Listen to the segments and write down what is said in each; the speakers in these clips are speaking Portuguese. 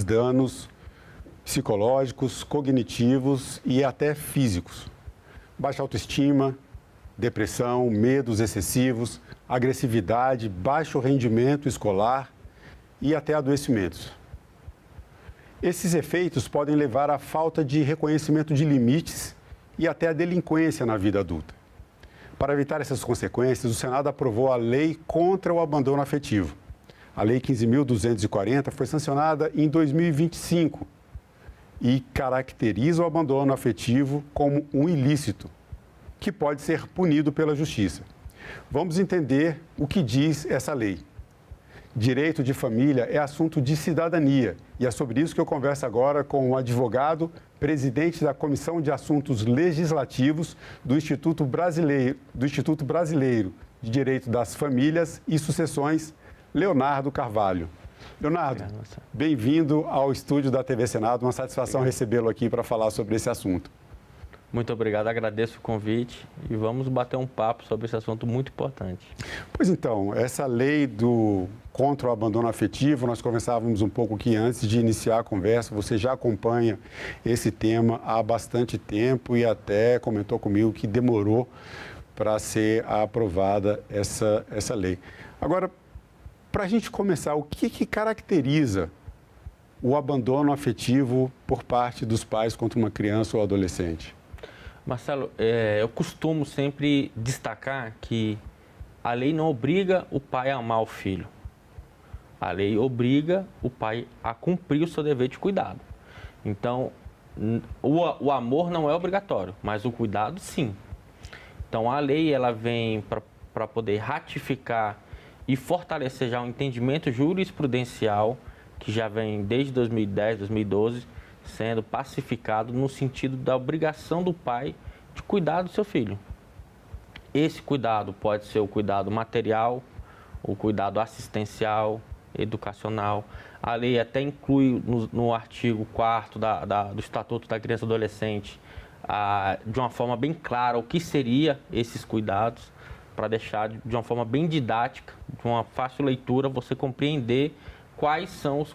graves danos psicológicos, cognitivos e até físicos. Baixa autoestima, depressão, medos excessivos, agressividade, baixo rendimento escolar e até adoecimentos. Esses efeitos podem levar à falta de reconhecimento de limites e até à delinquência na vida adulta. Para evitar essas consequências, o Senado aprovou a Lei contra o Abandono Afetivo. A Lei 15.240 foi sancionada em 2025 e caracteriza o abandono afetivo como um ilícito, que pode ser punido pela Justiça. Vamos entender o que diz essa lei. Direito de família é assunto de cidadania e é sobre isso que eu converso agora com o advogado, presidente da Comissão de Assuntos Legislativos do Instituto Brasileiro de Direito das Famílias e Sucessões, Leonardo Carvalho. Leonardo, bem-vindo ao estúdio da TV Senado, uma satisfação recebê-lo aqui para falar sobre esse assunto. Muito obrigado, agradeço o convite e vamos bater um papo sobre esse assunto muito importante. Pois então, essa lei contra o abandono afetivo, nós conversávamos um pouco aqui antes de iniciar a conversa, você já acompanha esse tema há bastante tempo e até comentou comigo que demorou para ser aprovada essa lei. Agora, para a gente começar, o que caracteriza o abandono afetivo por parte dos pais contra uma criança ou adolescente? Marcelo, eu costumo sempre destacar que a lei não obriga o pai a amar o filho. A lei obriga o pai a cumprir o seu dever de cuidado. Então, o amor não é obrigatório, mas o cuidado sim. Então, a lei ela vem para poder ratificar e fortalecer já um entendimento jurisprudencial que já vem desde 2010, 2012, sendo pacificado no sentido da obrigação do pai de cuidar do seu filho. Esse cuidado pode ser o cuidado material, o cuidado assistencial, educacional. A lei até inclui no artigo 4º do Estatuto da Criança e do Adolescente, de uma forma bem clara o que seriam esses cuidados, para deixar de uma forma bem didática, de uma fácil leitura, você compreender quais são os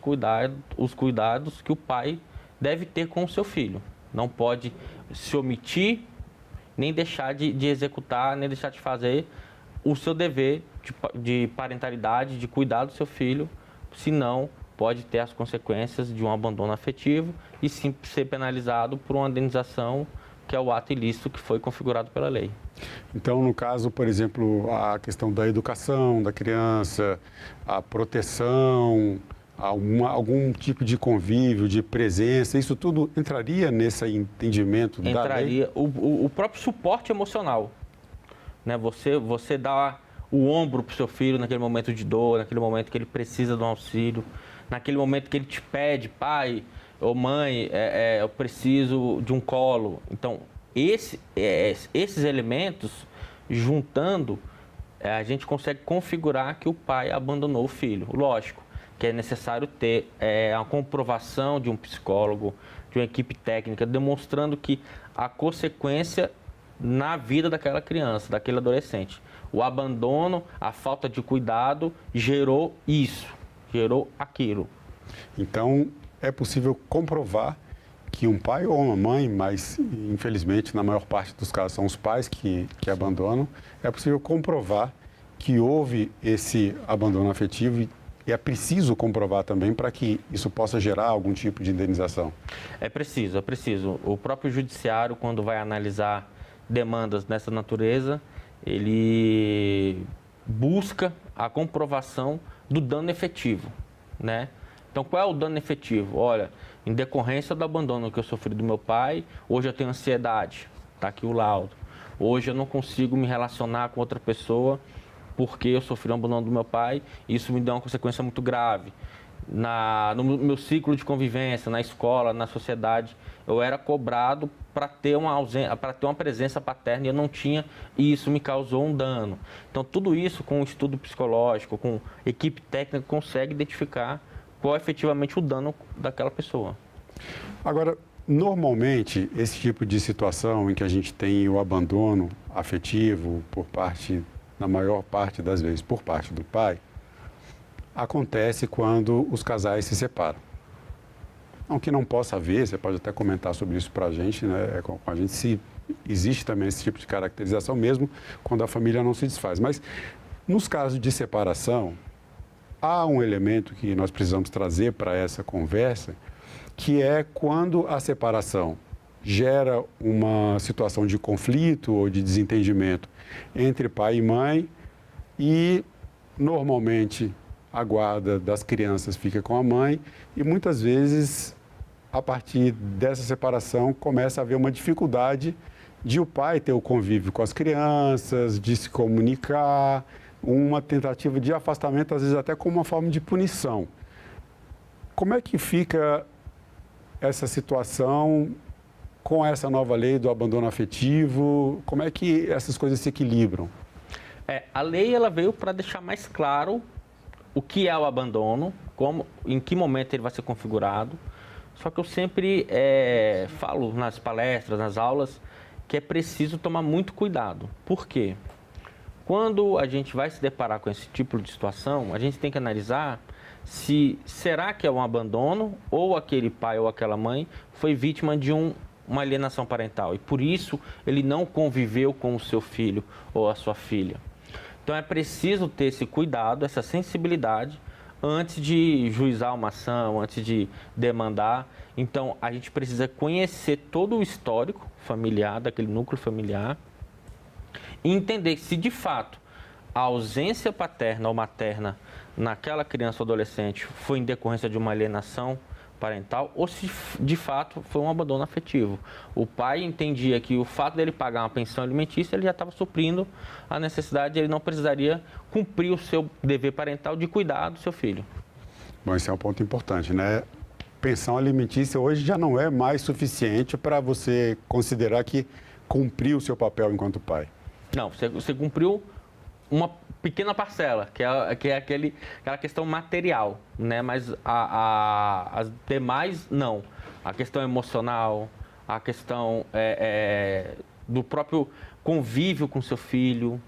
cuidados que o pai deve ter com o seu filho. Não pode se omitir, nem deixar de executar, nem deixar de fazer o seu dever de parentalidade, de cuidar do seu filho, senão pode ter as consequências de um abandono afetivo e sim ser penalizado por uma indenização, que é o ato ilícito que foi configurado pela lei. Então, no caso, por exemplo, a questão da educação da criança, a proteção, algum tipo de convívio, de presença, isso tudo entraria nesse entendimento da lei? Entraria. O próprio suporte emocional, né? Você dá o ombro para o seu filho naquele momento de dor, naquele momento que ele precisa de um auxílio, naquele momento que ele te pede, pai ou mãe, eu preciso de um colo. Então, esses elementos, juntando, a gente consegue configurar que o pai abandonou o filho. Lógico que é necessário ter a comprovação de um psicólogo, de uma equipe técnica, demonstrando que a consequência na vida daquela criança, daquele adolescente, o abandono, a falta de cuidado gerou isso, gerou aquilo. Então, é possível comprovar que um pai ou uma mãe, mas infelizmente na maior parte dos casos são os pais que abandonam, é possível comprovar que houve esse abandono afetivo e é preciso comprovar também para que isso possa gerar algum tipo de indenização. É preciso. O próprio judiciário, quando vai analisar demandas dessa natureza, ele busca a comprovação do dano efetivo, né? Então, qual é o dano efetivo? Olha, em decorrência do abandono que eu sofri do meu pai, hoje eu tenho ansiedade, está aqui o laudo. Hoje eu não consigo me relacionar com outra pessoa porque eu sofri um abandono do meu pai e isso me deu uma consequência muito grave. No meu ciclo de convivência, na escola, na sociedade, eu era cobrado para ter uma presença paterna e eu não tinha, e isso me causou um dano. Então, tudo isso com um estudo psicológico, com equipe técnica, consegue identificar qual é efetivamente o dano daquela pessoa. Agora, normalmente, esse tipo de situação em que a gente tem o abandono afetivo na maior parte das vezes, por parte do pai, acontece quando os casais se separam. Não que não possa haver, você pode até comentar sobre isso para a gente, né? Com a gente, se existe também esse tipo de caracterização, mesmo quando a família não se desfaz. Mas, nos casos de separação, há um elemento que nós precisamos trazer para essa conversa, que é quando a separação gera uma situação de conflito ou de desentendimento entre pai e mãe e, normalmente, a guarda das crianças fica com a mãe e, muitas vezes, a partir dessa separação, começa a haver uma dificuldade de o pai ter o convívio com as crianças, de se comunicar, uma tentativa de afastamento, às vezes até como uma forma de punição. Como é que fica essa situação com essa nova lei do abandono afetivo? Como é que essas coisas se equilibram? A lei ela veio para deixar mais claro o que é o abandono, em que momento ele vai ser configurado. Só que eu sempre falo nas palestras, nas aulas, que é preciso tomar muito cuidado. Por quê? Quando a gente vai se deparar com esse tipo de situação, a gente tem que analisar se será que é um abandono ou aquele pai ou aquela mãe foi vítima de uma alienação parental e por isso ele não conviveu com o seu filho ou a sua filha. Então é preciso ter esse cuidado, essa sensibilidade antes de juizar uma ação, antes de demandar. Então a gente precisa conhecer todo o histórico familiar, daquele núcleo familiar, e entender se de fato a ausência paterna ou materna naquela criança ou adolescente foi em decorrência de uma alienação parental ou se de fato foi um abandono afetivo. O pai entendia que o fato dele pagar uma pensão alimentícia, ele já estava suprindo a necessidade, ele não precisaria cumprir o seu dever parental de cuidar do seu filho. Bom, esse é um ponto importante, né? Pensão alimentícia hoje já não é mais suficiente para você considerar que cumpriu o seu papel enquanto pai. Não, você cumpriu uma pequena parcela, que é aquela questão material, né? Mas as demais, não. A questão emocional, a questão do próprio convívio com seu filho.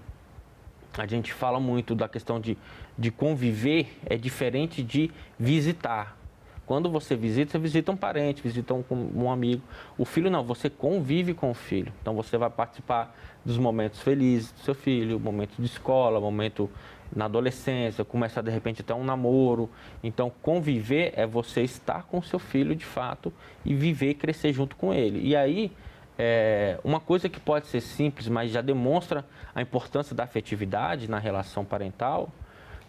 A gente fala muito da questão de conviver, é diferente de visitar. Quando você visita um parente, visita um amigo. O filho não, você convive com o filho. Então você vai participar dos momentos felizes do seu filho, momento de escola, momento na adolescência, começar de repente até um namoro. Então conviver é você estar com o seu filho de fato e viver e crescer junto com ele. E aí, uma coisa que pode ser simples, mas já demonstra a importância da afetividade na relação parental.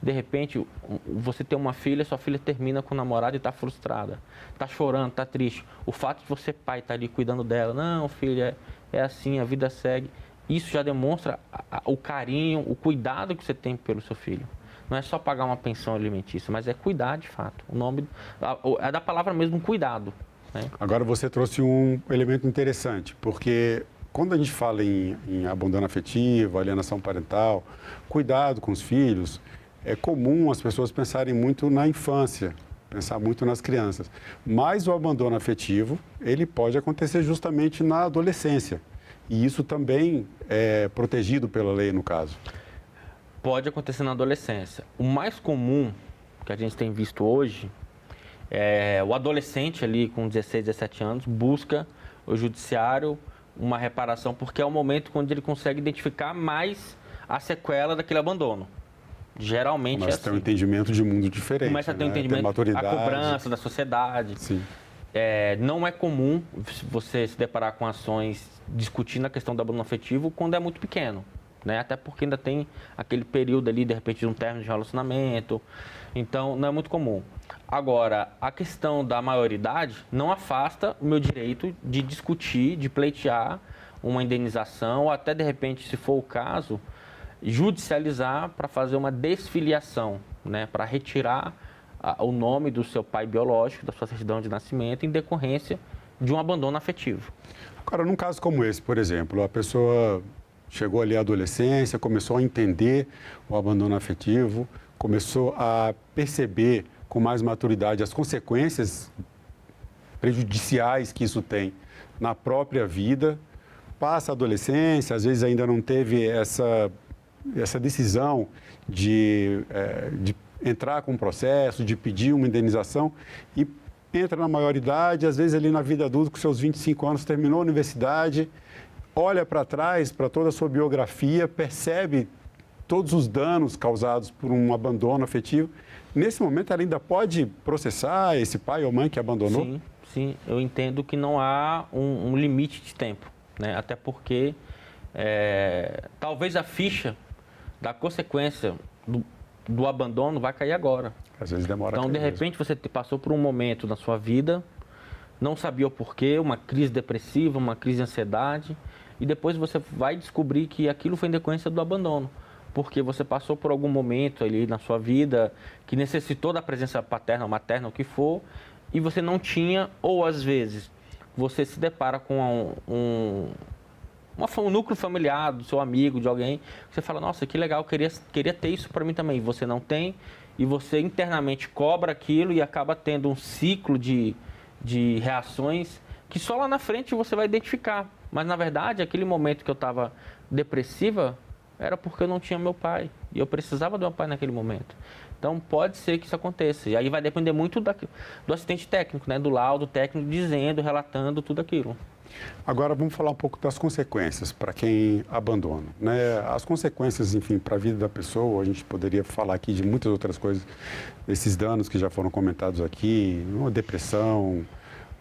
De repente, você tem uma filha, sua filha termina com o namorado e está frustrada, está chorando, está triste. O fato de você, pai, estar ali cuidando dela, não, filha, é assim, a vida segue. Isso já demonstra o carinho, o cuidado que você tem pelo seu filho. Não é só pagar uma pensão alimentícia, mas é cuidar de fato. O nome é da palavra mesmo, cuidado. Né? Agora você trouxe um elemento interessante, porque quando a gente fala em abandono afetivo, alienação parental, cuidado com os filhos, é comum as pessoas pensarem muito na infância, pensar muito nas crianças. Mas o abandono afetivo, ele pode acontecer justamente na adolescência. E isso também é protegido pela lei, no caso. Pode acontecer na adolescência. O mais comum que a gente tem visto hoje é o adolescente ali com 16, 17 anos busca o judiciário uma reparação, porque é o momento quando ele consegue identificar mais a sequela daquele abandono. Geralmente começa é assim. a ter um entendimento de mundo diferente. Começa a ter um entendimento, a cobrança da sociedade. Sim. Não é comum você se deparar com ações discutindo a questão do abandono afetivo quando é muito pequeno. Né? Até porque ainda tem aquele período ali, de repente, de um término de relacionamento. Então, não é muito comum. Agora, a questão da maioridade não afasta o meu direito de discutir, de pleitear uma indenização, ou até, de repente, se for o caso, judicializar para fazer uma desfiliação, né? Para retirar o nome do seu pai biológico, da sua certidão de nascimento, em decorrência de um abandono afetivo. Agora, num caso como esse, por exemplo, a pessoa chegou ali à adolescência, começou a entender o abandono afetivo, começou a perceber com mais maturidade as consequências prejudiciais que isso tem na própria vida, passa a adolescência, às vezes ainda não teve essa decisão de entrar com um processo, de pedir uma indenização e entra na maioridade, às vezes ali na vida adulta, com seus 25 anos, terminou a universidade, olha para trás, para toda a sua biografia, percebe todos os danos causados por um abandono afetivo. Nesse momento, ela ainda pode processar esse pai ou mãe que abandonou? Sim, sim. Eu entendo que não há um limite de tempo, né? Até porque talvez a ficha da consequência do abandono vai cair agora. Às vezes demora. Então, de repente, você passou por um momento na sua vida, não sabia o porquê, uma crise depressiva, uma crise de ansiedade, e depois você vai descobrir que aquilo foi em decorrência do abandono. Porque você passou por algum momento ali na sua vida que necessitou da presença paterna ou materna, o que for, e você não tinha, ou às vezes você se depara com um núcleo familiar do seu amigo, de alguém, você fala, nossa, que legal, queria ter isso para mim também. Você não tem, e você internamente cobra aquilo e acaba tendo um ciclo de reações que só lá na frente você vai identificar. Mas, na verdade, aquele momento que eu estava depressiva era porque eu não tinha meu pai. E eu precisava do meu pai naquele momento. Então, pode ser que isso aconteça. E aí vai depender muito do assistente técnico, né? Do laudo técnico dizendo, relatando tudo aquilo. Agora, vamos falar um pouco das consequências para quem abandona, né? As consequências, enfim, para a vida da pessoa, a gente poderia falar aqui de muitas outras coisas, esses danos que já foram comentados aqui, uma depressão,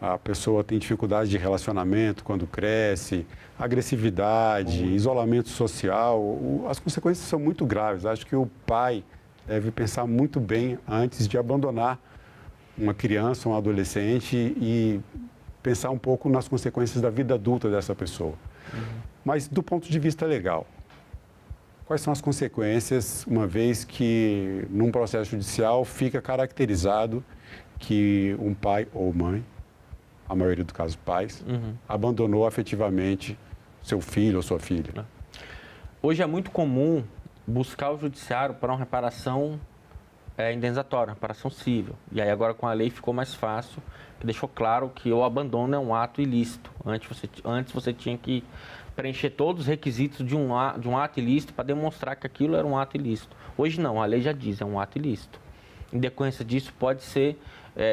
a pessoa tem dificuldade de relacionamento quando cresce, agressividade, isolamento social. As consequências são muito graves. Acho que o pai deve pensar muito bem antes de abandonar uma criança, um adolescente e pensar um pouco nas consequências da vida adulta dessa pessoa. Mas do ponto de vista legal, quais são as consequências, uma vez que num processo judicial fica caracterizado que um pai ou mãe, a maioria dos casos pais, abandonou afetivamente seu filho ou sua filha? Hoje é muito comum buscar o judiciário para uma reparação indenizatória, uma reparação civil. E aí agora com a lei ficou mais fácil, que deixou claro que o abandono é um ato ilícito. Antes você tinha que preencher todos os requisitos de um ato ilícito para demonstrar que aquilo era um ato ilícito. Hoje não, a lei já diz, é um ato ilícito. Em decorrência disso, pode ser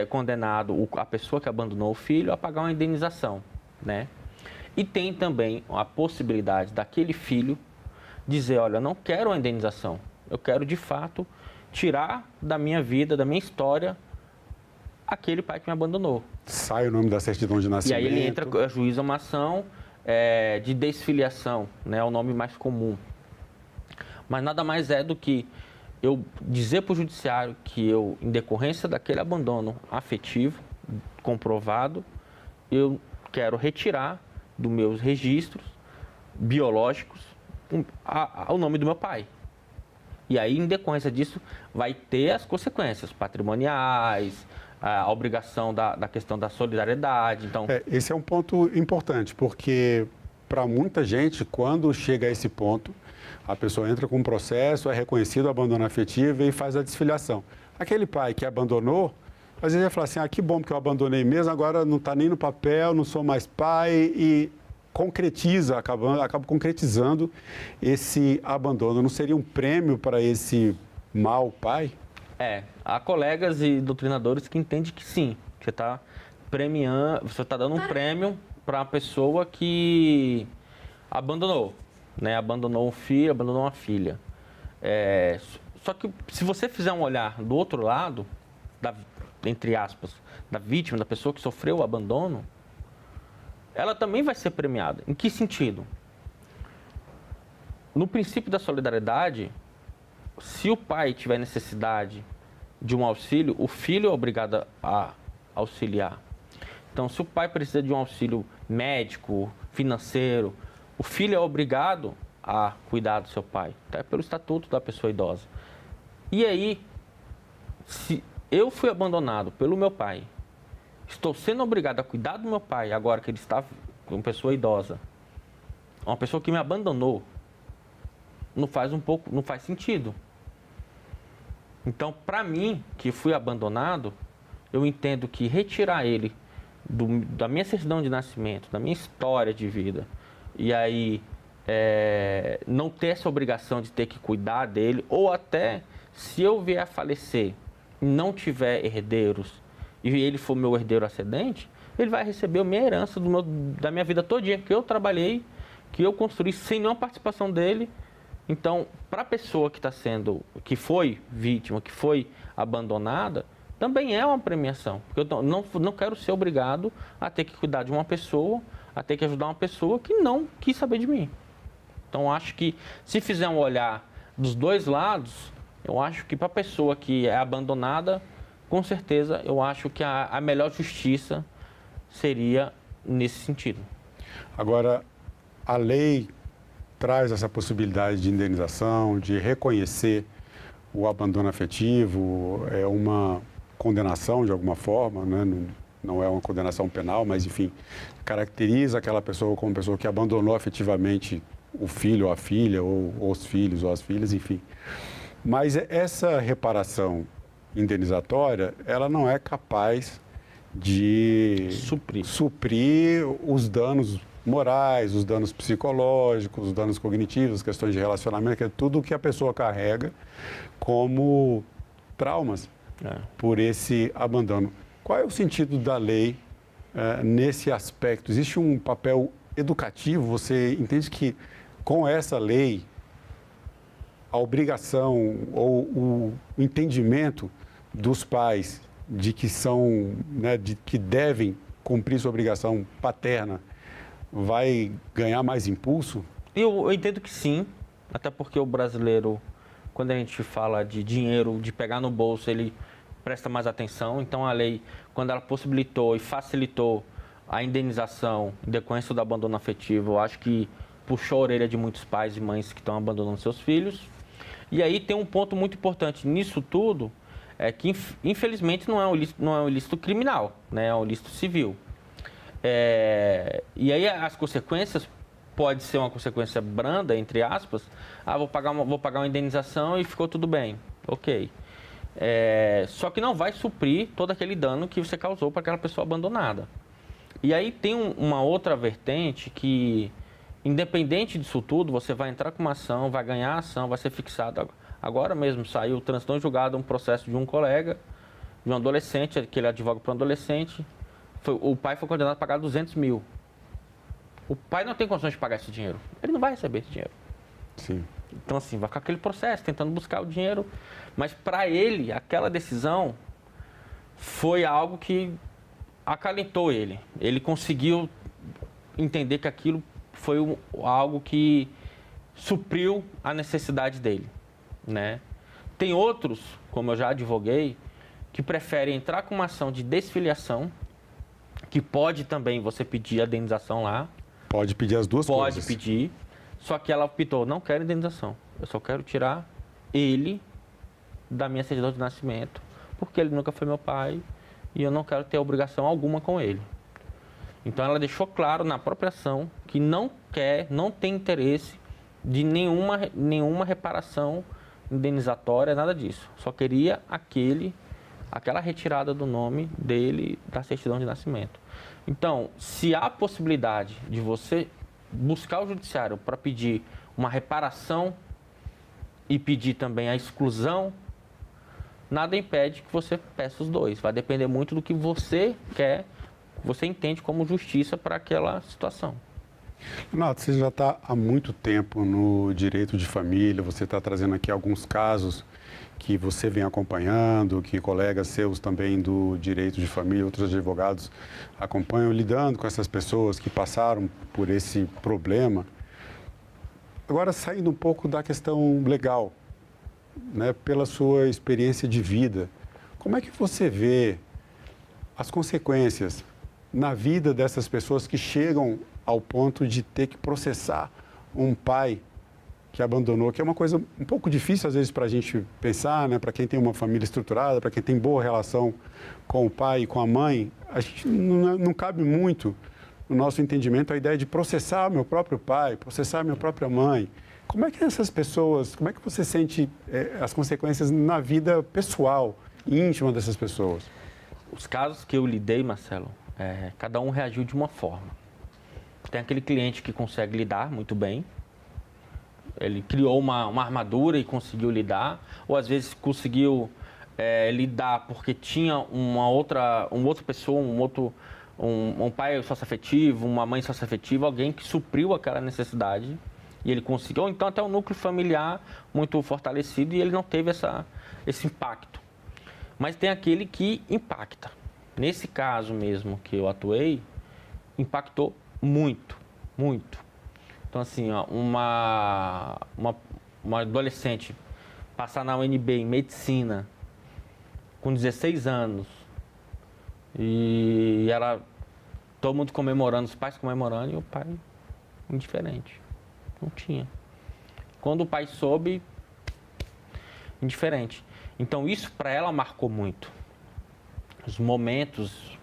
condenado a pessoa que abandonou o filho a pagar uma indenização, né? E tem também a possibilidade daquele filho dizer, olha, eu não quero uma indenização, eu quero de fato tirar da minha vida, da minha história, aquele pai que me abandonou. Sai o nome da certidão de nascimento. E aí ele entra, ajuiza uma ação de desfiliação, né? É o nome mais comum. Mas nada mais é do que eu dizer para o judiciário que eu, em decorrência daquele abandono afetivo comprovado, eu quero retirar dos meus registros biológicos o nome do meu pai. E aí, em decorrência disso, vai ter as consequências patrimoniais, a obrigação da questão da solidariedade. Então... esse é um ponto importante, porque para muita gente, quando chega a esse ponto, a pessoa entra com um processo, é reconhecido o abandono afetivo e faz a desfiliação. Aquele pai que abandonou, às vezes vai falar assim, que bom que eu abandonei mesmo, agora não está nem no papel, não sou mais pai, e acaba concretizando esse abandono. Não seria um prêmio para esse mau pai? Há colegas e doutrinadores que entendem que sim, que você está premiando, você está dando um prêmio para a pessoa que abandonou, né? Abandonou um filho, abandonou uma filha. Só que se você fizer um olhar do outro lado, entre aspas, da vítima, da pessoa que sofreu o abandono, ela também vai ser premiada. Em que sentido? No princípio da solidariedade, se o pai tiver necessidade de um auxílio, o filho é obrigado a auxiliar. Então, se o pai precisa de um auxílio médico, financeiro, o filho é obrigado a cuidar do seu pai, até pelo estatuto da pessoa idosa. E aí, se eu fui abandonado pelo meu pai, estou sendo obrigado a cuidar do meu pai agora que ele está com uma pessoa idosa, uma pessoa que me abandonou, não faz sentido. Então, para mim, que fui abandonado, eu entendo que retirar ele da minha certidão de nascimento, da minha história de vida, e aí não ter essa obrigação de ter que cuidar dele, ou até se eu vier a falecer e não tiver herdeiros, e ele for meu herdeiro ascendente, ele vai receber a minha herança da minha vida todinha, que eu trabalhei, que eu construí sem nenhuma participação dele. Então, para a pessoa que foi vítima, que foi abandonada, também é uma premiação. Porque eu não quero ser obrigado a ter que cuidar de uma pessoa, a ter que ajudar uma pessoa que não quis saber de mim. Então, acho que se fizer um olhar dos dois lados, eu acho que para a pessoa que é abandonada, com certeza, eu acho que a melhor justiça seria nesse sentido. Agora, a lei traz essa possibilidade de indenização, de reconhecer o abandono afetivo, é uma condenação de alguma forma, né? Não é uma condenação penal, mas, enfim, caracteriza aquela pessoa como pessoa que abandonou afetivamente o filho ou a filha, ou os filhos ou as filhas, enfim. Mas essa reparação indenizatória, ela não é capaz de suprir os danos morais, os danos psicológicos, os danos cognitivos, questões de relacionamento, que é tudo que a pessoa carrega como traumas por esse abandono. Qual é o sentido da lei nesse aspecto? Existe um papel educativo? Você entende que com essa lei a obrigação ou o entendimento dos pais de que são, né, de que devem cumprir sua obrigação paterna vai ganhar mais impulso? Eu entendo que sim, até porque o brasileiro, quando a gente fala de dinheiro, de pegar no bolso, ele presta mais atenção. Então, a lei, quando ela possibilitou e facilitou a indenização em decorrência do abandono afetivo, eu acho que puxou a orelha de muitos pais e mães que estão abandonando seus filhos. E aí tem um ponto muito importante nisso tudo, é que infelizmente não é um ilícito criminal, né? É um ilícito civil. E aí as consequências, pode ser uma consequência branda, entre aspas, vou pagar uma indenização e ficou tudo bem, ok. Só que não vai suprir todo aquele dano que você causou para aquela pessoa abandonada. E aí tem uma outra vertente que, independente disso tudo, você vai entrar com uma ação, vai ganhar a ação, vai ser fixado. Agora mesmo saiu, transitou em julgado um processo de um colega, de um adolescente, que ele advoga para um adolescente. O pai foi condenado a pagar 200 mil. O pai não tem condições de pagar esse dinheiro. Ele não vai receber esse dinheiro. Sim. Então, assim, vai ficar aquele processo, tentando buscar o dinheiro. Mas, para ele, aquela decisão foi algo que acalentou ele. Ele conseguiu entender que aquilo foi algo que supriu a necessidade dele, né? Tem outros, como eu já advoguei, que preferem entrar com uma ação de desfiliação, que pode também você pedir a indenização lá. Pode pedir as duas coisas. Pode pedir, só que ela optou, não quero indenização, eu só quero tirar ele da minha certidão de nascimento, porque ele nunca foi meu pai e eu não quero ter obrigação alguma com ele. Então ela deixou claro na própria ação que não tem interesse de nenhuma reparação indenizatória, nada disso. Só queria aquela retirada do nome dele da certidão de nascimento. Então, se há possibilidade de você buscar o judiciário para pedir uma reparação e pedir também a exclusão, nada impede que você peça os dois. Vai depender muito do que você quer, você entende como justiça para aquela situação. Renato, você já está há muito tempo no direito de família, você está trazendo aqui alguns casos que você vem acompanhando, que colegas seus também do direito de família, outros advogados acompanham, lidando com essas pessoas que passaram por esse problema. Agora, saindo um pouco da questão legal, né, pela sua experiência de vida, como é que você vê as consequências na vida dessas pessoas que chegam ao ponto de ter que processar um pai que abandonou, que é uma coisa um pouco difícil às vezes para a gente pensar, né? Para quem tem uma família estruturada, para quem tem boa relação com o pai e com a mãe, a gente não cabe muito no nosso entendimento a ideia de processar meu próprio pai, processar minha própria mãe. Como é que essas pessoas, como é que você sente as consequências na vida pessoal, íntima dessas pessoas? Os casos que eu lidei, Marcelo, cada um reagiu de uma forma. Tem aquele cliente que consegue lidar muito bem, ele criou uma armadura e conseguiu lidar, ou às vezes conseguiu lidar porque tinha uma outra pessoa, um pai socioafetivo, uma mãe socioafetiva, alguém que supriu aquela necessidade e ele conseguiu, ou então até um núcleo familiar muito fortalecido e ele não teve esse impacto. Mas tem aquele que impacta. Nesse caso mesmo que eu atuei, impactou muito, muito. Então, assim, ó, uma adolescente passar na UNB em medicina com 16 anos e todo mundo comemorando, os pais comemorando e o pai indiferente. Não tinha. Quando o pai soube, indiferente. Então, isso para ela marcou muito. Os momentos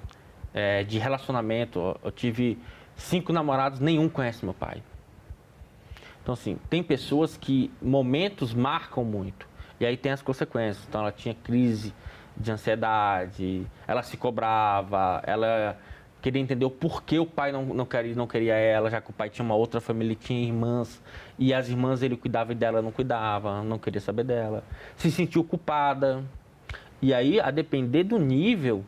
de relacionamento, eu tive 5 namorados, nenhum conhece meu pai. Então, assim, tem pessoas que momentos marcam muito. E aí tem as consequências. Então, ela tinha crise de ansiedade, ela se cobrava, ela queria entender o porquê o pai não queria ela, já que o pai tinha uma outra família, ele tinha irmãs, e as irmãs ele cuidava e dela não cuidava, não queria saber dela. Se sentiu culpada. E aí, a depender do nível,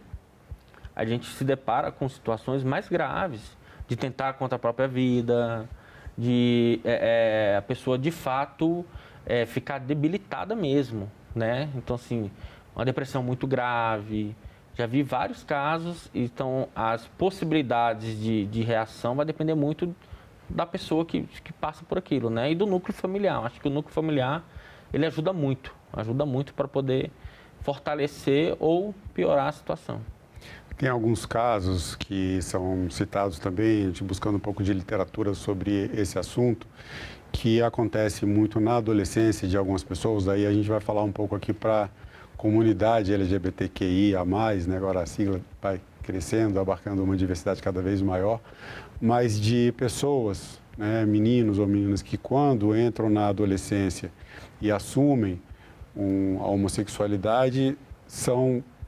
a gente se depara com situações mais graves, de tentar contra a própria vida, de a pessoa de fato ficar debilitada mesmo, né? Então, assim, uma depressão muito grave. Já vi vários casos, então as possibilidades de reação vai depender muito da pessoa que passa por aquilo, né? E do núcleo familiar. Acho que o núcleo familiar, ele ajuda muito para poder fortalecer ou piorar a situação. Tem alguns casos que são citados também, a gente buscando um pouco de literatura sobre esse assunto, que acontece muito na adolescência de algumas pessoas, daí a gente vai falar um pouco aqui para comunidade LGBTQIA+, né? Agora a sigla vai crescendo, abarcando uma diversidade cada vez maior, mas de pessoas, né, meninos ou meninas que quando entram na adolescência e assumem a homossexualidade,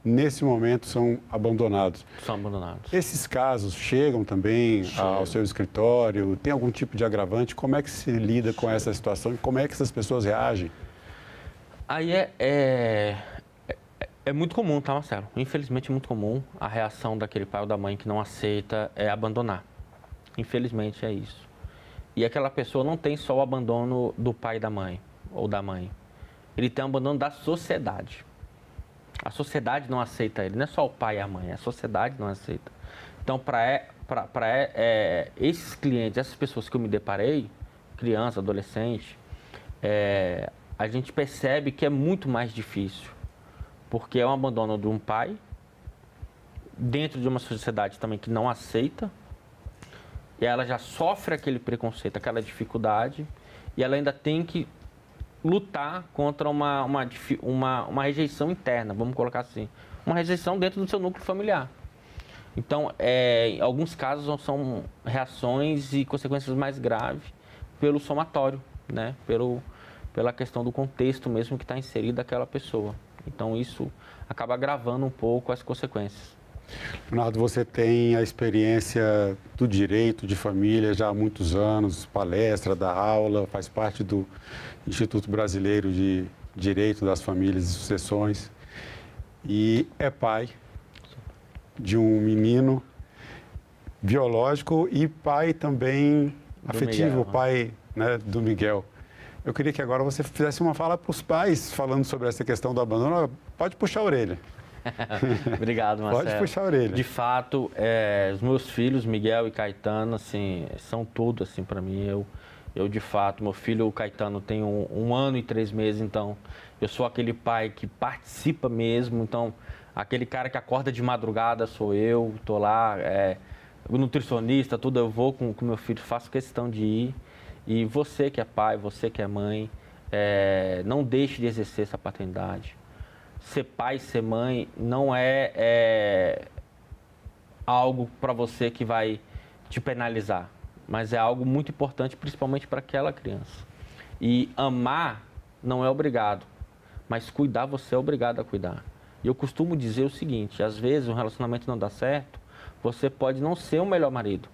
nesse momento, são abandonados. São abandonados. Esses casos chegam também ao seu escritório? Tem algum tipo de agravante? Como é que se lida com essa situação e como é que essas pessoas reagem? Aí é muito comum, tá, Marcelo? Infelizmente é muito comum a reação daquele pai ou da mãe que não aceita abandonar. Infelizmente é isso. E aquela pessoa não tem só o abandono do pai e da mãe, ou da mãe. Ele tem o abandono da sociedade. A sociedade não aceita ele, não é só o pai e a mãe, a sociedade não aceita. Então, para esses clientes, essas pessoas que eu me deparei, criança, adolescente, a gente percebe que é muito mais difícil, porque é um abandono de um pai, dentro de uma sociedade também que não aceita, e ela já sofre aquele preconceito, aquela dificuldade, e ela ainda tem que lutar contra uma rejeição interna, vamos colocar assim, uma rejeição dentro do seu núcleo familiar. Então, em alguns casos são reações e consequências mais graves pelo somatório, né? Pela questão do contexto mesmo que está inserido aquela pessoa. Então, isso acaba agravando um pouco as consequências. Leonardo, você tem a experiência do direito de família já há muitos anos, palestra, dá aula, faz parte do Instituto Brasileiro de Direito das Famílias e Sucessões e é pai de um menino biológico e pai também afetivo, Miguel, pai, né, do Miguel. Eu queria que agora você fizesse uma fala para os pais falando sobre essa questão do abandono. Pode puxar a orelha. Obrigado, Marcelo. Pode puxar a orelha. De fato, os meus filhos, Miguel e Caetano, assim, são tudo assim para mim. Eu, de fato, meu filho, o Caetano, tem 1 ano e 3 meses, então eu sou aquele pai que participa mesmo. Então, aquele cara que acorda de madrugada sou eu, tô lá, nutricionista, tudo, eu vou com meu filho, faço questão de ir. E você que é pai, você que é mãe, não deixe de exercer essa paternidade. Ser pai, ser mãe não é algo para você que vai te penalizar, mas é algo muito importante, principalmente para aquela criança. E amar não é obrigado, mas cuidar você é obrigado a cuidar. E eu costumo dizer o seguinte, às vezes um relacionamento não dá certo, você pode não ser o melhor marido,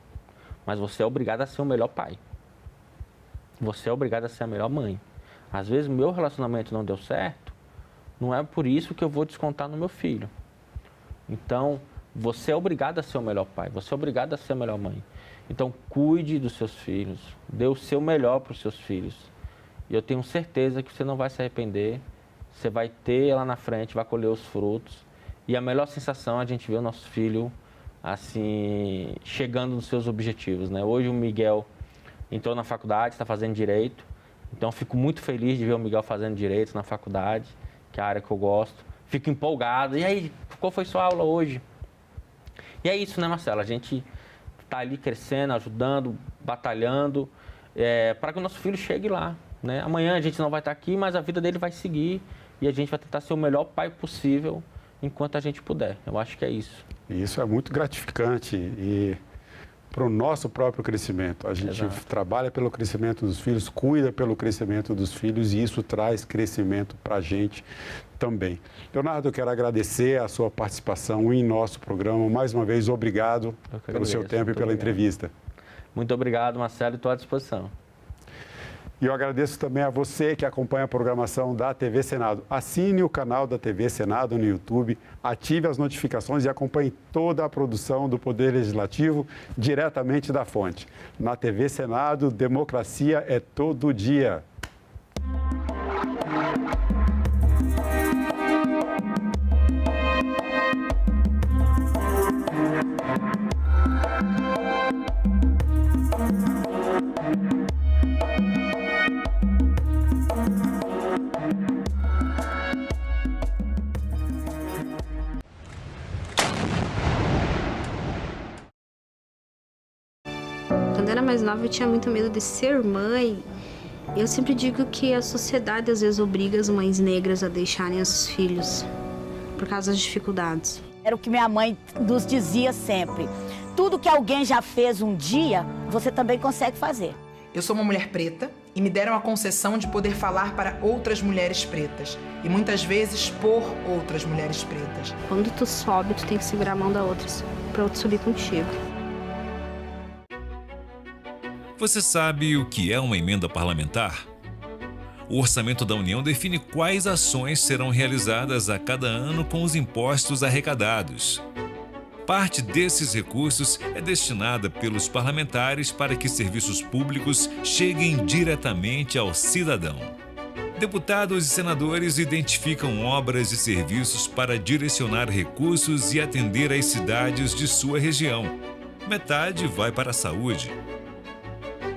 mas você é obrigado a ser o melhor pai. Você é obrigado a ser a melhor mãe. Às vezes o meu relacionamento não deu certo, não é por isso que eu vou descontar no meu filho. Então, você é obrigado a ser o melhor pai, você é obrigado a ser a melhor mãe. Então, cuide dos seus filhos, dê o seu melhor para os seus filhos. E eu tenho certeza que você não vai se arrepender, você vai ter lá na frente, vai colher os frutos. E a melhor sensação é a gente ver o nosso filho, assim, chegando nos seus objetivos, né? Hoje o Miguel entrou na faculdade, está fazendo Direito. Então, eu fico muito feliz de ver o Miguel fazendo Direito na faculdade, que é a área que eu gosto. Fico empolgado. E aí, qual foi sua aula hoje? E é isso, né, Marcelo? A gente está ali crescendo, ajudando, batalhando, para que o nosso filho chegue lá, né? Amanhã a gente não vai estar aqui, mas a vida dele vai seguir e a gente vai tentar ser o melhor pai possível enquanto a gente puder. Eu acho que é isso. Isso é muito gratificante e para o nosso próprio crescimento. A gente trabalha pelo crescimento dos filhos, cuida pelo crescimento dos filhos e isso traz crescimento para a gente também. Leonardo, eu quero agradecer a sua participação em nosso programa. Mais uma vez, obrigado pelo seu tempo e pela entrevista. Muito obrigado, Marcelo, estou à disposição. E eu agradeço também a você que acompanha a programação da TV Senado. Assine o canal da TV Senado no YouTube, ative as notificações e acompanhe toda a produção do Poder Legislativo diretamente da fonte. Na TV Senado, democracia é todo dia. Quando eu era mais nova, eu tinha muito medo de ser mãe. Eu sempre digo que a sociedade às vezes obriga as mães negras a deixarem os filhos por causa das dificuldades. Era o que minha mãe nos dizia sempre. Tudo que alguém já fez um dia, você também consegue fazer. Eu sou uma mulher preta e me deram a concessão de poder falar para outras mulheres pretas. E muitas vezes por outras mulheres pretas. Quando tu sobe, tu tem que segurar a mão da outra para outra subir contigo. Você sabe o que é uma emenda parlamentar? O Orçamento da União define quais ações serão realizadas a cada ano com os impostos arrecadados. Parte desses recursos é destinada pelos parlamentares para que serviços públicos cheguem diretamente ao cidadão. Deputados e senadores identificam obras e serviços para direcionar recursos e atender às cidades de sua região. Metade vai para a saúde.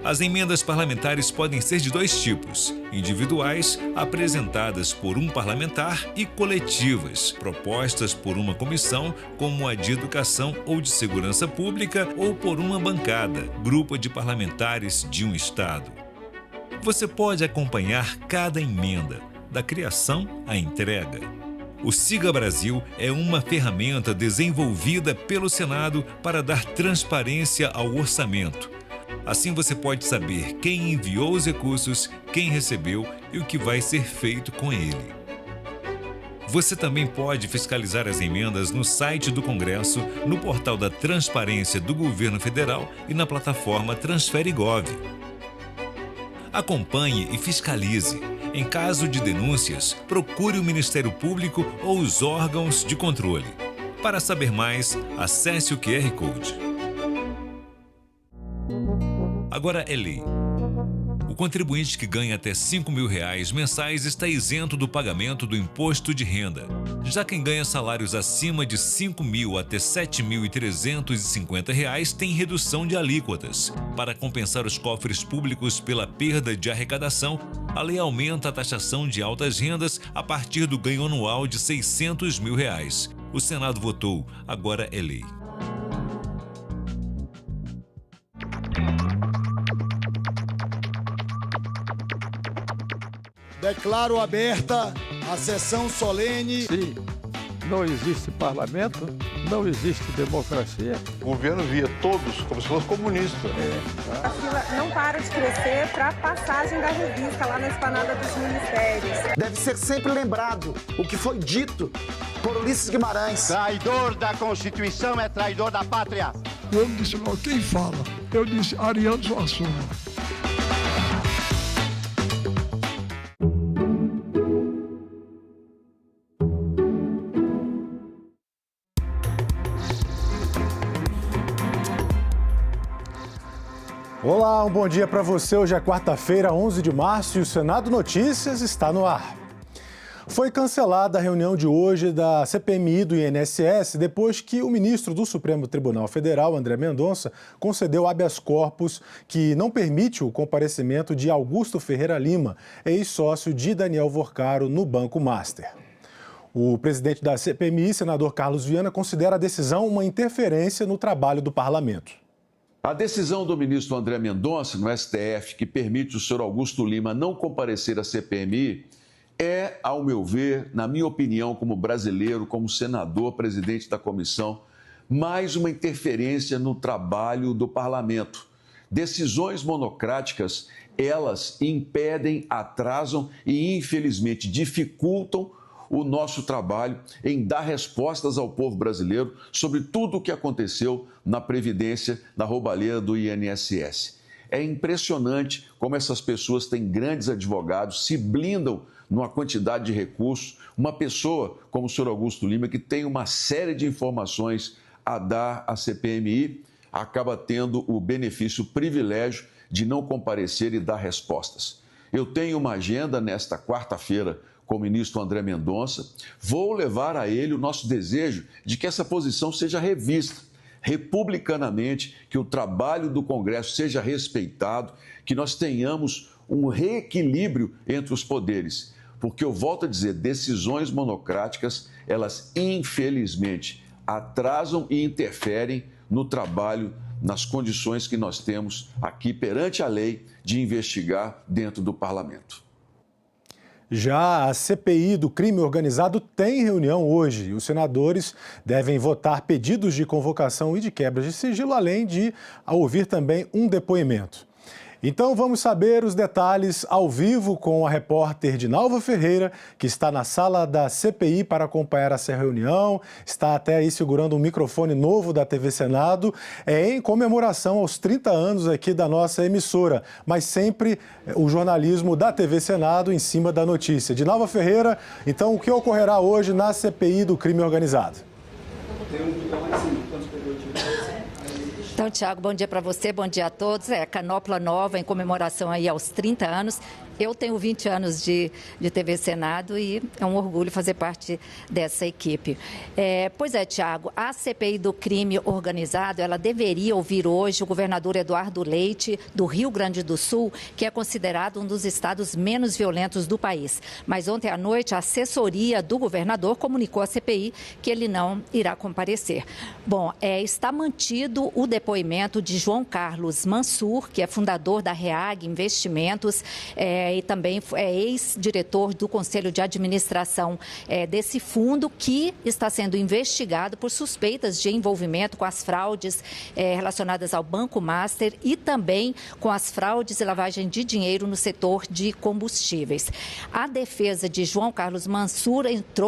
As emendas parlamentares podem ser de dois tipos: individuais, apresentadas por um parlamentar, e coletivas, propostas por uma comissão, como a de Educação ou de Segurança Pública, ou por uma bancada, grupo de parlamentares de um estado. Você pode acompanhar cada emenda, da criação à entrega. O Siga Brasil é uma ferramenta desenvolvida pelo Senado para dar transparência ao orçamento. Assim você pode saber quem enviou os recursos, quem recebeu e o que vai ser feito com ele. Você também pode fiscalizar as emendas no site do Congresso, no portal da Transparência do Governo Federal e na plataforma TransfereGov. Acompanhe e fiscalize. Em caso de denúncias, procure o Ministério Público ou os órgãos de controle. Para saber mais, acesse o QR Code. Agora é lei. O contribuinte que ganha até R$ 5.000 mensais está isento do pagamento do imposto de renda. Já quem ganha salários acima de R$ 5.000 até R$ 7.350 tem redução de alíquotas. Para compensar os cofres públicos pela perda de arrecadação, a lei aumenta a taxação de altas rendas a partir do ganho anual de R$ 600 mil. O Senado votou, agora é lei. Declaro aberta a sessão solene. Se não existe parlamento, não existe democracia. O governo via todos como se fosse comunista. A fila não para de crescer para a passagem da revista lá na esplanada dos ministérios. Deve ser sempre lembrado o que foi dito por Ulisses Guimarães. Traidor da Constituição é traidor da pátria. Eu disse, não, quem fala? Eu disse, Ariano Suassuna. Olá, um bom dia para você. Hoje é quarta-feira, 11 de março e o Senado Notícias está no ar. Foi cancelada a reunião de hoje da CPMI do INSS depois que o ministro do Supremo Tribunal Federal, André Mendonça, concedeu habeas corpus que não permite o comparecimento de Augusto Ferreira Lima, ex-sócio de Daniel Vorcaro no Banco Master. O presidente da CPMI, senador Carlos Viana, considera a decisão uma interferência no trabalho do parlamento. A decisão do ministro André Mendonça, no STF, que permite o senhor Augusto Lima não comparecer à CPMI, é, ao meu ver, na minha opinião, como brasileiro, como senador, presidente da comissão, mais uma interferência no trabalho do parlamento. Decisões monocráticas, elas impedem, atrasam e, infelizmente, dificultam o nosso trabalho em dar respostas ao povo brasileiro sobre tudo o que aconteceu na Previdência, na roubalheira do INSS. É impressionante como essas pessoas têm grandes advogados, se blindam numa quantidade de recursos. Uma pessoa como o senhor Augusto Lima, que tem uma série de informações a dar à CPMI, acaba tendo o benefício, o privilégio de não comparecer e dar respostas. Eu tenho uma agenda nesta quarta-feira com o ministro André Mendonça. Vou levar a ele o nosso desejo de que essa posição seja revista republicanamente, que o trabalho do Congresso seja respeitado, que nós tenhamos um reequilíbrio entre os poderes. Porque eu volto a dizer, decisões monocráticas, elas infelizmente atrasam e interferem no trabalho, nas condições que nós temos aqui perante a lei de investigar dentro do parlamento. Já a CPI do crime organizado tem reunião hoje e os senadores devem votar pedidos de convocação e de quebra de sigilo, além de ouvir também um depoimento. Então vamos saber os detalhes ao vivo com a repórter Dinalva Ferreira, que está na sala da CPI para acompanhar essa reunião, está até aí segurando um microfone novo da TV Senado, em comemoração aos 30 anos aqui da nossa emissora, mas sempre o jornalismo da TV Senado em cima da notícia. Dinalva Ferreira, então o que ocorrerá hoje na CPI do crime organizado? Então, Tiago, bom dia para você, bom dia a todos. Canopla nova em comemoração aí aos 30 anos. Eu tenho 20 anos de TV Senado e é um orgulho fazer parte dessa equipe. Pois é, Tiago, a CPI do crime organizado, ela deveria ouvir hoje o governador Eduardo Leite, do Rio Grande do Sul, que é considerado um dos estados menos violentos do país. Mas ontem à noite, a assessoria do governador comunicou à CPI que ele não irá comparecer. Bom, está mantido o depoimento de João Carlos Mansur, que é fundador da REAG Investimentos, e também é ex-diretor do Conselho de Administração desse fundo, que está sendo investigado por suspeitas de envolvimento com as fraudes relacionadas ao Banco Master e também com as fraudes e lavagem de dinheiro no setor de combustíveis. A defesa de João Carlos Mansur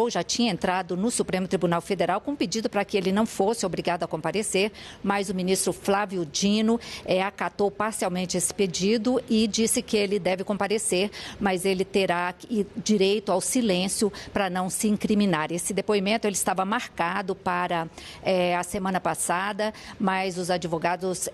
já tinha entrado no Supremo Tribunal Federal com um pedido para que ele não fosse obrigado a comparecer, mas o ministro Flávio Dino acatou parcialmente esse pedido e disse que ele deve comparecer, mas ele terá direito ao silêncio para não se incriminar. Esse depoimento ele estava marcado para a semana passada, mas os advogados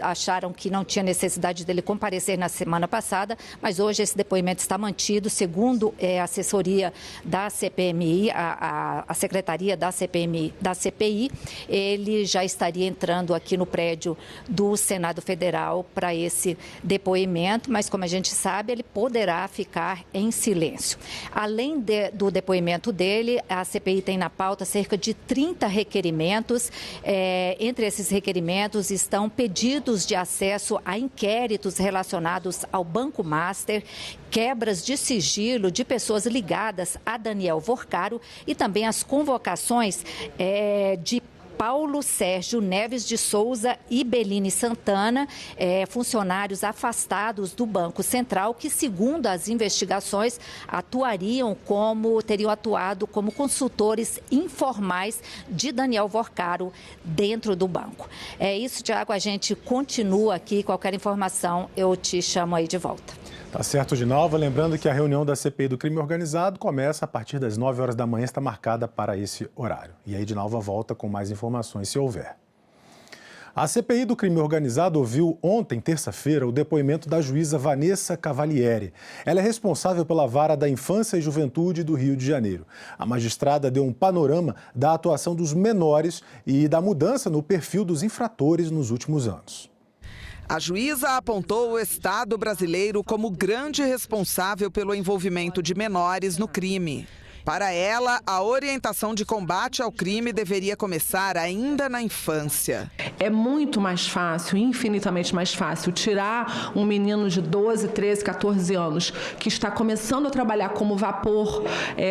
acharam que não tinha necessidade dele comparecer na semana passada, mas hoje esse depoimento está mantido, segundo a assessoria da CPMI, a secretaria da CPI, ele já estaria entrando aqui no prédio do Senado Federal para esse depoimento, mas como a gente sabe, ele poderá ficar em silêncio. Além do depoimento dele, a CPI tem na pauta cerca de 30 requerimentos. Entre esses requerimentos estão pedidos de acesso a inquéritos relacionados ao Banco Master, quebras de sigilo de pessoas ligadas a Daniel Vorcaro e também as convocações de Paulo Sérgio Neves de Souza e Beline Santana, funcionários afastados do Banco Central, que, segundo as investigações, teriam atuado como consultores informais de Daniel Vorcaro dentro do banco. É isso, Tiago, a gente continua aqui. Qualquer informação, eu te chamo aí de volta. Tá certo, Dinalva. Lembrando que a reunião da CPI do crime organizado começa a partir das 9 horas da manhã, está marcada para esse horário. E aí, Dinalva volta com mais informações, se houver. A CPI do crime organizado ouviu ontem, terça-feira, o depoimento da juíza Vanessa Cavalieri. Ela é responsável pela Vara da Infância e Juventude do Rio de Janeiro. A magistrada deu um panorama da atuação dos menores e da mudança no perfil dos infratores nos últimos anos. A juíza apontou o Estado brasileiro como grande responsável pelo envolvimento de menores no crime. Para ela, a orientação de combate ao crime deveria começar ainda na infância. É muito mais fácil, infinitamente mais fácil, tirar um menino de 12, 13, 14 anos que está começando a trabalhar como vapor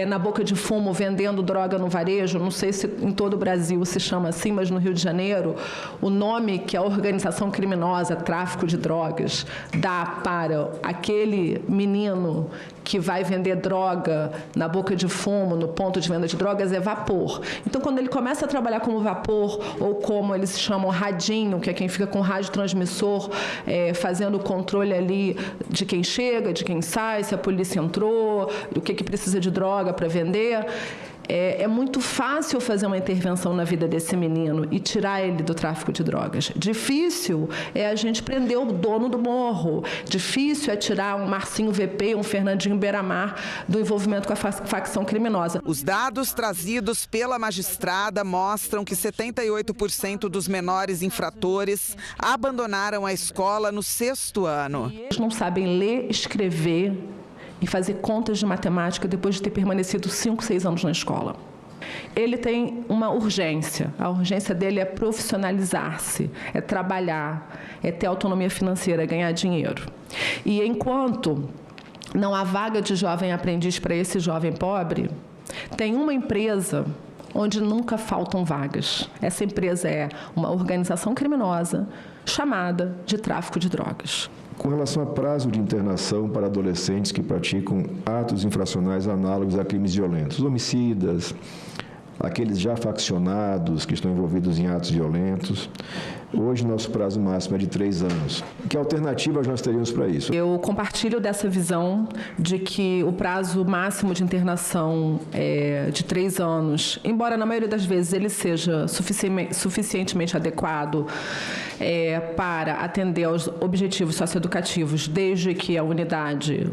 na boca de fumo, vendendo droga no varejo. Não sei se em todo o Brasil se chama assim, mas no Rio de Janeiro, o nome que a organização criminosa, tráfico de drogas, dá para aquele menino que vai vender droga na boca de fumo, no ponto de venda de drogas, é vapor. Então, quando ele começa a trabalhar como vapor, ou como eles chamam radinho, que é quem fica com radiotransmissor, fazendo o controle ali de quem chega, de quem sai, se a polícia entrou, do que precisa de droga para vender, é muito fácil fazer uma intervenção na vida desse menino e tirar ele do tráfico de drogas. Difícil é a gente prender o dono do morro. Difícil é tirar um Marcinho VP, um Fernandinho Beiramar do envolvimento com a facção criminosa. Os dados trazidos pela magistrada mostram que 78% dos menores infratores abandonaram a escola no 6º ano. Eles não sabem ler, escrever e fazer contas de matemática depois de ter permanecido 5, 6 anos na escola. Ele tem uma urgência. A urgência dele é profissionalizar-se, é trabalhar, é ter autonomia financeira, é ganhar dinheiro. E enquanto não há vaga de jovem aprendiz para esse jovem pobre, tem uma empresa onde nunca faltam vagas. Essa empresa é uma organização criminosa chamada de tráfico de drogas. Com relação a prazo de internação para adolescentes que praticam atos infracionais análogos a crimes violentos, homicidas, aqueles já faccionados que estão envolvidos em atos violentos, hoje nosso prazo máximo é de 3 anos. Que alternativas nós teríamos para isso? Eu compartilho dessa visão de que o prazo máximo de internação é de 3 anos, embora na maioria das vezes ele seja suficientemente adequado para atender aos objetivos socioeducativos, desde que a unidade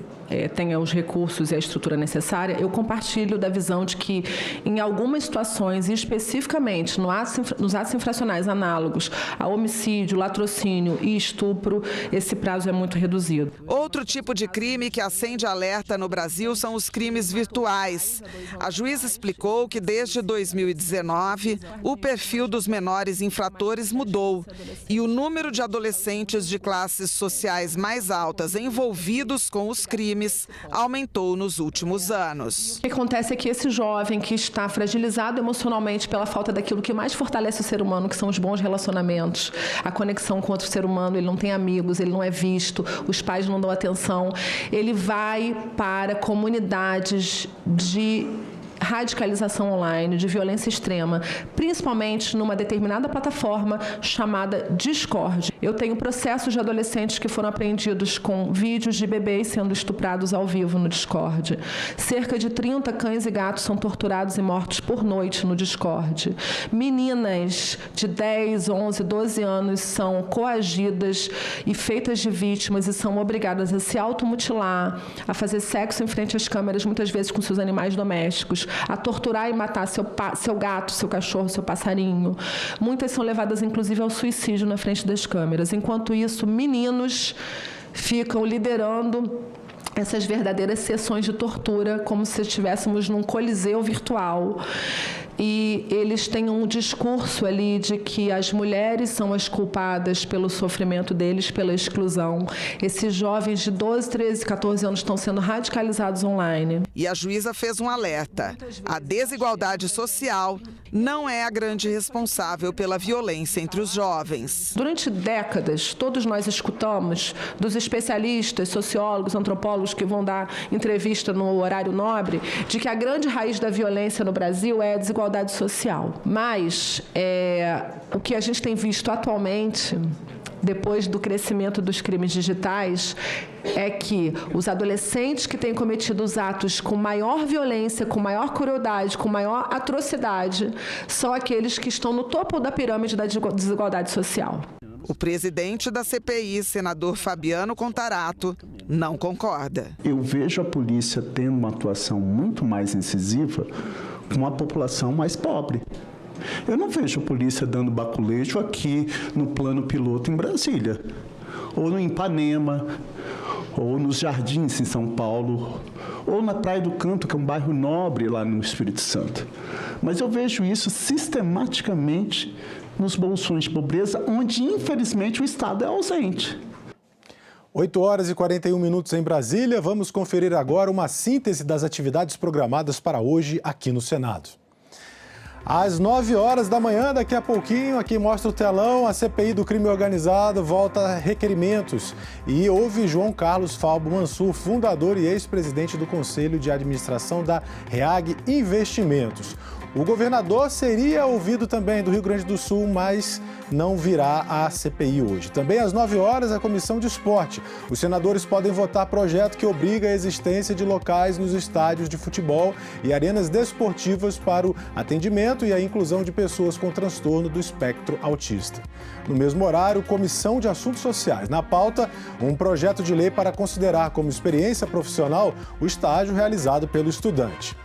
tenha os recursos e a estrutura necessária. Eu compartilho da visão de que, em algumas situações, e especificamente nos atos infracionais análogos a homicídio, latrocínio e estupro, esse prazo é muito reduzido. Outro tipo de crime que acende alerta no Brasil são os crimes virtuais. A juíza explicou que, desde 2019, o perfil dos menores infratores mudou e o número de adolescentes de classes sociais mais altas envolvidos com os crimes aumentou nos últimos anos. O que acontece é que esse jovem que está fragilizado emocionalmente pela falta daquilo que mais fortalece o ser humano, que são os bons relacionamentos, a conexão com outro ser humano, ele não tem amigos, ele não é visto, os pais não dão atenção, ele vai para comunidades de radicalização online, de violência extrema, principalmente numa determinada plataforma chamada Discord. Eu tenho processos de adolescentes que foram apreendidos com vídeos de bebês sendo estuprados ao vivo no Discord. Cerca de 30 cães e gatos são torturados e mortos por noite no Discord. Meninas de 10, 11, 12 anos são coagidas e feitas de vítimas e são obrigadas a se automutilar, a fazer sexo em frente às câmeras, muitas vezes com seus animais domésticos, a torturar e matar seu gato, seu cachorro, seu passarinho. Muitas são levadas, inclusive, ao suicídio na frente das câmeras. Enquanto isso, meninos ficam liderando essas verdadeiras sessões de tortura, como se estivéssemos num coliseu virtual. E eles têm um discurso ali de que as mulheres são as culpadas pelo sofrimento deles, pela exclusão. Esses jovens de 12, 13, 14 anos estão sendo radicalizados online. E a juíza fez um alerta. A desigualdade social não é a grande responsável pela violência entre os jovens. Durante décadas, todos nós escutamos dos especialistas, sociólogos, antropólogos que vão dar entrevista no horário nobre, de que a grande raiz da violência no Brasil é a desigualdade social. Mas o que a gente tem visto atualmente depois do crescimento dos crimes digitais, é que os adolescentes que têm cometido os atos com maior violência, com maior crueldade, com maior atrocidade, são aqueles que estão no topo da pirâmide da desigualdade social. O presidente da CPI, senador Fabiano Contarato, não concorda. Eu vejo a polícia tendo uma atuação muito mais incisiva com a população mais pobre. Eu não vejo a polícia dando baculejo aqui no plano piloto em Brasília, ou no Ipanema, ou nos Jardins em São Paulo, ou na Praia do Canto, que é um bairro nobre lá no Espírito Santo. Mas eu vejo isso sistematicamente nos bolsões de pobreza, onde, infelizmente, o Estado é ausente. 8h41 em Brasília. Vamos conferir agora uma síntese das atividades programadas para hoje aqui no Senado. Às 9 horas da manhã, daqui a pouquinho, aqui mostra o telão, a CPI do crime organizado volta a requerimentos. E houve João Carlos Falbo Mansur, fundador e ex-presidente do Conselho de Administração da REAG Investimentos. O governador seria ouvido também do Rio Grande do Sul, mas não virá à CPI hoje. Também às 9 horas, a Comissão de Esporte. Os senadores podem votar projeto que obriga a existência de locais nos estádios de futebol e arenas desportivas para o atendimento e a inclusão de pessoas com transtorno do espectro autista. No mesmo horário, Comissão de Assuntos Sociais. Na pauta, um projeto de lei para considerar como experiência profissional o estágio realizado pelo estudante.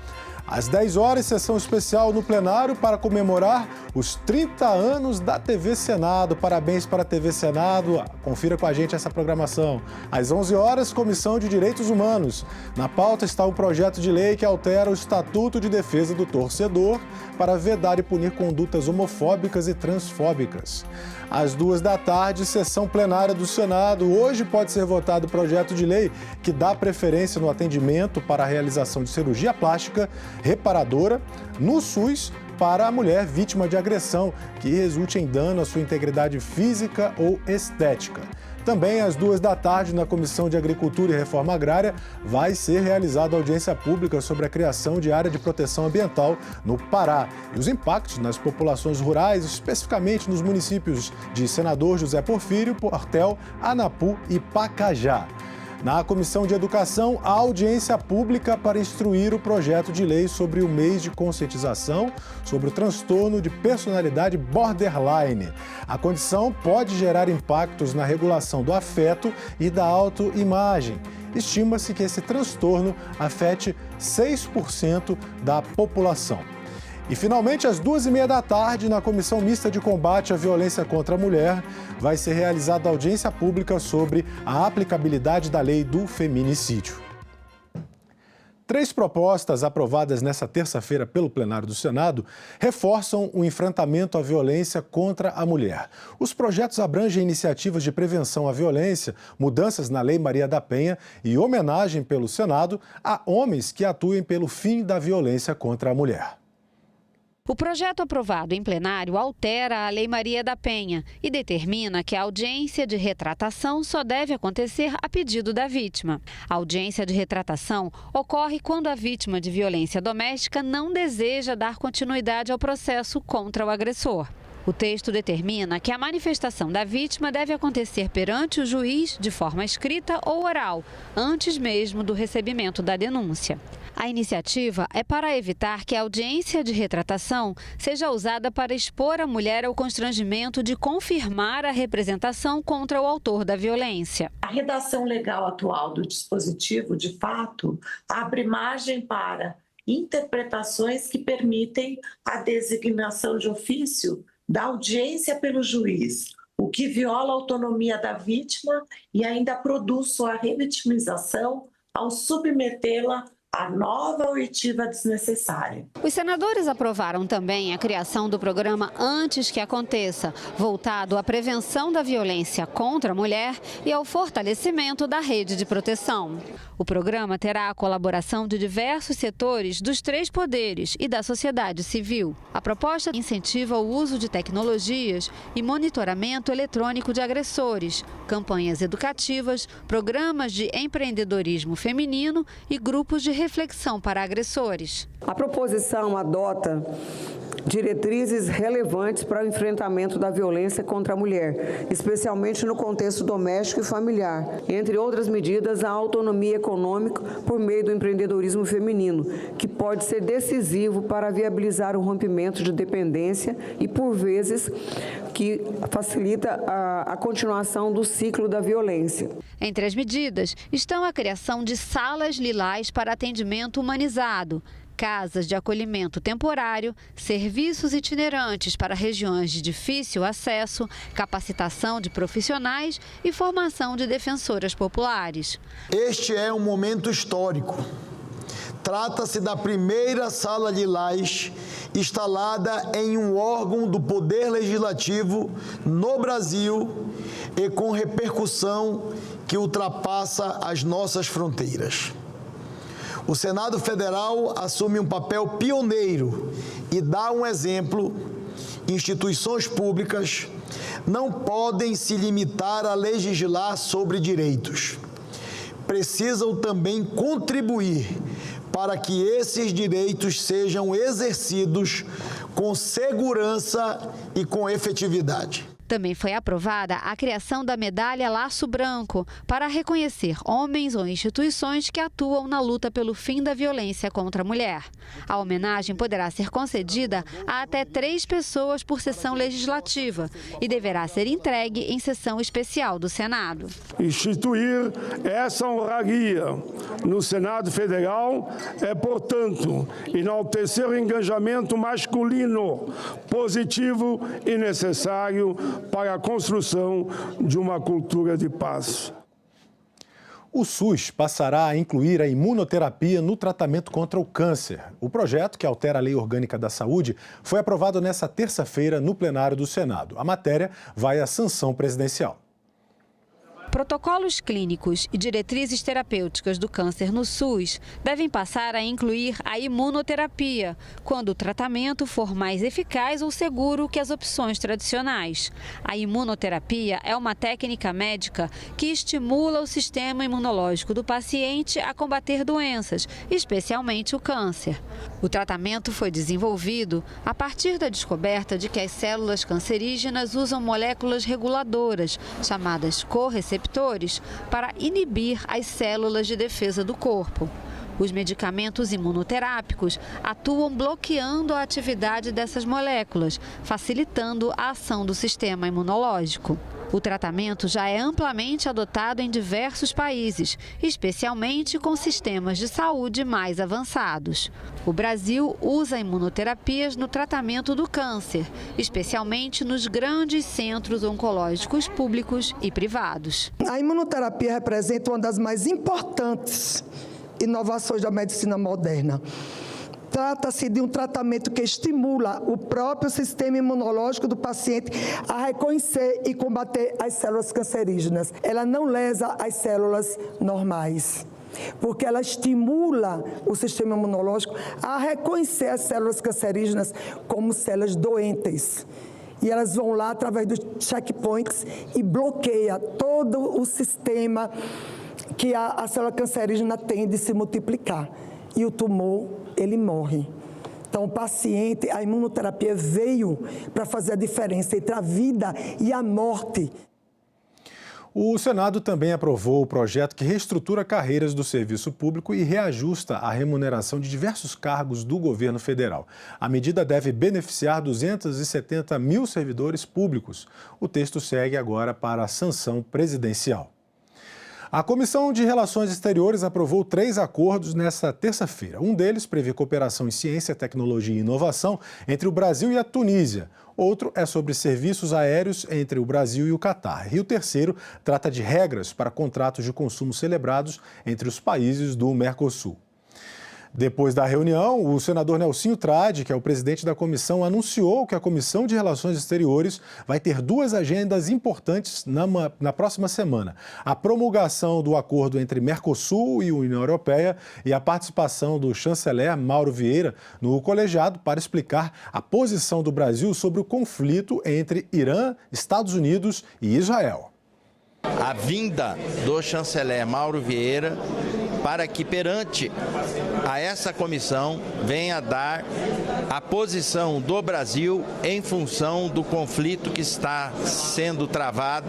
Às 10 horas, sessão especial no plenário para comemorar os 30 anos da TV Senado. Parabéns para a TV Senado. Confira com a gente essa programação. Às 11 horas, Comissão de Direitos Humanos. Na pauta está o projeto de lei que altera o Estatuto de Defesa do Torcedor para vedar e punir condutas homofóbicas e transfóbicas. Às 2 da tarde, sessão plenária do Senado. Hoje pode ser votado o projeto de lei que dá preferência no atendimento para a realização de cirurgia plástica reparadora no SUS para a mulher vítima de agressão que resulte em dano à sua integridade física ou estética. Também às 2 da tarde, na Comissão de Agricultura e Reforma Agrária, vai ser realizada audiência pública sobre a criação de área de proteção ambiental no Pará e os impactos nas populações rurais, especificamente nos municípios de Senador José Porfírio, Portel, Anapu e Pacajá. Na Comissão de Educação, a audiência pública para instruir o projeto de lei sobre o mês de conscientização sobre o transtorno de personalidade borderline. A condição pode gerar impactos na regulação do afeto e da autoimagem. Estima-se que esse transtorno afete 6% da população. E, finalmente, às 2h30 da tarde, na Comissão Mista de Combate à Violência contra a Mulher, vai ser realizada audiência pública sobre a aplicabilidade da lei do feminicídio. 3 propostas aprovadas nesta terça-feira pelo plenário do Senado reforçam o enfrentamento à violência contra a mulher. Os projetos abrangem iniciativas de prevenção à violência, mudanças na Lei Maria da Penha e homenagem pelo Senado a homens que atuem pelo fim da violência contra a mulher. O projeto aprovado em plenário altera a Lei Maria da Penha e determina que a audiência de retratação só deve acontecer a pedido da vítima. A audiência de retratação ocorre quando a vítima de violência doméstica não deseja dar continuidade ao processo contra o agressor. O texto determina que a manifestação da vítima deve acontecer perante o juiz de forma escrita ou oral, antes mesmo do recebimento da denúncia. A iniciativa é para evitar que a audiência de retratação seja usada para expor a mulher ao constrangimento de confirmar a representação contra o autor da violência. A redação legal atual do dispositivo, de fato, abre margem para interpretações que permitem a designação de ofício da audiência pelo juiz, o que viola a autonomia da vítima e ainda produz sua revitimização ao submetê-la a nova oitiva desnecessária. Os senadores aprovaram também a criação do programa Antes que Aconteça, voltado à prevenção da violência contra a mulher e ao fortalecimento da rede de proteção. O programa terá a colaboração de diversos setores dos 3 poderes e da sociedade civil. A proposta incentiva o uso de tecnologias e monitoramento eletrônico de agressores, campanhas educativas, programas de empreendedorismo feminino e grupos de reflexão para agressores. A proposição adota diretrizes relevantes para o enfrentamento da violência contra a mulher, especialmente no contexto doméstico e familiar. Entre outras medidas, a autonomia econômica por meio do empreendedorismo feminino, que pode ser decisivo para viabilizar o rompimento de dependência e, por vezes, que facilita a continuação do ciclo da violência. Entre as medidas estão a criação de salas lilás para atendimento humanizado, casas de acolhimento temporário, serviços itinerantes para regiões de difícil acesso, capacitação de profissionais e formação de defensoras populares. Este é um momento histórico. Trata-se da primeira sala lilás instalada em um órgão do Poder Legislativo no Brasil e com repercussão que ultrapassa as nossas fronteiras. O Senado Federal assume um papel pioneiro e dá um exemplo. Instituições públicas não podem se limitar a legislar sobre direitos. Precisam também contribuir para que esses direitos sejam exercidos com segurança e com efetividade. Também foi aprovada a criação da medalha Laço Branco para reconhecer homens ou instituições que atuam na luta pelo fim da violência contra a mulher. A homenagem poderá ser concedida a até 3 pessoas por sessão legislativa e deverá ser entregue em sessão especial do Senado. Instituir essa honraria no Senado Federal é, portanto, enaltecer o engajamento masculino positivo e necessário para a construção de uma cultura de paz. O SUS passará a incluir a imunoterapia no tratamento contra o câncer. O projeto, que altera a Lei Orgânica da Saúde, foi aprovado nesta terça-feira no plenário do Senado. A matéria vai à sanção presidencial. Protocolos clínicos e diretrizes terapêuticas do câncer no SUS devem passar a incluir a imunoterapia, quando o tratamento for mais eficaz ou seguro que as opções tradicionais. A imunoterapia é uma técnica médica que estimula o sistema imunológico do paciente a combater doenças, especialmente o câncer. O tratamento foi desenvolvido a partir da descoberta de que as células cancerígenas usam moléculas reguladoras, chamadas correceptores, para inibir as células de defesa do corpo. Os medicamentos imunoterápicos atuam bloqueando a atividade dessas moléculas, facilitando a ação do sistema imunológico. O tratamento já é amplamente adotado em diversos países, especialmente com sistemas de saúde mais avançados. O Brasil usa imunoterapias no tratamento do câncer, especialmente nos grandes centros oncológicos públicos e privados. A imunoterapia representa uma das mais importantes inovações da medicina moderna. Trata-se de um tratamento que estimula o próprio sistema imunológico do paciente a reconhecer e combater as células cancerígenas. Ela não lesa as células normais, porque ela estimula o sistema imunológico a reconhecer as células cancerígenas como células doentes. E elas vão lá através dos checkpoints e bloqueia todo o sistema que a célula cancerígena tem de se multiplicar. E o tumor, ele morre. Então, o paciente, a imunoterapia veio para fazer a diferença entre a vida e a morte. O Senado também aprovou o projeto que reestrutura carreiras do serviço público e reajusta a remuneração de diversos cargos do governo federal. A medida deve beneficiar 270 mil servidores públicos. O texto segue agora para a sanção presidencial. A Comissão de Relações Exteriores aprovou 3 acordos nesta terça-feira. Um deles prevê cooperação em ciência, tecnologia e inovação entre o Brasil e a Tunísia. Outro é sobre serviços aéreos entre o Brasil e o Catar. E o terceiro trata de regras para contratos de consumo celebrados entre os países do Mercosul. Depois da reunião, o senador Nelsinho Trade, que é o presidente da comissão, anunciou que a Comissão de Relações Exteriores vai ter 2 agendas importantes na próxima semana. A promulgação do acordo entre Mercosul e União Europeia e a participação do chanceler Mauro Vieira no colegiado para explicar a posição do Brasil sobre o conflito entre Irã, Estados Unidos e Israel. A vinda do chanceler Mauro Vieira para que perante a essa comissão venha dar a posição do Brasil em função do conflito que está sendo travado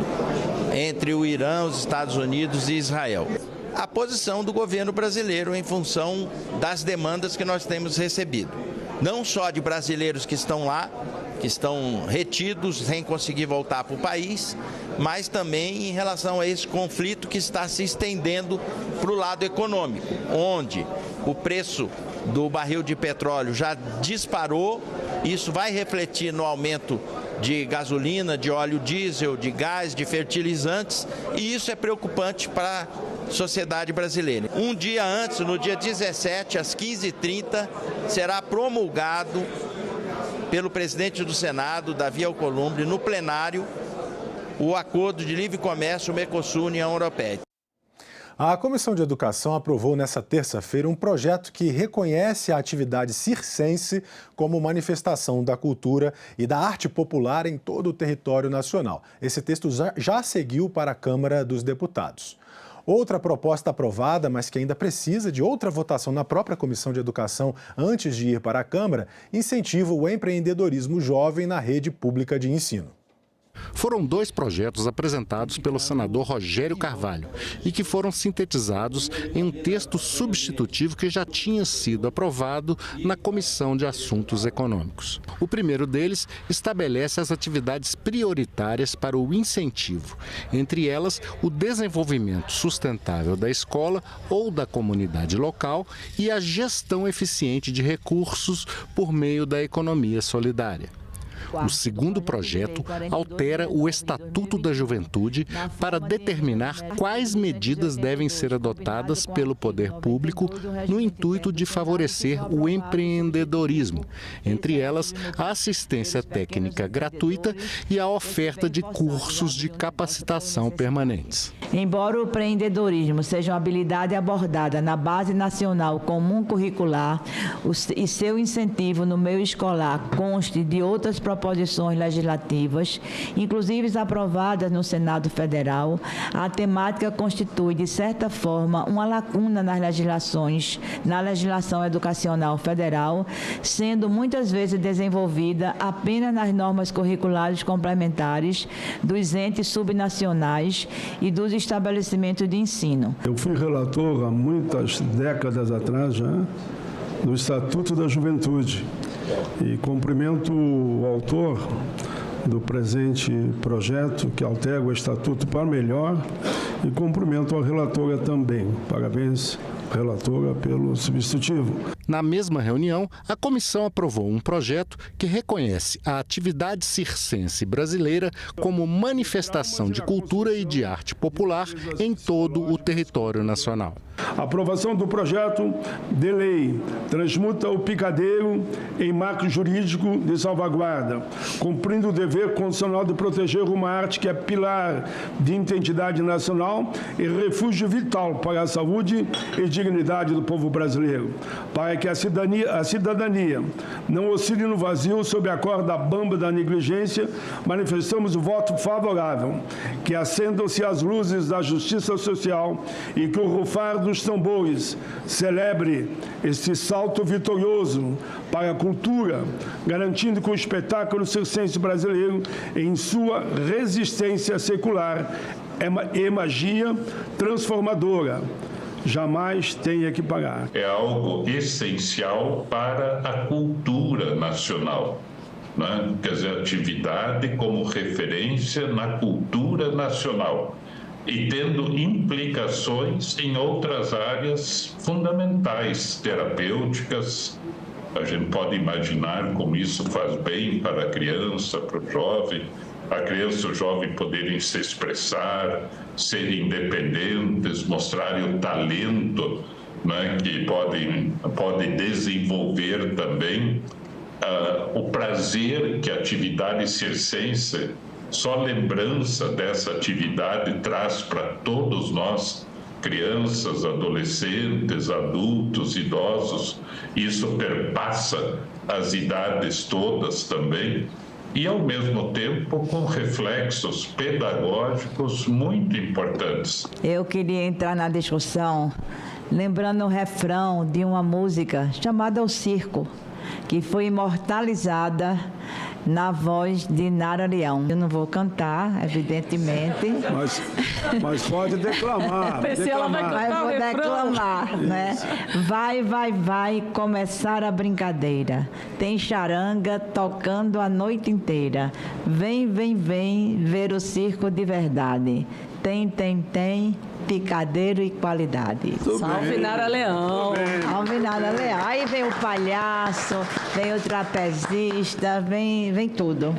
entre o Irã, os Estados Unidos e Israel. A posição do governo brasileiro em função das demandas que nós temos recebido. Não só de brasileiros que estão lá, que estão retidos sem conseguir voltar para o país, mas também em relação a esse conflito que está se estendendo para o lado econômico, onde o preço do barril de petróleo já disparou, isso vai refletir no aumento de gasolina, de óleo diesel, de gás, de fertilizantes, e isso é preocupante para a sociedade brasileira. Um dia antes, no dia 17, às 15h30, será promulgado pelo presidente do Senado, Davi Alcolumbre, no plenário, o Acordo de Livre Comércio Mercosul-União Europeia. A Comissão de Educação aprovou nesta terça-feira um projeto que reconhece a atividade circense como manifestação da cultura e da arte popular em todo o território nacional. Esse texto já seguiu para a Câmara dos Deputados. Outra proposta aprovada, mas que ainda precisa de outra votação na própria Comissão de Educação antes de ir para a Câmara, incentiva o empreendedorismo jovem na rede pública de ensino. Foram 2 projetos apresentados pelo senador Rogério Carvalho e que foram sintetizados em um texto substitutivo que já tinha sido aprovado na Comissão de Assuntos Econômicos. O primeiro deles estabelece as atividades prioritárias para o incentivo, entre elas o desenvolvimento sustentável da escola ou da comunidade local e a gestão eficiente de recursos por meio da economia solidária. O segundo projeto altera o Estatuto da Juventude para determinar quais medidas devem ser adotadas pelo poder público no intuito de favorecer o empreendedorismo, entre elas a assistência técnica gratuita e a oferta de cursos de capacitação permanentes. Embora o empreendedorismo seja uma habilidade abordada na Base Nacional Comum Curricular e seu incentivo no meio escolar conste de outras proposições legislativas, inclusive aprovadas no Senado Federal, a temática constitui, de certa forma, uma lacuna na legislação educacional federal, sendo muitas vezes desenvolvida apenas nas normas curriculares complementares dos entes subnacionais e dos estabelecimentos de ensino. Eu fui relator há muitas décadas atrás já do Estatuto da Juventude e cumprimento o autor do presente projeto que altera o Estatuto para melhor e cumprimento a relatora também. Parabéns, relatora, pelo substitutivo. Na mesma reunião, a comissão aprovou um projeto que reconhece a atividade circense brasileira como manifestação de cultura e de arte popular em todo o território nacional. A aprovação do projeto de lei transmuta o picadeiro em marco jurídico de salvaguarda, cumprindo o dever constitucional de proteger uma arte que é pilar de identidade nacional e refúgio vital para a saúde e dignidade do povo brasileiro, para que a cidadania não oscile no vazio sob a corda bamba da negligência. Manifestamos o voto favorável, que acendam-se as luzes da justiça social e que o rufar dos tambores celebre este salto vitorioso para a cultura, garantindo que o espetáculo circense brasileiro, em sua resistência secular e magia transformadora, jamais tenha que parar. É algo essencial para a cultura nacional, né? Quer dizer, atividade como referência na cultura nacional e tendo implicações em outras áreas fundamentais, terapêuticas. A gente pode imaginar como isso faz bem para a criança, para o jovem, a criança e o jovem poderem se expressar, serem independentes, mostrarem o talento, né, que pode desenvolver também o prazer que a atividade circense, só lembrança dessa atividade traz para todos nós, crianças, adolescentes, adultos, idosos. Isso perpassa as idades todas também. E, ao mesmo tempo, com reflexos pedagógicos muito importantes. Eu queria entrar na discussão lembrando o refrão de uma música chamada O Circo, que foi imortalizada na voz de Nara Leão. Eu não vou cantar, evidentemente. Mas pode declamar. Mas vou declamar, né? Vai começar a brincadeira. Tem charanga tocando a noite inteira. Vem ver o circo de verdade. Tem, picadeiro e qualidade. Salve Nara Leão. Salve Nara Leão. Aí vem o palhaço, vem o trapezista, vem tudo.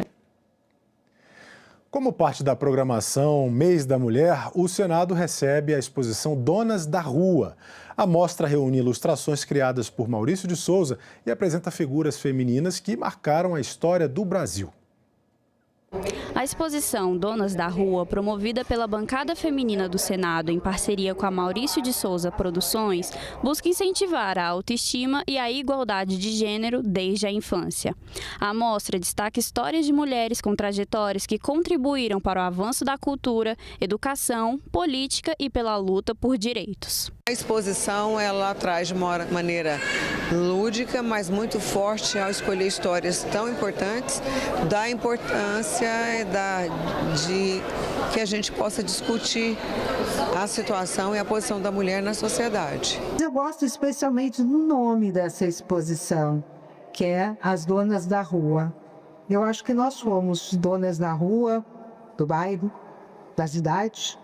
Como parte da programação Mês da Mulher, o Senado recebe a exposição Donas da Rua. A mostra reúne ilustrações criadas por Maurício de Souza e apresenta figuras femininas que marcaram a história do Brasil. A exposição Donas da Rua, promovida pela bancada feminina do Senado em parceria com a Maurício de Souza Produções, busca incentivar a autoestima e a igualdade de gênero desde a infância. A mostra destaca histórias de mulheres com trajetórias que contribuíram para o avanço da cultura, educação, política e pela luta por direitos. A exposição ela traz de uma maneira lúdica, mas muito forte ao escolher histórias tão importantes, da importância de que a gente possa discutir a situação e a posição da mulher na sociedade. Eu gosto especialmente do nome dessa exposição, que é As Donas da Rua. Eu acho que nós somos donas da rua, do bairro, da cidade,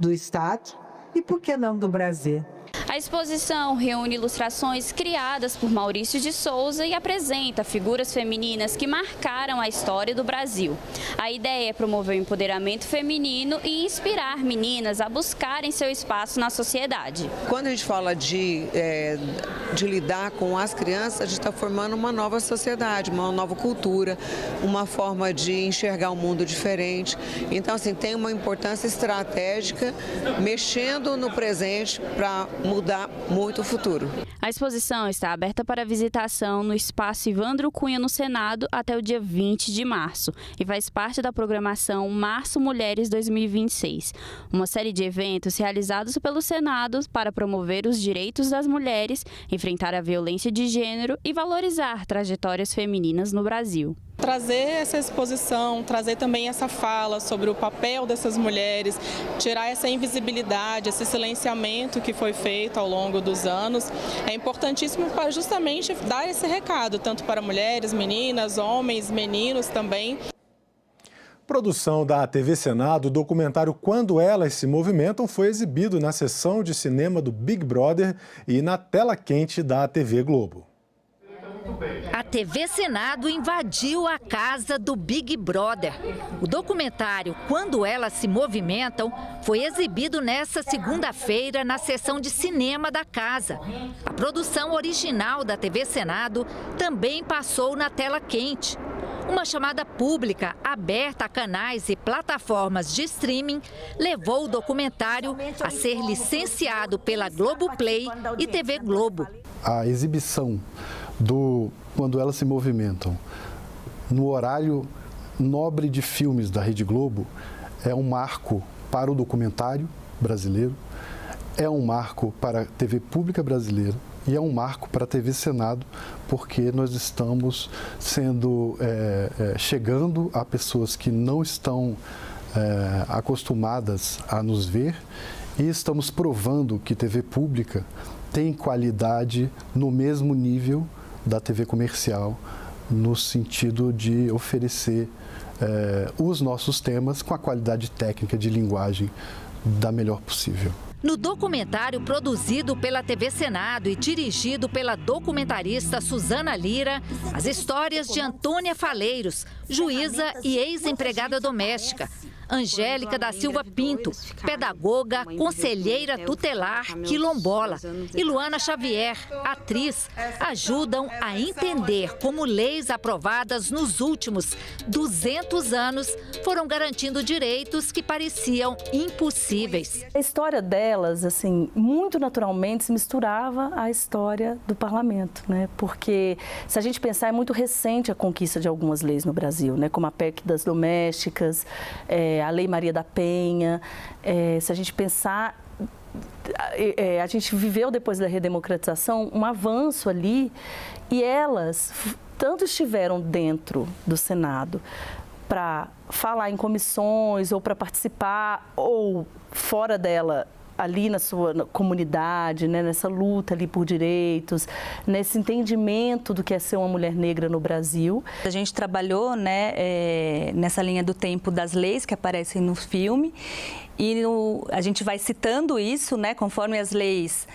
do estado e, por que não, do Brasil. A exposição reúne ilustrações criadas por Maurício de Souza e apresenta figuras femininas que marcaram a história do Brasil. A ideia é promover o empoderamento feminino e inspirar meninas a buscarem seu espaço na sociedade. Quando a gente fala de lidar com as crianças, a gente está formando uma nova sociedade, uma nova cultura, uma forma de enxergar o mundo diferente. Então, assim, tem uma importância estratégica, mexendo no presente para mudar muito o futuro. A exposição está aberta para visitação no Espaço Ivandro Cunha, no Senado, até o dia 20 de março e faz parte da programação Março Mulheres 2026, uma série de eventos realizados pelo Senado para promover os direitos das mulheres, enfrentar a violência de gênero e valorizar trajetórias femininas no Brasil. Trazer essa exposição, trazer também essa fala sobre o papel dessas mulheres, tirar essa invisibilidade, esse silenciamento que foi feito ao longo dos anos, é importantíssimo para justamente dar esse recado, tanto para mulheres, meninas, homens, meninos também. Produção da TV Senado, o documentário Quando Elas Se Movimentam foi exibido na sessão de cinema do Big Brother e na tela quente da TV Globo. A TV Senado invadiu a casa do Big Brother. O documentário Quando Elas Se Movimentam foi exibido nesta segunda-feira na sessão de cinema da casa. A produção original da TV Senado também passou na tela quente. Uma chamada pública aberta a canais e plataformas de streaming levou o documentário a ser licenciado pela Globoplay e TV Globo. A exibição do Quando Elas Se Movimentam no horário nobre de filmes da Rede Globo é um marco para o documentário brasileiro, é um marco para a TV pública brasileira e é um marco para a TV Senado, porque nós estamos chegando a pessoas que não estão acostumadas a nos ver e estamos provando que TV pública tem qualidade no mesmo nível da TV comercial, no sentido de oferecer os nossos temas com a qualidade técnica de linguagem da melhor possível. No documentário produzido pela TV Senado e dirigido pela documentarista Suzana Lira, as histórias de Antônia Faleiros, juíza e ex-empregada doméstica, Angélica da Silva Pinto, pedagoga, conselheira tutelar quilombola, e Luana Xavier, atriz, ajudam a entender como leis aprovadas nos últimos 200 anos foram garantindo direitos que pareciam impossíveis. A história delas, assim, muito naturalmente se misturava à história do parlamento, né? Porque se a gente pensar, é muito recente a conquista de algumas leis no Brasil, né? Como a PEC das domésticas, a Lei Maria da Penha. Se a gente pensar, a gente viveu depois da redemocratização um avanço ali e elas tanto estiveram dentro do Senado para falar em comissões ou para participar ou fora dela, ali na sua comunidade, né, nessa luta ali por direitos, nesse entendimento do que é ser uma mulher negra no Brasil. A gente trabalhou, né, nessa linha do tempo das leis que aparecem no filme e a gente vai citando isso, né, conforme as leis,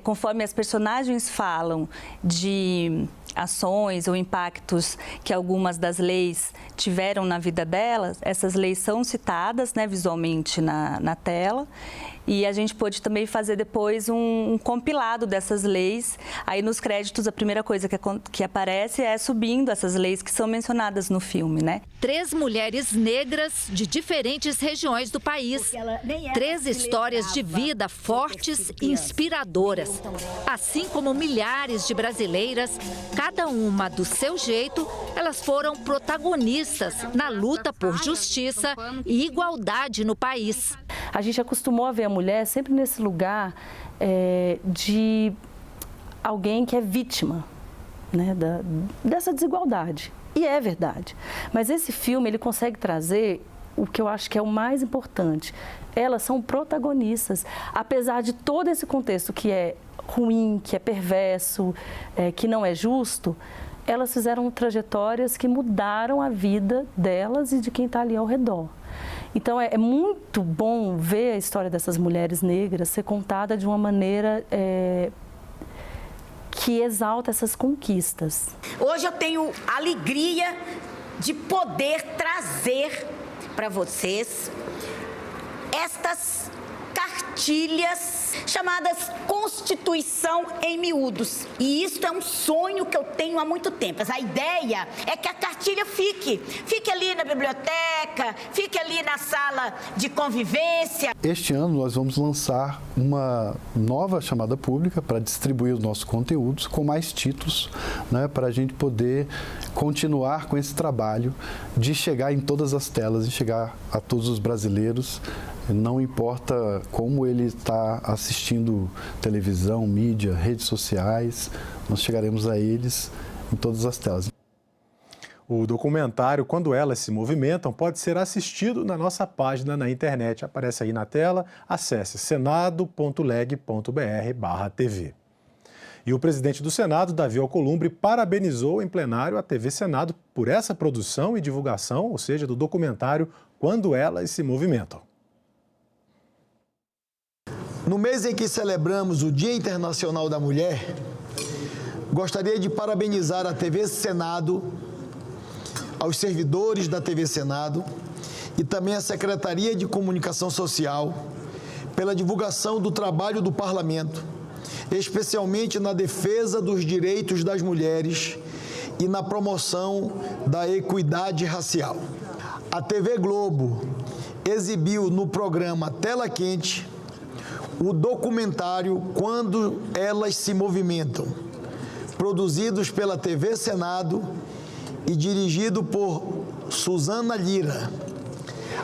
conforme as personagens falam de ações ou impactos que algumas das leis tiveram na vida delas, essas leis são citadas, né, visualmente na tela. E a gente pôde também fazer depois um compilado dessas leis. Aí nos créditos a primeira coisa que aparece é subindo essas leis que são mencionadas no filme, né? 3 mulheres negras de diferentes regiões do país. 3 histórias de vida fortes e inspiradoras. Assim como milhares de brasileiras, cada uma do seu jeito, elas foram protagonistas na luta por justiça e igualdade no país. A gente acostumou a ver a mulher sempre nesse lugar de alguém que é vítima, né, dessa desigualdade. E é verdade. Mas esse filme, ele consegue trazer o que eu acho que é o mais importante. Elas são protagonistas. Apesar de todo esse contexto que é ruim, que é perverso, que não é justo, elas fizeram trajetórias que mudaram a vida delas e de quem está ali ao redor. Então, é muito bom ver a história dessas mulheres negras ser contada de uma maneira que exalta essas conquistas. Hoje eu tenho a alegria de poder trazer para vocês estas cartilhas chamadas Constituição em miúdos. E isso é um sonho que eu tenho há muito tempo. A ideia é que a cartilha fique ali na biblioteca, fique ali na sala de convivência. Este ano nós vamos lançar uma nova chamada pública para distribuir os nossos conteúdos com mais títulos, né, para a gente poder continuar com esse trabalho de chegar em todas as telas e chegar a todos os brasileiros. Não importa como ele está assistindo televisão, mídia, redes sociais, nós chegaremos a eles em todas as telas. O documentário Quando Elas Se Movimentam pode ser assistido na nossa página na internet. Aparece aí na tela, acesse senado.leg.br/TV. E o presidente do Senado, Davi Alcolumbre, parabenizou em plenário a TV Senado por essa produção e divulgação, ou seja, do documentário Quando Elas Se Movimentam. No mês em que celebramos o Dia Internacional da Mulher, gostaria de parabenizar a TV Senado, aos servidores da TV Senado e também a Secretaria de Comunicação Social pela divulgação do trabalho do Parlamento, especialmente na defesa dos direitos das mulheres e na promoção da equidade racial. A TV Globo exibiu no programa Tela Quente o documentário Quando Elas Se Movimentam, produzidos pela TV Senado e dirigido por Suzana Lira.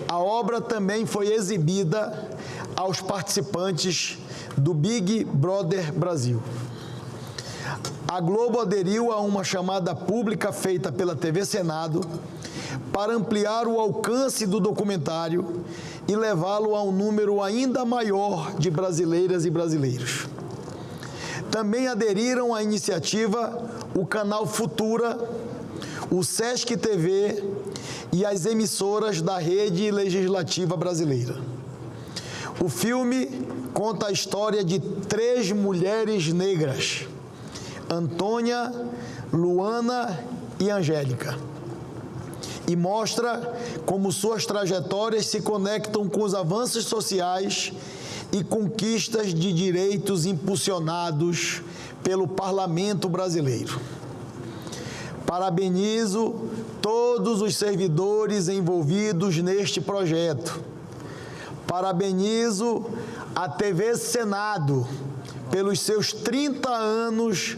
A obra também foi exibida aos participantes do Big Brother Brasil. A Globo aderiu a uma chamada pública feita pela TV Senado para ampliar o alcance do documentário e levá-lo a um número ainda maior de brasileiras e brasileiros. Também aderiram à iniciativa o Canal Futura, o Sesc TV e as emissoras da Rede Legislativa Brasileira. O filme conta a história de 3 mulheres negras, Antônia, Luana e Angélica, e mostra como suas trajetórias se conectam com os avanços sociais e conquistas de direitos impulsionados pelo Parlamento brasileiro. Parabenizo todos os servidores envolvidos neste projeto. Parabenizo a TV Senado pelos seus 30 anos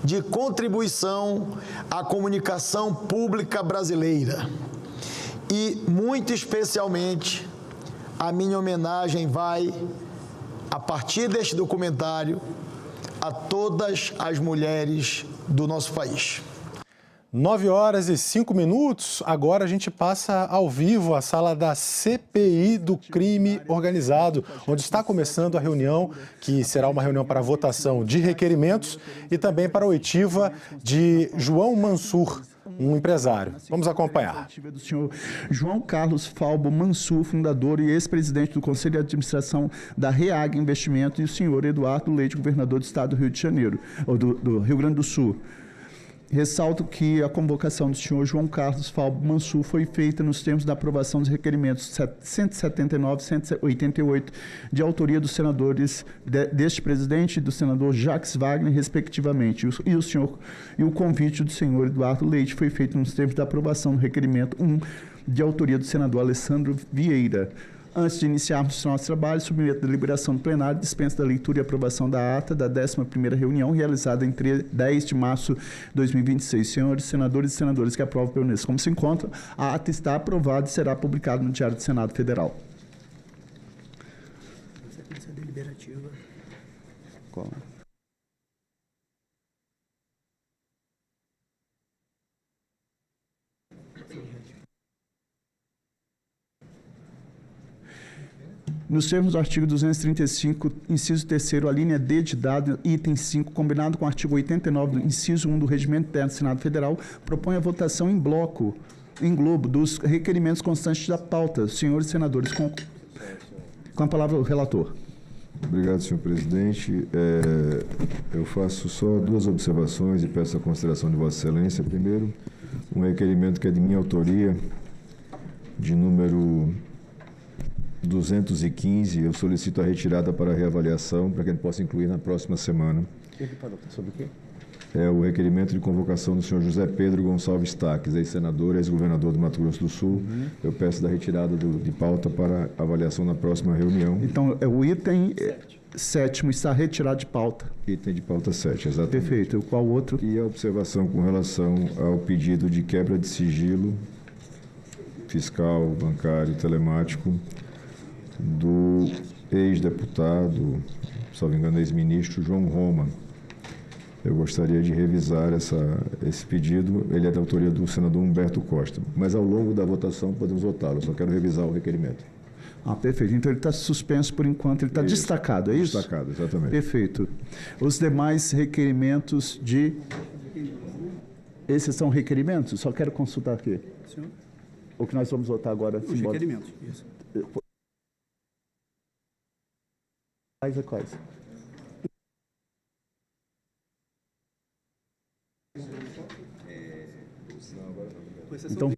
de contribuição à comunicação pública brasileira. E, muito especialmente, a minha homenagem vai a partir deste documentário, a todas as mulheres do nosso país. 9h05. Agora a gente passa ao vivo à sala da CPI do crime organizado, onde está começando a reunião, que será uma reunião para votação de requerimentos e também para a oitiva de João Mansur, um empresário. Vamos acompanhar. Do senhor João Carlos Falbo Mansur, fundador e ex-presidente do Conselho de Administração da REAG Investimento, e o senhor Eduardo Leite, governador do estado do Rio de Janeiro, ou do Rio Grande do Sul. Ressalto que a convocação do senhor João Carlos Falbo Mansur foi feita nos termos da aprovação dos requerimentos 179 e 188, de autoria dos senadores deste presidente e do senador Jacques Wagner, respectivamente. E o convite do senhor Eduardo Leite foi feito nos termos da aprovação do requerimento 1, de autoria do senador Alessandro Vieira. Antes de iniciarmos o nosso trabalho, submeto a deliberação do plenário, dispensa da leitura e aprovação da ata da 11ª reunião, realizada em 10 de março de 2026. Senhores senadores e senadoras que aprovam permaneçam como se encontram, a ata está aprovada e será publicada no Diário do Senado Federal. Sequência deliberativa. Qual? Nos termos do artigo 235, inciso 3º, a linha D de dado, item 5, combinado com o artigo 89, inciso 1 do Regimento Interno do Senado Federal, propõe a votação em bloco, em globo, dos requerimentos constantes da pauta. Senhores senadores, com a palavra o relator. Obrigado, senhor presidente. Eu faço só 2 observações e peço a consideração de Vossa Excelência. Primeiro, um requerimento que é de minha autoria, de número 215, eu solicito a retirada para reavaliação, para que ele possa incluir na próxima semana. Sobre o quê? É o requerimento de convocação do senhor José Pedro Gonçalves Taques, ex-senador, ex-governador do Mato Grosso do Sul. Eu peço da retirada de pauta para avaliação na próxima reunião. Então, o item 7º está retirado de pauta. Item de pauta 7, exatamente. Perfeito. Qual outro? E a observação com relação ao pedido de quebra de sigilo fiscal, bancário, telemático, do ex-deputado, se não me engano, ex-ministro João Roma. Eu gostaria de revisar esse pedido. Ele é da autoria do senador Humberto Costa. Mas ao longo da votação podemos votá-lo. Eu só quero revisar o requerimento. Perfeito. Então ele está suspenso por enquanto, ele está destacado, é isso? Destacado, exatamente. Perfeito. Os demais requerimentos de... Esses são requerimentos? Só quero consultar aqui. Senhor? O que nós vamos votar agora? Os requerimentos, isso. Quais? Então,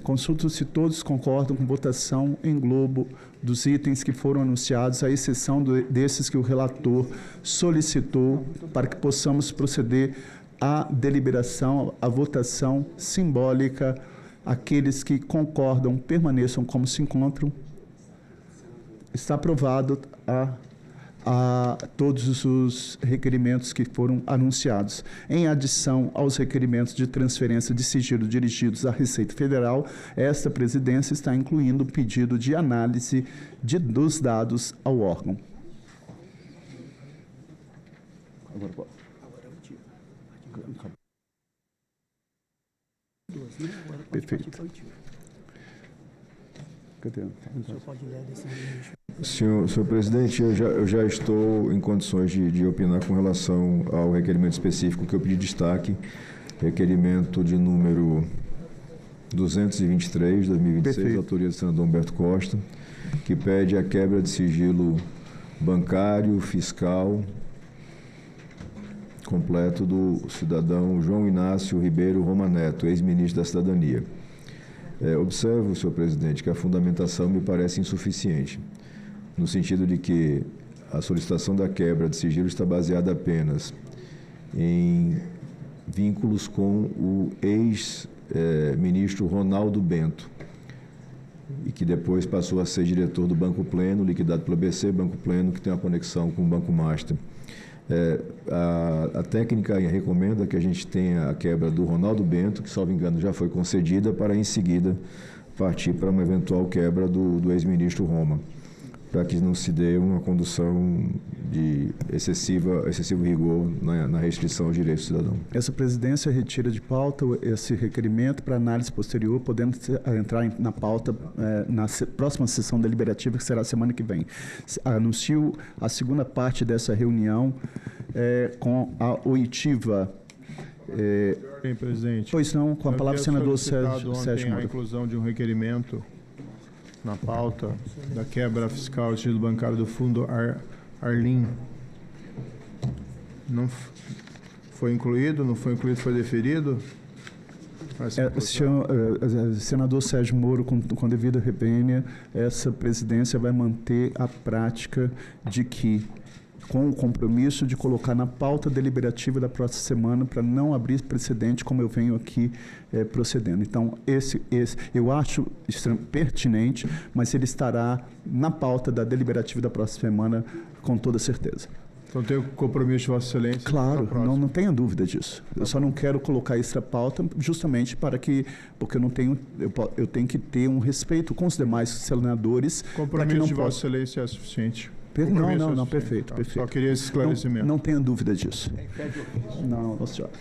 consulto se todos concordam com votação em globo dos itens que foram anunciados, à exceção desses que o relator solicitou, para que possamos proceder à deliberação, à votação simbólica. Aqueles que concordam permaneçam como se encontram. Está aprovado a todos os requerimentos que foram anunciados. Em adição aos requerimentos de transferência de sigilo dirigidos à Receita Federal, esta presidência está incluindo o pedido de análise dos dados ao órgão. Perfeito. Senhor presidente, eu já estou em condições de opinar com relação ao requerimento específico que eu pedi destaque, requerimento de número 223, 2026, autoria do senador Humberto Costa, que pede a quebra de sigilo bancário, fiscal, completo do cidadão João Inácio Ribeiro Roma Neto, ex-ministro da Cidadania. Observo, senhor presidente, que a fundamentação me parece insuficiente, no sentido de que a solicitação da quebra de sigilo está baseada apenas em vínculos com o ex-ministro Ronaldo Bento, e que depois passou a ser diretor do Banco Pleno, liquidado pela BC, Banco Pleno, que tem uma conexão com o Banco Master. A técnica recomenda que a gente tenha a quebra do Ronaldo Bento, que, salvo engano, já foi concedida, para em seguida partir para uma eventual quebra do ex-ministro Roma. para que não se dê uma condução de excessivo rigor na restrição ao direito do cidadão. Essa presidência retira de pauta esse requerimento para análise posterior, podendo entrar na pauta na próxima sessão deliberativa, que será a semana que vem. Anuncio a segunda parte dessa reunião com a oitiva. Bem, presidente. Pois não, com a palavra o senador Sérgio Moro. A inclusão de um requerimento na pauta da quebra fiscal do sigilo bancário do fundo Arlim. Não foi incluído? Não foi incluído? Foi deferido? Senador Sérgio Moro, com devida repênia, essa presidência vai manter a prática de que, com o compromisso de colocar na pauta deliberativa da próxima semana para não abrir precedente, como eu venho aqui procedendo. Então, esse eu acho pertinente, mas ele estará na pauta da deliberativa da próxima semana com toda certeza. Então, tem o compromisso de Vossa Excelência? Claro, não tenha dúvida disso. Eu só não quero colocar isso na pauta justamente porque eu tenho que ter um respeito com os demais senadores. Compromisso de Vossa Excelência é suficiente? Não, perfeito. Só queria esse esclarecimento. Não tenha dúvida disso. Não, Nossa Senhora.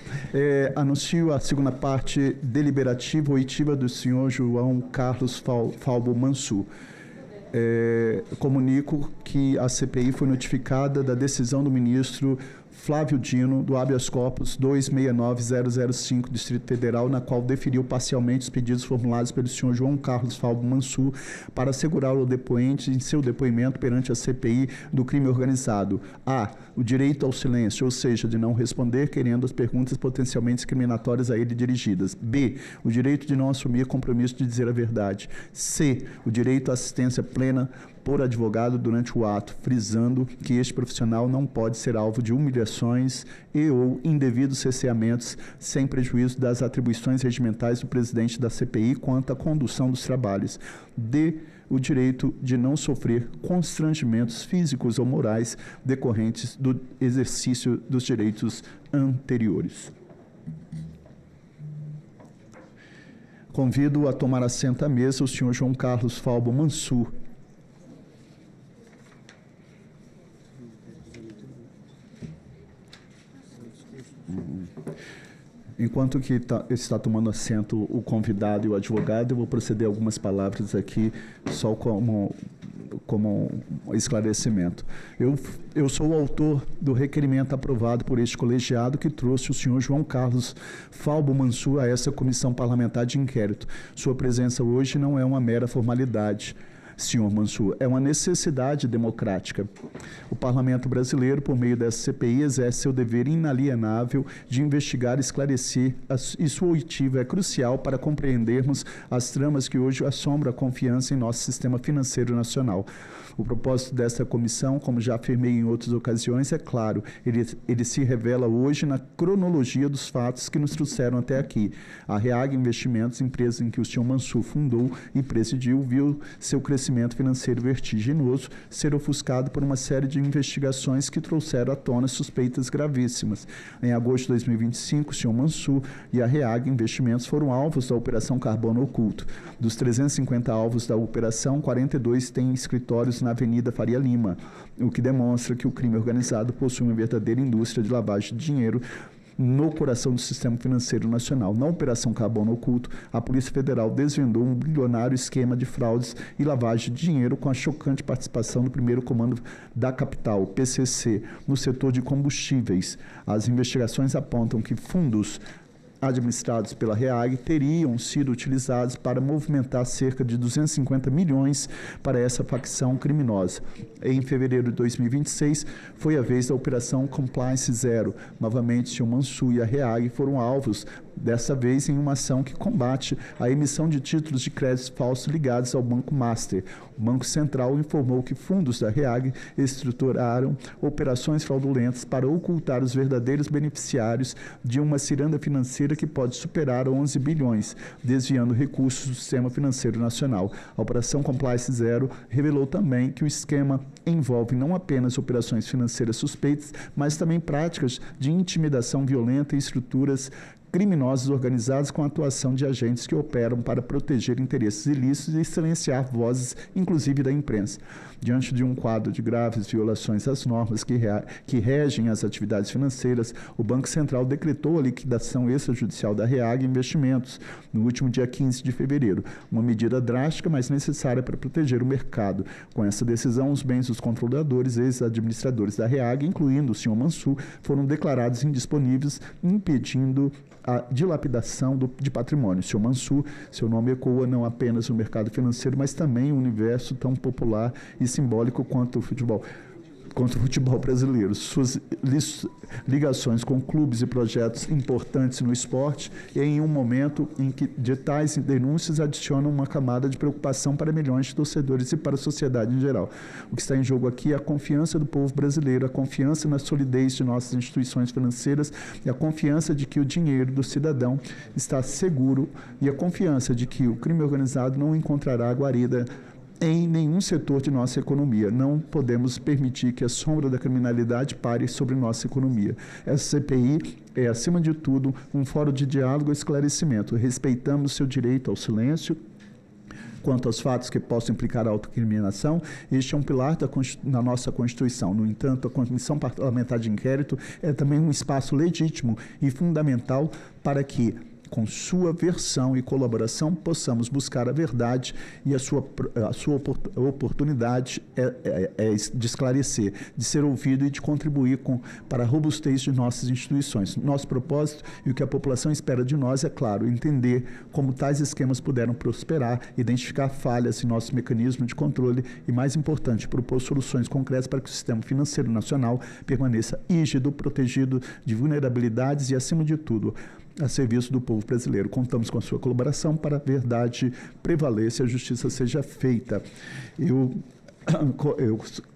Anuncio a segunda parte deliberativa oitiva do senhor João Carlos Falbo Mansur. Comunico que a CPI foi notificada da decisão do ministro Flávio Dino, do habeas corpus 269005, Distrito Federal, na qual deferiu parcialmente os pedidos formulados pelo senhor João Carlos Falbo Mansur para assegurar ao depoente em seu depoimento perante a CPI do crime organizado. A. O direito ao silêncio, ou seja, de não responder querendo as perguntas potencialmente discriminatórias a ele dirigidas. B. O direito de não assumir compromisso de dizer a verdade. C. O direito à assistência plena por advogado durante o ato, frisando que este profissional não pode ser alvo de humilhações e ou indevidos cerceamentos, sem prejuízo das atribuições regimentais do presidente da CPI quanto à condução dos trabalhos. D. O direito de não sofrer constrangimentos físicos ou morais decorrentes do exercício dos direitos anteriores. Convido a tomar assento à mesa o senhor João Carlos Falbo Mansur. Enquanto que está tomando assento o convidado e o advogado, eu vou proceder algumas palavras aqui, só como esclarecimento. Eu sou o autor do requerimento aprovado por este colegiado que trouxe o senhor João Carlos Falbo Mansur a essa comissão parlamentar de inquérito. Sua presença hoje não é uma mera formalidade, senhor Mansur, é uma necessidade democrática. O Parlamento brasileiro, por meio dessa CPI, exerce seu dever inalienável de investigar e esclarecer, e sua oitiva é crucial para compreendermos as tramas que hoje assombram a confiança em nosso sistema financeiro nacional. O propósito desta comissão, como já afirmei em outras ocasiões, é claro, ele se revela hoje na cronologia dos fatos que nos trouxeram até aqui. A Reag Investimentos, empresa em que o senhor Mansur fundou e presidiu, viu seu crescimento financeiro vertiginoso ser ofuscado por uma série de investigações que trouxeram à tona suspeitas gravíssimas. Em agosto de 2025, o senhor Mansur e a Reag Investimentos foram alvos da Operação Carbono Oculto. Dos 350 alvos da operação, 42 têm escritórios na Avenida Faria Lima, o que demonstra que o crime organizado possui uma verdadeira indústria de lavagem de dinheiro no coração do sistema financeiro nacional. Na Operação Carbono Oculto, a Polícia Federal desvendou um bilionário esquema de fraudes e lavagem de dinheiro com a chocante participação do primeiro comando da capital, PCC, no setor de combustíveis. As investigações apontam que fundos administrados pela Reag teriam sido utilizados para movimentar cerca de 250 milhões para essa facção criminosa. Em fevereiro de 2026, foi a vez da Operação Compliance Zero. Novamente, o senhor Mansur e a Reag foram alvos, dessa vez em uma ação que combate a emissão de títulos de crédito falsos ligados ao Banco Master. O Banco Central informou que fundos da Reag estruturaram operações fraudulentas para ocultar os verdadeiros beneficiários de uma ciranda financeira que pode superar 11 bilhões, desviando recursos do sistema financeiro nacional. A Operação Compliance Zero revelou também que o esquema envolve não apenas operações financeiras suspeitas, mas também práticas de intimidação violenta e estruturas criminosos organizados com a atuação de agentes que operam para proteger interesses ilícitos e silenciar vozes, inclusive da imprensa. Diante de um quadro de graves violações às normas que regem as atividades financeiras, o Banco Central decretou a liquidação extrajudicial da REAG Investimentos no último dia 15 de fevereiro, uma medida drástica, mas necessária para proteger o mercado. Com essa decisão, os bens dos controladores e ex-administradores da REAG, incluindo o senhor Mansur, foram declarados indisponíveis, impedindo a dilapidação de patrimônio. O senhor Mansur, seu nome ecoa não apenas no mercado financeiro, mas também um universo tão popular e simbólico quanto o futebol brasileiro. Suas ligações com clubes e projetos importantes no esporte e em um momento em que de tais denúncias adicionam uma camada de preocupação para milhões de torcedores e para a sociedade em geral. O que está em jogo aqui é a confiança do povo brasileiro, a confiança na solidez de nossas instituições financeiras e a confiança de que o dinheiro do cidadão está seguro e a confiança de que o crime organizado não encontrará guarida em nenhum setor de nossa economia. Não podemos permitir que a sombra da criminalidade pare sobre nossa economia. Essa CPI é, acima de tudo, um fórum de diálogo e esclarecimento. Respeitamos seu direito ao silêncio quanto aos fatos que possam implicar a autocriminação. Este é um pilar na nossa Constituição. No entanto, a Comissão Parlamentar de Inquérito é também um espaço legítimo e fundamental para que, com sua versão e colaboração, possamos buscar a verdade e a sua oportunidade de esclarecer, de ser ouvido e de contribuir para a robustez de nossas instituições. Nosso propósito e o que a população espera de nós é, claro, entender como tais esquemas puderam prosperar, identificar falhas em nosso mecanismo de controle e, mais importante, propor soluções concretas para que o sistema financeiro nacional permaneça rígido, protegido de vulnerabilidades e, acima de tudo, a serviço do povo brasileiro. Contamos com a sua colaboração para a verdade prevaleça e a justiça seja feita. Eu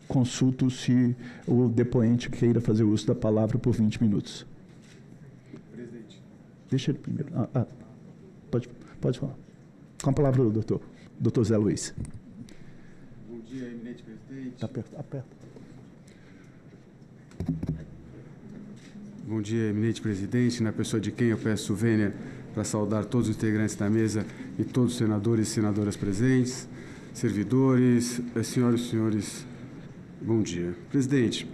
consulto se o depoente queira fazer uso da palavra por 20 minutos. Presidente. Deixa ele primeiro. Pode falar. Com a palavra do doutor Zé Luiz. Bom dia, eminente presidente. Aperta. Bom dia, eminente presidente, na pessoa de quem eu peço vênia para saudar todos os integrantes da mesa e todos os senadores e senadoras presentes, servidores, senhoras e senhores, bom dia. Presidente,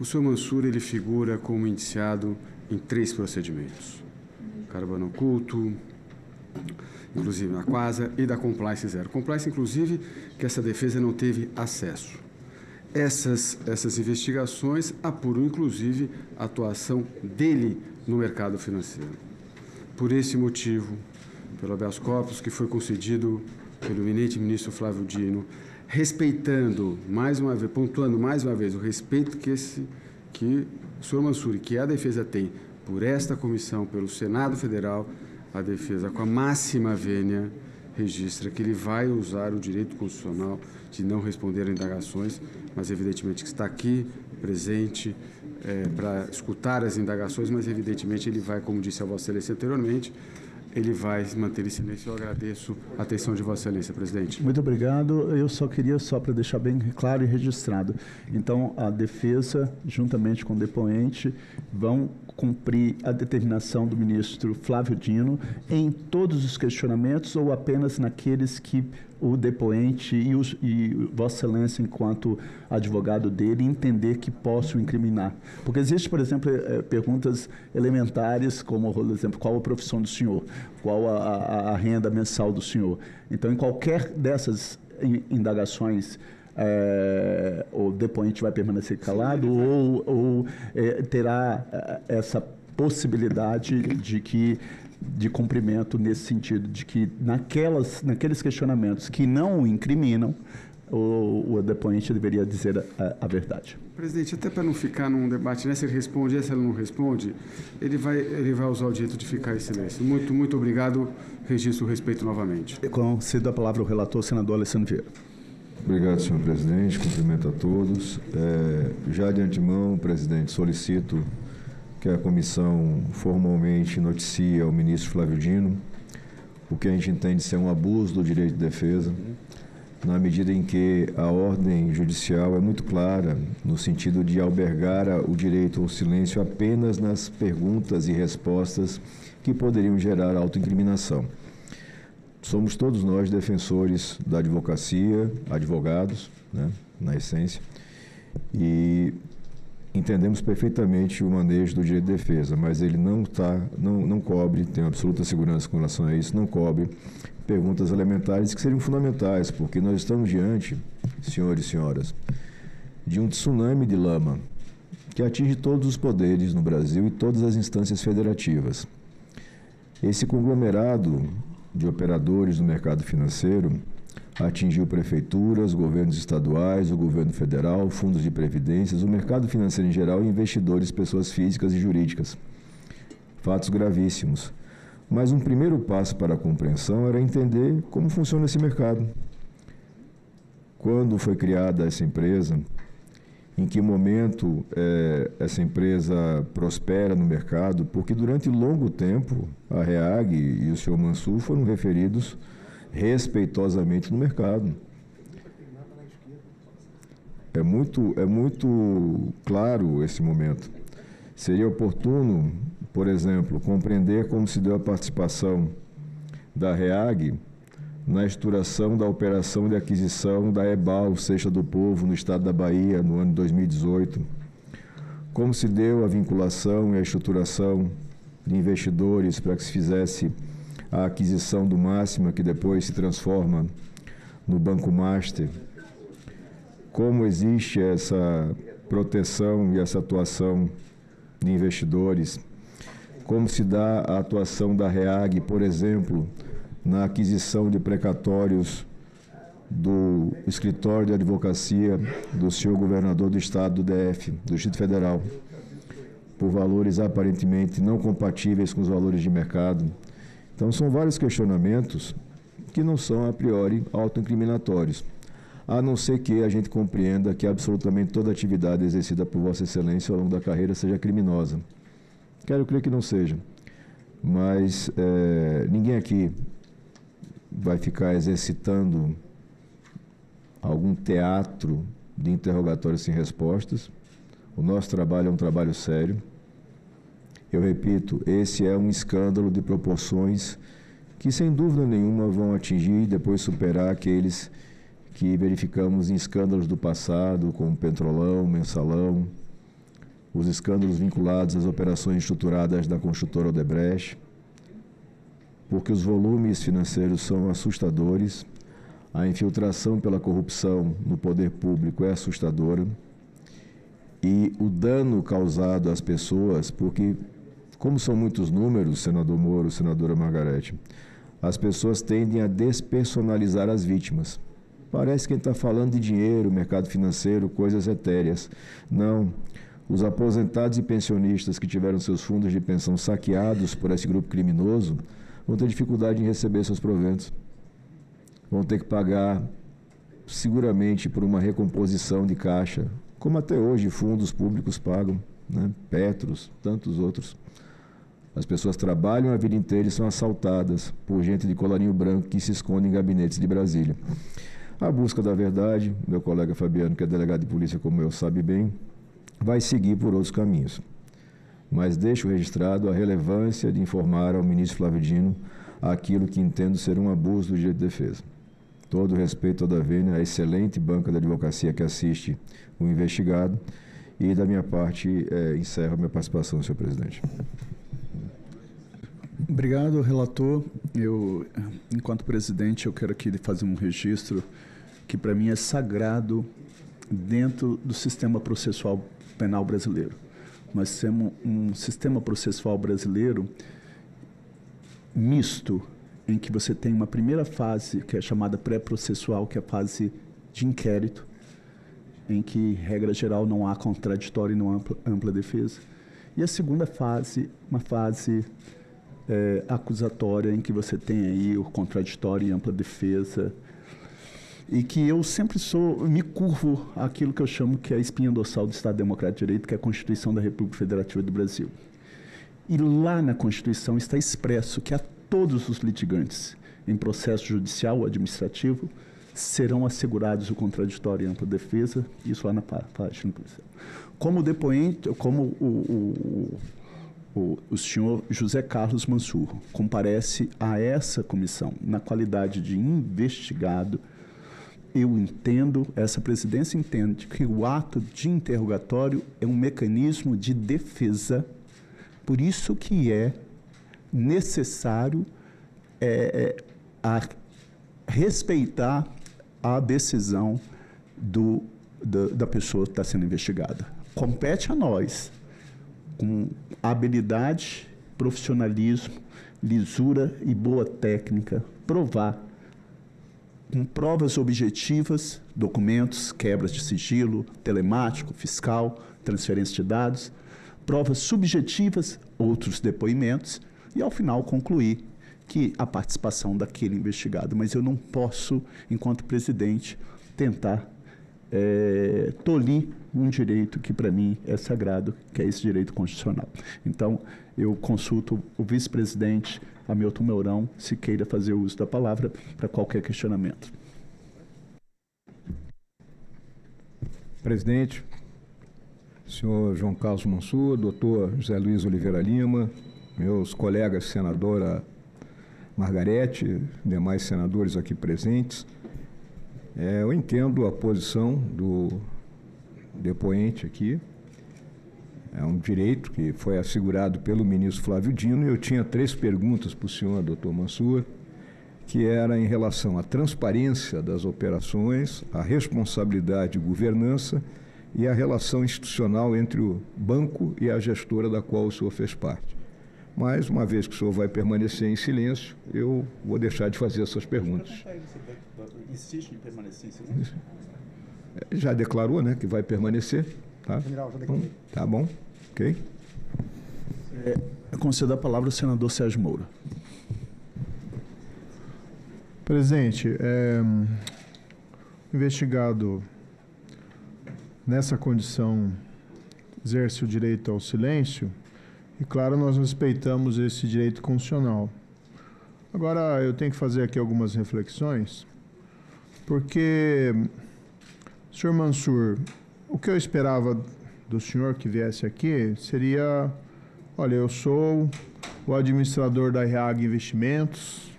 o senhor Mansur, ele figura como indiciado em 3 procedimentos: carbono oculto, inclusive na Quasa, e da Compliance Zero. Compliance, inclusive, que essa defesa não teve acesso. Essas investigações apuram, inclusive, a atuação dele no mercado financeiro. Por esse motivo, pelo habeas corpus que foi concedido pelo eminente ministro Flávio Dino, respeitando, mais uma vez, pontuando mais uma vez o respeito que o senhor Mansur, que a defesa tem por esta comissão, pelo Senado Federal, a defesa, com a máxima vênia, registra que ele vai usar o direito constitucional de não responder a indagações, mas evidentemente que está aqui, presente, para escutar as indagações, mas evidentemente ele vai, como disse a Vossa Excelência anteriormente, ele vai manter em silêncio. Eu agradeço a atenção de Vossa Excelência, presidente. Muito obrigado. Eu só queria, para deixar bem claro e registrado, então a defesa, juntamente com o depoente, vão cumprir a determinação do ministro Flávio Dino em todos os questionamentos ou apenas naqueles que o depoente e Vossa Excelência, enquanto advogado dele, entender que posso incriminar? Porque existe, por exemplo, perguntas elementares, como, por exemplo, qual a profissão do senhor, qual a renda mensal do senhor. Então, em qualquer dessas indagações, o depoente vai permanecer calado ou terá essa possibilidade de cumprimento nesse sentido, de que naqueles questionamentos que não o incriminam, o depoente deveria dizer a verdade. Presidente, até para não ficar num debate, né, se ele responde, se ele não responde, ele vai usar o direito de ficar em silêncio. Muito, muito obrigado. Registro o respeito novamente. Concedo a palavra ao relator, senador Alessandro Vieira. Obrigado, senhor presidente. Cumprimento a todos. Já de antemão, presidente, solicito que a comissão formalmente noticie ao ministro Flávio Dino o que a gente entende ser um abuso do direito de defesa, na medida em que a ordem judicial é muito clara no sentido de albergar o direito ao silêncio apenas nas perguntas e respostas que poderiam gerar autoincriminação. Somos todos nós defensores da advocacia, advogados, né, na essência, e entendemos perfeitamente o manejo do direito de defesa, mas ele não cobre, tenho absoluta segurança com relação a isso, não cobre perguntas elementares que seriam fundamentais, porque nós estamos diante, senhores e senhoras, de um tsunami de lama que atinge todos os poderes no Brasil e todas as instâncias federativas. Esse conglomerado de operadores do mercado financeiro atingiu prefeituras, governos estaduais, o governo federal, fundos de previdências, o mercado financeiro em geral e investidores, pessoas físicas e jurídicas. Fatos gravíssimos. Mas um primeiro passo para a compreensão era entender como funciona esse mercado. Quando foi criada essa empresa, em que momento essa empresa prospera no mercado, porque durante longo tempo a REAG e o senhor Mansur foram referidos respeitosamente no mercado. É muito claro esse momento. Seria oportuno, por exemplo, compreender como se deu a participação da REAG na estruturação da operação de aquisição da EBAL, Seixa do Povo, no estado da Bahia, no ano de 2018. Como se deu a vinculação e a estruturação de investidores para que se fizesse a aquisição do Máxima, que depois se transforma no Banco Master. Como existe essa proteção e essa atuação de investidores. Como se dá a atuação da REAG, por exemplo, na aquisição de precatórios do escritório de advocacia do senhor governador do estado do DF, do Distrito Federal, por valores aparentemente não compatíveis com os valores de mercado. Então, são vários questionamentos que não são, a priori, autoincriminatórios, a não ser que a gente compreenda que absolutamente toda atividade exercida por Vossa Excelência ao longo da carreira seja criminosa. Quero crer que não seja, mas ninguém aqui vai ficar exercitando algum teatro de interrogatórios sem respostas. O nosso trabalho é um trabalho sério. Eu repito, esse é um escândalo de proporções que, sem dúvida nenhuma, vão atingir e depois superar aqueles que verificamos em escândalos do passado, como Petrolão, Mensalão, os escândalos vinculados às operações estruturadas da construtora Odebrecht, porque os volumes financeiros são assustadores, a infiltração pela corrupção no poder público é assustadora e o dano causado às pessoas, porque, como são muitos números, senador Moro, senadora Margarete, as pessoas tendem a despersonalizar as vítimas. Parece que a gente está falando de dinheiro, mercado financeiro, coisas etéreas. Não. Os aposentados e pensionistas que tiveram seus fundos de pensão saqueados por esse grupo criminoso vão ter dificuldade em receber seus proventos. Vão ter que pagar, seguramente, por uma recomposição de caixa, como até hoje fundos públicos pagam, né? Petros, tantos outros. As pessoas trabalham a vida inteira e são assaltadas por gente de colarinho branco que se esconde em gabinetes de Brasília. A busca da verdade, meu colega Fabiano, que é delegado de polícia como eu, sabe bem, vai seguir por outros caminhos. Mas deixo registrado a relevância de informar ao ministro Flávio Dino aquilo que entendo ser um abuso do direito de defesa. Todo respeito, toda a vênia, à excelente banca da advocacia que assiste o investigado e, da minha parte, encerro a minha participação, senhor presidente. Obrigado, relator. Eu, enquanto presidente, eu quero aqui fazer um registro que, para mim, é sagrado dentro do sistema processual penal brasileiro. Nós temos um sistema processual brasileiro misto, em que você tem uma primeira fase, que é chamada pré-processual, que é a fase de inquérito, em que, regra geral, não há contraditório e não há ampla defesa. E a segunda fase, uma fase acusatória, em que você tem aí o contraditório e ampla defesa, e que eu sempre me curvo àquilo que eu chamo que é a espinha dorsal do Estado Democrático de Direito, que é a Constituição da República Federativa do Brasil. E lá na Constituição está expresso que a todos os litigantes em processo judicial ou administrativo serão assegurados o contraditório e ampla defesa, isso lá na página policial. Como depoente, como o senhor José Carlos Mansur comparece a essa comissão na qualidade de investigado, eu entendo, essa presidência entende que o ato de interrogatório é um mecanismo de defesa, por isso que é necessário respeitar a decisão da pessoa que está sendo investigada. Compete a nós, com habilidade, profissionalismo, lisura e boa técnica, provar com provas objetivas, documentos, quebras de sigilo, telemático, fiscal, transferência de dados, provas subjetivas, outros depoimentos, e ao final concluir que a participação daquele investigado. Mas eu não posso, enquanto presidente, tentar tolir um direito que para mim é sagrado, que é esse direito constitucional. Então, eu consulto o vice-presidente Hamilton Mourão, se queira fazer uso da palavra para qualquer questionamento. Presidente, senhor João Carlos Mansur, doutor José Luiz Oliveira Lima, meus colegas senadora Margarete, demais senadores aqui presentes, eu entendo a posição do depoente aqui. É um direito que foi assegurado pelo ministro Flávio Dino, e eu tinha 3 perguntas para o senhor, doutor Mansur, que era em relação à transparência das operações, a responsabilidade de governança e a relação institucional entre o banco e a gestora da qual o senhor fez parte. Mas, uma vez que o senhor vai permanecer em silêncio, eu vou deixar de fazer essas perguntas. Insiste em permanecer em silêncio? Já declarou, né, que vai permanecer? Tá? General, já declarei. Tá bom, ok. Eu concedo a palavra ao senador Sérgio Moura. Presidente, o investigado, nessa condição, exerce o direito ao silêncio, e, claro, nós respeitamos esse direito constitucional. Agora, eu tenho que fazer aqui algumas reflexões, porque, senhor Mansur, o que eu esperava do senhor que viesse aqui seria, olha, eu sou o administrador da REAG Investimentos.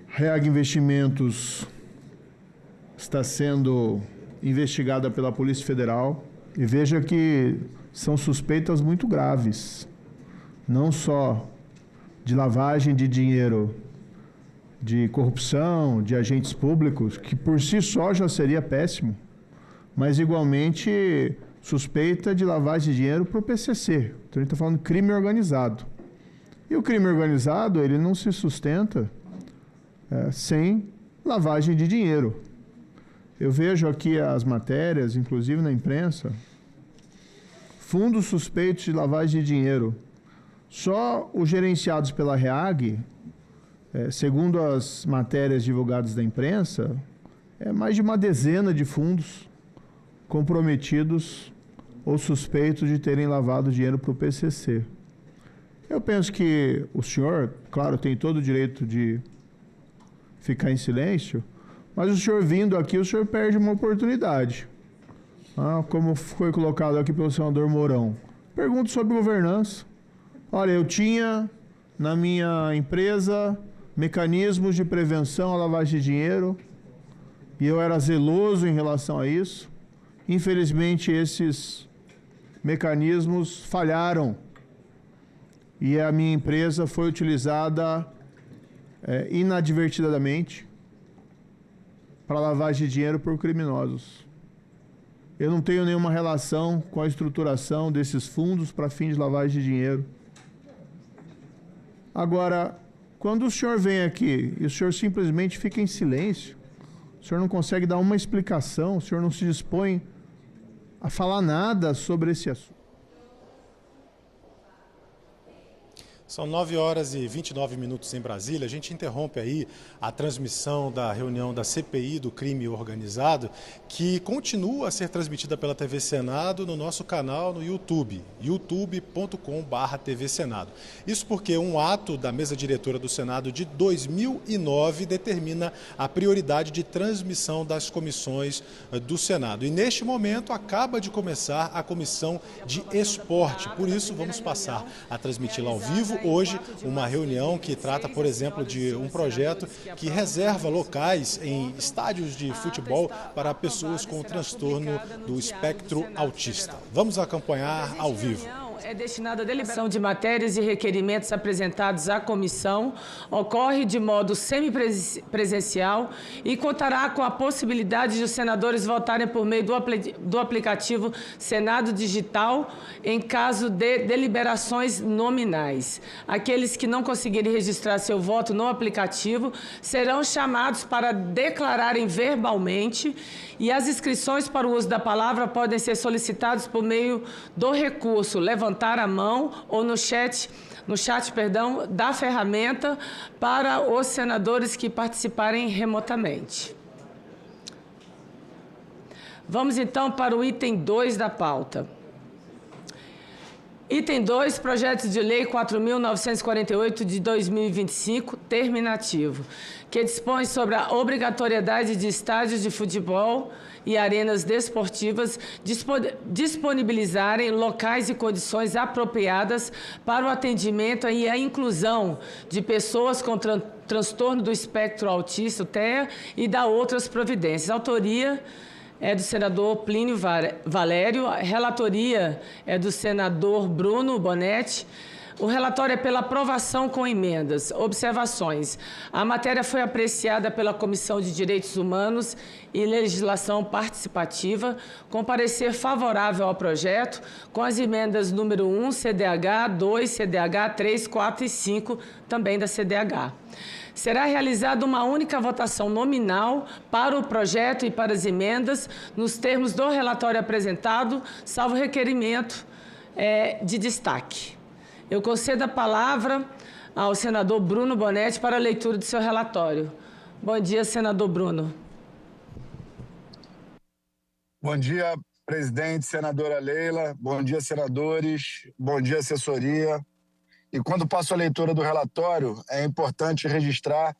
REAG Investimentos está sendo investigada pela Polícia Federal, e veja que são suspeitas muito graves, não só de lavagem de dinheiro, de corrupção, de agentes públicos, que por si só já seria péssimo, mas igualmente suspeita de lavagem de dinheiro para o PCC. Então a gente está falando de crime organizado. E o crime organizado, ele não se sustenta sem lavagem de dinheiro. Eu vejo aqui as matérias, inclusive na imprensa, fundos suspeitos de lavagem de dinheiro. Só os gerenciados pela REAG, segundo as matérias divulgadas da imprensa, é mais de uma dezena de fundos comprometidos ou suspeitos de terem lavado dinheiro para o PCC. Eu penso que o senhor, claro, tem todo o direito de ficar em silêncio, mas o senhor vindo aqui, o senhor perde uma oportunidade. Como foi colocado aqui pelo senador Mourão. Pergunto sobre governança. Olha, eu tinha na minha empresa mecanismos de prevenção à lavagem de dinheiro e eu era zeloso em relação a isso. Infelizmente, esses mecanismos falharam e a minha empresa foi utilizada inadvertidamente para lavagem de dinheiro por criminosos. Eu não tenho nenhuma relação com a estruturação desses fundos para fins de lavagem de dinheiro. Agora, quando o senhor vem aqui e o senhor simplesmente fica em silêncio, o senhor não consegue dar uma explicação, o senhor não se dispõe a falar nada sobre esse assunto. São 9 horas e 29 minutos em Brasília. A gente interrompe aí a transmissão da reunião da CPI do crime organizado, que continua a ser transmitida pela TV Senado no nosso canal no YouTube, youtube.com/TV Senado. Isso porque um ato da mesa diretora do Senado de 2009 determina a prioridade de transmissão das comissões do Senado. E neste momento acaba de começar a comissão de esporte. Por isso, vamos passar a transmiti-la ao vivo. Hoje, uma reunião que trata, por exemplo, de um projeto que reserva locais em estádios de futebol para pessoas com transtorno do espectro autista. Vamos acompanhar ao vivo. É destinada à deliberação de matérias e requerimentos apresentados à comissão, ocorre de modo semipresencial e contará com a possibilidade de os senadores votarem por meio do aplicativo Senado Digital em caso de deliberações nominais. Aqueles que não conseguirem registrar seu voto no aplicativo serão chamados para declararem verbalmente, e as inscrições para o uso da palavra podem ser solicitadas por meio do recurso levantar a mão ou no chat da ferramenta para os senadores que participarem remotamente. Vamos então para o item 2 da pauta. Item 2, projeto de lei 4.948 de 2025, terminativo, que dispõe sobre a obrigatoriedade de estádios de futebol e arenas desportivas disponibilizarem locais e condições apropriadas para o atendimento e a inclusão de pessoas com transtorno do espectro autista, TEA, e da outras providências. Autoria é do senador Plínio Valério, a relatoria é do senador Bruno Bonetti. O relatório é pela aprovação com emendas. Observações. A matéria foi apreciada pela Comissão de Direitos Humanos e Legislação Participativa, com parecer favorável ao projeto, com as emendas número 1, CDH, 2, CDH, 3, 4 e 5, também da CDH. Será realizada uma única votação nominal para o projeto e para as emendas, nos termos do relatório apresentado, salvo requerimento de destaque. Eu concedo a palavra ao senador Bruno Bonetti para a leitura do seu relatório. Bom dia, senador Bruno. Bom dia, presidente, senadora Leila. Bom dia, senadores. Bom dia, assessoria. E quando passo a leitura do relatório, é importante registrar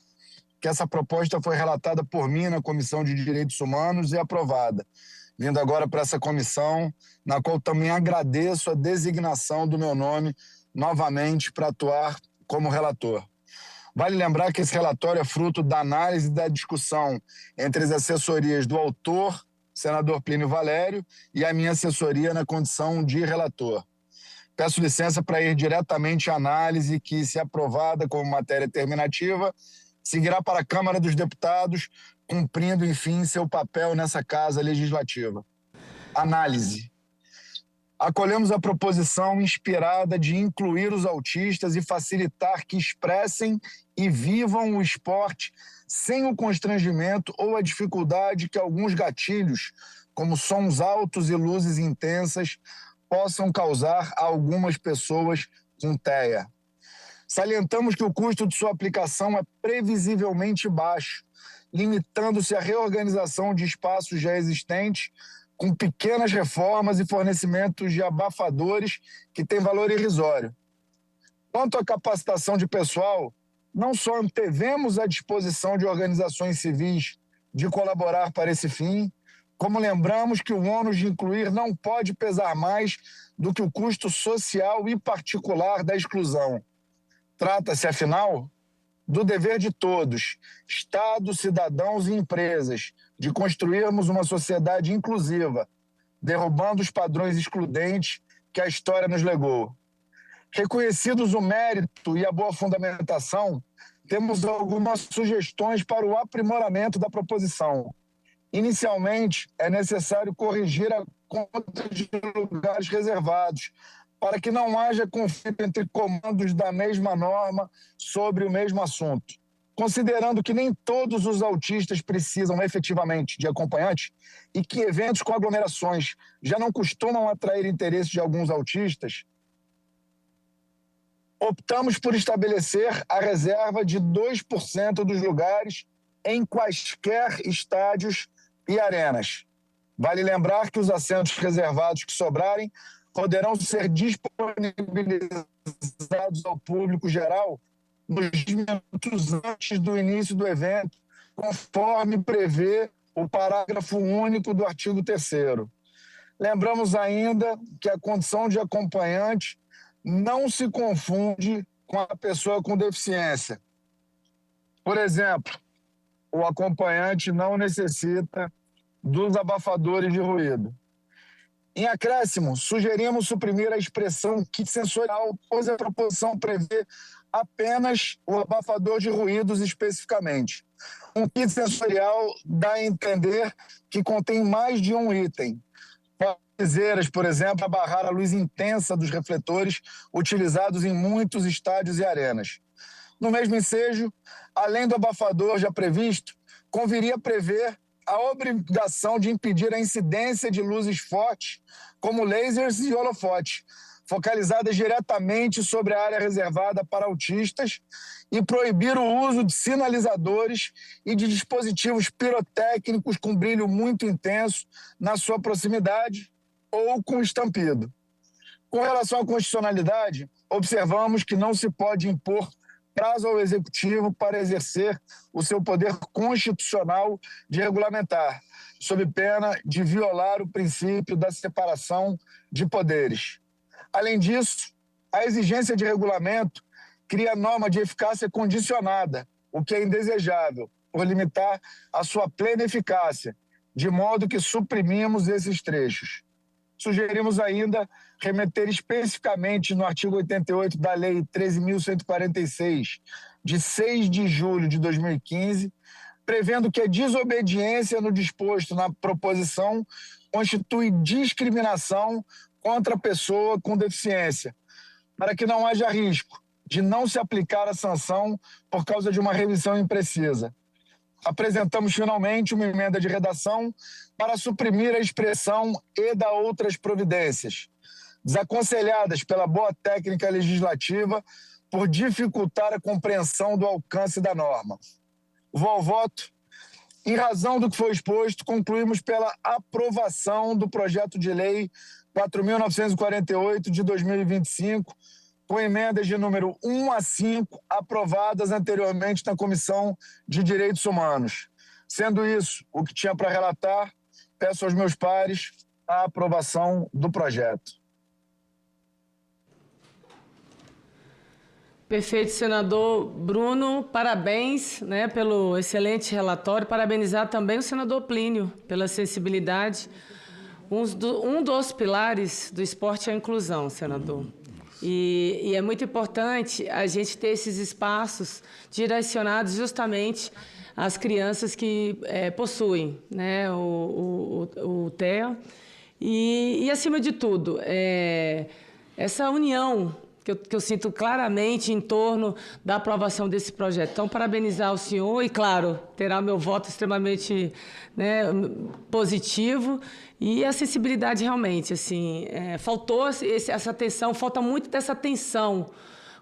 que essa proposta foi relatada por mim na Comissão de Direitos Humanos e aprovada, vindo agora para essa comissão, na qual também agradeço a designação do meu nome novamente para atuar como relator. Vale lembrar que esse relatório é fruto da análise e da discussão entre as assessorias do autor, senador Plínio Valério, e a minha assessoria na condição de relator. Peço licença para ir diretamente à análise que, se aprovada como matéria terminativa, seguirá para a Câmara dos Deputados, cumprindo, enfim, seu papel nessa Casa Legislativa. Análise. Acolhemos a proposição inspirada de incluir os autistas e facilitar que expressem e vivam o esporte sem o constrangimento ou a dificuldade que alguns gatilhos, como sons altos e luzes intensas, possam causar a algumas pessoas com TEA. Salientamos que o custo de sua aplicação é previsivelmente baixo, limitando-se à reorganização de espaços já existentes, com pequenas reformas e fornecimentos de abafadores que têm valor irrisório. Quanto à capacitação de pessoal, não só antevemos a disposição de organizações civis de colaborar para esse fim, como lembramos que o ônus de incluir não pode pesar mais do que o custo social e particular da exclusão. Trata-se, afinal, do dever de todos, Estado, cidadãos e empresas, de construirmos uma sociedade inclusiva, derrubando os padrões excludentes que a história nos legou. Reconhecidos o mérito e a boa fundamentação, temos algumas sugestões para o aprimoramento da proposição. Inicialmente, é necessário corrigir a conta de lugares reservados, para que não haja conflito entre comandos da mesma norma sobre o mesmo assunto. Considerando que nem todos os autistas precisam efetivamente de acompanhante e que eventos com aglomerações já não costumam atrair interesse de alguns autistas, Optamos por estabelecer a reserva de 2% dos lugares em quaisquer estádios e arenas. Vale lembrar que os assentos reservados que sobrarem poderão ser disponibilizados ao público geral nos minutos antes do início do evento, conforme prevê o parágrafo único do artigo 3º. Lembramos ainda que a condição de acompanhante não se confunde com a pessoa com deficiência. Por exemplo, o acompanhante não necessita dos abafadores de ruído. Em acréscimo, sugerimos suprimir a expressão kit sensorial, pois a proposição prevê apenas o abafador de ruídos especificamente. Um kit sensorial dá a entender que contém mais de um item. Viseiras, por exemplo, a barrar a luz intensa dos refletores utilizados em muitos estádios e arenas. No mesmo ensejo, além do abafador já previsto, conviria prever a obrigação de impedir a incidência de luzes fortes, como lasers e holofotes, focalizadas diretamente sobre a área reservada para autistas, e proibir o uso de sinalizadores e de dispositivos pirotécnicos com brilho muito intenso na sua proximidade ou com estampido. Com relação à constitucionalidade, observamos que não se pode impor prazo ao Executivo para exercer o seu poder constitucional de regulamentar, sob pena de violar o princípio da separação de poderes. Além disso, a exigência de regulamento cria norma de eficácia condicionada, o que é indesejável, por limitar a sua plena eficácia, de modo que suprimimos esses trechos. Sugerimos ainda remeter especificamente no artigo 88 da Lei 13.146, de 6 de julho de 2015, prevendo que a desobediência no disposto na proposição constitui discriminação contra a pessoa com deficiência, para que não haja risco de não se aplicar a sanção por causa de uma revisão imprecisa. Apresentamos finalmente uma emenda de redação para suprimir a expressão "e da outras providências", desaconselhadas pela boa técnica legislativa por dificultar a compreensão do alcance da norma. Vou ao voto. Em razão do que foi exposto, concluímos pela aprovação do projeto de lei 4.948 de 2025, com emendas de número 1 a 5 aprovadas anteriormente na Comissão de Direitos Humanos. Sendo isso o que tinha para relatar, peço aos meus pares a aprovação do projeto. Perfeito, senador Bruno, parabéns, né, pelo excelente relatório, parabenizar também o senador Plínio pela sensibilidade. Um dos pilares do esporte é a inclusão, senador. E é muito importante a gente ter esses espaços direcionados justamente às crianças que possuem, né, o TEA. E, acima de tudo, essa união que eu sinto claramente em torno da aprovação desse projeto. Então, parabenizar o senhor e, claro, terá meu voto extremamente, né, positivo. E a sensibilidade realmente, assim, faltou essa atenção, falta muito dessa atenção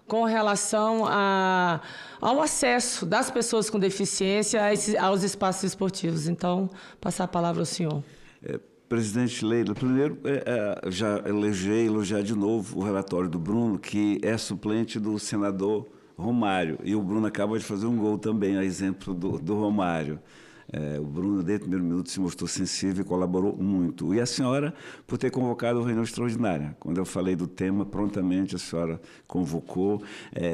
com relação ao acesso das pessoas com deficiência aos espaços esportivos. Então, passar a palavra ao senhor. Presidente Leila, primeiro, já elogiar de novo o relatório do Bruno, que é suplente do senador Romário. E o Bruno acaba de fazer um gol também, a exemplo do Romário. O Bruno, desde o primeiro minuto, se mostrou sensível e colaborou muito. E a senhora, por ter convocado a reunião extraordinária. Quando eu falei do tema, prontamente a senhora convocou,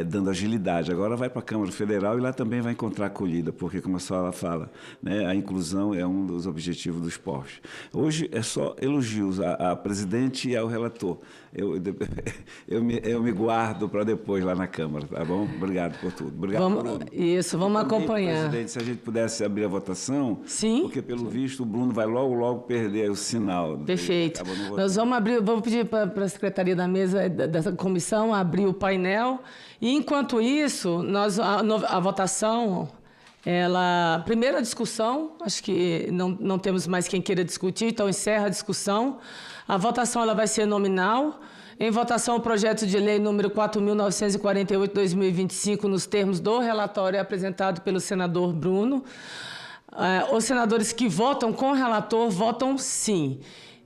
dando agilidade. Agora vai para a Câmara Federal e lá também vai encontrar acolhida, porque, como a senhora fala, né, a inclusão é um dos objetivos do esporte. Hoje é só elogios à presidente e ao relator. Eu me guardo para depois lá na Câmara, tá bom? Obrigado por tudo. Obrigado por tudo. Isso, vamos acompanhar. Presidente, se a gente pudesse abrir a votação, sim, porque pelo visto o Bruno vai logo perder o sinal. Perfeito. Nós vamos pedir para a Secretaria da Mesa dessa comissão abrir o painel e, enquanto isso, a votação Primeira discussão, acho que não temos mais quem queira discutir, então encerra a discussão. A votação ela vai ser nominal. Em votação, o projeto de lei número 4.948/2025, nos termos do relatório apresentado pelo senador Bruno. Os senadores que votam com o relator votam sim.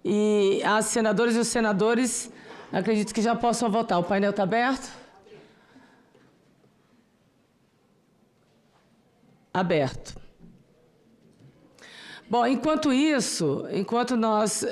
E as senadoras e os senadores, acredito que já possam votar. O painel está aberto? Aberto. Bom, enquanto isso, enquanto nós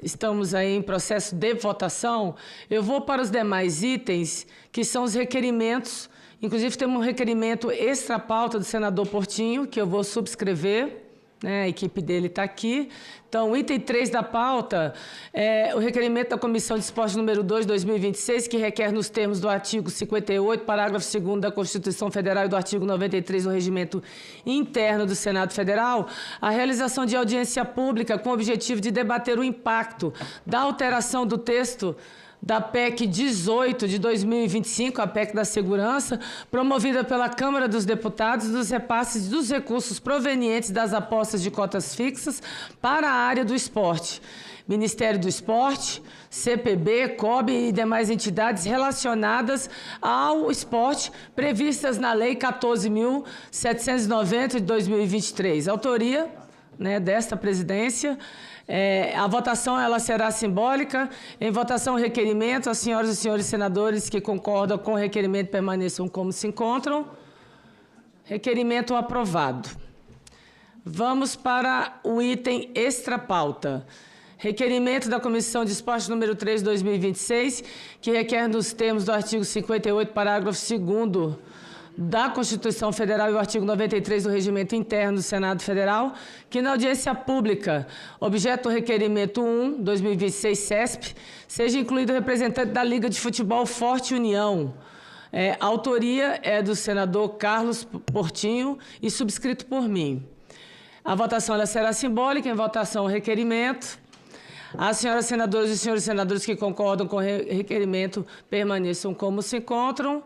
estamos aí em processo de votação, eu vou para os demais itens, que são os requerimentos. Inclusive, temos um requerimento extra-pauta do senador Portinho, que eu vou subscrever, né? A equipe dele está aqui. Então, o item 3 da pauta é o requerimento da Comissão de Esporte número 2, 2026, que requer, nos termos do artigo 58, parágrafo 2º da Constituição Federal e do artigo 93 do Regimento Interno do Senado Federal, a realização de audiência pública com o objetivo de debater o impacto da alteração do texto da PEC 18 de 2025, a PEC da Segurança, promovida pela Câmara dos Deputados, dos repasses dos recursos provenientes das apostas de cotas fixas para a área do esporte. Ministério do Esporte, CPB, COB e demais entidades relacionadas ao esporte previstas na Lei 14.790 de 2023. Autoria, né, desta presidência. A votação ela será simbólica. Em votação, o requerimento. As senhoras e senhores senadores que concordam com o requerimento permaneçam como se encontram. Requerimento aprovado. Vamos para o item extra-pauta. Requerimento da Comissão de Esporte número 3, 2026, que requer, nos termos do artigo 58, parágrafo 2º da Constituição Federal e o artigo 93 do Regimento Interno do Senado Federal, que na audiência pública, objeto do requerimento 1, 2026 CESP, seja incluído o representante da Liga de Futebol Forte União. A autoria é do senador Carlos Portinho e subscrito por mim. A votação ela será simbólica. Em votação, o requerimento. As senhoras senadoras e senhores senadores que concordam com o requerimento permaneçam como se encontram.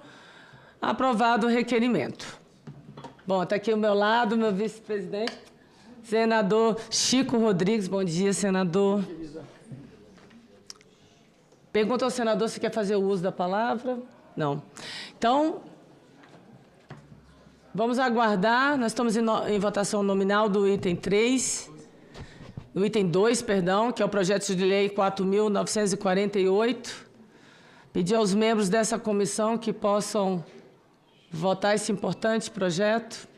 Aprovado o requerimento. Bom, está aqui ao meu lado meu vice-presidente, senador Chico Rodrigues. Bom dia, senador. Pergunta ao senador se quer fazer o uso da palavra. Não. Então, vamos aguardar. Nós estamos em votação nominal do item 3, do item 2, perdão, que é o projeto de lei 4.948. Pedir aos membros dessa comissão que possam votar esse importante projeto.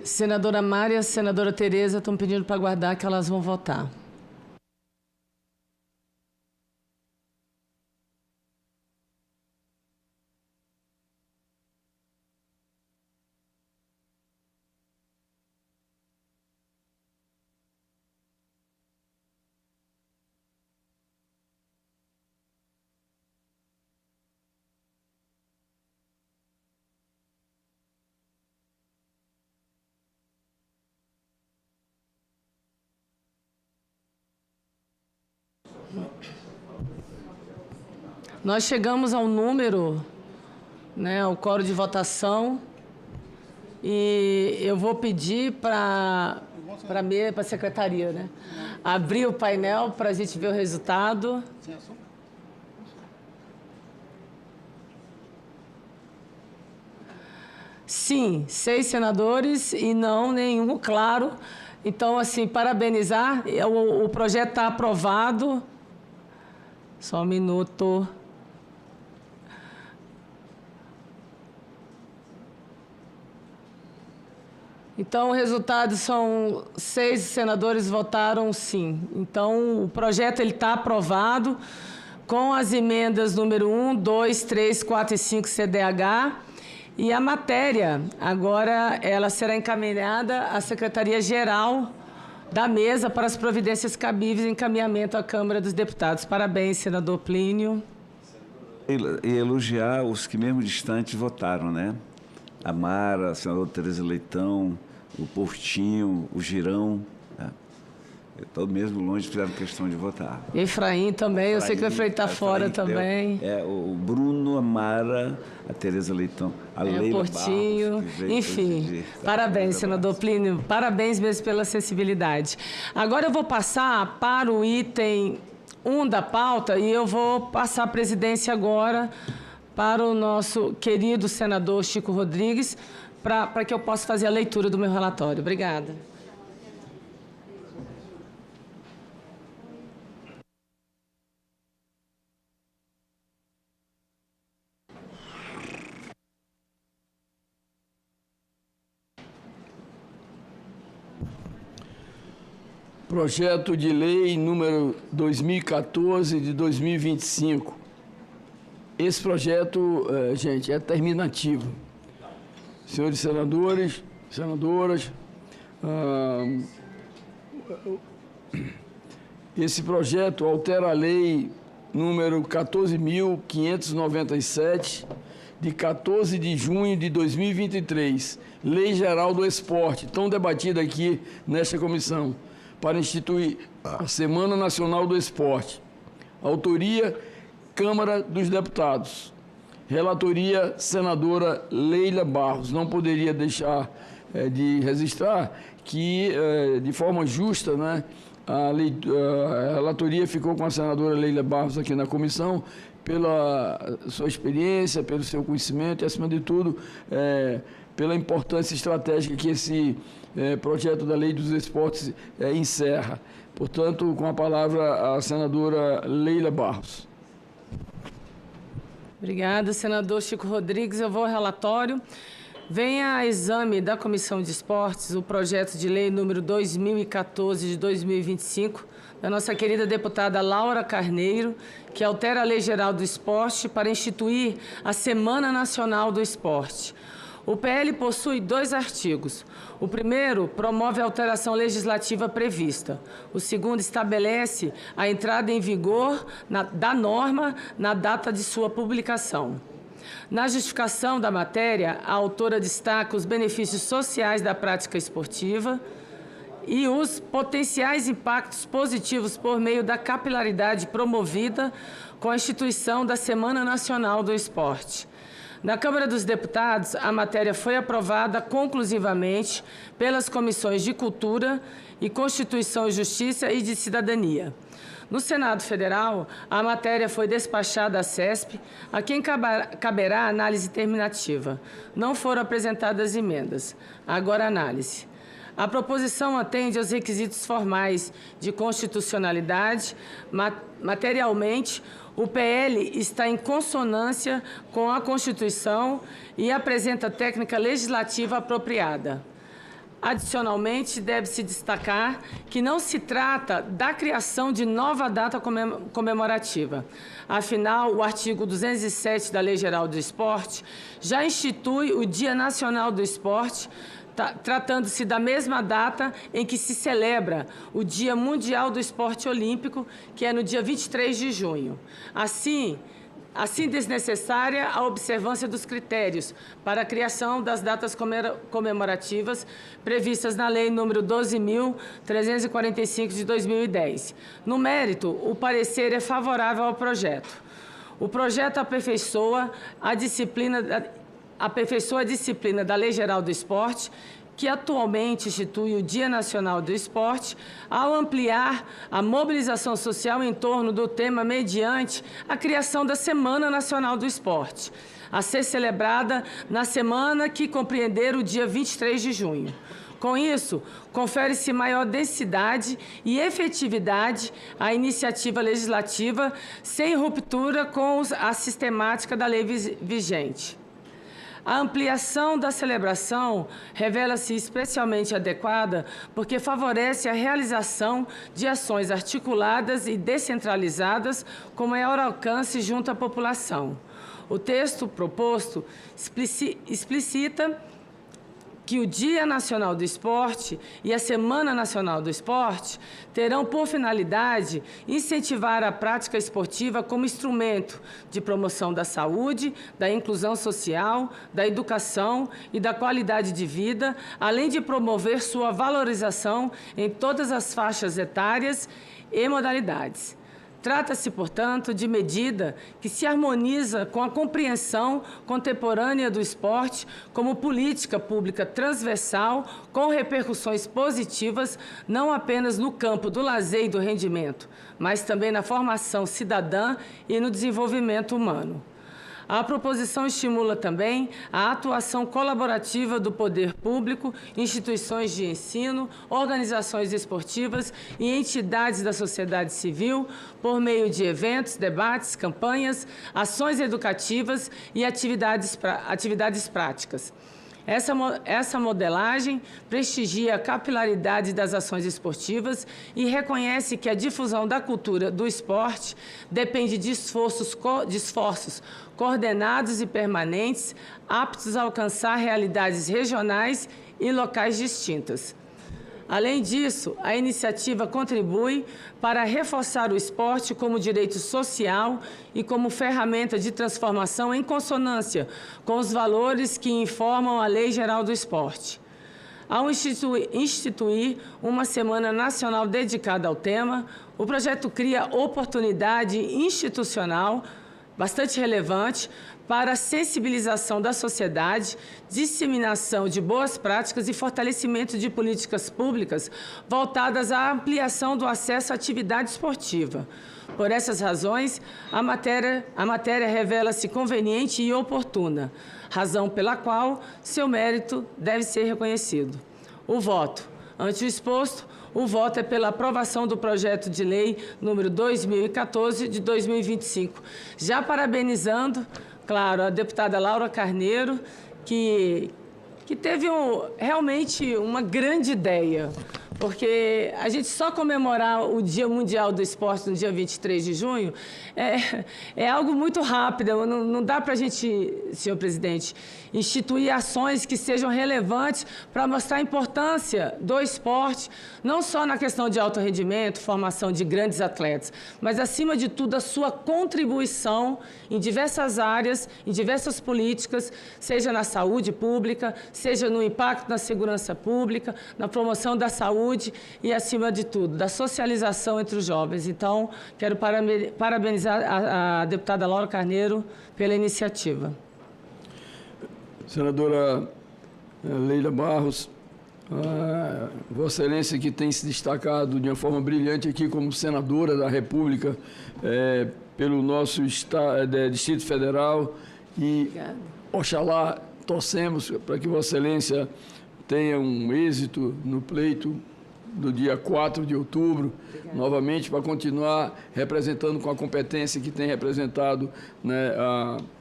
Senadora Mária, senadora Tereza estão pedindo para aguardar que elas vão votar. Nós chegamos ao número, né, ao quórum de votação, e eu vou pedir para a secretaria, né, abrir o painel para a gente ver o resultado. Sim, 6 senadores e não nenhum, claro. Então, assim, parabenizar, o projeto está aprovado. Só um minuto. Então, o resultado são 6 senadores votaram sim. Então, o projeto está aprovado com as emendas número 1, 2, 3, 4 e 5 CDH. E a matéria, agora, ela será encaminhada à Secretaria-Geral da Mesa para as providências cabíveis e encaminhamento à Câmara dos Deputados. Parabéns, senador Plínio. E elogiar os que mesmo distantes votaram, né? A Mara, a senadora Tereza Leitão, o Portinho, o Girão, né? Estou mesmo longe, fizeram questão de votar. Efraim também, eu sei que o Efraim está fora também. O Bruno, a Mara, a Tereza Leitão, a Leila Portinho, Barros, enfim, parabéns, senador Plínio, parabéns mesmo pela acessibilidade. Agora eu vou passar para o item 1 da pauta e eu vou passar a presidência agora para o nosso querido senador Chico Rodrigues, para que eu possa fazer a leitura do meu relatório. Obrigada. Projeto de Lei número 2014 de 2025. Esse projeto, gente, é terminativo. Senhores senadores, senadoras, esse projeto altera a Lei número 14.597, de 14 de junho de 2023, Lei Geral do Esporte, tão debatida aqui nesta comissão, para instituir a Semana Nacional do Esporte. Autoria, Câmara dos Deputados. Relatoria, senadora Leila Barros. Não poderia deixar de registrar que, de forma justa, né, a relatoria ficou com a senadora Leila Barros aqui na comissão, pela sua experiência, pelo seu conhecimento e, acima de tudo, pela importância estratégica que esse projeto da Lei dos Esportes encerra. Portanto, com a palavra a senadora Leila Barros. Obrigada, senador Chico Rodrigues. Eu vou ao relatório. Vem a exame da Comissão de Esportes o projeto de lei número 2014 de 2025, da nossa querida deputada Laura Carneiro, que altera a Lei Geral do Esporte para instituir a Semana Nacional do Esporte. O PL possui 2 artigos. O primeiro promove a alteração legislativa prevista. O segundo estabelece a entrada em vigor da norma na data de sua publicação. Na justificação da matéria, a autora destaca os benefícios sociais da prática esportiva e os potenciais impactos positivos por meio da capilaridade promovida com a instituição da Semana Nacional do Esporte. Na Câmara dos Deputados, a matéria foi aprovada conclusivamente pelas comissões de Cultura e Constituição e Justiça e de Cidadania. No Senado Federal, a matéria foi despachada à CESP, a quem caberá análise terminativa. Não foram apresentadas emendas. Agora, análise. A proposição atende aos requisitos formais de constitucionalidade. Materialmente, o PL está em consonância com a Constituição e apresenta técnica legislativa apropriada. Adicionalmente, deve-se destacar que não se trata da criação de nova data comemorativa. Afinal, o artigo 207 da Lei Geral do Esporte já institui o Dia Nacional do Esporte, tratando-se da mesma data em que se celebra o Dia Mundial do Esporte Olímpico, que é no dia 23 de junho. Assim, assim desnecessária a observância dos critérios para a criação das datas comemorativas previstas na Lei nº 12.345 de 2010. No mérito, o parecer é favorável ao projeto. O projeto aperfeiçoa a disciplina da Lei Geral do Esporte, que atualmente institui o Dia Nacional do Esporte, ao ampliar a mobilização social em torno do tema mediante a criação da Semana Nacional do Esporte, a ser celebrada na semana que compreender o dia 23 de junho. Com isso, confere-se maior densidade e efetividade à iniciativa legislativa, sem ruptura com a sistemática da lei vigente. A ampliação da celebração revela-se especialmente adequada porque favorece a realização de ações articuladas e descentralizadas com maior alcance junto à população. O texto proposto explicita que o Dia Nacional do Esporte e a Semana Nacional do Esporte terão por finalidade incentivar a prática esportiva como instrumento de promoção da saúde, da inclusão social, da educação e da qualidade de vida, além de promover sua valorização em todas as faixas etárias e modalidades. Trata-se, portanto, de medida que se harmoniza com a compreensão contemporânea do esporte como política pública transversal com repercussões positivas não apenas no campo do lazer e do rendimento, mas também na formação cidadã e no desenvolvimento humano. A proposição estimula também a atuação colaborativa do poder público, instituições de ensino, organizações esportivas e entidades da sociedade civil por meio de eventos, debates, campanhas, ações educativas e atividades práticas. Essa modelagem prestigia a capilaridade das ações esportivas e reconhece que a difusão da cultura do esporte depende de esforços coordenados e permanentes, aptos a alcançar realidades regionais e locais distintas. Além disso, a iniciativa contribui para reforçar o esporte como direito social e como ferramenta de transformação em consonância com os valores que informam a Lei Geral do Esporte. Ao instituir uma Semana Nacional dedicada ao tema, o projeto cria oportunidade institucional bastante relevante para a sensibilização da sociedade, disseminação de boas práticas e fortalecimento de políticas públicas voltadas à ampliação do acesso à atividade esportiva. Por essas razões, a matéria revela-se conveniente e oportuna, razão pela qual seu mérito deve ser reconhecido. O voto. Ante o exposto, o voto é pela aprovação do projeto de lei número 2014 de 2025. Já parabenizando, claro, a deputada Laura Carneiro, que teve realmente uma grande ideia, porque a gente só comemorar o Dia Mundial do Esporte no dia 23 de junho é algo muito rápido. Não dá para a gente, senhor presidente, instituir ações que sejam relevantes para mostrar a importância do esporte, não só na questão de alto rendimento, formação de grandes atletas, mas, acima de tudo, a sua contribuição em diversas áreas, em diversas políticas, seja na saúde pública, seja no impacto na segurança pública, na promoção da saúde e, acima de tudo, da socialização entre os jovens. Então, quero parabenizar a deputada Laura Carneiro pela iniciativa. Senadora Leila Barros, Vossa Excelência, que tem se destacado de uma forma brilhante aqui como senadora da República pelo nosso Distrito Federal, e oxalá torcemos para que Vossa Excelência tenha um êxito no pleito do dia 4 de outubro, novamente, para continuar representando com a competência que tem representado, né,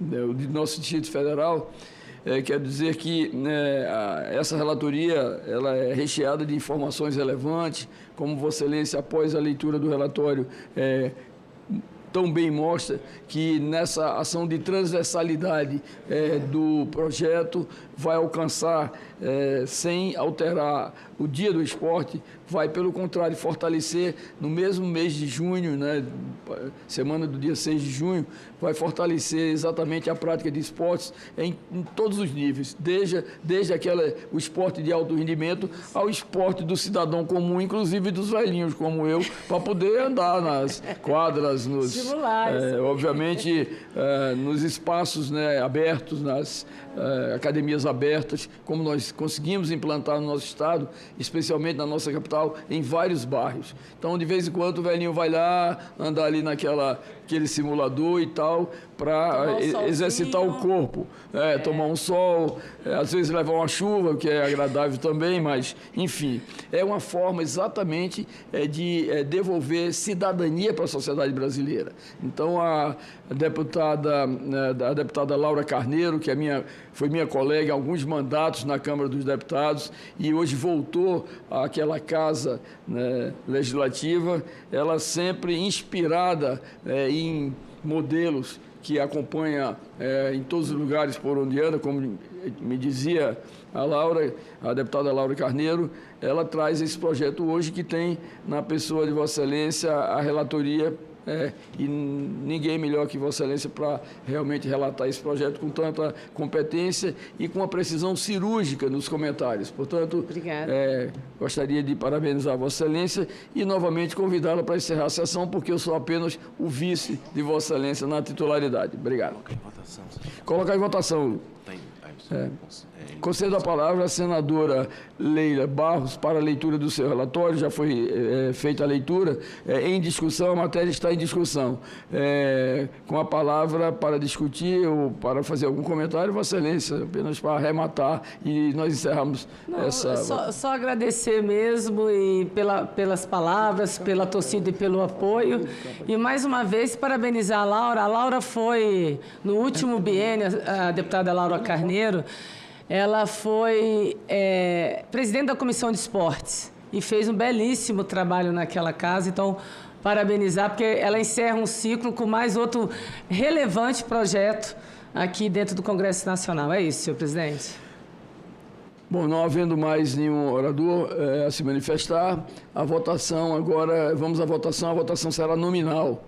o nosso Distrito Federal. Quero dizer que essa relatoria ela é recheada de informações relevantes, como Vossa Excelência, após a leitura do relatório, tão bem mostra que nessa ação de transversalidade do projeto vai alcançar, sem alterar o Dia do Esporte vai, pelo contrário, fortalecer no mesmo mês de junho, né, semana do dia 6 de junho, vai fortalecer exatamente a prática de esportes em todos os níveis, desde o esporte de alto rendimento ao esporte do cidadão comum, inclusive dos velhinhos como eu, para poder andar nas quadras, obviamente nos espaços, né, abertos, nas academias abertas, como nós conseguimos implantar no nosso estado, especialmente na nossa capital, em vários bairros. Então, de vez em quando, o velhinho vai lá, andar ali naquele simulador e tal, para exercitar o corpo, tomar um sol, às vezes levar uma chuva, que é agradável também, mas, enfim, é uma forma exatamente de devolver cidadania para a sociedade brasileira. Então, a deputada Laura Carneiro, que foi minha colega em alguns mandatos na Câmara dos Deputados e hoje voltou àquela casa, né, legislativa, ela sempre inspirada em modelos que acompanha em todos os lugares por onde anda, como me dizia a deputada Laura Carneiro, ela traz esse projeto hoje que tem na pessoa de Vossa Excelência a relatoria, e ninguém melhor que Vossa Excelência para realmente relatar esse projeto com tanta competência e com uma precisão cirúrgica nos comentários. Portanto, gostaria de parabenizar Vossa Excelência e novamente convidá-la para encerrar a sessão, porque eu sou apenas o vice de Vossa Excelência na titularidade. Obrigado. Colocar em votação. Concedo a palavra à senadora Leila Barros para a leitura do seu relatório. Já foi feita a leitura. Em discussão, a matéria está em discussão. Com a palavra para discutir ou para fazer algum comentário, Vossa Excelência, apenas para arrematar e nós encerramos essa... Só agradecer mesmo e pelas palavras, pela torcida e pelo apoio. E, mais uma vez, parabenizar a Laura. A Laura foi, no último biênio, a deputada Laura Carneiro, ela foi presidente da Comissão de Esportes e fez um belíssimo trabalho naquela casa. Então, parabenizar, porque ela encerra um ciclo com mais outro relevante projeto aqui dentro do Congresso Nacional. É isso, senhor presidente. Bom, não havendo mais nenhum orador a se manifestar, a votação agora, vamos à votação, a votação será nominal.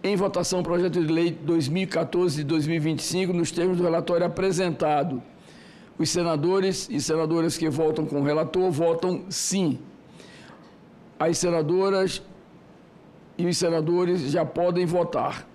Em votação, o projeto de lei 2014 de 2025, nos termos do relatório apresentado. Os senadores e senadoras que votam com o relator votam sim. As senadoras e os senadores já podem votar.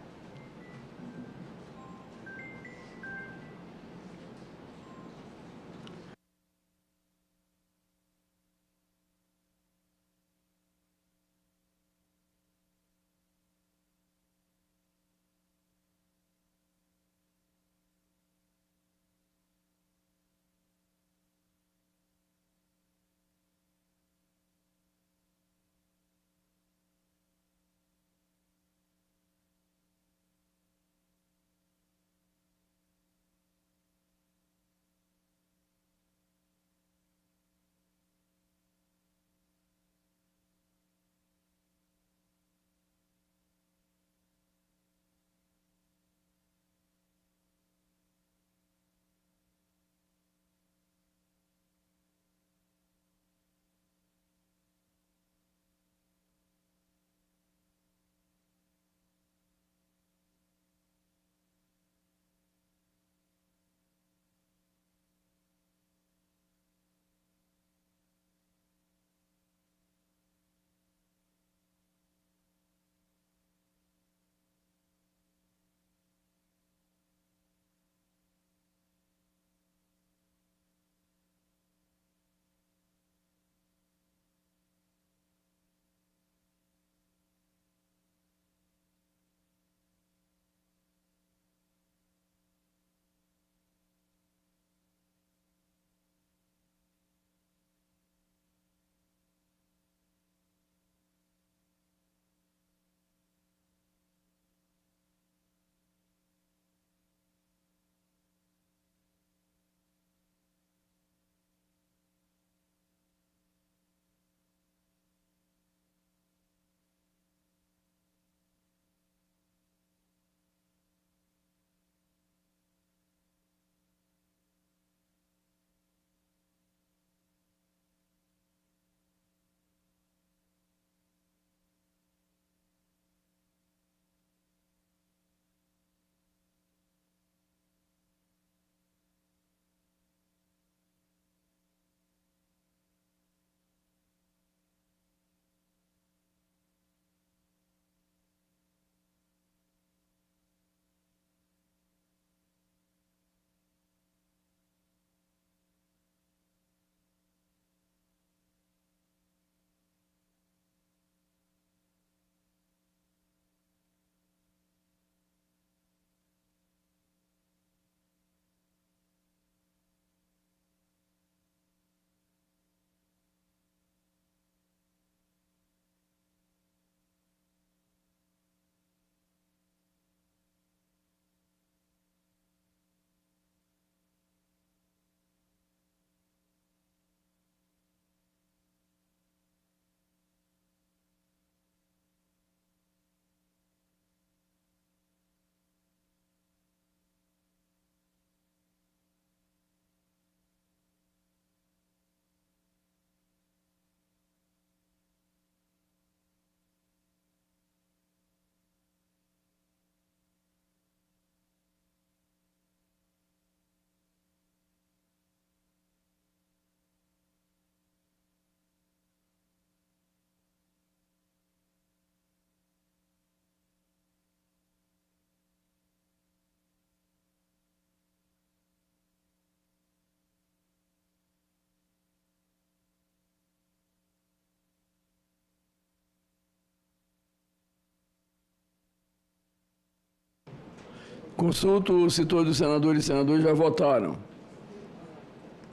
Consulto se todos os senadores e senadoras já votaram.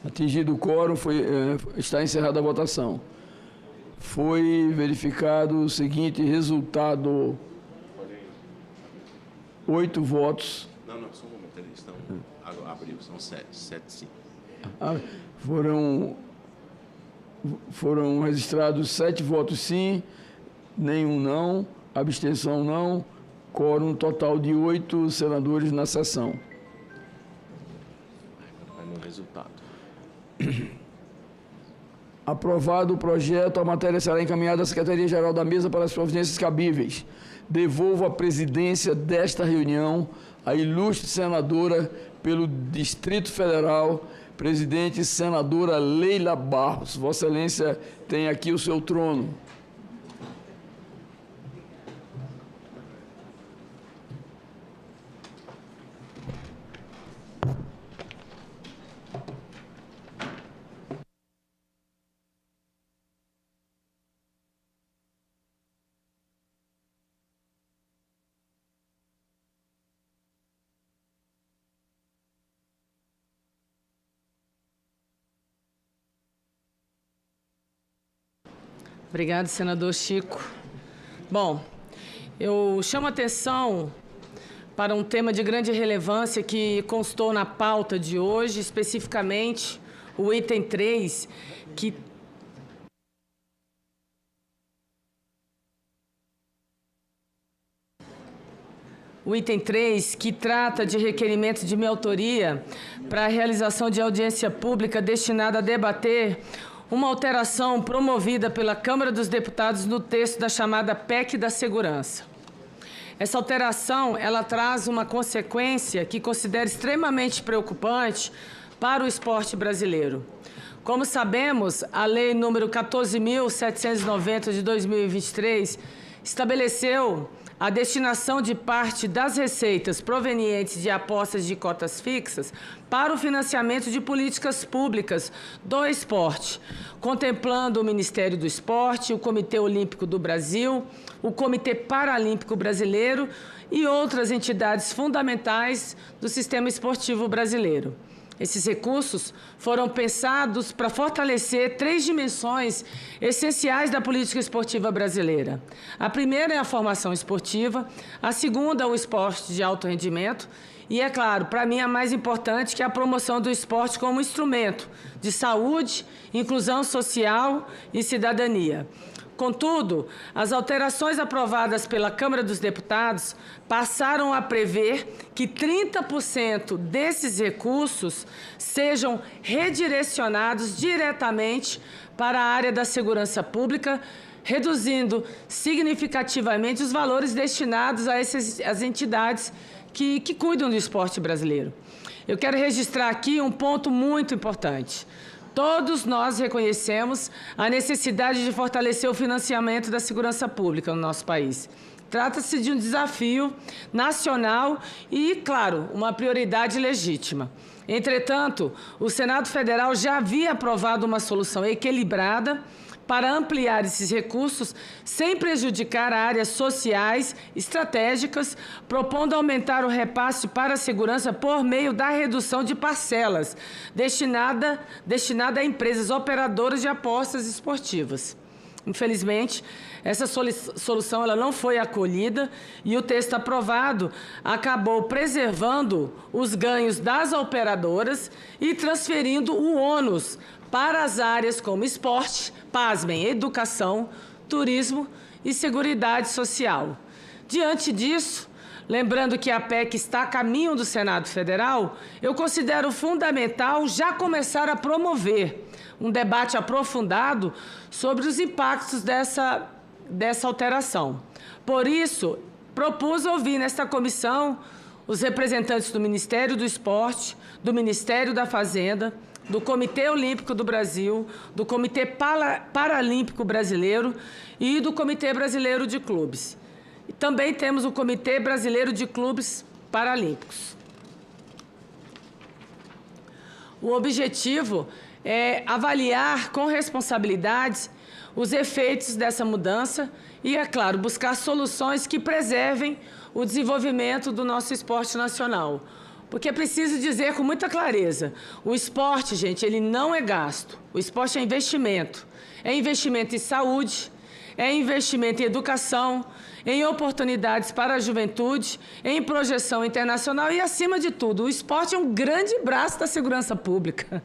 Atingido o quórum, está encerrada a votação. Foi verificado o seguinte resultado: 8 votos. Não, só um momento, eles estão... Abriu, são 7 sim. Foram registrados 7 votos sim, nenhum não, abstenção não, quórum total de 8 senadores na sessão. Vai no resultado. Aprovado o projeto, a matéria será encaminhada à Secretaria-Geral da Mesa para as providências cabíveis. Devolvo a presidência desta reunião à ilustre senadora pelo Distrito Federal, presidente senadora Leila Barros. Vossa Excelência tem aqui o seu trono. Obrigado, senador Chico. Bom, eu chamo a atenção para um tema de grande relevância que constou na pauta de hoje, especificamente o item 3, que trata de requerimento de minha autoria para a realização de audiência pública destinada a debater uma alteração promovida pela Câmara dos Deputados no texto da chamada PEC da Segurança. Essa alteração, ela traz uma consequência que considero extremamente preocupante para o esporte brasileiro. Como sabemos, a Lei número 14.790 de 2023 estabeleceu a destinação de parte das receitas provenientes de apostas de cotas fixas para o financiamento de políticas públicas do esporte, contemplando o Ministério do Esporte, o Comitê Olímpico do Brasil, o Comitê Paralímpico Brasileiro e outras entidades fundamentais do sistema esportivo brasileiro. Esses recursos foram pensados para fortalecer 3 dimensões essenciais da política esportiva brasileira. A primeira é a formação esportiva, a segunda é o esporte de alto rendimento e, é claro, para mim a mais importante, que é a promoção do esporte como instrumento de saúde, inclusão social e cidadania. Contudo, as alterações aprovadas pela Câmara dos Deputados passaram a prever que 30% desses recursos sejam redirecionados diretamente para a área da segurança pública, reduzindo significativamente os valores destinados a essas entidades que cuidam do esporte brasileiro. Eu quero registrar aqui um ponto muito importante. Todos nós reconhecemos a necessidade de fortalecer o financiamento da segurança pública no nosso país. Trata-se de um desafio nacional e, claro, uma prioridade legítima. Entretanto, o Senado Federal já havia aprovado uma solução equilibrada para ampliar esses recursos sem prejudicar áreas sociais estratégicas, propondo aumentar o repasse para a segurança por meio da redução de parcelas destinada a empresas operadoras de apostas esportivas. Infelizmente, essa solução ela não foi acolhida e o texto aprovado acabou preservando os ganhos das operadoras e transferindo o ônus para as áreas como esporte, pasmem, educação, turismo e seguridade social. Diante disso, lembrando que a PEC está a caminho do Senado Federal, eu considero fundamental já começar a promover um debate aprofundado sobre os impactos dessa alteração. Por isso, propus ouvir nesta comissão os representantes do Ministério do Esporte, do Ministério da Fazenda, do Comitê Olímpico do Brasil, do Comitê Paralímpico Brasileiro e do Comitê Brasileiro de Clubes. E também temos o Comitê Brasileiro de Clubes Paralímpicos. O objetivo é avaliar com responsabilidade os efeitos dessa mudança e, é claro, buscar soluções que preservem o desenvolvimento do nosso esporte nacional. Porque é preciso dizer com muita clareza, o esporte, gente, ele não é gasto. O esporte é investimento. É investimento em saúde, é investimento em educação, em oportunidades para a juventude, em projeção internacional e, acima de tudo, o esporte é um grande braço da segurança pública.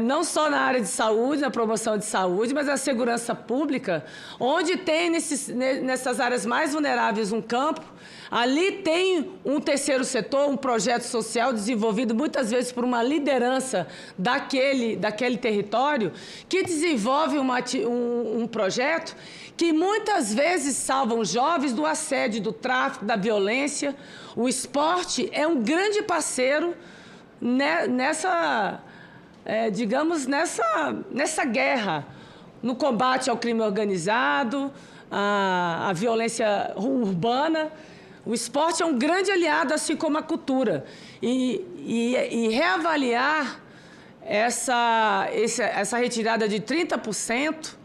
Não só na área de saúde, na promoção de saúde, mas a segurança pública, onde tem nessas áreas mais vulneráveis um campo, ali tem um terceiro setor, um projeto social desenvolvido muitas vezes por uma liderança daquele território, que desenvolve um projeto que muitas vezes salvam jovens do assédio, do tráfico, da violência. O esporte é um grande parceiro nessa guerra, no combate ao crime organizado, à violência urbana. O esporte é um grande aliado, assim como a cultura. E reavaliar essa retirada de 30%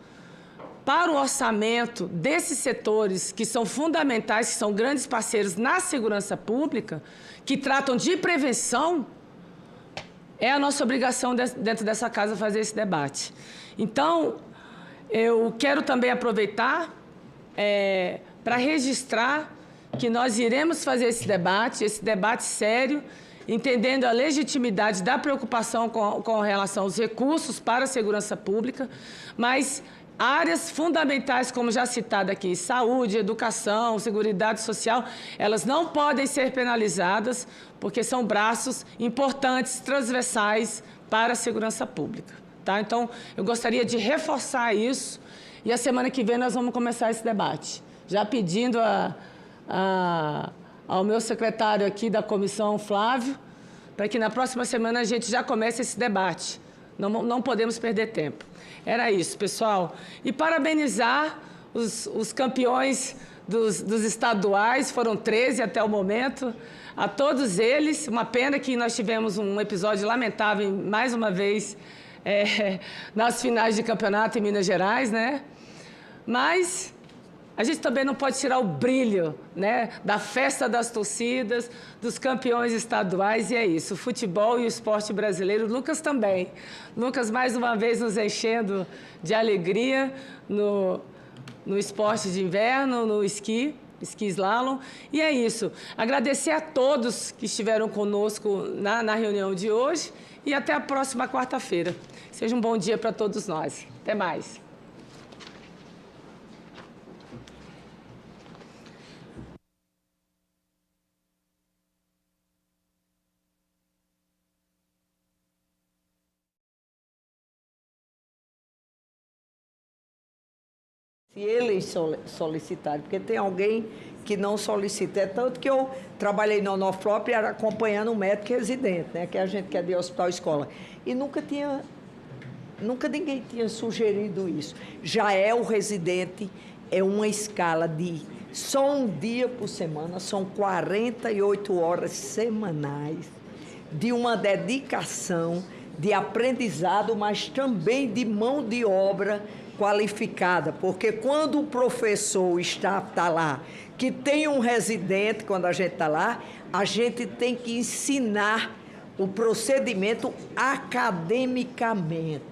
para o orçamento desses setores que são fundamentais, que são grandes parceiros na segurança pública, que tratam de prevenção, é a nossa obrigação dentro dessa casa fazer esse debate. Então, eu quero também aproveitar para registrar que nós iremos fazer esse debate sério, entendendo a legitimidade da preocupação com relação aos recursos para a segurança pública, mas áreas fundamentais, como já citado aqui, saúde, educação, seguridade social, elas não podem ser penalizadas, porque são braços importantes, transversais para a segurança pública. Tá? Então, eu gostaria de reforçar isso, e a semana que vem nós vamos começar esse debate. Já pedindo ao meu secretário aqui da comissão, Flávio, para que na próxima semana a gente já comece esse debate. Não podemos perder tempo. Era isso, pessoal. E parabenizar os campeões dos estaduais, foram 13 até o momento, a todos eles. Uma pena que nós tivemos um episódio lamentável, mais uma vez, nas finais de campeonato em Minas Gerais, né? Mas a gente também não pode tirar o brilho, né, da festa das torcidas, dos campeões estaduais, e é isso, o futebol e o esporte brasileiro. Lucas também. Lucas, mais uma vez, nos enchendo de alegria no esporte de inverno, no esqui slalom. E é isso. Agradecer a todos que estiveram conosco na reunião de hoje e até a próxima quarta-feira. Seja um bom dia para todos nós. Até mais. Se eles solicitarem, porque tem alguém que não solicita. É tanto que eu trabalhei no Onoflop acompanhando um médico residente, né, que a gente quer de hospital escola. E nunca ninguém tinha sugerido isso. Já é o residente, é uma escala de só um dia por semana, são 48 horas semanais, de uma dedicação, de aprendizado, mas também de mão de obra qualificada, porque quando o professor, o staff está lá, que tem um residente, quando a gente está lá, a gente tem que ensinar o procedimento academicamente.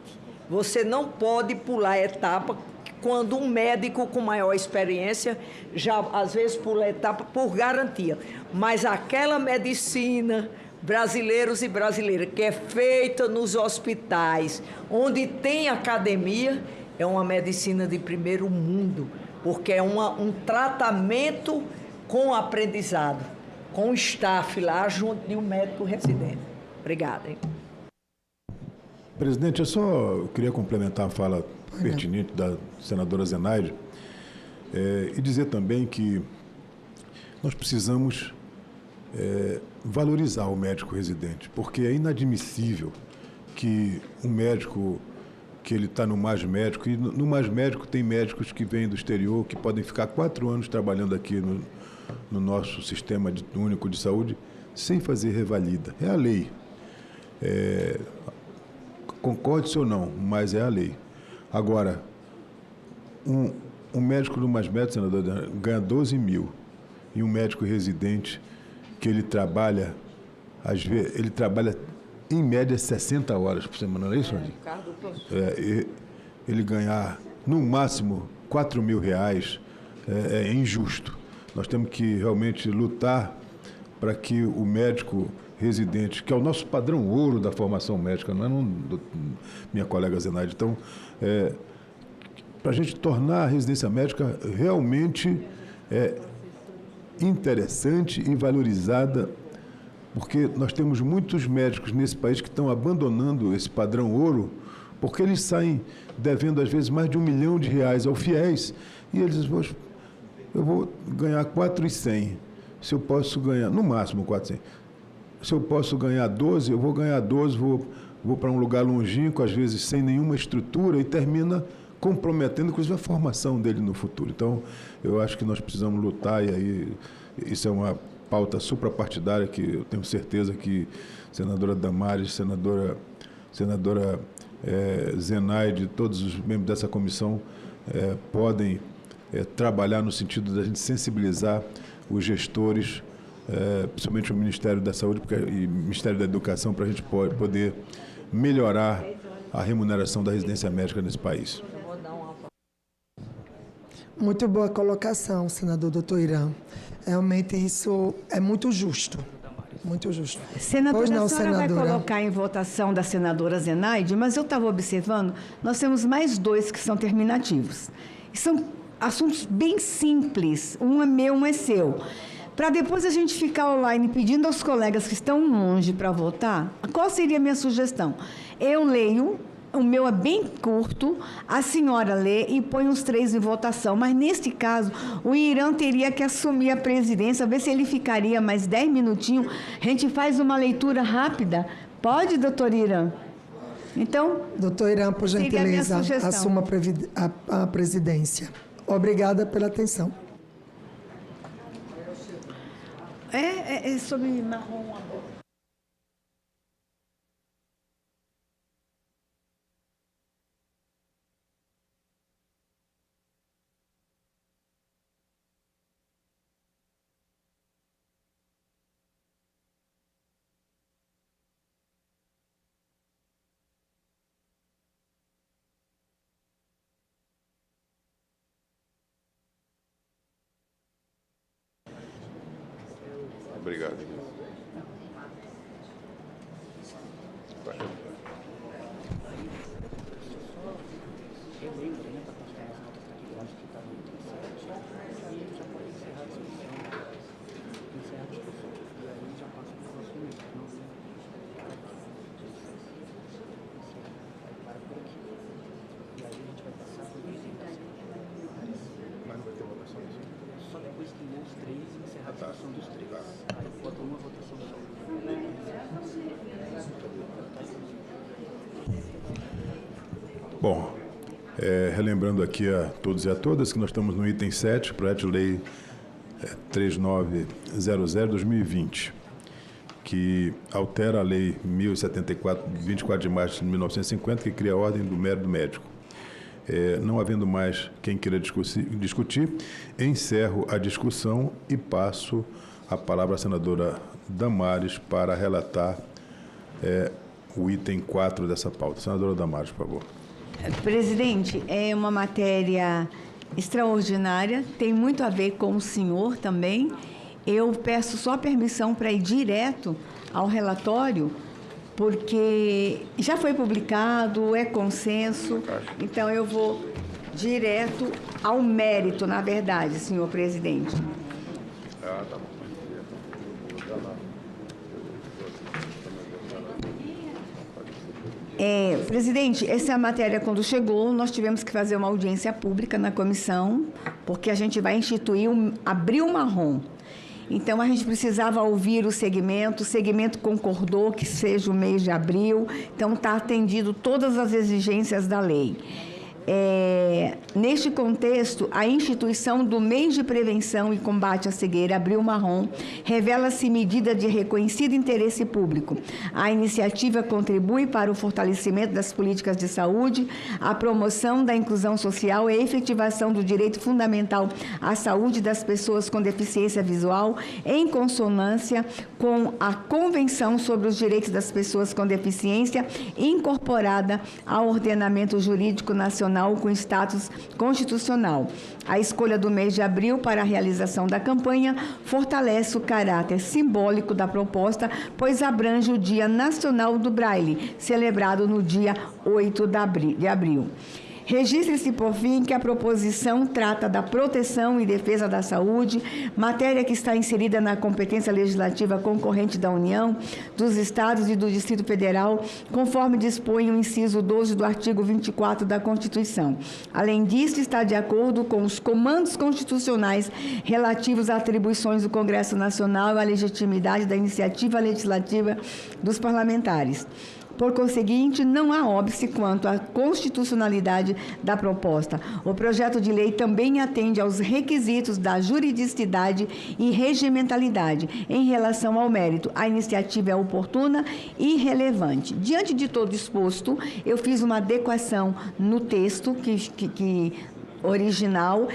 Você não pode pular etapa quando um médico com maior experiência já, às vezes, pula etapa por garantia. Mas aquela medicina, brasileiros e brasileiras, que é feita nos hospitais, onde tem academia, é uma medicina de primeiro mundo, porque é um tratamento com aprendizado, com o staff lá, junto de um médico residente. Obrigada. Hein? Presidente, eu queria complementar a fala pertinente da senadora Zenaide e dizer também que nós precisamos valorizar o médico residente, porque é inadmissível que um médico que ele está no Mais Médico, e no Mais Médico tem médicos que vêm do exterior, que podem ficar 4 anos trabalhando aqui no nosso sistema único de saúde, sem fazer revalida. É a lei. Concorde-se ou não, mas é a lei. Agora, um médico do Mais Médico, senador, ganha 12 mil. E um médico residente, que ele trabalha, às vezes, ele trabalha em média 60 horas por semana, não é isso, André? Ele ganhar, no máximo, R$4.000 é injusto. Nós temos que realmente lutar para que o médico residente, que é o nosso padrão ouro da formação médica, não é minha colega Zenaide, então, para a gente tornar a residência médica realmente interessante e valorizada, porque nós temos muitos médicos nesse país que estão abandonando esse padrão ouro, porque eles saem devendo, às vezes, mais de R$1 milhão ao FIES, e eles dizem, poxa, eu vou ganhar 4.100, se eu posso ganhar, no máximo 4.100, se eu posso ganhar 12, eu vou ganhar 12, vou para um lugar longínquo, às vezes sem nenhuma estrutura, e termina comprometendo, inclusive, a formação dele no futuro. Então, eu acho que nós precisamos lutar, e aí isso é uma pauta suprapartidária que eu tenho certeza que senadora Damares, senadora Zenaide, todos os membros dessa comissão podem trabalhar no sentido da gente sensibilizar os gestores, principalmente o Ministério da Saúde e o Ministério da Educação, para a gente poder melhorar a remuneração da residência médica nesse país. Muito boa colocação, senador Dr. Irã. Realmente isso é muito justo. Muito justo. Senadora, pois não, a senhora senadora. vai colocar em votação da senadora Zenaide, mas eu estava observando, nós temos mais 2 que são terminativos. E são assuntos bem simples, um é meu, um é seu. Para depois a gente ficar online pedindo aos colegas que estão longe para votar, qual seria a minha sugestão? Eu leio, o meu é bem curto, a senhora lê e põe os 3 em votação, mas neste caso o Irã teria que assumir a presidência, ver se ele ficaria mais 10 minutinhos, a gente faz uma leitura rápida. Pode, doutor Irã? Então, doutor Irã, por gentileza, assuma a presidência. Obrigada pela atenção. É sobre marrom. Obrigado. Só depois que ler os 3 e encerrar a discussão dos 3. Aí bota uma votação só. Bom, relembrando aqui a todos e a todas que nós estamos no item 7, projeto de lei 3900/2020, que altera a lei 1074, 24 de março de 1950, que cria a ordem do mérito médico. Não havendo mais quem queira discutir, encerro a discussão e passo a palavra à senadora Damares para relatar o item 4 dessa pauta. Senadora Damares, por favor. Presidente, é uma matéria extraordinária, tem muito a ver com o senhor também. Eu peço só permissão para ir direto ao relatório, porque já foi publicado, é consenso, então eu vou direto ao mérito, na verdade, senhor presidente. Presidente, essa matéria, quando chegou, nós tivemos que fazer uma audiência pública na comissão, porque a gente vai instituir abril marrom. Então, a gente precisava ouvir o segmento concordou que seja o mês de abril, então está atendido todas as exigências da lei. Neste contexto, a instituição do mês de prevenção e combate à cegueira Abril Marrom revela-se medida de reconhecido interesse público. A iniciativa contribui para o fortalecimento das políticas de saúde, a promoção da inclusão social e a efetivação do direito fundamental à saúde das pessoas com deficiência visual, em consonância com a Convenção sobre os Direitos das Pessoas com Deficiência, incorporada ao ordenamento jurídico nacional com status constitucional. A escolha do mês de abril para a realização da campanha fortalece o caráter simbólico da proposta, pois abrange o Dia Nacional do Braille, celebrado no dia 8 de abril. Registre-se, por fim, que a proposição trata da proteção e defesa da saúde, matéria que está inserida na competência legislativa concorrente da União, dos Estados e do Distrito Federal, conforme dispõe o inciso 12 do artigo 24 da Constituição. Além disso, está de acordo com os comandos constitucionais relativos a atribuições do Congresso Nacional e à legitimidade da iniciativa legislativa dos parlamentares. Por conseguinte, não há óbice quanto à constitucionalidade da proposta. O projeto de lei também atende aos requisitos da juridicidade e regimentalidade em relação ao mérito. A iniciativa é oportuna e relevante. Diante de todo exposto, eu fiz uma adequação no texto original.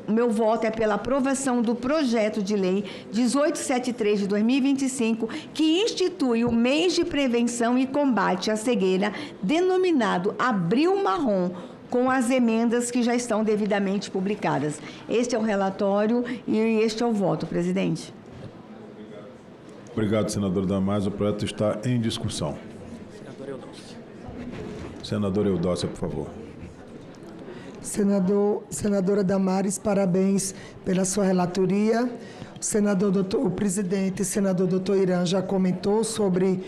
Meu voto é pela aprovação do projeto de lei 1873 de 2025, que institui o mês de prevenção e combate à cegueira, denominado Abril Marrom, com as emendas que já estão devidamente publicadas. Este é o relatório e este é o voto, presidente. Obrigado, senador Damares. O projeto está em discussão. Senadora Eudócia, por favor. Senadora Damares, parabéns pela sua relatoria. O presidente, senador doutor Irã, já comentou sobre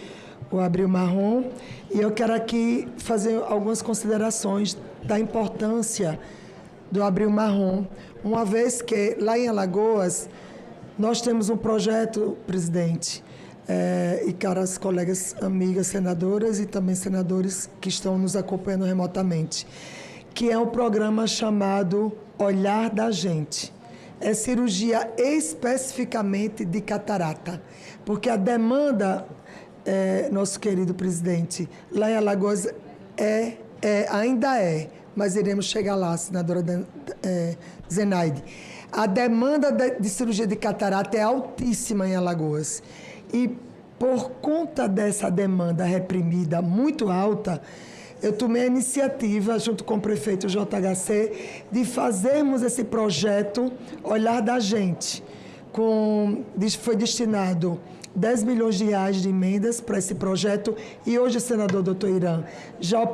o Abril Marrom, e eu quero aqui fazer algumas considerações da importância do Abril Marrom, uma vez que lá em Alagoas nós temos um projeto, presidente, e caras colegas, amigas senadoras e também senadores que estão nos acompanhando remotamente, que é um programa chamado Olhar da Gente. É cirurgia especificamente de catarata, porque a demanda, nosso querido presidente, lá em Alagoas ainda é, mas iremos chegar lá, senadora Zenaide. A demanda de cirurgia de catarata é altíssima em Alagoas. E por conta dessa demanda reprimida muito alta, eu tomei a iniciativa, junto com o prefeito JHC, de fazermos esse projeto Olhar da Gente. Foi destinado 10 milhões de reais de emendas para esse projeto e hoje, senador doutor Irã, já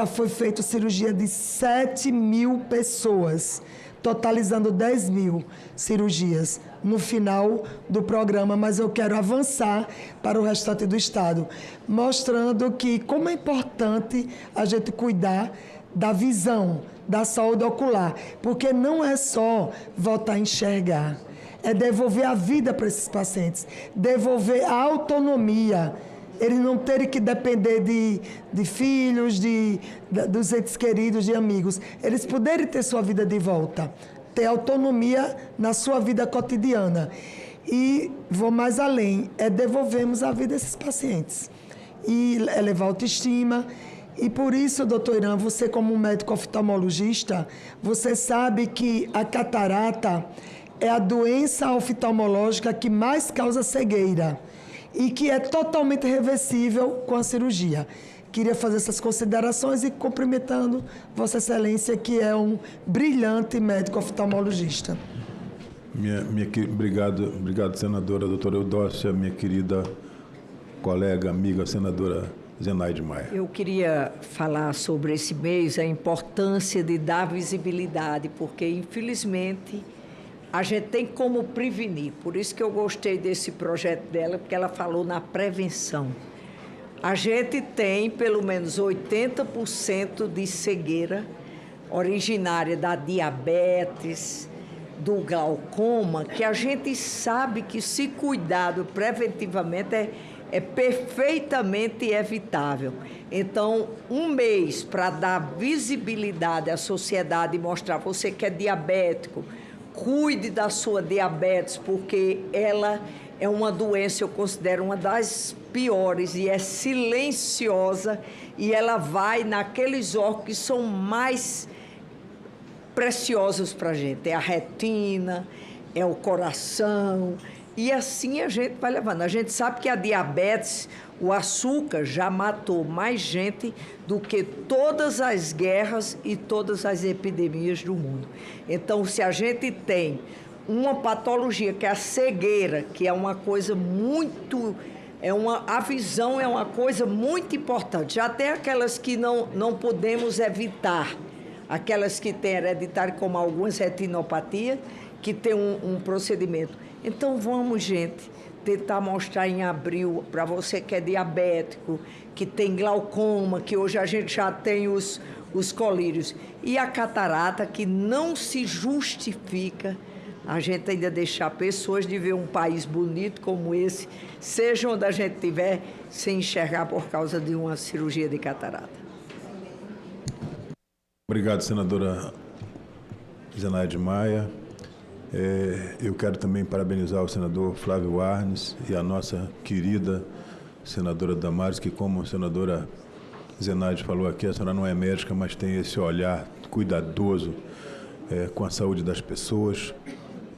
foi feita cirurgia de 7 mil pessoas, totalizando 10 mil cirurgias no final do programa, mas eu quero avançar para o restante do estado, mostrando que como é importante a gente cuidar da visão, da saúde ocular, porque não é só voltar a enxergar, é devolver a vida para esses pacientes, devolver a autonomia, eles não terem que depender de filhos, dos entes queridos, de amigos, eles poderem ter sua vida de volta, ter autonomia na sua vida cotidiana. E vou mais além, devolvermos a vida desses pacientes e elevar a autoestima. E por isso, doutor Irã, você como médico oftalmologista, você sabe que a catarata é a doença oftalmológica que mais causa cegueira e que é totalmente reversível com a cirurgia. Queria fazer essas considerações e cumprimentando Vossa Excelência, que é um brilhante médico oftalmologista. Obrigado, senadora doutora Eudócia, minha querida colega, amiga, senadora Zenaide Maia. Eu queria falar sobre esse mês, a importância de dar visibilidade, porque, infelizmente, a gente tem como prevenir. Por isso que eu gostei desse projeto dela, porque ela falou na prevenção. A gente tem pelo menos 80% de cegueira originária da diabetes, do glaucoma, que a gente sabe que, se cuidado preventivamente, é perfeitamente evitável. Então, um mês para dar visibilidade à sociedade e mostrar você que é diabético, cuide da sua diabetes, porque ela é uma doença, eu considero uma das piores, e é silenciosa, e ela vai naqueles órgãos que são mais preciosos para a gente. É a retina, é o coração, e assim a gente vai levando. A gente sabe que a diabetes, o açúcar, já matou mais gente do que todas as guerras e todas as epidemias do mundo. Então, se a gente tem uma patologia que é a cegueira, que é uma coisa muito... a visão é uma coisa muito importante. Já tem aquelas que não podemos evitar, aquelas que têm hereditário, como algumas retinopatias, que tem um procedimento. Então, vamos, gente, tentar mostrar em abril para você que é diabético, que tem glaucoma, que hoje a gente já tem os colírios. E a catarata, que não se justifica a gente ainda deixar pessoas de ver um país bonito como esse, seja onde a gente estiver, sem enxergar por causa de uma cirurgia de catarata. Obrigado, senadora Zenaide Maia. Eu quero também parabenizar o senador Flávio Arnes e a nossa querida senadora Damares, que, como a senadora Zenaide falou aqui, a senhora não é médica, mas tem esse olhar cuidadoso com a saúde das pessoas,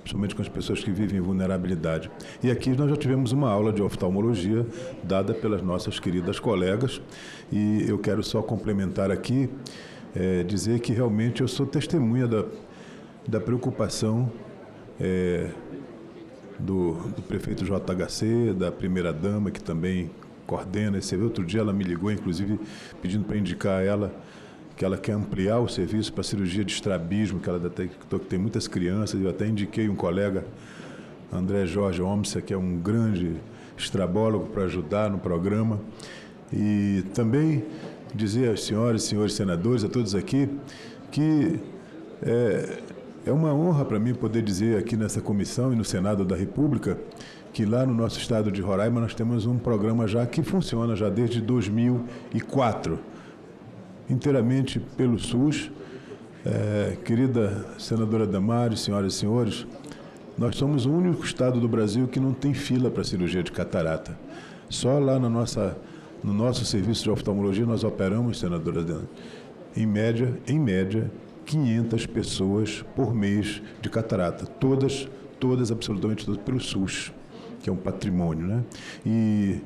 principalmente com as pessoas que vivem em vulnerabilidade. E aqui nós já tivemos uma aula de oftalmologia dada pelas nossas queridas colegas, e eu quero só complementar aqui, dizer que realmente eu sou testemunha da preocupação do prefeito JHC, da primeira-dama, que também coordena esse. Outro dia ela me ligou, inclusive, pedindo para indicar a ela que ela quer ampliar o serviço para cirurgia de estrabismo, que ela detectou que tem muitas crianças. Eu até indiquei um colega, André Jorge Omsia, que é um grande estrabólogo, para ajudar no programa. E também dizer às senhoras e senhores senadores, a todos aqui, que é uma honra para mim poder dizer aqui nessa comissão e no Senado da República que lá no nosso estado de Roraima nós temos um programa já que funciona já desde 2004, inteiramente pelo SUS. Querida senadora Damares, senhoras e senhores, nós somos o único estado do Brasil que não tem fila para cirurgia de catarata. Só lá no nosso serviço de oftalmologia nós operamos, senadora Damares, em média, 500 pessoas por mês de catarata, todas, absolutamente todas, pelo SUS, que é um patrimônio, né? E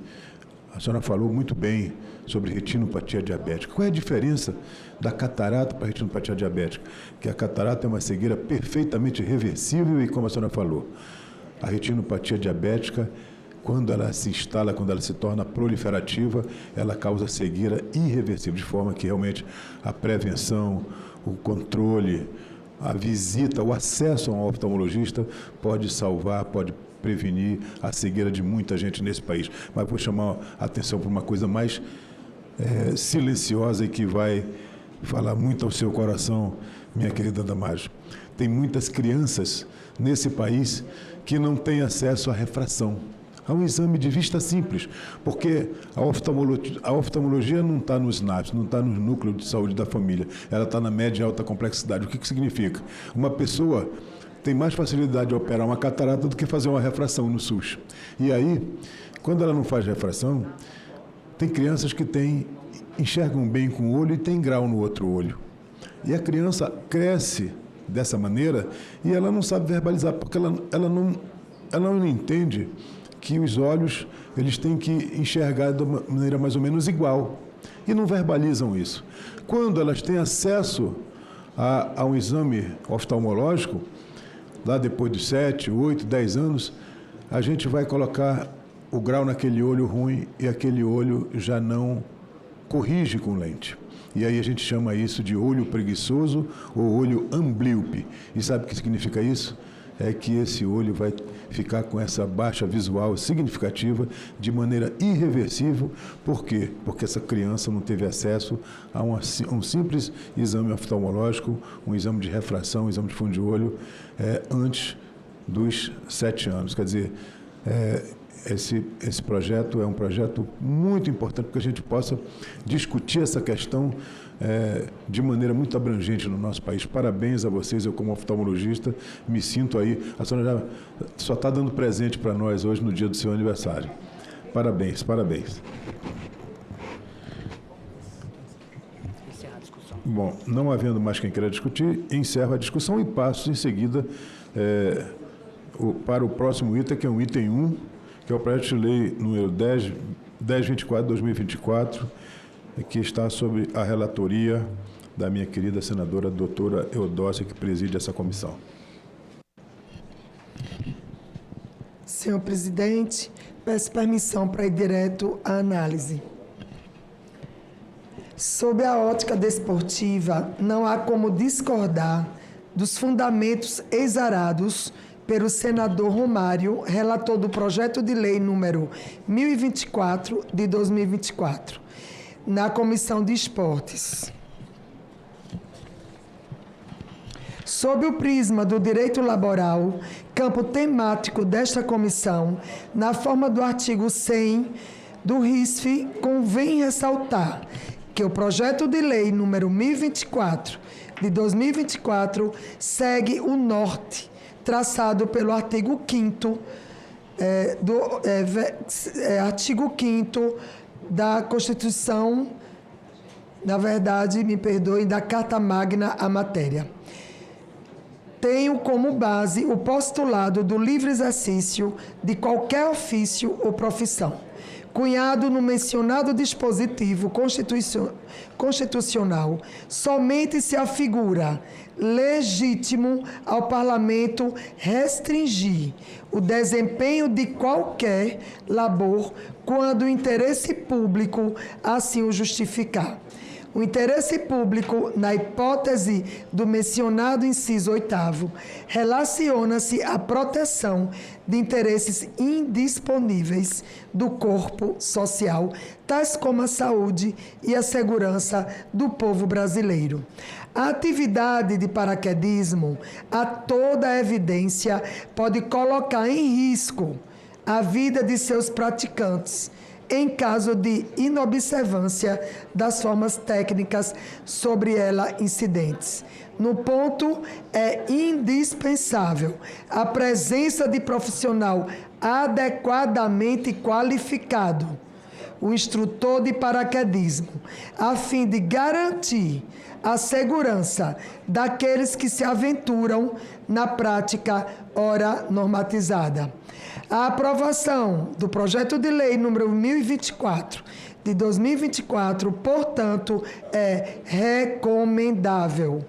a senhora falou muito bem sobre retinopatia diabética. Qual é a diferença da catarata para a retinopatia diabética? Que a catarata é uma cegueira perfeitamente reversível e, como a senhora falou, a retinopatia diabética, quando ela se instala, quando ela se torna proliferativa, ela causa cegueira irreversível, de forma que realmente a prevenção, o controle, a visita, o acesso a um oftalmologista pode salvar, pode prevenir a cegueira de muita gente nesse país. Mas vou chamar a atenção para uma coisa mais silenciosa e que vai falar muito ao seu coração, minha querida Damares. Tem muitas crianças nesse país que não têm acesso à refração, a um exame de vista simples, porque a oftalmologia não está nos NAPs, não está no núcleo de saúde da família, ela está na média e alta complexidade. O que significa? Uma pessoa tem mais facilidade de operar uma catarata do que fazer uma refração no SUS. E aí, quando ela não faz refração, tem crianças que enxergam bem com um olho e tem grau no outro olho. E a criança cresce dessa maneira e ela não sabe verbalizar, porque ela não entende que os olhos eles têm que enxergar de uma maneira mais ou menos igual. E não verbalizam isso. Quando elas têm acesso a um exame oftalmológico, lá depois dos 7, 8, 10 anos, a gente vai colocar o grau naquele olho ruim e aquele olho já não corrige com lente. E aí a gente chama isso de olho preguiçoso ou olho amblíope. E sabe o que significa isso? É que esse olho vai ficar com essa baixa visual significativa de maneira irreversível. Por quê? Porque essa criança não teve acesso a um simples exame oftalmológico, um exame de refração, um exame de fundo de olho, antes dos 7 anos. Quer dizer, esse projeto é um projeto muito importante para que a gente possa discutir essa questão de maneira muito abrangente no nosso país. Parabéns a vocês, eu como oftalmologista me sinto aí, a senhora já só está dando presente para nós hoje no dia do seu aniversário. Parabéns, parabéns. Bom, não havendo mais quem queira discutir, encerro a discussão e passo em seguida para o próximo item, que é um item 1, que é o projeto de lei número 1024/2024, que está sobre a relatoria da minha querida senadora doutora Eudócia, que preside essa comissão. Senhor presidente, peço permissão para ir direto à análise. Sob a ótica desportiva, não há como discordar dos fundamentos exarados pelo senador Romário, relator do projeto de lei número 1024 de 2024, na Comissão de Esportes. Sob o prisma do direito laboral, campo temático desta comissão, na forma do artigo 100 do RISF, convém ressaltar que o projeto de lei número 1024 de 2024 segue o norte traçado pelo artigo 5º artigo 5º da Constituição, na verdade, me perdoem, da Carta Magna à matéria. Tenho como base o postulado do livre exercício de qualquer ofício ou profissão, cunhado no mencionado dispositivo constitucional, somente se afigura legítimo ao Parlamento restringir o desempenho de qualquer labor quando o interesse público assim o justificar. O interesse público, na hipótese do mencionado inciso 8º, relaciona-se à proteção de interesses indisponíveis do corpo social, tais como a saúde e a segurança do povo brasileiro. A atividade de paraquedismo, a toda evidência, pode colocar em risco a vida de seus praticantes, em caso de inobservância das formas técnicas sobre ela incidentes. No ponto, é indispensável a presença de profissional adequadamente qualificado, o instrutor de paraquedismo, a fim de garantir a segurança daqueles que se aventuram na prática ora normatizada. A aprovação do projeto de lei número 1024 de 2024, portanto, é recomendável.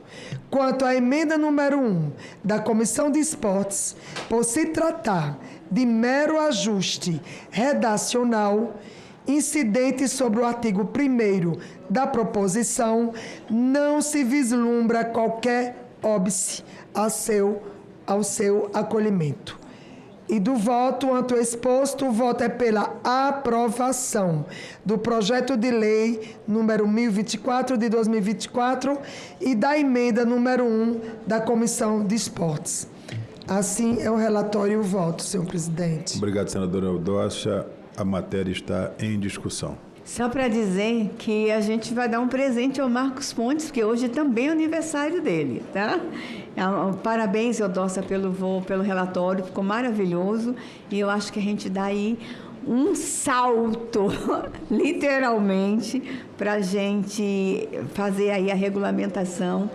Quanto à emenda número 1 da Comissão de Esportes, por se tratar de mero ajuste redacional, incidente sobre o artigo 1º da proposição, não se vislumbra qualquer óbice ao seu acolhimento. E do voto ante o exposto, o voto é pela aprovação do projeto de lei número 1024 de 2024 e da emenda número 1 da Comissão de Esportes. Assim é o relatório e o voto, senhor presidente. Obrigado, senadora Eudócia. A matéria está em discussão. Só para dizer que a gente vai dar um presente ao Marcos Pontes, porque hoje também é aniversário dele, tá? Parabéns, Eudócia, pelo relatório, ficou maravilhoso. E eu acho que a gente dá aí um salto, literalmente, para a gente fazer aí a regulamentação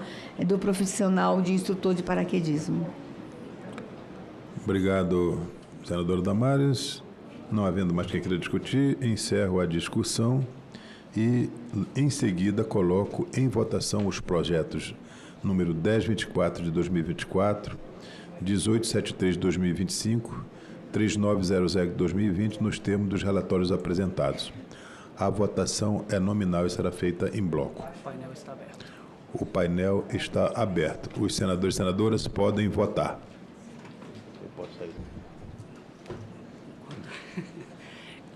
do profissional de instrutor de paraquedismo. Obrigado, senadora Damares. Não havendo mais quem queira discutir, encerro a discussão e, em seguida, coloco em votação os projetos número 1024 de 2024, 1873 de 2025, 3900 de 2020, nos termos dos relatórios apresentados. A votação é nominal e será feita em bloco. O painel está aberto. O painel está aberto. Os senadores e senadoras podem votar. Eu posso sair.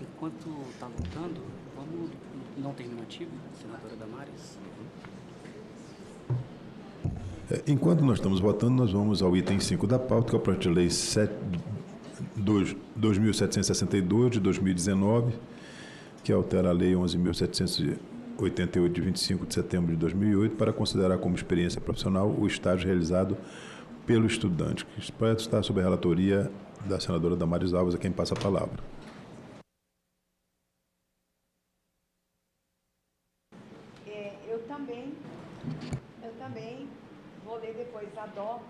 Enquanto está votando, vamos não terminativo, senadora Damares. Enquanto nós estamos votando, nós vamos ao item 5 da pauta, que é o projeto de lei 2762 de 2019, que altera a Lei 11.788 de 25 de setembro de 2008, para considerar como experiência profissional o estágio realizado pelo estudante. Isso pode estar sob a relatoria da senadora Damares Alves, a quem passa a palavra. Eu também vou ler depois a DOC,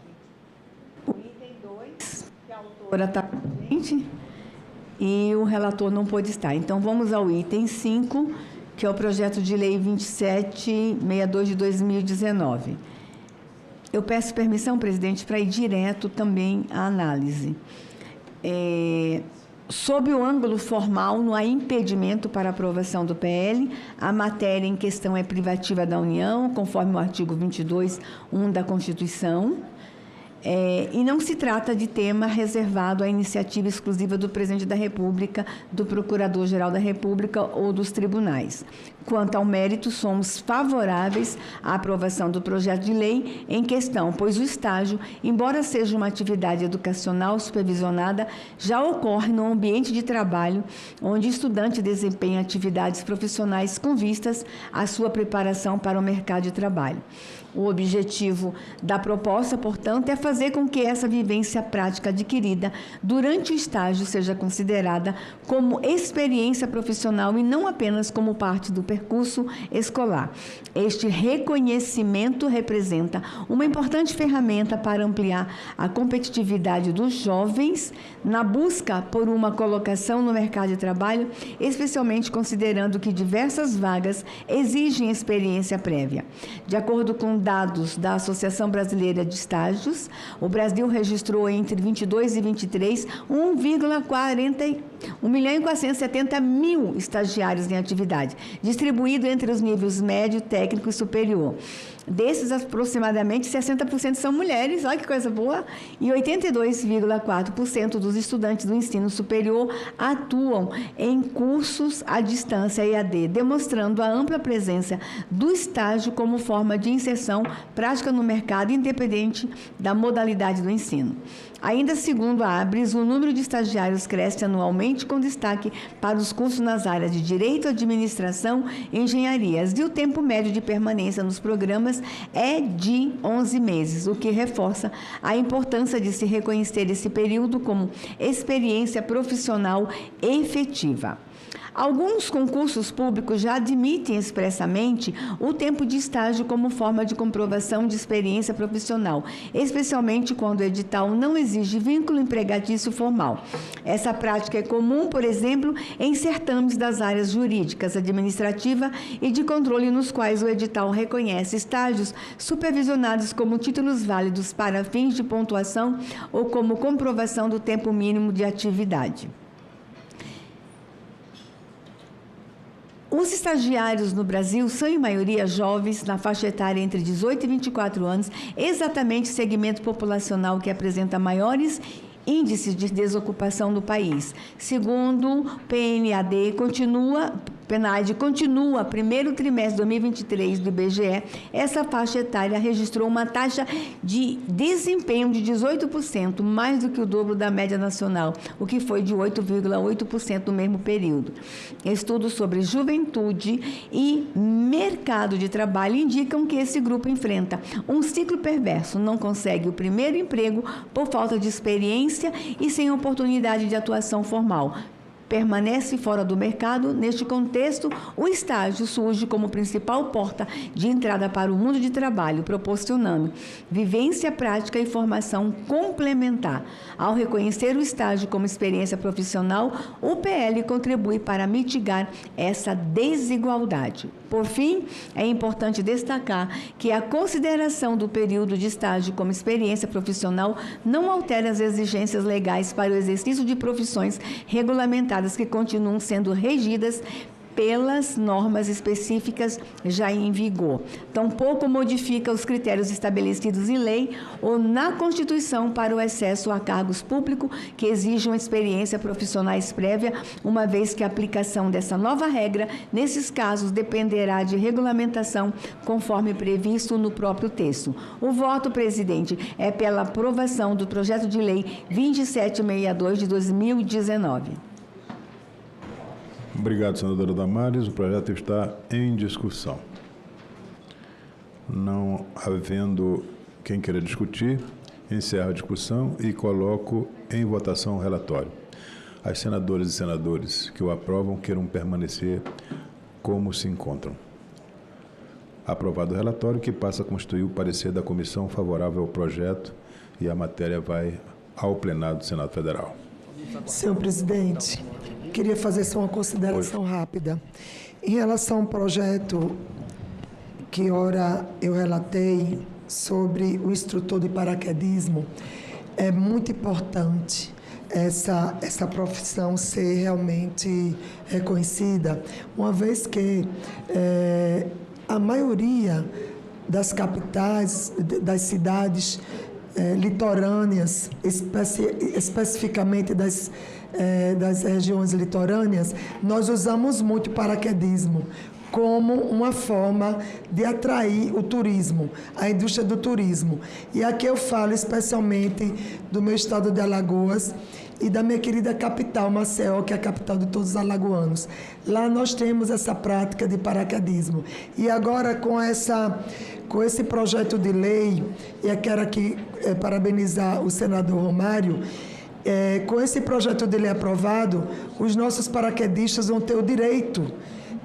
o item 2, que a autora está com a gente, e o relator não pôde estar. Então, vamos ao item 5, que é o projeto de lei 2762 de 2019. Eu peço permissão, presidente, para ir direto também à análise. Sob o ângulo formal, não há impedimento para aprovação do PL. A matéria em questão é privativa da União, conforme o artigo 22(1) da Constituição. E não se trata de tema reservado à iniciativa exclusiva do Presidente da República, do Procurador-Geral da República ou dos tribunais. Quanto ao mérito, somos favoráveis à aprovação do projeto de lei em questão, pois o estágio, embora seja uma atividade educacional supervisionada, já ocorre no ambiente de trabalho, onde o estudante desempenha atividades profissionais com vistas à sua preparação para o mercado de trabalho. O objetivo da proposta, portanto, é fazer com que essa vivência prática adquirida durante o estágio seja considerada como experiência profissional e não apenas como parte do percurso escolar. Este reconhecimento representa uma importante ferramenta para ampliar a competitividade dos jovens na busca por uma colocação no mercado de trabalho, especialmente considerando que diversas vagas exigem experiência prévia. De acordo com dados da Associação Brasileira de Estágios, o Brasil registrou entre 22 e 23 1.470.000 estagiários em atividade, distribuído entre os níveis médio, técnico e superior. Desses, aproximadamente 60% são mulheres, olha que coisa boa, e 82,4% dos estudantes do ensino superior atuam em cursos à distância EAD, demonstrando a ampla presença do estágio como forma de inserção prática no mercado, independente da modalidade do ensino. Ainda segundo a ABRES, o número de estagiários cresce anualmente, com destaque para os cursos nas áreas de Direito, Administração e Engenharias, e o tempo médio de permanência nos programas é de 11 meses, o que reforça a importância de se reconhecer esse período como experiência profissional efetiva. Alguns concursos públicos já admitem expressamente o tempo de estágio como forma de comprovação de experiência profissional, especialmente quando o edital não exige vínculo empregatício formal. Essa prática é comum, por exemplo, em certames das áreas jurídicas, administrativa e de controle, nos quais o edital reconhece estágios supervisionados como títulos válidos para fins de pontuação ou como comprovação do tempo mínimo de atividade. Os estagiários no Brasil são, em maioria, jovens, na faixa etária entre 18 e 24 anos, exatamente o segmento populacional que apresenta maiores índices de desocupação do país. Segundo o PNAD, PNAD continua, primeiro trimestre de 2023 do IBGE, essa faixa etária registrou uma taxa de desempenho de 18%, mais do que o dobro da média nacional, o que foi de 8,8% no mesmo período. Estudos sobre juventude e mercado de trabalho indicam que esse grupo enfrenta um ciclo perverso, não consegue o primeiro emprego por falta de experiência e sem oportunidade de atuação formal. Permanece fora do mercado. Neste contexto, o estágio surge como principal porta de entrada para o mundo de trabalho, proporcionando vivência prática e formação complementar. Ao reconhecer o estágio como experiência profissional, o PL contribui para mitigar essa desigualdade. Por fim, é importante destacar que a consideração do período de estágio como experiência profissional não altera as exigências legais para o exercício de profissões regulamentadas que continuam sendo regidas pelas normas específicas já em vigor. Tampouco modifica os critérios estabelecidos em lei ou na Constituição para o acesso a cargos públicos que exijam experiência profissionais prévia, uma vez que a aplicação dessa nova regra, nesses casos, dependerá de regulamentação conforme previsto no próprio texto. O voto, presidente, é pela aprovação do projeto de lei 2762 de 2019. Obrigado, senadora Damares. O projeto está em discussão. Não havendo quem queira discutir, encerro a discussão e coloco em votação o relatório. As senadoras e senadores que o aprovam queiram permanecer como se encontram. Aprovado o relatório, que passa a constituir o parecer da comissão favorável ao projeto e a matéria vai ao plenário do Senado Federal. Senhor presidente, queria fazer só uma consideração rápida. Em relação ao projeto que ora eu relatei sobre o instrutor de paraquedismo, é muito importante essa profissão ser realmente reconhecida, uma vez que a maioria das capitais, das cidades litorâneas, especificamente das regiões litorâneas, nós usamos muito paraquedismo como uma forma de atrair o turismo, a indústria do turismo. E aqui eu falo especialmente do meu estado de Alagoas e da minha querida capital, Maceió, que é a capital de todos os alagoanos. Lá nós temos essa prática de paraquedismo. E agora, com esse projeto de lei, e eu quero aqui parabenizar o senador Romário, com esse projeto de lei aprovado, os nossos paraquedistas vão ter o direito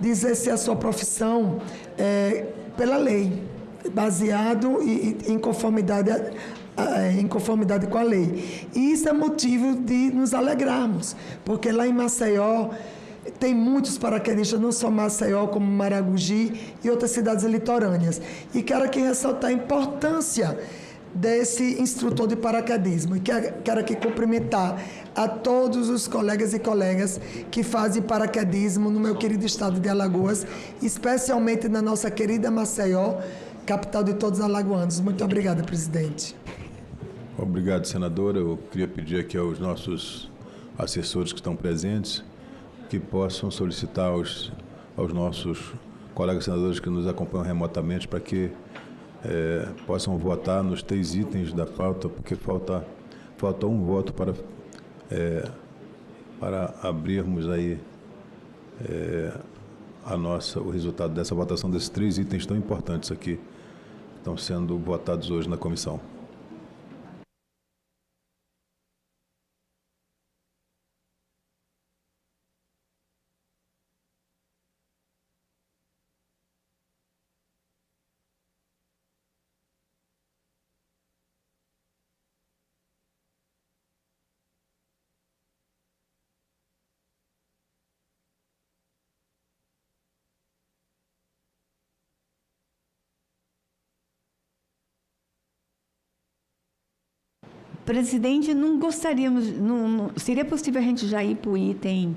de exercer a sua profissão pela lei, baseado em conformidade com a lei. E isso é motivo de nos alegrarmos, porque lá em Maceió tem muitos paraquedistas, não só Maceió, como Maragogi e outras cidades litorâneas. E quero aqui ressaltar a importância desse instrutor de paraquedismo. E quero aqui cumprimentar a todos os colegas e colegas que fazem paraquedismo no meu querido estado de Alagoas, especialmente na nossa querida Maceió, capital de todos os alagoanos. Muito obrigada, presidente. Obrigado, senadora. Eu queria pedir aqui aos nossos assessores que estão presentes que possam solicitar aos nossos colegas senadores que nos acompanham remotamente para que possam votar nos 3 itens da pauta, porque falta um voto para abrirmos aí o resultado dessa votação desses 3 itens tão importantes aqui, que estão sendo votados hoje na comissão. Presidente, não gostaríamos, seria possível a gente já ir para o item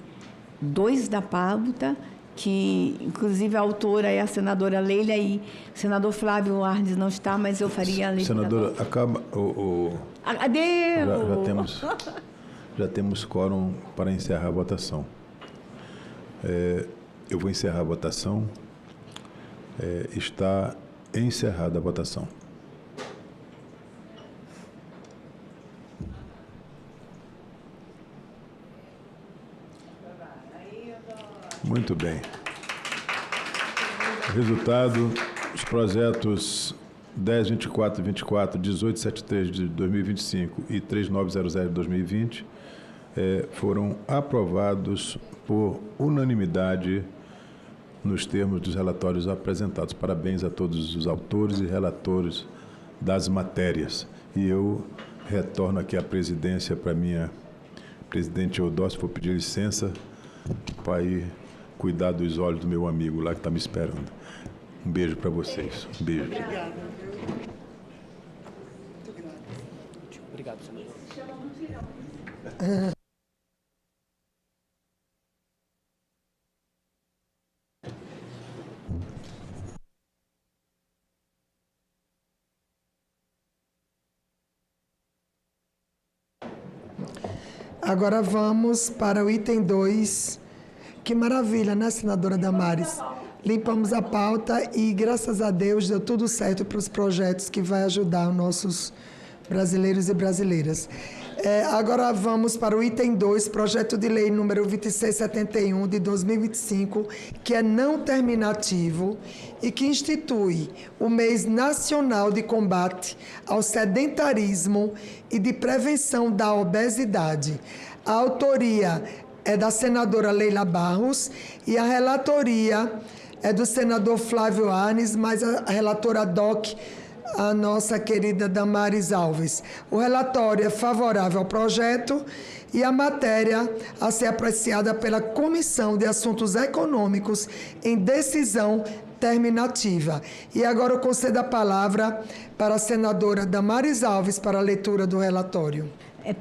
2 da pauta, que inclusive a autora é a senadora Leila e o senador Flávio Arnes não está, mas eu faria a leitura. Senadora, acaba Adeus! Já temos quórum para encerrar a votação. Eu vou encerrar a votação. Está encerrada a votação. Muito bem. Resultado: os projetos 10.24.24, 18.73 de 2025 e 3.900 de 2020 foram aprovados por unanimidade nos termos dos relatórios apresentados. Parabéns a todos os autores e relatores das matérias. E eu retorno aqui à presidência para minha presidente Eudócia, vou pedir licença para ir cuidar dos olhos do meu amigo lá que está me esperando. Um beijo para vocês. Um beijo. Obrigada. Obrigado, senador. Agora vamos para o item 2. Que maravilha, né, senadora Damares? Limpamos a pauta e, graças a Deus, deu tudo certo para os projetos que vai ajudar os nossos brasileiros e brasileiras. Agora vamos para o item 2, projeto de lei número 2671 de 2025, que é não terminativo e que institui o mês nacional de combate ao sedentarismo e de prevenção da obesidade. A autoria é da senadora Leila Barros e a relatoria é do senador Flávio Arnes, mas a relatora DOC, a nossa querida Damares Alves. O relatório é favorável ao projeto e a matéria a ser apreciada pela Comissão de Assuntos Econômicos em decisão terminativa. E agora eu concedo a palavra para a senadora Damares Alves para a leitura do relatório.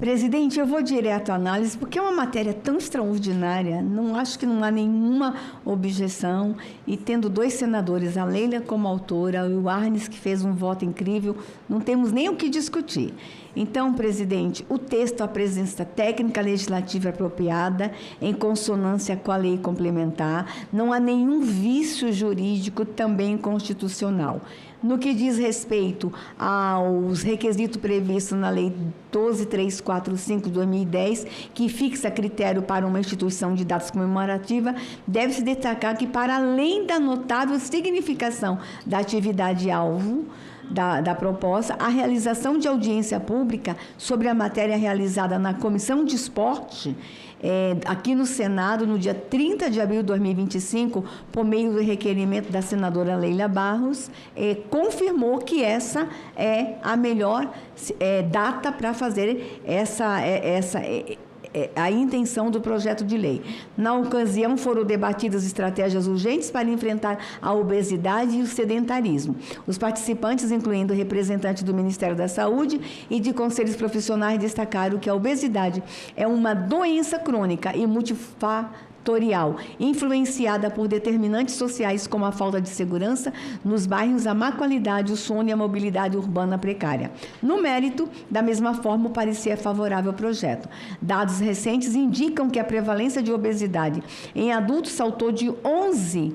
Presidente, eu vou direto à análise, porque é uma matéria tão extraordinária, acho que não há nenhuma objeção, e tendo 2 senadores, a Leila como autora, e o Arnes, que fez um voto incrível, não temos nem o que discutir. Então, presidente, o texto apresenta técnica legislativa apropriada, em consonância com a lei complementar, não há nenhum vício jurídico também constitucional. No que diz respeito aos requisitos previstos na Lei 12.345 de 2010, que fixa critério para uma instituição de datas comemorativa, deve-se destacar que, para além da notável significação da atividade-alvo da proposta, a realização de audiência pública sobre a matéria realizada na Comissão de Esporte, aqui no Senado, no dia 30 de abril de 2025, por meio do requerimento da senadora Leila Barros, confirmou que essa é a melhor data para fazer a intenção do projeto de lei. Na ocasião, foram debatidas estratégias urgentes para enfrentar a obesidade e o sedentarismo. Os participantes, incluindo representantes do Ministério da Saúde e de conselhos profissionais, destacaram que a obesidade é uma doença crônica e multifatorial, influenciada por determinantes sociais como a falta de segurança nos bairros, a má qualidade, o sono e a mobilidade urbana precária. No mérito, da mesma forma, o parecer é favorável ao projeto. Dados recentes indicam que a prevalência de obesidade em adultos saltou de 11%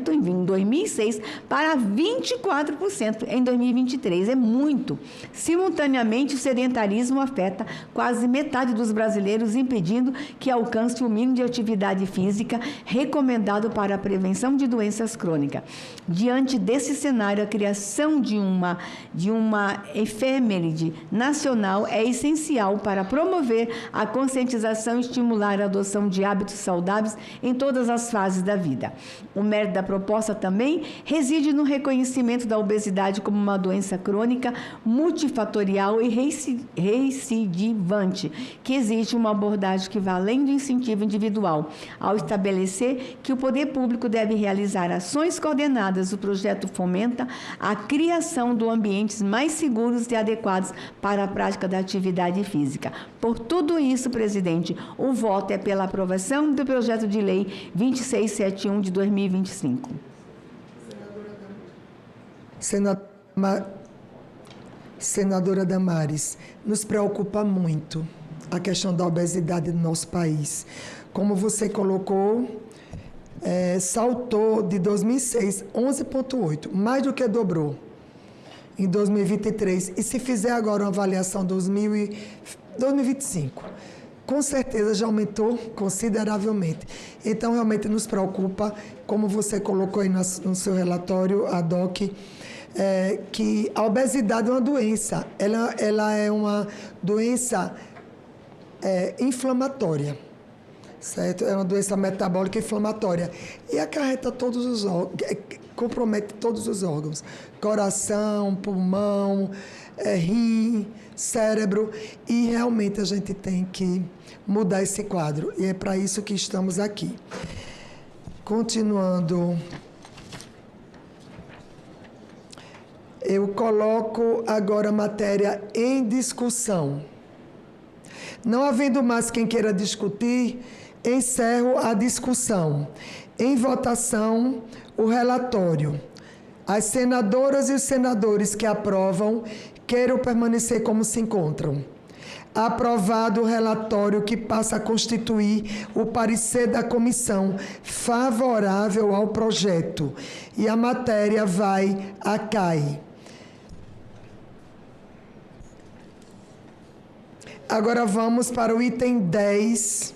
em 2006 para 24% em 2023. É muito. Simultaneamente, o sedentarismo afeta quase metade dos brasileiros, impedindo que alcance o mínimo de atividade física recomendado para a prevenção de doenças crônicas. Diante desse cenário, a criação de uma efeméride nacional é essencial para promover a conscientização e estimular a adoção de hábitos saudáveis em todas as fases da vida. O mérito da proposta também reside no reconhecimento da obesidade como uma doença crônica, multifatorial e recidivante, que exige uma abordagem que vá além do incentivo individual, ao estabelecer que o poder público deve realizar ações coordenadas. O projeto fomenta a criação de ambientes mais seguros e adequados para a prática da atividade física. Por tudo isso, presidente, o voto é pela aprovação do projeto de lei 2671 de 2025. Senadora Damares, nos preocupa muito a questão da obesidade no nosso país. Como você colocou, saltou de 2006, 11,8%, mais do que dobrou em 2023. E se fizer agora uma avaliação 2025, com certeza já aumentou consideravelmente. Então, realmente nos preocupa, como você colocou aí no seu relatório, a DOC, que a obesidade é uma doença. Ela é uma doença inflamatória, certo? É uma doença metabólica inflamatória. E acarreta todos os órgãos, compromete todos os órgãos. Coração, pulmão, rim, cérebro. E realmente a gente tem que mudar esse quadro. E é para isso que estamos aqui. Continuando. Eu coloco agora a matéria em discussão. Não havendo mais quem queira discutir, encerro a discussão. Em votação, o relatório. As senadoras e os senadores que aprovam queiram permanecer como se encontram. Aprovado o relatório que passa a constituir o parecer da comissão favorável ao projeto. E a matéria vai à CAI. Agora vamos para o item 10,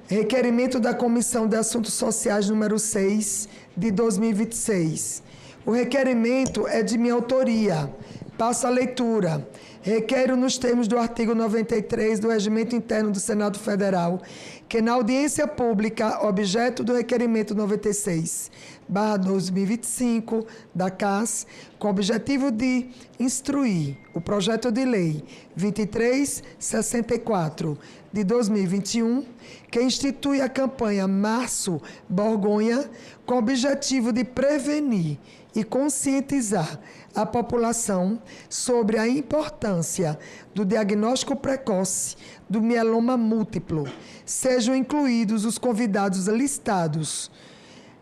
requerimento da Comissão de Assuntos Sociais número 6 de 2026. O requerimento é de minha autoria. Passo a leitura. Requero, nos termos do artigo 93 do Regimento Interno do Senado Federal, que na audiência pública, objeto do requerimento 96/2025 da CAS, com o objetivo de instruir o projeto de lei 2364 de 2021, que institui a campanha Março Borgonha, com o objetivo de prevenir e conscientizar a população sobre a importância do diagnóstico precoce do mieloma múltiplo. Sejam incluídos os convidados listados.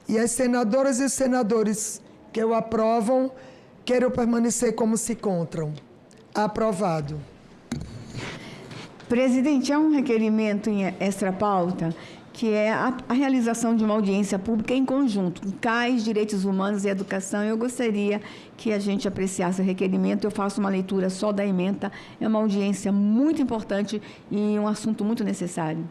E as senadoras e os senadores que o aprovam, queiram permanecer como se encontram. Aprovado. Presidente, há um requerimento em extra-pauta, que é a realização de uma audiência pública em conjunto, com CAIS, Direitos Humanos e Educação. Eu gostaria que a gente apreciasse o requerimento. Eu faço uma leitura só da ementa. É uma audiência muito importante e um assunto muito necessário.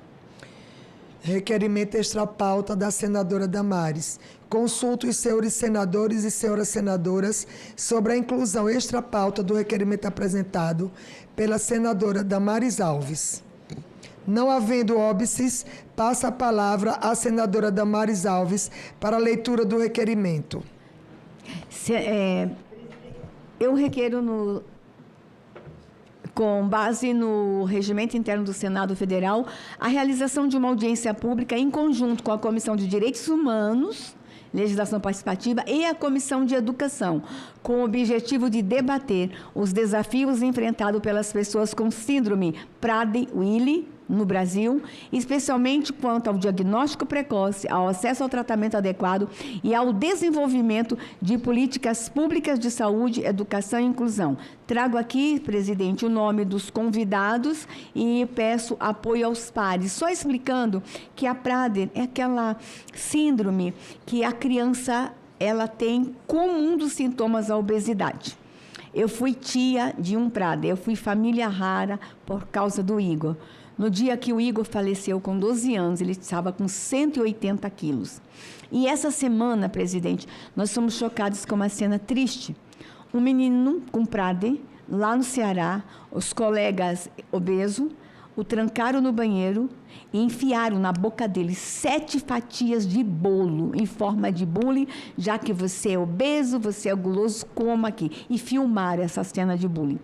Requerimento extra-pauta da senadora Damares. Consulto os senhores senadores e senhoras senadoras sobre a inclusão extra-pauta do requerimento apresentado pela senadora Damares Alves. Não havendo óbices, passa a palavra à senadora Damares Alves para a leitura do requerimento. Eu requeiro, com base no Regimento Interno do Senado Federal, a realização de uma audiência pública em conjunto com a Comissão de Direitos Humanos, Legislação Participativa e a Comissão de Educação, com o objetivo de debater os desafios enfrentados pelas pessoas com síndrome Prader-Willi no Brasil, especialmente quanto ao diagnóstico precoce, ao acesso ao tratamento adequado e ao desenvolvimento de políticas públicas de saúde, educação e inclusão. Trago aqui, presidente, o nome dos convidados e peço apoio aos pares. Só explicando que a Prader é aquela síndrome que a criança ela tem como um dos sintomas a obesidade. Eu fui tia de um Prader, eu fui família rara por causa do Igor. No dia que o Igor faleceu, com 12 anos, ele estava com 180 quilos. E essa semana, presidente, nós somos chocados com uma cena triste. Um menino com Prader, lá no Ceará, os colegas obesos, o trancaram no banheiro e enfiaram na boca dele 7 fatias de bolo em forma de bullying, já que você é obeso, você é guloso, coma aqui. E filmaram essa cena de bullying.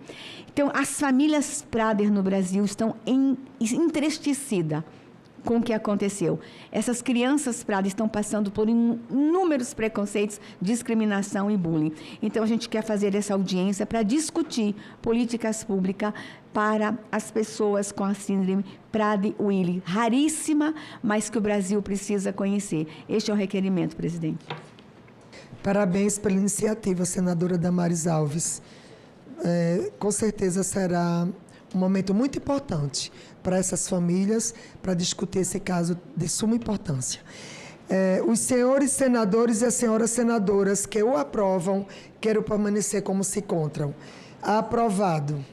Então, as famílias Prader no Brasil estão entristecidas com o que aconteceu. Essas crianças Prader estão passando por inúmeros preconceitos, discriminação e bullying. Então, a gente quer fazer essa audiência para discutir políticas públicas para as pessoas com a síndrome Prader-Willi, raríssima, mas que o Brasil precisa conhecer. Este é o requerimento, presidente. Parabéns pela iniciativa, senadora Damares Alves. Com certeza será um momento muito importante para essas famílias, para discutir esse caso de suma importância. Os senhores senadores e as senhoras senadoras que o aprovam, quero permanecer como se encontram. Aprovado.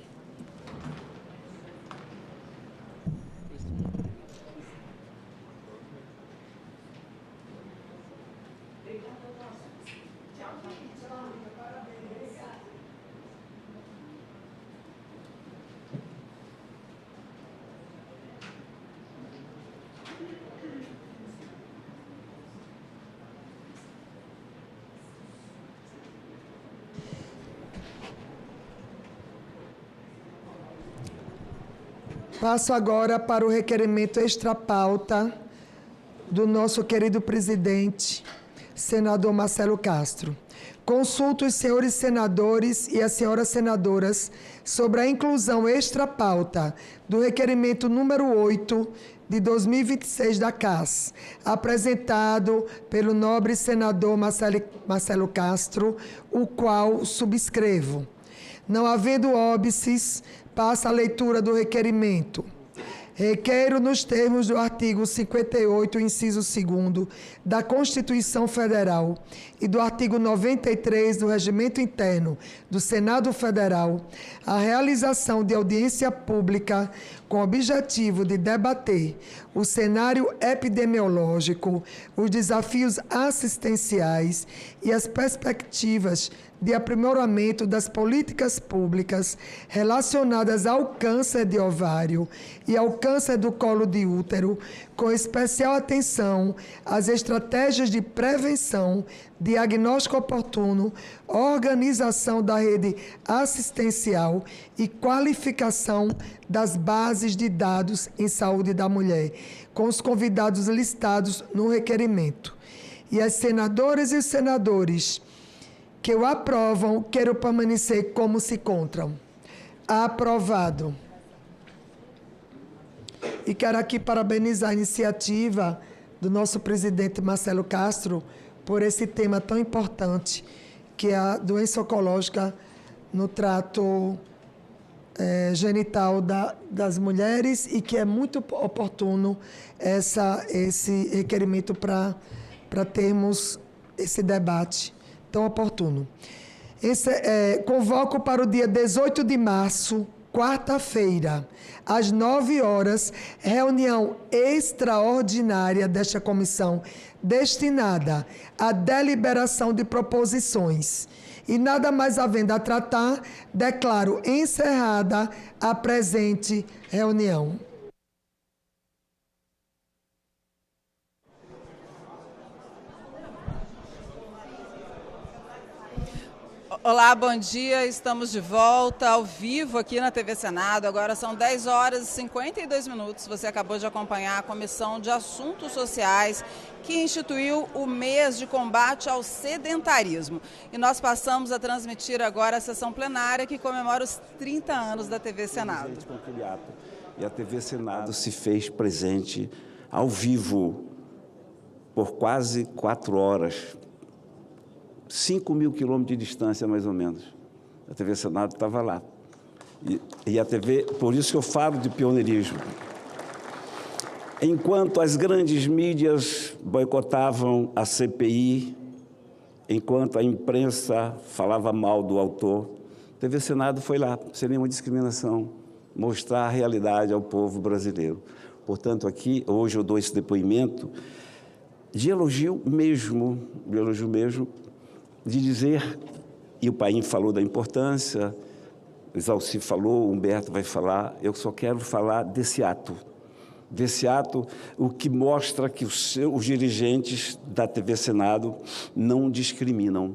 Passo agora para o requerimento extra-pauta do nosso querido presidente, senador Marcelo Castro. Consulto os senhores senadores e as senhoras senadoras sobre a inclusão extra-pauta do requerimento número 8 de 2026 da CAS, apresentado pelo nobre senador Marcelo Castro, o qual subscrevo. Não havendo óbices, Passa a leitura do requerimento. Requeiro, nos termos do artigo 58, inciso 2º, da Constituição Federal e do artigo 93 do Regimento Interno do Senado Federal, a realização de audiência pública com o objetivo de debater o cenário epidemiológico, os desafios assistenciais e as perspectivas de aprimoramento das políticas públicas relacionadas ao câncer de ovário e ao câncer do colo de útero, com especial atenção às estratégias de prevenção, diagnóstico oportuno, organização da rede assistencial e qualificação das bases de dados em saúde da mulher, com os convidados listados no requerimento. E as senadoras e os senadores que o aprovam, quero permanecer como se encontram. Aprovado. E quero aqui parabenizar a iniciativa do nosso presidente Marcelo Castro por esse tema tão importante, que é a doença oncológica no trato genital das mulheres, e que é muito oportuno esse requerimento para termos esse debate tão oportuno. Convoco para o dia 18 de março, quarta-feira, às 9 horas, reunião extraordinária desta comissão destinada à deliberação de proposições. E nada mais havendo a tratar, declaro encerrada a presente reunião. Olá, bom dia. Estamos de volta ao vivo aqui na TV Senado. Agora são 10 horas e 52 minutos. Você acabou de acompanhar a Comissão de Assuntos Sociais, que instituiu o mês de combate ao sedentarismo. E nós passamos a transmitir agora a sessão plenária que comemora os 30 anos da TV Senado. E a TV Senado se fez presente ao vivo por quase 4 horas. 5.000 quilômetros de distância, mais ou menos. A TV Senado estava lá. E a TV, por isso que eu falo de pioneirismo. Enquanto as grandes mídias boicotavam a CPI, enquanto a imprensa falava mal do autor, a TV Senado foi lá, sem nenhuma discriminação, mostrar a realidade ao povo brasileiro. Portanto, aqui, hoje eu dou esse depoimento de elogio mesmo, de dizer, e o Paim falou da importância, o Exalci falou, o Humberto vai falar, eu só quero falar desse ato, o que mostra que os dirigentes da TV Senado não discriminam.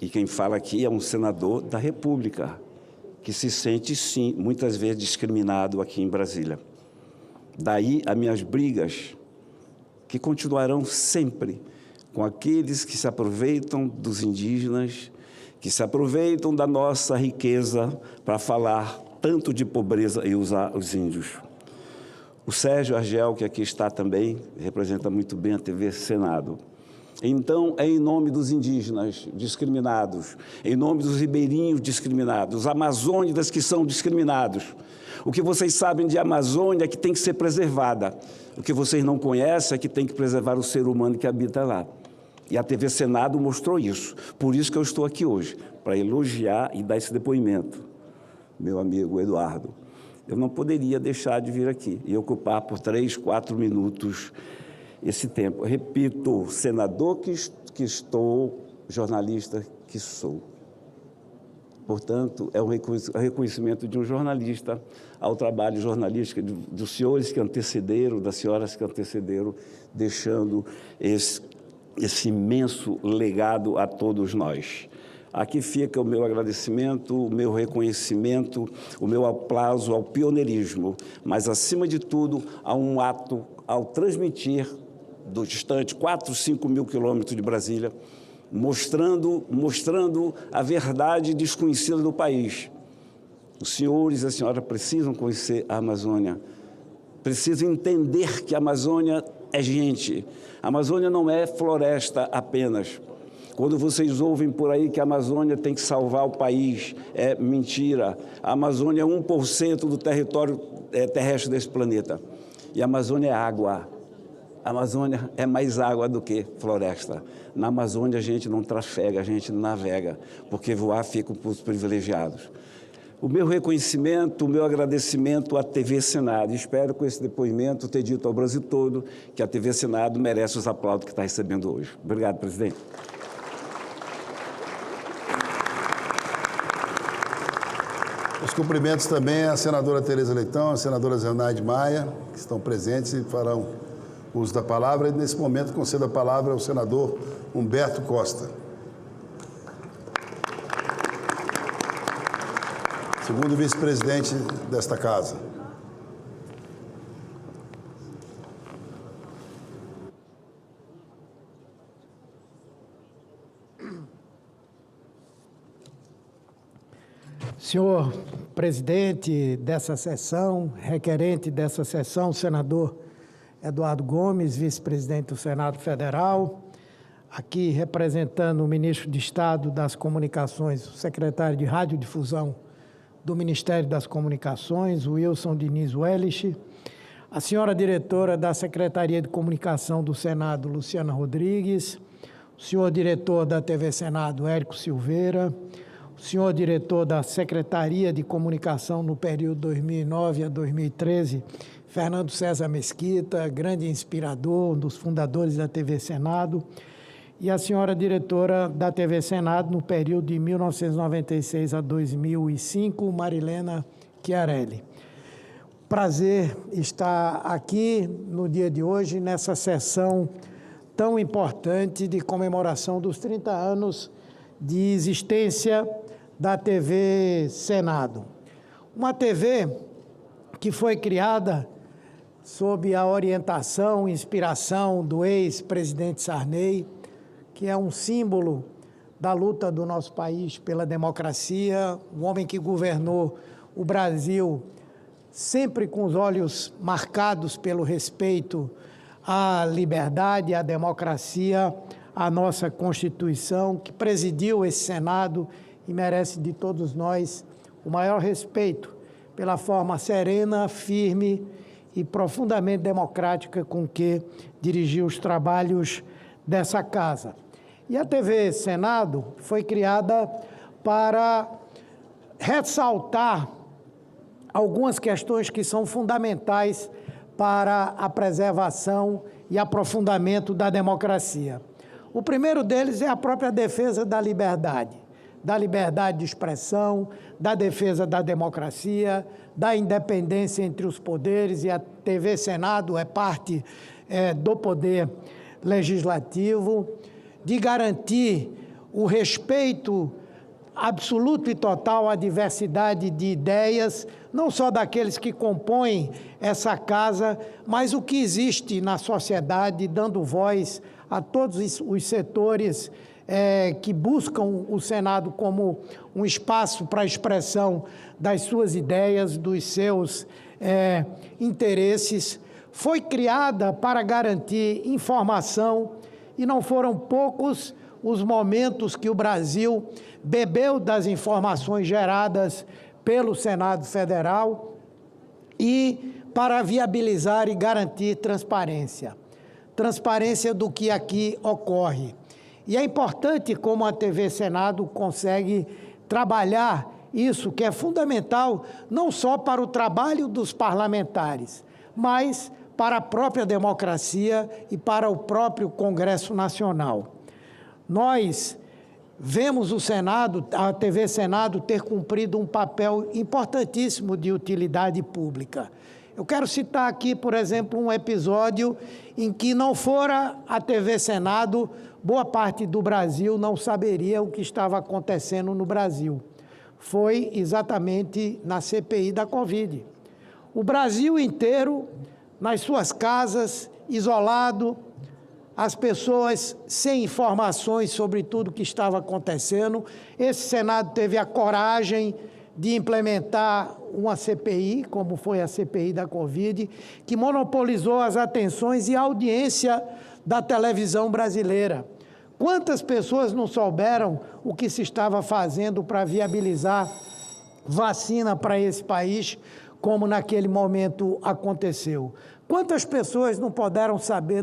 E quem fala aqui é um senador da República, que se sente, sim, muitas vezes discriminado aqui em Brasília. Daí as minhas brigas, que continuarão sempre com aqueles que se aproveitam dos indígenas, que se aproveitam da nossa riqueza para falar tanto de pobreza e usar os índios. O Sérgio Argel, que aqui está também, representa muito bem a TV Senado. Então, é em nome dos indígenas discriminados, em nome dos ribeirinhos discriminados, os amazônidas que são discriminados. O que vocês sabem de Amazônia é que tem que ser preservada. O que vocês não conhecem é que tem que preservar o ser humano que habita lá. E a TV Senado mostrou isso. Por isso que eu estou aqui hoje, para elogiar e dar esse depoimento. Meu amigo Eduardo, eu não poderia deixar de vir aqui e ocupar por 3, 4 minutos esse tempo. Repito, senador que estou, jornalista que sou. Portanto, é um reconhecimento de um jornalista ao trabalho jornalístico dos senhores que antecederam, das senhoras que antecederam, deixando esse imenso legado a todos nós. Aqui fica o meu agradecimento, o meu reconhecimento, o meu aplauso ao pioneirismo, mas, acima de tudo, a um ato ao transmitir do distante 4, 5 mil quilômetros de Brasília, mostrando a verdade desconhecida do país. Os senhores e a senhora precisam conhecer a Amazônia, precisam entender que a Amazônia é gente. A Amazônia não é floresta apenas. Quando vocês ouvem por aí que a Amazônia tem que salvar o país, é mentira. A Amazônia é 1% do território terrestre desse planeta. E a Amazônia é água. A Amazônia é mais água do que floresta. Na Amazônia a gente não trafega, a gente navega, porque voar fica para os privilegiados. O meu reconhecimento, o meu agradecimento à TV Senado. Espero com esse depoimento ter dito ao Brasil todo que a TV Senado merece os aplausos que está recebendo hoje. Obrigado, presidente. Os cumprimentos também à senadora Tereza Leitão, à senadora Zenaide Maia, que estão presentes e farão uso da palavra. E, nesse momento, concedo a palavra ao senador Humberto Costa. Segundo vice-presidente desta casa. Senhor presidente dessa sessão, requerente dessa sessão, senador Eduardo Gomes, vice-presidente do Senado Federal, aqui representando o ministro de Estado das Comunicações, o secretário de Radiodifusão do Ministério das Comunicações, Wilson Diniz Wellich, a senhora diretora da Secretaria de Comunicação do Senado, Luciana Rodrigues, o senhor diretor da TV Senado, Érico Silveira, o senhor diretor da Secretaria de Comunicação no período 2009 a 2013, Fernando César Mesquita, grande inspirador, um dos fundadores da TV Senado, e a senhora diretora da TV Senado no período de 1996 a 2005, Marilena Chiarelli. Prazer estar aqui no dia de hoje, nessa sessão tão importante de comemoração dos 30 anos de existência da TV Senado. Uma TV que foi criada sob a orientação e inspiração do ex-presidente Sarney, que é um símbolo da luta do nosso país pela democracia, um homem que governou o Brasil sempre com os olhos marcados pelo respeito à liberdade, à democracia, à nossa Constituição, que presidiu esse Senado e merece de todos nós o maior respeito pela forma serena, firme e profundamente democrática com que dirigiu os trabalhos dessa casa. E a TV Senado foi criada para ressaltar algumas questões que são fundamentais para a preservação e aprofundamento da democracia. O primeiro deles é a própria defesa da liberdade de expressão, da defesa da democracia, da independência entre os poderes, e a TV Senado é parte do poder legislativo, de garantir o respeito absoluto e total à diversidade de ideias, não só daqueles que compõem essa casa, mas o que existe na sociedade, dando voz a todos os setores que buscam o Senado como um espaço para a expressão das suas ideias, dos seus interesses. Foi criada para garantir informação, e não foram poucos os momentos que o Brasil bebeu das informações geradas pelo Senado Federal, e para viabilizar e garantir transparência do que aqui ocorre. E é importante como a TV Senado consegue trabalhar isso, que é fundamental não só para o trabalho dos parlamentares, mas para a própria democracia e para o próprio Congresso Nacional. Nós vemos o Senado, a TV Senado, ter cumprido um papel importantíssimo de utilidade pública. Eu quero citar aqui, por exemplo, um episódio em que não fora a TV Senado, boa parte do Brasil não saberia o que estava acontecendo no Brasil. Foi exatamente na CPI da Covid. O Brasil inteiro, nas suas casas, isolado, as pessoas sem informações sobre tudo o que estava acontecendo. Esse Senado teve a coragem de implementar uma CPI, como foi a CPI da Covid, que monopolizou as atenções e a audiência da televisão brasileira, Quantas pessoas não souberam o que se estava fazendo para viabilizar vacina para esse país, como naquele momento aconteceu? Quantas pessoas não puderam saber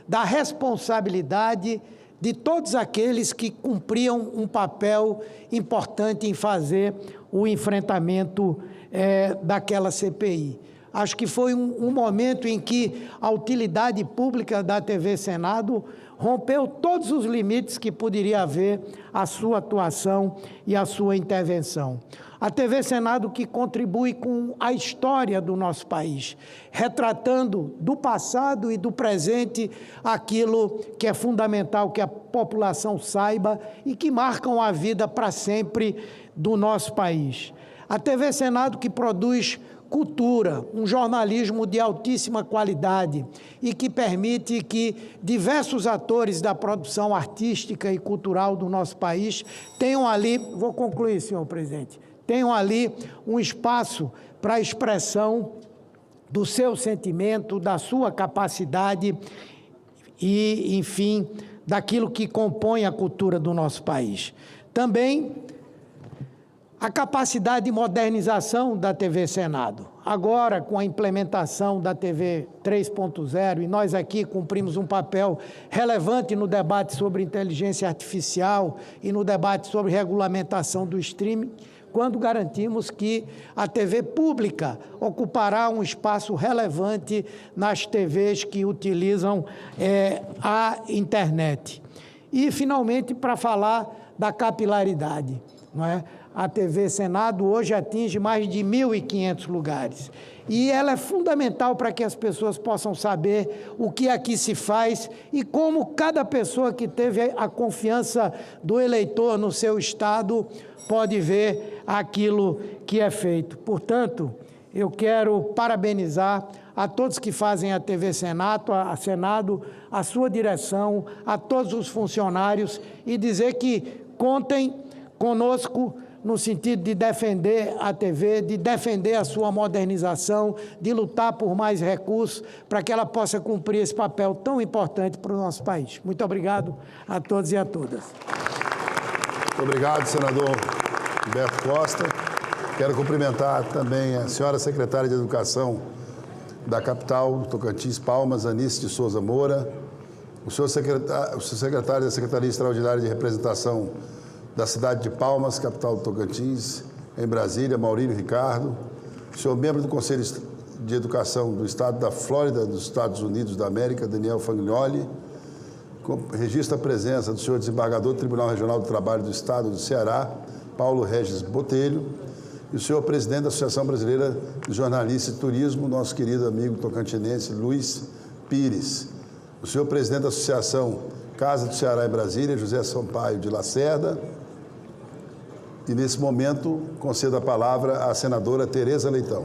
da responsabilidade de todos aqueles que cumpriam um papel importante em fazer o enfrentamento daquela CPI? Acho que foi um momento em que a utilidade pública da TV Senado rompeu todos os limites que poderia haver a sua atuação e a sua intervenção. A TV Senado que contribui com a história do nosso país, retratando do passado e do presente aquilo que é fundamental que a população saiba e que marcam a vida para sempre do nosso país. A TV Senado que produz cultura, um jornalismo de altíssima qualidade e que permite que diversos atores da produção artística e cultural do nosso país tenham ali, vou concluir, senhor presidente, tenham ali um espaço para a expressão do seu sentimento, da sua capacidade e, enfim, daquilo que compõe a cultura do nosso país. Também a capacidade de modernização da TV Senado. Agora, com a implementação da TV 3.0, e nós aqui cumprimos um papel relevante no debate sobre inteligência artificial e no debate sobre regulamentação do streaming, quando garantimos que a TV pública ocupará um espaço relevante nas TVs que utilizam a internet. E, finalmente, para falar da capilaridade, não é? A TV Senado hoje atinge mais de 1.500 lugares. E ela é fundamental para que as pessoas possam saber o que aqui se faz e como cada pessoa que teve a confiança do eleitor no seu estado pode ver aquilo que é feito. Portanto, eu quero parabenizar a todos que fazem a TV Senado, a sua direção, a todos os funcionários e dizer que contem conosco no sentido de defender a TV, de defender a sua modernização, de lutar por mais recursos para que ela possa cumprir esse papel tão importante para o nosso país. Muito obrigado a todos e a todas. Muito obrigado, senador Humberto Costa. Quero cumprimentar também a senhora secretária de Educação da capital do Tocantins, Palmas, Anice de Souza Moura, o senhor secretário da Secretaria Extraordinária de Representação da cidade de Palmas, capital do Tocantins, em Brasília, Maurílio Ricardo, o senhor membro do Conselho de Educação do Estado da Flórida, dos Estados Unidos da América, Daniel Fagnoli, registra a presença do senhor desembargador do Tribunal Regional do Trabalho do Estado do Ceará, Paulo Regis Botelho, e o senhor presidente da Associação Brasileira de Jornalistas e Turismo, nosso querido amigo tocantinense, Luiz Pires, o senhor presidente da Associação Casa do Ceará em Brasília, José Sampaio de Lacerda. E, nesse momento, concedo a palavra à senadora Tereza Leitão.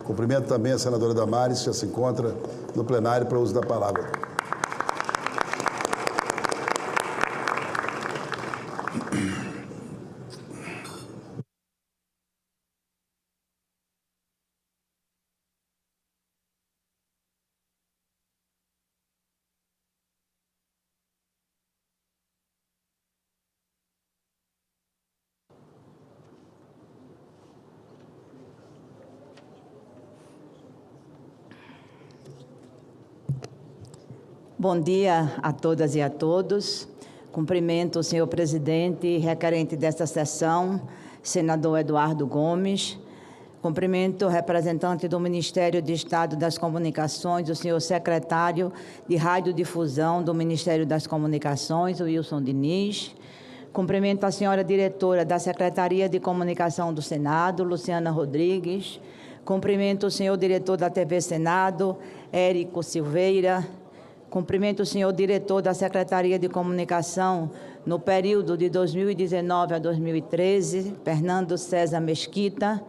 Cumprimento também a senadora Damares, que já se encontra no plenário para o uso da palavra. Bom dia a todas e a todos. Cumprimento o senhor presidente e requerente desta sessão, senador Eduardo Gomes. Cumprimento o representante do Ministério de Estado das Comunicações, o senhor secretário de Radiodifusão do Ministério das Comunicações, o Wilson Diniz. Cumprimento a senhora diretora da Secretaria de Comunicação do Senado, Luciana Rodrigues. Cumprimento o senhor diretor da TV Senado, Érico Silveira. Cumprimento o senhor diretor da Secretaria de Comunicação no período de 2019 a 2013, Fernando César Mesquita.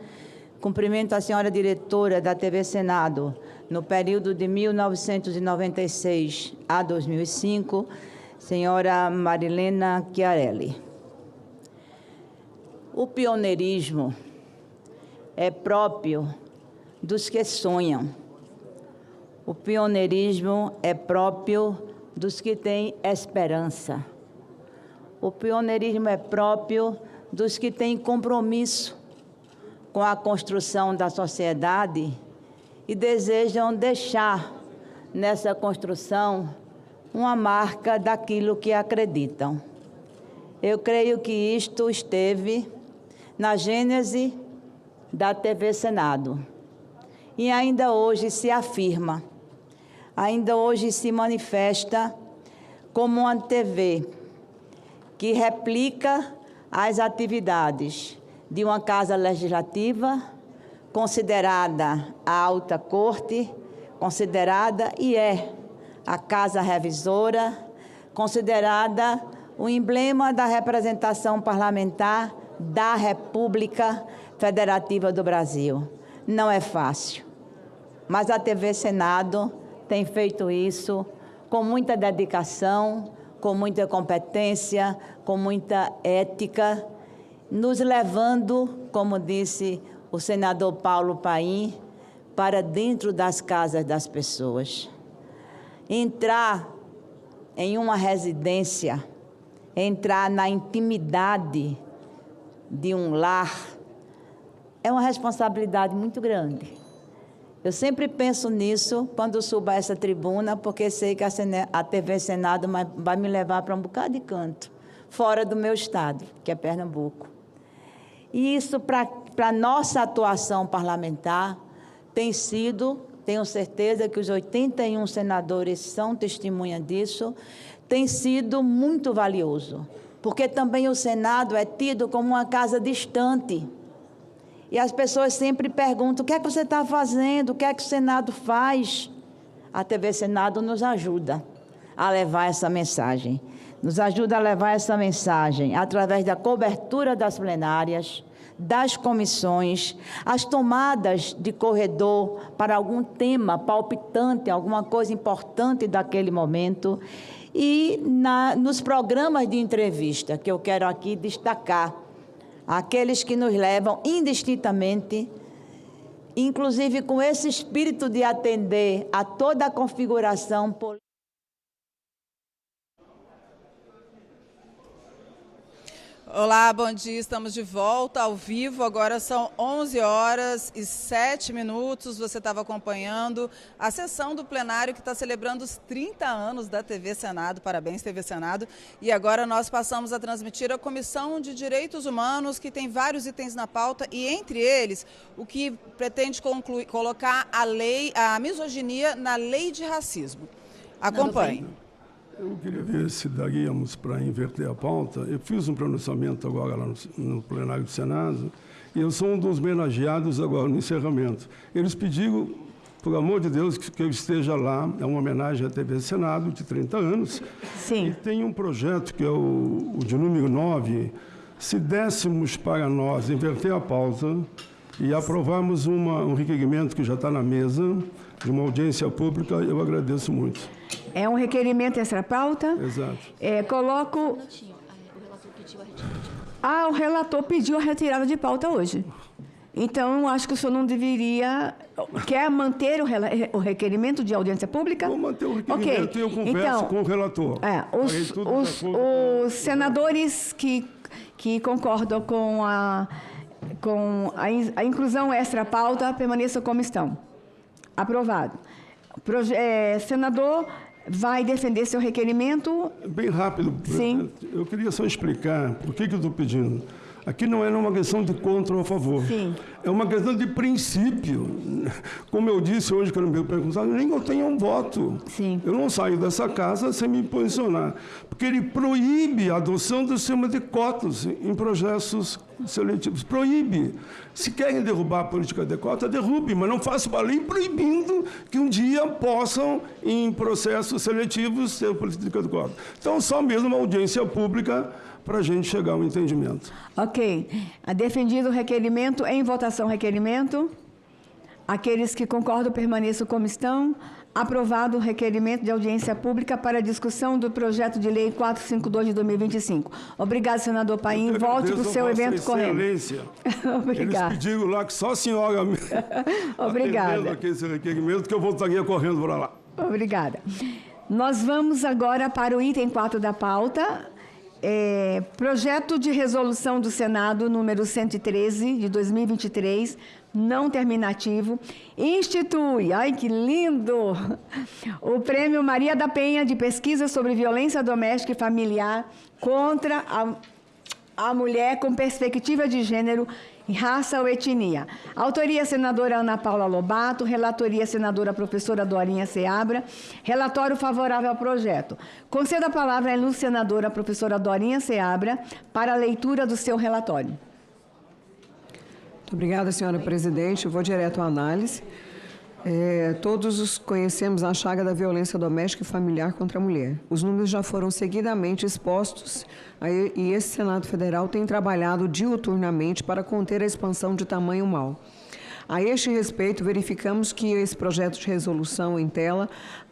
Cumprimento a senhora diretora da TV Senado no período de 1996 a 2005, senhora Marilena Chiarelli. O pioneirismo é próprio dos que sonham. O pioneirismo é próprio dos que têm esperança. O pioneirismo é próprio dos que têm compromisso com a construção da sociedade e desejam deixar nessa construção uma marca daquilo que acreditam. Eu creio que isto esteve na gênese da TV Senado e ainda hoje se afirma, ainda hoje se manifesta como uma TV que replica as atividades de uma Casa Legislativa, considerada a Alta Corte, considerada e é a Casa Revisora, considerada o emblema da representação parlamentar da República Federativa do Brasil. Não é fácil, mas a TV Senado tem feito isso com muita dedicação, com muita competência, com muita ética, nos levando, como disse o senador Paulo Paim, para dentro das casas das pessoas. Entrar em uma residência, entrar na intimidade de um lar, é uma responsabilidade muito grande. Eu sempre penso nisso quando subo a essa tribuna, porque sei que a TV Senado vai me levar para um bocado de canto, fora do meu estado, que é Pernambuco. E isso, para a nossa atuação parlamentar, tem sido, tenho certeza que os 81 senadores são testemunha disso, tem sido muito valioso, porque também o Senado é tido como uma casa distante. E as pessoas sempre perguntam, o que é que você está fazendo? O que é que o Senado faz? A TV Senado nos ajuda a levar essa mensagem. Nos ajuda a levar essa mensagem através da cobertura das plenárias, das comissões, as tomadas de corredor para algum tema palpitante, alguma coisa importante daquele momento, e nos programas de entrevista, que eu quero aqui destacar, aqueles que nos levam indistintamente, inclusive com esse espírito de atender a toda a configuração política. Olá, bom dia, estamos de volta ao vivo, agora são 11h07, você estava acompanhando a sessão do plenário que está celebrando os 30 anos da TV Senado, parabéns TV Senado, e agora nós passamos a transmitir a Comissão de Direitos Humanos, que tem vários itens na pauta, e entre eles, o que pretende colocar a misoginia na lei de racismo. Acompanhe. Eu queria ver se daríamos para inverter a pauta. Eu fiz um pronunciamento agora lá no plenário do Senado e eu sou um dos homenageados agora no encerramento. Eles pediram, por amor de Deus, que eu esteja lá. É uma homenagem à TV Senado de 30 anos. Sim. E tem um projeto que é o de número 9. Se dessemos para nós inverter a pauta e aprovarmos um requerimento que já está na mesa, de uma audiência pública, eu agradeço muito. É um requerimento extra-pauta? Exato. Coloco... o relator pediu a retirada de pauta hoje. Então, eu acho que o senhor não deveria... Quer manter o requerimento de audiência pública? Vou manter o requerimento e eu converso com o relator. Os senadores que concordam com a inclusão extra-pauta permaneçam como estão. Aprovado. Senador, vai defender seu requerimento? Bem rápido, Sim. Eu queria só explicar por que eu estou pedindo. Aqui não é uma questão de contra ou a favor. Sim. É uma questão de princípio. Como eu disse hoje, que era meu perguntado, nem eu tenho um voto. Sim. Eu não saio dessa casa sem me posicionar. Porque ele proíbe a adoção do sistema de cotas em processos seletivos. Proíbe. Se querem derrubar a política de cota, derrube, mas não faça uma lei proibindo que um dia possam, em processos seletivos, ter política de cota. Então, só mesmo uma audiência pública para a gente chegar a um entendimento. Ok. Defendido o requerimento, em votação requerimento. Aqueles que concordam permaneçam como estão. Aprovado o requerimento de audiência pública para discussão do projeto de lei 452 de 2025. Obrigado, senador Paim. Volte para o seu evento correndo. Obrigada. Eles pediram lá que só a senhora Obrigada. atendendo aquele requerimento, que eu voltaria correndo para lá. Obrigada. Nós vamos agora para o item 4 da pauta. Projeto de resolução do Senado, número 113, de 2023, não terminativo, institui, ai que lindo, o Prêmio Maria da Penha de Pesquisa sobre Violência Doméstica e Familiar contra a mulher com perspectiva de gênero, raça ou etnia. Autoria, senadora Ana Paula Lobato. Relatoria, senadora professora Dorinha Seabra. Relatório favorável ao projeto. Concedo a palavra à ilustre senadora professora Dorinha Seabra para a leitura do seu relatório. Muito obrigada, senhora presidente. Eu vou direto à análise. Todos conhecemos a chaga da violência doméstica e familiar contra a mulher. Os números já foram seguidamente expostos e esse Senado Federal tem trabalhado diuturnamente para conter a expansão de tamanho mal. A este respeito, verificamos que esse projeto de resolução em tela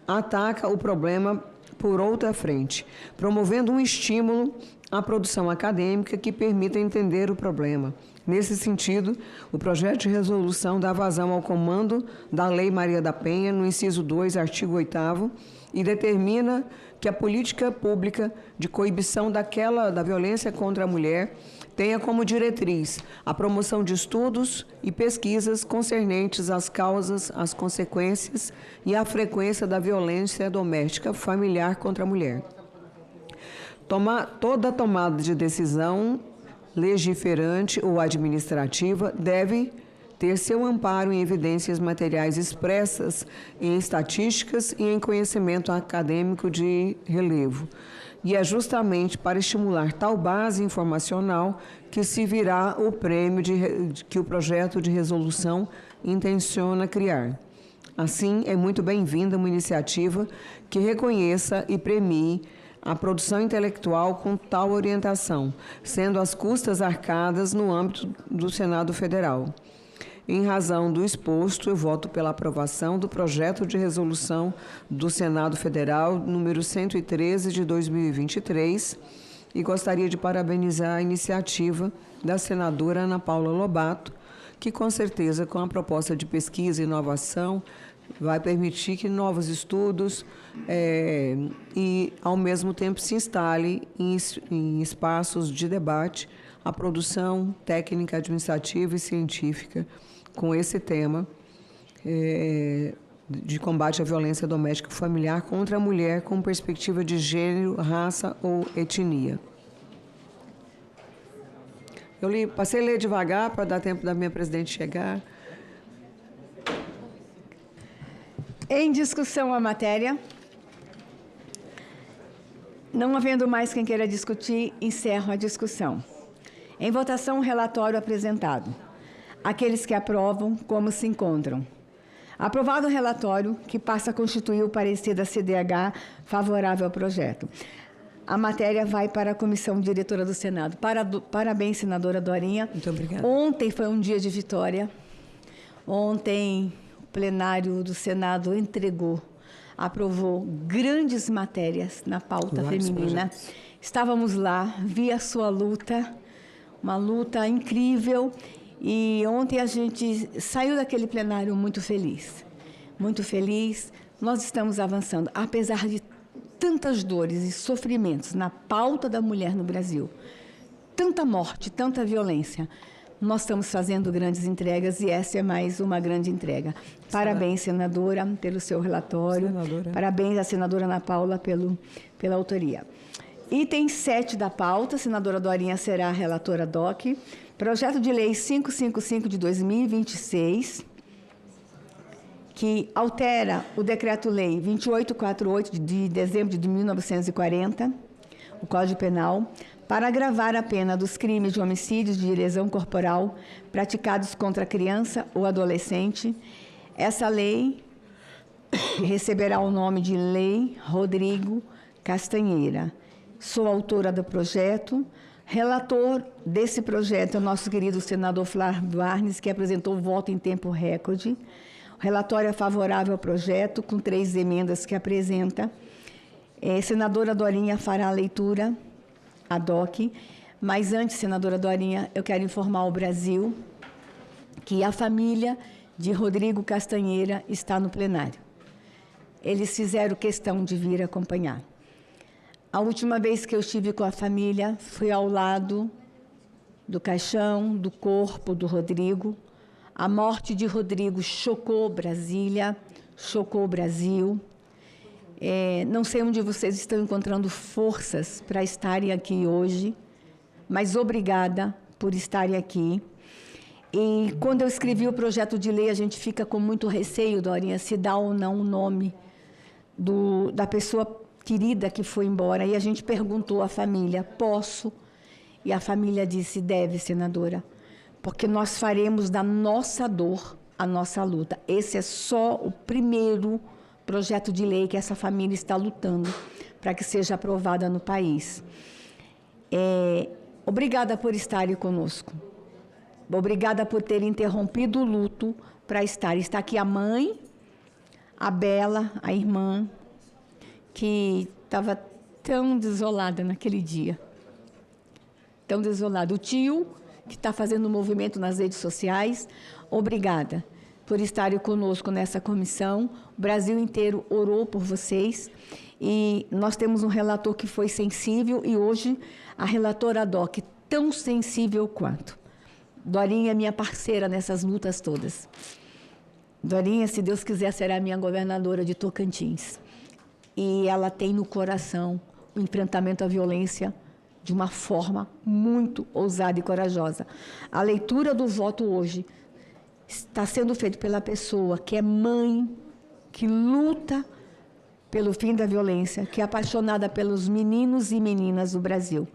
ataca o problema por outra frente, promovendo um estímulo à produção acadêmica que permita entender o problema. Nesse sentido, o projeto de resolução dá vazão ao comando da Lei Maria da Penha, no inciso 2, artigo 8º, e determina que a política pública de coibição da violência contra a mulher tenha como diretriz a promoção de estudos e pesquisas concernentes às causas, às consequências e à frequência da violência doméstica familiar contra a mulher. Toda tomada de decisão legiferante ou administrativa deve ter seu amparo em evidências materiais expressas em estatísticas e em conhecimento acadêmico de relevo. E é justamente para estimular tal base informacional que se virá o prêmio que o projeto de resolução intenciona criar. Assim, é muito bem-vinda uma iniciativa que reconheça e premie a produção intelectual com tal orientação, sendo as custas arcadas no âmbito do Senado Federal. Em razão do exposto, eu voto pela aprovação do projeto de resolução do Senado Federal, número 113 de 2023, e gostaria de parabenizar a iniciativa da senadora Ana Paula Lobato, que com certeza, com a proposta de pesquisa e inovação, vai permitir que novos estudos e, ao mesmo tempo, se instale em espaços de debate a produção técnica, administrativa e científica com esse tema de combate à violência doméstica e familiar contra a mulher com perspectiva de gênero, raça ou etnia. Eu passei a ler devagar para dar tempo da minha presidente chegar. Em discussão a matéria. Não havendo mais quem queira discutir, encerro a discussão. Em votação, o relatório apresentado. Aqueles que aprovam, como se encontram. Aprovado o relatório, que passa a constituir o parecer da CDH favorável ao projeto. A matéria vai para a comissão diretora do Senado. Parabéns, senadora Dorinha. Muito obrigada. Ontem foi um dia de vitória. Ontem o plenário do Senado aprovou grandes matérias na pauta feminina. Estávamos lá, vi a sua luta, uma luta incrível. E ontem a gente saiu daquele plenário muito feliz. Muito feliz. Nós estamos avançando, apesar de tantas dores e sofrimentos na pauta da mulher no Brasil. Tanta morte, tanta violência. Nós estamos fazendo grandes entregas e essa é mais uma grande entrega. Parabéns, senadora, pelo seu relatório. Parabéns à senadora Ana Paula pela autoria. Item 7 da pauta, senadora Dorinha será a relatora DOC. Projeto de Lei 555 de 2026, que altera o Decreto-Lei 2848 de dezembro de 1940, o Código Penal, para agravar a pena dos crimes de homicídio de lesão corporal praticados contra criança ou adolescente. Essa lei receberá o nome de Lei Rodrigo Castanheira. Sou autora do projeto. Relator desse projeto é o nosso querido senador Flávio Barnes, que apresentou o voto em tempo recorde. O relatório é favorável ao projeto, com 3 emendas que apresenta. Senadora Dorinha fará a leitura ad hoc, mas antes, senadora Dorinha, eu quero informar ao Brasil que a família de Rodrigo Castanheira está no plenário. eles fizeram questão de vir acompanhar. A última vez que eu estive com a família foi ao lado do caixão, do corpo do Rodrigo. A morte de Rodrigo chocou Brasília, chocou o Brasil. Não sei onde vocês estão encontrando forças para estarem aqui hoje, mas obrigada por estarem aqui. E quando eu escrevi o projeto de lei, a gente fica com muito receio, Dorinha, se dá ou não o nome da pessoa querida que foi embora. E a gente perguntou à família, posso? E a família disse, deve, senadora, porque nós faremos da nossa dor a nossa luta. Esse é só o primeiro projeto de lei que essa família está lutando para que seja aprovada no país. Obrigada por estarem conosco. Obrigada por ter interrompido o luto para estar. Está aqui a mãe, a Bela, a irmã, que estava tão desolada naquele dia. Tão desolada. O tio, que está fazendo um movimento nas redes sociais. Obrigada por estarem conosco nessa comissão. O Brasil inteiro orou por vocês. E nós temos um relator que foi sensível e hoje a relatora DOC, tão sensível quanto. Dorinha é minha parceira nessas lutas todas. Dorinha, se Deus quiser, será minha governadora de Tocantins. E ela tem no coração o enfrentamento à violência de uma forma muito ousada e corajosa. A leitura do voto hoje está sendo feita pela pessoa que é mãe, que luta pelo fim da violência, que é apaixonada pelos meninos e meninas do Brasil.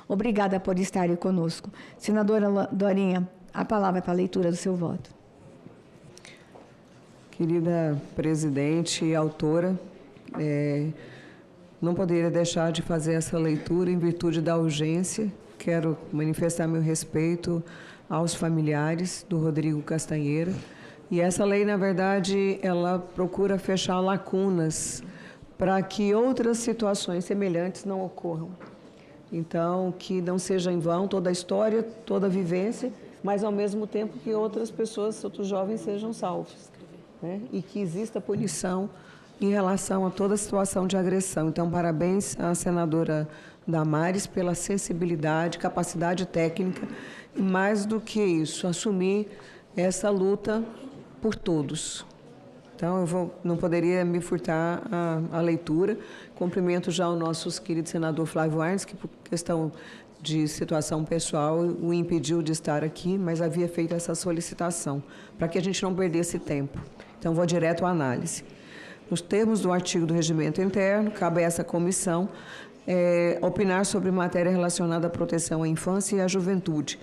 Obrigada por estarem conosco. Senadora Dorinha, a palavra é para a leitura do seu voto. Querida presidente e autora, não poderia deixar de fazer essa leitura em virtude da urgência. Quero manifestar meu respeito aos familiares do Rodrigo Castanheira. E essa lei, na verdade, ela procura fechar lacunas para que outras situações semelhantes não ocorram. Então, que não seja em vão toda a história, toda a vivência, mas, ao mesmo tempo, que outras pessoas, outros jovens sejam salvos, né? E que exista punição em relação a toda a situação de agressão. Então, parabéns à senadora Damares pela sensibilidade, capacidade técnica e, mais do que isso, assumir essa luta por todos. Então, não poderia me furtar a leitura. Cumprimento já o nosso querido senador Flávio Arnes, que por questão de situação pessoal o impediu de estar aqui, mas havia feito essa solicitação, para que a gente não perdesse tempo. Então, vou direto à análise. Nos termos do artigo do Regimento Interno, cabe a essa comissão opinar sobre matéria relacionada à proteção à infância e à juventude.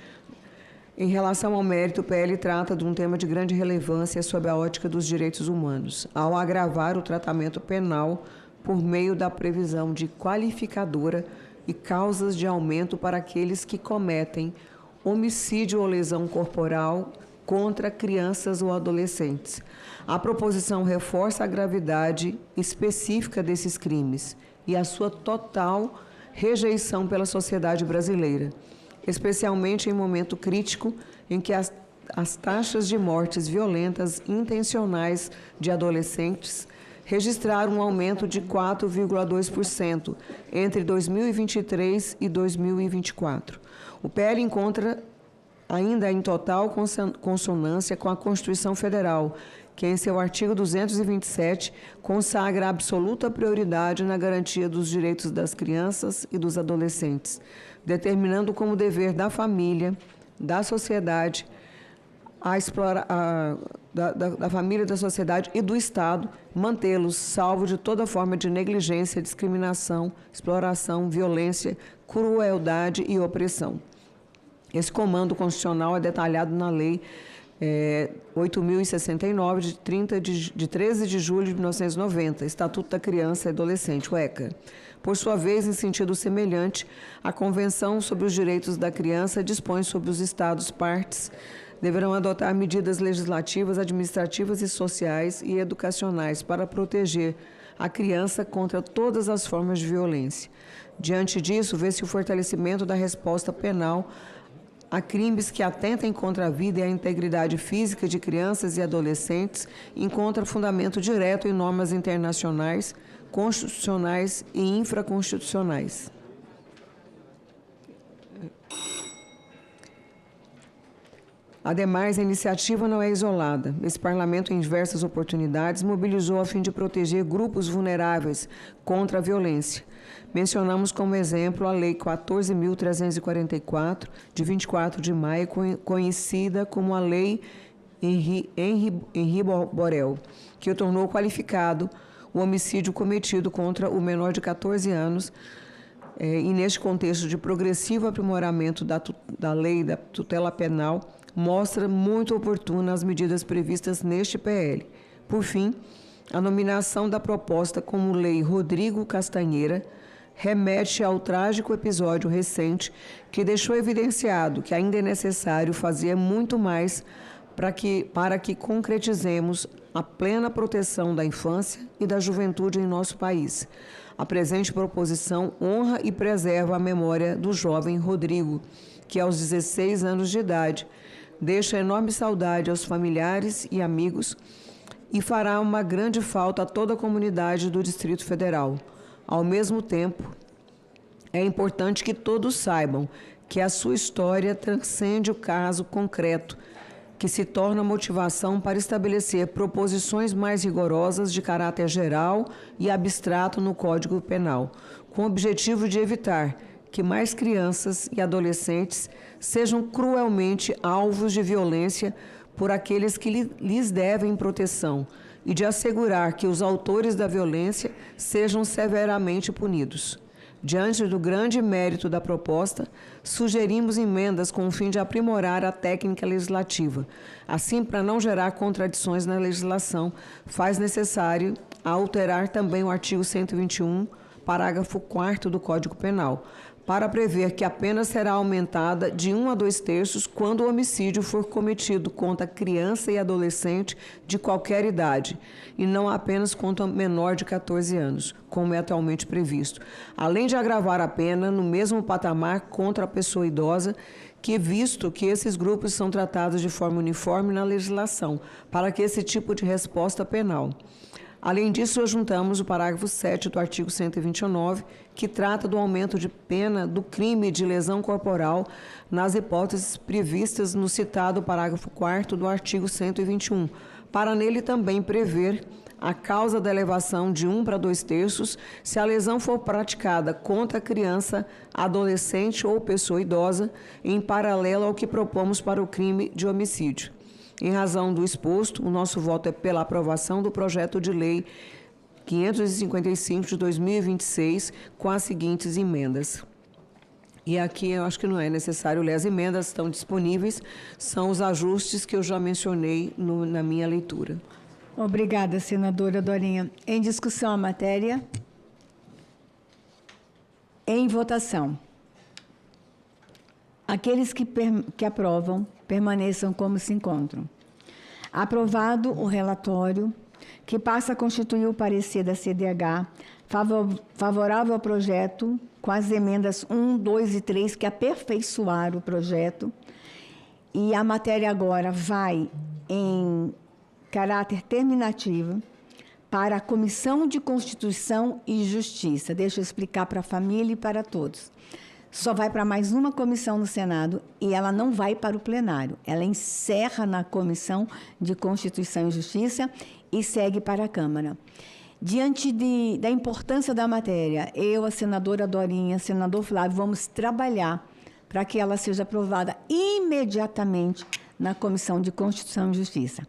Em relação ao mérito, o PL trata de um tema de grande relevância sob a ótica dos direitos humanos, ao agravar o tratamento penal por meio da previsão de qualificadora e causas de aumento para aqueles que cometem homicídio ou lesão corporal contra crianças ou adolescentes. A proposição reforça a gravidade específica desses crimes e a sua total rejeição pela sociedade brasileira, especialmente em momento crítico em que as taxas de mortes violentas intencionais de adolescentes registraram um aumento de 4,2% entre 2023 e 2024. O PL encontra ainda em total consonância com a Constituição Federal, que em seu artigo 227 consagra a absoluta prioridade na garantia dos direitos das crianças e dos adolescentes, determinando como dever da família, da sociedade, da família, da sociedade e do Estado, mantê-los salvo de toda forma de negligência, discriminação, exploração, violência, crueldade e opressão. Esse comando constitucional é detalhado na Lei 8.069, de 13 de julho de 1990, Estatuto da Criança e Adolescente, o ECA. Por sua vez, em sentido semelhante, a Convenção sobre os Direitos da Criança dispõe sobre os Estados partes deverão adotar medidas legislativas, administrativas e sociais e educacionais para proteger a criança contra todas as formas de violência. Diante disso, vê-se o fortalecimento da resposta penal a crimes que atentem contra a vida e a integridade física de crianças e adolescentes encontra fundamento direto em normas internacionais, constitucionais e infraconstitucionais. Ademais, a iniciativa não é isolada. Esse Parlamento, em diversas oportunidades, mobilizou a fim de proteger grupos vulneráveis contra a violência. Mencionamos como exemplo a Lei 14.344, de 24 de maio, conhecida como a Lei Henri Borel, que tornou qualificado o homicídio cometido contra o menor de 14 anos, e neste contexto de progressivo aprimoramento da lei da tutela penal, mostra muito oportuna as medidas previstas neste PL. Por fim, a nominação da proposta como Lei Rodrigo Castanheira remete ao trágico episódio recente que deixou evidenciado que ainda é necessário fazer muito mais para que concretizemos a plena proteção da infância e da juventude em nosso país. A presente proposição honra e preserva a memória do jovem Rodrigo, que aos 16 anos de idade deixa enorme saudade aos familiares e amigos e fará uma grande falta a toda a comunidade do Distrito Federal. Ao mesmo tempo, é importante que todos saibam que a sua história transcende o caso concreto, que se torna motivação para estabelecer proposições mais rigorosas de caráter geral e abstrato no Código Penal, com o objetivo de evitar que mais crianças e adolescentes sejam cruelmente alvos de violência por aqueles que lhes devem proteção e de assegurar que os autores da violência sejam severamente punidos. Diante do grande mérito da proposta, sugerimos emendas com o fim de aprimorar a técnica legislativa. Assim, para não gerar contradições na legislação, faz necessário alterar também o artigo 121, parágrafo 4º do Código Penal, para prever que a pena será aumentada de 1 a 2 terços quando o homicídio for cometido contra criança e adolescente de qualquer idade, e não apenas contra menor de 14 anos, como é atualmente previsto, além de agravar a pena no mesmo patamar contra a pessoa idosa, visto que esses grupos são tratados de forma uniforme na legislação, para que esse tipo de resposta penal. Além disso, juntamos o parágrafo 7º do artigo 129, que trata do aumento de pena do crime de lesão corporal nas hipóteses previstas no citado parágrafo 4º do artigo 121, para nele também prever a causa da elevação de 1 para 2 terços se a lesão for praticada contra criança, adolescente ou pessoa idosa, em paralelo ao que propomos para o crime de homicídio. Em razão do exposto, o nosso voto é pela aprovação do projeto de lei 555 de 2026, com as seguintes emendas. E aqui eu acho que não é necessário ler as emendas, estão disponíveis, são os ajustes que eu já mencionei na minha leitura. Obrigada, senadora Dorinha. Em discussão a matéria. Em votação. Aqueles que aprovam, permaneçam como se encontram. Aprovado o relatório, que passa a constituir o parecer da CDH, favorável ao projeto, com as emendas 1, 2 e 3, que aperfeiçoaram o projeto. E a matéria agora vai em caráter terminativo para a Comissão de Constituição e Justiça. Deixa eu explicar para a família e para todos. Só vai para mais uma comissão no Senado e ela não vai para o plenário. Ela encerra na Comissão de Constituição e Justiça e segue para a Câmara. Diante da importância da matéria, eu, a senadora Dorinha, o senador Flávio, vamos trabalhar para que ela seja aprovada imediatamente na Comissão de Constituição e Justiça.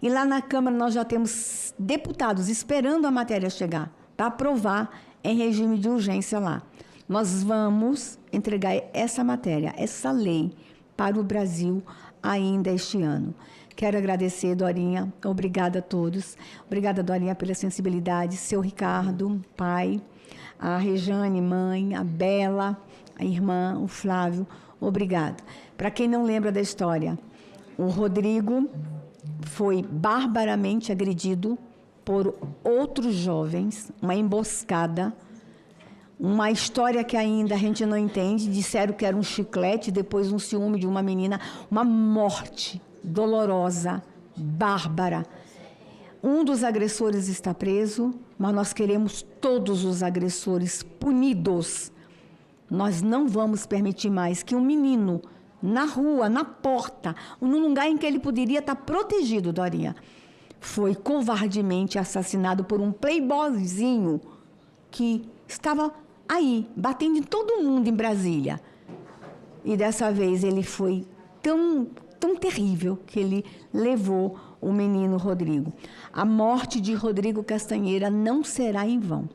E lá na Câmara nós já temos deputados esperando a matéria chegar para aprovar em regime de urgência lá. Nós vamos entregar essa matéria, essa lei, para o Brasil ainda este ano. Quero agradecer, Dorinha. Obrigada a todos. Obrigada, Dorinha, pela sensibilidade. Seu Ricardo, pai, a Rejane, mãe, a Bela, a irmã, o Flávio. Obrigada. Para quem não lembra da história, o Rodrigo foi barbaramente agredido por outros jovens, uma emboscada. Uma história que ainda a gente não entende. Disseram que era um chiclete, depois um ciúme de uma menina. Uma morte dolorosa, bárbara. Um dos agressores está preso, mas nós queremos todos os agressores punidos. Nós não vamos permitir mais que um menino, na rua, na porta, num lugar em que ele poderia estar protegido, Dorinha, foi covardemente assassinado por um playboyzinho que estava aí, batendo em todo mundo em Brasília. E dessa vez ele foi tão terrível que ele levou o menino Rodrigo. A morte de Rodrigo Castanheira não será em vão.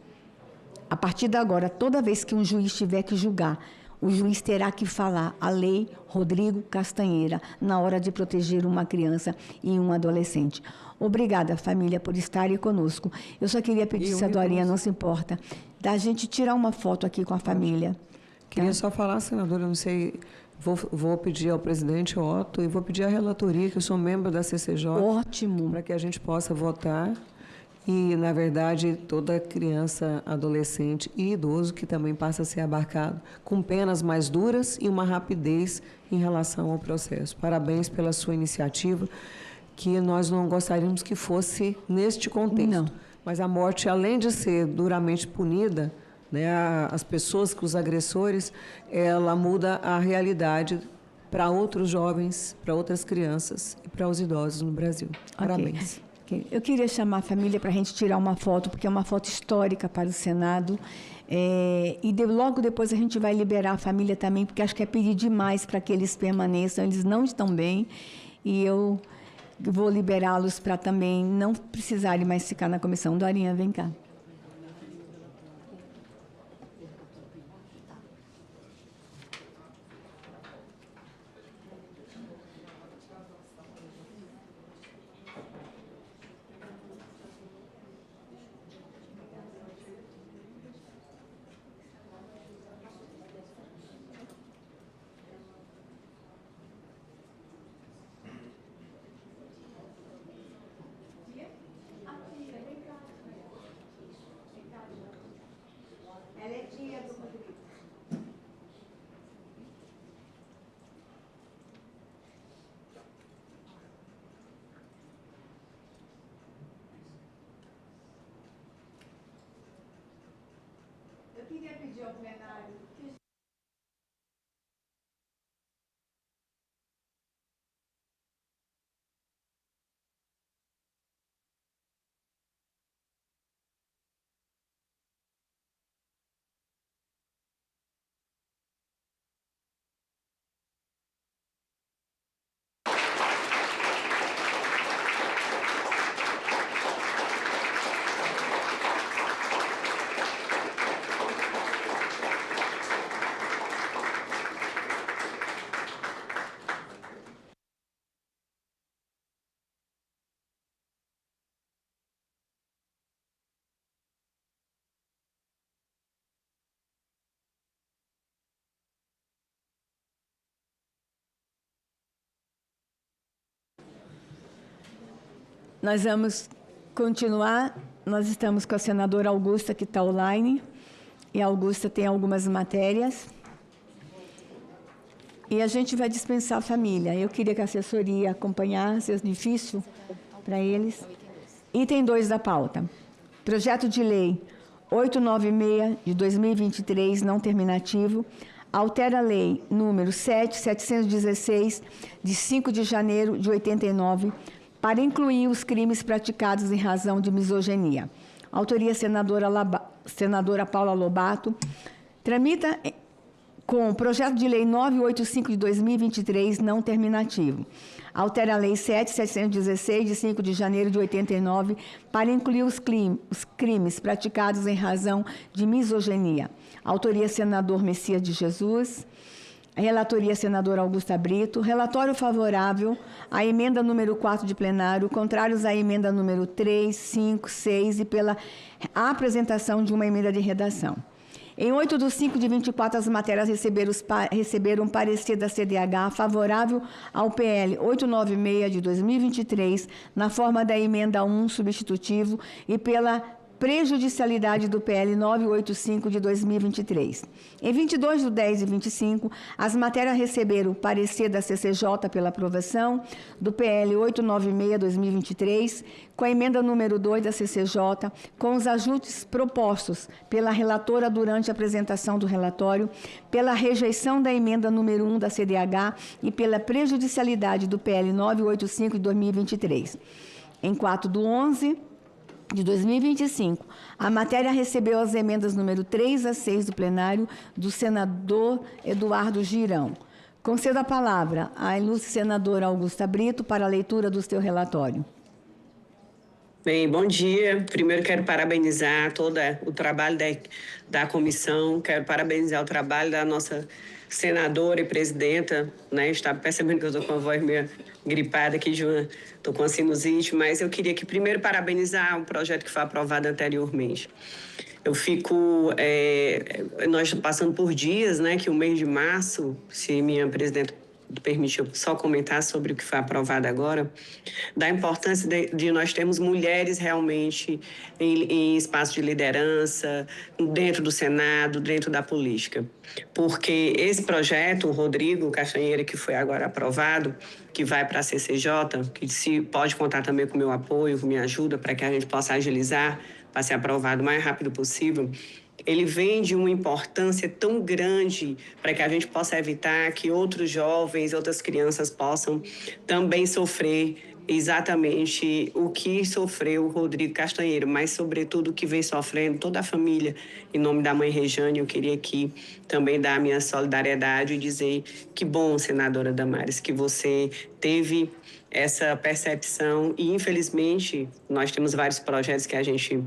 A partir de agora, toda vez que um juiz tiver que julgar, o juiz terá que falar a lei Rodrigo Castanheira na hora de proteger uma criança e um adolescente. Obrigada, família, por estarem conosco. Eu só queria pedir, se a Dorinha não se importa, da gente tirar uma foto aqui com a família. Queria só falar, senadora, não sei, vou pedir ao presidente Otto e vou pedir à relatoria, que eu sou membro da CCJ. Ótimo. Para que a gente possa votar. E, na verdade, toda criança, adolescente e idoso que também passa a ser abarcado com penas mais duras e uma rapidez em relação ao processo. Parabéns pela sua iniciativa, que nós não gostaríamos que fosse neste contexto. Não. Mas a morte, além de ser duramente punida, né, as pessoas, os agressores, ela muda a realidade para outros jovens, para outras crianças e para os idosos no Brasil. Parabéns. Okay. Eu queria chamar a família para a gente tirar uma foto, porque é uma foto histórica para o Senado. Logo depois a gente vai liberar a família também, porque acho que é pedir demais para que eles permaneçam. Eles não estão bem e eu vou liberá-los para também não precisarem mais ficar na comissão. Dorinha, vem cá. Eu queria pedir ao plenário que... Nós vamos continuar. Nós estamos com a senadora Augusta, que está online. E a Augusta tem algumas matérias. E a gente vai dispensar a família. Eu queria que a assessoria acompanhasse, é difícil para eles. Item 2 da pauta. Projeto de Lei 896, de 2023, não terminativo, altera a Lei número 7.716, de 5 de janeiro de 89, para incluir os crimes praticados em razão de misoginia. Autoria senadora Paula Lobato. Tramita com o projeto de lei 985 de 2023, não terminativo. Altera a lei 7.716, de 5 de janeiro de 89, para incluir os crimes praticados em razão de misoginia. Autoria senador Messias de Jesus. Relatoria senadora Augusta Brito. Relatório favorável à emenda número 4 de plenário, contrários à emenda número 3, 5, 6 e pela apresentação de uma emenda de redação. Em 8/5 de 24, as matérias receberam parecer da CDH favorável ao PL 896 de 2023, na forma da emenda 1 substitutivo e pela prejudicialidade do PL 985 de 2023. Em 22 de 10 e 25, as matérias receberam o parecer da CCJ pela aprovação do PL 896-2023, com a emenda número 2 da CCJ, com os ajustes propostos pela relatora durante a apresentação do relatório, pela rejeição da emenda número 1 da CDH e pela prejudicialidade do PL 985 de 2023. Em 4 de 11 de 2025, a matéria recebeu as emendas número 3 a 6 do plenário do senador Eduardo Girão. Concedo a palavra à ilustre senadora Augusta Brito para a leitura do seu relatório. Bem, bom dia. Primeiro quero parabenizar todo o trabalho da comissão, quero parabenizar o trabalho da nossa senadora e presidenta, né? Está percebendo que eu estou com a voz meio gripada aqui, estou com a sinusite, mas eu queria que primeiro parabenizar um projeto que foi aprovado anteriormente. Eu fico, nós passando por dias, né, que o mês de março, se minha presidenta permitiu só comentar sobre o que foi aprovado agora, da importância de nós termos mulheres realmente em espaço de liderança, dentro do Senado, dentro da política. Porque esse projeto, o Rodrigo Castanheira, que foi agora aprovado, que vai para a CCJ, que se pode contar também com o meu apoio, com minha ajuda, para que a gente possa agilizar, para ser aprovado o mais rápido possível, ele vem de uma importância tão grande para que a gente possa evitar que outros jovens, outras crianças possam também sofrer exatamente o que sofreu o Rodrigo Castanheira, mas, sobretudo, o que vem sofrendo toda a família. Em nome da mãe Rejane, eu queria aqui também dar a minha solidariedade e dizer que bom, senadora Damares, que você teve essa percepção e, infelizmente, nós temos vários projetos que a gente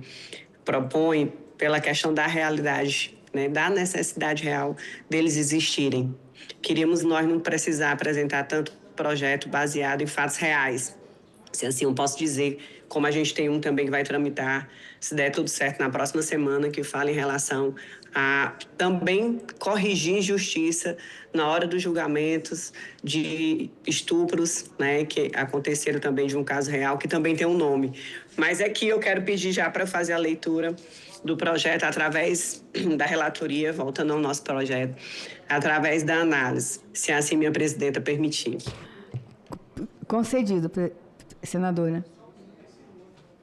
propõe pela questão da realidade, né, da necessidade real deles existirem. Queríamos nós não precisar apresentar tanto projeto baseado em fatos reais. Se assim eu posso dizer, como a gente tem um também que vai tramitar, se der tudo certo na próxima semana, que fala em relação a também corrigir injustiça na hora dos julgamentos de estupros, né, que aconteceram também de um caso real, que também tem um nome. Mas aqui eu quero pedir já para fazer a leitura do projeto através da relatoria, voltando ao nosso projeto, através da análise, se assim minha presidenta permitir. Concedido, senadora.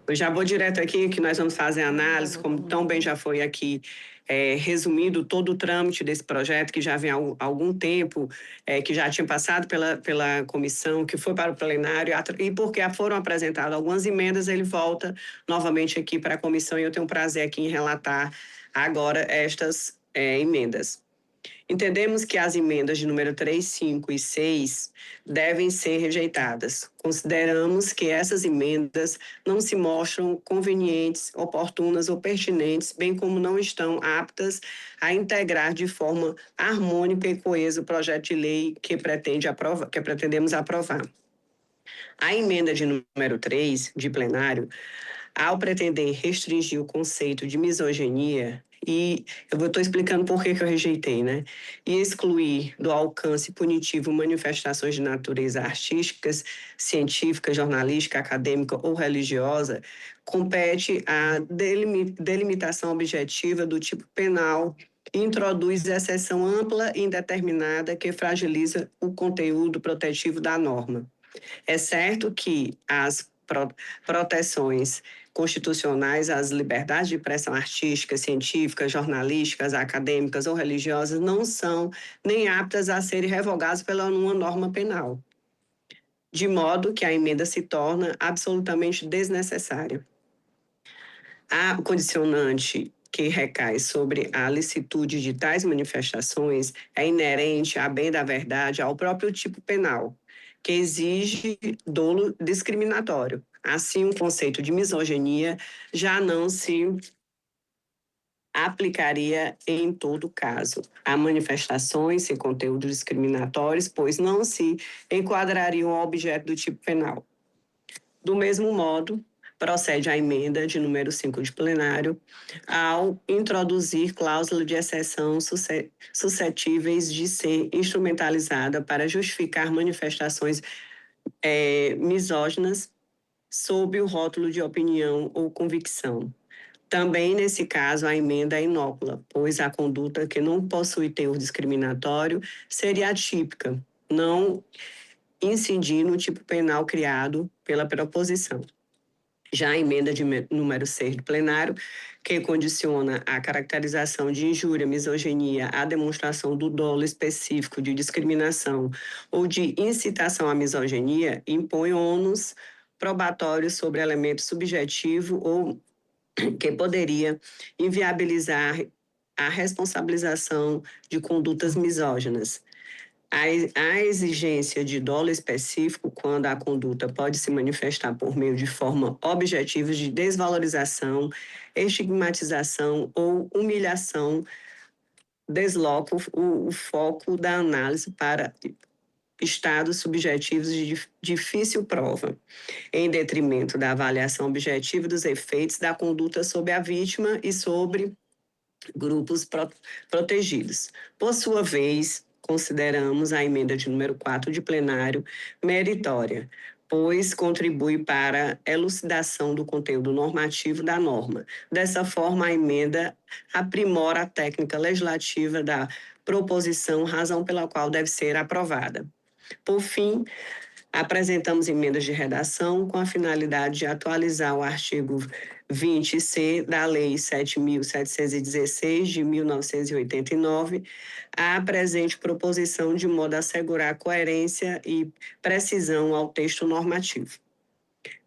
Eu já vou direto aqui, que nós vamos fazer a análise, como tão bem já foi aqui resumido todo o trâmite desse projeto, que já vem há algum tempo, que já tinha passado pela comissão, que foi para o plenário, e porque foram apresentadas algumas emendas, ele volta novamente aqui para a comissão, e eu tenho prazer aqui em relatar agora estas emendas. Entendemos que as emendas de número 3, 5 e 6 devem ser rejeitadas. Consideramos que essas emendas não se mostram convenientes, oportunas ou pertinentes, bem como não estão aptas a integrar de forma harmônica e coesa o projeto de lei que pretendemos aprovar. A emenda de número 3, de plenário, ao pretender restringir o conceito de misoginia, e eu estou explicando por que eu rejeitei, né? E excluir do alcance punitivo manifestações de natureza artísticas, científica, jornalística, acadêmica ou religiosa, compete à delimitação objetiva do tipo penal e introduz exceção ampla e indeterminada que fragiliza o conteúdo protetivo da norma. É certo que as proteções constitucionais às liberdades de expressão artística, científica, jornalísticas, acadêmicas ou religiosas não são nem aptas a serem revogadas pela uma norma penal, de modo que a emenda se torna absolutamente desnecessária. A condicionante que recai sobre a licitude de tais manifestações é inerente à bem da verdade ao próprio tipo penal, que exige dolo discriminatório. Assim, o conceito de misoginia já não se aplicaria em todo caso a manifestações sem conteúdos discriminatórios, pois não se enquadrariam ao objeto do tipo penal. Do mesmo modo, procede a emenda de número 5 de plenário ao introduzir cláusula de exceção suscetíveis de ser instrumentalizada para justificar manifestações misóginas sob o rótulo de opinião ou convicção. Também, nesse caso, a emenda é inócula, pois a conduta que não possui teor discriminatório seria atípica, não incidir no tipo penal criado pela proposição. Já a emenda de número 6 do plenário, que condiciona a caracterização de injúria, misoginia à demonstração do dolo específico de discriminação ou de incitação à misoginia, impõe ônus probatórios sobre elemento subjetivo ou que poderia inviabilizar a responsabilização de condutas misóginas. A exigência de dolo específico, quando a conduta pode se manifestar por meio de forma objetiva de desvalorização, estigmatização ou humilhação, desloca o foco da análise para estados subjetivos de difícil prova, em detrimento da avaliação objetiva dos efeitos da conduta sobre a vítima e sobre grupos protegidos. Por sua vez, consideramos a emenda de número 4 de plenário meritória, pois contribui para a elucidação do conteúdo normativo da norma. Dessa forma, a emenda aprimora a técnica legislativa da proposição, razão pela qual deve ser aprovada. Por fim, apresentamos emendas de redação com a finalidade de atualizar o artigo 20C da Lei 7.716, de 1989, a presente proposição, de modo a assegurar coerência e precisão ao texto normativo.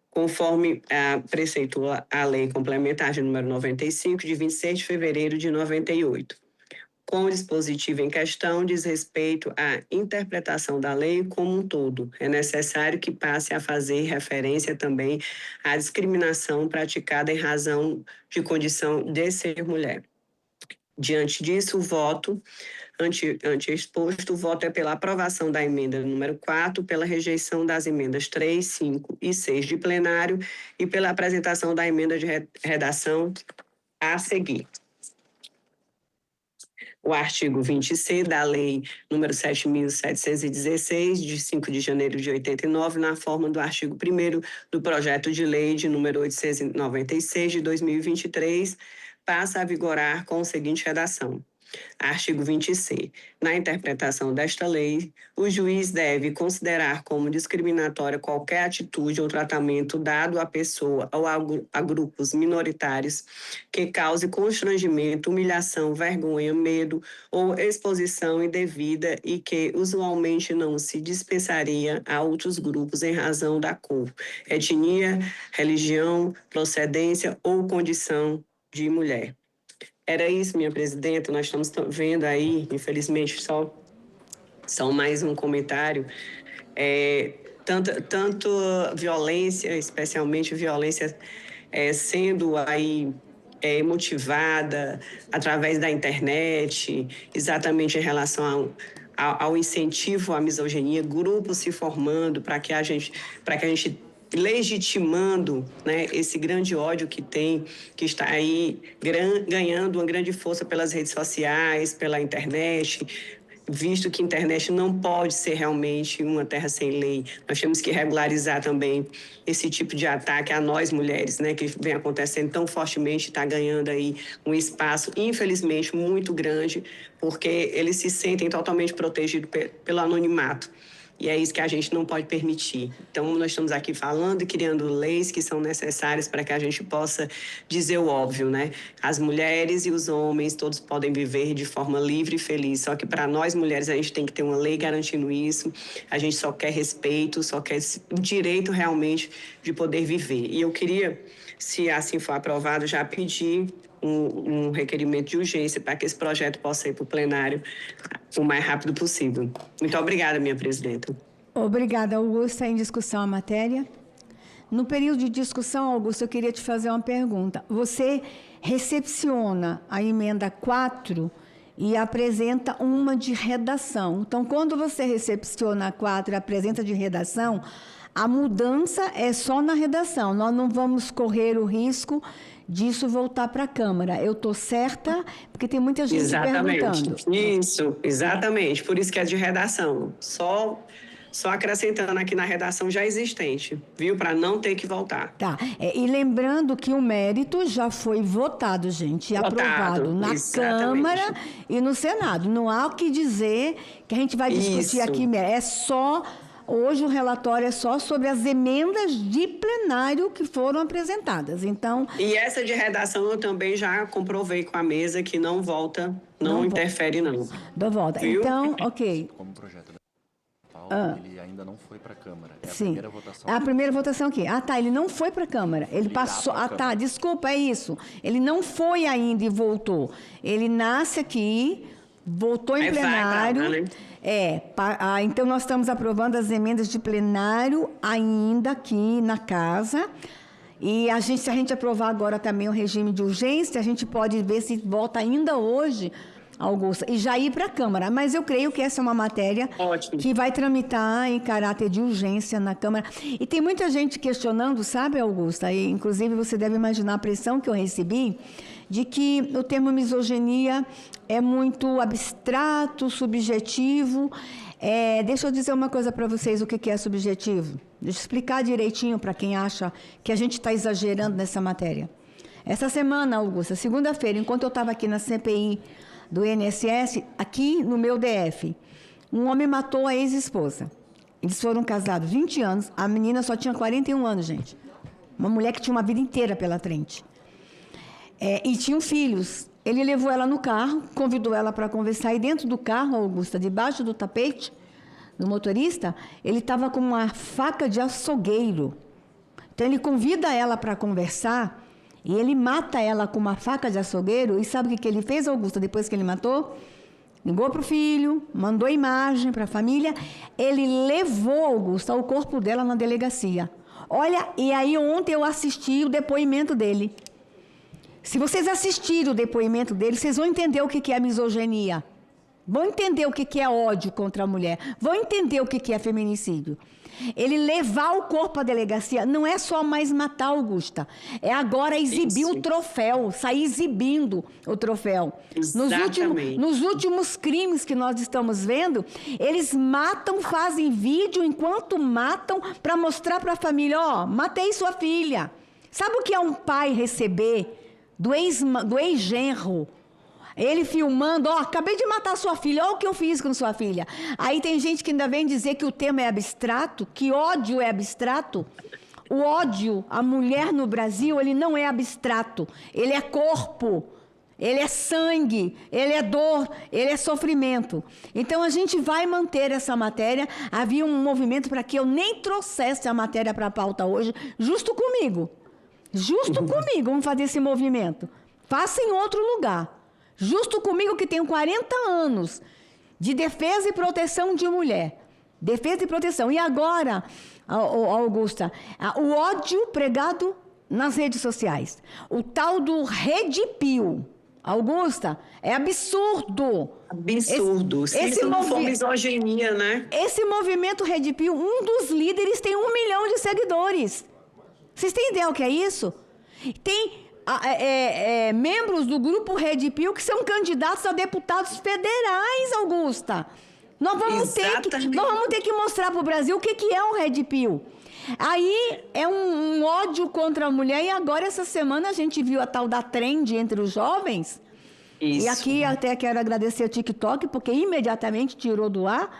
Conforme preceitua a Lei Complementar de número 95, de 26 de fevereiro de 98. Com o dispositivo em questão, diz respeito à interpretação da lei como um todo. É necessário que passe a fazer referência também à discriminação praticada em razão de condição de ser mulher. Diante disso, o voto, ante exposto, o voto é pela aprovação da emenda número 4, pela rejeição das emendas 3, 5 e 6 de plenário e pela apresentação da emenda de redação a seguir. O artigo 20C da Lei nº 7.716, de 5 de janeiro de 89, na forma do artigo 1º do projeto de lei de número 896, de 2023, passa a vigorar com a seguinte redação. Artigo 20C. Na interpretação desta lei, o juiz deve considerar como discriminatória qualquer atitude ou tratamento dado à pessoa ou a grupos minoritários que cause constrangimento, humilhação, vergonha, medo ou exposição indevida e que usualmente não se dispensaria a outros grupos em razão da cor, etnia, religião, procedência ou condição de mulher. Era isso, minha presidenta. Nós estamos vendo aí, infelizmente, só mais um comentário. Tanto violência, especialmente violência sendo aí motivada através da internet, exatamente em relação ao incentivo à misoginia, grupos se formando para que a gente legitimando, né, esse grande ódio que está aí ganhando uma grande força pelas redes sociais, pela internet, visto que a internet não pode ser realmente uma terra sem lei. Nós temos que regularizar também esse tipo de ataque a nós mulheres, né, que vem acontecendo tão fortemente, está ganhando aí um espaço, infelizmente, muito grande, porque eles se sentem totalmente protegidos pelo anonimato. E é isso que a gente não pode permitir. Então, nós estamos aqui falando e criando leis que são necessárias para que a gente possa dizer o óbvio, né? As mulheres e os homens, todos podem viver de forma livre e feliz. Só que para nós, mulheres, a gente tem que ter uma lei garantindo isso. A gente só quer respeito, só quer o direito realmente de poder viver. E eu queria, se assim for aprovado, já pedir um requerimento de urgência para que esse projeto possa ir para o plenário o mais rápido possível. Muito obrigada, minha presidenta. Obrigada, Augusta. Em discussão a matéria. No período de discussão, Augusta, eu queria te fazer uma pergunta. Você recepciona a emenda 4 e apresenta uma de redação. Então, quando você recepciona a 4 e apresenta de redação, a mudança é só na redação. Nós não vamos correr o risco disso voltar para a Câmara. Eu estou certa? Porque tem muita gente perguntando. Isso, exatamente. Por isso que é de redação. Só só acrescentando aqui na redação já existente, viu? Para não ter que voltar. Tá. E lembrando que o mérito já foi votado, gente, e aprovado na Câmara e no Senado. Não há o que dizer que a gente vai discutir aqui. É só... Hoje o relatório é só sobre as emendas de plenário que foram apresentadas. Então... E essa de redação eu também já comprovei com a mesa que não volta, não interfere, não. Não volta. Viu? Então, ok. Como projeto da pauta, ele ainda não foi para a Câmara. É Sim. A primeira votação. A primeira votação aqui. Ah, tá, ele não foi para a Câmara. Ele passou... Ah, tá, desculpa, é isso. Ele não foi ainda e voltou. Ele nasce aqui, voltou em plenário... Então nós estamos aprovando as emendas de plenário ainda aqui na casa. E se a gente aprovar agora também o regime de urgência, a gente pode ver se volta ainda hoje, Augusta, e já ir para a Câmara. Mas eu creio que essa é uma matéria que vai tramitar em caráter de urgência na Câmara. E tem muita gente questionando, sabe, Augusta? E, inclusive, você deve imaginar a pressão que eu recebi de que o termo misoginia é muito abstrato, subjetivo. Deixa eu dizer uma coisa para vocês, o que é subjetivo. Deixa eu explicar direitinho para quem acha que a gente está exagerando nessa matéria. Essa semana, Augusta, segunda-feira, enquanto eu estava aqui na CPI do INSS, aqui no meu DF, um homem matou a ex-esposa. Eles foram casados 20 anos, a menina só tinha 41 anos, gente. Uma mulher que tinha uma vida inteira pela frente. E tinham filhos. Ele levou ela no carro, convidou ela para conversar, e dentro do carro, Augusta, debaixo do tapete do motorista, ele estava com uma faca de açougueiro. Então, ele convida ela para conversar, e ele mata ela com uma faca de açougueiro, e sabe o que ele fez, Augusta, depois que ele matou? Ligou para o filho, mandou imagem para a família, ele levou, Augusta, o corpo dela na delegacia. Olha, e aí ontem eu assisti o depoimento dele. Se vocês assistirem o depoimento dele, vocês vão entender o que é misoginia. Vão entender o que é ódio contra a mulher. Vão entender o que é feminicídio. Ele levar o corpo à delegacia não é só mais matar, Augusta. É agora exibir o troféu, sair exibindo o troféu. Nos últimos crimes que nós estamos vendo, eles matam, fazem vídeo enquanto matam para mostrar para a família, ó, matei sua filha. Sabe o que é um pai receber do ex-genro, ele filmando, ó, acabei de matar sua filha, olha o que eu fiz com sua filha. Aí tem gente que ainda vem dizer que o tema é abstrato, que ódio é abstrato. O ódio à mulher no Brasil, ele não é abstrato, ele é corpo, ele é sangue, ele é dor, ele é sofrimento. Então a gente vai manter essa matéria. Havia um movimento para que eu nem trouxesse a matéria para a pauta hoje, justo comigo. Justo comigo, vamos fazer esse movimento. Faça em outro lugar. Justo comigo, que tenho 40 anos de defesa e proteção de mulher. Defesa e proteção. E agora, Augusta, o ódio pregado nas redes sociais. O tal do Red Pill. Augusta, é absurdo. Absurdo. Se não for misoginia, né? Esse movimento Red Pill, um dos líderes tem 1 milhão de seguidores. Vocês têm ideia o que é isso? Tem membros do grupo Red Pill que são candidatos a deputados federais, Augusta. Nós vamos ter que mostrar para o Brasil o que é um Red Pill. Aí é um ódio contra a mulher, e agora essa semana a gente viu a tal da trend entre os jovens. Isso. E aqui até quero agradecer o TikTok, porque imediatamente tirou do ar,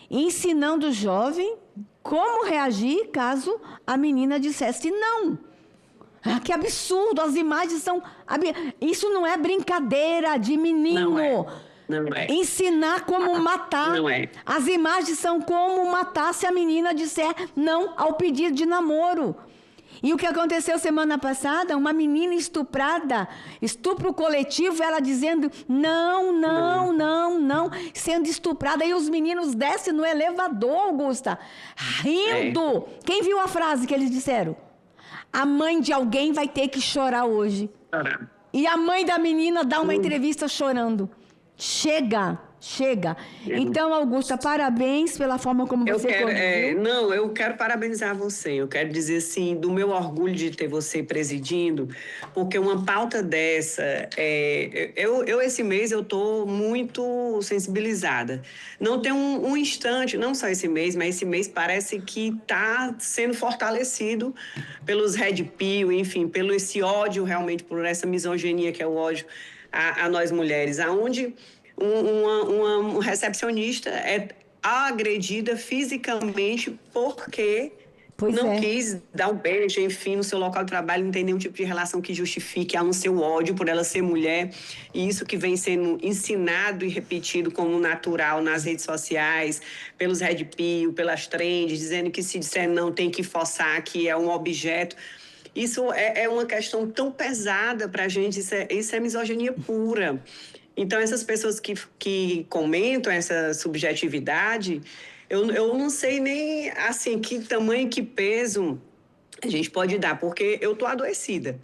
ensinando o jovem como reagir caso a menina dissesse não. Ah, que absurdo, as imagens são... Isso não é brincadeira de menino. Não é. Ensinar como matar. Não é. As imagens são como matar se a menina disser não ao pedido de namoro. E o que aconteceu semana passada, uma menina estuprada, estupro coletivo, ela dizendo não, sendo estuprada, e os meninos descem no elevador, Augusta, rindo. Quem viu a frase que eles disseram? A mãe de alguém vai ter que chorar hoje. E a mãe da menina dá uma entrevista chorando. Chega, Chega. Então, Augusta, parabéns pela forma como você conduziu. Eu quero parabenizar você. Eu quero dizer, assim, do meu orgulho de ter você presidindo, porque uma pauta dessa... esse mês, eu estou muito sensibilizada. Não tem um instante, não só esse mês, mas esse mês parece que está sendo fortalecido pelos Red Pill, enfim, pelo esse ódio, realmente, por essa misoginia que é o ódio a nós mulheres, aonde... Uma recepcionista é agredida fisicamente porque quis dar um beijo, enfim, no seu local de trabalho, não tem nenhum tipo de relação que justifique, a não ser o ódio por ela ser mulher. E isso que vem sendo ensinado e repetido como natural nas redes sociais, pelos Red Pill, pelas trends, dizendo que se disser não tem que forçar, que é um objeto. Isso é uma questão tão pesada para a gente, isso é misoginia pura. Então, essas pessoas que comentam essa subjetividade, eu não sei nem, assim, que tamanho, que peso a gente pode dar, porque eu estou adoecida.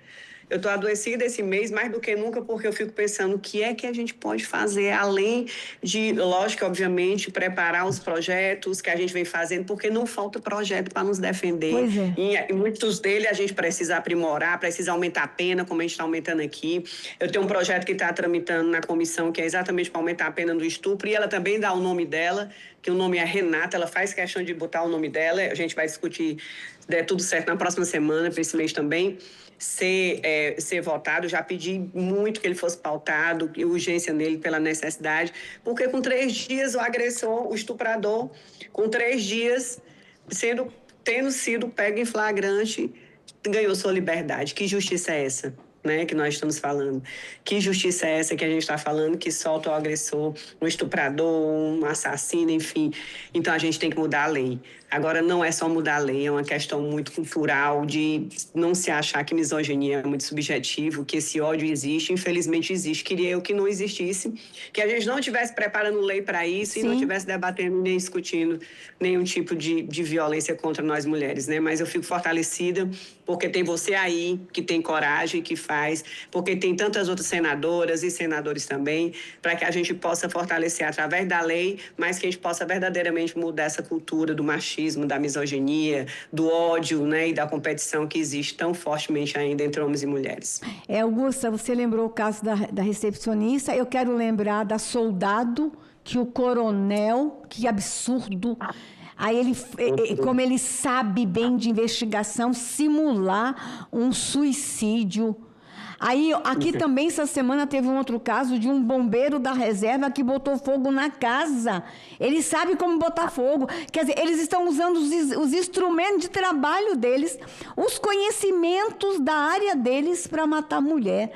Eu estou adoecida esse mês mais do que nunca, porque eu fico pensando o que é que a gente pode fazer, além de, lógico, obviamente, preparar os projetos que a gente vem fazendo, porque não falta projeto para nos defender. Pois é. E muitos deles a gente precisa aprimorar, precisa aumentar a pena, como a gente está aumentando aqui. Eu tenho um projeto que está tramitando na comissão, que é exatamente para aumentar a pena do estupro, e ela também dá o nome dela, que o nome é Renata, ela faz questão de botar o nome dela. A gente vai discutir, se der tudo certo, na próxima semana, para esse mês também. Ser votado, já pedi muito que ele fosse pautado, urgência nele pela necessidade, porque com 3 dias o agressor, o estuprador, com 3 dias tendo sido pego em flagrante, ganhou sua liberdade. Que justiça é essa, né, que nós estamos falando? Que justiça é essa que a gente está falando, que solta o agressor, um estuprador, um assassino, enfim? Então a gente tem que mudar a lei. Agora, não é só mudar a lei, é uma questão muito cultural de não se achar que misoginia é muito subjetivo, que esse ódio existe, infelizmente existe. Queria eu que não existisse, que a gente não estivesse preparando lei para isso. Sim. E não estivesse debatendo nem discutindo nenhum tipo de violência contra nós mulheres, né? Mas eu fico fortalecida porque tem você aí que tem coragem, que faz, porque tem tantas outras senadoras e senadores também, para que a gente possa fortalecer através da lei, mas que a gente possa verdadeiramente mudar essa cultura do machismo, da misoginia, do ódio, né, e da competição que existe tão fortemente ainda entre homens e mulheres. Augusta, você lembrou o caso da recepcionista, eu quero lembrar da soldado, que o coronel, que absurdo, aí como ele sabe bem de investigação, simular um suicídio. Aí, aqui também, essa semana, teve um outro caso de um bombeiro da reserva que botou fogo na casa. Ele sabe como botar fogo. Quer dizer, eles estão usando os instrumentos de trabalho deles, os conhecimentos da área deles para matar a mulher.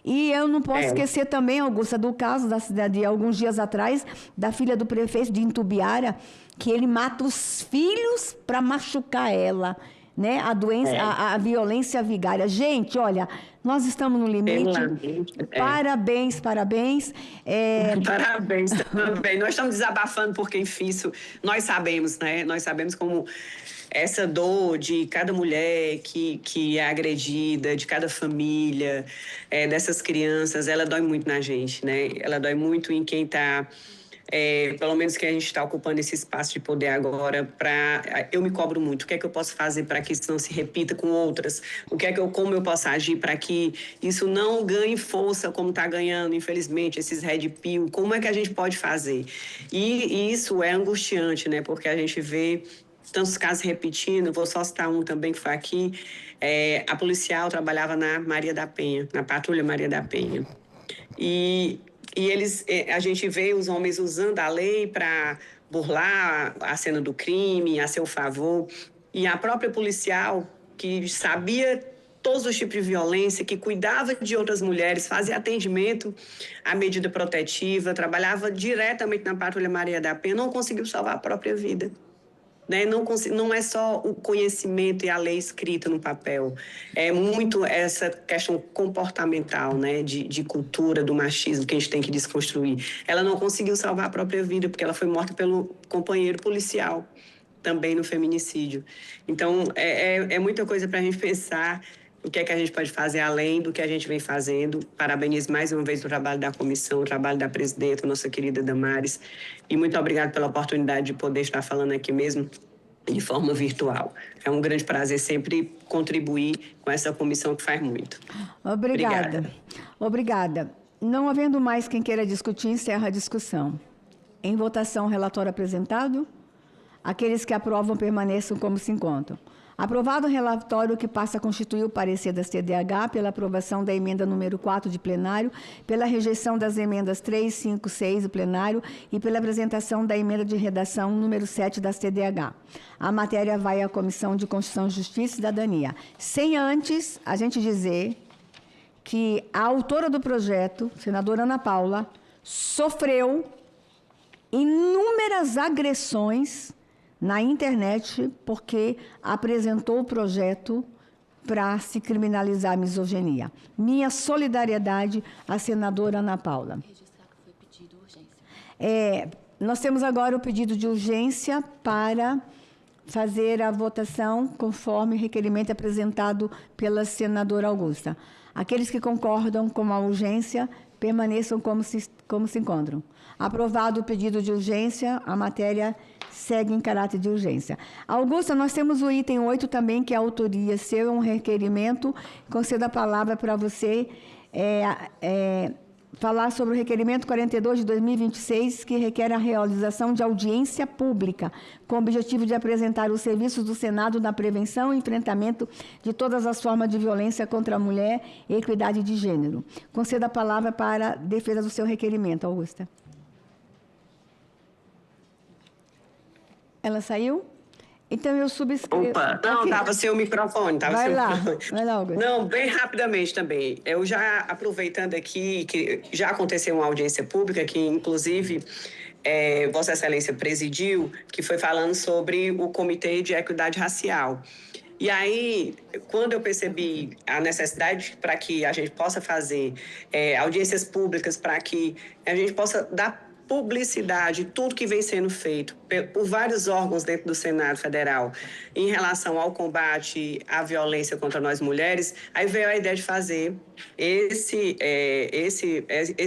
E eu não posso esquecer também, Augusta, do caso de alguns dias atrás, da filha do prefeito de Intubiara, que ele mata os filhos para machucar ela. Né? A doença, a violência vigária. Gente, olha, nós estamos no limite. Parabéns. Parabéns também. Nós estamos desabafando porque, enfim, isso nós sabemos, né? Nós sabemos como essa dor de cada mulher que é agredida, de cada família, dessas crianças, ela dói muito na gente, né? Ela dói muito em quem está... pelo menos que a gente está ocupando esse espaço de poder agora, eu me cobro muito. O que é que eu posso fazer para que isso não se repita com outras? Como eu posso agir para que isso não ganhe força como está ganhando, infelizmente, esses Red Pill? Como é que a gente pode fazer? E isso é angustiante, né? Porque a gente vê tantos casos repetindo. Vou só citar um também que foi aqui. A policial trabalhava na Maria da Penha, na Patrulha Maria da Penha. E a gente vê os homens usando a lei para burlar a cena do crime, a seu favor. E a própria policial, que sabia todos os tipos de violência, que cuidava de outras mulheres, fazia atendimento à medida protetiva, trabalhava diretamente na Patrulha Maria da Penha, não conseguiu salvar a própria vida. Né? Não é só o conhecimento e a lei escrita no papel, é muito essa questão comportamental, né? de cultura, do machismo que a gente tem que desconstruir. Ela não conseguiu salvar a própria vida porque ela foi morta pelo companheiro policial, também no feminicídio. Então, é muita coisa para a gente pensar o que é que a gente pode fazer além do que a gente vem fazendo. Parabenizo mais uma vez o trabalho da comissão, o trabalho da presidenta, nossa querida Damares, e muito obrigado pela oportunidade de poder estar falando aqui mesmo de forma virtual. É um grande prazer sempre contribuir com essa comissão que faz muito. Obrigada. Não havendo mais quem queira discutir, encerra a discussão. Em votação, o relatório apresentado. Aqueles que aprovam permaneçam como se encontram. Aprovado o relatório que passa a constituir o parecer da CDH pela aprovação da emenda número 4 de plenário, pela rejeição das emendas 3, 5, 6 do plenário e pela apresentação da emenda de redação número 7 da CDH. A matéria vai à Comissão de Constituição, Justiça e Cidadania. Sem antes a gente dizer que a autora do projeto, senadora Ana Paula, sofreu inúmeras agressões na internet porque apresentou o projeto para se criminalizar a misoginia. Minha solidariedade à senadora Ana Paula. Nós temos agora o pedido de urgência para fazer a votação conforme o requerimento apresentado pela senadora Augusta. Aqueles que concordam com a urgência, permaneçam como se encontram. Aprovado o pedido de urgência, a matéria segue em caráter de urgência. Augusta, nós temos o item 8 também, que é a autoria seu, um requerimento. Concedo a palavra para você falar sobre o requerimento 42 de 2026, que requer a realização de audiência pública, com o objetivo de apresentar os serviços do Senado na prevenção e enfrentamento de todas as formas de violência contra a mulher e equidade de gênero. Concedo a palavra para a defesa do seu requerimento, Augusta. Ela saiu? Então, eu subscrevo... Opa, não, estava sem o microfone. Vai lá, Augusto. Não, bem rapidamente também. Eu já, aproveitando aqui, que já aconteceu uma audiência pública, que inclusive Vossa Excelência presidiu, que foi falando sobre o Comitê de Equidade Racial. E aí, quando eu percebi a necessidade para que a gente possa fazer audiências públicas, para que a gente possa dar publicidade, tudo que vem sendo feito por vários órgãos dentro do Senado Federal em relação ao combate à violência contra nós mulheres, aí veio a ideia de fazer esse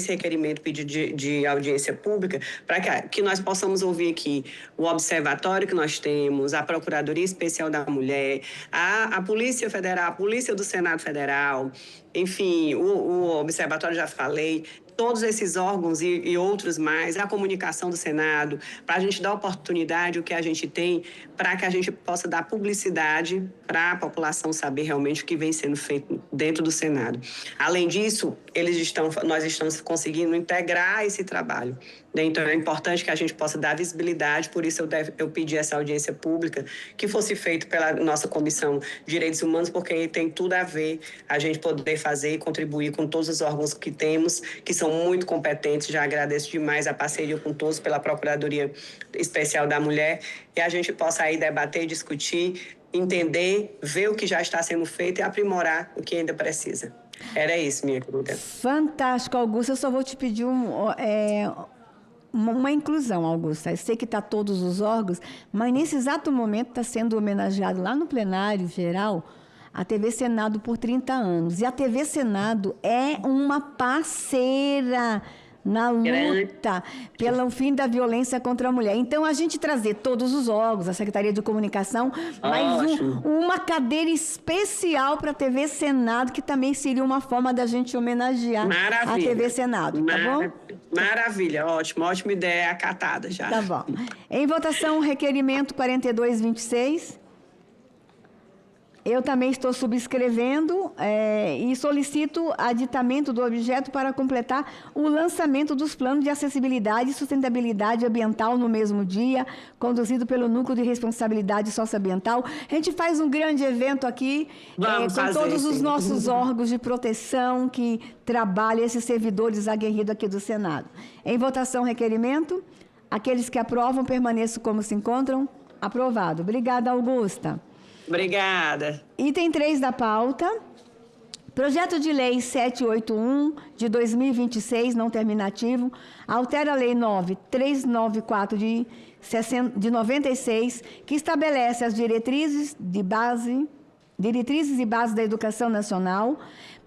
requerimento, pedido de audiência pública, para que nós possamos ouvir aqui o observatório que nós temos, a Procuradoria Especial da Mulher, a Polícia Federal, a Polícia do Senado Federal, enfim, o observatório, já falei, todos esses órgãos e outros mais, a comunicação do Senado, para a gente dar oportunidade, o que a gente tem, para que a gente possa dar publicidade para a população saber realmente o que vem sendo feito dentro do Senado. Além disso, nós estamos conseguindo integrar esse trabalho. Então, é importante que a gente possa dar visibilidade, por isso eu pedi essa audiência pública, que fosse feita pela nossa Comissão de Direitos Humanos, porque tem tudo a ver a gente poder fazer e contribuir com todos os órgãos que temos, que são muito competentes. Já agradeço demais a parceria com todos pela Procuradoria Especial da Mulher, e a gente possa aí debater, discutir, entender, ver o que já está sendo feito e aprimorar o que ainda precisa. Era isso, minha querida. Fantástico, Augusta. Eu só vou te pedir uma inclusão, Augusta. Eu sei que está todos os órgãos, mas nesse exato momento está sendo homenageado lá no plenário geral a TV Senado por 30 anos. E a TV Senado é uma parceira na luta pelo fim da violência contra a mulher. Então, a gente trazer todos os órgãos, a Secretaria de Comunicação, mas uma cadeira especial para a TV Senado, que também seria uma forma da gente homenagear a TV Senado, tá bom? Maravilha, ótimo, ótima ideia, acatada já. Tá bom. Em votação, requerimento 4226. Eu também estou subscrevendo e solicito aditamento do objeto para completar o lançamento dos planos de acessibilidade e sustentabilidade ambiental no mesmo dia, conduzido pelo Núcleo de Responsabilidade Socioambiental. A gente faz um grande evento aqui com todos os nossos órgãos de proteção que trabalham, esses servidores aguerridos aqui do Senado. Em votação, requerimento. Aqueles que aprovam, permaneçam como se encontram. Aprovado. Obrigada, Augusta. Obrigada. Item 3 da pauta. Projeto de Lei 781, de 2026, não terminativo, altera a Lei 9394, de 96, que estabelece as diretrizes de base Diretrizes e Bases da Educação Nacional,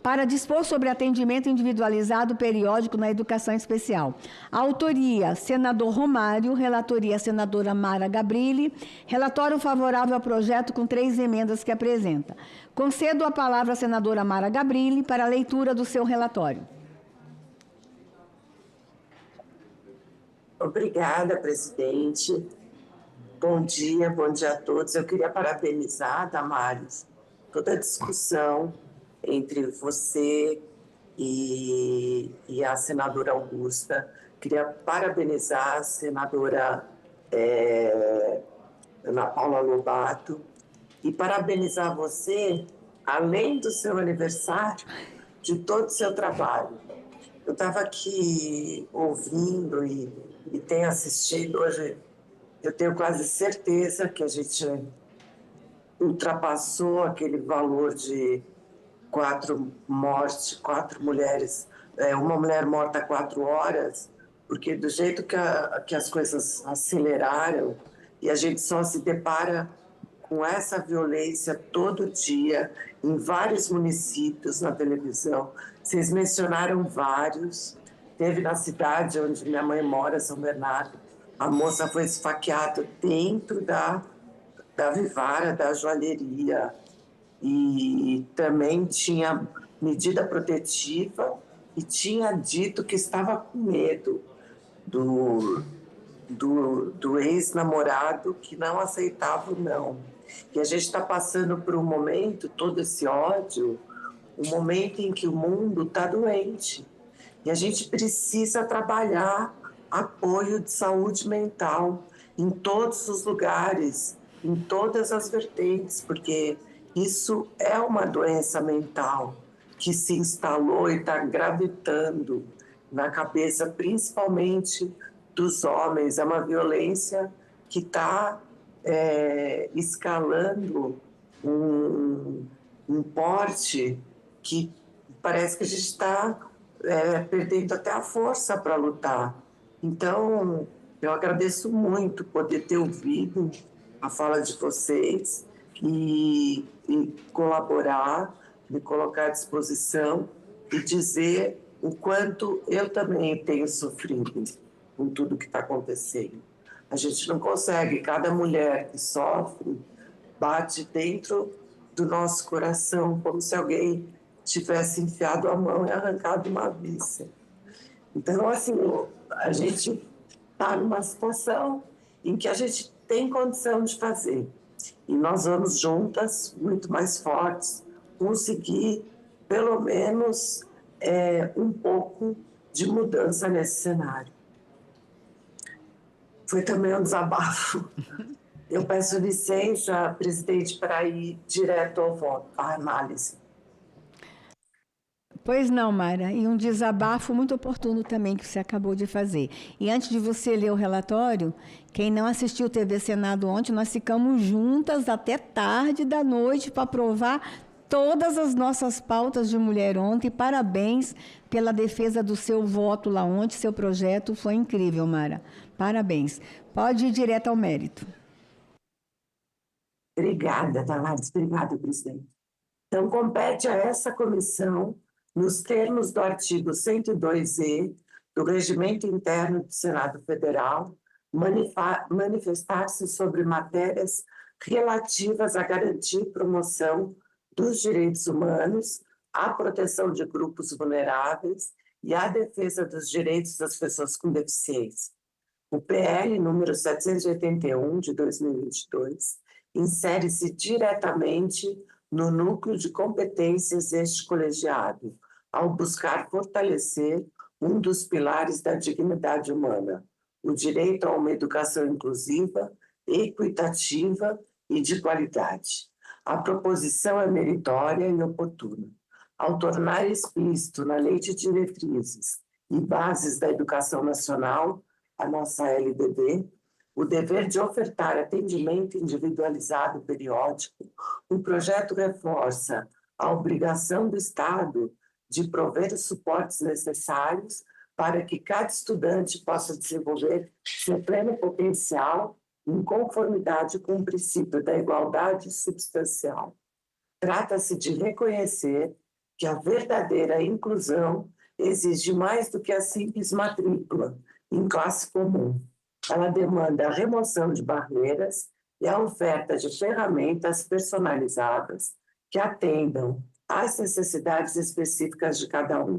para dispor sobre atendimento individualizado periódico na educação especial. Autoria, senador Romário, relatoria, senadora Mara Gabrilli, relatório favorável ao projeto com 3 emendas que apresenta. Concedo a palavra à senadora Mara Gabrilli para a leitura do seu relatório. Obrigada, presidente. Bom dia a todos. Eu queria parabenizar, Damares, toda a discussão entre você e a senadora Augusta. Queria parabenizar a senadora Ana Paula Lobato e parabenizar você, além do seu aniversário, de todo o seu trabalho. Eu estava aqui ouvindo e tenho assistido hoje. Eu tenho quase certeza que a gente ultrapassou aquele valor de 4 mortes, 4 mulheres, uma mulher morta a 4 horas, porque do jeito que as coisas aceleraram e a gente só se depara com essa violência todo dia em vários municípios na televisão. Vocês mencionaram vários. Teve na cidade onde minha mãe mora, São Bernardo, a moça foi esfaqueada dentro da Vivara, da joalheria. E também tinha medida protetiva e tinha dito que estava com medo do ex-namorado que não aceitava o não. E a gente está passando por um momento, todo esse ódio, um momento em que o mundo está doente. E a gente precisa trabalhar apoio de saúde mental em todos os lugares, em todas as vertentes, porque isso é uma doença mental que se instalou e está gravitando na cabeça, principalmente dos homens. É uma violência que está escalando um porte que parece que a gente está perdendo até a força para lutar. Então, eu agradeço muito poder ter ouvido a fala de vocês e colaborar, me colocar à disposição e dizer o quanto eu também tenho sofrido com tudo que está acontecendo. A gente não consegue, cada mulher que sofre bate dentro do nosso coração, como se alguém tivesse enfiado a mão e arrancado uma víscera. Então, assim, a gente está numa situação em que a gente tem condição de fazer. E nós vamos juntas, muito mais fortes, conseguir, pelo menos, um pouco de mudança nesse cenário. Foi também um desabafo. Eu peço licença, presidente, para ir direto ao voto, à análise. Pois não, Mara, e um desabafo muito oportuno também que você acabou de fazer. E antes de você ler o relatório, quem não assistiu o TV Senado ontem, nós ficamos juntas até tarde da noite para aprovar todas as nossas pautas de mulher ontem. Parabéns pela defesa do seu voto lá ontem, seu projeto foi incrível, Mara. Parabéns. Pode ir direto ao mérito. Obrigada, Damares. Obrigada, presidente. Então, compete a essa comissão, nos termos do artigo 102E do Regimento Interno do Senado Federal, manifestar-se sobre matérias relativas à garantia e promoção dos direitos humanos, à proteção de grupos vulneráveis e à defesa dos direitos das pessoas com deficiência. O PL número 781, de 2022, insere-se diretamente no núcleo de competências deste colegiado, ao buscar fortalecer um dos pilares da dignidade humana, o direito a uma educação inclusiva, equitativa e de qualidade. A proposição é meritória e oportuna. Ao tornar explícito na Lei de Diretrizes e Bases da Educação Nacional, a nossa LDB, o dever de ofertar atendimento individualizado periódico, o projeto reforça a obrigação do Estado de prover os suportes necessários para que cada estudante possa desenvolver seu pleno potencial em conformidade com o princípio da igualdade substancial. Trata-se de reconhecer que a verdadeira inclusão exige mais do que a simples matrícula em classe comum. Ela demanda a remoção de barreiras e a oferta de ferramentas personalizadas que atendam às necessidades específicas de cada um.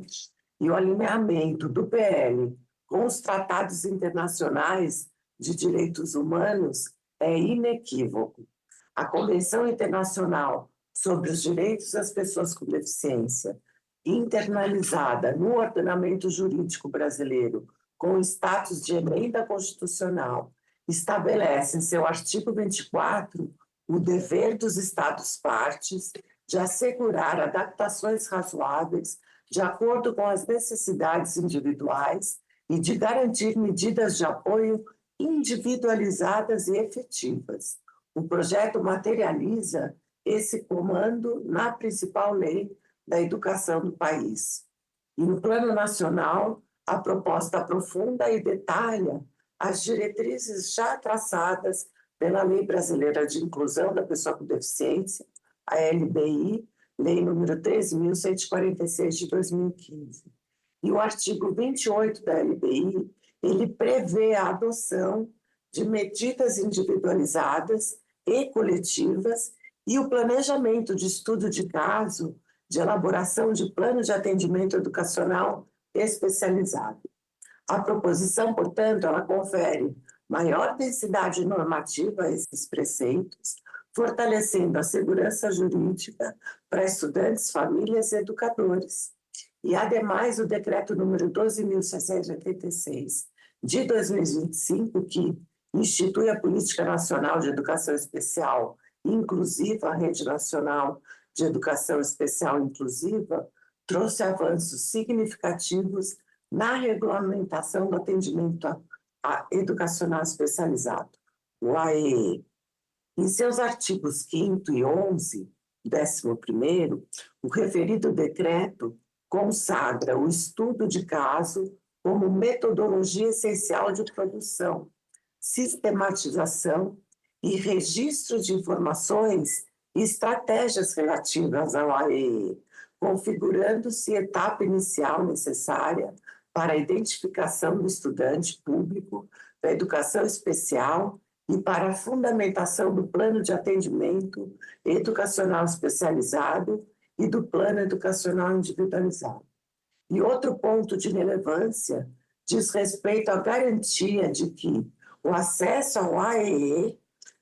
E o alinhamento do PL com os tratados internacionais de direitos humanos é inequívoco. A Convenção Internacional sobre os Direitos das Pessoas com Deficiência, internalizada no ordenamento jurídico brasileiro com o status de emenda constitucional, estabelece em seu artigo 24 o dever dos Estados-partes de assegurar adaptações razoáveis de acordo com as necessidades individuais e de garantir medidas de apoio individualizadas e efetivas. O projeto materializa esse comando na principal lei da educação do país. E no plano nacional, a proposta aprofunda e detalha as diretrizes já traçadas pela Lei Brasileira de Inclusão da Pessoa com Deficiência, a LBI, Lei número 13.146 de 2015. E o artigo 28 da LBI, ele prevê a adoção de medidas individualizadas e coletivas e o planejamento de estudo de caso, de elaboração de plano de atendimento educacional especializado. A proposição, portanto, ela confere maior densidade normativa a esses preceitos, fortalecendo a segurança jurídica para estudantes, famílias e educadores. E, ademais, o decreto número 12.686 de 2025, que institui a Política Nacional de Educação Especial Inclusiva, a Rede Nacional de Educação Especial Inclusiva, trouxe avanços significativos na regulamentação do atendimento educacional especializado, o AEE. Em seus artigos 5º e 11, 11º, o referido decreto consagra o estudo de caso como metodologia essencial de produção, sistematização e registro de informações e estratégias relativas ao AEE, configurando-se etapa inicial necessária para a identificação do estudante público da educação especial e para a fundamentação do plano de atendimento educacional especializado e do plano educacional individualizado. E outro ponto de relevância diz respeito à garantia de que o acesso ao AEE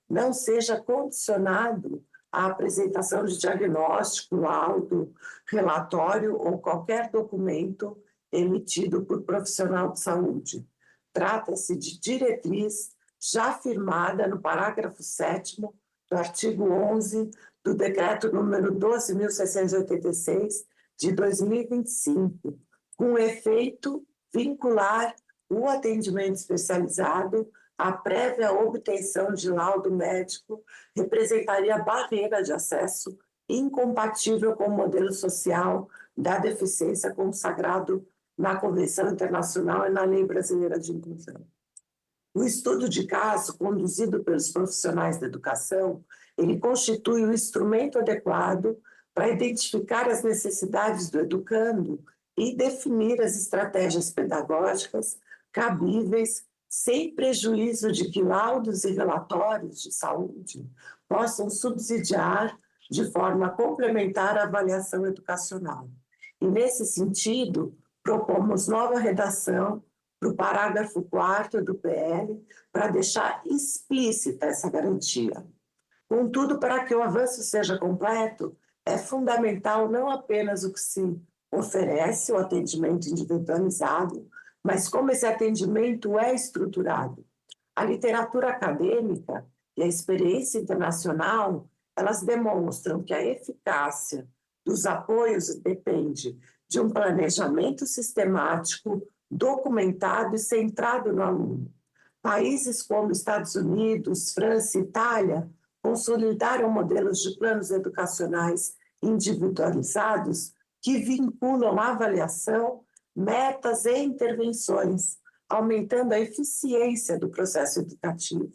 não seja condicionado à apresentação de diagnóstico, laudo, relatório ou qualquer documento emitido por profissional de saúde. Trata-se de diretriz já firmada no parágrafo 7º do artigo 11 do decreto número 12.686 de 2025, com efeito vincular o atendimento especializado à prévia obtenção de laudo médico representaria barreira de acesso incompatível com o modelo social da deficiência consagrado na Convenção Internacional e na Lei Brasileira de Inclusão. O estudo de caso, conduzido pelos profissionais da educação, ele constitui o instrumento adequado para identificar as necessidades do educando e definir as estratégias pedagógicas cabíveis, sem prejuízo de que laudos e relatórios de saúde possam subsidiar de forma complementar a avaliação educacional. E, nesse sentido, propomos nova redação para o parágrafo 4º do PL para deixar explícita essa garantia. Contudo, para que o avanço seja completo, é fundamental não apenas o que se oferece, o atendimento individualizado, mas como esse atendimento é estruturado. A literatura acadêmica e a experiência internacional, elas demonstram que a eficácia dos apoios depende de um planejamento sistemático, documentado e centrado no aluno. Países como Estados Unidos, França e Itália consolidaram modelos de planos educacionais individualizados que vinculam a avaliação, metas e intervenções, aumentando a eficiência do processo educativo.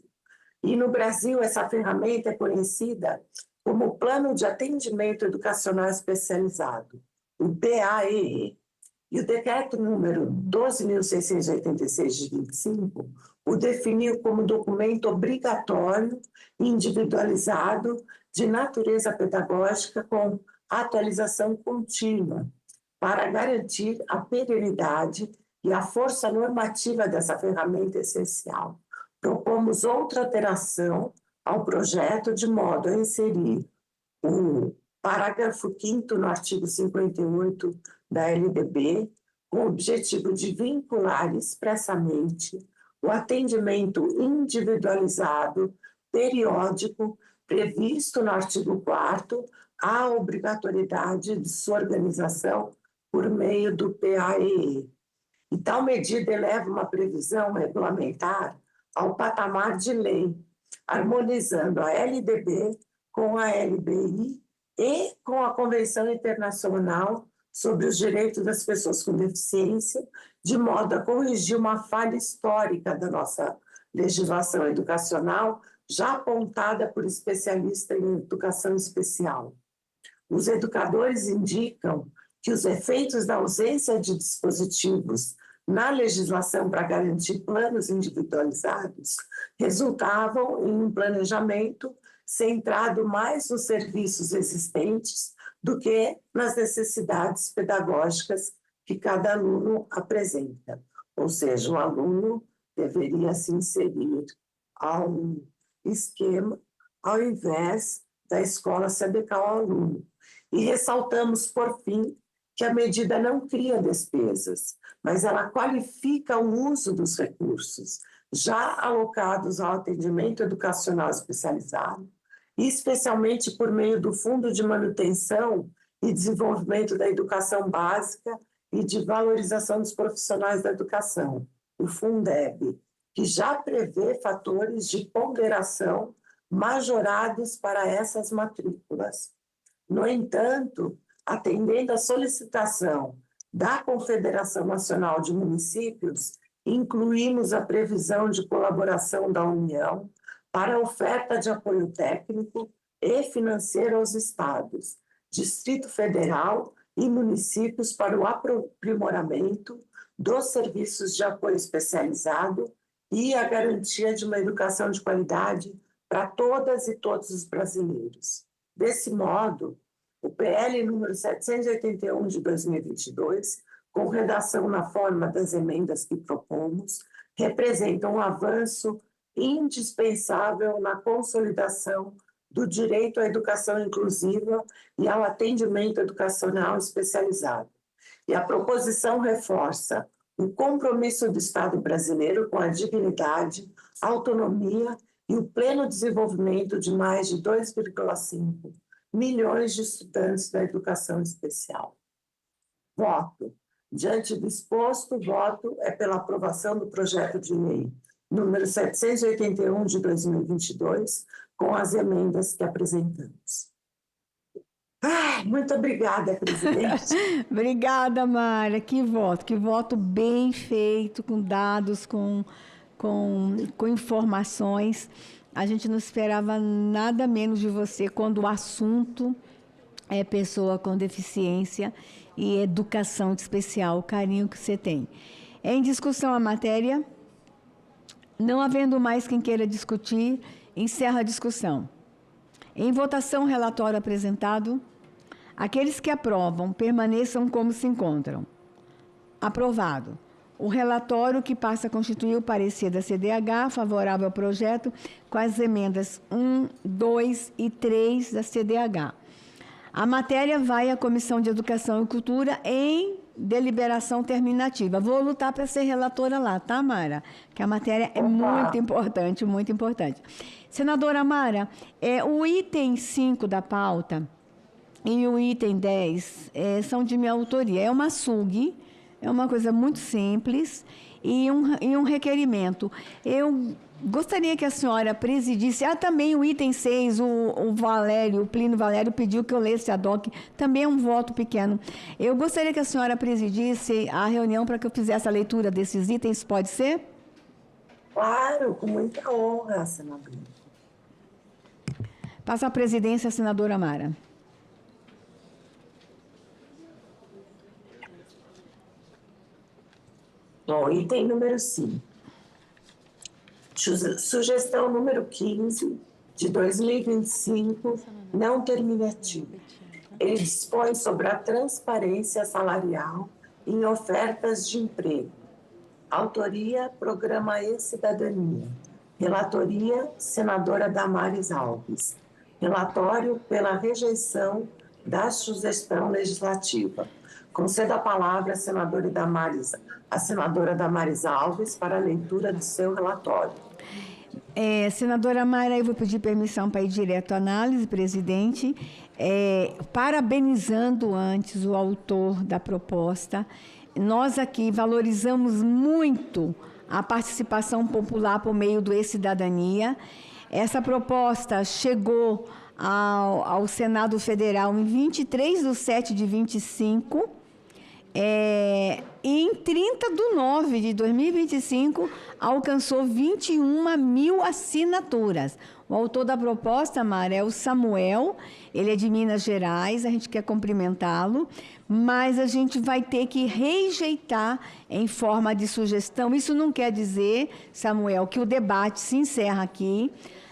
E no Brasil, essa ferramenta é conhecida como o Plano de Atendimento Educacional Especializado, o PAEE, e o decreto número 12.686 de 25 o definiu como documento obrigatório e individualizado de natureza pedagógica com atualização contínua para garantir a perenidade e a força normativa dessa ferramenta essencial. Propomos outra alteração ao projeto de modo a inserir o parágrafo 5º no artigo 58 da LDB, com o objetivo de vincular expressamente o atendimento individualizado, periódico, previsto no artigo 4º, à obrigatoriedade de sua organização por meio do PAEE. E tal medida eleva uma previsão regulamentar ao patamar de lei, harmonizando a LDB com a LBI e com a Convenção Internacional sobre os Direitos das Pessoas com Deficiência, de modo a corrigir uma falha histórica da nossa legislação educacional, já apontada por especialistas em educação especial. Os educadores indicam que os efeitos da ausência de dispositivos na legislação para garantir planos individualizados resultavam em um planejamento centrado mais nos serviços existentes do que nas necessidades pedagógicas que cada aluno apresenta. Ou seja, o aluno deveria se inserir ao esquema, ao invés da escola se adequar ao aluno. E ressaltamos, por fim, que a medida não cria despesas, mas ela qualifica o uso dos recursos já alocados ao atendimento educacional especializado, e especialmente por meio do Fundo de Manutenção e Desenvolvimento da Educação Básica e de Valorização dos Profissionais da Educação, o Fundeb, que já prevê fatores de ponderação majorados para essas matrículas. No entanto, atendendo à solicitação da Confederação Nacional de Municípios, incluímos a previsão de colaboração da União para a oferta de apoio técnico e financeiro aos estados, Distrito Federal e municípios para o aprimoramento dos serviços de apoio especializado e a garantia de uma educação de qualidade para todas e todos os brasileiros. Desse modo, o PL número 781 de 2022, com redação na forma das emendas que propomos, representa um avanço indispensável na consolidação do direito à educação inclusiva e ao atendimento educacional especializado. E a proposição reforça o compromisso do Estado brasileiro com a dignidade, autonomia e o pleno desenvolvimento de mais de 2,5 milhões de estudantes da educação especial. Voto. Diante do exposto, o voto é pela aprovação do projeto de lei número 781 de 2022, com as emendas que apresentamos. Muito obrigada, presidente. Obrigada, Mara. Que voto bem feito, com dados, com informações. A gente não esperava nada menos de você quando o assunto é pessoa com deficiência e educação especial, o carinho que você tem. Em discussão a matéria, não havendo mais quem queira discutir, encerra a discussão. Em votação, o relatório apresentado. Aqueles que aprovam, permaneçam como se encontram. Aprovado. O relatório que passa a constituir o parecer da CDH, favorável ao projeto, com as emendas 1, 2 e 3 da CDH. A matéria vai à Comissão de Educação e Cultura em deliberação terminativa. Vou lutar para ser relatora lá, tá, Mara? Que a matéria é muito importante, muito importante. Senadora Mara, o item 5 da pauta e o item 10 são de minha autoria. É uma SUG, é uma coisa muito simples e um requerimento. Eu gostaria que a senhora presidisse. Também o item 6, o Plínio Valério pediu que eu lesse a DOC, também é um voto pequeno. Eu gostaria que a senhora presidisse a reunião para que eu fizesse a leitura desses itens, pode ser? Claro, com muita honra, senadora. Passo a presidência à senadora Mara. Bom, item número 5. Sugestão número 15, de 2025, não terminativa. Ele dispõe sobre a transparência salarial em ofertas de emprego. Autoria, Programa e-Cidadania. Relatoria, senadora Damares Alves. Relatório pela rejeição da sugestão legislativa. Concedo a palavra à senadora Damares Alves para a leitura do seu relatório. Senadora Mara, eu vou pedir permissão para ir direto à análise, presidente. Parabenizando antes o autor da proposta. Nós aqui valorizamos muito a participação popular por meio do e-Cidadania. Essa proposta chegou ao Senado Federal em 23/7/25, e em 30/9/2025 alcançou 21 mil assinaturas. O autor da proposta, Mara, é o Samuel, ele é de Minas Gerais, a gente quer cumprimentá-lo, mas a gente vai ter que rejeitar em forma de sugestão. Isso não quer dizer, Samuel, que o debate se encerra aqui.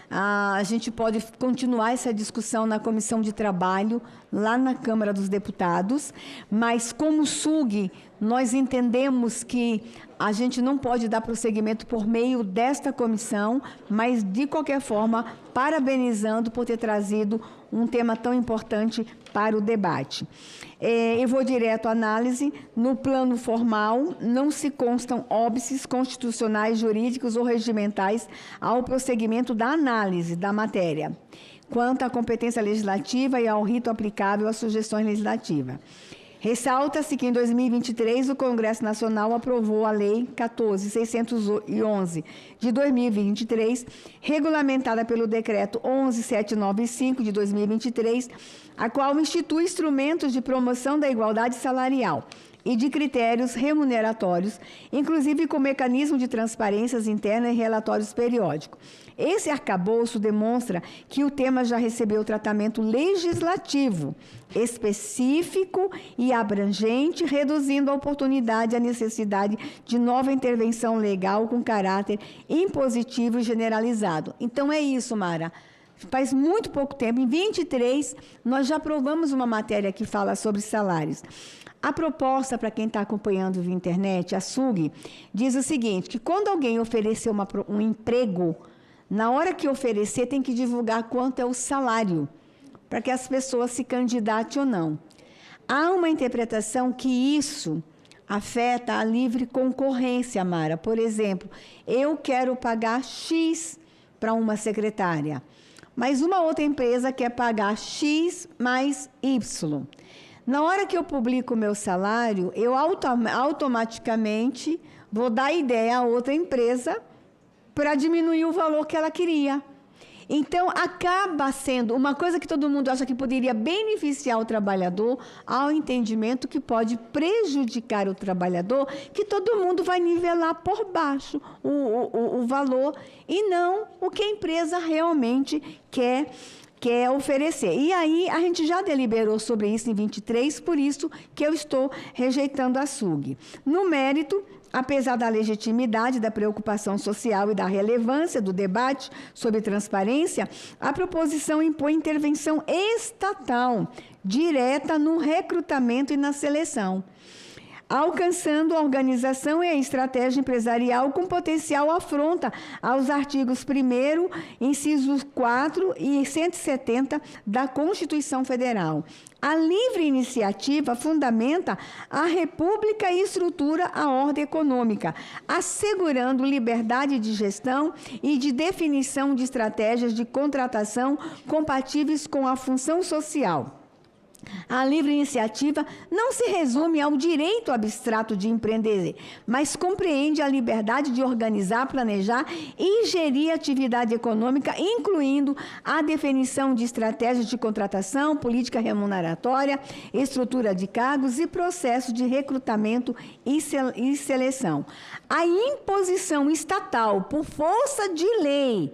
A gente pode continuar essa discussão na Comissão de Trabalho, lá na Câmara dos Deputados, mas como SUG, nós entendemos que a gente não pode dar prosseguimento por meio desta comissão, mas, de qualquer forma, parabenizando por ter trazido um tema tão importante para o debate. Eu vou direto à análise. No plano formal, não se constam óbices constitucionais, jurídicos ou regimentais ao prosseguimento da análise da matéria, quanto à competência legislativa e ao rito aplicável às sugestões legislativas. Ressalta-se que, em 2023, o Congresso Nacional aprovou a Lei 14.611, de 2023, regulamentada pelo Decreto 11.795, de 2023, a qual institui instrumentos de promoção da igualdade salarial e de critérios remuneratórios, inclusive com mecanismo de transparências internas e relatórios periódicos. Esse arcabouço demonstra que o tema já recebeu tratamento legislativo específico e abrangente, reduzindo a oportunidade e a necessidade de nova intervenção legal com caráter impositivo e generalizado. Então, é isso, Mara. Faz muito pouco tempo, em 23, nós já aprovamos uma matéria que fala sobre salários. A proposta, para quem está acompanhando via internet, a SUG, diz o seguinte, que quando alguém oferecer um emprego, na hora que oferecer, tem que divulgar quanto é o salário, para que as pessoas se candidatem ou não. Há uma interpretação que isso afeta a livre concorrência, Mara. Por exemplo, eu quero pagar X para uma secretária, mas uma outra empresa quer pagar X mais Y. Na hora que eu publico o meu salário, eu automaticamente vou dar ideia a outra empresa para diminuir o valor que ela queria. Então, acaba sendo uma coisa que todo mundo acha que poderia beneficiar o trabalhador, ao entendimento que pode prejudicar o trabalhador, que todo mundo vai nivelar por baixo o valor e não o que a empresa realmente quer oferecer. E aí, a gente já deliberou sobre isso em 23, por isso que eu estou rejeitando a SUG. No mérito, apesar da legitimidade, da preocupação social e da relevância do debate sobre transparência, a proposição impõe intervenção estatal, direta no recrutamento e na seleção, alcançando a organização e a estratégia empresarial com potencial afronta aos artigos 1º, incisos 4 e 170 da Constituição Federal. A livre iniciativa fundamenta a República e estrutura a ordem econômica, assegurando liberdade de gestão e de definição de estratégias de contratação compatíveis com a função social. A livre iniciativa não se resume ao direito abstrato de empreender, mas compreende a liberdade de organizar, planejar e gerir atividade econômica, incluindo a definição de estratégias de contratação, política remuneratória, estrutura de cargos e processo de recrutamento e seleção. A imposição estatal, por força de lei,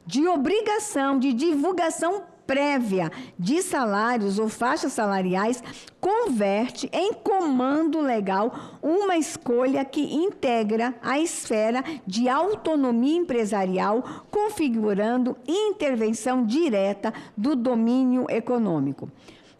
de obrigação de divulgação prévia de salários ou faixas salariais converte em comando legal uma escolha que integra a esfera de autonomia empresarial, configurando intervenção direta do domínio econômico.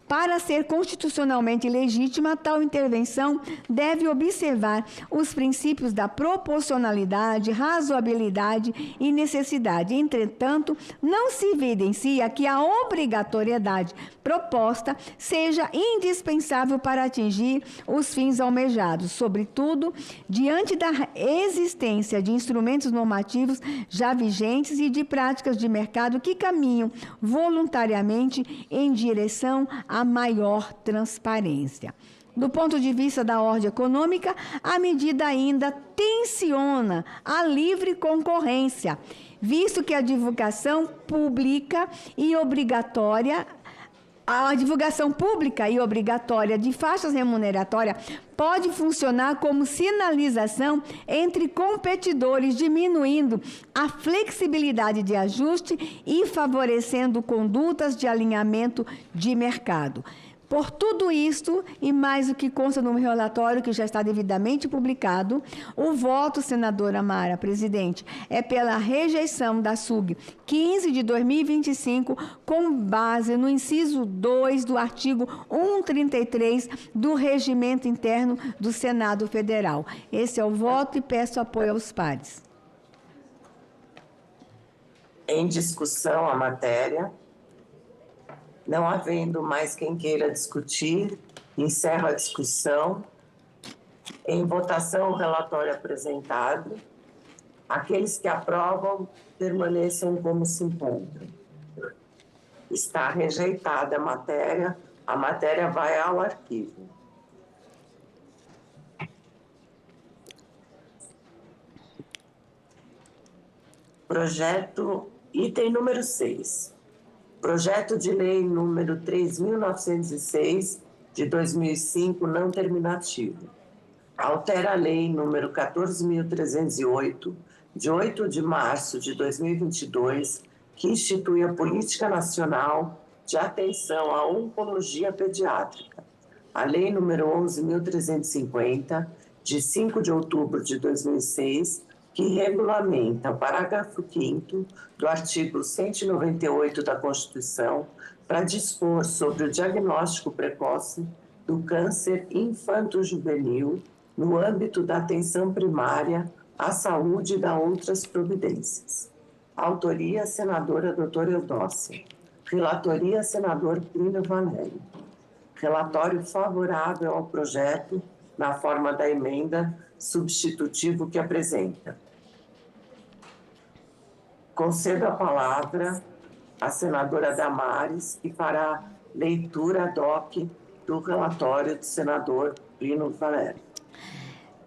Para ser constitucionalmente legítima, tal intervenção deve observar os princípios da proporcionalidade, razoabilidade e necessidade. Entretanto, não se evidencia que a obrigatoriedade proposta seja indispensável para atingir os fins almejados, sobretudo diante da existência de instrumentos normativos já vigentes e de práticas de mercado que caminham voluntariamente em direção à maior transparência. Do ponto de vista da ordem econômica, a medida ainda tensiona a livre concorrência, visto que a divulgação pública e obrigatória de faixas remuneratórias pode funcionar como sinalização entre competidores, diminuindo a flexibilidade de ajuste e favorecendo condutas de alinhamento de mercado. Por tudo isto, e mais o que consta no relatório que já está devidamente publicado, o voto, senadora Mara, presidente, é pela rejeição da SUG 15 de 2025, com base no inciso 2 do artigo 133 do Regimento Interno do Senado Federal. Esse é o voto e peço apoio aos pares. Em discussão a matéria. Não havendo mais quem queira discutir, encerro a discussão. Em votação, o relatório apresentado. Aqueles que aprovam, permaneçam como se encontram. Está rejeitada a matéria vai ao arquivo. Projeto, item número 6. Projeto de lei número 3.906, de 2005, não terminativo. Altera a lei número 14.308, de 8 de março de 2022, que institui a Política Nacional de Atenção à Oncologia Pediátrica. A lei número 11.350, de 5 de outubro de 2006, que regulamenta o parágrafo 5º do artigo 198 da Constituição para dispor sobre o diagnóstico precoce do câncer infanto-juvenil no âmbito da atenção primária à saúde e da outras providências. Autoria, senadora doutora Eudócia. Relatoria, senador Plínio Valério. Relatório favorável ao projeto na forma da emenda substitutivo que apresenta. Concedo a palavra à senadora Damares, que fará leitura ad hoc do relatório do senador Plínio Valério.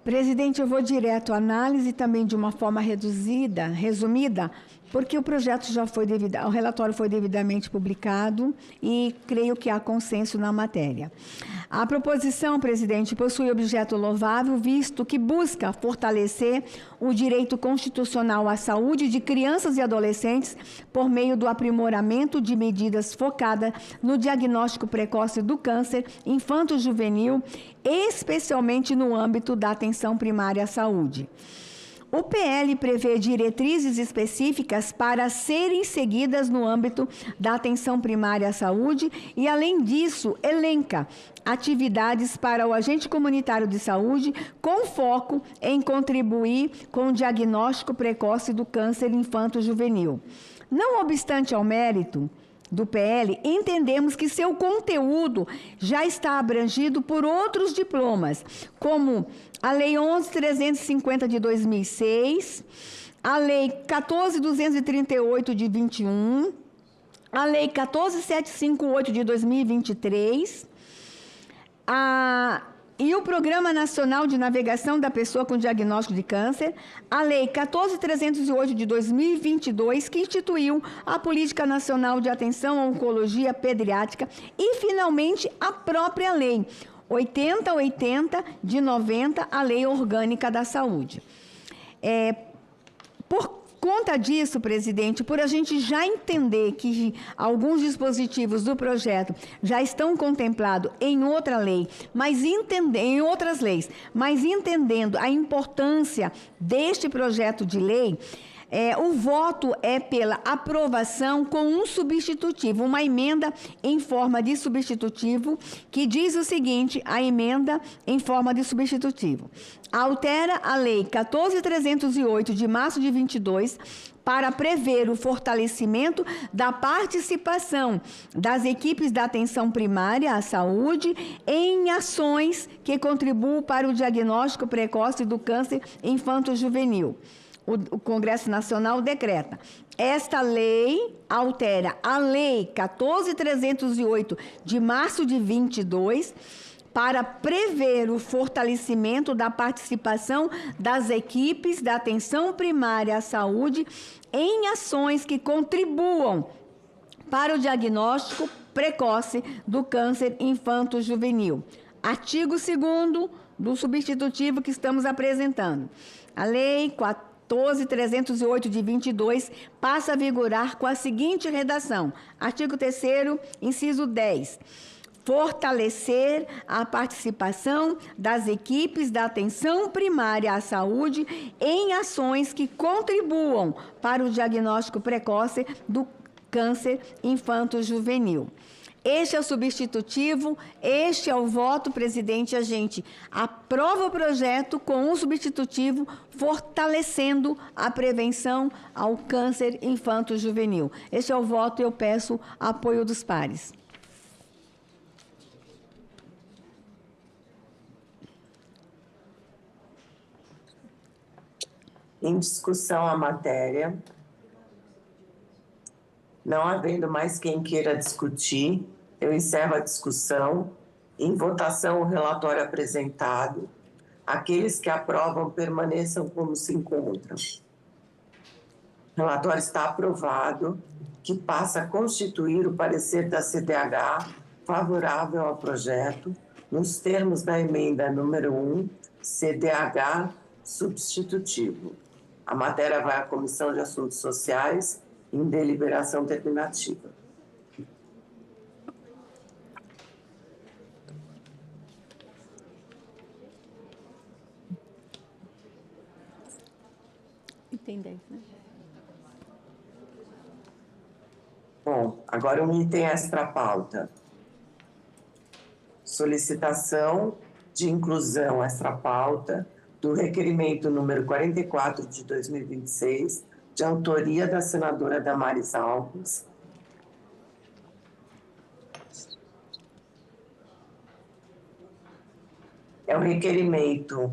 Presidente, eu vou direto à análise também de uma forma resumida, porque o projeto o relatório foi devidamente publicado e creio que há consenso na matéria. A proposição, presidente, possui objeto louvável, visto que busca fortalecer o direito constitucional à saúde de crianças e adolescentes por meio do aprimoramento de medidas focadas no diagnóstico precoce do câncer infanto-juvenil, especialmente no âmbito da atenção primária à saúde. O PL prevê diretrizes específicas para serem seguidas no âmbito da atenção primária à saúde e, além disso, elenca atividades para o agente comunitário de saúde com foco em contribuir com o diagnóstico precoce do câncer infanto-juvenil. Não obstante ao mérito do PL, entendemos que seu conteúdo já está abrangido por outros diplomas, como a Lei 11.350 de 2006, a Lei 14.238 de 21, a Lei 14.758 de 2023, e o Programa Nacional de Navegação da Pessoa com Diagnóstico de Câncer, a Lei 14.308 de 2022, que instituiu a Política Nacional de Atenção à Oncologia Pediátrica, e, finalmente, a própria Lei 8080 de 90, a Lei Orgânica da Saúde. Por conta disso, presidente, por a gente já entender que alguns dispositivos do projeto já estão contemplados em outra lei, em outras leis, mas entendendo a importância deste projeto de lei, o voto é pela aprovação com um substitutivo, uma emenda em forma de substitutivo, que diz o seguinte, a emenda em forma de substitutivo. Altera a Lei 14.308, de março de 22, para prever o fortalecimento da participação das equipes da atenção primária à saúde em ações que contribuam para o diagnóstico precoce do câncer infanto-juvenil. O Congresso Nacional decreta. Esta lei altera a Lei 14.308, de março de 22, para prever o fortalecimento da participação das equipes da atenção primária à saúde em ações que contribuam para o diagnóstico precoce do câncer infanto-juvenil. Artigo 2º do substitutivo que estamos apresentando. A Lei 14.308 de 22 passa a vigorar com a seguinte redação. Artigo 3º, inciso 10. Fortalecer a participação das equipes da atenção primária à saúde em ações que contribuam para o diagnóstico precoce do câncer infanto-juvenil. Este é o substitutivo, este é o voto, presidente. A gente aprova o projeto com um substitutivo, fortalecendo a prevenção ao câncer infanto-juvenil. Este é o voto e eu peço apoio dos pares. Em discussão a matéria. Não havendo mais quem queira discutir, eu encerro a discussão. Em votação, o relatório apresentado. Aqueles que aprovam permaneçam como se encontram. O relatório está aprovado, que passa a constituir o parecer da CDH favorável ao projeto, nos termos da emenda número 1, CDH substitutivo. A matéria vai à Comissão de Assuntos Sociais em deliberação terminativa. Item 10, né? Bom, agora um item extra-pauta. Solicitação de inclusão extra-pauta do requerimento número 44 de 2026, de autoria da senadora Damares Alves. É o requerimento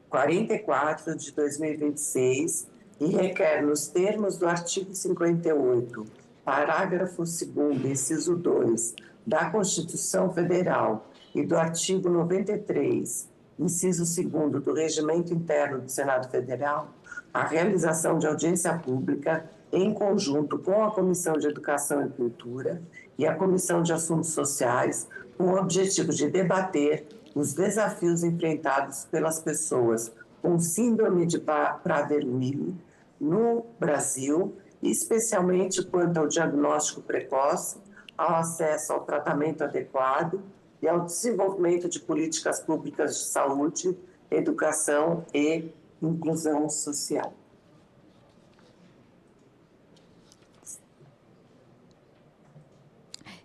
44 de 2026 e requer, nos termos do artigo 58, parágrafo 2º, inciso 2, da Constituição Federal e do artigo 93, inciso 2º do Regimento Interno do Senado Federal, a realização de audiência pública em conjunto com a Comissão de Educação e Cultura e a Comissão de Assuntos Sociais, com o objetivo de debater os desafios enfrentados pelas pessoas com síndrome de Prader-Willi no Brasil, especialmente quanto ao diagnóstico precoce, ao acesso ao tratamento adequado e ao desenvolvimento de políticas públicas de saúde, educação e inclusão social.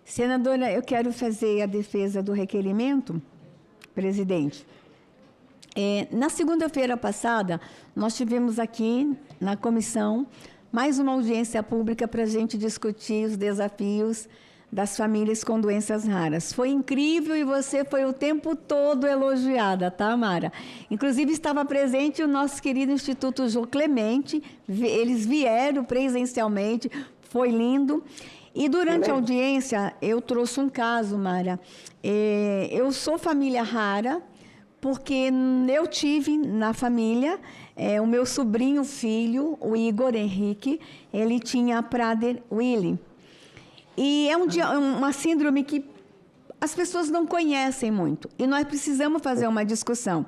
Senadora, eu quero fazer a defesa do requerimento, presidente. Na segunda-feira passada, nós tivemos aqui na comissão mais uma audiência pública para a gente discutir os desafios das famílias com doenças raras. Foi incrível e você foi o tempo todo elogiada, tá, Mara? Inclusive, estava presente o nosso querido Instituto Jô Clemente, eles vieram presencialmente, foi lindo. E durante a audiência, eu trouxe um caso, Mara. Eu sou família rara, porque eu tive na família o meu sobrinho filho, o Igor Henrique, ele tinha Prader-Willi. E é uma síndrome que as pessoas não conhecem muito. E nós precisamos fazer uma discussão.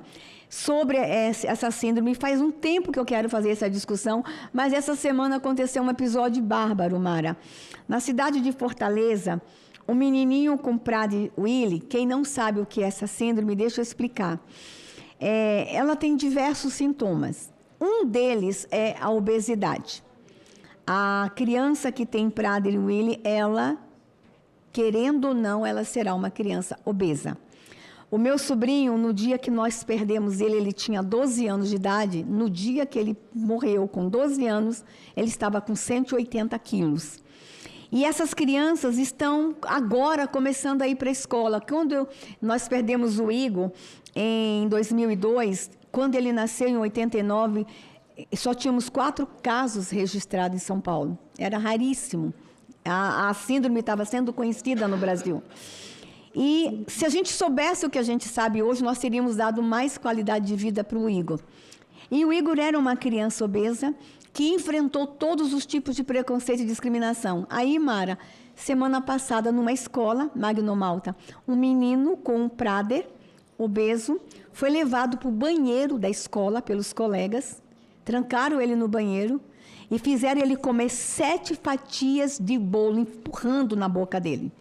sobre essa síndrome. Faz um tempo que eu quero fazer essa discussão, mas essa semana aconteceu um episódio bárbaro, Mara. Na cidade de Fortaleza, um menininho com Prader-Willi, quem não sabe o que é essa síndrome, deixa eu explicar. Ela tem diversos sintomas. Um deles é a obesidade. A criança que tem Prader-Willi, ela, querendo ou não, ela será uma criança obesa. O meu sobrinho, no dia que nós perdemos ele, ele tinha 12 anos de idade. No dia que ele morreu, com 12 anos, ele estava com 180 quilos. E essas crianças estão agora começando a ir para a escola. Quando nós perdemos o Igor, em 2002, quando ele nasceu em 89, só tínhamos 4 casos registrados em São Paulo. Era raríssimo. A síndrome estava sendo conhecida no Brasil. E se a gente soubesse o que a gente sabe hoje, nós teríamos dado mais qualidade de vida para o Igor. E o Igor era uma criança obesa que enfrentou todos os tipos de preconceito e discriminação. Aí, Mara, semana passada, numa escola, Magno Malta, um menino com um Prader, obeso, foi levado para o banheiro da escola pelos colegas, trancaram ele no banheiro e fizeram ele comer 7 fatias de bolo, empurrando na boca dele.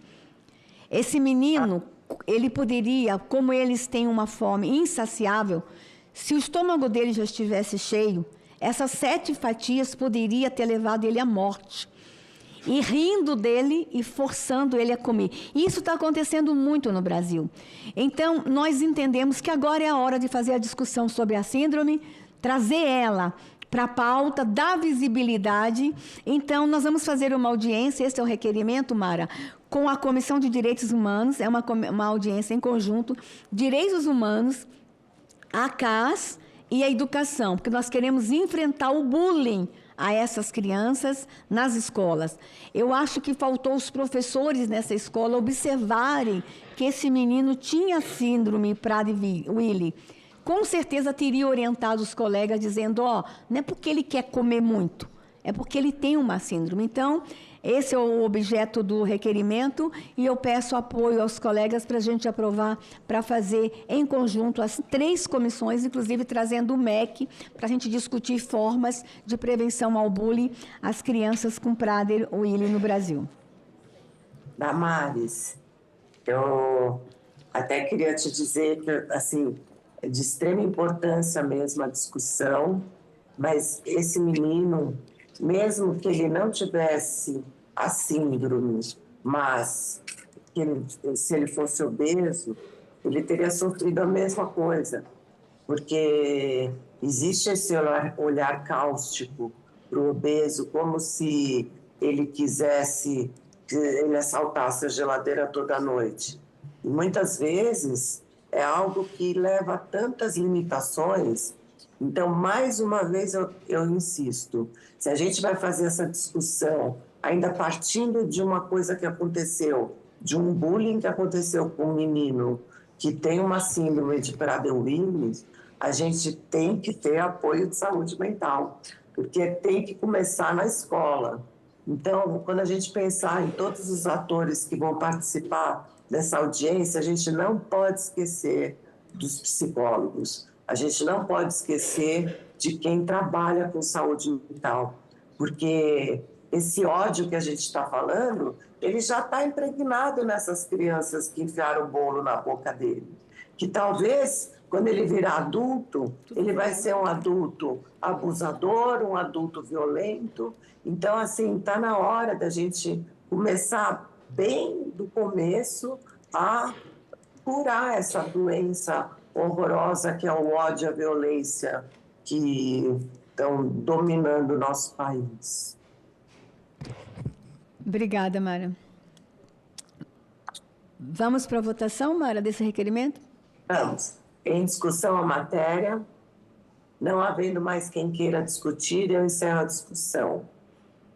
Esse menino, ele poderia, como eles têm uma fome insaciável, se o estômago dele já estivesse cheio, essas 7 fatias poderia ter levado ele à morte. E rindo dele e forçando ele a comer. Isso está acontecendo muito no Brasil. Então, nós entendemos que agora é a hora de fazer a discussão sobre a síndrome, trazer ela para a pauta, dar visibilidade. Então, nós vamos fazer uma audiência, esse é o requerimento, Mara, com a Comissão de Direitos Humanos, é uma audiência em conjunto, Direitos Humanos, a CAS e a Educação, porque nós queremos enfrentar o bullying a essas crianças nas escolas. Eu acho que faltou os professores nessa escola observarem que esse menino tinha síndrome Prader-Willi. Com certeza teria orientado os colegas dizendo, não é porque ele quer comer muito, é porque ele tem uma síndrome. Então, esse é o objeto do requerimento e eu peço apoio aos colegas para a gente aprovar, para fazer em conjunto as 3 comissões, inclusive trazendo o MEC, para a gente discutir formas de prevenção ao bullying às crianças com Prader-Willi no Brasil. Damares, eu até queria te dizer que, assim, é de extrema importância mesmo a discussão, mas esse menino, mesmo que ele não tivesse a síndrome, mas se ele fosse obeso, ele teria sofrido a mesma coisa, porque existe esse olhar cáustico para o obeso, como se ele quisesse que ele assaltasse a geladeira toda noite. E muitas vezes é algo que leva a tantas limitações. Então, mais uma vez, eu insisto, se a gente vai fazer essa discussão, ainda partindo de uma coisa que aconteceu, de um bullying que aconteceu com um menino que tem uma síndrome de Prader-Willi, a gente tem que ter apoio de saúde mental, porque tem que começar na escola. Então, quando a gente pensar em todos os atores que vão participar dessa audiência, a gente não pode esquecer dos psicólogos, a gente não pode esquecer de quem trabalha com saúde mental, porque esse ódio que a gente está falando, ele já está impregnado nessas crianças que enfiaram o bolo na boca dele, que talvez, quando ele virar adulto, ele vai ser um adulto abusador, um adulto violento. Então, assim, está na hora da gente começar bem do começo a curar essa doença horrorosa que é o ódio e a violência que estão dominando o nosso país. Obrigada, Mara. Vamos para a votação, Mara, desse requerimento? Vamos. Em discussão a matéria, não havendo mais quem queira discutir, eu encerro a discussão.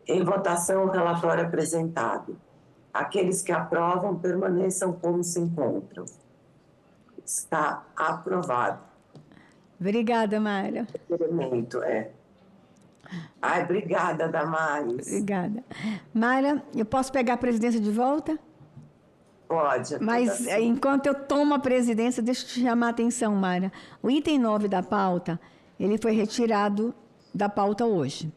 Em votação, o relatório apresentado. Aqueles que aprovam permaneçam como se encontram. Está aprovado. Obrigada, Mara. Requerimento, Ai, obrigada, Damares. Obrigada. Mara, eu posso pegar a presidência de volta? Pode. Mas enquanto eu tomo a presidência, deixa eu te chamar a atenção, Mara. O item 9 da pauta, ele foi retirado da pauta hoje.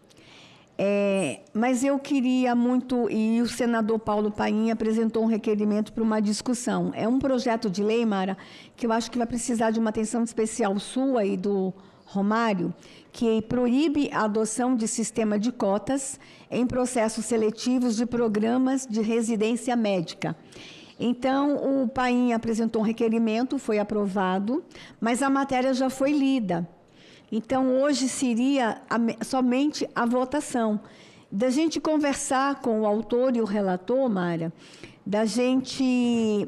Mas eu queria muito, e o senador Paulo Paim apresentou um requerimento para uma discussão. É um projeto de lei, Mara, que eu acho que vai precisar de uma atenção especial sua e do Romário, que proíbe a adoção de sistema de cotas em processos seletivos de programas de residência médica. Então, o Paim apresentou um requerimento, foi aprovado, mas a matéria já foi lida. Então, hoje seria somente a votação. Da gente conversar com o autor e o relator, Mara, da gente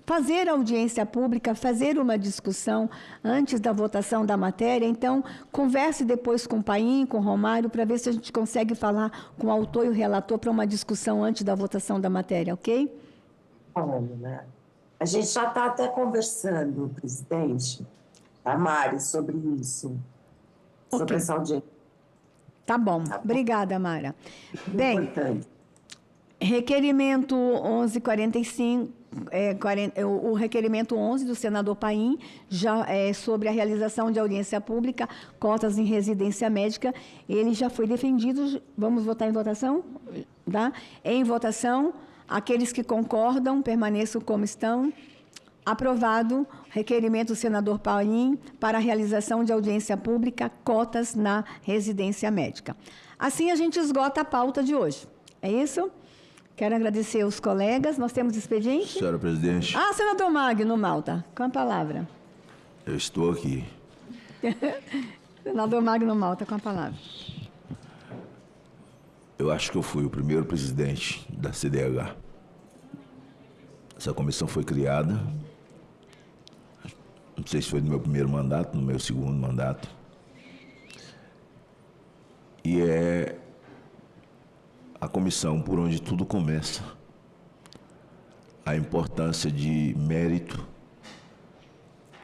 fazer audiência pública, fazer uma discussão antes da votação da matéria. Então, converse depois com o Paim, com o Romário, para ver se a gente consegue falar com o autor e o relator para uma discussão antes da votação da matéria, ok? Né? A gente já está até conversando, presidente, a Mari, sobre isso, sobre essa audiência. Tá bom. Obrigada, Mara. Bem, requerimento 1145, o requerimento 11 do senador Paim, já sobre a realização de audiência pública, cotas em residência médica, ele já foi defendido. Vamos votar em votação? Tá? Em votação, aqueles que concordam, permaneçam como estão. Aprovado, requerimento do senador Paim para a realização de audiência pública, cotas na residência médica. Assim, a gente esgota a pauta de hoje. É isso? Quero agradecer aos colegas. Nós temos expediente? Senhora presidente. Senador Magno Malta, com a palavra. Eu estou aqui. Senador Magno Malta, com a palavra. Eu acho que eu fui o primeiro presidente da CDH. Essa comissão foi criada, não sei se foi no meu primeiro mandato, no meu segundo mandato. E é a comissão por onde tudo começa. A importância de mérito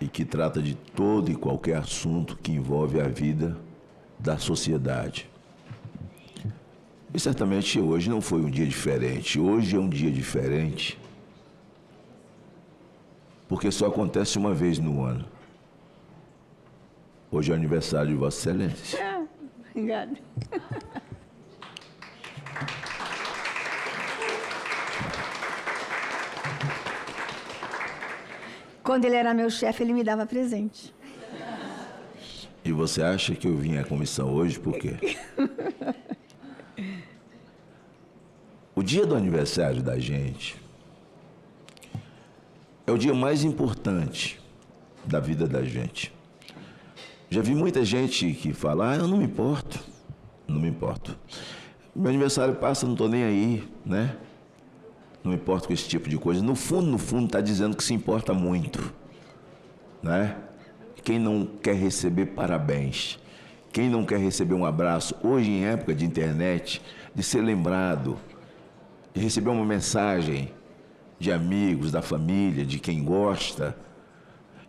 e que trata de todo e qualquer assunto que envolve a vida da sociedade. E certamente hoje não foi um dia diferente. Hoje é um dia diferente porque só acontece uma vez no ano. Hoje é o aniversário de Vossa Excelência. Obrigada. Quando ele era meu chefe, ele me dava presente. E você acha que eu vim à comissão hoje por quê? O dia do aniversário da gente é o dia mais importante da vida da gente. Já vi muita gente que fala, eu não me importo, não me importo. Meu aniversário passa, não estou nem aí, né? Não me importo com esse tipo de coisa. No fundo, está dizendo que se importa muito, né? Quem não quer receber parabéns, quem não quer receber um abraço, hoje em época de internet, de ser lembrado, de receber uma mensagem de amigos, da família, de quem gosta.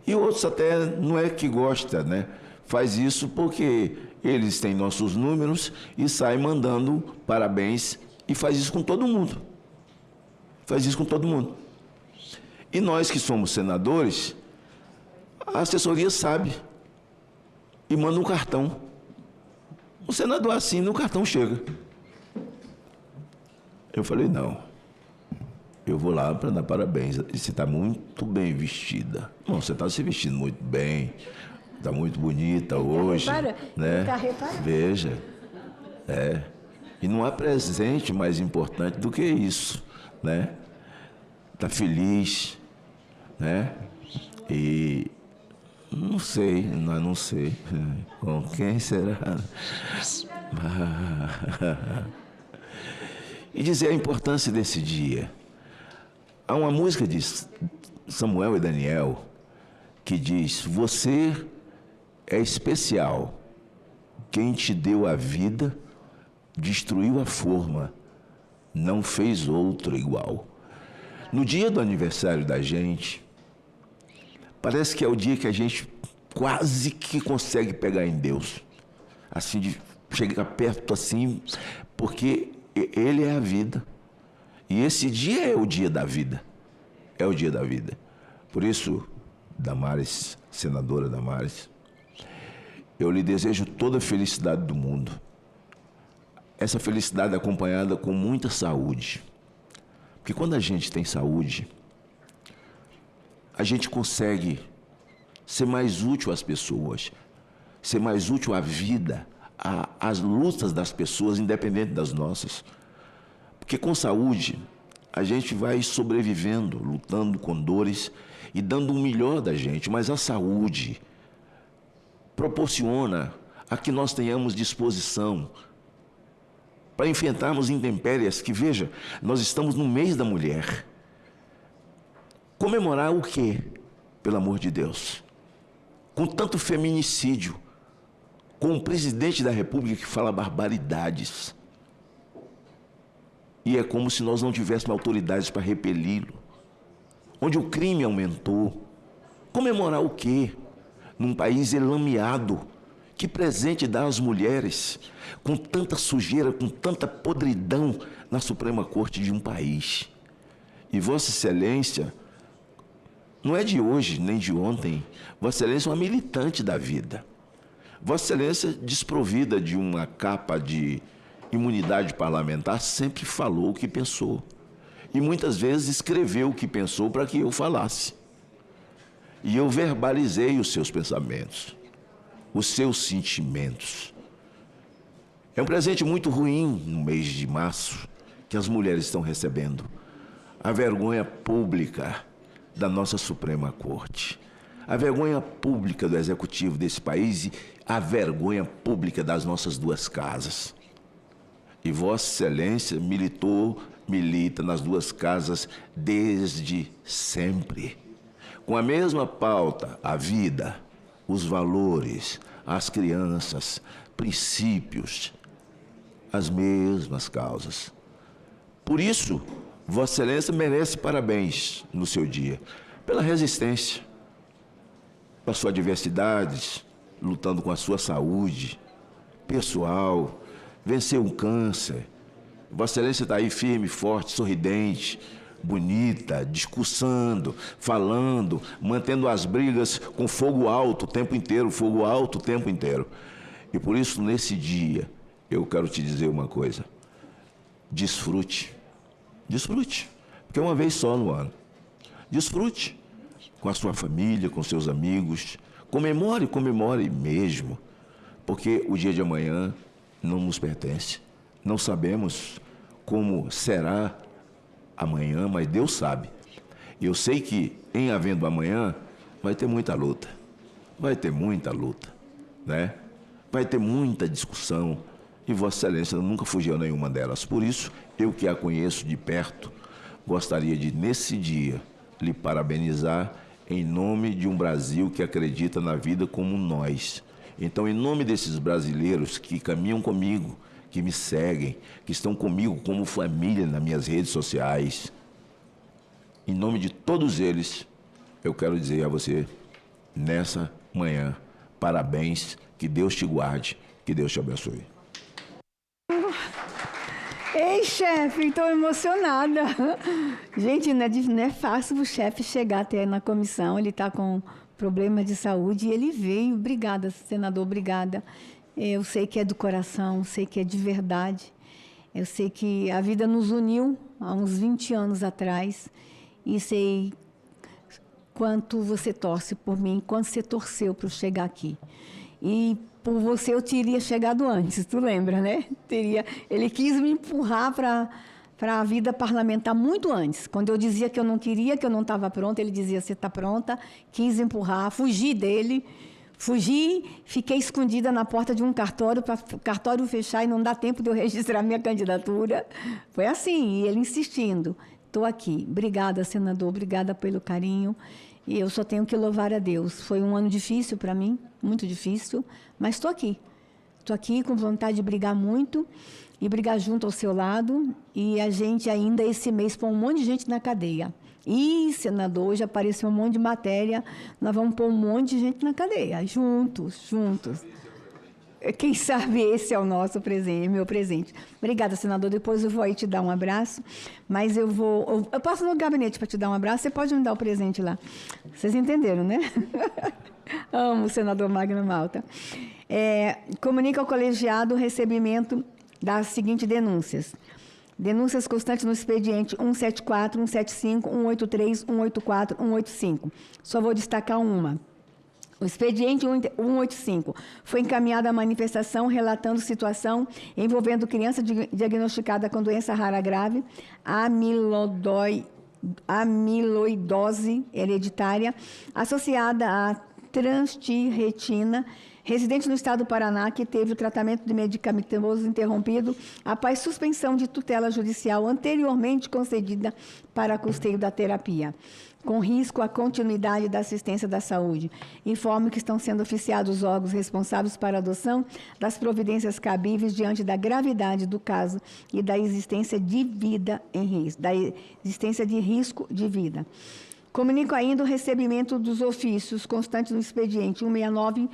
E outros até não é que gosta, né? Faz isso porque eles têm nossos números e saem mandando parabéns e faz isso com todo mundo. Faz isso com todo mundo. E nós que somos senadores, a assessoria sabe e manda um cartão. O senador assina, o cartão chega. Eu falei, não. Eu vou lá para dar parabéns. Você está muito bem vestida. Bom, você está se vestindo muito bem. Está muito bonita hoje. Né? Veja. E não há presente mais importante do que isso, né? Está feliz, né? E não sei. Com quem será? E dizer a importância desse dia. Há uma música de Samuel e Daniel que diz, você é especial, quem te deu a vida, destruiu a forma, não fez outro igual. No dia do aniversário da gente, parece que é o dia que a gente quase que consegue pegar em Deus, assim, de chegar perto assim, porque Ele é a vida. E esse dia é o dia da vida. É o dia da vida. Por isso, Damares, senadora Damares, eu lhe desejo toda a felicidade do mundo. Essa felicidade acompanhada com muita saúde. Porque quando a gente tem saúde, a gente consegue ser mais útil às pessoas, ser mais útil à vida, às lutas das pessoas, independente das nossas. Porque com saúde, a gente vai sobrevivendo, lutando com dores e dando o melhor da gente. Mas a saúde proporciona a que nós tenhamos disposição para enfrentarmos intempéries que, veja, nós estamos no mês da mulher. Comemorar o quê, pelo amor de Deus? Com tanto feminicídio, com um presidente da República que fala barbaridades. E é como se nós não tivéssemos autoridades para repeli-lo. Onde o crime aumentou. Comemorar o quê? Num país elameado. Que presente dá às mulheres com tanta sujeira, com tanta podridão na Suprema Corte de um país. E Vossa Excelência não é de hoje nem de ontem. Vossa Excelência é uma militante da vida. Vossa Excelência, desprovida de uma capa de imunidade parlamentar, sempre falou o que pensou. E muitas vezes escreveu o que pensou para que eu falasse. E eu verbalizei os seus pensamentos, os seus sentimentos. É um presente muito ruim no mês de março que as mulheres estão recebendo. A vergonha pública da nossa Suprema Corte. A vergonha pública do Executivo desse país e a vergonha pública das nossas duas casas. E Vossa Excelência milita nas duas casas desde sempre. Com a mesma pauta, a vida, os valores, as crianças, princípios, as mesmas causas. Por isso, Vossa Excelência merece parabéns no seu dia, pela resistência, pela sua diversidade, lutando com a sua saúde pessoal, venceu um câncer. Vossa Excelência está aí firme, forte, sorridente, bonita, discursando, falando, mantendo as brigas com fogo alto o tempo inteiro, fogo alto o tempo inteiro. E por isso, nesse dia, eu quero te dizer uma coisa. Desfrute. Desfrute. Porque é uma vez só no ano. Desfrute com a sua família, com seus amigos. Comemore, comemore mesmo. Porque o dia de amanhã não nos pertence. Não sabemos como será amanhã, mas Deus sabe. Eu sei que, em havendo amanhã, vai ter muita luta. Vai ter muita luta, né? Vai ter muita discussão. E Vossa Excelência nunca fugiu a nenhuma delas. Por isso, eu que a conheço de perto, gostaria de, nesse dia, lhe parabenizar em nome de um Brasil que acredita na vida como nós. Então, em nome desses brasileiros que caminham comigo, que me seguem, que estão comigo como família nas minhas redes sociais, em nome de todos eles, eu quero dizer a você, nessa manhã, parabéns, que Deus te guarde, que Deus te abençoe. Ei, chefe, estou emocionada. Gente, não é fácil o chefe chegar até na comissão, ele está com problema de saúde e ele veio. Obrigada, senador, obrigada. Eu sei que é do coração, sei que é de verdade. Eu sei que a vida nos uniu há uns 20 anos atrás e sei quanto você torce por mim, quanto você torceu para eu chegar aqui. E por você eu teria chegado antes, tu lembra, né? Ele quis me empurrar para a vida parlamentar muito antes. Quando eu dizia que eu não queria, que eu não estava pronta, ele dizia, você está pronta, quis empurrar, fugi dele. Fugi, fiquei escondida na porta de um cartório para o cartório fechar e não dá tempo de eu registrar minha candidatura. Foi assim, e ele insistindo. Estou aqui. Obrigada, senador, obrigada pelo carinho. E eu só tenho que louvar a Deus. Foi um ano difícil para mim, muito difícil, mas estou aqui. Estou aqui com vontade de brigar muito e brigar junto ao seu lado. E a gente ainda, esse mês, põe um monte de gente na cadeia. E, senador, hoje apareceu um monte de matéria, nós vamos pôr um monte de gente na cadeia, juntos. quem sabe esse é o nosso presente, meu presente. Obrigada, senador. Depois eu vou aí te dar um abraço, mas eu passo no gabinete para te dar um abraço, você pode me dar o presente lá. Vocês entenderam, né? Amo o senador Magno Malta. Comunica ao colegiado o recebimento das seguintes denúncias. Denúncias constantes no expediente 174, 175, 183, 184, 185. Só vou destacar uma. O expediente 185 foi encaminhado à manifestação relatando situação envolvendo criança diagnosticada com doença rara grave, amiloidose hereditária, associada à transtirretina, residente no estado do Paraná, que teve o tratamento de medicamentoso interrompido após suspensão de tutela judicial anteriormente concedida para custeio da terapia, com risco à continuidade da assistência da saúde. Informo que estão sendo oficiados os órgãos responsáveis para a adoção das providências cabíveis diante da gravidade do caso e da existência de vida em risco, da existência de risco de vida. Comunico ainda o recebimento dos ofícios constantes no expediente 169,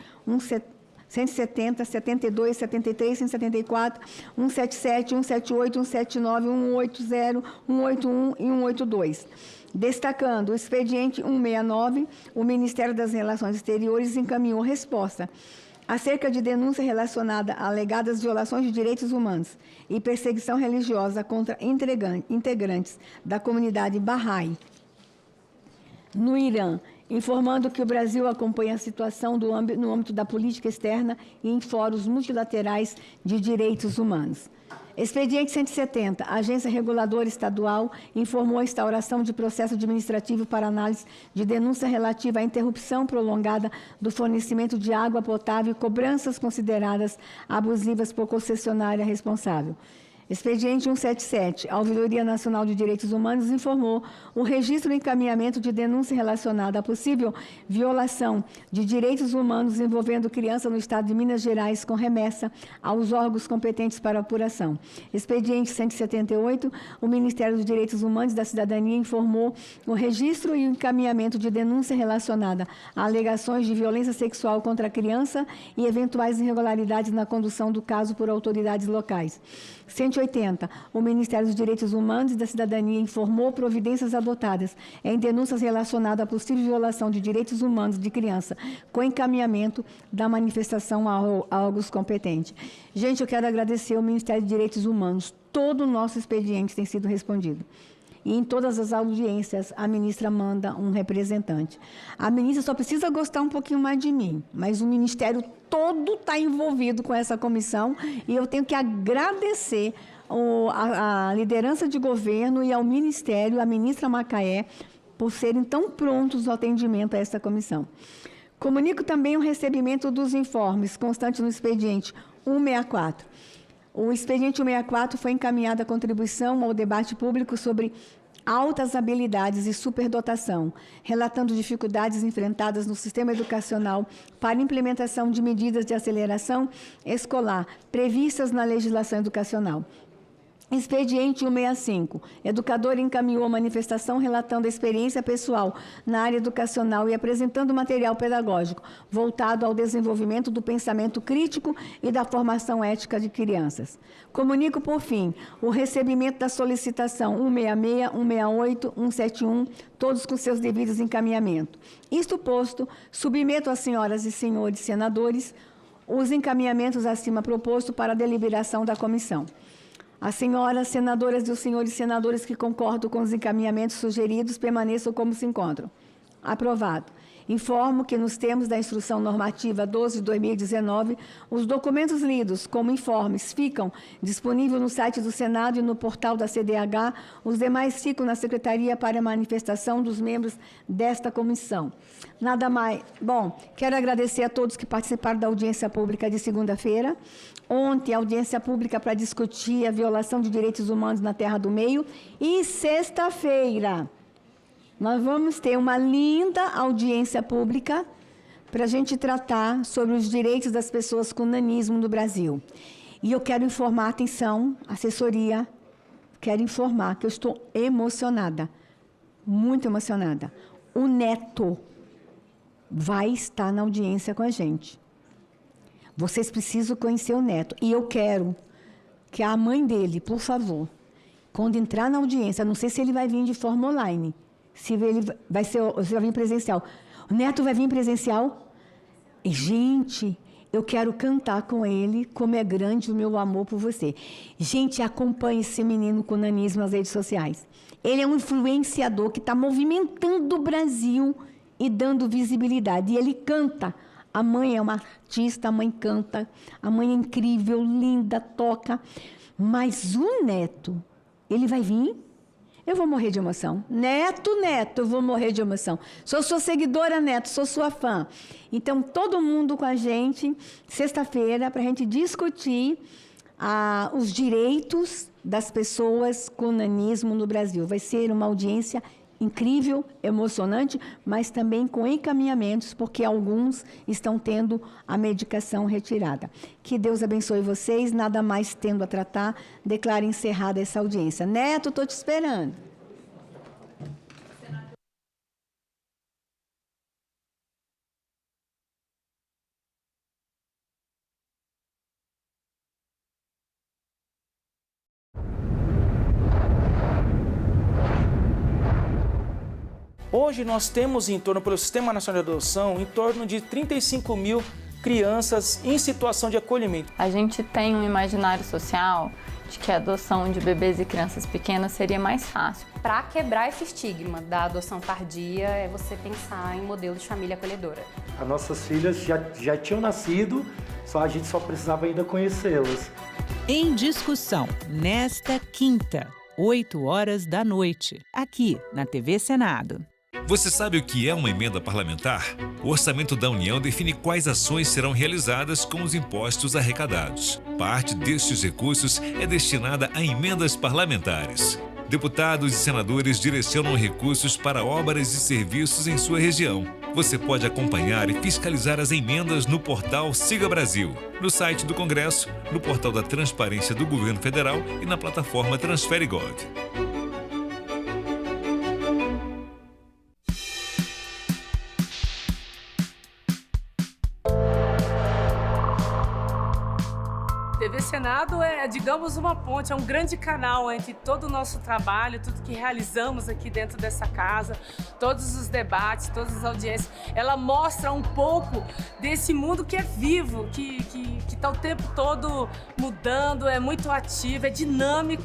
170, 72, 73, 174, 177, 178, 179, 180, 181 e 182. Destacando o expediente 169, o Ministério das Relações Exteriores encaminhou resposta acerca de denúncia relacionada a alegadas violações de direitos humanos e perseguição religiosa contra integrantes da comunidade Bahá'í no Irã, informando que o Brasil acompanha a situação no âmbito da política externa e em fóruns multilaterais de direitos humanos. Expediente 170, a Agência Reguladora Estadual informou a instauração de processo administrativo para análise de denúncia relativa à interrupção prolongada do fornecimento de água potável e cobranças consideradas abusivas por concessionária responsável. Expediente 177, a Ouvidoria Nacional de Direitos Humanos informou o registro e encaminhamento de denúncia relacionada à possível violação de direitos humanos envolvendo criança no estado de Minas Gerais com remessa aos órgãos competentes para apuração. Expediente 178, o Ministério dos Direitos Humanos e da Cidadania informou o registro e encaminhamento de denúncia relacionada a alegações de violência sexual contra a criança e eventuais irregularidades na condução do caso por autoridades locais. 180. O Ministério dos Direitos Humanos e da Cidadania informou providências adotadas em denúncias relacionadas à possível violação de direitos humanos de criança, com encaminhamento da manifestação a órgãos competentes. Gente, eu quero agradecer ao Ministério dos Direitos Humanos. Todo o nosso expediente tem sido respondido. E em todas as audiências, a ministra manda um representante. A ministra só precisa gostar um pouquinho mais de mim, mas o Ministério todo está envolvido com essa comissão e eu tenho que agradecer a liderança de governo e ao Ministério, a ministra Macaé, por serem tão prontos ao atendimento a essa comissão. Comunico também o recebimento dos informes constantes no expediente 164. O expediente 164 foi encaminhado à contribuição ao debate público sobre altas habilidades e superdotação, relatando dificuldades enfrentadas no sistema educacional para implementação de medidas de aceleração escolar previstas na legislação educacional. Expediente 165. Educador encaminhou a manifestação relatando a experiência pessoal na área educacional e apresentando material pedagógico voltado ao desenvolvimento do pensamento crítico e da formação ética de crianças. Comunico, por fim, o recebimento da solicitação 166, 168, 171, todos com seus devidos encaminhamentos. Isto posto, submeto às senhoras e senhores senadores os encaminhamentos acima propostos para a deliberação da comissão. As senhoras senadoras e os senhores senadores que concordam com os encaminhamentos sugeridos permaneçam como se encontram. Aprovado. Informo que nos termos da Instrução Normativa 12 de 2019, os documentos lidos como informes ficam disponíveis no site do Senado e no portal da CDH, os demais ficam na Secretaria para manifestação dos membros desta comissão. Nada mais. Bom, quero agradecer a todos que participaram da audiência pública de segunda-feira. Ontem, audiência pública para discutir a violação de direitos humanos na Terra do Meio. E sexta-feira, nós vamos ter uma linda audiência pública para a gente tratar sobre os direitos das pessoas com nanismo no Brasil. E eu quero informar, atenção, assessoria, quero informar que eu estou emocionada, muito emocionada. O Neto vai estar na audiência com a gente. Vocês precisam conhecer o neto. E eu quero que a mãe dele, por favor, quando entrar na audiência, não sei se ele vai vir de forma online, se ele vai vir presencial. O neto vai vir presencial? E, gente, eu quero cantar com ele como é grande o meu amor por você. Gente, acompanhe esse menino com nanismo nas redes sociais. Ele é um influenciador que está movimentando o Brasil e dando visibilidade. E ele canta. A mãe é uma artista, a mãe canta, a mãe é incrível, linda, toca. Mas o neto, ele vai vir? Eu vou morrer de emoção. Neto, eu vou morrer de emoção. Sou sua seguidora, Neto, sou sua fã. Então, todo mundo com a gente, sexta-feira, para a gente discutir os direitos das pessoas com nanismo no Brasil. Vai ser uma audiência incrível, emocionante, mas também com encaminhamentos, porque alguns estão tendo a medicação retirada. Que Deus abençoe vocês, nada mais tendo a tratar, declaro encerrada essa audiência. Neto, estou te esperando. Hoje nós temos pelo Sistema Nacional de Adoção, em torno de 35 mil crianças em situação de acolhimento. A gente tem um imaginário social de que a adoção de bebês e crianças pequenas seria mais fácil. Para quebrar esse estigma da adoção tardia, é você pensar em modelo de família acolhedora. As nossas filhas já tinham nascido, a gente só precisava ainda conhecê-las. Em discussão, nesta quinta, 20h, aqui na TV Senado. Você sabe o que é uma emenda parlamentar? O Orçamento da União define quais ações serão realizadas com os impostos arrecadados. Parte destes recursos é destinada a emendas parlamentares. Deputados e senadores direcionam recursos para obras e serviços em sua região. Você pode acompanhar e fiscalizar as emendas no portal Siga Brasil, no site do Congresso, no portal da Transparência do Governo Federal e na plataforma TransfereGov. TV Senado é, digamos, uma ponte, é um grande canal entre todo o nosso trabalho, tudo que realizamos aqui dentro dessa casa, todos os debates, todas as audiências. Ela mostra um pouco desse mundo que é vivo, que está o tempo todo mudando, é muito ativo, é dinâmico.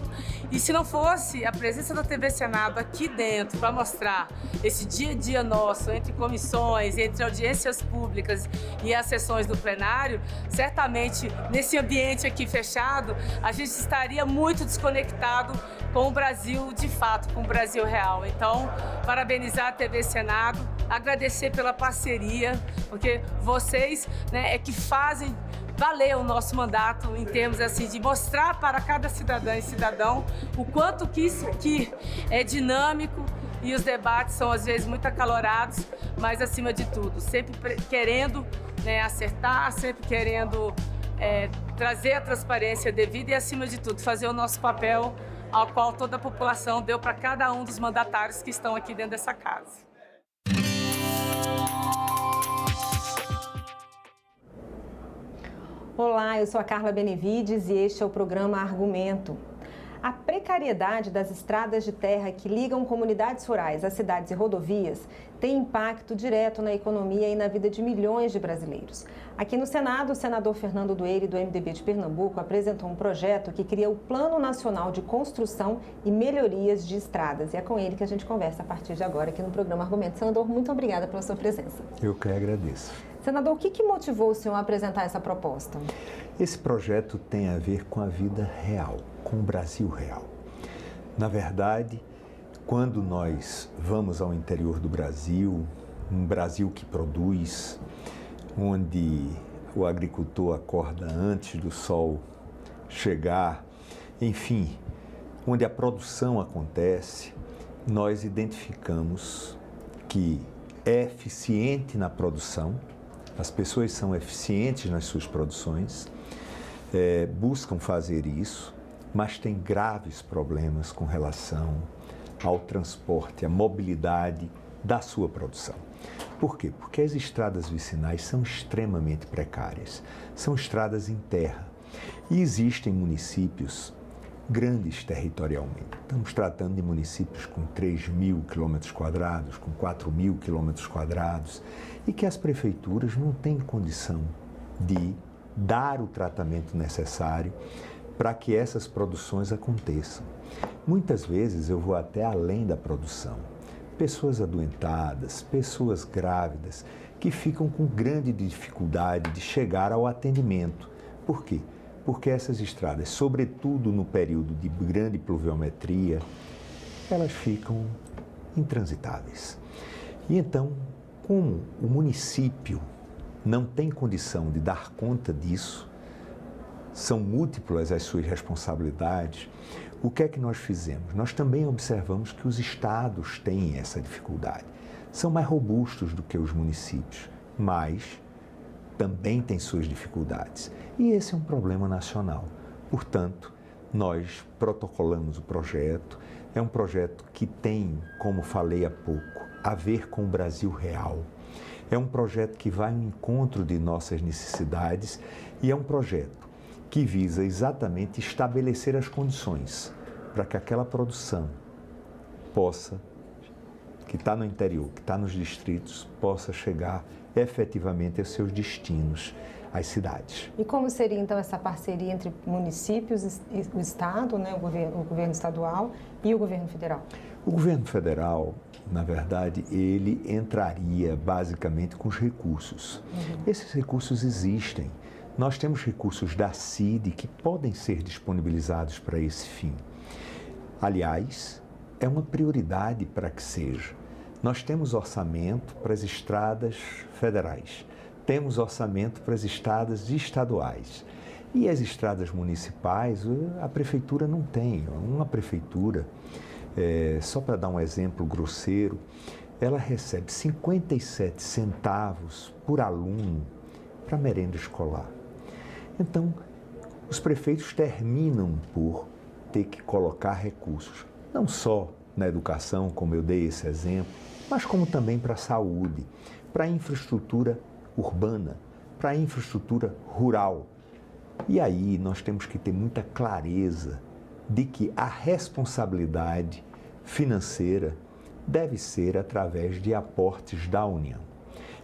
E se não fosse a presença da TV Senado aqui dentro para mostrar esse dia a dia nosso, entre comissões, entre audiências públicas e as sessões do plenário, certamente nesse ambiente aqui fechado, a gente estaria muito desconectado com o Brasil de fato, com o Brasil real. Então, parabenizar a TV Senado, agradecer pela parceria, porque vocês, né, é que fazem valer o nosso mandato em termos assim de mostrar para cada cidadã e cidadão o quanto que isso aqui é dinâmico e os debates são às vezes muito acalorados, mas acima de tudo, sempre querendo, né, acertar, sempre querendo trazer a transparência devida e acima de tudo fazer o nosso papel ao qual toda a população deu para cada um dos mandatários que estão aqui dentro dessa casa. Olá, eu sou a Carla Benevides e este é o programa Argumento. A precariedade das estradas de terra que ligam comunidades rurais às cidades e rodovias tem impacto direto na economia e na vida de milhões de brasileiros. Aqui no Senado, o senador Fernando Dueire, do MDB de Pernambuco, apresentou um projeto que cria o Plano Nacional de Construção e Melhorias de Estradas. E é com ele que a gente conversa a partir de agora aqui no programa Argumento. Senador, muito obrigada pela sua presença. Eu que agradeço. Senador, o que motivou o senhor a apresentar essa proposta? Esse projeto tem a ver com a vida real, com o Brasil real. Na verdade, quando nós vamos ao interior do Brasil, um Brasil que produz, onde o agricultor acorda antes do sol chegar, enfim, onde a produção acontece, nós identificamos que é eficiente na produção, as pessoas são eficientes nas suas produções, buscam fazer isso, mas tem graves problemas com relação ao transporte, à mobilidade da sua produção. Por quê? Porque as estradas vicinais são extremamente precárias, são estradas em terra e existem municípios grandes territorialmente. Estamos tratando de municípios com 3.000 quilômetros quadrados, com 4.000 quilômetros quadrados, e que as prefeituras não têm condição de dar o tratamento necessário para que essas produções aconteçam. Muitas vezes eu vou até além da produção. Pessoas adoentadas, pessoas grávidas, que ficam com grande dificuldade de chegar ao atendimento. Por quê? Porque essas estradas, sobretudo no período de grande pluviometria, elas ficam intransitáveis. E então, como o município não tem condição de dar conta disso, são múltiplas as suas responsabilidades, o que é que nós fizemos? Nós também observamos que os estados têm essa dificuldade. São mais robustos do que os municípios, mas também têm suas dificuldades. E esse é um problema nacional. Portanto, nós protocolamos o projeto. É um projeto que tem, como falei há pouco, a ver com o Brasil real. É um projeto que vai ao encontro de nossas necessidades e é um projeto que visa exatamente estabelecer as condições para que aquela produção possa, que está no interior, que está nos distritos, possa chegar efetivamente aos seus destinos, às cidades. E como seria então essa parceria entre municípios, o Estado, né, o governo estadual e o governo federal? O governo federal, na verdade, ele entraria basicamente com os recursos. Esses recursos existem. Nós temos recursos da CID que podem ser disponibilizados para esse fim. Aliás, é uma prioridade para que seja. Nós temos orçamento para as estradas federais, temos orçamento para as estradas estaduais. E as estradas municipais, a prefeitura não tem. Uma prefeitura, só para dar um exemplo grosseiro, ela recebe 57 centavos por aluno para merenda escolar. Então, os prefeitos terminam por ter que colocar recursos, não só na educação, como eu dei esse exemplo, mas como também para a saúde, para a infraestrutura urbana, para a infraestrutura rural. E aí nós temos que ter muita clareza de que a responsabilidade financeira deve ser através de aportes da União,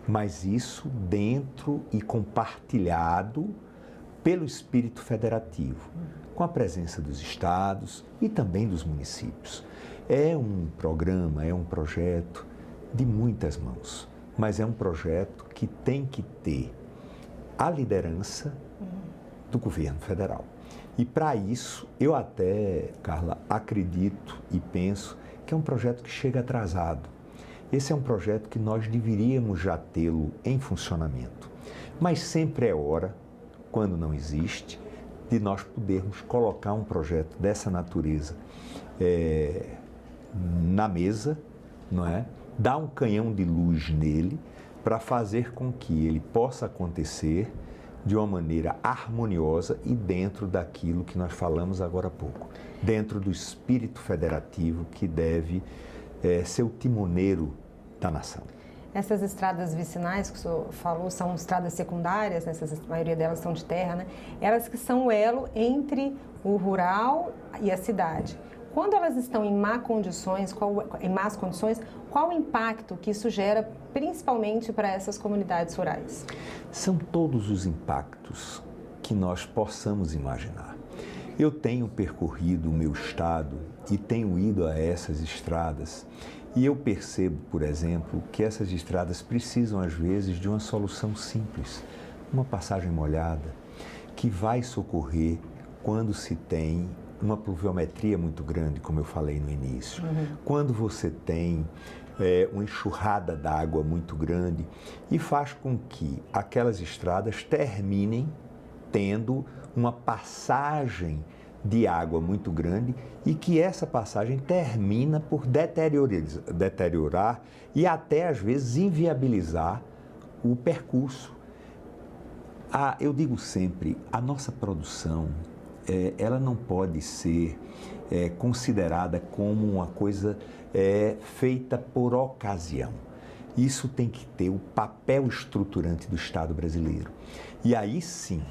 mas isso dentro e compartilhado pelo espírito federativo, com a presença dos estados e também dos municípios. É um programa, é um projeto de muitas mãos, mas é um projeto que tem que ter a liderança do governo federal. E para isso, eu até, Carla, acredito e penso que é um projeto que chega atrasado. Esse é um projeto que nós deveríamos já tê-lo em funcionamento, mas sempre é hora, quando não existe, de nós podermos colocar um projeto dessa natureza na mesa, não é? Dar um canhão de luz nele para fazer com que ele possa acontecer de uma maneira harmoniosa e dentro daquilo que nós falamos agora há pouco, dentro do espírito federativo que deve ser o timoneiro da nação. Essas estradas vicinais que o senhor falou são estradas secundárias, né? A maioria delas são de terra, né? Elas que são o elo entre o rural e a cidade. Quando elas estão em más condições, qual o impacto que isso gera, principalmente para essas comunidades rurais? São todos os impactos que nós possamos imaginar. Eu tenho percorrido o meu estado e tenho ido a essas estradas e eu percebo, por exemplo, que essas estradas precisam, às vezes, de uma solução simples, uma passagem molhada, que vai socorrer quando se tem uma pluviometria muito grande, como eu falei no início. Quando você tem uma enxurrada d'água muito grande e faz com que aquelas estradas terminem tendo uma passagem de água muito grande e que essa passagem termina por deteriorar e até, às vezes, inviabilizar o percurso. Eu digo sempre, a nossa produção, ela não pode ser considerada como uma coisa feita por ocasião. Isso tem que ter o papel estruturante do Estado brasileiro. E aí sim,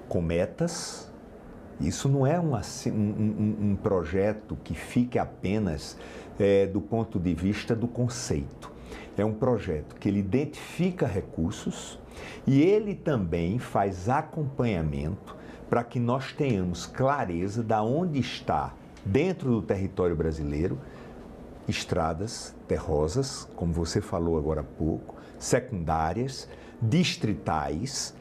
com metas, isso não é um projeto que fique apenas do ponto de vista do conceito. É um projeto que ele identifica recursos e ele também faz acompanhamento para que nós tenhamos clareza de onde está, dentro do território brasileiro, estradas terrosas, como você falou agora há pouco, secundárias, distritais,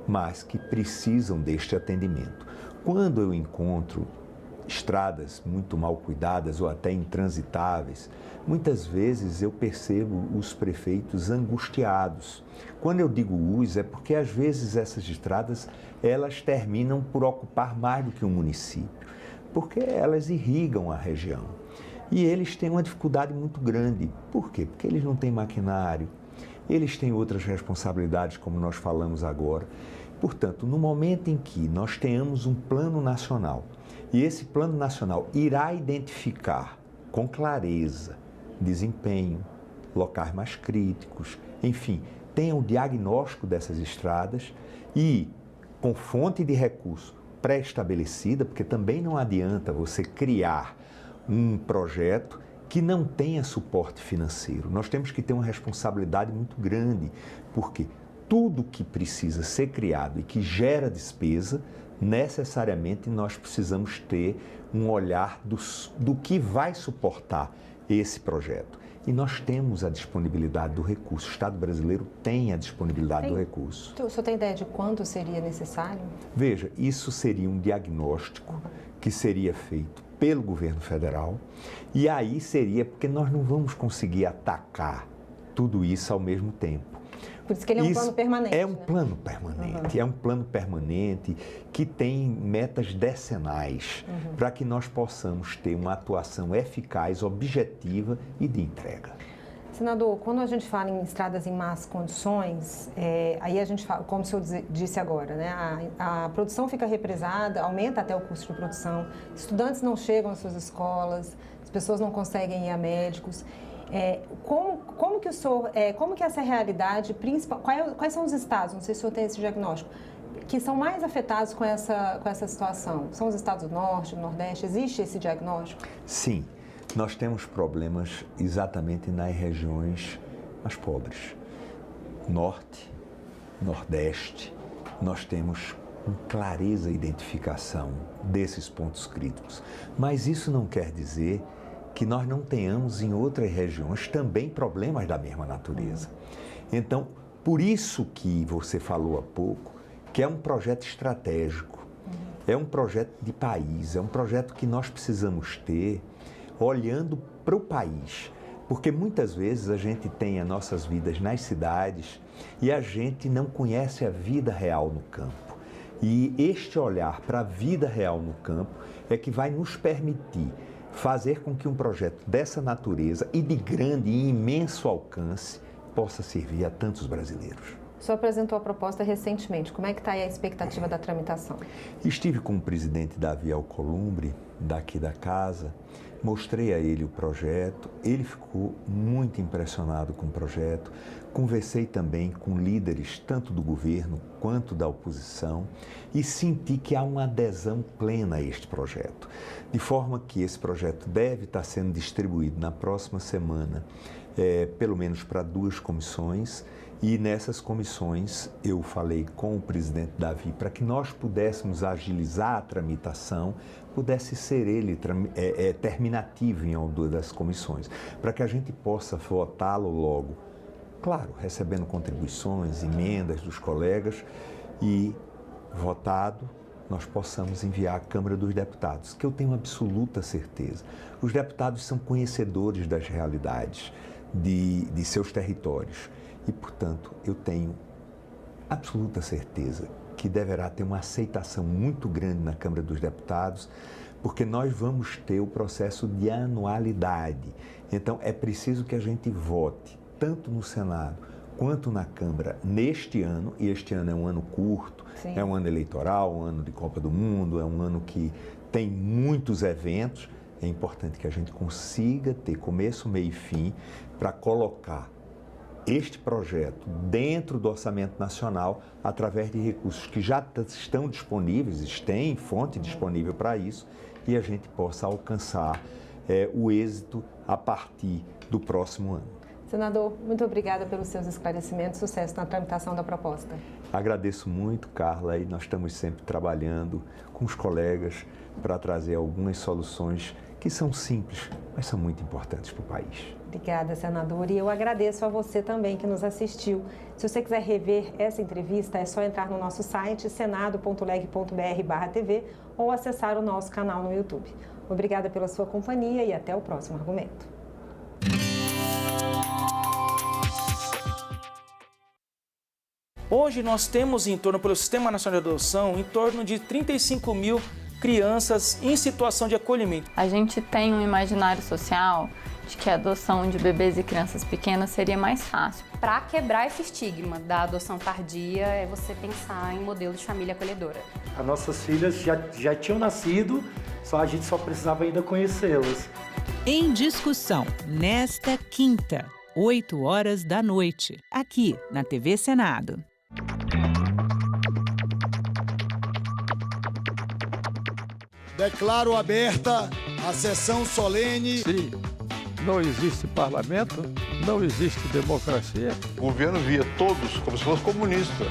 mas que precisam deste atendimento. Quando eu encontro estradas muito mal cuidadas ou até intransitáveis, muitas vezes eu percebo os prefeitos angustiados. Quando eu digo é porque às vezes essas estradas, elas terminam por ocupar mais do que um município, porque elas irrigam a região. E eles têm uma dificuldade muito grande. Por quê? Porque eles não têm maquinário, eles têm outras responsabilidades, como nós falamos agora. Portanto, no momento em que nós tenhamos um plano nacional, e esse plano nacional irá identificar com clareza desempenho, locais mais críticos, enfim, tenha um diagnóstico dessas estradas e com fonte de recurso pré-estabelecida, porque também não adianta você criar um projeto que não tenha suporte financeiro. Nós temos que ter uma responsabilidade muito grande, porque tudo que precisa ser criado e que gera despesa, necessariamente nós precisamos ter um olhar do que vai suportar esse projeto. E nós temos a disponibilidade do recurso. O Estado brasileiro tem a disponibilidade do recurso. O senhor tem ideia de quanto seria necessário? Veja, isso seria um diagnóstico que seria feito pelo governo federal, e aí seria, porque nós não vamos conseguir atacar tudo isso ao mesmo tempo. Por isso que ele é um plano permanente. É um plano permanente, é um plano permanente que tem metas decenais para que nós possamos ter uma atuação eficaz, objetiva e de entrega. Senador, quando a gente fala em estradas em más condições, aí a gente fala, como o senhor disse agora, né, a produção fica represada, aumenta até o custo de produção, estudantes não chegam às suas escolas, as pessoas não conseguem ir a médicos. Como que essa realidade principal, quais são os estados, não sei se o senhor tem esse diagnóstico, que são mais afetados com essa situação? São os estados do Norte, do Nordeste? Existe esse diagnóstico? Sim, nós temos problemas exatamente nas regiões mais pobres. Norte, Nordeste, nós temos com clareza a identificação desses pontos críticos. Mas isso não quer dizer que nós não tenhamos em outras regiões também problemas da mesma natureza. Então, por isso que você falou há pouco, que é um projeto estratégico, é um projeto de país, é um projeto que nós precisamos ter olhando para o país, porque muitas vezes a gente tem as nossas vidas nas cidades e a gente não conhece a vida real no campo. E este olhar para a vida real no campo é que vai nos permitir fazer com que um projeto dessa natureza e de grande e imenso alcance possa servir a tantos brasileiros. O senhor apresentou a proposta recentemente. Como é que está aí a expectativa da tramitação? Estive com o presidente Davi Alcolumbre, daqui da casa, mostrei a ele o projeto, ele ficou muito impressionado com o projeto. Conversei também com líderes tanto do governo quanto da oposição e senti que há uma adesão plena a este projeto, de forma que esse projeto deve estar sendo distribuído na próxima semana, pelo menos para 2 comissões, e nessas comissões eu falei com o presidente Davi para que nós pudéssemos agilizar a tramitação, pudesse ser ele terminativo em alguma das comissões, para que a gente possa votá-lo logo. Claro, recebendo contribuições, emendas dos colegas e, votado, nós possamos enviar à Câmara dos Deputados, que eu tenho absoluta certeza. Os deputados são conhecedores das realidades de seus territórios e, portanto, eu tenho absoluta certeza que deverá ter uma aceitação muito grande na Câmara dos Deputados, porque nós vamos ter o processo de anualidade. Então, é preciso que a gente vote tanto no Senado quanto na Câmara neste ano, e este ano é um ano curto, sim, é um ano eleitoral, um ano de Copa do Mundo, é um ano que tem muitos eventos, é importante que a gente consiga ter começo, meio e fim para colocar este projeto dentro do orçamento nacional através de recursos que já estão disponíveis, tem fonte disponível para isso, e a gente possa alcançar o êxito a partir do próximo ano. Senador, muito obrigada pelos seus esclarecimentos. Sucesso na tramitação da proposta. Agradeço muito, Carla, e nós estamos sempre trabalhando com os colegas para trazer algumas soluções que são simples, mas são muito importantes para o país. Obrigada, senador. E eu agradeço a você também que nos assistiu. Se você quiser rever essa entrevista, é só entrar no nosso site senado.leg.br/TV ou acessar o nosso canal no YouTube. Obrigada pela sua companhia e até o próximo argumento. Hoje nós temos pelo Sistema Nacional de Adoção, em torno de 35 mil crianças em situação de acolhimento. A gente tem um imaginário social de que a adoção de bebês e crianças pequenas seria mais fácil. Para quebrar esse estigma da adoção tardia, é você pensar em modelo de família acolhedora. As nossas filhas já tinham nascido, a gente só precisava ainda conhecê-las. Em Discussão, nesta quinta, 8 horas da noite, aqui na TV Senado. Declaro aberta a sessão solene. Se não existe parlamento, não existe democracia. O governo via todos como se fosse comunista.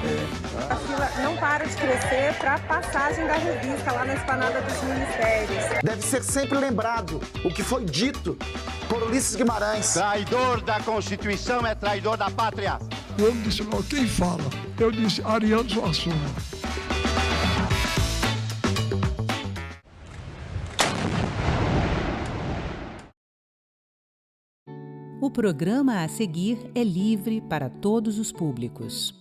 A fila não para de crescer para a passagem da revista lá na esplanada dos ministérios. Deve ser sempre lembrado o que foi dito por Ulisses Guimarães. Traidor da Constituição é traidor da pátria. Eu não disse não, quem fala? Eu disse Ariano Suassuna. O programa a seguir é livre para todos os públicos.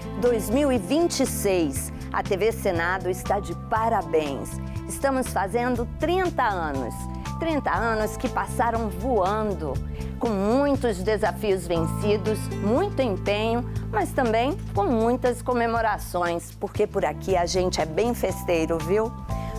Em 2026, a TV Senado está de parabéns. Estamos fazendo 30 anos. 30 anos que passaram voando, com muitos desafios vencidos, muito empenho, mas também com muitas comemorações, porque por aqui a gente é bem festeiro, viu?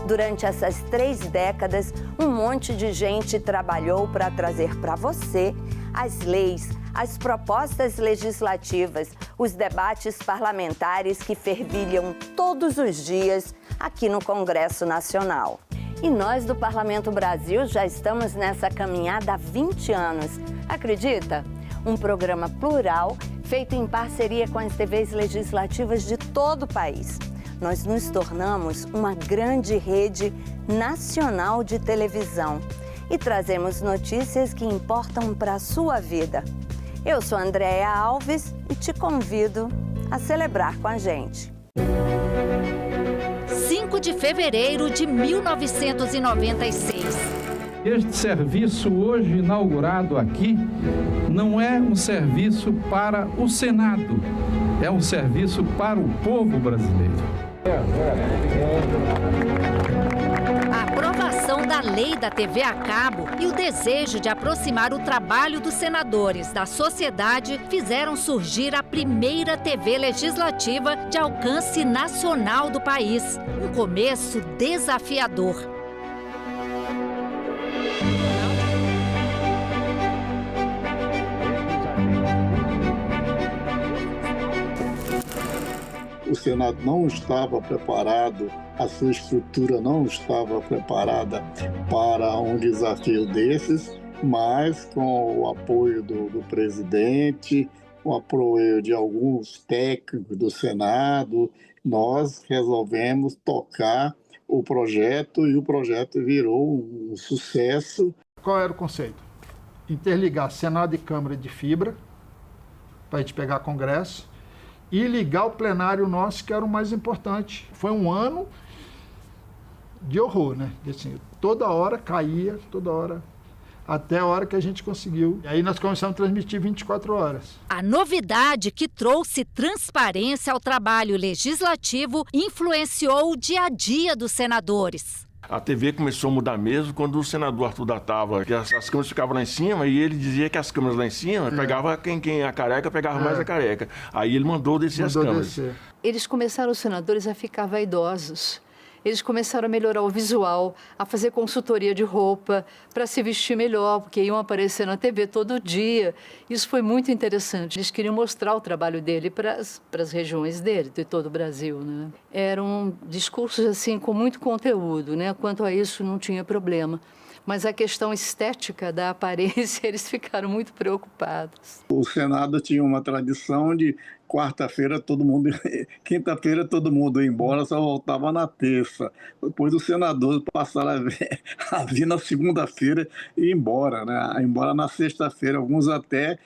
Durante essas 3 décadas, um monte de gente trabalhou para trazer para você as leis, as propostas legislativas, os debates parlamentares que fervilham todos os dias aqui no Congresso Nacional. E nós do Parlamento Brasil já estamos nessa caminhada há 20 anos. Acredita? Um programa plural feito em parceria com as TVs legislativas de todo o país. Nós nos tornamos uma grande rede nacional de televisão e trazemos notícias que importam para a sua vida. Eu sou Andréia Alves e te convido a celebrar com a gente. 5 de fevereiro de 1996. Este serviço hoje inaugurado aqui não é um serviço para o Senado, é um serviço para o povo brasileiro. A aprovação da lei da TV a cabo e o desejo de aproximar o trabalho dos senadores da sociedade fizeram surgir a primeira TV legislativa de alcance nacional do país. Um começo desafiador. O Senado não estava preparado, a sua estrutura não estava preparada para um desafio desses, mas com o apoio do presidente, com o apoio de alguns técnicos do Senado, nós resolvemos tocar o projeto e o projeto virou um sucesso. Qual era o conceito? Interligar Senado e Câmara de fibra, para a gente pegar Congresso, e ligar o plenário nosso, que era o mais importante. Foi um ano de horror, né? Assim, toda hora caía, toda hora, até a hora que a gente conseguiu. E aí nós começamos a transmitir 24 horas. A novidade que trouxe transparência ao trabalho legislativo influenciou o dia a dia dos senadores. A TV começou a mudar mesmo quando o senador Arthur da Tava, que as câmeras ficavam lá em cima, e ele dizia que as câmeras lá em cima pegava quem é a careca, pegava mais a careca. Aí ele mandou descer as câmeras. Eles começaram, os senadores, a ficar vaidosos. Eles começaram a melhorar o visual, a fazer consultoria de roupa, para se vestir melhor, porque iam aparecer na TV todo dia. Isso foi muito interessante. Eles queriam mostrar o trabalho dele para as regiões dele, de todo o Brasil, né? Eram discursos, assim, com muito conteúdo, né? Quanto a isso, não tinha problema. Mas a questão estética da aparência, eles ficaram muito preocupados. O Senado tinha uma tradição de quarta-feira todo mundo, quinta-feira todo mundo ia embora, só voltava na terça. Depois os senadores passaram a vir na segunda-feira e ir embora, né? Embora na sexta-feira, alguns até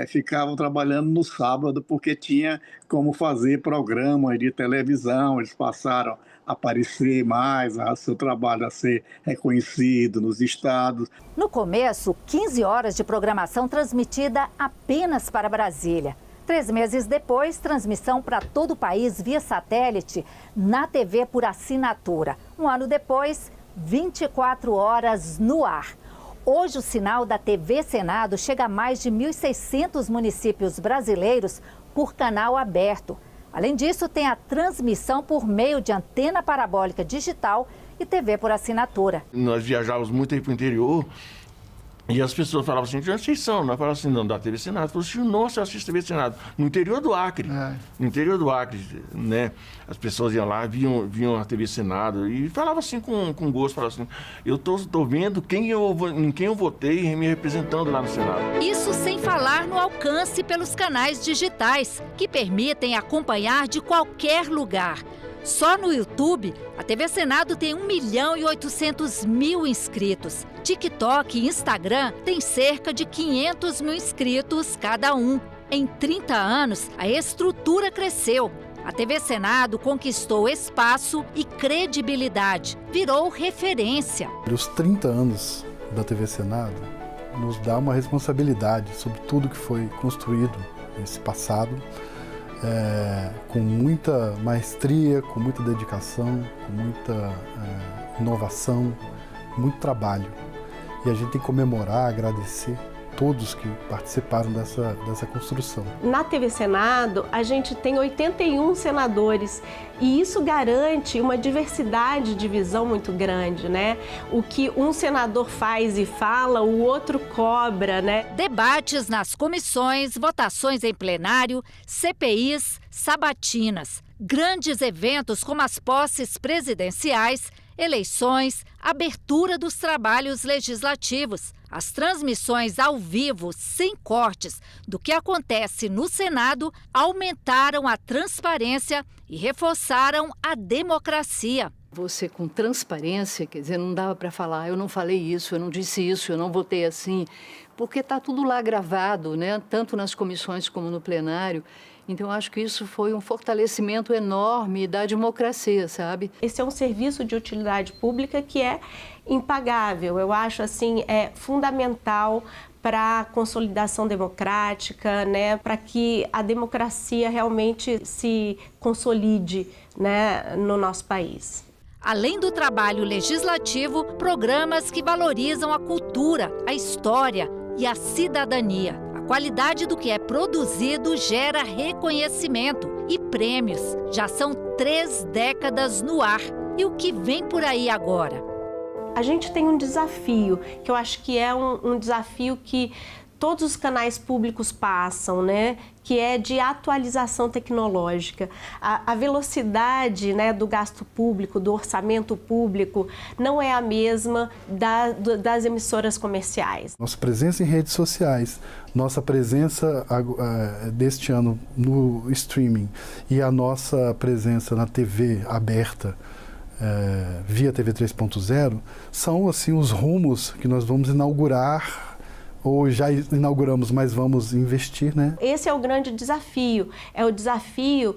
ficavam trabalhando no sábado porque tinha como fazer programas de televisão, eles passaram a aparecer mais, seu trabalho a ser reconhecido nos estados. No começo, 15 horas de programação transmitida apenas para Brasília. 3 meses depois, transmissão para todo o país via satélite na TV por assinatura. 1 ano depois, 24 horas no ar. Hoje, o sinal da TV Senado chega a mais de 1.600 municípios brasileiros por canal aberto. Além disso, tem a transmissão por meio de antena parabólica digital e TV por assinatura. Nós viajávamos muito aí para o interior. E as pessoas falavam assim, de onde vocês são? Nós falávamos assim, não, da TV Senado. Falavam assim, nossa, eu assisto TV Senado. No interior do Acre. No interior do Acre, né? As pessoas iam lá, viam a TV Senado e falavam assim com gosto, falavam assim, eu tô vendo em quem eu votei me representando lá no Senado. Isso sem falar no alcance pelos canais digitais, que permitem acompanhar de qualquer lugar. Só no YouTube, a TV Senado tem 1.800.000 inscritos. TikTok e Instagram têm cerca de 500.000 inscritos cada um. Em 30 anos, a estrutura cresceu. A TV Senado conquistou espaço e credibilidade, virou referência. Os 30 anos da TV Senado nos dá uma responsabilidade sobre tudo que foi construído nesse passado. Com muita maestria, com muita dedicação, com muita inovação, muito trabalho. E a gente tem que comemorar, agradecer todos que participaram dessa construção. Na TV Senado, a gente tem 81 senadores e isso garante uma diversidade de visão muito grande, né? O que um senador faz e fala, o outro cobra, né? Debates nas comissões, votações em plenário, CPIs, sabatinas, grandes eventos como as posses presidenciais, eleições, abertura dos trabalhos legislativos, as transmissões ao vivo, sem cortes, do que acontece no Senado, aumentaram a transparência e reforçaram a democracia. Você com transparência, quer dizer, não dava para falar, eu não falei isso, eu não disse isso, eu não votei assim, porque está tudo lá gravado, né? Tanto nas comissões como no plenário. Então, acho que isso foi um fortalecimento enorme da democracia, sabe? Esse é um serviço de utilidade pública que é impagável. Eu acho, assim, fundamental para a consolidação democrática, né? Para que a democracia realmente se consolide, né, no nosso país. Além do trabalho legislativo, programas que valorizam a cultura, a história e a cidadania. A qualidade do que é produzido gera reconhecimento e prêmios. Já são 3 décadas no ar. E o que vem por aí agora? A gente tem um desafio, que eu acho que é um desafio que todos os canais públicos passam, né? Que é de atualização tecnológica. A velocidade, né, do gasto público, do orçamento público, não é a mesma das emissoras comerciais. Nossa presença em redes sociais, nossa presença deste ano no streaming e a nossa presença na TV aberta, via TV 3.0, são assim os rumos que nós vamos inaugurar, ou já inauguramos, mas vamos investir, né? Esse é o grande desafio, é o desafio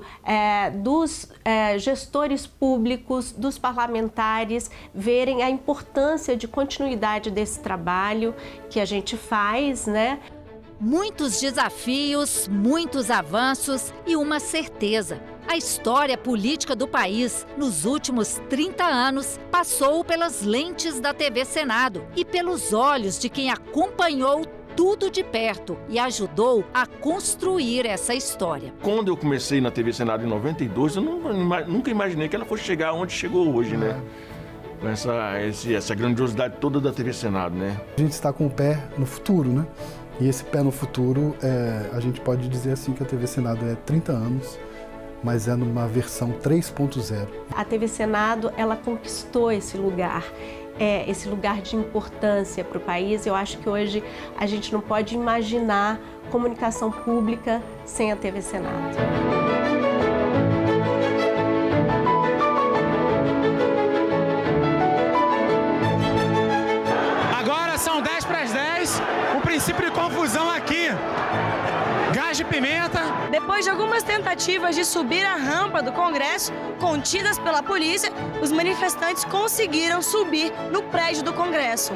dos gestores públicos, dos parlamentares, verem a importância de continuidade desse trabalho que a gente faz, né? Muitos desafios, muitos avanços e uma certeza. A história política do país, nos últimos 30 anos, passou pelas lentes da TV Senado e pelos olhos de quem acompanhou tudo de perto e ajudou a construir essa história. Quando eu comecei na TV Senado em 92, eu nunca imaginei que ela fosse chegar onde chegou hoje, né? Com essa grandiosidade toda da TV Senado, né? A gente está com o pé no futuro, né? E esse pé no futuro, a gente pode dizer assim que a TV Senado é 30 anos, mas é numa versão 3.0. A TV Senado, ela conquistou esse lugar de importância para o país. Eu acho que hoje a gente não pode imaginar comunicação pública sem a TV Senado. Agora são 10 para as 10, um princípio de confusão aqui. Gás de pimenta. Depois de algumas tentativas de subir a rampa do Congresso, contidas pela polícia, os manifestantes conseguiram subir no prédio do Congresso.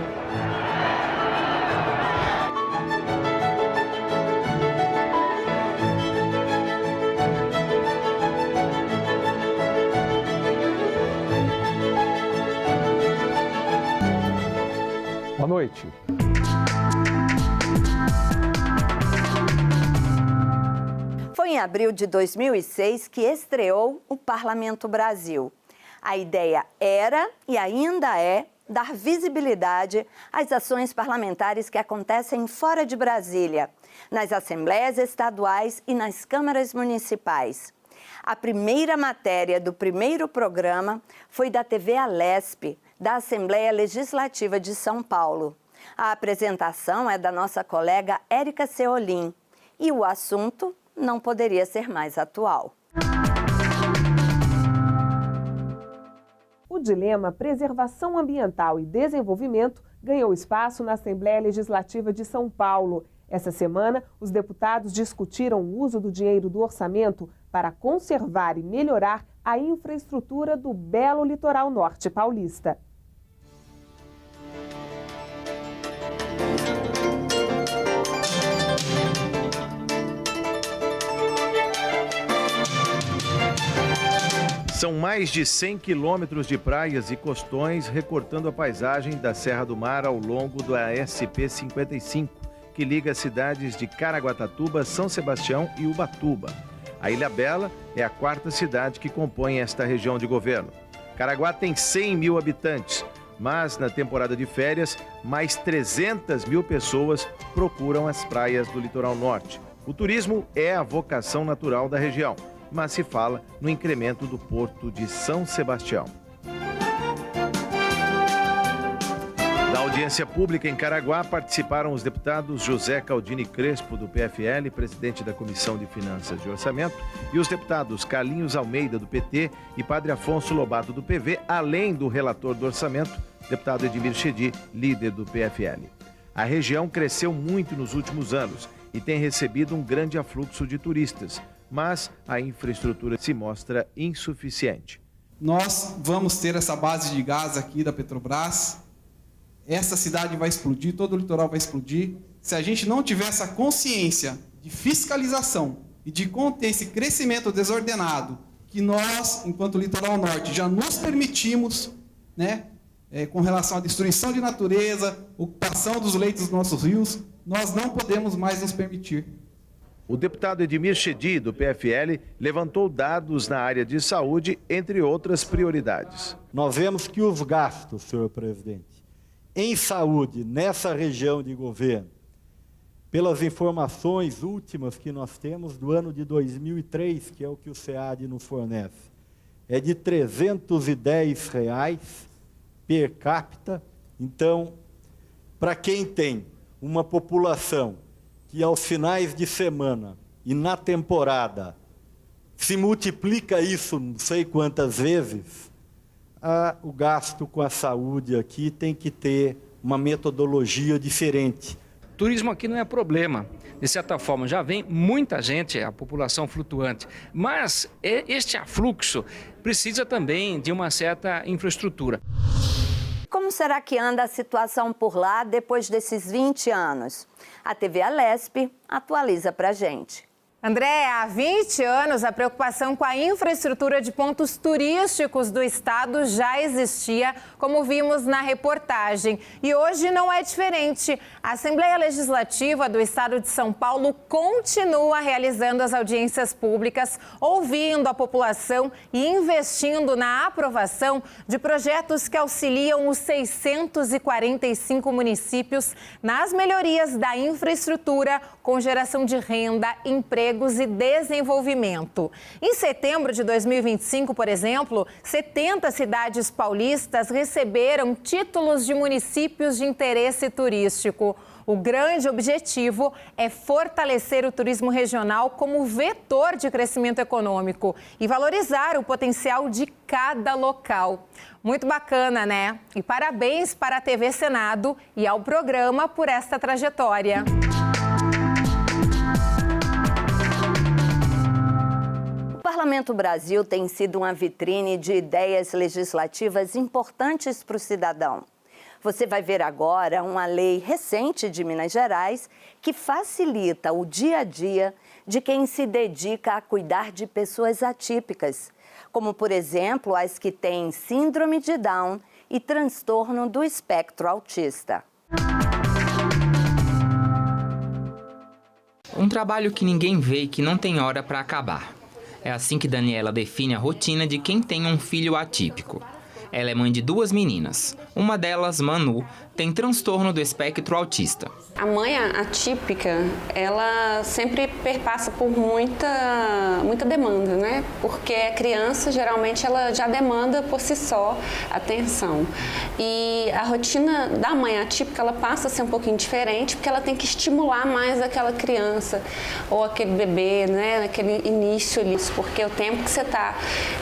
Boa noite. Foi em abril de 2006 que estreou o Parlamento Brasil. A ideia era e ainda é dar visibilidade às ações parlamentares que acontecem fora de Brasília, nas assembleias estaduais e nas câmaras municipais. A primeira matéria do primeiro programa foi da TV Alesp, da Assembleia Legislativa de São Paulo. A apresentação é da nossa colega Érica Seolim e o assunto não poderia ser mais atual. O dilema preservação ambiental e desenvolvimento ganhou espaço na Assembleia Legislativa de São Paulo. Essa semana, os deputados discutiram o uso do dinheiro do orçamento para conservar e melhorar a infraestrutura do belo litoral norte paulista. São mais de 100 quilômetros de praias e costões recortando a paisagem da Serra do Mar ao longo da SP-55, que liga as cidades de Caraguatatuba, São Sebastião e Ubatuba. A Ilhabela é a quarta cidade que compõe esta região de governo. Caraguá tem 100 mil habitantes, mas na temporada de férias, mais 300 mil pessoas procuram as praias do litoral norte. O turismo é a vocação natural da região, mas se fala no incremento do porto de São Sebastião. Da audiência pública em Caraguá participaram os deputados José Caldini Crespo, do PFL, presidente da Comissão de Finanças e Orçamento, e os deputados Carlinhos Almeida, do PT, e Padre Afonso Lobato, do PV, além do relator do orçamento, deputado Edmir Chedi, líder do PFL. A região cresceu muito nos últimos anos e tem recebido um grande afluxo de turistas, mas a infraestrutura se mostra insuficiente. Nós vamos ter essa base de gás aqui da Petrobras, essa cidade vai explodir, todo o litoral vai explodir. Se a gente não tiver essa consciência de fiscalização e de conter esse crescimento desordenado que nós, enquanto litoral norte, já nos permitimos, né, com relação à destruição de natureza, ocupação dos leitos dos nossos rios, nós não podemos mais nos permitir. O deputado Edmir Chedi, do PFL, levantou dados na área de saúde, entre outras prioridades. Nós vemos que os gastos, senhor presidente, em saúde, nessa região de governo, pelas informações últimas que nós temos do ano de 2003, que é o que o SEAD nos fornece, é de R$ 310 per capita. Então, para quem tem uma população que aos finais de semana e na temporada se multiplica isso não sei quantas vezes, o gasto com a saúde aqui tem que ter uma metodologia diferente. Turismo aqui não é problema, de certa forma, já vem muita gente, a população flutuante, mas este afluxo precisa também de uma certa infraestrutura. Como será que anda a situação por lá depois desses 20 anos? A TV Alesp atualiza pra gente. André, há 20 anos a preocupação com a infraestrutura de pontos turísticos do estado já existia, como vimos na reportagem. E hoje não é diferente. A Assembleia Legislativa do estado de São Paulo continua realizando as audiências públicas, ouvindo a população e investindo na aprovação de projetos que auxiliam os 645 municípios nas melhorias da infraestrutura, com geração de renda, emprego e desenvolvimento. Em setembro de 2025, por exemplo, 70 cidades paulistas receberam títulos de municípios de interesse turístico. O grande objetivo é fortalecer o turismo regional como vetor de crescimento econômico e valorizar o potencial de cada local. Muito bacana, né? E parabéns para a TV Senado e ao programa por esta trajetória. O Parlamento Brasil tem sido uma vitrine de ideias legislativas importantes para o cidadão. Você vai ver agora uma lei recente de Minas Gerais que facilita o dia a dia de quem se dedica a cuidar de pessoas atípicas, como, por exemplo, as que têm síndrome de Down e transtorno do espectro autista. Um trabalho que ninguém vê e que não tem hora para acabar. É assim que Daniela define a rotina de quem tem um filho atípico. Ela é mãe de 2 meninas. Uma delas, Manu, tem transtorno do espectro autista. A mãe atípica, ela sempre perpassa por muita demanda, né? Porque a criança, geralmente, ela já demanda por si só atenção. E a rotina da mãe atípica, ela passa a ser um pouquinho diferente, porque ela tem que estimular mais aquela criança ou aquele bebê, né? Naquele início ali. Porque o tempo que você está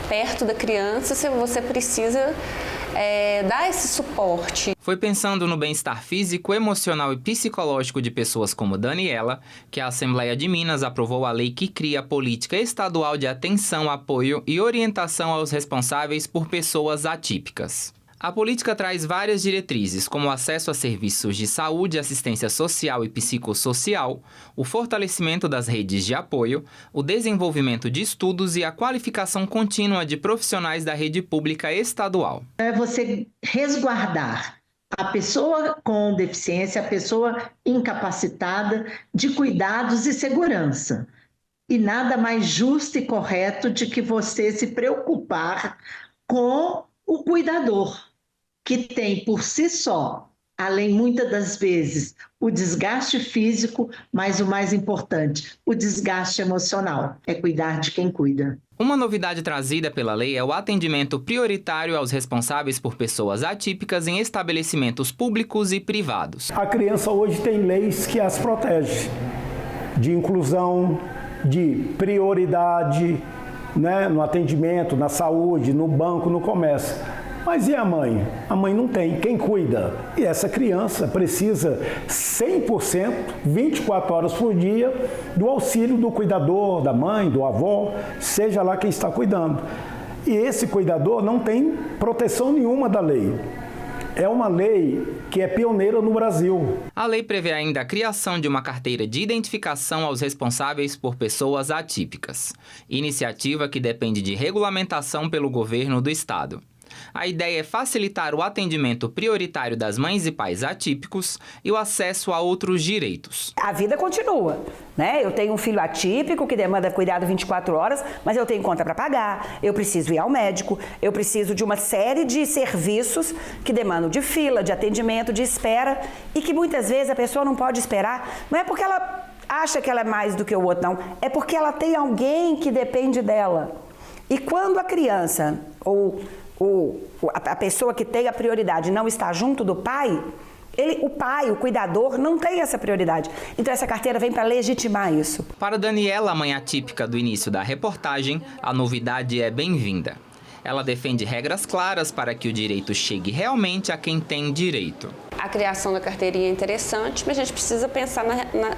perto da criança, você precisa dar esse suporte. Foi pensando no bem-estar físico, emocional e psicológico de pessoas como Daniela que a Assembleia de Minas aprovou a lei que cria a política estadual de atenção, apoio e orientação aos responsáveis por pessoas atípicas. A política traz várias diretrizes, como o acesso a serviços de saúde, assistência social e psicossocial, o fortalecimento das redes de apoio, o desenvolvimento de estudos e a qualificação contínua de profissionais da rede pública estadual. É você resguardar a pessoa com deficiência, a pessoa incapacitada de cuidados e segurança. E nada mais justo e correto de que você se preocupar com o cuidador, que tem por si só, além muitas das vezes, o desgaste físico, mas o mais importante, o desgaste emocional, é cuidar de quem cuida. Uma novidade trazida pela lei é o atendimento prioritário aos responsáveis por pessoas atípicas em estabelecimentos públicos e privados. A criança hoje tem leis que as protegem, de inclusão, de prioridade, né, no atendimento, na saúde, no banco, no comércio. Mas e a mãe? A mãe não tem. Quem cuida? E essa criança precisa 100%, 24 horas por dia, do auxílio do cuidador, da mãe, do avô, seja lá quem está cuidando. E esse cuidador não tem proteção nenhuma da lei. É uma lei que é pioneira no Brasil. A lei prevê ainda a criação de uma carteira de identificação aos responsáveis por pessoas atípicas, iniciativa que depende de regulamentação pelo governo do estado. A ideia é facilitar o atendimento prioritário das mães e pais atípicos e o acesso a outros direitos. A vida continua, né? Eu tenho um filho atípico que demanda cuidado 24 horas, mas eu tenho conta para pagar, eu preciso ir ao médico, eu preciso de uma série de serviços que demandam de fila, de atendimento, de espera e que muitas vezes a pessoa não pode esperar. Não é porque ela acha que ela é mais do que o outro, não. É porque ela tem alguém que depende dela. E quando a criança ou a pessoa que tem a prioridade não está junto do pai, o pai, o cuidador, não tem essa prioridade. Então essa carteira vem para legitimar isso. Para Daniela, a mãe atípica do início da reportagem, a novidade é bem-vinda. Ela defende regras claras para que o direito chegue realmente a quem tem direito. A criação da carteirinha é interessante, mas a gente precisa pensar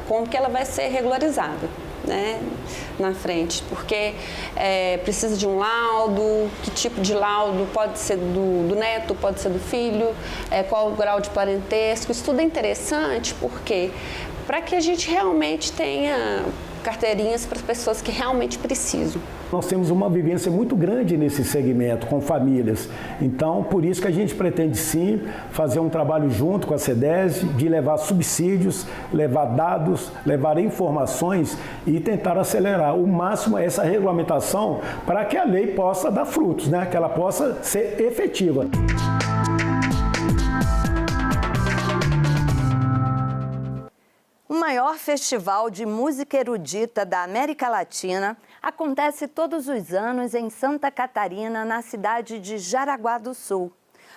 como que ela vai ser regularizada, né, na frente, porque precisa de um laudo, que tipo de laudo, pode ser do neto, pode ser do filho, qual o grau de parentesco. Isso tudo é interessante porque para que a gente realmente tenha carteirinhas para as pessoas que realmente precisam. Nós temos uma vivência muito grande nesse segmento, com famílias. Então, por isso que a gente pretende sim fazer um trabalho junto com a CEDESE, de levar subsídios, levar dados, levar informações e tentar acelerar o máximo essa regulamentação para que a lei possa dar frutos, né? Que ela possa ser efetiva. O maior festival de música erudita da América Latina acontece todos os anos em Santa Catarina, na cidade de Jaraguá do Sul.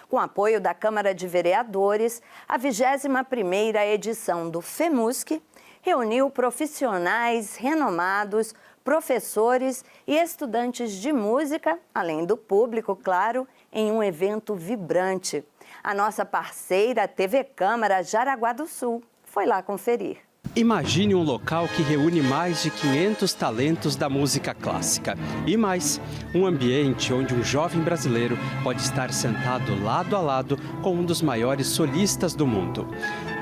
Com apoio da Câmara de Vereadores, a 21ª edição do FEMUSC reuniu profissionais renomados, professores e estudantes de música, além do público, claro, em um evento vibrante. A nossa parceira TV Câmara Jaraguá do Sul foi lá conferir. Imagine um local que reúne mais de 500 talentos da música clássica. E mais, um ambiente onde um jovem brasileiro pode estar sentado lado a lado com um dos maiores solistas do mundo.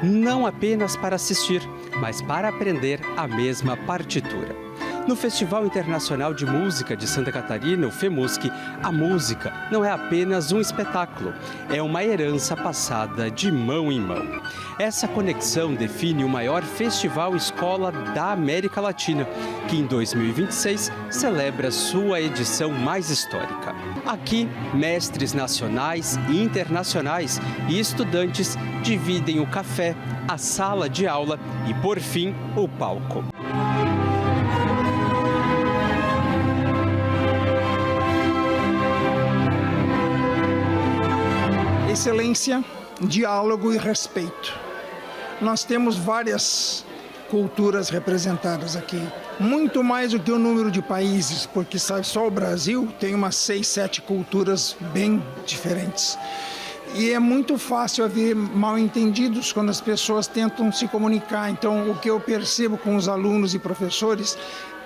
Não apenas para assistir, mas para aprender a mesma partitura. No Festival Internacional de Música de Santa Catarina, o FEMUSC, a música não é apenas um espetáculo, é uma herança passada de mão em mão. Essa conexão define o maior festival escola da América Latina, que em 2026 celebra sua edição mais histórica. Aqui, mestres nacionais e internacionais e estudantes dividem o café, a sala de aula e, por fim, o palco. Excelência, diálogo e respeito. Nós temos várias culturas representadas aqui, muito mais do que o número de países, porque só o Brasil tem umas 6, 7 culturas bem diferentes. E é muito fácil haver mal-entendidos quando as pessoas tentam se comunicar. Então, o que eu percebo com os alunos e professores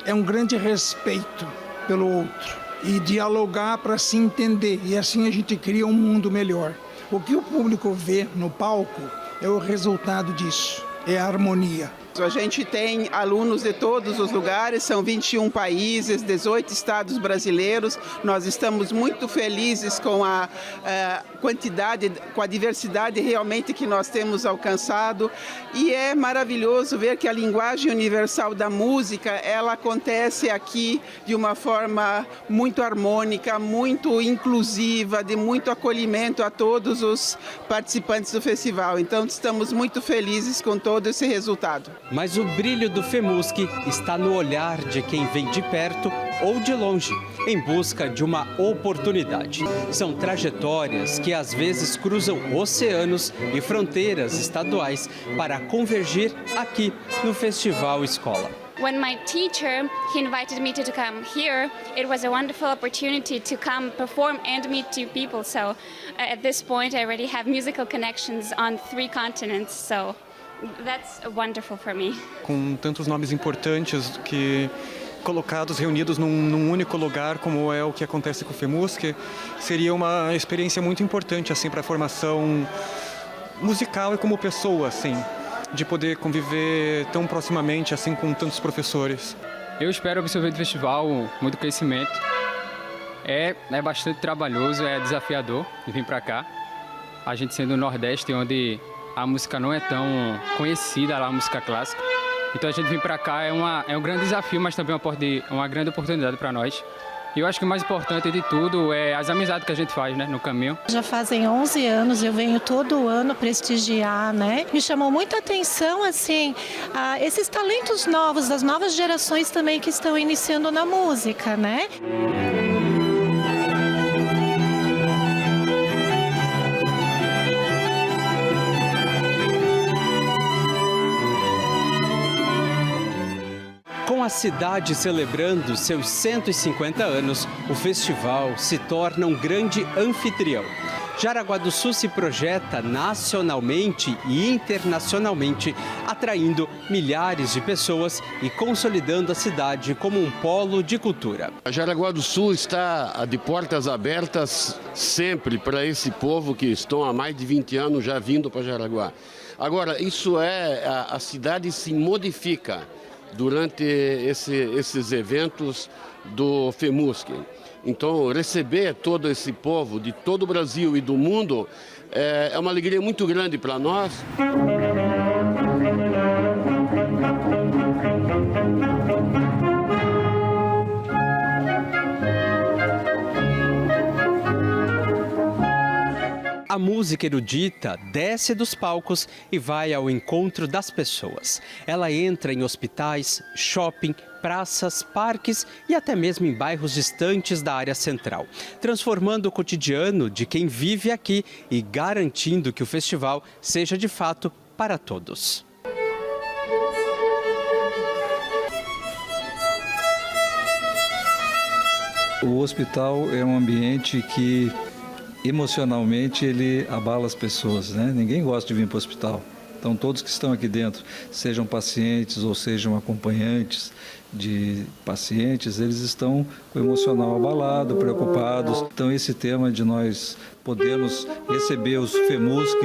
é um grande respeito pelo outro e dialogar para se entender. E assim a gente cria um mundo melhor. O que o público vê no palco é o resultado disso, é a harmonia. A gente tem alunos de todos os lugares, são 21 países, 18 estados brasileiros. Nós estamos muito felizes com a quantidade, com a diversidade realmente que nós temos alcançado. E é maravilhoso ver que a linguagem universal da música, ela acontece aqui de uma forma muito harmônica, muito inclusiva, de muito acolhimento a todos os participantes do festival. Então, estamos muito felizes com todo esse resultado. Mas o brilho do FEMUSC está no olhar de quem vem de perto ou de longe, em busca de uma oportunidade. São trajetórias que às vezes cruzam oceanos e fronteiras estaduais para convergir aqui no Festival Escola. When my teacher, he invited me to come here, it was a wonderful opportunity to come perform and meet two people. So at this point I already have musical connections on 3 continents. So that's wonderful for me. Com tantos nomes importantes que colocados, reunidos num único lugar, como é o que acontece com o FEMUSC, seria uma experiência muito importante assim para a formação musical e como pessoa, assim, de poder conviver tão proximamente assim com tantos professores. Eu espero absorver do festival muito conhecimento. É bastante trabalhoso, é desafiador vir para cá. A gente sendo do Nordeste, onde a música não é tão conhecida, a música clássica. Então a gente vir para cá é um grande desafio, mas também uma grande oportunidade para nós. E eu acho que o mais importante de tudo é as amizades que a gente faz, né, no caminho. Já fazem 11 anos, eu venho todo ano prestigiar, né? Me chamou muita atenção, assim, esses talentos novos, das novas gerações também que estão iniciando na música, né? Com a cidade celebrando seus 150 anos, o festival se torna um grande anfitrião. Jaraguá do Sul se projeta nacionalmente e internacionalmente, atraindo milhares de pessoas e consolidando a cidade como um polo de cultura. A Jaraguá do Sul está de portas abertas sempre para esse povo que estão há mais de 20 anos já vindo para Jaraguá. Agora, a cidade se modifica. durante esses eventos do FEMUSC. Então, receber todo esse povo de todo o Brasil e do mundo é uma alegria muito grande para nós. A música erudita desce dos palcos e vai ao encontro das pessoas. Ela entra em hospitais, shopping, praças, parques e até mesmo em bairros distantes da área central, transformando o cotidiano de quem vive aqui e garantindo que o festival seja de fato para todos. O hospital é um ambiente que emocionalmente ele abala as pessoas, né? Ninguém gosta de vir para o hospital. Então todos que estão aqui dentro, sejam pacientes ou sejam acompanhantes de pacientes, eles estão com o emocional abalado, preocupados. Então esse tema de nós podermos receber os FEMUSC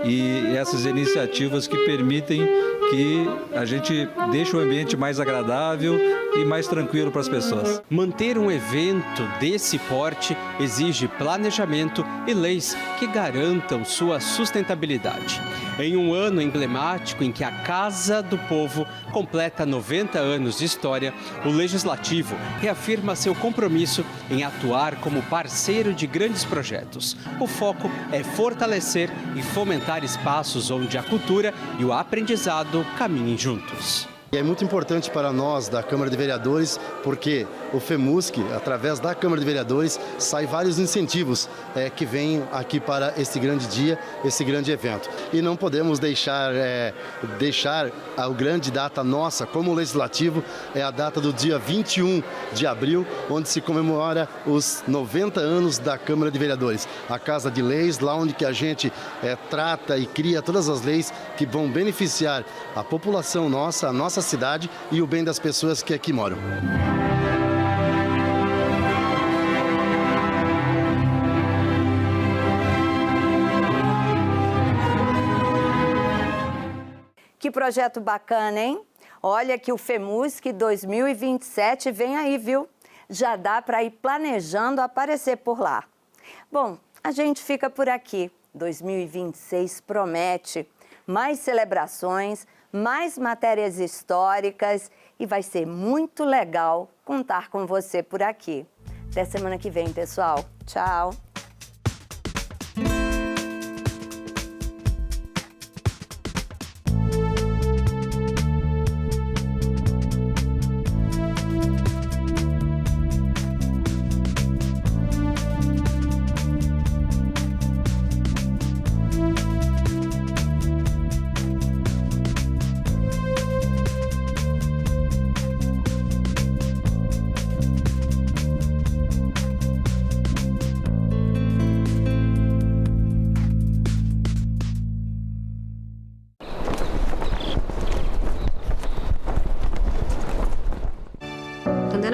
e essas iniciativas que permitem que a gente deixe o ambiente mais agradável e mais tranquilo para as pessoas. Manter um evento desse porte exige planejamento e leis que garantam sua sustentabilidade. Em um ano emblemático em que a Casa do Povo completa 90 anos de história, o Legislativo reafirma seu compromisso em atuar como parceiro de grandes projetos. O foco é fortalecer e fomentar espaços onde a cultura e o aprendizado caminhem juntos. E é muito importante para nós da Câmara de Vereadores, porque o FEMUSC, através da Câmara de Vereadores, sai vários incentivos que vêm aqui para esse grande dia, esse grande evento. E não podemos deixar a grande data nossa, como Legislativo, é a data do dia 21 de abril, onde se comemora os 90 anos da Câmara de Vereadores. A Casa de Leis, lá onde que a gente trata e cria todas as leis que vão beneficiar a população nossa, a nossa cidade e o bem das pessoas que aqui moram. Que projeto bacana, hein? Olha que o FEMUSC 2027 vem aí, viu? Já dá para ir planejando aparecer por lá. Bom, a gente fica por aqui. 2026 promete mais celebrações, mais matérias históricas e vai ser muito legal contar com você por aqui. Até semana que vem, pessoal. Tchau!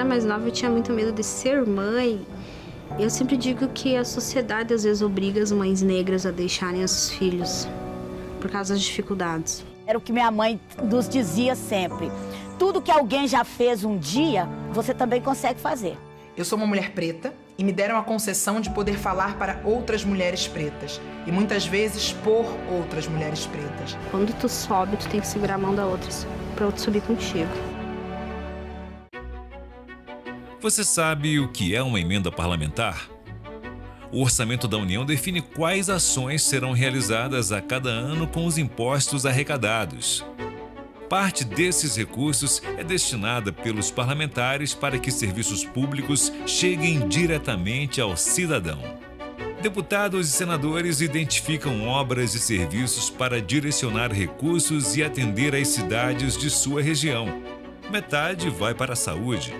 Mais nova, eu tinha muito medo de ser mãe. Eu sempre digo que a sociedade às vezes obriga as mães negras a deixarem os filhos por causa das dificuldades. Era o que minha mãe nos dizia sempre. Tudo que alguém já fez um dia, você também consegue fazer. Eu sou uma mulher preta e me deram a concessão de poder falar para outras mulheres pretas e muitas vezes por outras mulheres pretas. Quando tu sobe, tu tem que segurar a mão da outra para outra subir contigo. Você sabe o que é uma emenda parlamentar? O Orçamento da União define quais ações serão realizadas a cada ano com os impostos arrecadados. Parte desses recursos é destinada pelos parlamentares para que serviços públicos cheguem diretamente ao cidadão. Deputados e senadores identificam obras e serviços para direcionar recursos e atender às cidades de sua região. Metade vai para a saúde.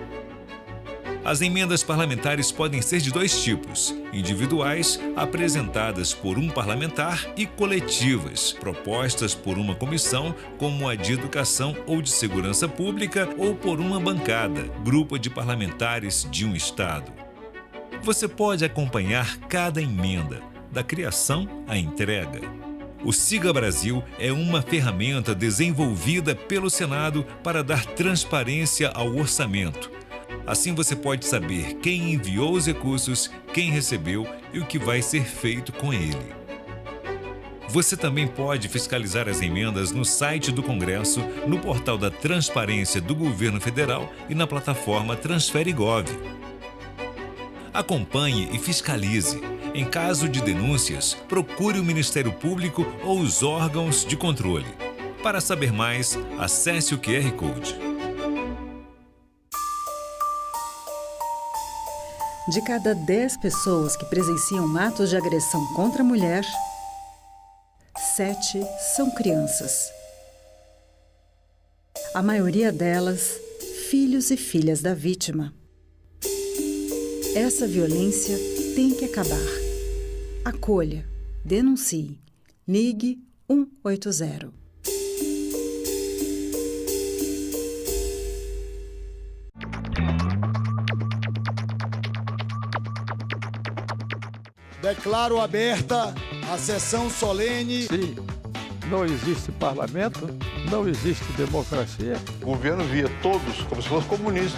As emendas parlamentares podem ser de dois tipos: individuais, apresentadas por um parlamentar, e coletivas, propostas por uma comissão, como a de Educação ou de Segurança Pública, ou por uma bancada, grupo de parlamentares de um estado. Você pode acompanhar cada emenda, da criação à entrega. O Siga Brasil é uma ferramenta desenvolvida pelo Senado para dar transparência ao orçamento. Assim você pode saber quem enviou os recursos, quem recebeu e o que vai ser feito com ele. Você também pode fiscalizar as emendas no site do Congresso, no portal da Transparência do Governo Federal e na plataforma TransfereGov. Acompanhe e fiscalize. Em caso de denúncias, procure o Ministério Público ou os órgãos de controle. Para saber mais, acesse o QR Code. De cada 10 pessoas que presenciam atos de agressão contra a mulher, 7 são crianças. A maioria delas, filhos e filhas da vítima. Essa violência tem que acabar. Acolha, denuncie, ligue 180. Declaro aberta a sessão solene. Se não existe parlamento, não existe democracia. O governo via todos como se fosse comunista.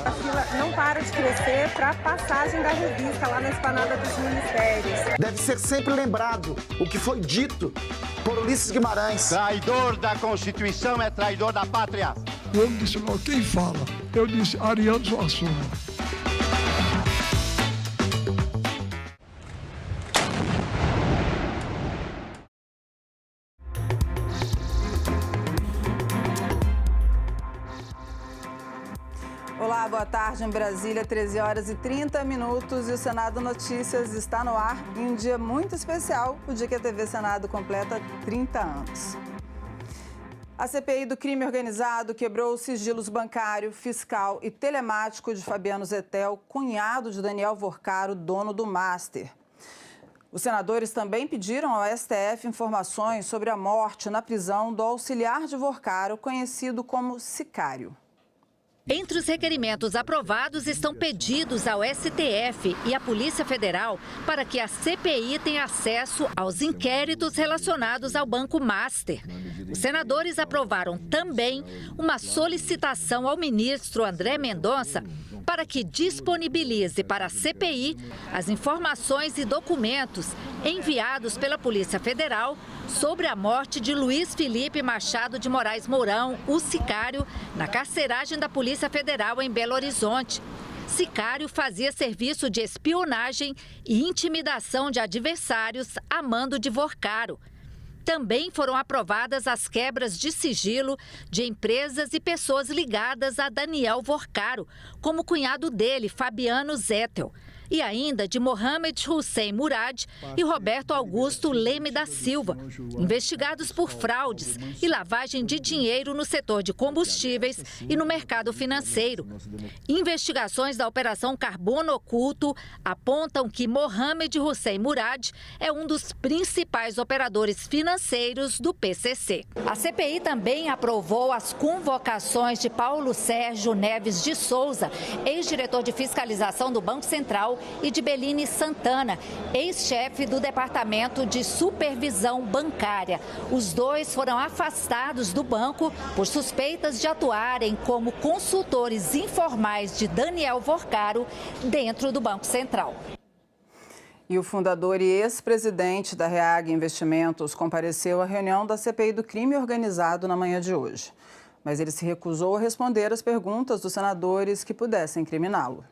A fila não para de crescer para a passagem da revista lá na esplanada dos ministérios. Deve ser sempre lembrado o que foi dito por Ulisses Guimarães. Traidor da Constituição é traidor da pátria. Eu disse, quem fala? Eu disse, Ariano Suassuna. Olá, boa tarde em Brasília, 13 horas e 30 minutos e o Senado Notícias está no ar em um dia muito especial, o dia que a TV Senado completa 30 anos. A CPI do crime organizado quebrou os sigilos bancário, fiscal e telemático de Fabiano Zettel, cunhado de Daniel Vorcaro, dono do Master. Os senadores também pediram ao STF informações sobre a morte na prisão do auxiliar de Vorcaro, conhecido como Sicário. Entre os requerimentos aprovados estão pedidos ao STF e à Polícia Federal para que a CPI tenha acesso aos inquéritos relacionados ao Banco Master. Os senadores aprovaram também uma solicitação ao ministro André Mendonça para que disponibilize para a CPI as informações e documentos enviados pela Polícia Federal sobre a morte de Luiz Felipe Machado de Moraes Mourão, o Sicário, na carceragem da Polícia Federal em Belo Horizonte. Sicário fazia serviço de espionagem e intimidação de adversários a mando de Vorcaro. Também foram aprovadas as quebras de sigilo de empresas e pessoas ligadas a Daniel Vorcaro, como o cunhado dele, Fabiano Zettel, e ainda de Mohamed Hussein Murad e Roberto Augusto Leme da Silva, investigados por fraudes e lavagem de dinheiro no setor de combustíveis e no mercado financeiro. Investigações da Operação Carbono Oculto apontam que Mohamed Hussein Murad é um dos principais operadores financeiros do PCC. A CPI também aprovou as convocações de Paulo Sérgio Neves de Souza, ex-diretor de fiscalização do Banco Central, e de Beline Santana, ex-chefe do Departamento de Supervisão Bancária. Os dois foram afastados do banco por suspeitas de atuarem como consultores informais de Daniel Vorcaro dentro do Banco Central. E o fundador e ex-presidente da Reag Investimentos compareceu à reunião da CPI do crime organizado na manhã de hoje. Mas ele se recusou a responder às perguntas dos senadores que pudessem incriminá-lo.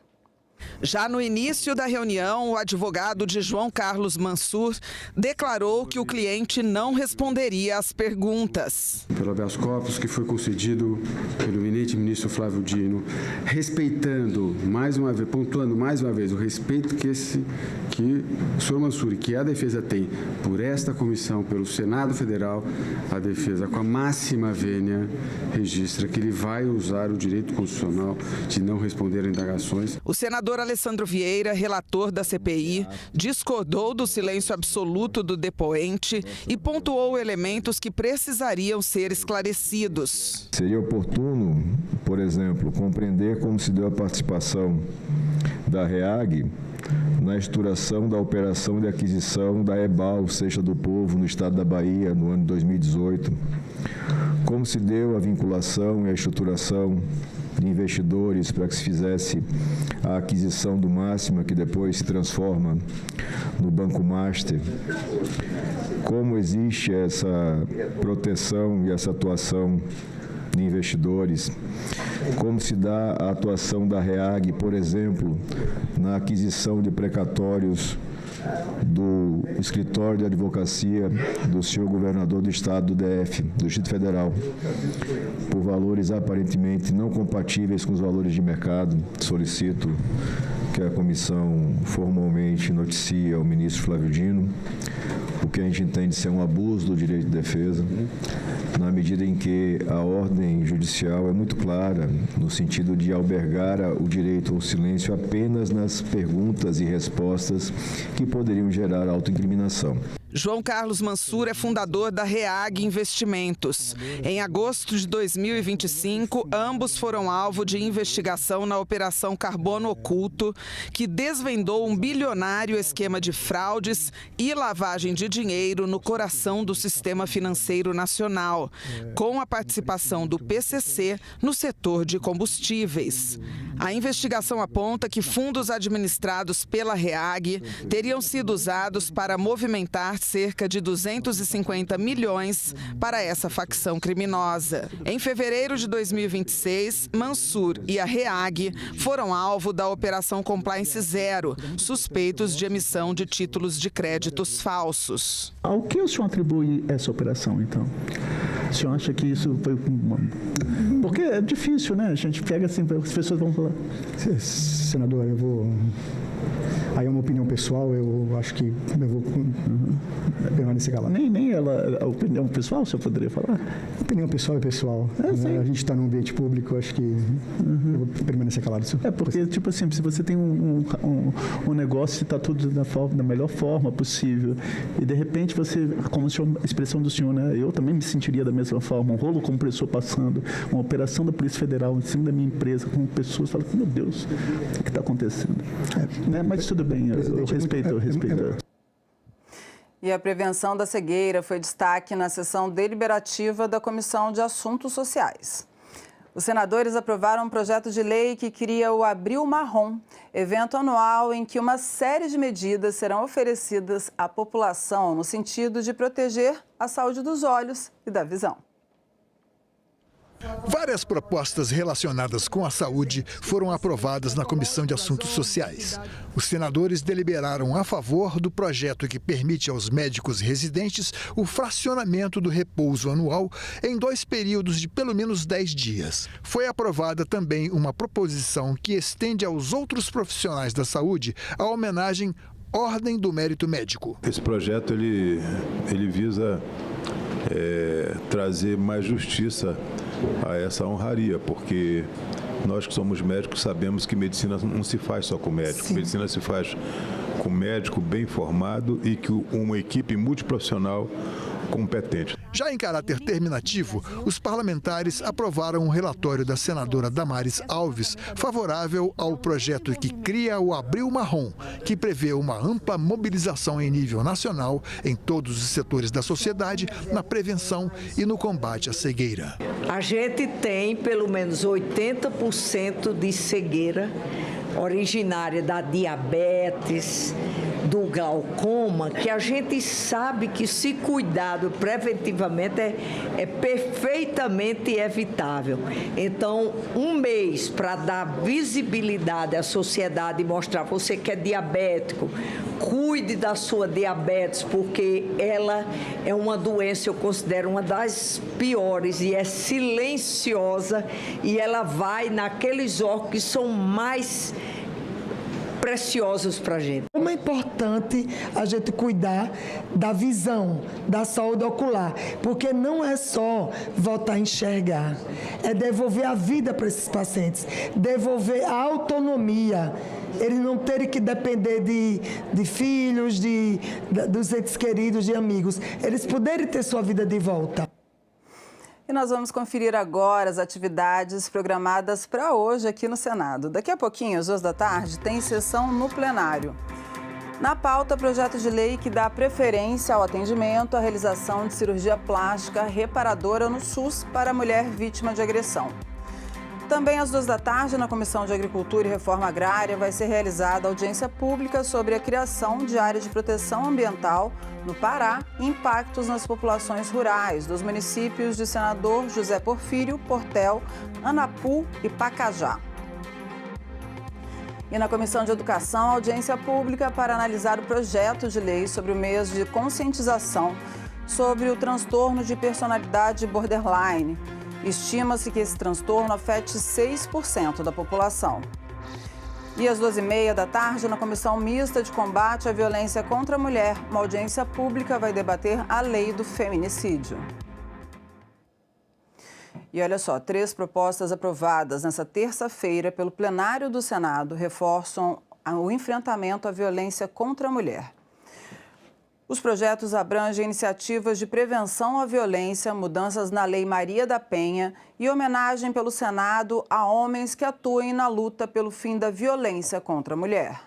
Já no início da reunião, o advogado de João Carlos Mansur declarou que o cliente não responderia às perguntas. Pelo habeas corpus que foi concedido pelo eminente ministro Flávio Dino, respeitando mais uma vez, pontuando mais uma vez o respeito que o senhor Mansur, que a defesa tem por esta comissão, pelo Senado Federal, a defesa com a máxima vênia registra que ele vai usar o direito constitucional de não responder a indagações. O senador Alessandro Vieira, relator da CPI, discordou do silêncio absoluto do depoente e pontuou elementos que precisariam ser esclarecidos. Seria oportuno, por exemplo, compreender como se deu a participação da REAG na estruturação da operação de aquisição da EBAL, Cesta do Povo, no estado da Bahia, no ano de 2018. Como se deu a vinculação e a estruturação de investidores para que se fizesse a aquisição do Máxima, que depois se transforma no Banco Master. Como existe essa proteção e essa atuação de investidores, como se dá a atuação da REAG, por exemplo, na aquisição de precatórios do escritório de advocacia do senhor governador do estado do DF, do Distrito Federal, por valores aparentemente não compatíveis com os valores de mercado. Solicito que a comissão formalmente noticie ao ministro Flávio Dino o que a gente entende ser um abuso do direito de defesa, na medida em que a ordem judicial é muito clara no sentido de albergar o direito ao silêncio apenas nas perguntas e respostas que poderiam gerar autoincriminação. João Carlos Mansur é fundador da REAG Investimentos. Em agosto de 2025, ambos foram alvo de investigação na Operação Carbono Oculto, que desvendou um bilionário esquema de fraudes e lavagem de dinheiro no coração do sistema financeiro nacional, com a participação do PCC no setor de combustíveis. A investigação aponta que fundos administrados pela REAG teriam sido usados para movimentar cerca de 250 milhões para essa facção criminosa. Em fevereiro de 2026, Mansur e a REAG foram alvo da Operação Compliance Zero, suspeitos de emissão de títulos de créditos falsos. Ao que o senhor atribui essa operação, então? O senhor acha que isso foi uma... Porque é difícil, né? A gente pega assim, as pessoas vão falar... Senador, eu vou... Aí é uma opinião pessoal, eu acho que eu vou permanecer calado. Nem ela, a opinião pessoal, o senhor poderia falar? Opinião pessoal é pessoal. A gente está num ambiente público, acho que eu vou permanecer calado. Porque, tipo assim, se você tem um negócio e está tudo da melhor forma possível, e de repente você, como a expressão do senhor, né? Eu também me sentiria da mesma forma, um rolo compressor passando, uma operação da Polícia Federal em cima da minha empresa, com pessoas falando, meu Deus, o que está acontecendo? Né? Mas tudo bem, eu respeito. E a prevenção da cegueira foi destaque na sessão deliberativa da Comissão de Assuntos Sociais. Os senadores aprovaram um projeto de lei que cria o Abril Marrom, evento anual em que uma série de medidas serão oferecidas à população no sentido de proteger a saúde dos olhos e da visão. Várias propostas relacionadas com a saúde foram aprovadas na Comissão de Assuntos Sociais. Os senadores deliberaram a favor do projeto que permite aos médicos residentes o fracionamento do repouso anual em 2 períodos de pelo menos 10 dias. Foi aprovada também uma proposição que estende aos outros profissionais da saúde a homenagem Ordem do Mérito Médico. Esse projeto ele visa trazer mais justiça a essa honraria, porque nós que somos médicos sabemos que medicina não se faz só com médico. Sim. Medicina se faz com médico bem formado e que uma equipe multiprofissional competente. Já em caráter terminativo, os parlamentares aprovaram um relatório da senadora Damares Alves favorável ao projeto que cria o Abril Marrom, que prevê uma ampla mobilização em nível nacional em todos os setores da sociedade na prevenção e no combate à cegueira. A gente tem pelo menos 80% de cegueira originária da diabetes, do glaucoma, que a gente sabe que, se cuidado preventivamente, é perfeitamente evitável. Então, um mês para dar visibilidade à sociedade e mostrar, você que é diabético, cuide da sua diabetes, porque ela é uma doença, eu considero uma das piores, e é silenciosa, e ela vai naqueles órgãos que são mais preciosos para a gente. Como é importante a gente cuidar da visão, da saúde ocular, porque não é só voltar a enxergar, é devolver a vida para esses pacientes, devolver a autonomia, eles não terem que depender de filhos, dos entes queridos, de amigos, eles poderem ter sua vida de volta. E nós vamos conferir agora as atividades programadas para hoje aqui no Senado. Daqui a pouquinho, às 14h, tem sessão no plenário. Na pauta, projeto de lei que dá preferência ao atendimento à realização de cirurgia plástica reparadora no SUS para a mulher vítima de agressão. Também às 14h, na Comissão de Agricultura e Reforma Agrária, vai ser realizada audiência pública sobre a criação de área de proteção ambiental no Pará e impactos nas populações rurais dos municípios de Senador José Porfírio, Portel, Anapu e Pacajá. E na Comissão de Educação, audiência pública para analisar o projeto de lei sobre o mês de conscientização sobre o transtorno de personalidade borderline. Estima-se que esse transtorno afete 6% da população. E às 14h30, na Comissão Mista de Combate à Violência contra a Mulher, uma audiência pública vai debater a lei do feminicídio. E olha só, 3 propostas aprovadas nessa terça-feira pelo plenário do Senado reforçam o enfrentamento à violência contra a mulher. Os projetos abrangem iniciativas de prevenção à violência, mudanças na Lei Maria da Penha e homenagem pelo Senado a homens que atuem na luta pelo fim da violência contra a mulher.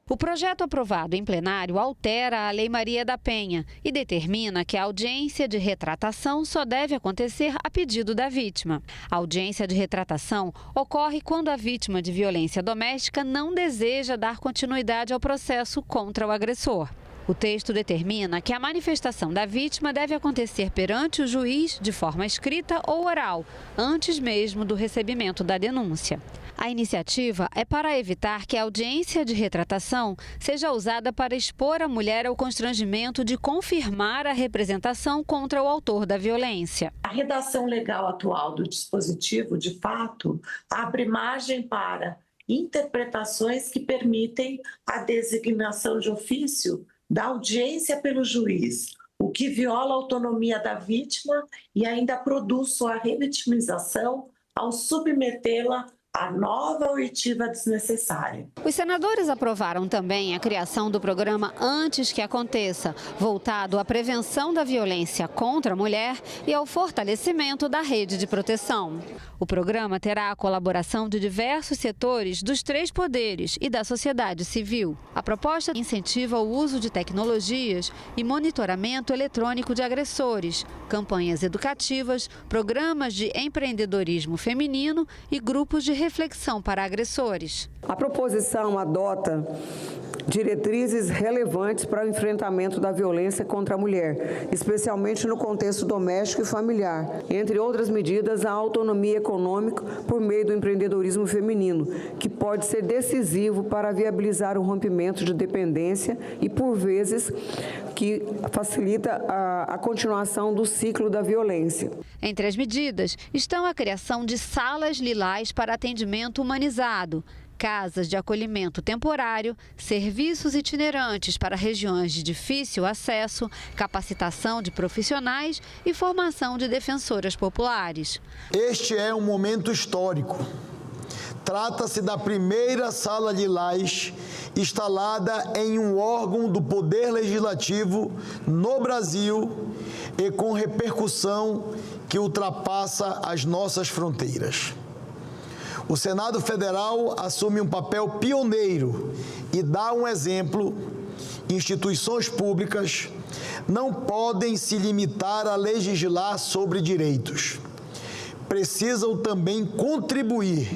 O projeto aprovado em plenário altera a Lei Maria da Penha e determina que a audiência de retratação só deve acontecer a pedido da vítima. A audiência de retratação ocorre quando a vítima de violência doméstica não deseja dar continuidade ao processo contra o agressor. O texto determina que a manifestação da vítima deve acontecer perante o juiz de forma escrita ou oral, antes mesmo do recebimento da denúncia. A iniciativa é para evitar que a audiência de retratação seja usada para expor a mulher ao constrangimento de confirmar a representação contra o autor da violência. A redação legal atual do dispositivo, de fato, abre margem para interpretações que permitem a designação de ofício da audiência pelo juiz, o que viola a autonomia da vítima e ainda produz sua revitimização ao submetê-la a nova oitiva desnecessária. Os senadores aprovaram também a criação do programa Antes que Aconteça, voltado à prevenção da violência contra a mulher e ao fortalecimento da rede de proteção. O programa terá a colaboração de diversos setores dos 3 poderes e da sociedade civil. A proposta incentiva o uso de tecnologias e monitoramento eletrônico de agressores, campanhas educativas, programas de empreendedorismo feminino e grupos de reflexão para agressores. A proposição adota diretrizes relevantes para o enfrentamento da violência contra a mulher, especialmente no contexto doméstico e familiar. Entre outras medidas, a autonomia econômica por meio do empreendedorismo feminino, que pode ser decisivo para viabilizar o rompimento de dependência e, por vezes, que facilita a continuação do ciclo da violência. Entre as medidas estão a criação de salas lilás para atendimento humanizado, casas de acolhimento temporário, serviços itinerantes para regiões de difícil acesso, capacitação de profissionais e formação de defensoras populares. Este é um momento histórico. Trata-se da primeira sala lilás instalada em um órgão do Poder Legislativo no Brasil e com repercussão que ultrapassa as nossas fronteiras. O Senado Federal assume um papel pioneiro e dá um exemplo. Instituições públicas não podem se limitar a legislar sobre direitos. Precisam também contribuir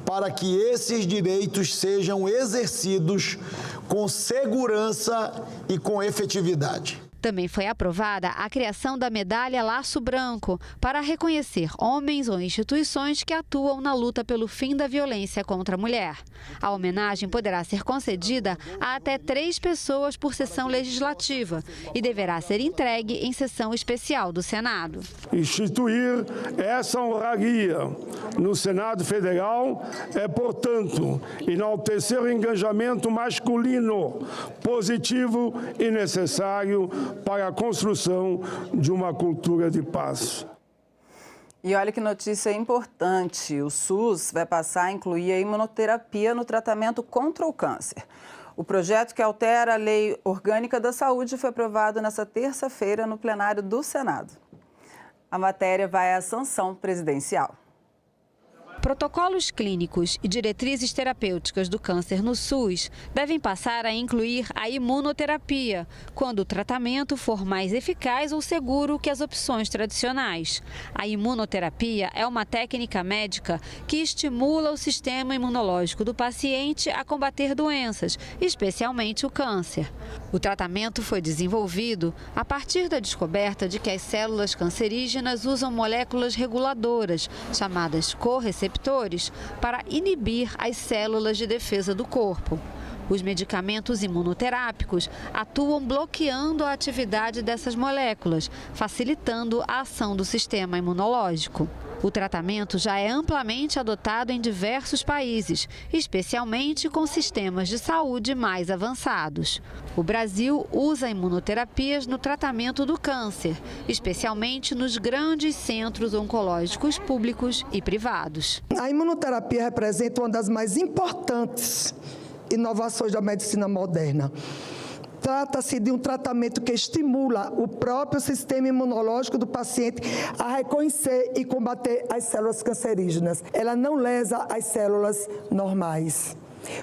para que esses direitos sejam exercidos com segurança e com efetividade. Também foi aprovada a criação da medalha Laço Branco para reconhecer homens ou instituições que atuam na luta pelo fim da violência contra a mulher. A homenagem poderá ser concedida a até 3 pessoas por sessão legislativa e deverá ser entregue em sessão especial do Senado. Instituir essa honraria no Senado Federal é, portanto, enaltecer o engajamento masculino positivo e necessário para a construção de uma cultura de paz. E olha que notícia importante, o SUS vai passar a incluir a imunoterapia no tratamento contra o câncer. O projeto que altera a Lei Orgânica da Saúde foi aprovado nesta terça-feira no plenário do Senado. A matéria vai à sanção presidencial. Protocolos clínicos e diretrizes terapêuticas do câncer no SUS devem passar a incluir a imunoterapia, quando o tratamento for mais eficaz ou seguro que as opções tradicionais. A imunoterapia é uma técnica médica que estimula o sistema imunológico do paciente a combater doenças, especialmente o câncer. O tratamento foi desenvolvido a partir da descoberta de que as células cancerígenas usam moléculas reguladoras, chamadas correceptores, para inibir as células de defesa do corpo. Os medicamentos imunoterápicos atuam bloqueando a atividade dessas moléculas, facilitando a ação do sistema imunológico. O tratamento já é amplamente adotado em diversos países, especialmente com sistemas de saúde mais avançados. O Brasil usa imunoterapias no tratamento do câncer, especialmente nos grandes centros oncológicos públicos e privados. A imunoterapia representa uma das mais importantes inovações da medicina moderna. Trata-se de um tratamento que estimula o próprio sistema imunológico do paciente a reconhecer e combater as células cancerígenas. Ela não lesa as células normais,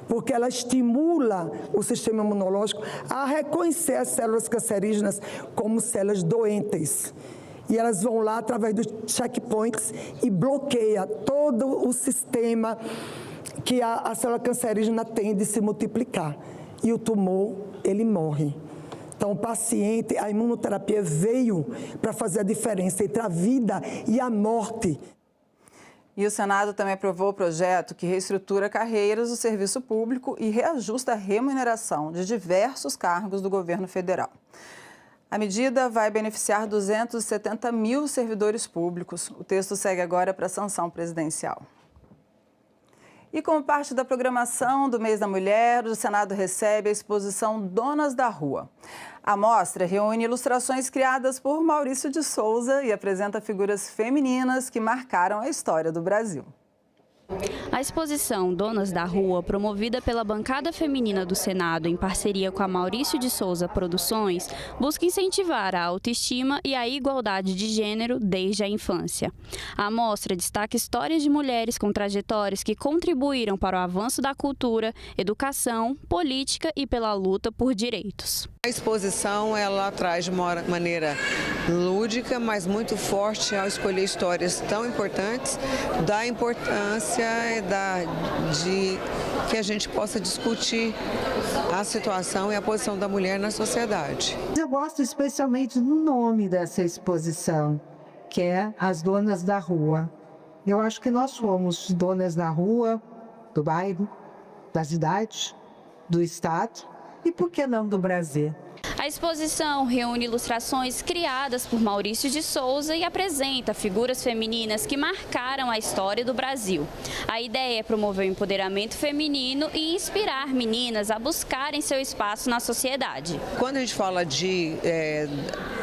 porque ela estimula o sistema imunológico a reconhecer as células cancerígenas como células doentes. E elas vão lá através dos checkpoints e bloqueia todo o sistema que a célula cancerígena tem de se multiplicar. E o tumor, ele morre. Então, o paciente, a imunoterapia veio para fazer a diferença entre a vida e a morte. E o Senado também aprovou o projeto que reestrutura carreiras do serviço público e reajusta a remuneração de diversos cargos do governo federal. A medida vai beneficiar 270 mil servidores públicos. O texto segue agora para a sanção presidencial. E como parte da programação do Mês da Mulher, o Senado recebe a exposição Donas da Rua. A mostra reúne ilustrações criadas por Maurício de Souza e apresenta figuras femininas que marcaram a história do Brasil. A exposição Donas da Rua, promovida pela bancada feminina do Senado em parceria com a Maurício de Souza Produções, busca incentivar a autoestima e a igualdade de gênero desde a infância. A mostra destaca histórias de mulheres com trajetórias que contribuíram para o avanço da cultura, educação, política e pela luta por direitos. A exposição ela traz de uma maneira lúdica, mas muito forte ao escolher histórias tão importantes, da importância de que a gente possa discutir a situação e a posição da mulher na sociedade. Eu gosto especialmente do nome dessa exposição, que é As Donas da Rua. Eu acho que nós somos donas da rua, do bairro, da cidade, do estado e, por que não, do Brasil. A exposição reúne ilustrações criadas por Maurício de Souza e apresenta figuras femininas que marcaram a história do Brasil. A ideia é promover o empoderamento feminino e inspirar meninas a buscarem seu espaço na sociedade. Quando a gente fala de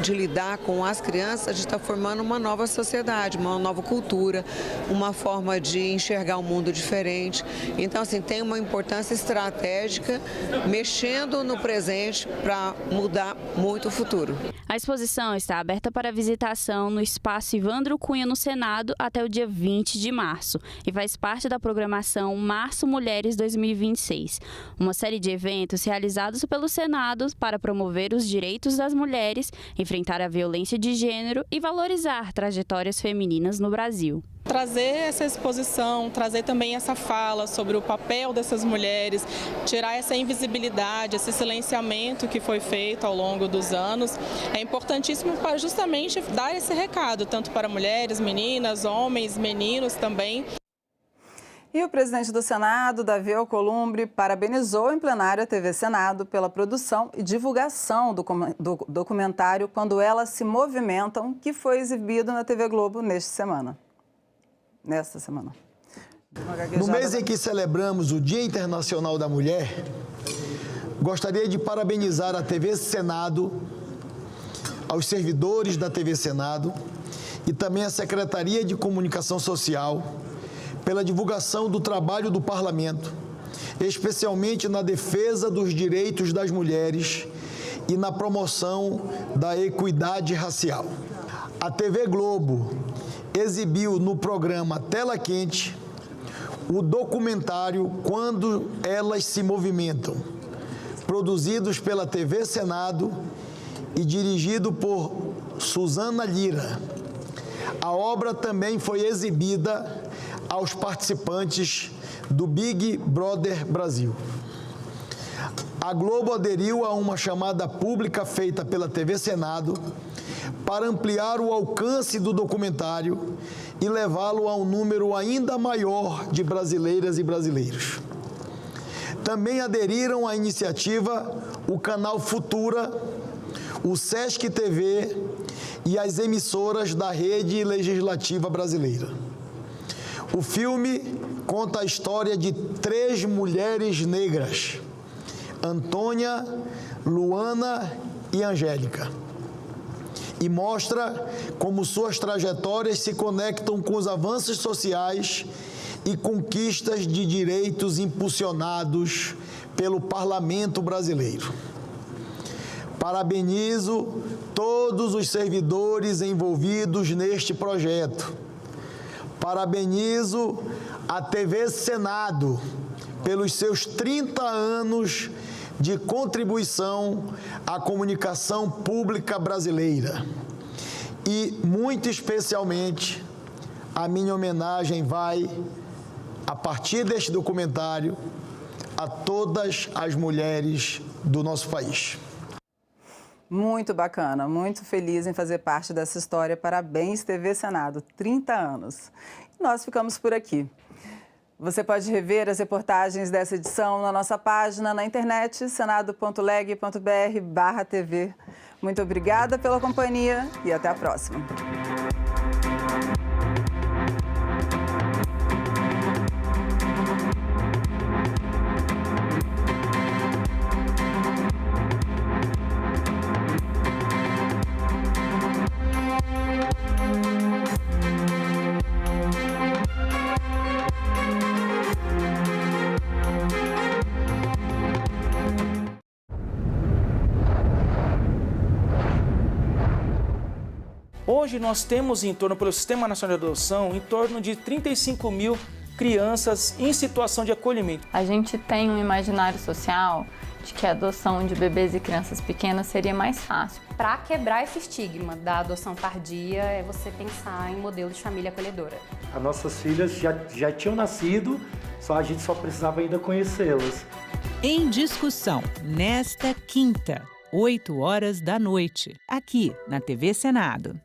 lidar com as crianças, a gente está formando uma nova sociedade, uma nova cultura, uma forma de enxergar o mundo diferente. Então, assim, tem uma importância estratégica, mexendo no presente para mudar muito o futuro. A exposição está aberta para visitação no espaço Ivandro Cunha, no Senado, até o dia 20 de março e faz parte da programação Março Mulheres 2026, uma série de eventos realizados pelo Senado para promover os direitos das mulheres, enfrentar a violência de gênero e valorizar trajetórias femininas no Brasil. Trazer essa exposição, trazer também essa fala sobre o papel dessas mulheres, tirar essa invisibilidade, esse silenciamento que foi feito ao longo dos anos, é importantíssimo para justamente dar esse recado, tanto para mulheres, meninas, homens, meninos também. E o presidente do Senado, Davi Alcolumbre, parabenizou em plenário a TV Senado pela produção e divulgação do documentário Quando Elas Se Movimentam, que foi exibido na TV Globo nesta semana. No mês em que celebramos o Dia Internacional da Mulher, gostaria de parabenizar a TV Senado, aos servidores da TV Senado e também a Secretaria de Comunicação Social pela divulgação do trabalho do Parlamento, especialmente na defesa dos direitos das mulheres e na promoção da equidade racial. a TV Globo exibiu no programa Tela Quente o documentário Quando Elas Se Movimentam, produzidos pela TV Senado e dirigido por Suzana Lira. A obra também foi exibida aos participantes do Big Brother Brasil. A Globo aderiu a uma chamada pública feita pela TV Senado para ampliar o alcance do documentário e levá-lo a um número ainda maior de brasileiras e brasileiros. Também aderiram à iniciativa o Canal Futura, o Sesc TV e as emissoras da Rede Legislativa Brasileira. O filme conta a história de 3 mulheres negras, Antônia, Luana e Angélica, e mostra como suas trajetórias se conectam com os avanços sociais e conquistas de direitos impulsionados pelo Parlamento brasileiro. Parabenizo todos os servidores envolvidos neste projeto. Parabenizo a TV Senado pelos seus 30 anos de contribuição à comunicação pública brasileira. E, muito especialmente, a minha homenagem vai, a partir deste documentário, a todas as mulheres do nosso país. Muito bacana, muito feliz em fazer parte dessa história. Parabéns, TV Senado, 30 anos. E nós ficamos por aqui. Você pode rever as reportagens dessa edição na nossa página na internet, senado.leg.br/TV. Muito obrigada pela companhia e até a próxima. Hoje nós temos pelo Sistema Nacional de Adoção, em torno de 35 mil crianças em situação de acolhimento. A gente tem um imaginário social de que a adoção de bebês e crianças pequenas seria mais fácil. Para quebrar esse estigma da adoção tardia, é você pensar em modelo de família acolhedora. As nossas filhas já tinham nascido, a gente só precisava ainda conhecê-las. Em Discussão, nesta quinta, 20h, aqui na TV Senado.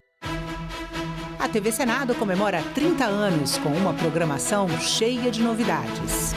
A TV Senado comemora 30 anos com uma programação cheia de novidades.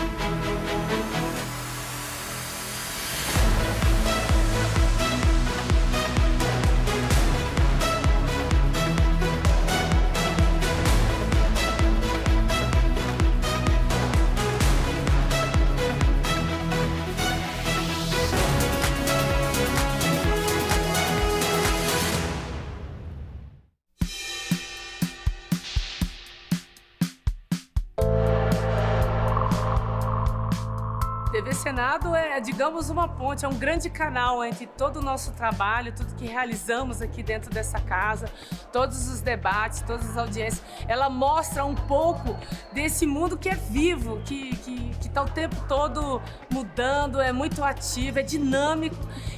TV Senado é, digamos, uma ponte, é um grande canal entre todo o nosso trabalho, tudo que realizamos aqui dentro dessa casa, todos os debates, todas as audiências. Ela mostra um pouco desse mundo que é vivo, que está o tempo todo mudando, é muito ativo, é dinâmico.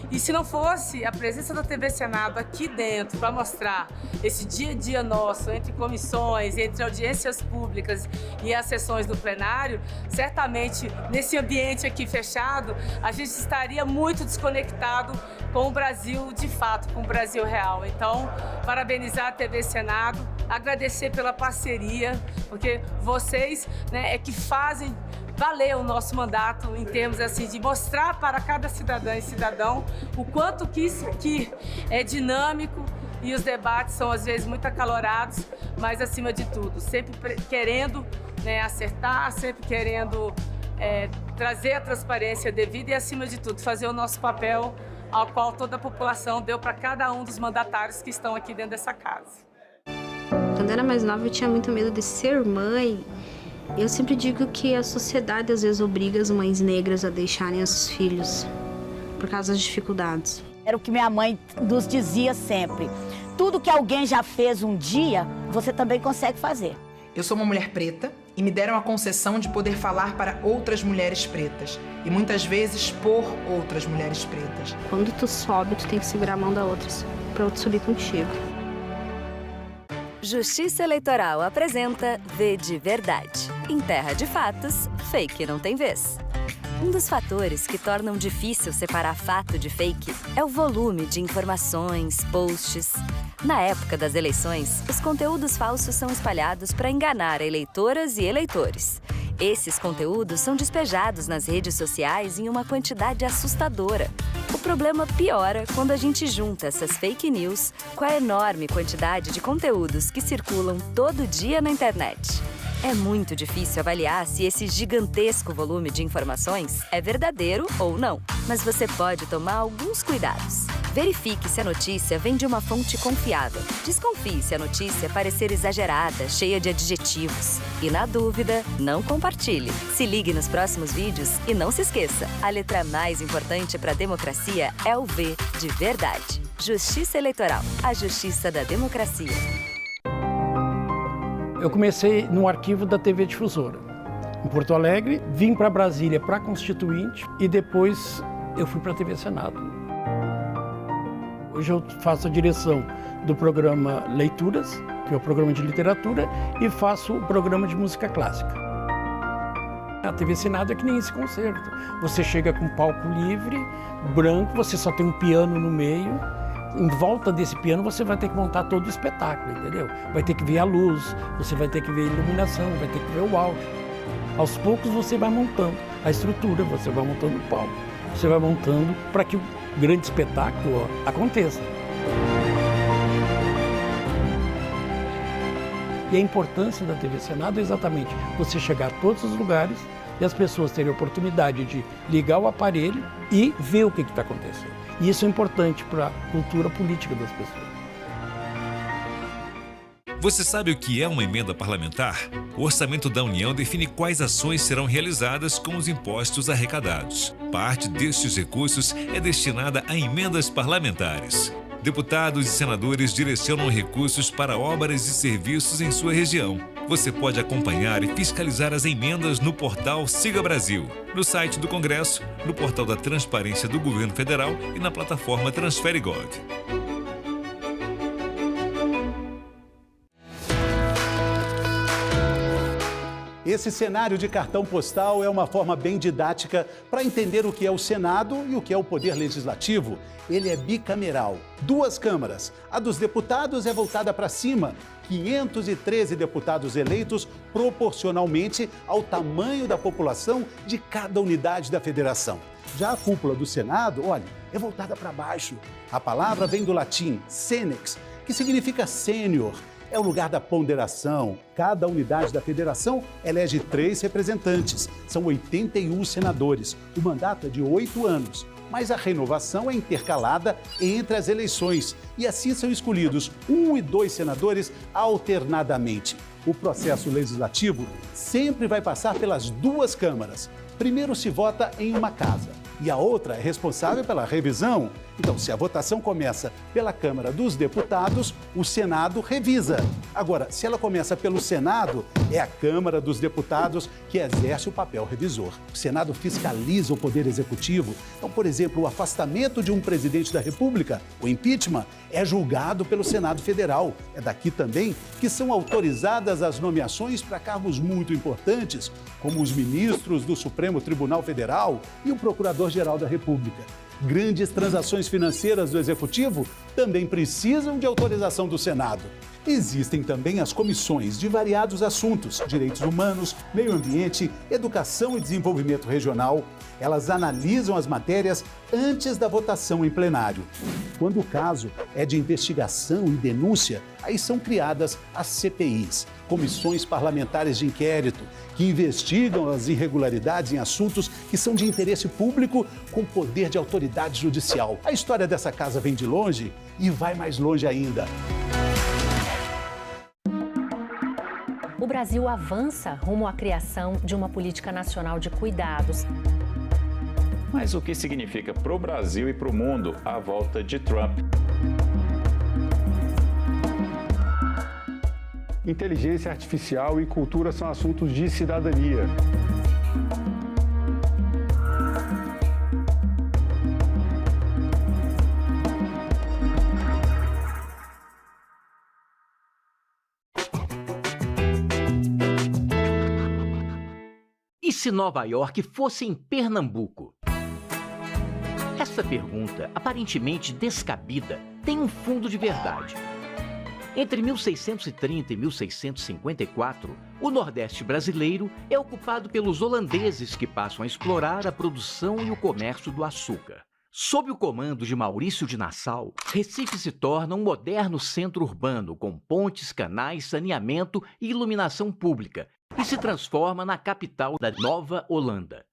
E se não fosse a presença da TV Senado aqui dentro para mostrar esse dia a dia nosso, entre comissões, entre audiências públicas e as sessões do plenário, certamente nesse ambiente aqui fechado, a gente estaria muito desconectado com o Brasil de fato, com o Brasil real. Então, parabenizar a TV Senado, agradecer pela parceria, porque vocês, né, é que fazem valer o nosso mandato em termos assim de mostrar para cada cidadã e cidadão o quanto que isso aqui é dinâmico e os debates são às vezes muito acalorados, mas acima de tudo, sempre querendo, né, acertar, sempre querendo trazer a transparência devida e acima de tudo fazer o nosso papel ao qual toda a população deu para cada um dos mandatários que estão aqui dentro dessa casa. Quando eu era mais nova eu tinha muito medo de ser mãe. Eu sempre digo que a sociedade às vezes obriga as mães negras a deixarem os filhos por causa das dificuldades. Era o que minha mãe nos dizia sempre. tudo que alguém já fez um dia, você também consegue fazer. Eu sou uma mulher preta e me deram a concessão de poder falar para outras mulheres pretas. E muitas vezes por outras mulheres pretas. Quando tu sobe, tu tem que segurar a mão da outra, pra outra subir contigo. Justiça Eleitoral apresenta V de Verdade. Em terra de fatos, fake não tem vez. Um dos fatores que tornam difícil separar fato de fake é o volume de informações, posts. Na época das eleições, os conteúdos falsos são espalhados para enganar eleitoras e eleitores. Esses conteúdos são despejados nas redes sociais em uma quantidade assustadora. O problema piora quando a gente junta essas fake news com a enorme quantidade de conteúdos que circulam todo dia na internet. É muito difícil avaliar se esse gigantesco volume de informações é verdadeiro ou não, mas você pode tomar alguns cuidados. Verifique se a notícia vem de uma fonte confiável. Desconfie se a notícia parecer exagerada, cheia de adjetivos. E, na dúvida, não compartilhe. Se ligue nos próximos vídeos e não se esqueça, a letra mais importante para a democracia é o V de Verdade. Justiça Eleitoral, a justiça da democracia. Eu comecei no arquivo da TV Difusora, em Porto Alegre, vim para Brasília para Constituinte e depois eu fui para a TV Senado. Hoje eu faço a direção do programa Leituras, que é o programa de literatura, e faço o programa de música clássica. A TV Senado é que nem esse concerto. Você chega com palco livre, branco, você só tem um piano no meio. Em volta desse piano você vai ter que montar todo o espetáculo, entendeu? Vai ter que ver a luz, você vai ter que ver a iluminação, vai ter que ver o áudio. Aos poucos você vai montando a estrutura, você vai montando o palco, você vai montando para que o grande espetáculo aconteça. E a importância da TV Senado é exatamente você chegar a todos os lugares e as pessoas terem a oportunidade de ligar o aparelho e ver o que está acontecendo. E isso é importante para a cultura política das pessoas. Você sabe o que é uma emenda parlamentar? O Orçamento da União define quais ações serão realizadas com os impostos arrecadados. Parte destes recursos é destinada a emendas parlamentares. Deputados e senadores direcionam recursos para obras e serviços em sua região. Você pode acompanhar e fiscalizar as emendas no portal Siga Brasil, no site do Congresso, no portal da Transparência do Governo Federal e na plataforma TransfereGov. Esse cenário de cartão postal é uma forma bem didática para entender o que é o Senado e o que é o Poder Legislativo. Ele é bicameral, 2 câmaras. A dos deputados é voltada para cima, 513 deputados eleitos proporcionalmente ao tamanho da população de cada unidade da federação. Já a cúpula do Senado, olha, é voltada para baixo. A palavra vem do latim senex, que significa sênior. É o lugar da ponderação. Cada unidade da federação elege 3 representantes. São 81 senadores. O mandato é de 8 anos. Mas a renovação é intercalada entre as eleições. E assim são escolhidos 1 e 2 senadores alternadamente. O processo legislativo sempre vai passar pelas 2 câmaras. Primeiro se vota em uma casa e a outra é responsável pela revisão. Então, se a votação começa pela Câmara dos Deputados, o Senado revisa. Agora, se ela começa pelo Senado, é a Câmara dos Deputados que exerce o papel revisor. O Senado fiscaliza o Poder Executivo. Então, por exemplo, o afastamento de um presidente da República, o impeachment, é julgado pelo Senado Federal. É daqui também que são autorizadas as nomeações para cargos muito importantes, como os ministros do Supremo Tribunal Federal e o Procurador-Geral da República. Grandes transações financeiras do Executivo também precisam de autorização do Senado. Existem também as comissões de variados assuntos, direitos humanos, meio ambiente, educação e desenvolvimento regional. Elas analisam as matérias antes da votação em plenário. Quando o caso é de investigação e denúncia, aí são criadas as CPIs, comissões parlamentares de inquérito, que investigam as irregularidades em assuntos que são de interesse público com poder de autoridade judicial. A história dessa casa vem de longe e vai mais longe ainda. O Brasil avança rumo à criação de uma política nacional de cuidados. Mas o que significa para o Brasil e para o mundo a volta de Trump? inteligência artificial e cultura são assuntos de cidadania. E se Nova York fosse em Pernambuco? Essa pergunta, aparentemente descabida, tem um fundo de verdade. Entre 1630 e 1654, o Nordeste brasileiro é ocupado pelos holandeses que passam a explorar a produção e o comércio do açúcar. Sob o comando de Maurício de Nassau, Recife se torna um moderno centro urbano com pontes, canais, saneamento e iluminação pública e se transforma na capital da Nova Holanda.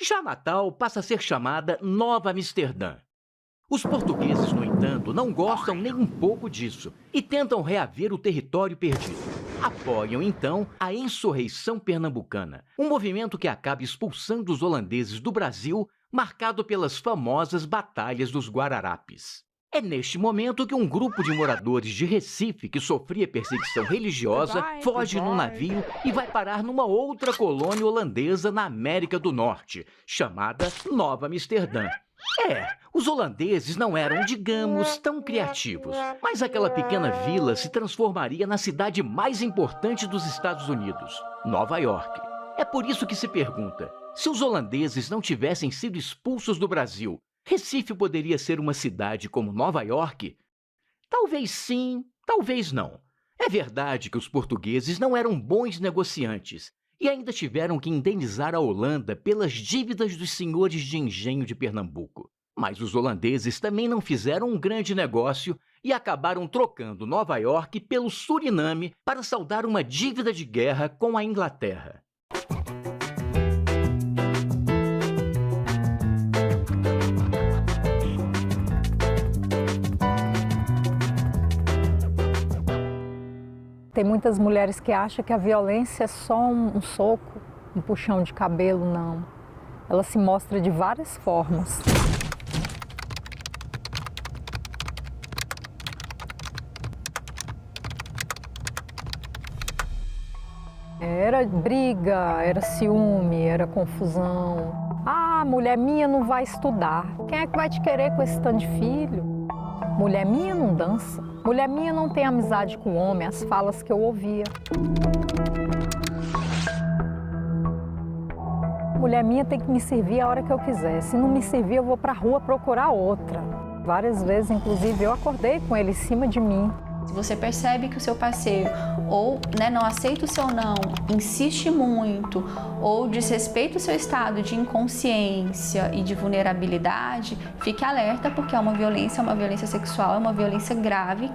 Já Natal passa a ser chamada Nova Amsterdã. Os portugueses, no entanto, não gostam nem um pouco disso e tentam reaver o território perdido. Apoiam, então, a insurreição pernambucana, um movimento que acaba expulsando os holandeses do Brasil, marcado pelas famosas Batalhas dos Guararapes. É neste momento que um grupo de moradores de Recife, que sofria perseguição religiosa, foge num navio e vai parar numa outra colônia holandesa na América do Norte, chamada Nova Amsterdã. Os holandeses não eram, digamos, tão criativos, mas aquela pequena vila se transformaria na cidade mais importante dos Estados Unidos, Nova York. É por isso que se pergunta, se os holandeses não tivessem sido expulsos do Brasil, Recife poderia ser uma cidade como Nova York? Talvez sim, talvez não. É verdade que os portugueses não eram bons negociantes e ainda tiveram que indenizar a Holanda pelas dívidas dos senhores de engenho de Pernambuco. Mas os holandeses também não fizeram um grande negócio e acabaram trocando Nova York pelo Suriname para saldar uma dívida de guerra com a Inglaterra. Tem muitas mulheres que acham que a violência é só um soco, um puxão de cabelo, não. Ela se mostra de várias formas. Era briga, era ciúme, era confusão. Ah, mulher minha não vai estudar. Quem é que vai te querer com esse tanto de filho? Mulher minha não dança. Mulher minha não tem amizade com homem, as falas que eu ouvia. Mulher minha tem que me servir a hora que eu quiser. Se não me servir, eu vou pra rua procurar outra. Várias vezes, inclusive, eu acordei com ele em cima de mim. Se você percebe que o seu parceiro ou não aceita o seu não, insiste muito ou desrespeita o seu estado de inconsciência e de vulnerabilidade, fique alerta porque é uma violência sexual, é uma violência grave.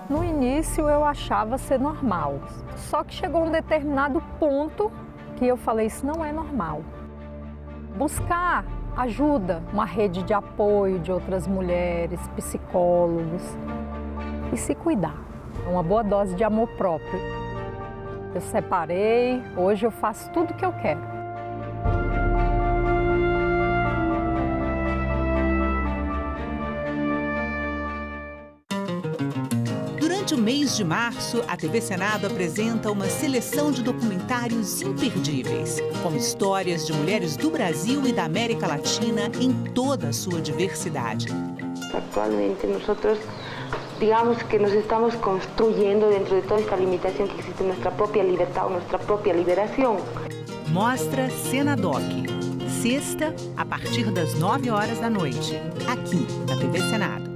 No início eu achava ser normal, só que chegou um determinado ponto que eu falei, isso não é normal. Buscar ajuda, uma rede de apoio de outras mulheres, psicólogos e se cuidar. É uma boa dose de amor próprio. Eu separei, hoje eu faço tudo o que eu quero. Durante o mês de março, a TV Senado apresenta uma seleção de documentários imperdíveis, com histórias de mulheres do Brasil e da América Latina em toda a sua diversidade. Atualmente, digamos que nos estamos construyendo dentro de toda esta limitação que existe nossa própria liberdade, nossa própria liberação. Mostra Senadoc, sexta, a partir das 9 horas da noite, aqui na TV Senado.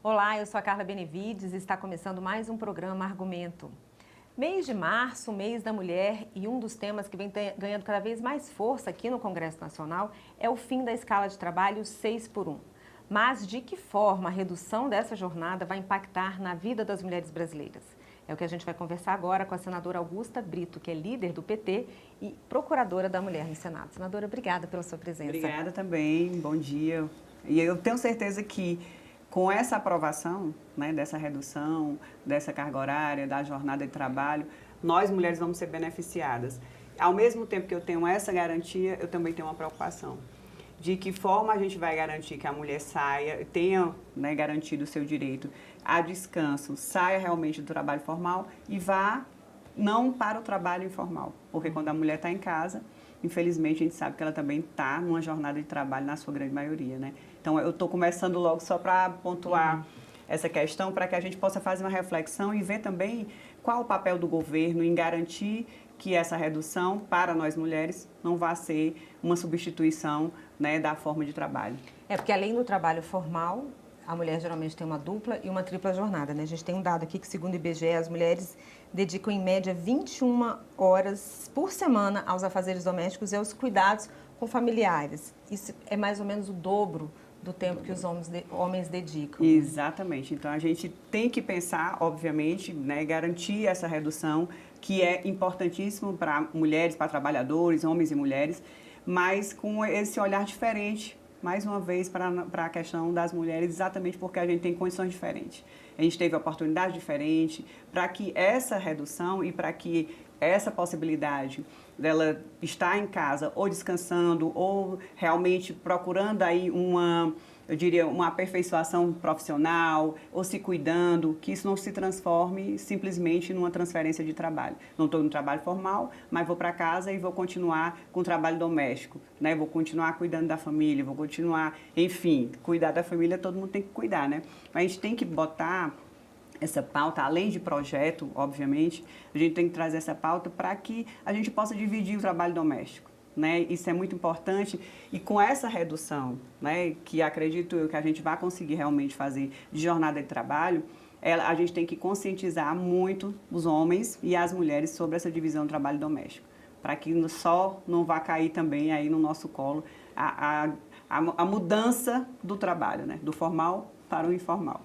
Olá, eu sou a Carla Benevides e está começando mais um programa Argumento. Mês de março, mês da mulher, e um dos temas que vem ganhando cada vez mais força aqui no Congresso Nacional é o fim da escala de trabalho 6x1. Mas de que forma a redução dessa jornada vai impactar na vida das mulheres brasileiras? É o que a gente vai conversar agora com a senadora Augusta Brito, que é líder do PT e procuradora da mulher no Senado. Senadora, obrigada pela sua presença. Obrigada também, bom dia. E eu tenho certeza que com essa aprovação, dessa redução, dessa carga horária, da jornada de trabalho, nós mulheres vamos ser beneficiadas. ao mesmo tempo que eu tenho essa garantia, eu também tenho uma preocupação. De que forma a gente vai garantir que a mulher saia, tenha, né, garantido o seu direito a descanso, saia realmente do trabalho formal e vá não para o trabalho informal. Porque quando a mulher está em casa, infelizmente a gente sabe que ela também está numa jornada de trabalho na sua grande maioria, né? Então eu estou começando logo só para pontuar essa questão, para que a gente possa fazer uma reflexão e ver também qual o papel do governo em garantir que essa redução para nós mulheres não vá ser uma substituição, né, da forma de trabalho. Porque além do trabalho formal, a mulher geralmente tem uma dupla e uma tripla jornada, né? A gente tem um dado aqui que, segundo o IBGE, as mulheres dedicam em média 21 horas por semana aos afazeres domésticos e aos cuidados com familiares. Isso é mais ou menos o dobro do tempo que os homens dedicam. Exatamente. Então, a gente tem que pensar, obviamente, né, garantir essa redução, que é importantíssimo para mulheres, para trabalhadores, homens e mulheres, mas com esse olhar diferente, mais uma vez, para a questão das mulheres, exatamente porque a gente tem condições diferentes. A gente teve oportunidade diferente para que essa redução e para que essa possibilidade dela estar em casa ou descansando ou realmente procurando aí eu diria, uma aperfeiçoação profissional ou se cuidando, que isso não se transforme simplesmente numa transferência de trabalho. Não estou no trabalho formal, mas vou para casa e vou continuar com o trabalho doméstico, né? Vou continuar cuidando da família, vou continuar, enfim, cuidar da família, todo mundo tem que cuidar, né? Mas a gente tem que botar essa pauta, além de projeto, obviamente, a gente tem que trazer essa pauta para que a gente possa dividir o trabalho doméstico, né? Isso é muito importante e com essa redução, né, que acredito eu que a gente vai conseguir realmente fazer de jornada de trabalho, a gente tem que conscientizar muito os homens e as mulheres sobre essa divisão do trabalho doméstico, para que só não vá cair também aí no nosso colo a mudança do trabalho, né, do formal para o informal.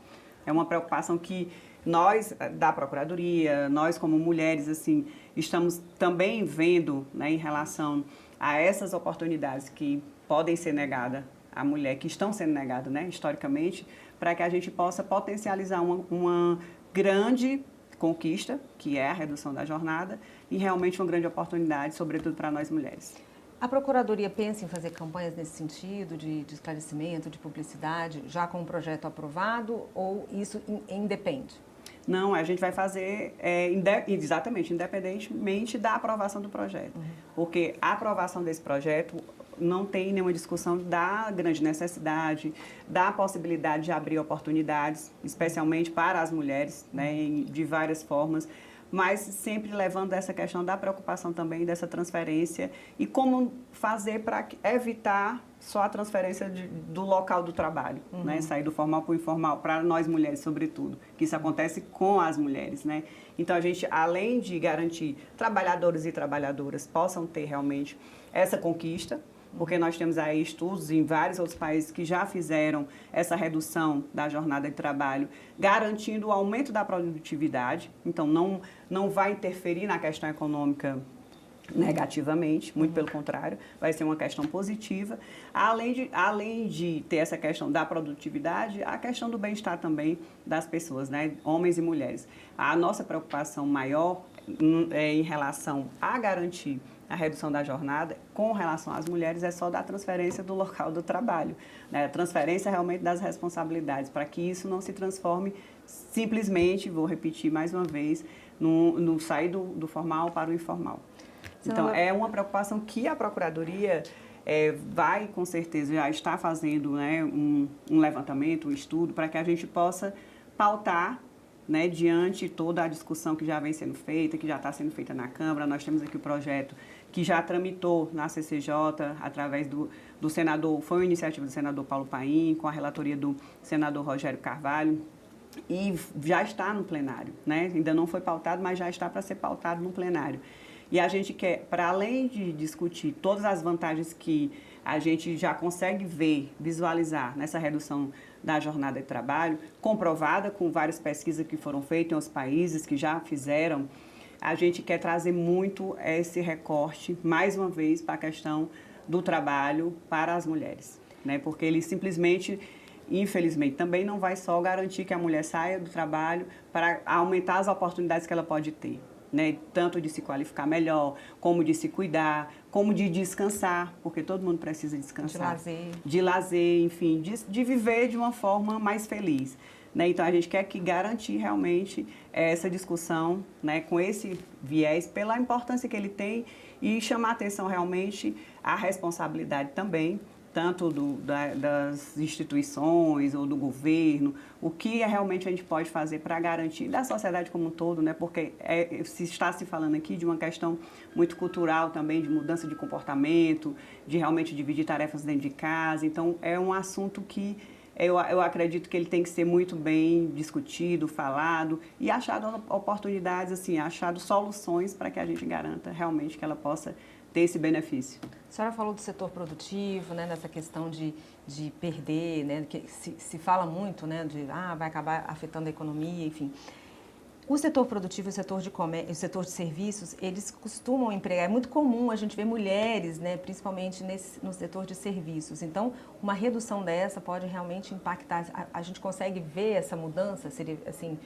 É uma preocupação que nós, da Procuradoria, nós como mulheres, assim, estamos também vendo, né, em relação a essas oportunidades que podem ser negadas à mulher, que estão sendo negadas, né, historicamente, para que a gente possa potencializar uma grande conquista, que é a redução da jornada, e realmente uma grande oportunidade, sobretudo para nós mulheres. A Procuradoria pensa em fazer campanhas nesse sentido, de esclarecimento, de publicidade, já com o projeto aprovado, ou isso independe? Não, a gente vai fazer exatamente, independentemente da aprovação do projeto. Porque a aprovação desse projeto não tem nenhuma discussão da grande necessidade, da possibilidade de abrir oportunidades, especialmente para as mulheres, né, de várias formas, mas sempre levando essa questão da preocupação também dessa transferência e como fazer para evitar só a transferência do local do trabalho, né? Sair do formal para o informal, para nós mulheres, sobretudo, que isso acontece com as mulheres, né? Então, a gente, além de garantir trabalhadores e trabalhadoras possam ter realmente essa conquista, porque nós temos aí estudos em vários outros países que já fizeram essa redução da jornada de trabalho, garantindo o aumento da produtividade, então não vai interferir na questão econômica negativamente, muito pelo contrário, vai ser uma questão positiva. Além de ter essa questão da produtividade, a questão do bem-estar também das pessoas, né, homens e mulheres. A nossa preocupação maior em relação a garantir a redução da jornada, com relação às mulheres, é só da transferência do local do trabalho, né? A transferência realmente das responsabilidades, para que isso não se transforme simplesmente, vou repetir mais uma vez, no sair do formal para o informal. Então, é uma preocupação que a Procuradoria vai, com certeza, já está fazendo, né, um levantamento, um estudo, para que a gente possa pautar, né, diante de toda a discussão que já vem sendo feita, que já está sendo feita na Câmara. Nós temos aqui o projeto que já tramitou na CCJ, através do senador, foi uma iniciativa do senador Paulo Paim, com a relatoria do senador Rogério Carvalho, e já está no plenário, né? Ainda não foi pautado, mas já está para ser pautado no plenário. E a gente quer, para além de discutir todas as vantagens que a gente já consegue visualizar nessa redução da jornada de trabalho, comprovada com várias pesquisas que foram feitas em outros países que já fizeram, a gente quer trazer muito esse recorte, mais uma vez, para a questão do trabalho para as mulheres, né? Porque ele simplesmente, infelizmente, também não vai só garantir que a mulher saia do trabalho para aumentar as oportunidades que ela pode ter. né? Tanto de se qualificar melhor, como de se cuidar, como de descansar, porque todo mundo precisa descansar. De lazer. De lazer, enfim, de viver de uma forma mais feliz. Né? Então, a gente quer garantir realmente essa discussão, né, com esse viés, pela importância que ele tem e chamar atenção realmente à responsabilidade também, tanto das instituições ou do governo, o que realmente a gente pode fazer para garantir da sociedade como um todo, né? Porque se está se falando aqui de uma questão muito cultural também, de mudança de comportamento, de realmente dividir tarefas dentro de casa. Então, é um assunto que eu acredito que ele tem que ser muito bem discutido, falado e achado oportunidades, assim, achado soluções para que a gente garanta realmente que ela possa ter esse benefício. A senhora falou do setor produtivo, né, nessa questão de perder, né, que se fala muito, né, vai acabar afetando a economia, enfim. O setor produtivo e o setor de comércio, o setor de serviços, eles costumam empregar. É muito comum a gente ver mulheres, né, principalmente no setor de serviços. Então, uma redução dessa pode realmente impactar. A gente consegue ver essa mudança, seria assim,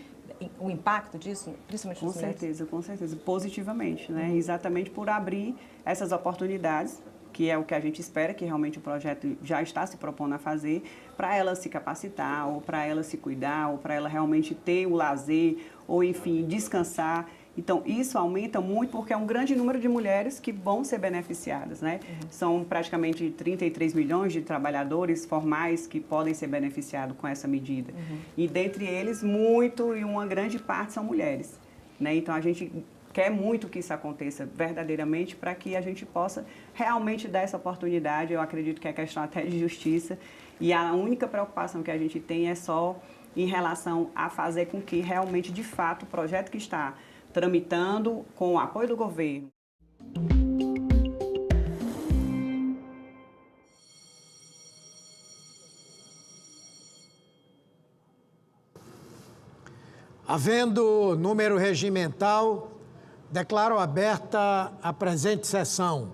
o impacto disso, principalmente nas mulheres? Com certeza, positivamente, né? Exatamente por abrir essas oportunidades, que é o que a gente espera, que realmente o projeto já está se propondo a fazer, para ela se capacitar, ou para ela se cuidar, ou para ela realmente ter o lazer, ou enfim, descansar. Então, isso aumenta muito porque é um grande número de mulheres que vão ser beneficiadas, né? São praticamente 33 milhões de trabalhadores formais que podem ser beneficiados com essa medida. E dentre eles, uma grande parte são mulheres, né? Então, a gente quer muito que isso aconteça verdadeiramente para que a gente possa realmente dar essa oportunidade. Eu acredito que é questão até de justiça e a única preocupação que a gente tem é só em relação a fazer com que realmente, de fato, o projeto que está tramitando com o apoio do governo. Havendo número regimental, declaro aberta a presente sessão.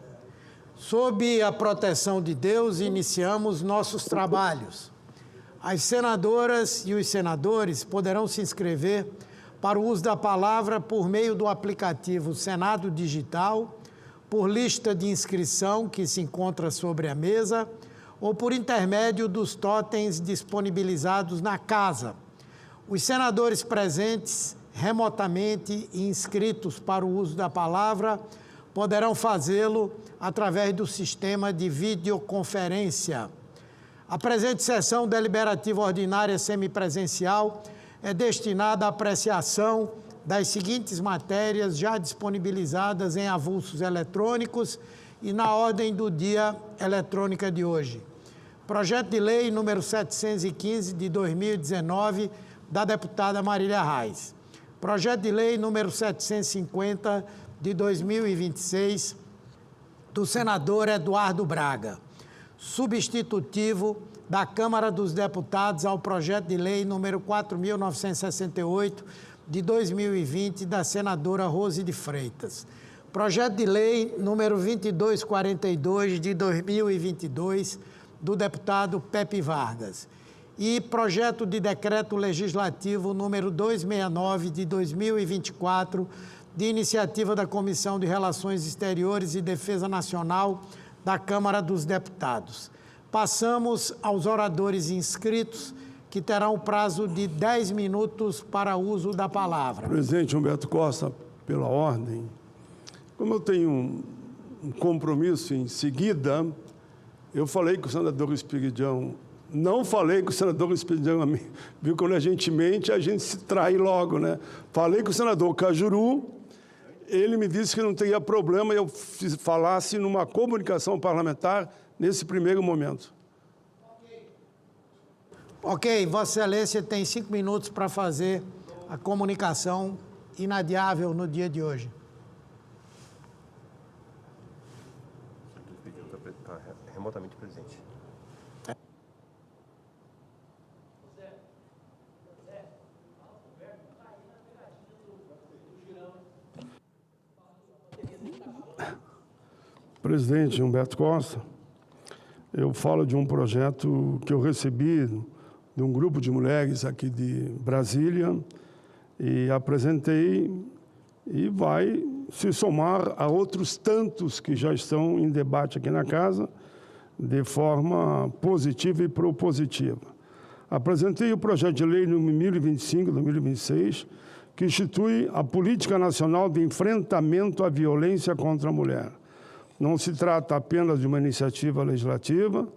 Sob a proteção de Deus, iniciamos nossos trabalhos. As senadoras e os senadores poderão se inscrever para o uso da palavra por meio do aplicativo Senado Digital, por lista de inscrição que se encontra sobre a mesa ou por intermédio dos totens disponibilizados na casa. Os senadores presentes remotamente e inscritos para o uso da palavra poderão fazê-lo através do sistema de videoconferência. A presente sessão deliberativa ordinária semipresencial é destinada à apreciação das seguintes matérias já disponibilizadas em avulsos eletrônicos e na ordem do dia eletrônica de hoje. Projeto de lei número 715 de 2019, da deputada Marília Reis. Projeto de lei número 750 de 2026, do senador Eduardo Braga. Substitutivo da Câmara dos Deputados ao projeto de lei número 4.968 de 2020, da senadora Rose de Freitas. Projeto de lei número 2242 de 2022, do deputado Pepe Vargas. E projeto de decreto legislativo número 269 de 2024, de iniciativa da Comissão de Relações Exteriores e Defesa Nacional da Câmara dos Deputados. Passamos aos oradores inscritos, que terão prazo de 10 minutos para uso da palavra. Presidente Humberto Costa, pela ordem, como eu tenho um compromisso em seguida, eu falei com o senador Espiridião, não falei com o senador Espiridião, viu, quando a gente mente, a gente se trai logo, né? Falei com o senador Cajuru, ele me disse que não teria problema eu falasse numa comunicação parlamentar nesse primeiro momento. Ok, Vossa Excelência tem 5 minutos para fazer a comunicação inadiável no dia de hoje. Está remotamente presente. Presidente Humberto Costa, eu falo de um projeto que eu recebi de um grupo de mulheres aqui de Brasília e apresentei e vai se somar a outros tantos que já estão em debate aqui na casa, de forma positiva e propositiva. Apresentei o projeto de lei número 1025/2026, que institui a Política Nacional de Enfrentamento à Violência contra a Mulher. Não se trata apenas de uma iniciativa legislativa,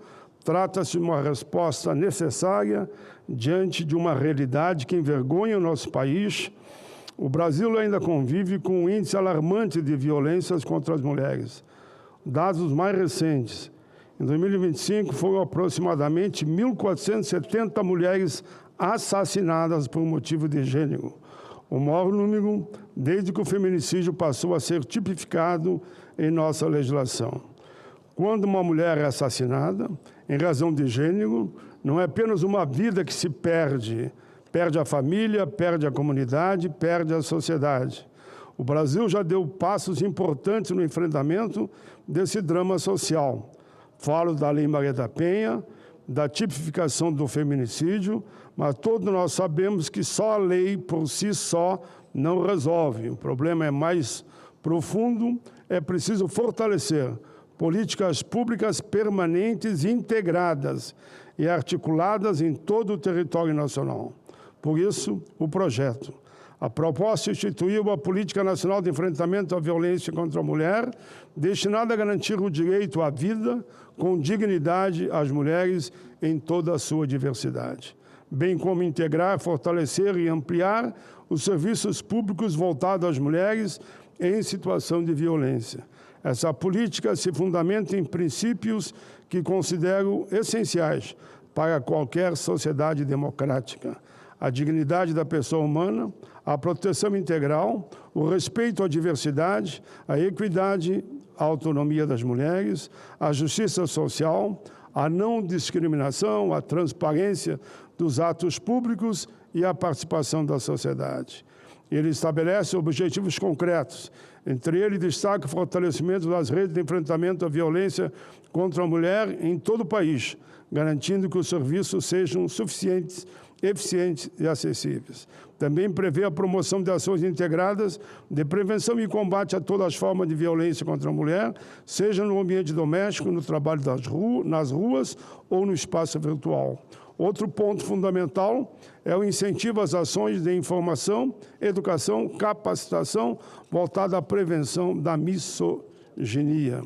trata-se de uma resposta necessária diante de uma realidade que envergonha o nosso país. O Brasil ainda convive com um índice alarmante de violências contra as mulheres. Dados mais recentes, em 2025 foram aproximadamente 1.470 mulheres assassinadas por motivo de gênero, o maior número desde que o feminicídio passou a ser tipificado em nossa legislação. Quando uma mulher é assassinada em razão de gênero, não é apenas uma vida que se perde, perde a família, perde a comunidade, perde a sociedade. O Brasil já deu passos importantes no enfrentamento desse drama social. Falo da Lei Maria da Penha, da tipificação do feminicídio, mas todos nós sabemos que só a lei por si só não resolve. O problema é mais profundo, é preciso fortalecer políticas públicas permanentes, integradas e articuladas em todo o território nacional. Por isso, o projeto. A proposta instituiu a Política Nacional de Enfrentamento à Violência contra a Mulher, destinada a garantir o direito à vida com dignidade às mulheres em toda a sua diversidade, bem como integrar, fortalecer e ampliar os serviços públicos voltados às mulheres em situação de violência. Essa política se fundamenta em princípios que considero essenciais para qualquer sociedade democrática: a dignidade da pessoa humana, a proteção integral, o respeito à diversidade, a equidade, a autonomia das mulheres, a justiça social, a não discriminação, a transparência dos atos públicos e a participação da sociedade. Ele estabelece objetivos concretos. Entre eles, destaca o fortalecimento das redes de enfrentamento à violência contra a mulher em todo o país, garantindo que os serviços sejam suficientes, eficientes e acessíveis. Também prevê a promoção de ações integradas de prevenção e combate a todas as formas de violência contra a mulher, seja no ambiente doméstico, no trabalho nas ruas ou no espaço virtual. Outro ponto fundamental é o incentivo às ações de informação, educação, capacitação voltada à prevenção da misoginia,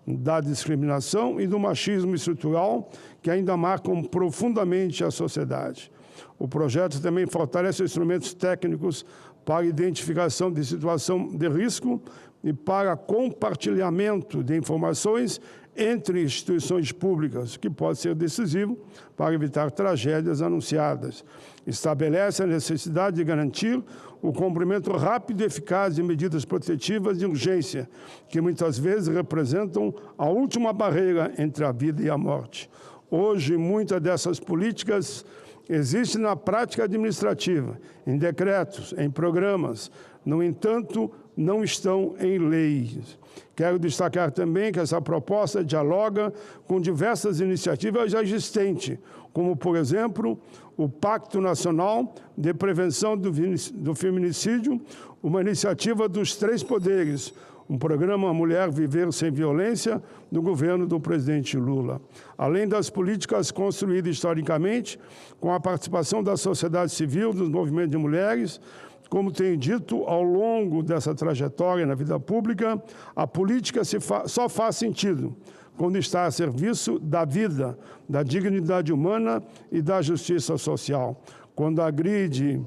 da discriminação e do machismo estrutural que ainda marcam profundamente a sociedade. O projeto também fortalece instrumentos técnicos para identificação de situação de risco e para compartilhamento de informações entre instituições públicas, que pode ser decisivo para evitar tragédias anunciadas. Estabelece a necessidade de garantir o cumprimento rápido e eficaz de medidas protetivas de urgência, que muitas vezes representam a última barreira entre a vida e a morte. Hoje, muitas dessas políticas existem na prática administrativa, em decretos, em programas. No entanto, não estão em leis. Quero destacar também que essa proposta dialoga com diversas iniciativas já existentes, como, por exemplo, o Pacto Nacional de Prevenção do Feminicídio, uma iniciativa dos 3 poderes, um programa Mulher Viver Sem Violência, do governo do presidente Lula. Além das políticas construídas historicamente, com a participação da sociedade civil, dos movimentos de mulheres, como tenho dito ao longo dessa trajetória na vida pública, a política só faz sentido quando está a serviço da vida, da dignidade humana e da justiça social. Quando agride,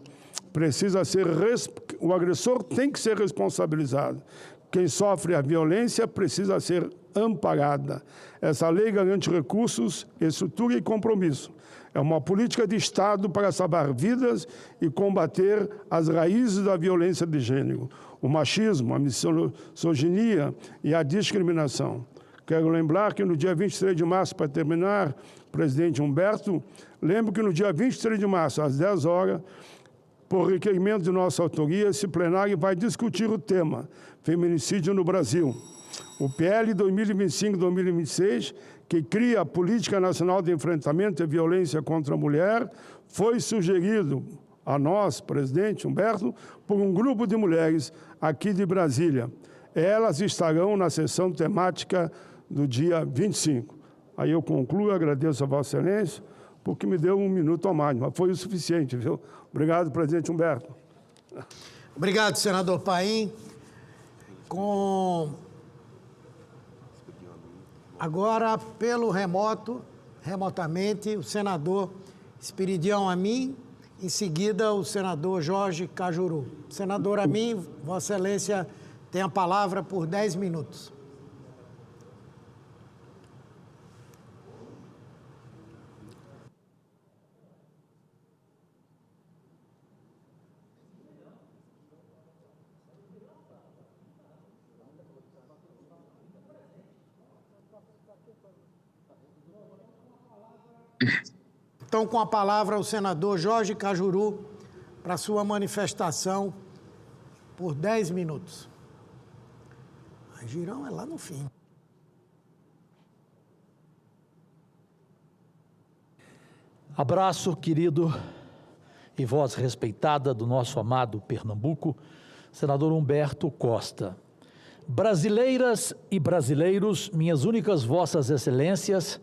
o agressor tem que ser responsabilizado. Quem sofre a violência precisa ser amparada. Essa lei garante recursos, estrutura e compromisso. É uma política de Estado para salvar vidas e combater as raízes da violência de gênero, o machismo, a misoginia e a discriminação. Quero lembrar que no dia 23 de março, para terminar, presidente Humberto, lembro que no dia 23 de março, às 10 horas, por requerimento de nossa autoria, esse plenário vai discutir o tema Feminicídio no Brasil. O PL 2025-2026, que cria a Política Nacional de Enfrentamento à Violência contra a Mulher, foi sugerido a nós, presidente Humberto, por um grupo de mulheres aqui de Brasília. Elas estarão na sessão temática do dia 25. Aí eu concluo, agradeço a Vossa Excelência, porque me deu um minuto a mais, mas foi o suficiente, viu? Obrigado, presidente Humberto. Obrigado, senador Paim. Agora, pelo remotamente, o senador Esperidião Amin, em seguida o senador Jorge Cajuru. Senador Amin, Vossa Excelência tem a palavra por 10 minutos. Então, com a palavra, o senador Jorge Cajuru, para sua manifestação por 10 minutos. A Girão é lá no fim. Abraço, querido e voz respeitada do nosso amado Pernambuco, senador Humberto Costa. Brasileiras e brasileiros, minhas únicas vossas excelências,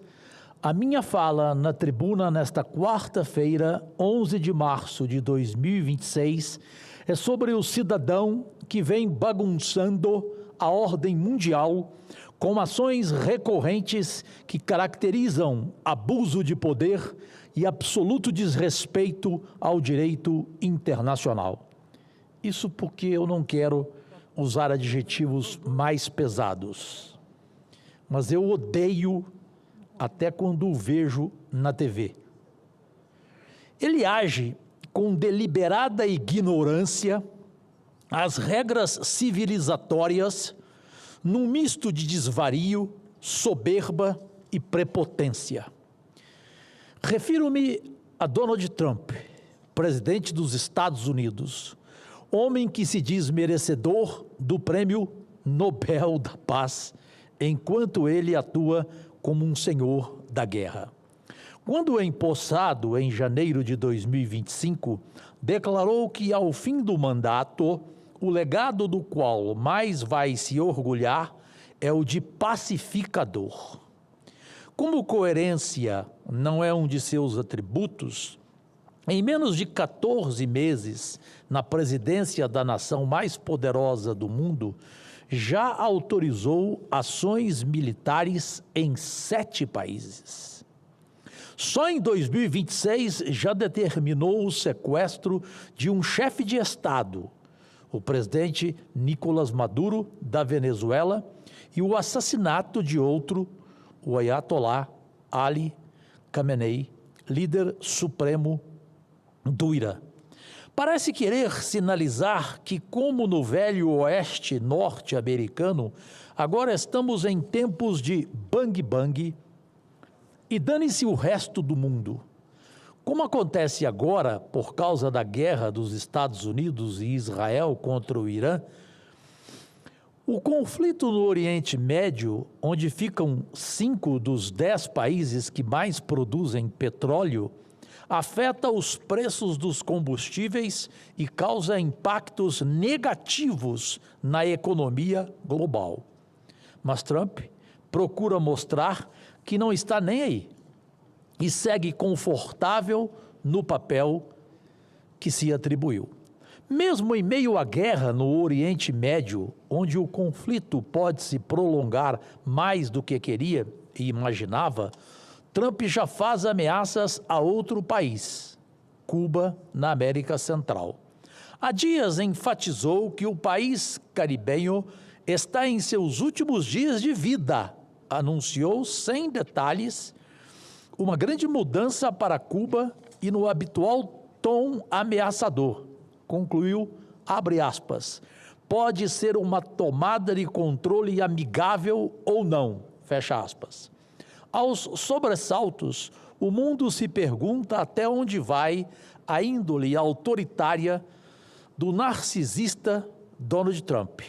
a minha fala na tribuna nesta quarta-feira, 11 de março de 2026, é sobre o cidadão que vem bagunçando a ordem mundial com ações recorrentes que caracterizam abuso de poder e absoluto desrespeito ao direito internacional. Isso porque eu não quero usar adjetivos mais pesados, mas eu odeio até quando o vejo na TV. Ele age com deliberada ignorância às regras civilizatórias, num misto de desvario, soberba e prepotência. Refiro-me a Donald Trump, presidente dos Estados Unidos, homem que se diz merecedor do Prêmio Nobel da Paz, enquanto ele atua como um senhor da guerra. Quando empossado em janeiro de 2025, declarou que ao fim do mandato, o legado do qual mais vai se orgulhar é o de pacificador. Como coerência não é um de seus atributos, em menos de 14 meses na presidência da nação mais poderosa do mundo, já autorizou ações militares em 7 países. Só em 2026 já determinou o sequestro de um chefe de Estado, o presidente Nicolás Maduro, da Venezuela, e o assassinato de outro, o Ayatollah Ali Khamenei, líder supremo do Irã. Parece querer sinalizar que, como no velho oeste norte-americano, agora estamos em tempos de bang-bang e dane-se o resto do mundo. Como acontece agora, por causa da guerra dos Estados Unidos e Israel contra o Irã, o conflito no Oriente Médio, onde ficam 5 dos 10 países que mais produzem petróleo, afeta os preços dos combustíveis e causa impactos negativos na economia global. Mas Trump procura mostrar que não está nem aí e segue confortável no papel que se atribuiu. Mesmo em meio à guerra no Oriente Médio, onde o conflito pode se prolongar mais do que queria e imaginava, Trump já faz ameaças a outro país, Cuba, na América Central. Há dias enfatizou que o país caribenho está em seus últimos dias de vida. Anunciou, sem detalhes, uma grande mudança para Cuba e no habitual tom ameaçador. Concluiu, abre aspas, pode ser uma tomada de controle amigável ou não, fecha aspas. Aos sobressaltos, o mundo se pergunta até onde vai a índole autoritária do narcisista Donald Trump.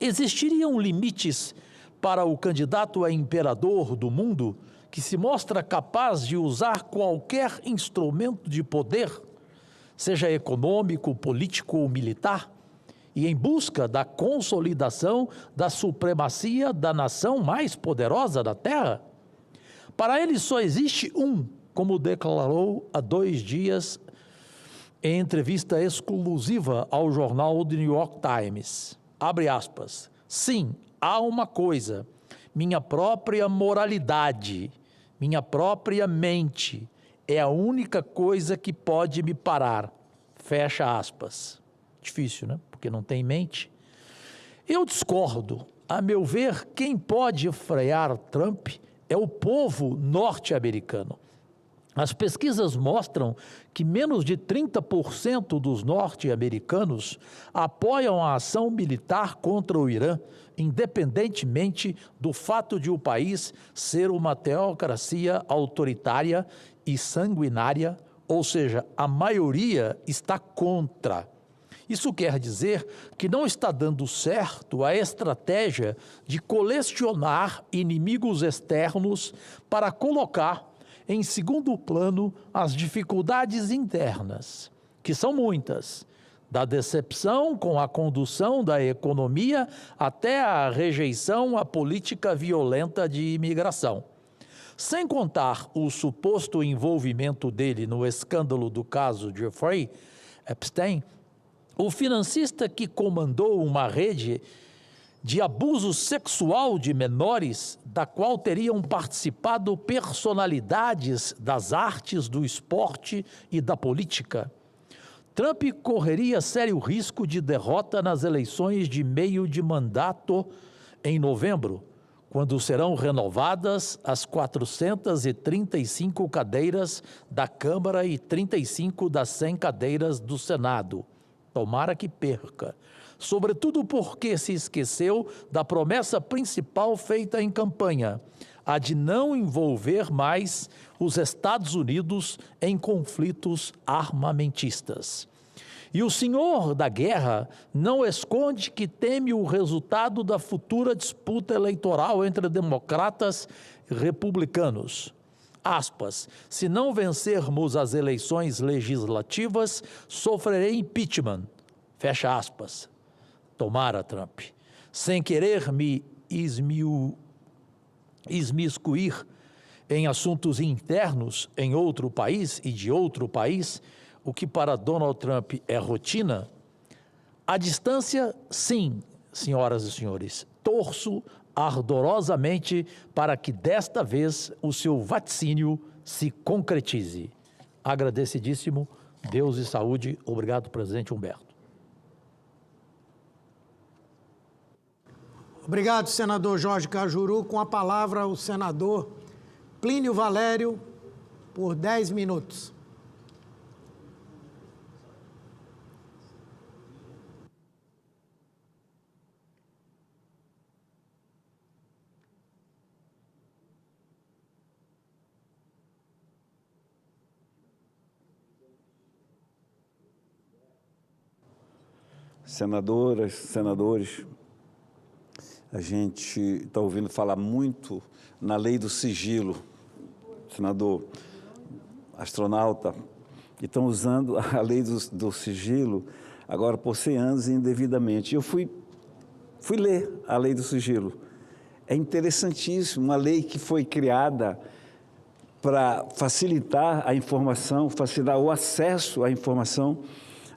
Existiriam limites para o candidato a imperador do mundo que se mostra capaz de usar qualquer instrumento de poder seja econômico, político ou militar, e em busca da consolidação da supremacia da nação mais poderosa da Terra? Para ele só existe um, como declarou há 2 dias em entrevista exclusiva ao jornal The New York Times. Abre aspas. Sim, há uma coisa, minha própria moralidade, minha própria mente, é a única coisa que pode me parar. Fecha aspas. Difícil, né? Porque não tem mente. Eu discordo. A meu ver, quem pode frear Trump é o povo norte-americano. As pesquisas mostram que menos de 30% dos norte-americanos apoiam a ação militar contra o Irã, independentemente do fato de o país ser uma teocracia autoritária e sanguinária, ou seja, a maioria está contra. Isso quer dizer que não está dando certo a estratégia de colecionar inimigos externos para colocar em segundo plano as dificuldades internas, que são muitas, da decepção com a condução da economia até a rejeição à política violenta de imigração. Sem contar o suposto envolvimento dele no escândalo do caso Jeffrey Epstein, o financista que comandou uma rede de abuso sexual de menores, da qual teriam participado personalidades das artes, do esporte e da política. Trump correria sério risco de derrota nas eleições de meio de mandato em novembro, quando serão renovadas as 435 cadeiras da Câmara e 35 das 100 cadeiras do Senado. Tomara que perca. Sobretudo porque se esqueceu da promessa principal feita em campanha, a de não envolver mais os Estados Unidos em conflitos armamentistas. E o senhor da guerra não esconde que teme o resultado da futura disputa eleitoral entre democratas e republicanos. Aspas, se não vencermos as eleições legislativas, sofrerei impeachment. Fecha aspas. Tomara, Trump. Sem querer me esmiscuir em assuntos internos em outro país e de outro país, o que para Donald Trump é rotina, à distância, sim, senhoras e senhores, torço ardorosamente para que desta vez o seu vaticínio se concretize. Agradecidíssimo, Deus e saúde. Obrigado, presidente Humberto. Obrigado, senador Jorge Cajuru. Com a palavra, o senador Plínio Valério, por 10 minutos. Senadoras, senadores, a gente está ouvindo falar muito na lei do sigilo, senador, astronauta, e estão usando a lei do sigilo agora por 100 anos indevidamente. Eu fui ler a lei do sigilo. É interessantíssimo, uma lei que foi criada para facilitar a informação, facilitar o acesso à informação,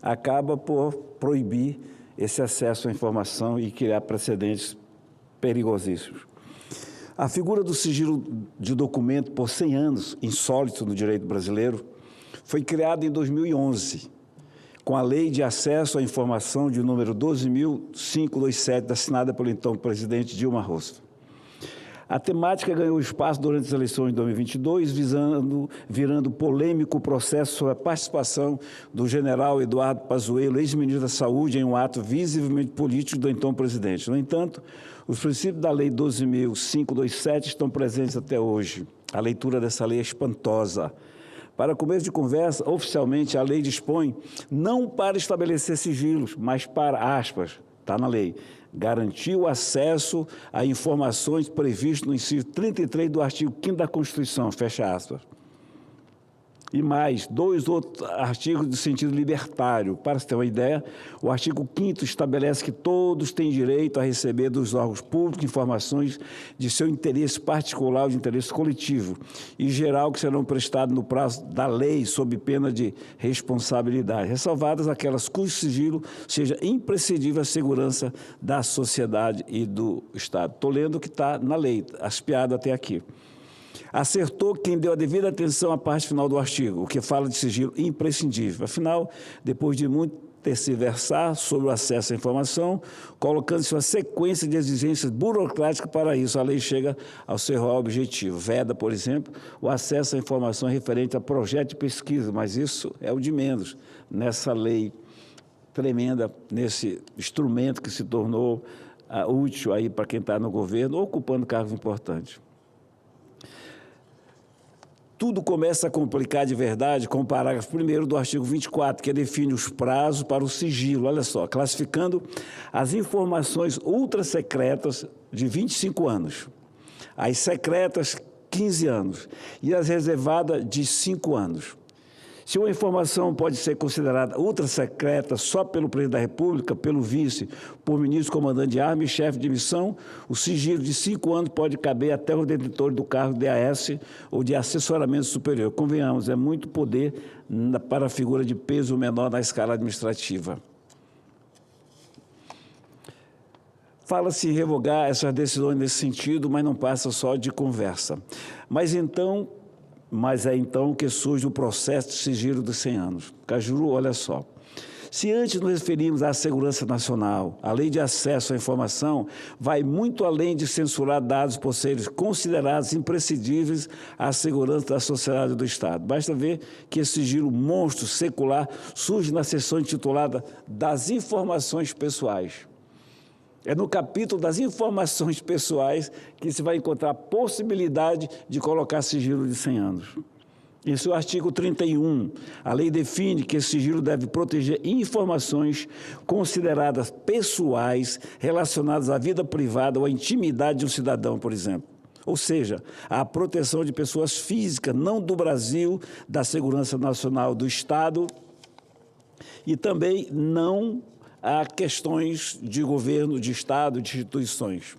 acaba por proibir esse acesso à informação e criar precedentes perigosíssimos. A figura do sigilo de documento, por 100 anos, insólito no direito brasileiro, foi criada em 2011, com a Lei de Acesso à Informação de número 12.527, assinada pelo então presidente Dilma Rousseff. A temática ganhou espaço durante as eleições de 2022, virando polêmico o processo sobre a participação do general Eduardo Pazuello, ex-ministro da Saúde, em um ato visivelmente político do então presidente. No entanto, os princípios da Lei 12.527 estão presentes até hoje. A leitura dessa lei é espantosa. Para começo de conversa, oficialmente a lei dispõe não para estabelecer sigilos, mas para, aspas, está na lei, garantir o acesso a informações previstas no inciso 33 do artigo 5º da Constituição, fecha aspas. E mais, 2 outros artigos de sentido libertário. Para se ter uma ideia, o artigo 5º estabelece que todos têm direito a receber dos órgãos públicos informações de seu interesse particular ou de interesse coletivo, e geral que serão prestados no prazo da lei, sob pena de responsabilidade, ressalvadas aquelas cujo sigilo seja imprescindível à segurança da sociedade e do Estado. Estou lendo o que está na lei, as piadas até aqui. Acertou quem deu a devida atenção à parte final do artigo, o que fala de sigilo imprescindível. Afinal, depois de muito terciversar sobre o acesso à informação, colocando-se uma sequência de exigências burocráticas para isso, a lei chega ao seu real objetivo. Veda, por exemplo, o acesso à informação referente a projeto de pesquisa, mas isso é o de menos nessa lei tremenda, nesse instrumento que se tornou útil aí para quem está no governo, ocupando cargos importantes. Tudo começa a complicar de verdade com o parágrafo 1º do artigo 24, que define os prazos para o sigilo, olha só, classificando as informações ultrasecretas de 25 anos, as secretas 15 anos e as reservadas de 5 anos. Se uma informação pode ser considerada ultrasecreta só pelo presidente da República, pelo vice, por ministro, comandante de armas e chefe de missão, o sigilo de 5 anos pode caber até o detentor do cargo de AS ou de assessoramento superior. Convenhamos, é muito poder para a figura de peso menor na escala administrativa. Fala-se em revogar essas decisões nesse sentido, mas não passa só de conversa. Mas é então que surge o processo de sigilo dos 100 anos. Cajuru, olha só. Se antes nos referimos à segurança nacional, a lei de acesso à informação vai muito além de censurar dados por serem considerados imprescindíveis à segurança da sociedade e do Estado. Basta ver que esse sigilo monstro secular surge na seção intitulada das informações pessoais. É no capítulo das informações pessoais que se vai encontrar a possibilidade de colocar sigilo de 100 anos. Esse é o artigo 31. A lei define que esse sigilo deve proteger informações consideradas pessoais relacionadas à vida privada ou à intimidade de um cidadão, por exemplo. Ou seja, a proteção de pessoas físicas, não do Brasil, da segurança nacional do Estado e também não a questões de governo, de Estado, de instituições.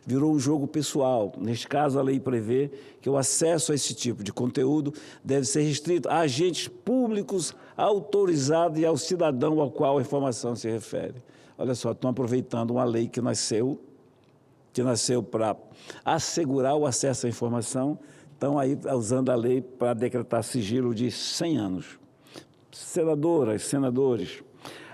Virou um jogo pessoal. Neste caso, a lei prevê que o acesso a esse tipo de conteúdo deve ser restrito a agentes públicos autorizados e ao cidadão ao qual a informação se refere. Olha só, estão aproveitando uma lei que nasceu para assegurar o acesso à informação, estão aí usando a lei para decretar sigilo de 100 anos. Senadoras, senadores,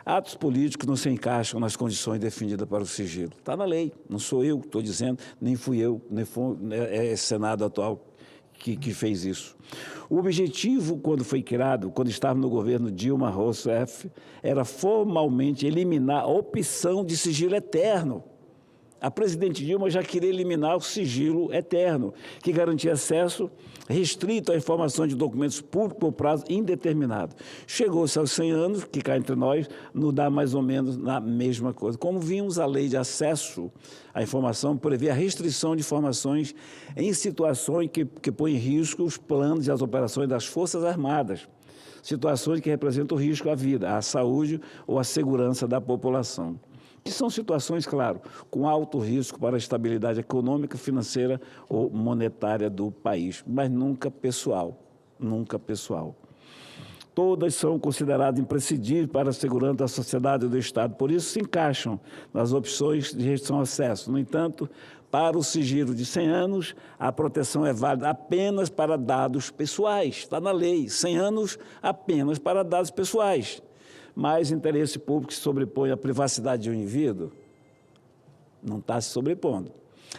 atos políticos não se encaixam nas condições definidas para o sigilo. Está na lei, não sou eu que estou dizendo, nem fui eu, nem foi o Senado atual que fez isso. O objetivo, quando foi criado, quando estava no governo Dilma Rousseff, era formalmente eliminar a opção de sigilo eterno. A presidente Dilma já queria eliminar o sigilo eterno, que garantia acesso restrito à informação de documentos públicos por prazo indeterminado. Chegou-se aos 100 anos, que cá entre nós, nos dá mais ou menos na mesma coisa. Como vimos, a lei de acesso à informação prevê a restrição de informações em situações que põem em risco os planos e as operações das Forças Armadas, situações que representam risco à vida, à saúde ou à segurança da população. Que são situações, claro, com alto risco para a estabilidade econômica, financeira ou monetária do país, mas nunca pessoal, nunca pessoal. Todas são consideradas imprescindíveis para a segurança da sociedade e do Estado, por isso se encaixam nas opções de restrição ao acesso. No entanto, para o sigilo de 100 anos, a proteção é válida apenas para dados pessoais, está na lei, 100 anos apenas para dados pessoais. Mas interesse público se sobrepõe à privacidade de um indivíduo, não está se sobrepondo.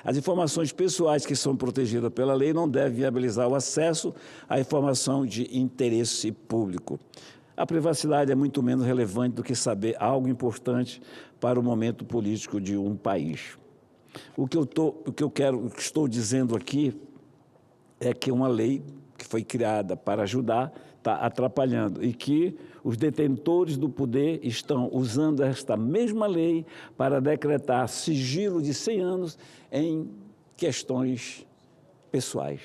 As informações pessoais que são protegidas pela lei não devem viabilizar o acesso à informação de interesse público. A privacidade é muito menos relevante do que saber algo importante para o momento político de um país. O que estou dizendo aqui é que uma lei que foi criada para ajudar está atrapalhando e que os detentores do poder estão usando esta mesma lei para decretar sigilo de 100 anos em questões pessoais.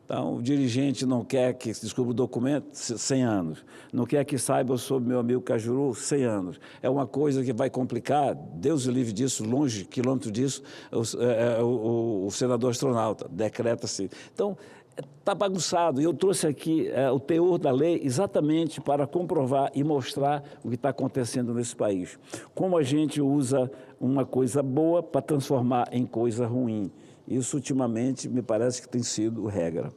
Então, o dirigente não quer que se descubra o documento, 100 anos. Não quer que saiba sobre meu amigo Cajuru, 100 anos. É uma coisa que vai complicar, Deus o livre disso, longe, quilômetro disso, o senador astronauta, decreta-se. Então, está bagunçado. E eu trouxe aqui o teor da lei exatamente para comprovar e mostrar o que está acontecendo nesse país. Como a gente usa uma coisa boa para transformar em coisa ruim. Isso, ultimamente, me parece que tem sido regra.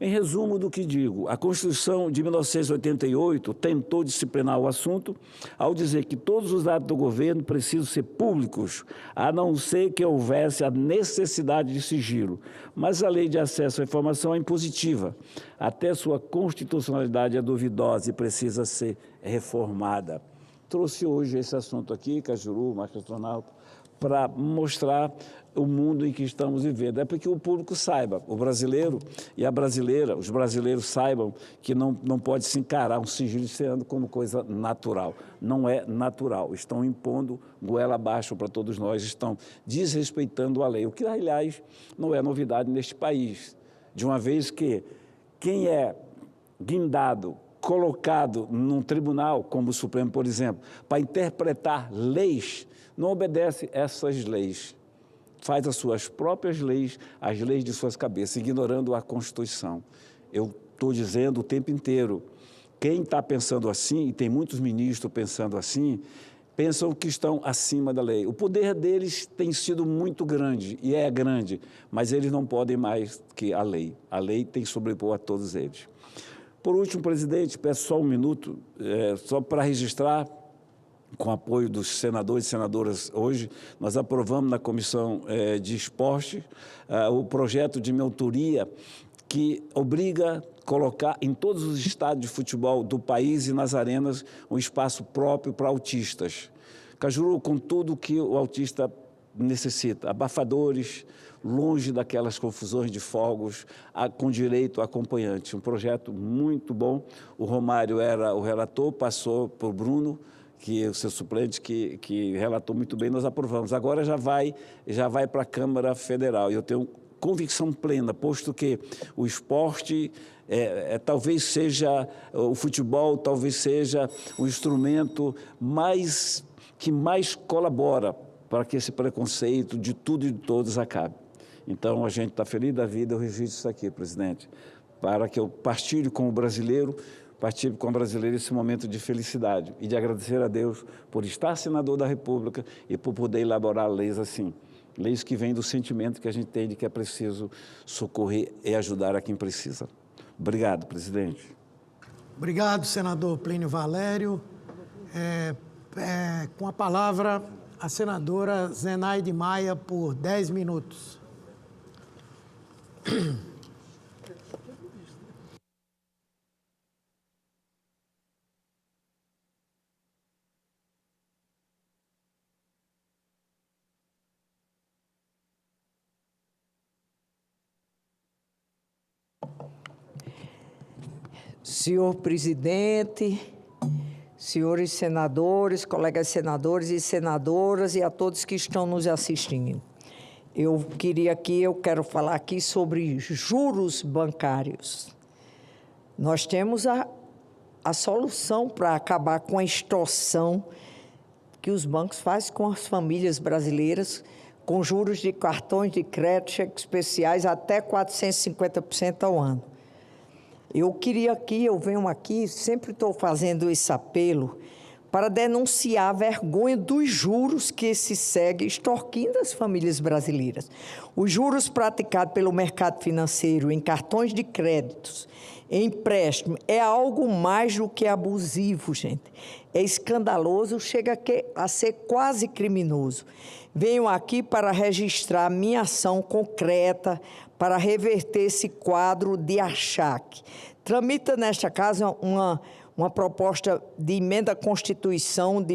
Em resumo do que digo, a Constituição de 1988 tentou disciplinar o assunto ao dizer que todos os atos do governo precisam ser públicos, a não ser que houvesse a necessidade de sigilo. Mas a lei de acesso à informação é impositiva. Até sua constitucionalidade é duvidosa e precisa ser reformada. Trouxe hoje esse assunto aqui, Cajuru, Marco Astronauta, para mostrar o mundo em que estamos vivendo. É porque o público saiba, o brasileiro e a brasileira, os brasileiros saibam que não pode se encarar um sigilo externo como coisa natural. Não é natural. Estão impondo goela abaixo para todos nós, estão desrespeitando a lei, o que, aliás, não é novidade neste país. De uma vez que quem é guindado, colocado num tribunal, como o Supremo, por exemplo, para interpretar leis, não obedece essas leis. Faz as suas próprias leis, as leis de suas cabeças, ignorando a Constituição. Eu estou dizendo o tempo inteiro, quem está pensando assim, e tem muitos ministros pensando assim, pensam que estão acima da lei. O poder deles tem sido muito grande, e é grande, mas eles não podem mais que a lei. A lei tem que sobrepor a todos eles. Por último, presidente, peço só um minuto, só para registrar, com apoio dos senadores e senadoras hoje, nós aprovamos na Comissão de Esporte o projeto de minha autoria que obriga a colocar em todos os estádios de futebol do país e nas arenas um espaço próprio para autistas. Cajuru, com tudo que o autista necessita, abafadores, longe daquelas confusões de fogos, com direito a acompanhante. Um projeto muito bom. O Romário era o relator, passou por Bruno, que é o seu suplente, que relatou muito bem, nós aprovamos. Agora já vai para a Câmara Federal. E eu tenho convicção plena, posto que o esporte talvez seja, o futebol talvez seja o instrumento que mais colabora para que esse preconceito de tudo e de todos acabe. Então, a gente está feliz da vida, eu registro isso aqui, presidente, para que eu partilhe com o brasileiro, partilhe com a brasileira esse momento de felicidade e de agradecer a Deus por estar senador da República e por poder elaborar leis assim. Leis que vêm do sentimento que a gente tem de que é preciso socorrer e ajudar a quem precisa. Obrigado, presidente. Obrigado, senador Plínio Valério. Com a palavra, a senadora Zenaide Maia, por 10 minutos. Senhor presidente, senhores senadores, colegas senadores e senadoras e a todos que estão nos assistindo. Eu quero falar aqui sobre juros bancários. Nós temos a solução para acabar com a extorsão que os bancos fazem com as famílias brasileiras, com juros de cartões de crédito, cheques especiais até 450% ao ano. Eu venho aqui, sempre estou fazendo esse apelo para denunciar a vergonha dos juros que se segue extorquindo as famílias brasileiras. Os juros praticados pelo mercado financeiro em cartões de créditos, em empréstimo, é algo mais do que abusivo, gente. É escandaloso, chega a ser quase criminoso. Venho aqui para registrar minha ação concreta para reverter esse quadro de achaque. Tramita nesta casa uma proposta de emenda à Constituição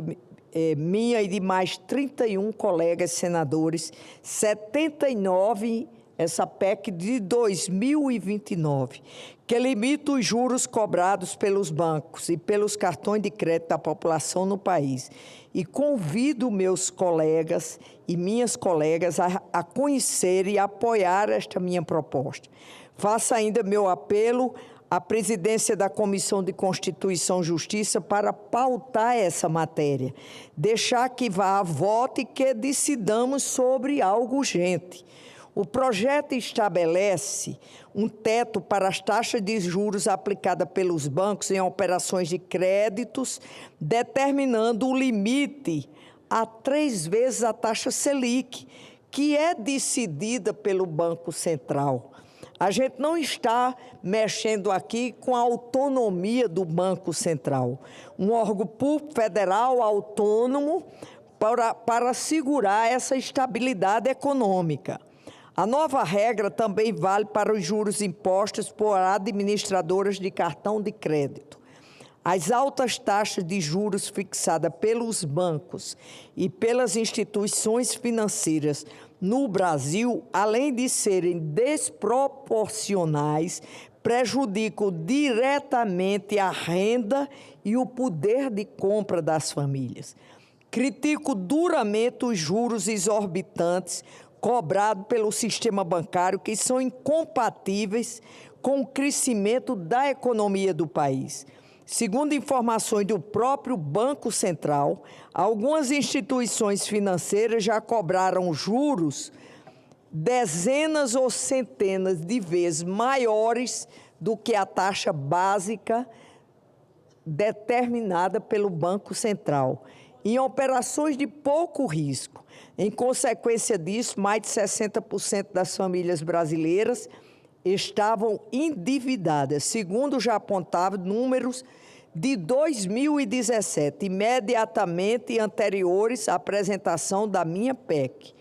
minha e de mais 31 colegas senadores, 79, essa PEC de 2029, que limita os juros cobrados pelos bancos e pelos cartões de crédito da população no país. E convido meus colegas e minhas colegas a conhecer e apoiar esta minha proposta. Faço ainda meu apelo à presidência da Comissão de Constituição e Justiça para pautar essa matéria, deixar que vá a voto e que decidamos sobre algo urgente. O projeto estabelece um teto para as taxas de juros aplicadas pelos bancos em operações de créditos, determinando o limite a 3 vezes a taxa Selic, que é decidida pelo Banco Central. A gente não está mexendo aqui com a autonomia do Banco Central, um órgão público federal autônomo para assegurar essa estabilidade econômica. A nova regra também vale para os juros impostos por administradoras de cartão de crédito. As altas taxas de juros fixadas pelos bancos e pelas instituições financeiras no Brasil, além de serem desproporcionais, prejudicam diretamente a renda e o poder de compra das famílias. Critico duramente os juros exorbitantes cobrados pelo sistema bancário, que são incompatíveis com o crescimento da economia do país. Segundo informações do próprio Banco Central, algumas instituições financeiras já cobraram juros dezenas ou centenas de vezes maiores do que a taxa básica determinada pelo Banco Central, em operações de pouco risco. Em consequência disso, mais de 60% das famílias brasileiras estavam endividadas, segundo já apontava números de 2017, imediatamente anteriores à apresentação da minha PEC.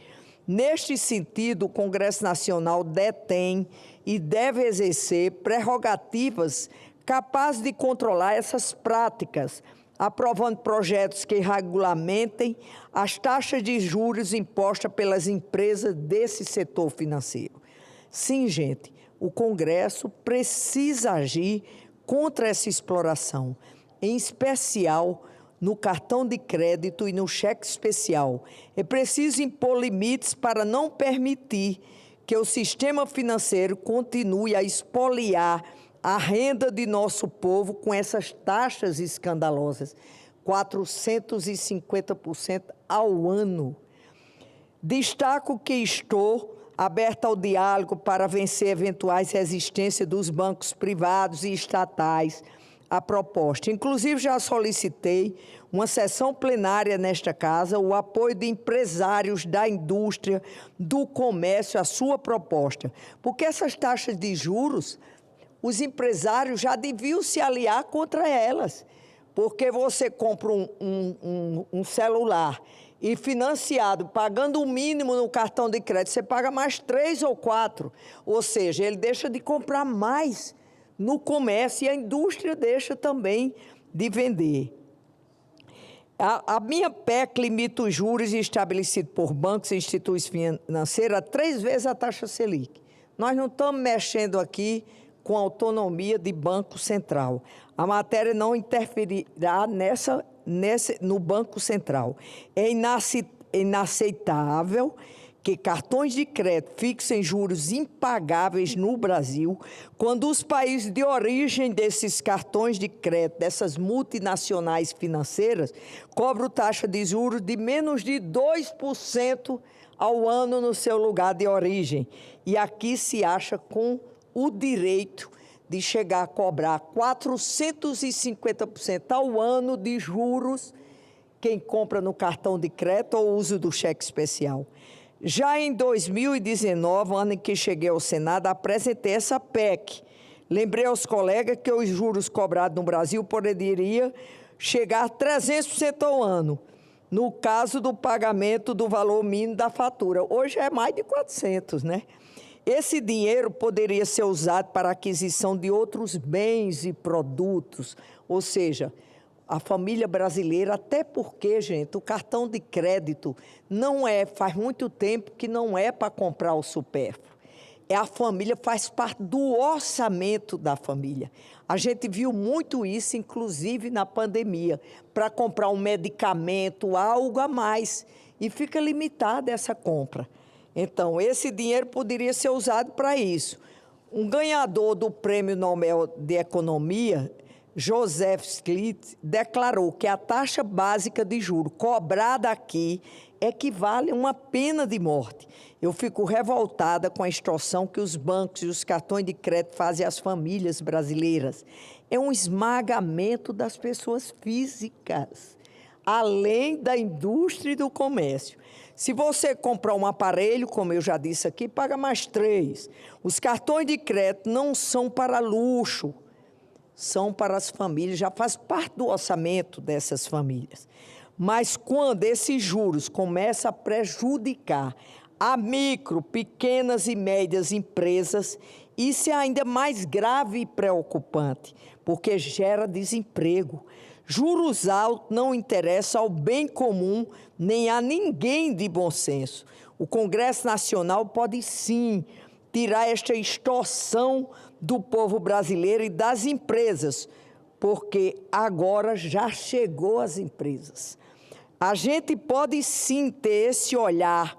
Neste sentido, o Congresso Nacional detém e deve exercer prerrogativas capazes de controlar essas práticas, aprovando projetos que regulamentem as taxas de juros impostas pelas empresas desse setor financeiro. Sim, gente, o Congresso precisa agir contra essa exploração, em especial no cartão de crédito e no cheque especial. É preciso impor limites para não permitir que o sistema financeiro continue a expoliar a renda de nosso povo com essas taxas escandalosas, 450% ao ano. Destaco que estou aberta ao diálogo para vencer eventuais resistências dos bancos privados e estatais à proposta. Inclusive, já solicitei uma sessão plenária nesta casa, o apoio de empresários da indústria, do comércio, à sua proposta. Porque essas taxas de juros, os empresários já deviam se aliar contra elas. Porque você compra um celular e financiado, pagando o mínimo no cartão de crédito, você paga mais 3 ou 4. Ou seja, ele deixa de comprar mais no comércio e a indústria deixa também de vender. A minha PEC limita os juros estabelecidos por bancos e instituições financeiras a 3 vezes a taxa Selic. Nós não estamos mexendo aqui com a autonomia de Banco Central. A matéria não interferirá no Banco Central. É inaceitável que cartões de crédito fixem juros impagáveis no Brasil, quando os países de origem desses cartões de crédito, dessas multinacionais financeiras, cobram taxa de juros de menos de 2% ao ano no seu lugar de origem. E aqui se acha com o direito de chegar a cobrar 450% ao ano de juros quem compra no cartão de crédito ou uso do cheque especial. Já em 2019, ano em que cheguei ao Senado, apresentei essa PEC. Lembrei aos colegas que os juros cobrados no Brasil poderiam chegar a 300% ao ano, no caso do pagamento do valor mínimo da fatura. Hoje é mais de 400, né? Esse dinheiro poderia ser usado para a aquisição de outros bens e produtos, ou seja, a família brasileira, até porque, gente, o cartão de crédito faz muito tempo que não é para comprar o supérfluo. A família faz parte do orçamento da família. A gente viu muito isso, inclusive na pandemia, para comprar um medicamento, algo a mais, e fica limitada essa compra. Então, esse dinheiro poderia ser usado para isso. Um ganhador do Prêmio Nobel de Economia, Joseph Stiglitz, declarou que a taxa básica de juros cobrada aqui equivale a uma pena de morte. Eu fico revoltada com a extorsão que os bancos e os cartões de crédito fazem às famílias brasileiras. É um esmagamento das pessoas físicas, além da indústria e do comércio. Se você comprar um aparelho, como eu já disse aqui, paga mais 3. Os cartões de crédito não são para luxo, são para as famílias, já faz parte do orçamento dessas famílias. Mas quando esses juros começam a prejudicar a micro, pequenas e médias empresas, isso é ainda mais grave e preocupante, porque gera desemprego. Juros altos não interessam ao bem comum, nem a ninguém de bom senso. O Congresso Nacional pode, sim, tirar esta extorsão do povo brasileiro e das empresas, porque agora já chegou às empresas. A gente pode, sim, ter esse olhar.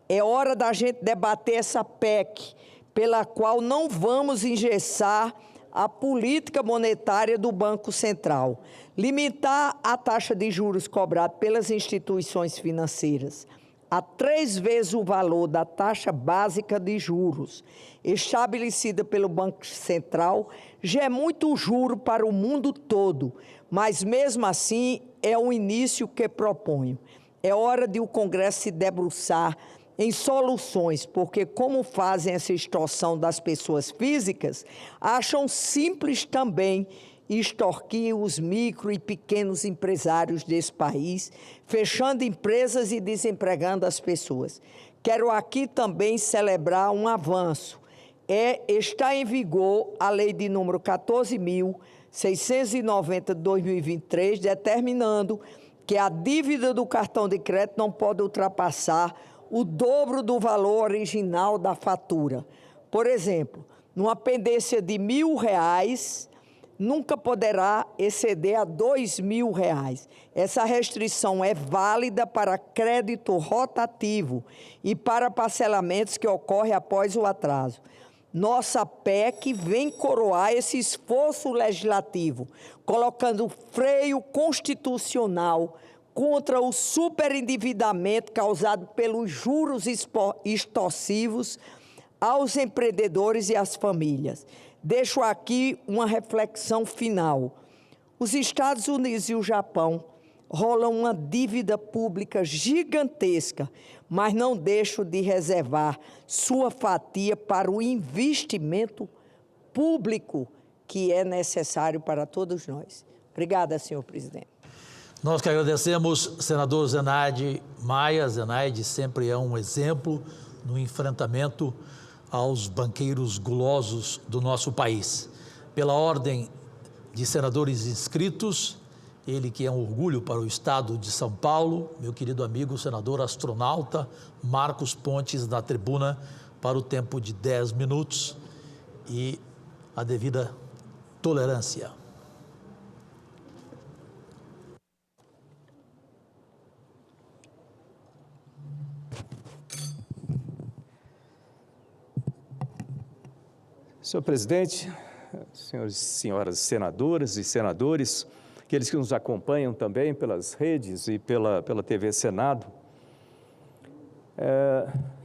É hora da gente debater essa PEC, pela qual não vamos engessar a política monetária do Banco Central, limitar a taxa de juros cobrada pelas instituições financeiras a 3 vezes o valor da taxa básica de juros estabelecida pelo Banco Central, já é muito juro para o mundo todo, mas mesmo assim é o início que proponho. É hora de o Congresso se debruçar em soluções, porque como fazem essa extorsão das pessoas físicas, acham simples também extorquir os micro e pequenos empresários desse país, fechando empresas e desempregando as pessoas. Quero aqui também celebrar um avanço. Está em vigor a lei de número 14.690 de 2023, determinando que a dívida do cartão de crédito não pode ultrapassar o dobro do valor original da fatura. Por exemplo, numa pendência de R$1.000, nunca poderá exceder a R$2.000. Essa restrição é válida para crédito rotativo e para parcelamentos que ocorrem após o atraso. Nossa PEC vem coroar esse esforço legislativo, colocando freio constitucional contra o superendividamento causado pelos juros extorsivos aos empreendedores e às famílias. Deixo aqui uma reflexão final. Os Estados Unidos e o Japão rolam uma dívida pública gigantesca, mas não deixam de reservar sua fatia para o investimento público que é necessário para todos nós. Obrigada, senhor presidente. Nós que agradecemos, senador Zenaide Maia. Zenaide sempre é um exemplo no enfrentamento aos banqueiros gulosos do nosso país. Pela ordem de senadores inscritos, ele que é um orgulho para o estado de São Paulo, meu querido amigo senador astronauta Marcos Pontes, na tribuna para o tempo de 10 minutos e a devida tolerância. Senhor presidente, senhores e senhoras senadoras e senadores, aqueles que nos acompanham também pelas redes e pela TV Senado,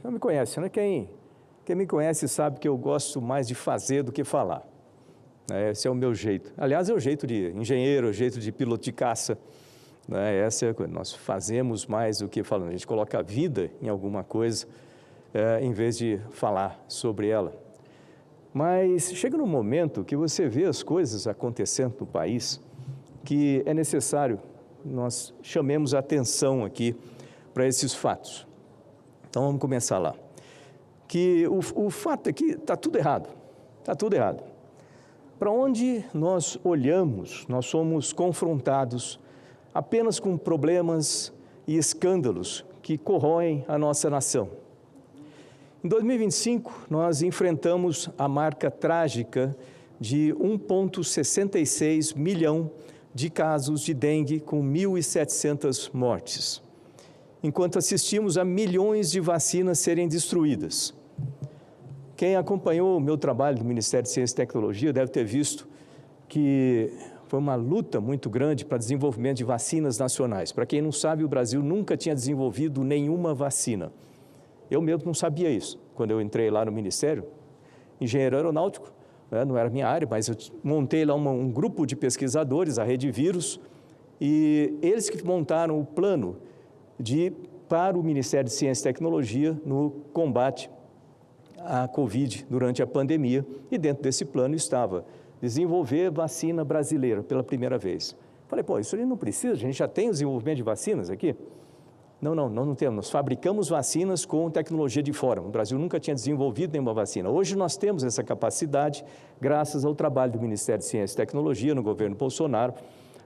não me conhece, né? Quem me conhece sabe que eu gosto mais de fazer do que falar. Esse é o meu jeito. Aliás, é o jeito de engenheiro, é o jeito de piloto de caça. Essa é a coisa. Nós fazemos mais do que falando. A gente coloca a vida em alguma coisa em vez de falar sobre ela. Mas chega num momento que você vê as coisas acontecendo no país que é necessário nós chamemos a atenção aqui para esses fatos. Então vamos começar lá. Que o fato é que está tudo errado, está tudo errado. Para onde nós olhamos, nós somos confrontados apenas com problemas e escândalos que corroem a nossa nação. Em 2025, nós enfrentamos a marca trágica de 1,66 milhão de casos de dengue, com 1.700 mortes, enquanto assistimos a milhões de vacinas serem destruídas. Quem acompanhou o meu trabalho no Ministério de Ciência e Tecnologia deve ter visto que foi uma luta muito grande para desenvolvimento de vacinas nacionais. Para quem não sabe, o Brasil nunca tinha desenvolvido nenhuma vacina. Eu mesmo não sabia isso. Quando eu entrei lá no Ministério, engenheiro aeronáutico, né, não era minha área, mas eu montei lá um grupo de pesquisadores, a Rede Vírus, e eles que montaram o plano para o Ministério de Ciência e Tecnologia no combate à Covid durante a pandemia. E dentro desse plano estava desenvolver vacina brasileira pela primeira vez. Falei, pô, isso a gente não precisa, a gente já tem o desenvolvimento de vacinas aqui? Não, nós não temos. Nós fabricamos vacinas com tecnologia de fora. O Brasil nunca tinha desenvolvido nenhuma vacina. Hoje nós temos essa capacidade, graças ao trabalho do Ministério de Ciência e Tecnologia, no governo Bolsonaro.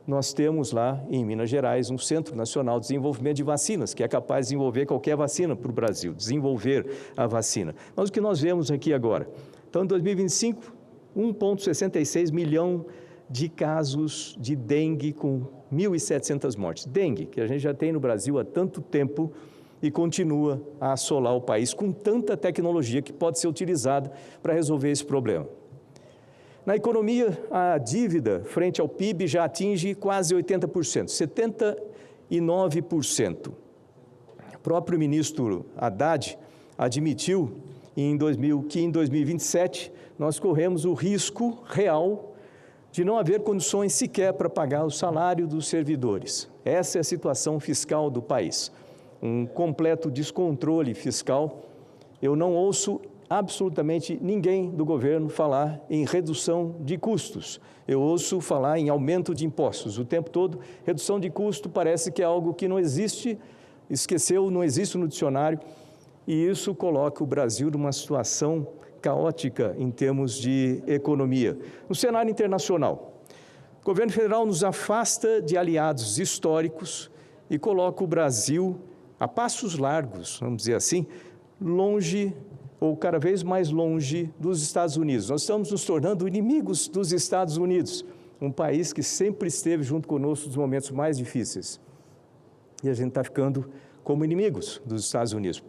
Nós temos lá, em Minas Gerais, um Centro Nacional de Desenvolvimento de Vacinas, que é capaz de desenvolver qualquer vacina para o Brasil, desenvolver a vacina. Mas o que nós vemos aqui agora? Então, em 2025, 1,66 milhão de casos de dengue com 1.700 mortes. Dengue, que a gente já tem no Brasil há tanto tempo e continua a assolar o país com tanta tecnologia que pode ser utilizada para resolver esse problema. Na economia, a dívida frente ao PIB já atinge quase 80%, 79%. O próprio ministro Haddad admitiu que em 2027 nós corremos o risco real de não haver condições sequer para pagar o salário dos servidores. Essa é a situação fiscal do país. Um completo descontrole fiscal. Eu não ouço absolutamente ninguém do governo falar em redução de custos. Eu ouço falar em aumento de impostos o tempo todo. Redução de custo parece que é algo que não existe, não existe no dicionário, e isso coloca o Brasil numa situação caótica em termos de economia. No cenário internacional, o governo federal nos afasta de aliados históricos e coloca o Brasil a passos largos, vamos dizer assim, longe ou cada vez mais longe dos Estados Unidos. Nós estamos nos tornando inimigos dos Estados Unidos, um país que sempre esteve junto conosco nos momentos mais difíceis. E a gente está ficando como inimigos dos Estados Unidos.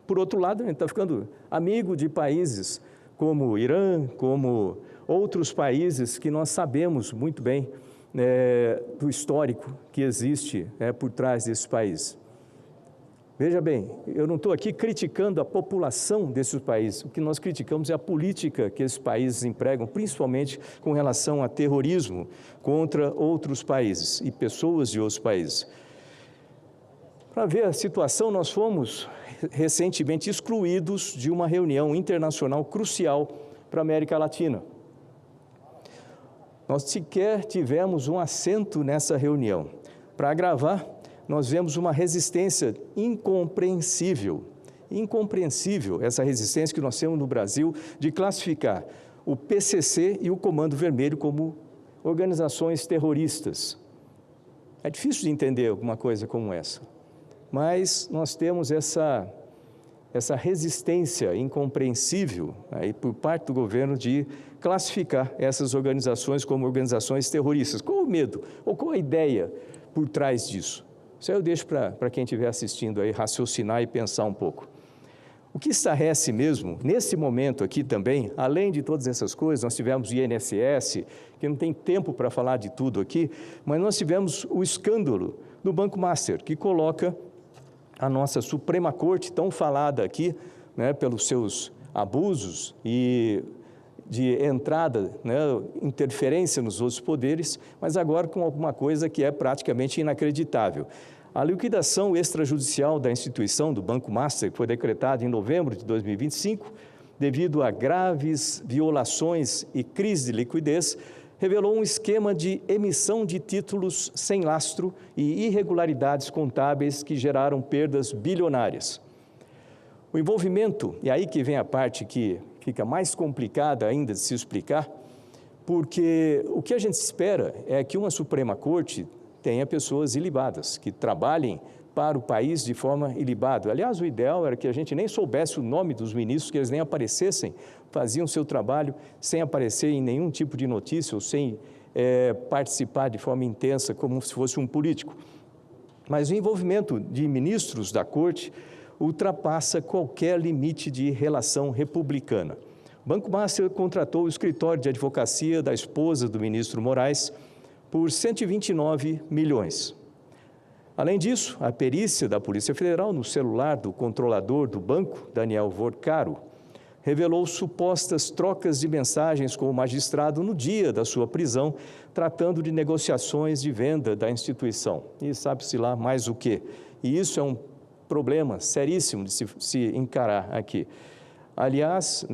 Por outro lado, a gente está ficando amigo de países como o Irã, como outros países que nós sabemos muito bem do histórico que existe por trás desses países. Veja bem, eu não estou aqui criticando a população desses países. O que nós criticamos é a política que esses países empregam, principalmente com relação a terrorismo contra outros países e pessoas de outros países. Para ver a situação, nós fomos recentemente excluídos de uma reunião internacional crucial para a América Latina. Nós sequer tivemos um assento nessa reunião. Para agravar, nós vemos uma resistência incompreensível essa resistência que nós temos no Brasil de classificar o PCC e o Comando Vermelho como organizações terroristas. É difícil de entender alguma coisa como essa. Mas nós temos essa resistência incompreensível aí por parte do governo de classificar essas organizações como organizações terroristas. Qual o medo ou qual a ideia por trás disso? Isso aí eu deixo para quem estiver assistindo aí raciocinar e pensar um pouco. O que estarrece mesmo, nesse momento aqui também, além de todas essas coisas, nós tivemos o INSS, que não tem tempo para falar de tudo aqui, mas nós tivemos o escândalo do Banco Master, que coloca a nossa Suprema Corte, tão falada aqui, pelos seus abusos e de entrada, interferência nos outros poderes, mas agora com alguma coisa que é praticamente inacreditável. A liquidação extrajudicial da instituição do Banco Master, que foi decretada em novembro de 2025, devido a graves violações e crise de liquidez, revelou um esquema de emissão de títulos sem lastro e irregularidades contábeis que geraram perdas bilionárias. O envolvimento, e aí que vem a parte que fica mais complicada ainda de se explicar, porque o que a gente espera é que uma Suprema Corte tenha pessoas ilibadas, que trabalhem para o país de forma ilibada. Aliás, o ideal era que a gente nem soubesse o nome dos ministros, que eles nem aparecessem, faziam seu trabalho sem aparecer em nenhum tipo de notícia ou sem participar de forma intensa, como se fosse um político. Mas o envolvimento de ministros da Corte, ultrapassa qualquer limite de relação republicana. O Banco Master contratou o escritório de advocacia da esposa do ministro Moraes por 129 milhões. Além disso, a perícia da Polícia Federal no celular do controlador do banco, Daniel Vorcaro, revelou supostas trocas de mensagens com o magistrado no dia da sua prisão, tratando de negociações de venda da instituição. E sabe-se lá mais o quê. E isso é um problema seríssimo de se encarar aqui. Aliás,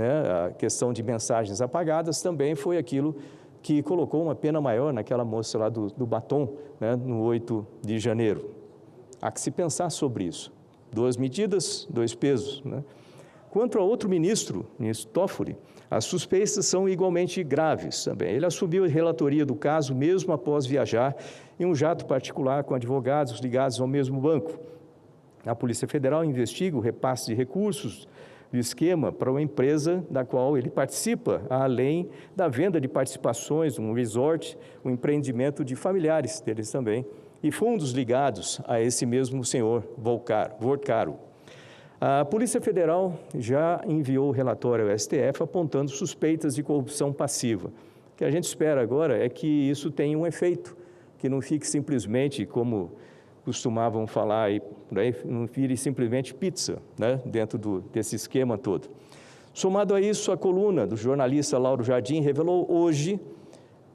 a questão de mensagens apagadas também foi aquilo que colocou uma pena maior naquela moça lá do batom, no 8 de janeiro. Há que se pensar sobre isso. 2 medidas, 2 pesos. Quanto a outro ministro Toffoli, as suspeitas são igualmente graves também. Ele assumiu a relatoria do caso mesmo após viajar em um jato particular com advogados ligados ao mesmo banco. A Polícia Federal investiga o repasse de recursos do esquema para uma empresa da qual ele participa, além da venda de participações, um resort, um empreendimento de familiares deles também, e fundos ligados a esse mesmo senhor Vorcaro. A Polícia Federal já enviou o relatório ao STF apontando suspeitas de corrupção passiva. O que a gente espera agora é que isso tenha um efeito, que não fique simplesmente como costumavam falar, não vire simplesmente pizza, dentro desse esquema todo. Somado a isso, a coluna do jornalista Lauro Jardim revelou hoje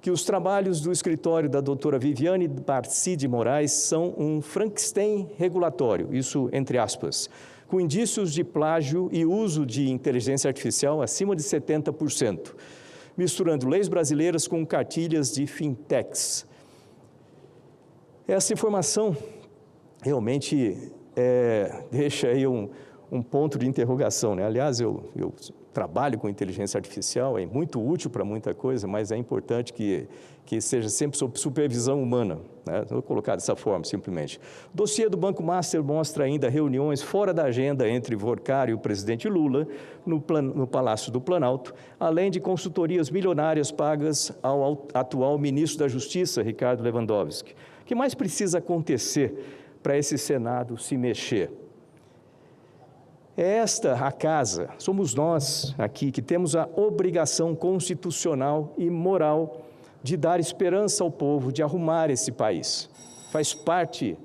que os trabalhos do escritório da doutora Viviane Barci de Moraes são um Frankenstein regulatório, isso entre aspas, com indícios de plágio e uso de inteligência artificial acima de 70%, misturando leis brasileiras com cartilhas de fintechs. Essa informação realmente deixa aí um ponto de interrogação, Aliás, eu trabalho com inteligência artificial, é muito útil para muita coisa, mas é importante que seja sempre sob supervisão humana, Vou colocar dessa forma, simplesmente. O dossiê do Banco Master mostra ainda reuniões fora da agenda entre Vorcaro e o presidente Lula no Palácio do Planalto, além de consultorias milionárias pagas ao atual ministro da Justiça, Ricardo Lewandowski. O que mais precisa acontecer para esse Senado se mexer? É esta a casa, somos nós aqui que temos a obrigação constitucional e moral de dar esperança ao povo, de arrumar esse país. Faz parte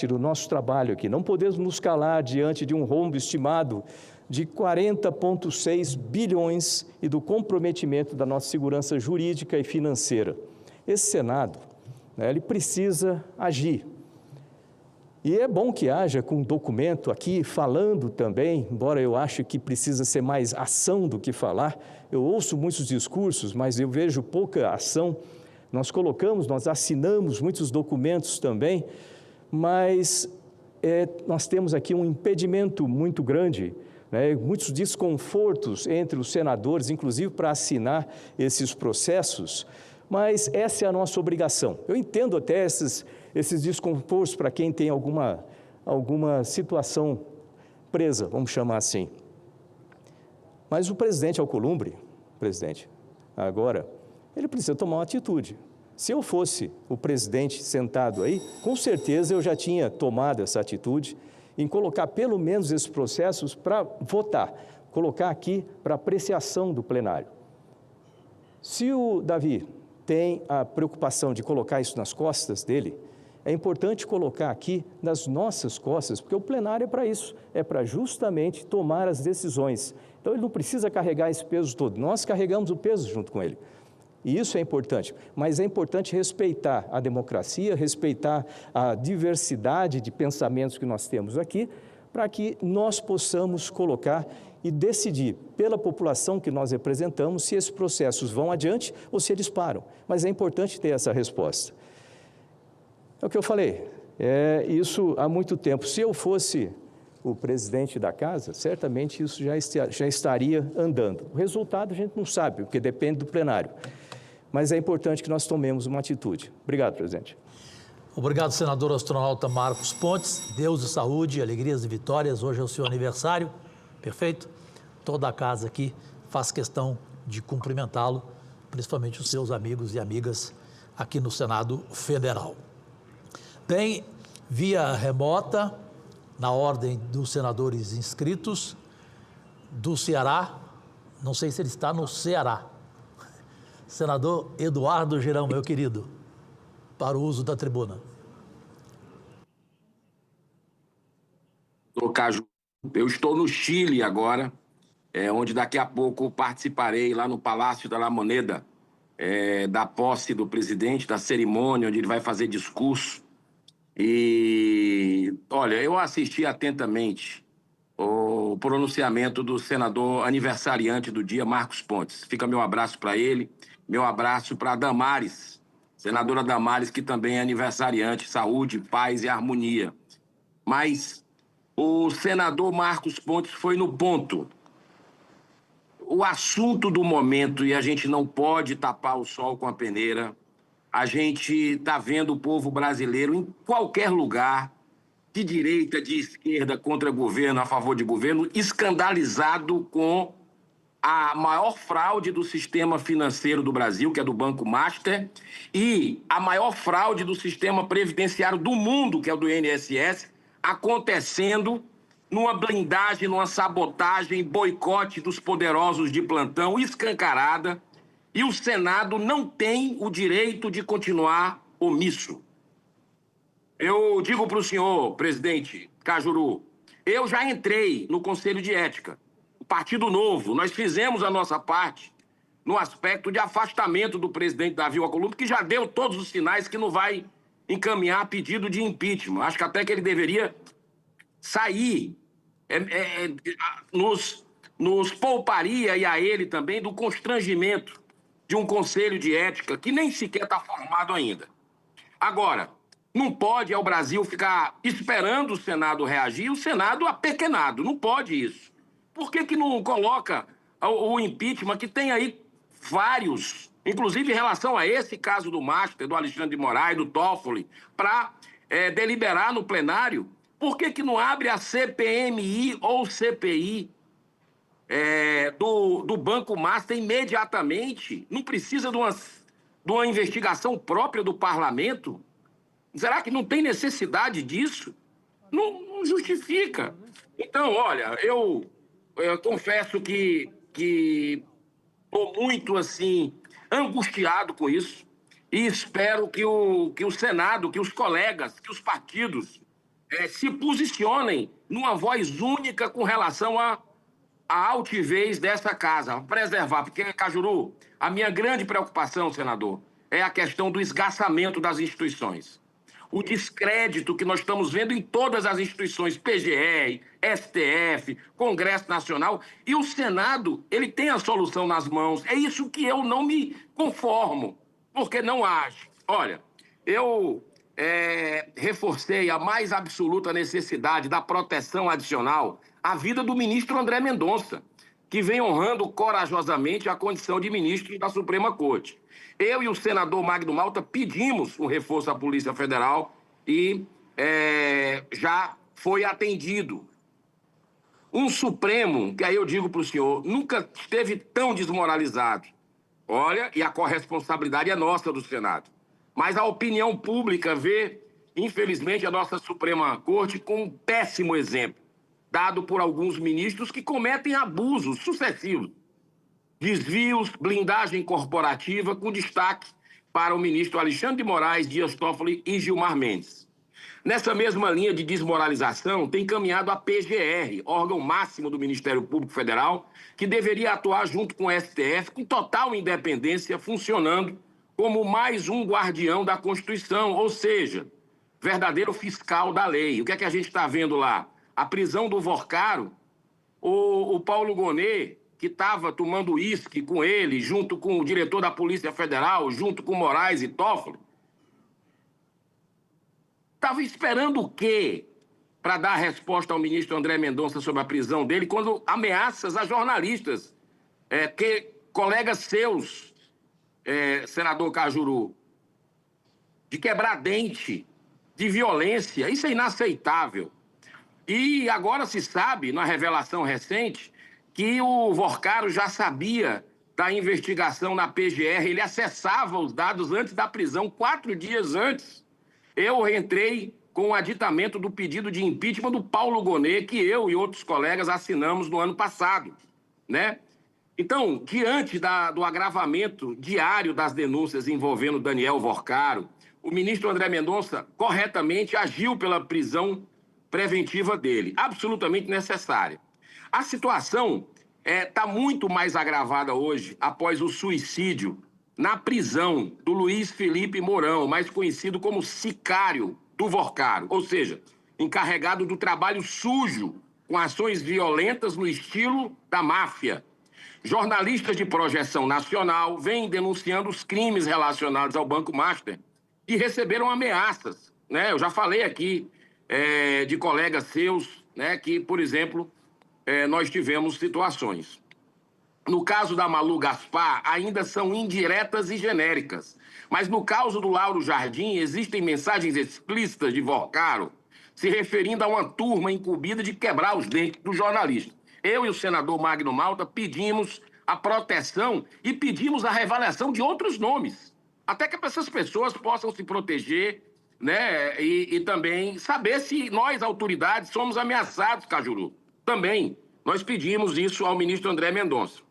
do nosso trabalho aqui. Não podemos nos calar diante de um rombo estimado de 40,6 bilhões e do comprometimento da nossa segurança jurídica e financeira. Esse Senado, ele precisa agir. E é bom que haja com um documento aqui falando também, embora eu ache que precisa ser mais ação do que falar. Eu ouço muitos discursos, mas eu vejo pouca ação. Nós assinamos muitos documentos também, mas nós temos aqui um impedimento muito grande, muitos desconfortos entre os senadores, inclusive para assinar esses processos, mas essa é a nossa obrigação. Eu entendo até esses desconfortos para quem tem alguma situação presa, vamos chamar assim. Mas o presidente Alcolumbre, agora, ele precisa tomar uma atitude. Se eu fosse o presidente sentado aí, com certeza eu já tinha tomado essa atitude em colocar pelo menos esses processos para votar, colocar aqui para apreciação do plenário. Se o Davi tem a preocupação de colocar isso nas costas dele, é importante colocar aqui nas nossas costas, porque o plenário é para isso, é para justamente tomar as decisões. Então, ele não precisa carregar esse peso todo, nós carregamos o peso junto com ele. E isso é importante, mas é importante respeitar a democracia, respeitar a diversidade de pensamentos que nós temos aqui, para que nós possamos colocar e decidir pela população que nós representamos se esses processos vão adiante ou se eles param. Mas é importante ter essa resposta. É o que eu falei, isso há muito tempo. Se eu fosse o presidente da casa, certamente isso já estaria andando. O resultado a gente não sabe, porque depende do plenário. Mas é importante que nós tomemos uma atitude. Obrigado, presidente. Obrigado, senador astronauta Marcos Pontes. Deus e saúde, alegrias e vitórias. Hoje é o seu aniversário, perfeito? Toda a casa aqui faz questão de cumprimentá-lo, principalmente os seus amigos e amigas aqui no Senado Federal. Bem, via remota, na ordem dos senadores inscritos, do Ceará, não sei se ele está no Ceará, senador Eduardo Girão, meu querido, para o uso da tribuna. Caju, eu estou no Chile agora, onde daqui a pouco participarei lá no Palácio da La Moneda, da posse do presidente, da cerimônia, onde ele vai fazer discurso. E, olha, eu assisti atentamente o pronunciamento do senador aniversariante do dia, Marcos Pontes. Fica meu abraço para ele, meu abraço para a Damares, senadora Damares, que também é aniversariante, saúde, paz e harmonia. Mas o senador Marcos Pontes foi no ponto. O assunto do momento, e a gente não pode tapar o sol com a peneira, a gente está vendo o povo brasileiro em qualquer lugar, de direita, de esquerda, contra governo, a favor de governo, escandalizado com a maior fraude do sistema financeiro do Brasil, que é do Banco Master, e a maior fraude do sistema previdenciário do mundo, que é o do INSS, acontecendo numa blindagem, numa sabotagem, boicote dos poderosos de plantão, escancarada, e o Senado não tem o direito de continuar omisso. Eu digo para o senhor, presidente Cajuru, eu já entrei no Conselho de Ética, o Partido Novo, nós fizemos a nossa parte no aspecto de afastamento do presidente Davi Alcolumbre, que já deu todos os sinais que não vai encaminhar pedido de impeachment. Acho que até que ele deveria sair, nos pouparia, e a ele também, do constrangimento de um conselho de ética que nem sequer está formado ainda. Agora, não pode o Brasil ficar esperando o Senado reagir, o Senado apequenado, não pode isso. Por que não coloca o impeachment, que tem aí vários, inclusive em relação a esse caso do Master, do Alexandre de Moraes, do Toffoli, para deliberar no plenário? Por que não abre a CPMI ou CPI do Banco Master imediatamente? Não precisa de uma investigação própria do parlamento? Será que não tem necessidade disso? Não justifica. Então, olha, eu confesso que estou muito, assim, angustiado com isso e espero que o Senado, que os colegas, que os partidos se posicionem numa voz única com relação à altivez dessa casa, preservar. Porque, Cajuru, a minha grande preocupação, senador, é a questão do esgarçamento das instituições. O descrédito que nós estamos vendo em todas as instituições, PGR, STF, Congresso Nacional, e o Senado, ele tem a solução nas mãos. É isso que eu não me conformo, porque não age. Olha, eu reforcei a mais absoluta necessidade da proteção adicional à vida do ministro André Mendonça, que vem honrando corajosamente a condição de ministro da Suprema Corte. Eu e o senador Magno Malta pedimos um reforço à Polícia Federal e já foi atendido. Um Supremo, que aí eu digo para o senhor, nunca esteve tão desmoralizado. Olha, e a corresponsabilidade é nossa do Senado. Mas a opinião pública vê, infelizmente, a nossa Suprema Corte com um péssimo exemplo, dado por alguns ministros que cometem abusos sucessivos. Desvios, blindagem corporativa, com destaque para o ministro Alexandre de Moraes, Dias Toffoli e Gilmar Mendes. Nessa mesma linha de desmoralização, tem caminhado a PGR, órgão máximo do Ministério Público Federal, que deveria atuar junto com o STF, com total independência, funcionando como mais um guardião da Constituição, ou seja, verdadeiro fiscal da lei. O que é que a gente está vendo lá? A prisão do Vorcaro, o Paulo Gonet, que estava tomando uísque com ele, junto com o diretor da Polícia Federal, junto com Moraes e Toffoli, estava esperando o quê para dar resposta ao ministro André Mendonça sobre a prisão dele, quando ameaças a jornalistas, colegas seus, senador Cajuru, de quebrar dente, de violência? Isso é inaceitável. E agora se sabe, na revelação recente, que o Vorcaro já sabia da investigação na PGR, ele acessava os dados antes da prisão, 4 dias antes. Eu entrei com o aditamento do pedido de impeachment do Paulo Gonet, que eu e outros colegas assinamos no ano passado, né? Então, diante do agravamento diário das denúncias envolvendo Daniel Vorcaro, o ministro André Mendonça corretamente agiu pela prisão preventiva dele, absolutamente necessária. A situação está muito mais agravada hoje após o suicídio na prisão do Luiz Felipe Mourão, mais conhecido como sicário do Vorcaro, ou seja, encarregado do trabalho sujo com ações violentas no estilo da máfia. Jornalistas de projeção nacional vêm denunciando os crimes relacionados ao Banco Master e receberam ameaças, né? Eu já falei aqui de colegas seus, né, que, por exemplo, nós tivemos situações. No caso da Malu Gaspar, ainda são indiretas e genéricas. Mas no caso do Lauro Jardim, existem mensagens explícitas de Vorcaro se referindo a uma turma incumbida de quebrar os dentes do jornalista. Eu e o senador Magno Malta pedimos a proteção e pedimos a revelação de outros nomes, até que essas pessoas possam se proteger, né, e também saber se nós, autoridades, somos ameaçados, Cajuru. Também nós pedimos isso ao ministro André Mendonça.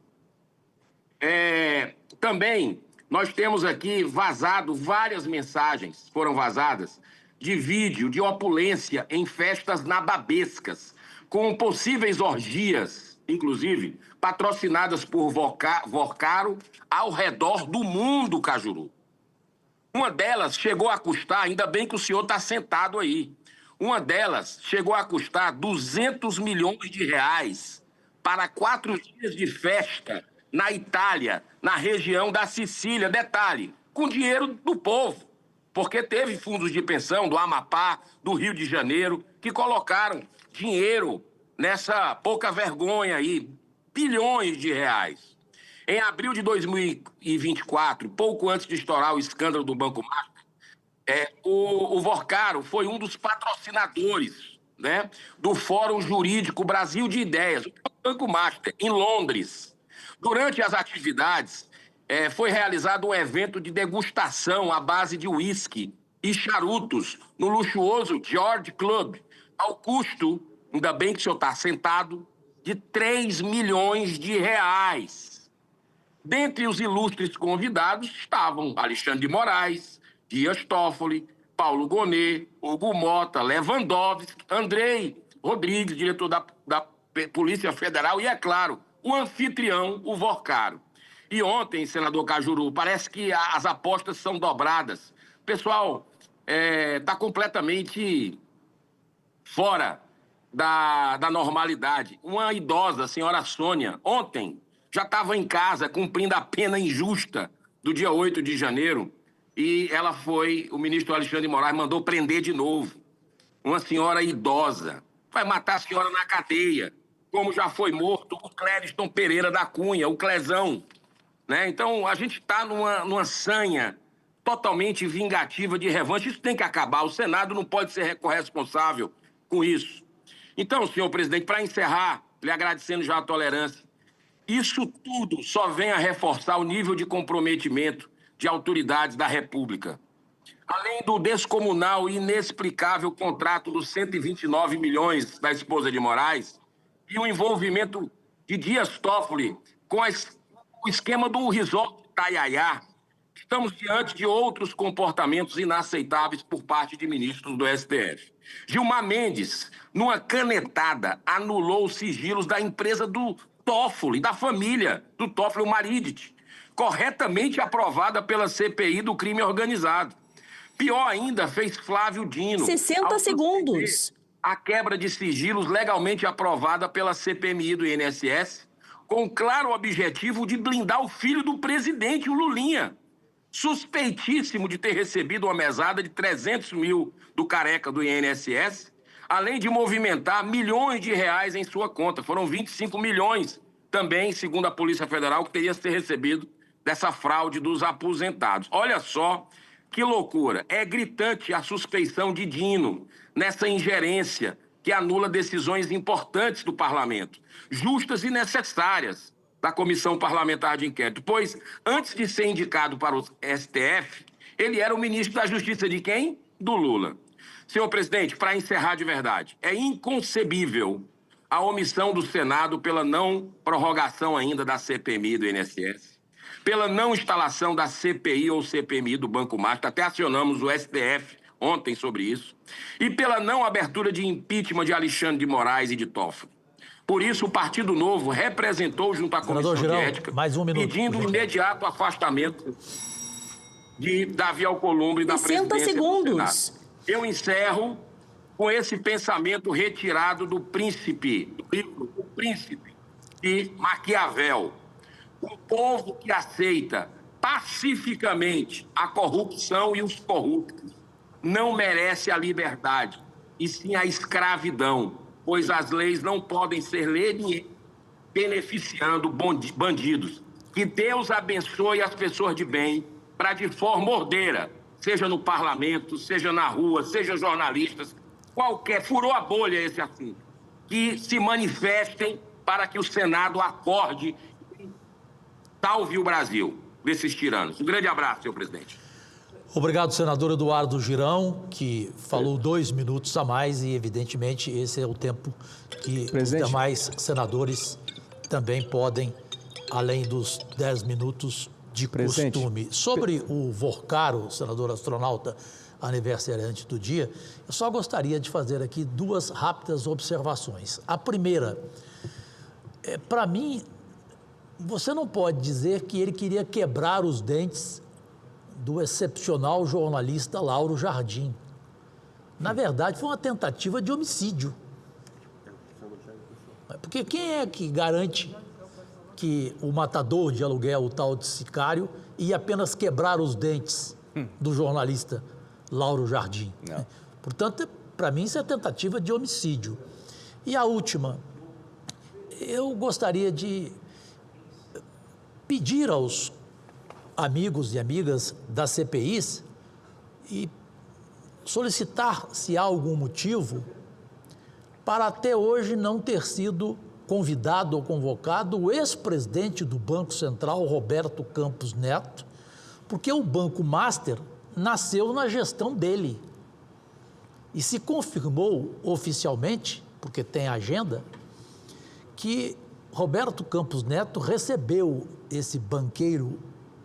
Também nós temos aqui vazado várias mensagens, foram vazadas, de vídeo de opulência em festas nababescas, com possíveis orgias, inclusive, patrocinadas por Vorcaro ao redor do mundo, Cajuru. Uma delas chegou a custar, ainda bem que o senhor está sentado aí, uma delas chegou a custar 200 milhões de reais para 4 dias de festa na Itália, na região da Sicília. Detalhe, com dinheiro do povo, porque teve fundos de pensão do Amapá, do Rio de Janeiro, que colocaram dinheiro nessa pouca vergonha aí, bilhões de reais. Em abril de 2024, pouco antes de estourar o escândalo do Banco Master, o Vorcaro foi um dos patrocinadores, né, do Fórum Jurídico Brasil de Ideias, o Banco Master, em Londres. Durante as atividades, foi realizado um evento de degustação à base de uísque e charutos no luxuoso George Club, ao custo, ainda bem que o senhor está sentado, de 3 milhões de reais. Dentre os ilustres convidados estavam Alexandre de Moraes, Dias Toffoli, Paulo Gonet, Hugo Mota, Lewandowski, Andrei Rodrigues, diretor da Polícia Federal e, é claro, o anfitrião, o Vorcaro. E ontem, senador Cajuru, parece que as apostas são dobradas. O pessoal está completamente fora da normalidade. Uma idosa, a senhora Sônia, ontem já estava em casa cumprindo a pena injusta do dia 8 de janeiro e o ministro Alexandre de Moraes mandou prender de novo. Uma senhora idosa. Vai matar a senhora na cadeia, como já foi morto o Clériston Pereira da Cunha, o Clezão. Né? Então, a gente está numa sanha totalmente vingativa de revanche. Isso tem que acabar. O Senado não pode ser corresponsável com isso. Então, senhor presidente, para encerrar, lhe agradecendo já a tolerância, isso tudo só vem a reforçar o nível de comprometimento de autoridades da República. Além do descomunal e inexplicável contrato dos 129 milhões da esposa de Moraes e o envolvimento de Dias Toffoli com o esquema do resort Itaiaiá, estamos diante de outros comportamentos inaceitáveis por parte de ministros do STF. Gilmar Mendes, numa canetada, anulou os sigilos da empresa do Toffoli, da família do Toffoli, o Maridit, corretamente aprovada pela CPI do crime organizado. Pior ainda, fez Flávio Dino 60 segundos. A quebra de sigilos legalmente aprovada pela CPMI do INSS, com claro objetivo de blindar o filho do presidente, o Lulinha, suspeitíssimo de ter recebido uma mesada de 300 mil do careca do INSS, além de movimentar milhões de reais em sua conta. Foram 25 milhões também, segundo a Polícia Federal, que teria sido recebido dessa fraude dos aposentados. Olha só que loucura. É gritante a suspeição de Dino nessa ingerência que anula decisões importantes do parlamento, justas e necessárias da Comissão Parlamentar de Inquérito, pois, antes de ser indicado para o STF, ele era o ministro da Justiça de quem? Do Lula. Senhor presidente, para encerrar de verdade, é inconcebível a omissão do Senado pela não prorrogação ainda da CPMI do INSS, pela não instalação da CPI ou CPMI do Banco Master, até acionamos o STF ontem sobre isso, e pela não abertura de impeachment de Alexandre de Moraes e de Toffoli. Por isso, o Partido Novo representou junto à Comissão de Ética, pedindo o imediato afastamento de Davi Alcolumbre da presidência do Senado. Eu encerro com esse pensamento retirado do Príncipe, do livro O Príncipe, de Maquiavel. Um povo que aceita pacificamente a corrupção e os corruptos não merece a liberdade, e sim a escravidão, pois as leis não podem ser lenientes, beneficiando bandidos. Que Deus abençoe as pessoas de bem para, de forma ordeira, seja no parlamento, seja na rua, seja jornalistas, furou a bolha esse assunto, que se manifestem para que o Senado acorde e salve o Brasil desses tiranos. Um grande abraço, senhor presidente. Obrigado, senador Eduardo Girão, que falou 2 minutos a mais e, evidentemente, esse é o tempo que os demais senadores também podem, além dos 10 minutos de costume. Sobre o Vorcaro, senador astronauta aniversariante do dia, eu só gostaria de fazer aqui 2 rápidas observações. A primeira, para mim, você não pode dizer que ele queria quebrar os dentes do excepcional jornalista Lauro Jardim. Na verdade, foi uma tentativa de homicídio. Porque quem é que garante que o matador de aluguel, o tal de Sicário, ia apenas quebrar os dentes do jornalista Lauro Jardim? Não. Portanto, para mim, isso é tentativa de homicídio. E a última, eu gostaria de pedir aos amigos e amigas das CPIs e solicitar se há algum motivo para até hoje não ter sido convidado ou convocado o ex-presidente do Banco Central, Roberto Campos Neto, porque o Banco Master nasceu na gestão dele. E se confirmou oficialmente, porque tem agenda, que Roberto Campos Neto recebeu esse banqueiro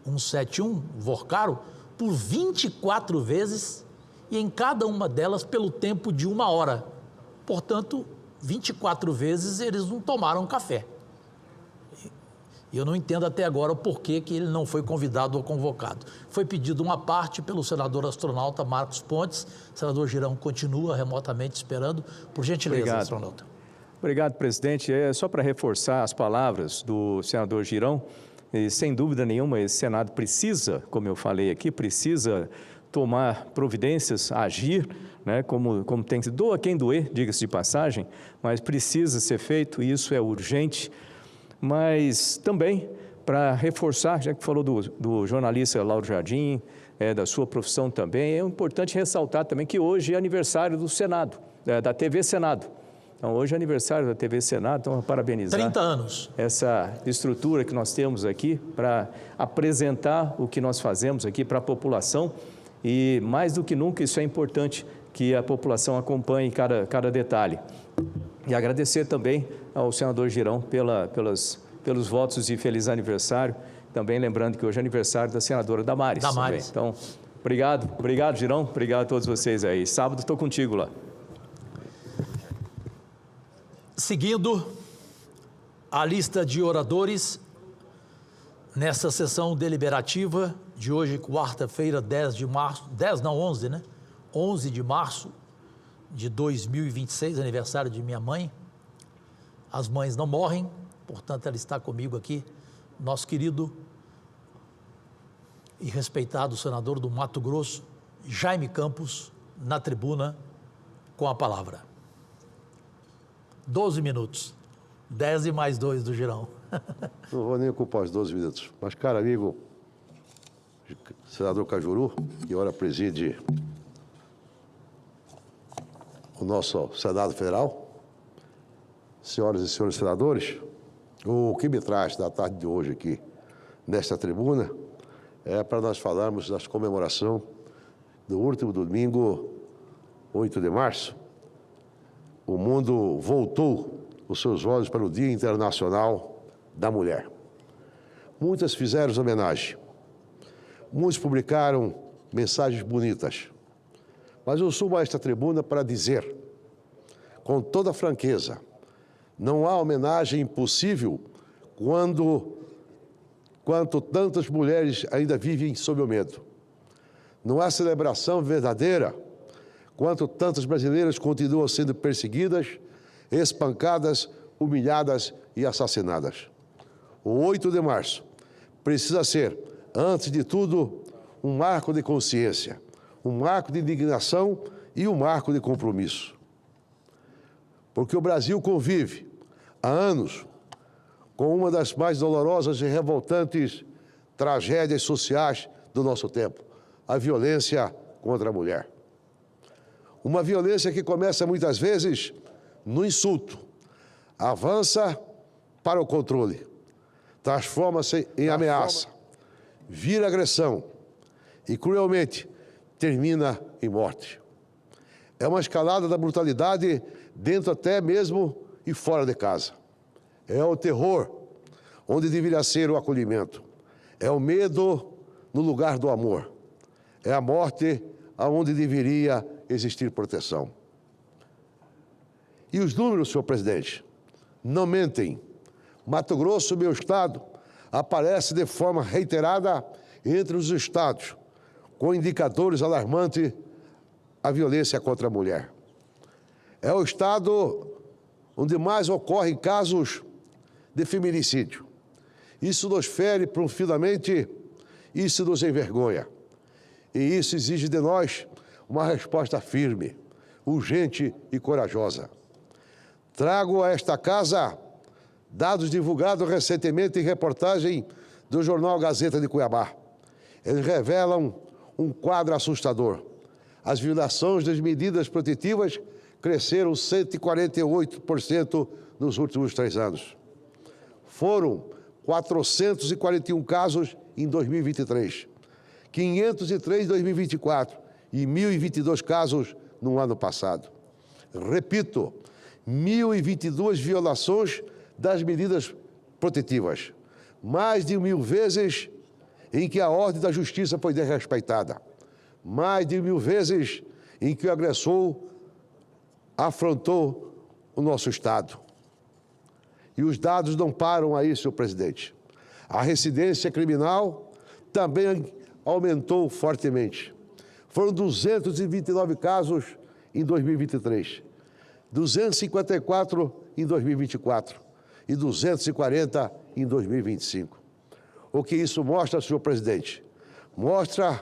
171, Vorcaro, por 24 vezes e em cada uma delas pelo tempo de 1 hora. Portanto, 24 vezes eles não tomaram café. E eu não entendo até agora o porquê que ele não foi convidado ou convocado. Foi pedido uma parte pelo senador astronauta Marcos Pontes. O senador Girão continua remotamente esperando. Por gentileza, astronauta. Obrigado, presidente. Só para reforçar as palavras do senador Girão, e, sem dúvida nenhuma, esse Senado precisa, como eu falei aqui, precisa tomar providências, agir, né, como tem que ser, doa quem doer, diga-se de passagem, mas precisa ser feito, e isso é urgente. Mas também, para reforçar, já que falou do jornalista Lauro Jardim, da sua profissão também, é importante ressaltar também que hoje é aniversário do Senado, da TV Senado. Então, hoje é aniversário da TV Senado, então, parabenizar 30 anos. Essa estrutura que nós temos aqui para apresentar o que nós fazemos aqui para a população e, mais do que nunca, isso é importante que a população acompanhe cada detalhe. E agradecer também ao senador Girão pelos votos de feliz aniversário, também lembrando que hoje é aniversário da senadora Damares. Damares. Então, obrigado, Girão, obrigado a todos vocês aí. Sábado estou contigo lá. Seguindo a lista de oradores, nesta sessão deliberativa de hoje, quarta-feira, 11 de março de 2026, aniversário de minha mãe. As mães não morrem, portanto, ela está comigo aqui, nosso querido e respeitado senador do Mato Grosso, Jaime Campos, na tribuna, com a palavra. 12 minutos, 10 e mais 2 do Girão. Não vou nem ocupar os 12 minutos, mas, caro amigo, senador Cajuru, que ora preside o nosso Senado Federal, senhoras e senhores senadores, o que me traz da tarde de hoje aqui, nesta tribuna, é para nós falarmos da comemoração do último domingo 8 de março, o mundo voltou os seus olhos para o Dia Internacional da Mulher. Muitas fizeram homenagem, muitos publicaram mensagens bonitas, mas eu subo a esta tribuna para dizer, com toda franqueza, não há homenagem possível quanto tantas mulheres ainda vivem sob o medo. Não há celebração verdadeira quanto tantas brasileiras continuam sendo perseguidas, espancadas, humilhadas e assassinadas. O 8 de março precisa ser, antes de tudo, um marco de consciência, um marco de indignação e um marco de compromisso. Porque o Brasil convive há anos com uma das mais dolorosas e revoltantes tragédias sociais do nosso tempo, a violência contra a mulher. Uma violência que começa muitas vezes no insulto, avança para o controle, transforma-se em ameaça, vira agressão e, cruelmente, termina em morte. É uma escalada da brutalidade dentro até mesmo e fora de casa. É o terror onde deveria ser o acolhimento. É o medo no lugar do amor. É a morte aonde deveria existir proteção. E os números, senhor presidente, não mentem. Mato Grosso, meu estado, aparece de forma reiterada entre os estados, com indicadores alarmantes à violência contra a mulher. É o estado onde mais ocorrem casos de feminicídio. Isso nos fere profundamente, isso nos envergonha. E isso exige de nós uma resposta firme, urgente e corajosa. Trago a esta casa dados divulgados recentemente em reportagem do jornal Gazeta de Cuiabá. Eles revelam um quadro assustador. As violações das medidas protetivas cresceram 148% nos últimos 3 anos. Foram 441 casos em 2023, 503 em 2024 e 1.022 casos no ano passado. Repito, 1.022 violações das medidas protetivas, mais de 1.000 vezes em que a ordem da justiça foi desrespeitada, mais de 1.000 vezes em que o agressor afrontou o nosso Estado. E os dados não param aí, senhor presidente. A reincidência criminal também aumentou fortemente. Foram 229 casos em 2023, 254 em 2024 e 240 em 2025. O que isso mostra, senhor presidente? Mostra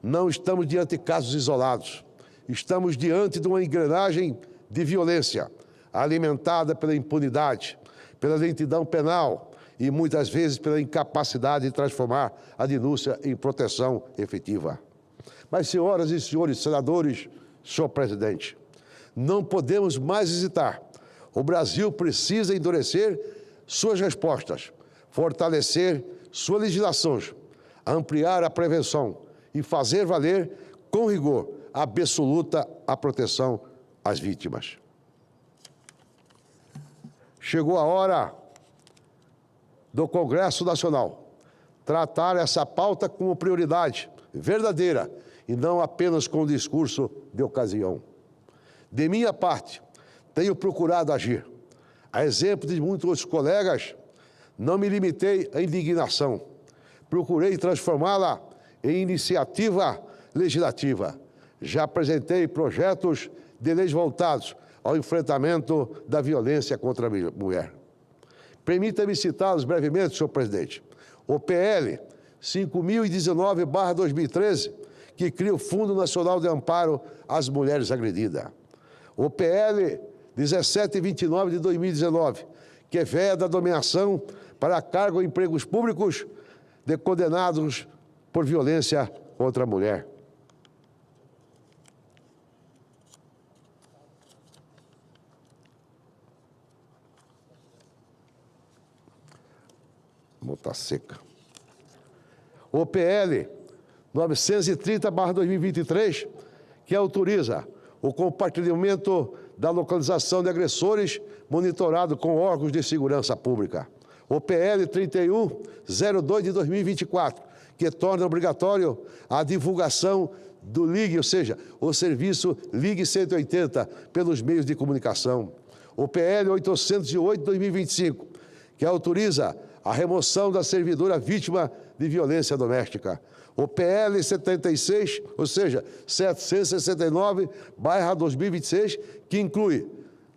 não estamos diante de casos isolados, estamos diante de uma engrenagem de violência alimentada pela impunidade, pela lentidão penal e muitas vezes pela incapacidade de transformar a denúncia em proteção efetiva. Mas, senhoras e senhores senadores, senhor presidente, não podemos mais hesitar. O Brasil precisa endurecer suas respostas, fortalecer suas legislações, ampliar a prevenção e fazer valer, com rigor, absoluta a proteção às vítimas. Chegou a hora do Congresso Nacional tratar essa pauta como prioridade verdadeira e não apenas com discurso de ocasião. De minha parte, tenho procurado agir. A exemplo de muitos colegas, não me limitei à indignação. Procurei transformá-la em iniciativa legislativa. Já apresentei projetos de leis voltados ao enfrentamento da violência contra a mulher. Permita-me citá-los brevemente, senhor presidente. O PL 5019/2013, que cria o Fundo Nacional de Amparo às Mulheres Agredidas. O PL 1729 de 2019, que veda a nomeação para cargo em empregos públicos de condenados por violência contra a mulher. Está seca. O PL 930/2023, que autoriza o compartilhamento da localização de agressores monitorado com órgãos de segurança pública. O PL 3102 de 2024, que torna obrigatório a divulgação do LIG, ou seja, o serviço LIG 180, pelos meios de comunicação. O PL 808 de 2025, que autoriza a remoção da servidora vítima de violência doméstica. O PL 76, ou seja, 769/2026, que inclui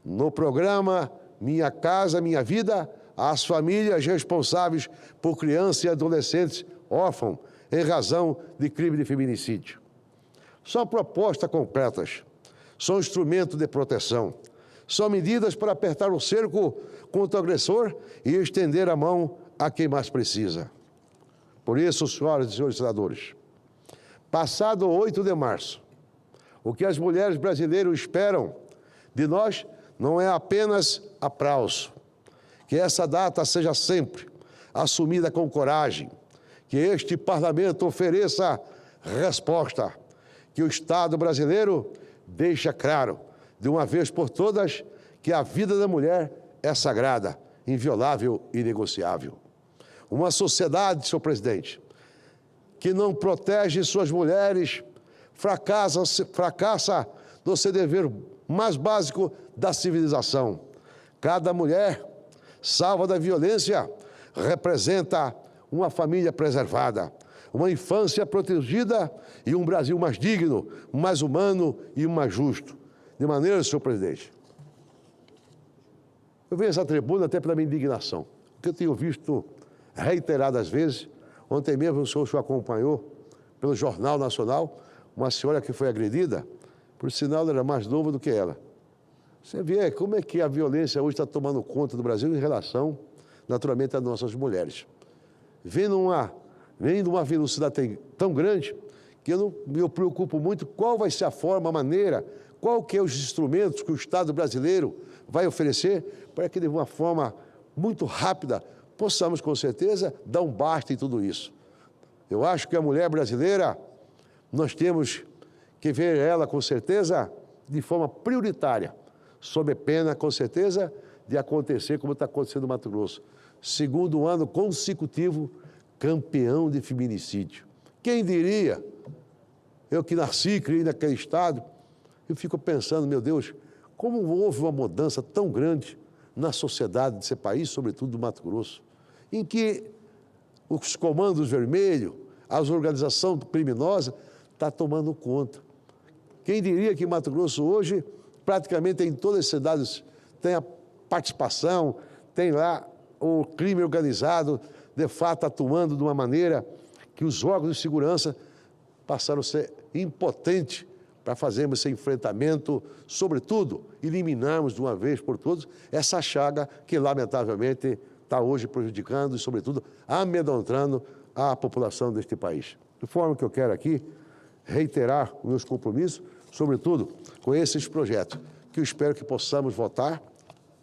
no programa Minha Casa Minha Vida as famílias responsáveis por crianças e adolescentes órfãos em razão de crime de feminicídio. São propostas concretas, são instrumentos de proteção, são medidas para apertar o cerco contra o agressor e estender a mão a quem mais precisa. Por isso, senhoras e senhores senadores, passado 8 de março, o que as mulheres brasileiras esperam de nós não é apenas aplauso, que essa data seja sempre assumida com coragem, que este parlamento ofereça resposta, que o Estado brasileiro deixe claro, de uma vez por todas, que a vida da mulher é sagrada, inviolável e inegociável. Uma sociedade, senhor presidente, que não protege suas mulheres, fracassa no seu dever mais básico da civilização. Cada mulher salva da violência representa uma família preservada, uma infância protegida e um Brasil mais digno, mais humano e mais justo. De maneira, senhor presidente, eu venho a essa tribuna até pela minha indignação, porque eu tenho visto reiteradas vezes, ontem mesmo o senhor acompanhou pelo Jornal Nacional, uma senhora que foi agredida, por sinal ela era mais nova do que ela. Você vê como é que a violência hoje está tomando conta do Brasil em relação, naturalmente, às nossas mulheres. Vem de uma velocidade tão grande que eu preocupo muito qual vai ser a forma, a maneira, qual que é os instrumentos que o Estado brasileiro vai oferecer para que, de uma forma muito rápida, possamos, com certeza, dar um basta em tudo isso. Eu acho que a mulher brasileira, nós temos que ver ela, com certeza, de forma prioritária, sob pena, com certeza, de acontecer como está acontecendo no Mato Grosso. Segundo ano consecutivo, campeão de feminicídio. Quem diria? Eu que nasci, criei naquele estado, eu fico pensando, meu Deus, como houve uma mudança tão grande na sociedade desse país, sobretudo do Mato Grosso, em que os comandos vermelhos, as organizações criminosas, estão tomando conta. Quem diria que Mato Grosso hoje, praticamente em todas as cidades, tem a participação, tem lá o crime organizado, de fato atuando de uma maneira que os órgãos de segurança passaram a ser impotentes para fazermos esse enfrentamento, sobretudo, eliminarmos de uma vez por todas essa chaga que, lamentavelmente, está hoje prejudicando e, sobretudo, amedrontando a população deste país. De forma que eu quero aqui reiterar os meus compromissos, sobretudo com esses projetos, que eu espero que possamos votar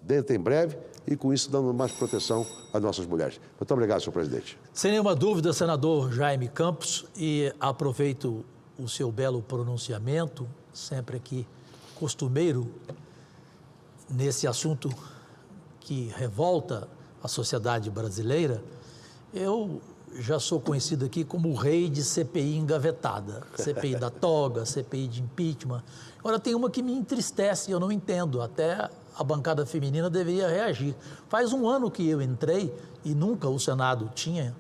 dentro em breve e, com isso, dando mais proteção às nossas mulheres. Muito obrigado, senhor presidente. Sem nenhuma dúvida, senador Jaime Campos, e aproveito o seu belo pronunciamento, sempre aqui costumeiro, nesse assunto que revolta a sociedade brasileira. Eu já sou conhecido aqui como o rei de CPI engavetada, CPI da toga, CPI de impeachment. Agora, tem uma que me entristece, eu não entendo, até a bancada feminina deveria reagir. Faz um ano que eu entrei e nunca o Senado tinha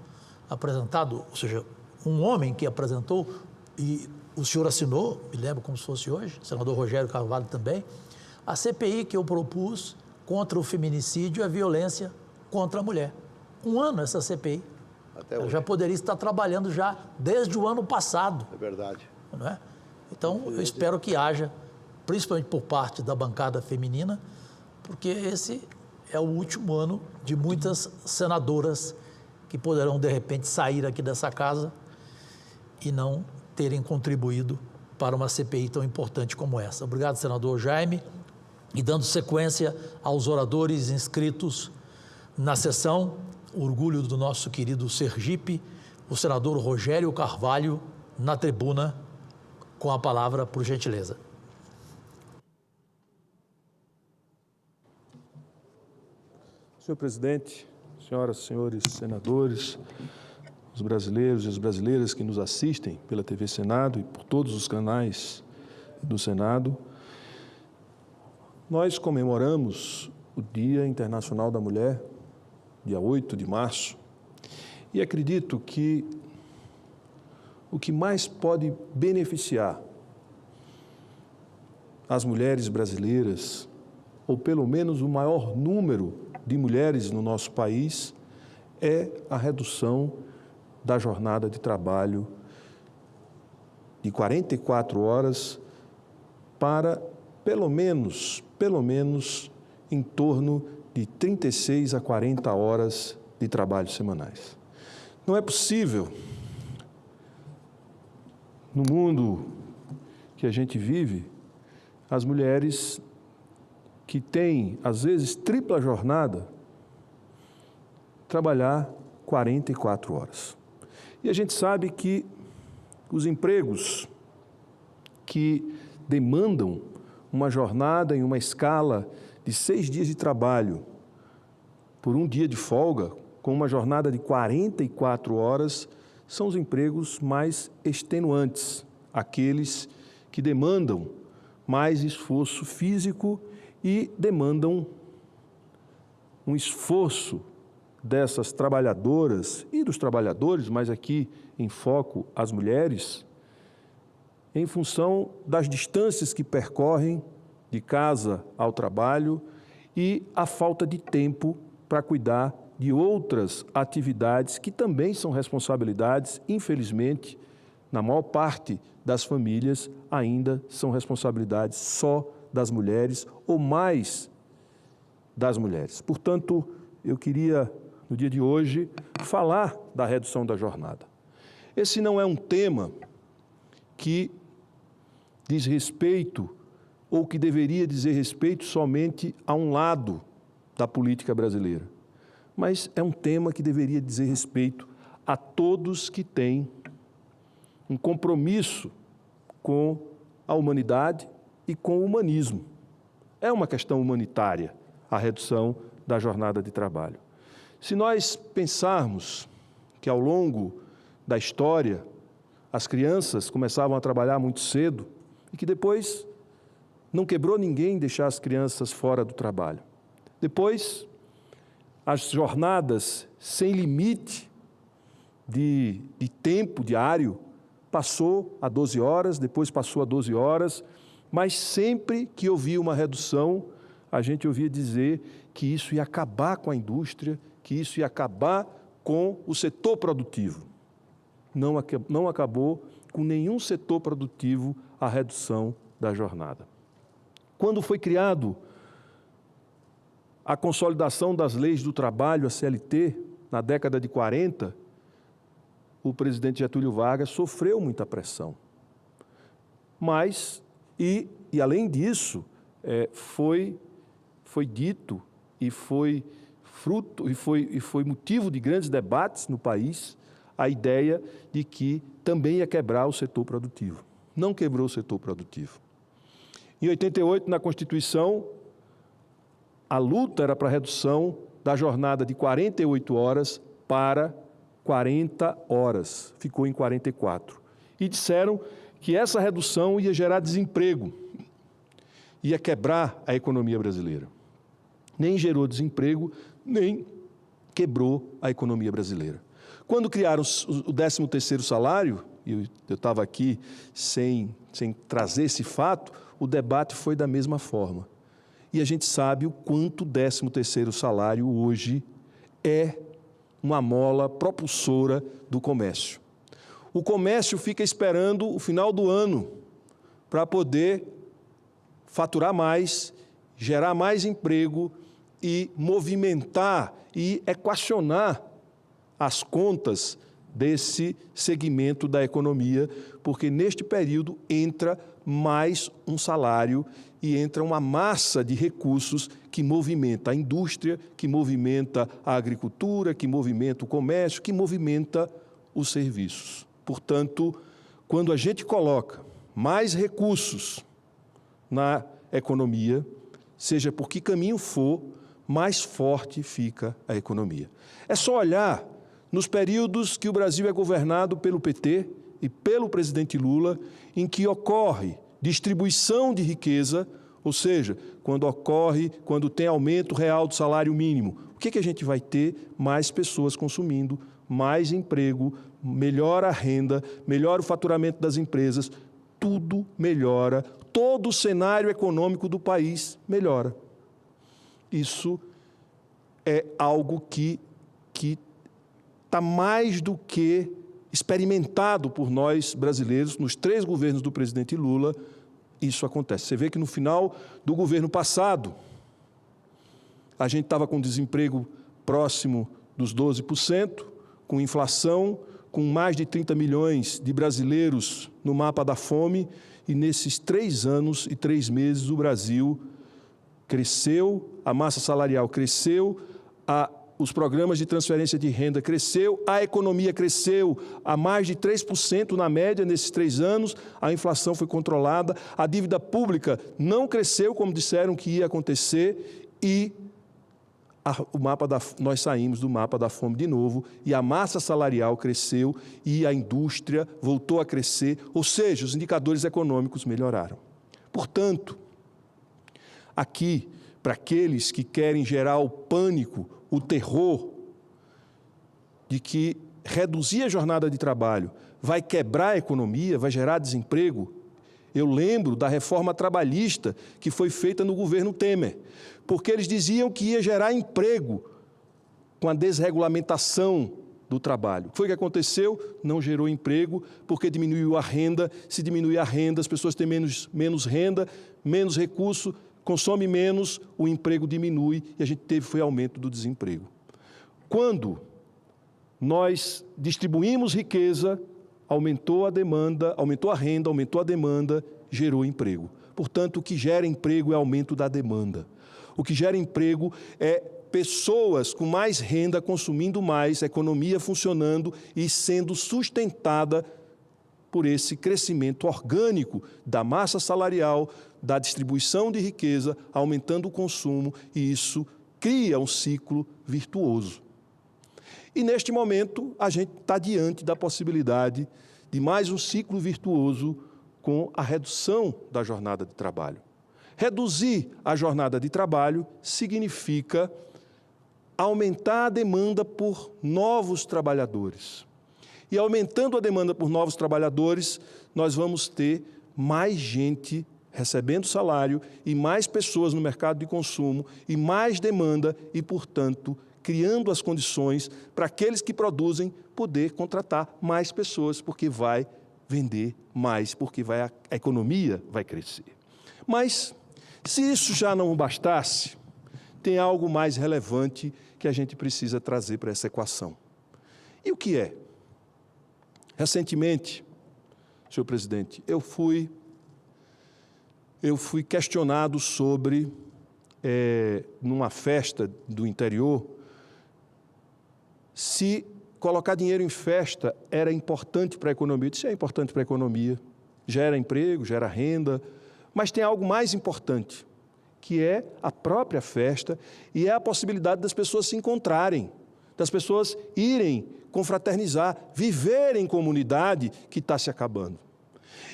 apresentado, ou seja, um homem que apresentou, e o senhor assinou, me lembro como se fosse hoje, o senador Rogério Carvalho também, a CPI que eu propus contra o feminicídio e a violência contra a mulher. Um ano essa CPI. Eu já poderia estar trabalhando já desde o ano passado. É verdade. Não é? Então, eu espero que haja, principalmente por parte da bancada feminina, porque esse é o último ano de muitas senadoras que poderão, de repente, sair aqui dessa casa e não terem contribuído para uma CPI tão importante como essa. Obrigado, senador Jaime. E dando sequência aos oradores inscritos na sessão, orgulho do nosso querido Sergipe, o senador Rogério Carvalho, na tribuna, com a palavra, por gentileza. Senhor presidente, senhoras e senhores senadores, os brasileiros e as brasileiras que nos assistem pela TV Senado e por todos os canais do Senado, nós comemoramos o Dia Internacional da Mulher, dia 8 de março, e acredito que o que mais pode beneficiar as mulheres brasileiras, ou pelo menos o maior número de mulheres no nosso país, é a redução da jornada de trabalho de 44 horas para pelo menos em torno de 36 a 40 horas de trabalho semanais. Não é possível, no mundo que a gente vive, as mulheres que têm, às vezes, tripla jornada, trabalhar 44 horas. E a gente sabe que os empregos que demandam uma jornada em uma escala de 6 dias de trabalho por um dia de folga, com uma jornada de 44 horas, são os empregos mais extenuantes, aqueles que demandam mais esforço físico e demandam um esforço dessas trabalhadoras e dos trabalhadores, mas aqui em foco as mulheres, em função das distâncias que percorrem de casa ao trabalho e a falta de tempo para cuidar de outras atividades que também são responsabilidades, infelizmente, na maior parte das famílias, ainda são responsabilidades só das mulheres ou mais das mulheres. Portanto, eu queria, no dia de hoje, falar da redução da jornada. Esse não é um tema que diz respeito ou que deveria dizer respeito somente a um lado da política brasileira, mas é um tema que deveria dizer respeito a todos que têm um compromisso com a humanidade e com o humanismo. É uma questão humanitária a redução da jornada de trabalho. Se nós pensarmos que ao longo da história as crianças começavam a trabalhar muito cedo e que depois não quebrou ninguém deixar as crianças fora do trabalho. Depois, as jornadas sem limite de tempo diário passou a 12 horas, depois passou a 12 horas, mas sempre que havia uma redução, a gente ouvia dizer que isso ia acabar com a indústria, que isso ia acabar com o setor produtivo. Não acabou com nenhum setor produtivo a redução da jornada. Quando foi criado a consolidação das leis do trabalho, a CLT, na década de 40, o presidente Getúlio Vargas sofreu muita pressão. Mas, e além disso, foi dito e foi fruto e foi motivo de grandes debates no país a ideia de que também ia quebrar o setor produtivo. Não quebrou o setor produtivo. Em 88, na Constituição, a luta era para a redução da jornada de 48 horas para 40 horas. Ficou em 44. E disseram que essa redução ia gerar desemprego, ia quebrar a economia brasileira. Nem gerou desemprego, nem quebrou a economia brasileira. Quando criaram o 13º salário, e eu estava aqui sem trazer esse fato, o debate foi da mesma forma. E a gente sabe o quanto o 13º salário hoje é uma mola propulsora do comércio. O comércio fica esperando o final do ano para poder faturar mais, gerar mais emprego e movimentar e equacionar as contas desse segmento da economia, porque neste período entra mais um salário e entra uma massa de recursos que movimenta a indústria, que movimenta a agricultura, que movimenta o comércio, que movimenta os serviços. Portanto, quando a gente coloca mais recursos na economia, seja por que caminho for, mais forte fica a economia. É só olhar nos períodos que o Brasil é governado pelo PT e pelo presidente Lula, em que ocorre distribuição de riqueza, ou seja, quando tem aumento real do salário mínimo. O que a gente vai ter? Mais pessoas consumindo, mais emprego, melhora a renda, melhora o faturamento das empresas, tudo melhora, todo o cenário econômico do país melhora. Isso é algo que está mais do que experimentado por nós brasileiros, nos 3 governos do presidente Lula, isso acontece. Você vê que no final do governo passado, a gente estava com desemprego próximo dos 12%, com inflação, com mais de 30 milhões de brasileiros no mapa da fome, e nesses 3 anos e 3 meses o Brasil cresceu, a massa salarial cresceu, os programas de transferência de renda cresceu, a economia cresceu a mais de 3% na média nesses 3 anos, a inflação foi controlada, a dívida pública não cresceu como disseram que ia acontecer e nós saímos do mapa da fome de novo e a massa salarial cresceu e a indústria voltou a crescer, ou seja, os indicadores econômicos melhoraram. Portanto, aqui, para aqueles que querem gerar o pânico, o terror de que reduzir a jornada de trabalho vai quebrar a economia, vai gerar desemprego, eu lembro da reforma trabalhista que foi feita no governo Temer, porque eles diziam que ia gerar emprego com a desregulamentação do trabalho. O que foi que aconteceu? Não gerou emprego, porque diminuiu a renda. Se diminuir a renda, as pessoas têm menos renda, menos recurso, consome menos, o emprego diminui e a gente foi aumento do desemprego. Quando nós distribuímos riqueza, aumentou a demanda, aumentou a renda, aumentou a demanda, gerou emprego. Portanto, o que gera emprego é aumento da demanda. O que gera emprego é pessoas com mais renda consumindo mais, a economia funcionando e sendo sustentada por esse crescimento orgânico da massa salarial, da distribuição de riqueza, aumentando o consumo, e isso cria um ciclo virtuoso. E, neste momento, a gente está diante da possibilidade de mais um ciclo virtuoso com a redução da jornada de trabalho. Reduzir a jornada de trabalho significa aumentar a demanda por novos trabalhadores. E, aumentando a demanda por novos trabalhadores, nós vamos ter mais gente recebendo salário e mais pessoas no mercado de consumo e mais demanda e, portanto, criando as condições para aqueles que produzem poder contratar mais pessoas, porque vai vender mais, porque a economia vai crescer. Mas, se isso já não bastasse, tem algo mais relevante que a gente precisa trazer para essa equação. E o que é? Recentemente, senhor presidente, eu fui questionado sobre, numa festa do interior, se colocar dinheiro em festa era importante para a economia. Eu disse, é importante para a economia, gera emprego, gera renda, mas tem algo mais importante, que é a própria festa e é a possibilidade das pessoas se encontrarem, das pessoas irem confraternizar, viver em comunidade que está se acabando.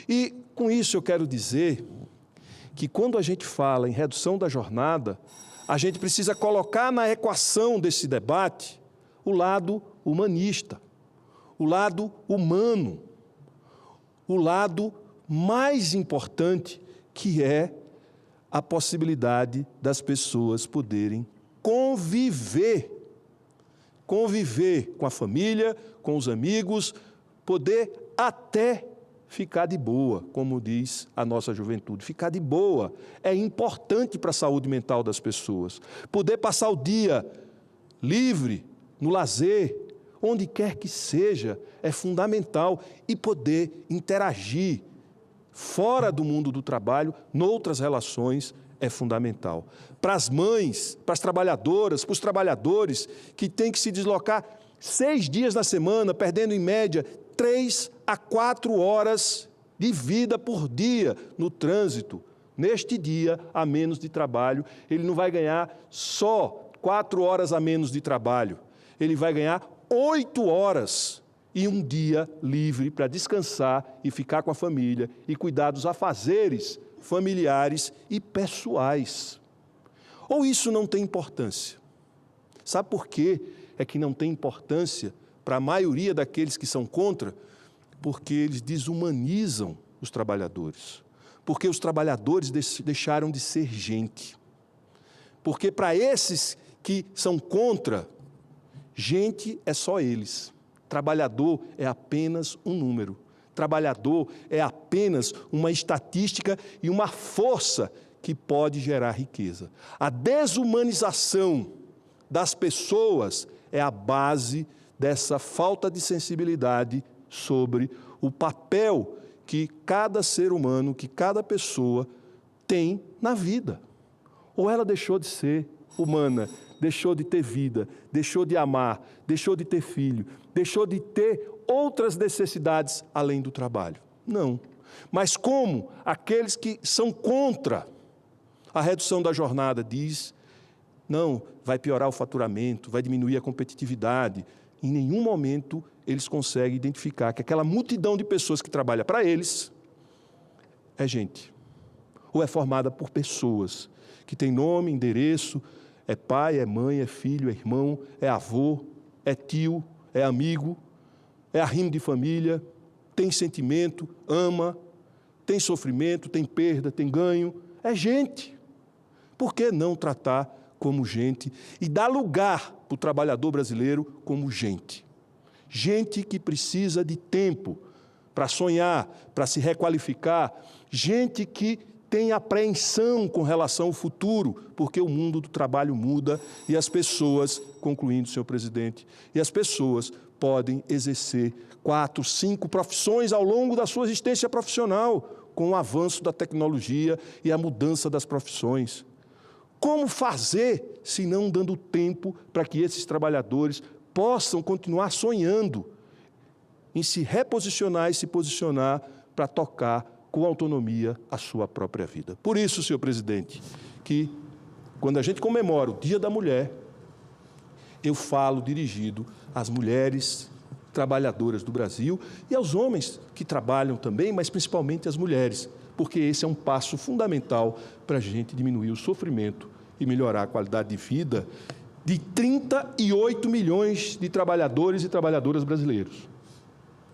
E com isso eu quero dizer que quando a gente fala em redução da jornada, a gente precisa colocar na equação desse debate o lado humanista, o lado humano, o lado mais importante, que é a possibilidade das pessoas poderem conviver com a família, com os amigos, poder até ficar de boa, como diz a nossa juventude. Ficar de boa é importante para a saúde mental das pessoas. Poder passar o dia livre, no lazer, onde quer que seja, é fundamental. E poder interagir fora do mundo do trabalho, noutras relações, é fundamental. Para as mães, para as trabalhadoras, para os trabalhadores que têm que se deslocar 6 dias na semana, perdendo em média 3 a 4 horas de vida por dia no trânsito. Neste dia a menos de trabalho, ele não vai ganhar só 4 horas a menos de trabalho. Ele vai ganhar 8 horas e um dia livre para descansar e ficar com a família e cuidar dos afazeres familiares e pessoais. Ou isso não tem importância? Sabe por quê é que não tem importância para a maioria daqueles que são contra? Porque eles desumanizam os trabalhadores. Porque os trabalhadores deixaram de ser gente. Porque para esses que são contra, gente é só eles. Trabalhador é apenas um número. Trabalhador é apenas uma estatística e uma força que pode gerar riqueza. A desumanização das pessoas é a base dessa falta de sensibilidade sobre o papel que cada ser humano, que cada pessoa tem na vida. Ou ela deixou de ser humana, deixou de ter vida, deixou de amar, deixou de ter filho, deixou de ter outras necessidades além do trabalho. Não. Mas como aqueles que são contra a redução da jornada diz, não, vai piorar o faturamento, vai diminuir a competitividade. Em nenhum momento eles conseguem identificar que aquela multidão de pessoas que trabalha para eles é gente. Ou é formada por pessoas que têm nome, endereço, é pai, é mãe, é filho, é irmão, é avô, é tio, é amigo, é arrimo de família, tem sentimento, ama, tem sofrimento, tem perda, tem ganho. É gente. Por que não tratar como gente e dar lugar para o trabalhador brasileiro como gente? Gente que precisa de tempo para sonhar, para se requalificar. Gente que tem apreensão com relação ao futuro, porque o mundo do trabalho muda e as pessoas, concluindo, senhor presidente, e as pessoas podem exercer 4, 5 profissões ao longo da sua existência profissional, com o avanço da tecnologia e a mudança das profissões. Como fazer, se não dando tempo para que esses trabalhadores possam continuar sonhando em se reposicionar e se posicionar para tocar com autonomia a sua própria vida? Por isso, senhor presidente, que quando a gente comemora o Dia da Mulher, eu falo dirigido às mulheres trabalhadoras do Brasil e aos homens que trabalham também, mas principalmente às mulheres, porque esse é um passo fundamental para a gente diminuir o sofrimento e melhorar a qualidade de vida de 38 milhões de trabalhadores e trabalhadoras brasileiros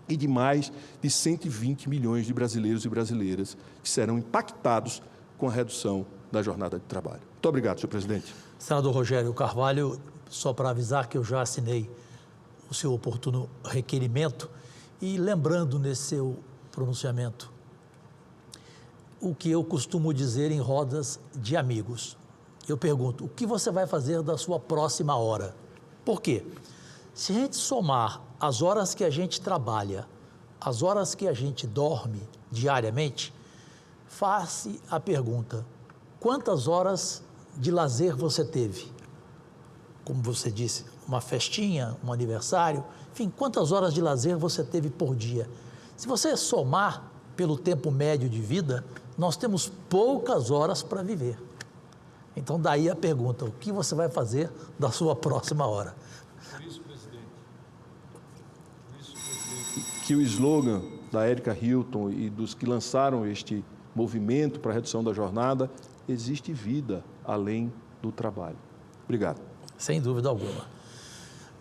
e de mais de 120 milhões de brasileiros e brasileiras que serão impactados com a redução da jornada de trabalho. Muito obrigado, senhor presidente. Senador Rogério Carvalho, só para avisar que eu já assinei o seu oportuno requerimento e lembrando nesse seu pronunciamento o que eu costumo dizer em rodas de amigos. Eu pergunto, o que você vai fazer da sua próxima hora? Por quê? Se a gente somar as horas que a gente trabalha, as horas que a gente dorme diariamente, faça a pergunta, quantas horas de lazer você teve? Como você disse, uma festinha, um aniversário, enfim, quantas horas de lazer você teve por dia? Se você somar pelo tempo médio de vida, nós temos poucas horas para viver. Então, daí a pergunta, o que você vai fazer da sua próxima hora? Por isso, presidente, que o slogan da Erika Hilton e dos que lançaram este movimento para a redução da jornada, existe vida além do trabalho. Obrigado. Sem dúvida alguma.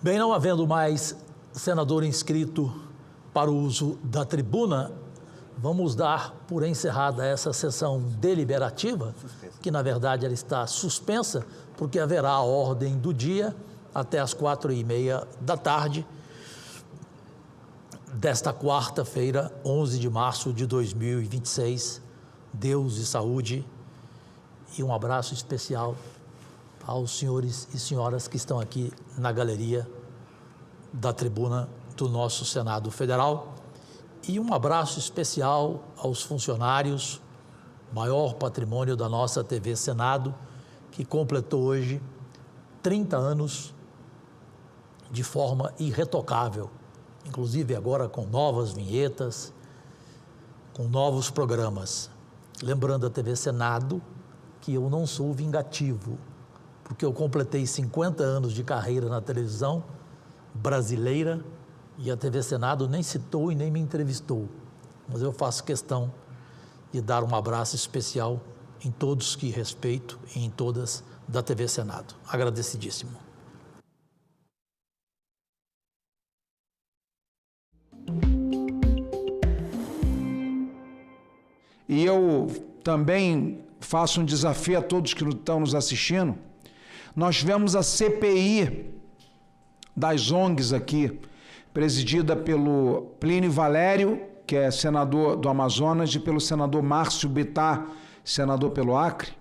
Bem, não havendo mais senador inscrito para o uso da tribuna, vamos dar por encerrada essa sessão deliberativa, que na verdade ela está suspensa, porque haverá a ordem do dia até as 4h30 da tarde desta quarta-feira, 11 de março de 2026. Deus e saúde e um abraço especial aos senhores e senhoras que estão aqui na galeria da tribuna do nosso Senado Federal. E um abraço especial aos funcionários, maior patrimônio da nossa TV Senado, que completou hoje 30 anos de forma irretocável, inclusive agora com novas vinhetas, com novos programas. Lembrando a TV Senado que eu não sou vingativo, porque eu completei 50 anos de carreira na televisão brasileira e a TV Senado nem citou e nem me entrevistou. Mas eu faço questão de dar um abraço especial em todos que respeito e em todas da TV Senado. Agradecidíssimo. E eu também faço um desafio a todos que estão nos assistindo. Nós tivemos a CPI das ONGs aqui, presidida pelo Plínio Valério, que é senador do Amazonas, e pelo senador Márcio Bittar, senador pelo Acre.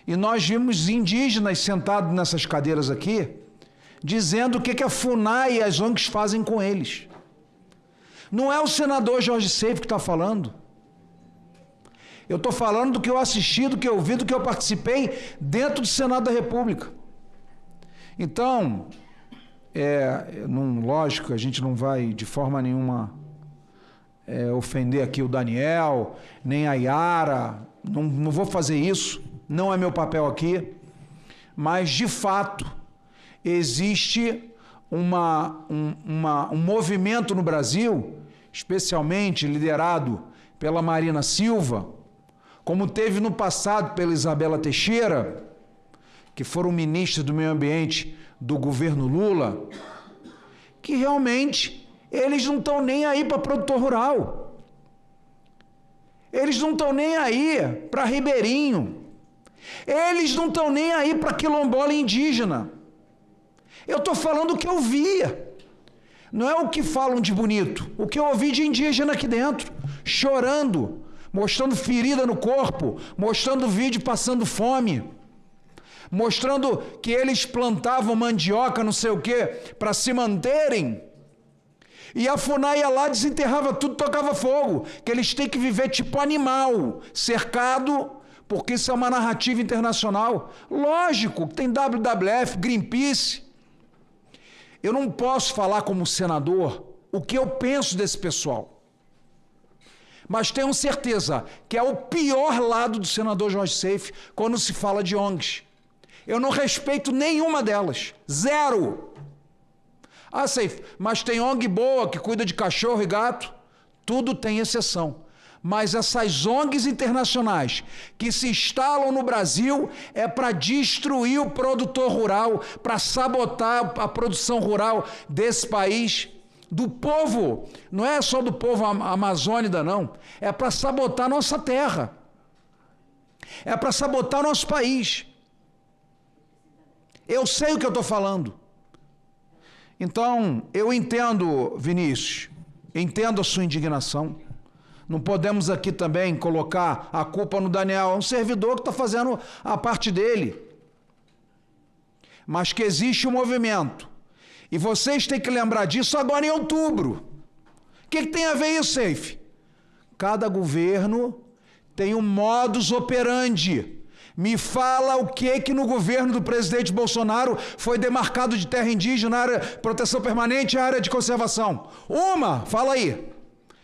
E nós vimos indígenas sentados nessas cadeiras aqui, dizendo o que a FUNAI e as ONGs fazem com eles. Não é o senador Jorge Seif que está falando. Eu estou falando do que eu assisti, do que eu vi, do que eu participei dentro do Senado da República. Então, lógico, a gente não vai de forma nenhuma ofender aqui o Daniel, nem a Yara, não vou fazer isso, não é meu papel aqui, mas de fato existe um movimento no Brasil, especialmente liderado pela Marina Silva, como teve no passado pela Isabela Teixeira, que foram ministros do meio ambiente do governo Lula, que realmente eles não estão nem aí para produtor rural. Eles não estão nem aí para ribeirinho. Eles não estão nem aí para quilombola indígena. Eu estou falando o que eu via. Não é o que falam de bonito. O que eu ouvi de indígena aqui dentro, chorando, mostrando ferida no corpo, mostrando vídeo passando fome, mostrando que eles plantavam mandioca, não sei o quê, para se manterem. E a FUNAI ia lá, desenterrava tudo, tocava fogo, que eles têm que viver tipo animal, cercado, porque isso é uma narrativa internacional. Lógico, tem WWF, Greenpeace. Eu não posso falar como senador o que eu penso desse pessoal. Mas tenho certeza que é o pior lado do senador Jorge Seif quando se fala de ONGs. Eu não respeito nenhuma delas. Zero. Ah, Seif, mas tem ONG boa que cuida de cachorro e gato? Tudo tem exceção. Mas essas ONGs internacionais que se instalam no Brasil é para destruir o produtor rural, para sabotar a produção rural desse país, do povo, não é só do povo amazônida, não. É para sabotar nossa terra. É para sabotar nosso país. Eu sei o que eu estou falando. Então, eu entendo, Vinícius, entendo a sua indignação. Não podemos aqui também colocar a culpa no Daniel, é um servidor que está fazendo a parte dele. Mas que existe um movimento. E vocês têm que lembrar disso agora em outubro. O que tem a ver isso, Seif? Cada governo tem um modus operandi. Me fala o que no governo do presidente Bolsonaro foi demarcado de terra indígena, área de proteção permanente e área de conservação. Fala aí.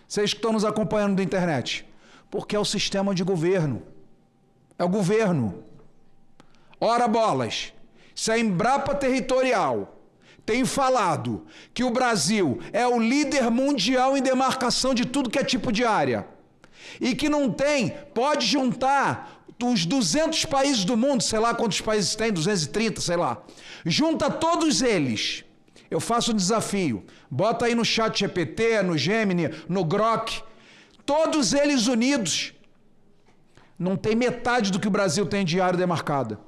Vocês que estão nos acompanhando da internet. Porque é o sistema de governo. É o governo. Ora bolas. Se a Embrapa Territorial tem falado que o Brasil é o líder mundial em demarcação de tudo que é tipo de área, e que não tem, pode juntar os 200 países do mundo, sei lá quantos países tem, 230, sei lá, junta todos eles. Eu faço um desafio, bota aí no chat GPT, no Gemini, no Grok, todos eles unidos, não tem metade do que o Brasil tem de área demarcada.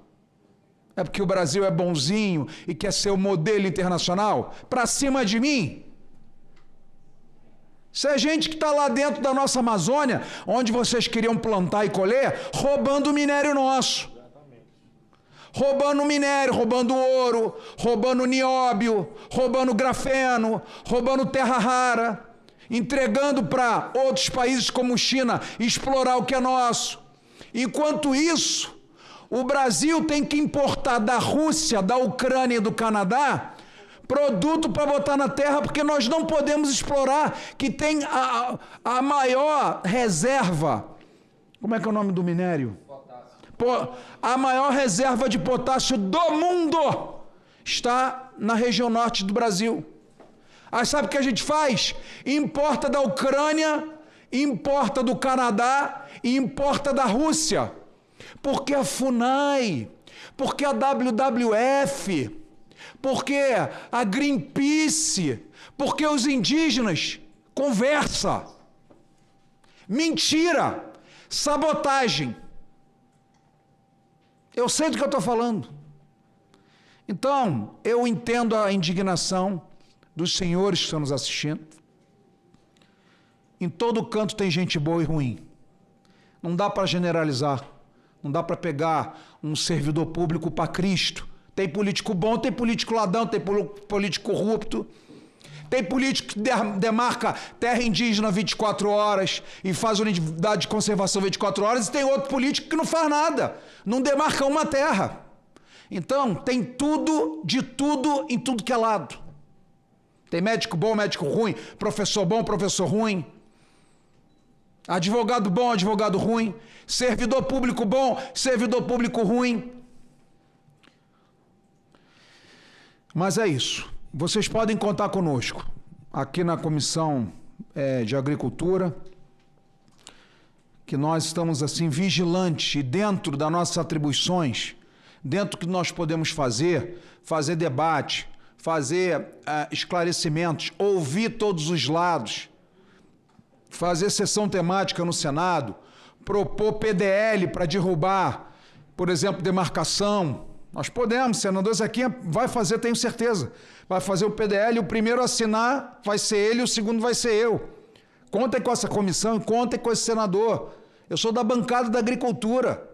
É porque o Brasil é bonzinho e quer ser o modelo internacional? Para cima de mim? Isso é gente que está lá dentro da nossa Amazônia, onde vocês queriam plantar e colher, roubando o minério nosso. Roubando minério, roubando ouro, roubando nióbio, roubando grafeno, roubando terra rara, entregando para outros países como China explorar o que é nosso. Enquanto isso, o Brasil tem que importar da Rússia, da Ucrânia e do Canadá produto para botar na terra, porque nós não podemos explorar, que tem a maior reserva. Como é que é o nome do minério? A maior reserva de potássio do mundo está na região norte do Brasil. Aí sabe o que a gente faz? Importa da Ucrânia, importa do Canadá e importa da Rússia. Porque a FUNAI, porque a WWF, porque a Greenpeace, porque os indígenas conversa. Mentira, sabotagem. Eu sei do que eu estou falando. Então, eu entendo a indignação dos senhores que estão nos assistindo. Em todo canto tem gente boa e ruim. Não dá para generalizar. Não dá para pegar um servidor público para Cristo. Tem político bom, tem político ladrão, tem político corrupto. Tem político que demarca terra indígena 24 horas e faz unidade de conservação 24 horas, e tem outro político que não faz nada, não demarca uma terra. Então, tem tudo, de tudo, em tudo que é lado. Tem médico bom, médico ruim, professor bom, professor ruim, advogado bom, advogado ruim, servidor público bom, servidor público ruim. Mas é isso. Vocês podem contar conosco aqui na Comissão de Agricultura, que nós estamos assim vigilantes e dentro das nossas atribuições, dentro do que nós podemos fazer debate, fazer esclarecimentos, ouvir todos os lados, fazer sessão temática no Senado, propor PDL para derrubar, por exemplo, demarcação. Nós podemos, senadores aqui vai fazer, tenho certeza, vai fazer o PDL, o primeiro a assinar vai ser ele, o segundo vai ser eu. Contem com essa comissão e contem com esse senador. Eu sou da bancada da agricultura.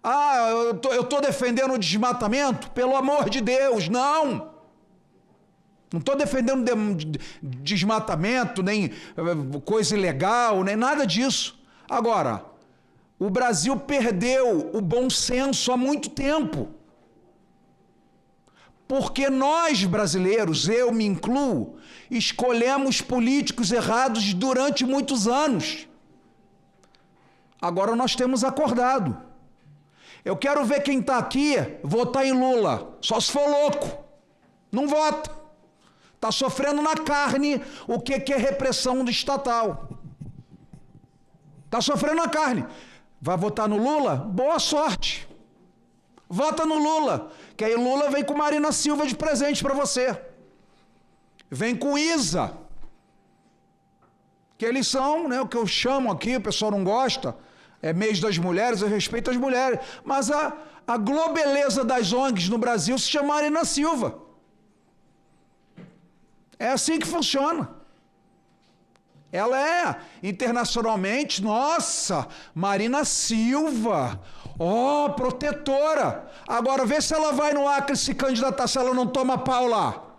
Ah, eu estou defendendo o desmatamento? Pelo amor de Deus, não! Não estou defendendo desmatamento, nem coisa ilegal, nem nada disso. Agora, o Brasil perdeu o bom senso há muito tempo. Porque nós, brasileiros, eu me incluo, escolhemos políticos errados durante muitos anos. Agora nós temos acordado. Eu quero ver quem está aqui votar em Lula, só se for louco. Não vota. Está sofrendo na carne o que é repressão do estatal. Está sofrendo na carne. Vai votar no Lula? Boa sorte. Vota no Lula, que aí Lula vem com Marina Silva de presente para você. Vem com Isa. Que eles são, né, o que eu chamo aqui, o pessoal não gosta, é mês das mulheres, eu respeito as mulheres, mas a globeleza das ONGs no Brasil se chama Marina Silva. É assim que funciona. Ela é, internacionalmente, nossa, Marina Silva, protetora. Agora, vê se ela vai no Acre se candidatar, se ela não toma pau lá.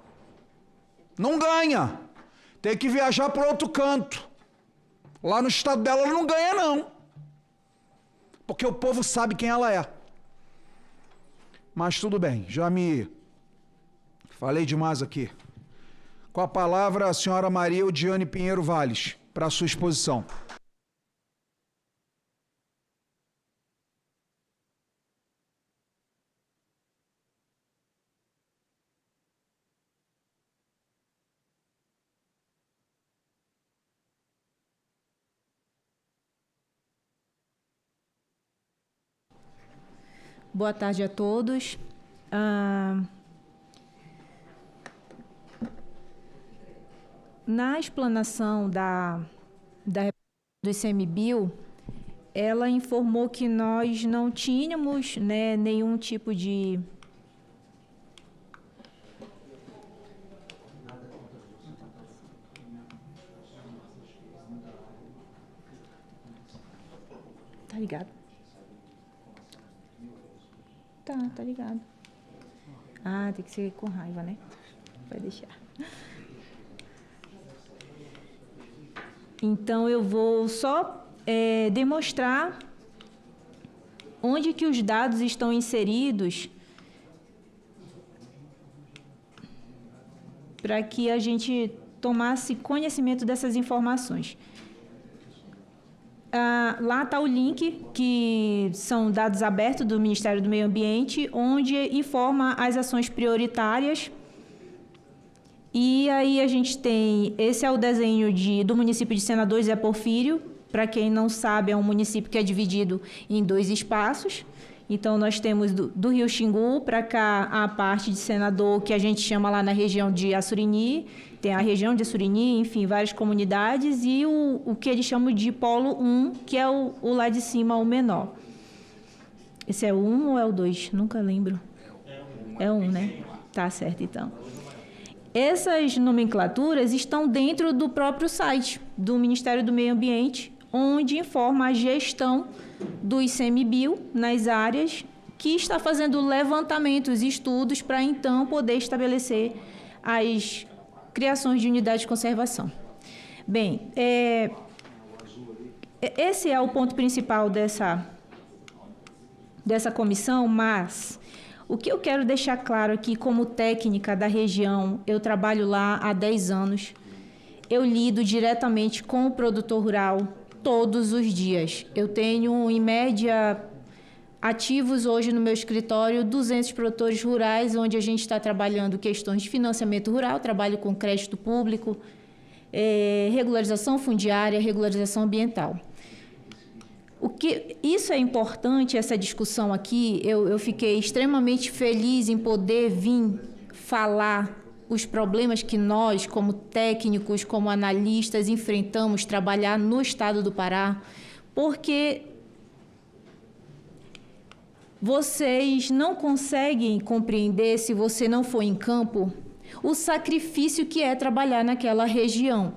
Não ganha. Tem que viajar para outro canto. Lá no estado dela, ela não ganha, não. Porque o povo sabe quem ela é. Mas tudo bem, já me falei demais aqui. Com a palavra, a senhora Maria Odiane Pinheiro Valles, para a sua exposição. Boa tarde a todos. Na explanação do ICMBio, ela informou que nós não tínhamos, né, nenhum tipo de... Tá ligado? Tá ligado. Ah, tem que ser com raiva, né? Vai deixar. Então, eu vou só demonstrar onde que os dados estão inseridos para que a gente tomasse conhecimento dessas informações. Lá está o link, que são dados abertos do Ministério do Meio Ambiente, onde informa as ações prioritárias. E aí a gente tem, esse é o desenho do município de Senador Zé Porfírio. Para quem não sabe, é um município que é dividido em 2 espaços. Então, nós temos do Rio Xingu para cá a parte de Senador, que a gente chama lá na região de Assurini. Tem a região de Assurini, enfim, várias comunidades. E o que eles chamam de Polo 1, que é o lá de cima, o menor. Esse é o 1 ou é o 2? Nunca lembro. É o 1, né? Tá certo, então. Essas nomenclaturas estão dentro do próprio site do Ministério do Meio Ambiente, onde informa a gestão do ICMBio nas áreas, que está fazendo levantamentos e estudos para, então, poder estabelecer as criações de unidades de conservação. Bem, esse é o ponto principal dessa comissão, mas o que eu quero deixar claro aqui, como técnica da região, eu trabalho lá há 10 anos, eu lido diretamente com o produtor rural todos os dias. Eu tenho, em média, ativos hoje no meu escritório 200 produtores rurais, onde a gente está trabalhando questões de financiamento rural, trabalho com crédito público, regularização fundiária, regularização ambiental. Isso é importante, essa discussão aqui. Eu fiquei extremamente feliz em poder vir falar os problemas que nós, como técnicos, como analistas, enfrentamos, trabalhar no estado do Pará, porque vocês não conseguem compreender, se você não for em campo, o sacrifício que é trabalhar naquela região.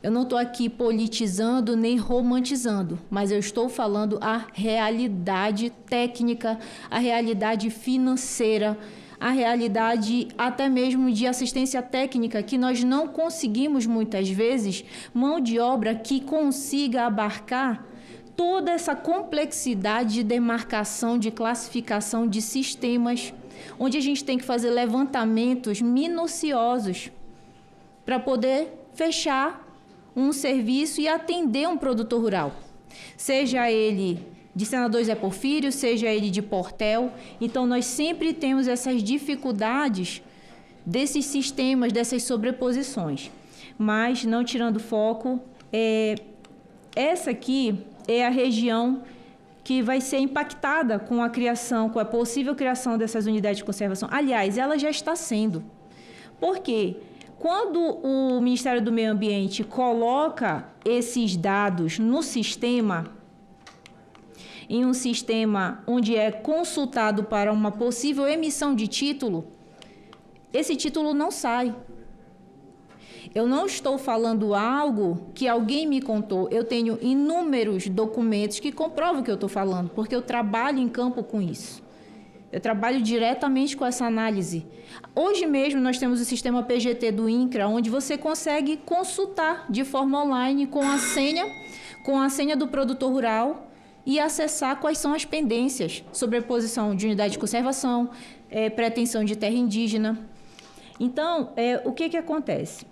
Eu não estou aqui politizando nem romantizando, mas eu estou falando a realidade técnica, a realidade financeira, a realidade até mesmo de assistência técnica, que nós não conseguimos muitas vezes mão de obra que consiga abarcar toda essa complexidade de demarcação, de classificação de sistemas, onde a gente tem que fazer levantamentos minuciosos para poder fechar um serviço e atender um produtor rural, seja ele de Senador Zé Porfírio, seja ele de Portel. Então, nós sempre temos essas dificuldades desses sistemas, dessas sobreposições. Mas, não tirando foco, essa aqui é a região que vai ser impactada com a criação, com a possível criação dessas unidades de conservação. Aliás, ela já está sendo. Por quê? Quando o Ministério do Meio Ambiente coloca esses dados no sistema, em um sistema onde é consultado para uma possível emissão de título, esse título não sai. Eu não estou falando algo que alguém me contou. Eu tenho inúmeros documentos que comprovam o que eu estou falando, porque eu trabalho em campo com isso. Eu trabalho diretamente com essa análise. Hoje mesmo nós temos o sistema PGT do INCRA, onde você consegue consultar de forma online com a senha do produtor rural, e acessar quais são as pendências, sobreposição de unidade de conservação, pretensão de terra indígena. Então, o que acontece?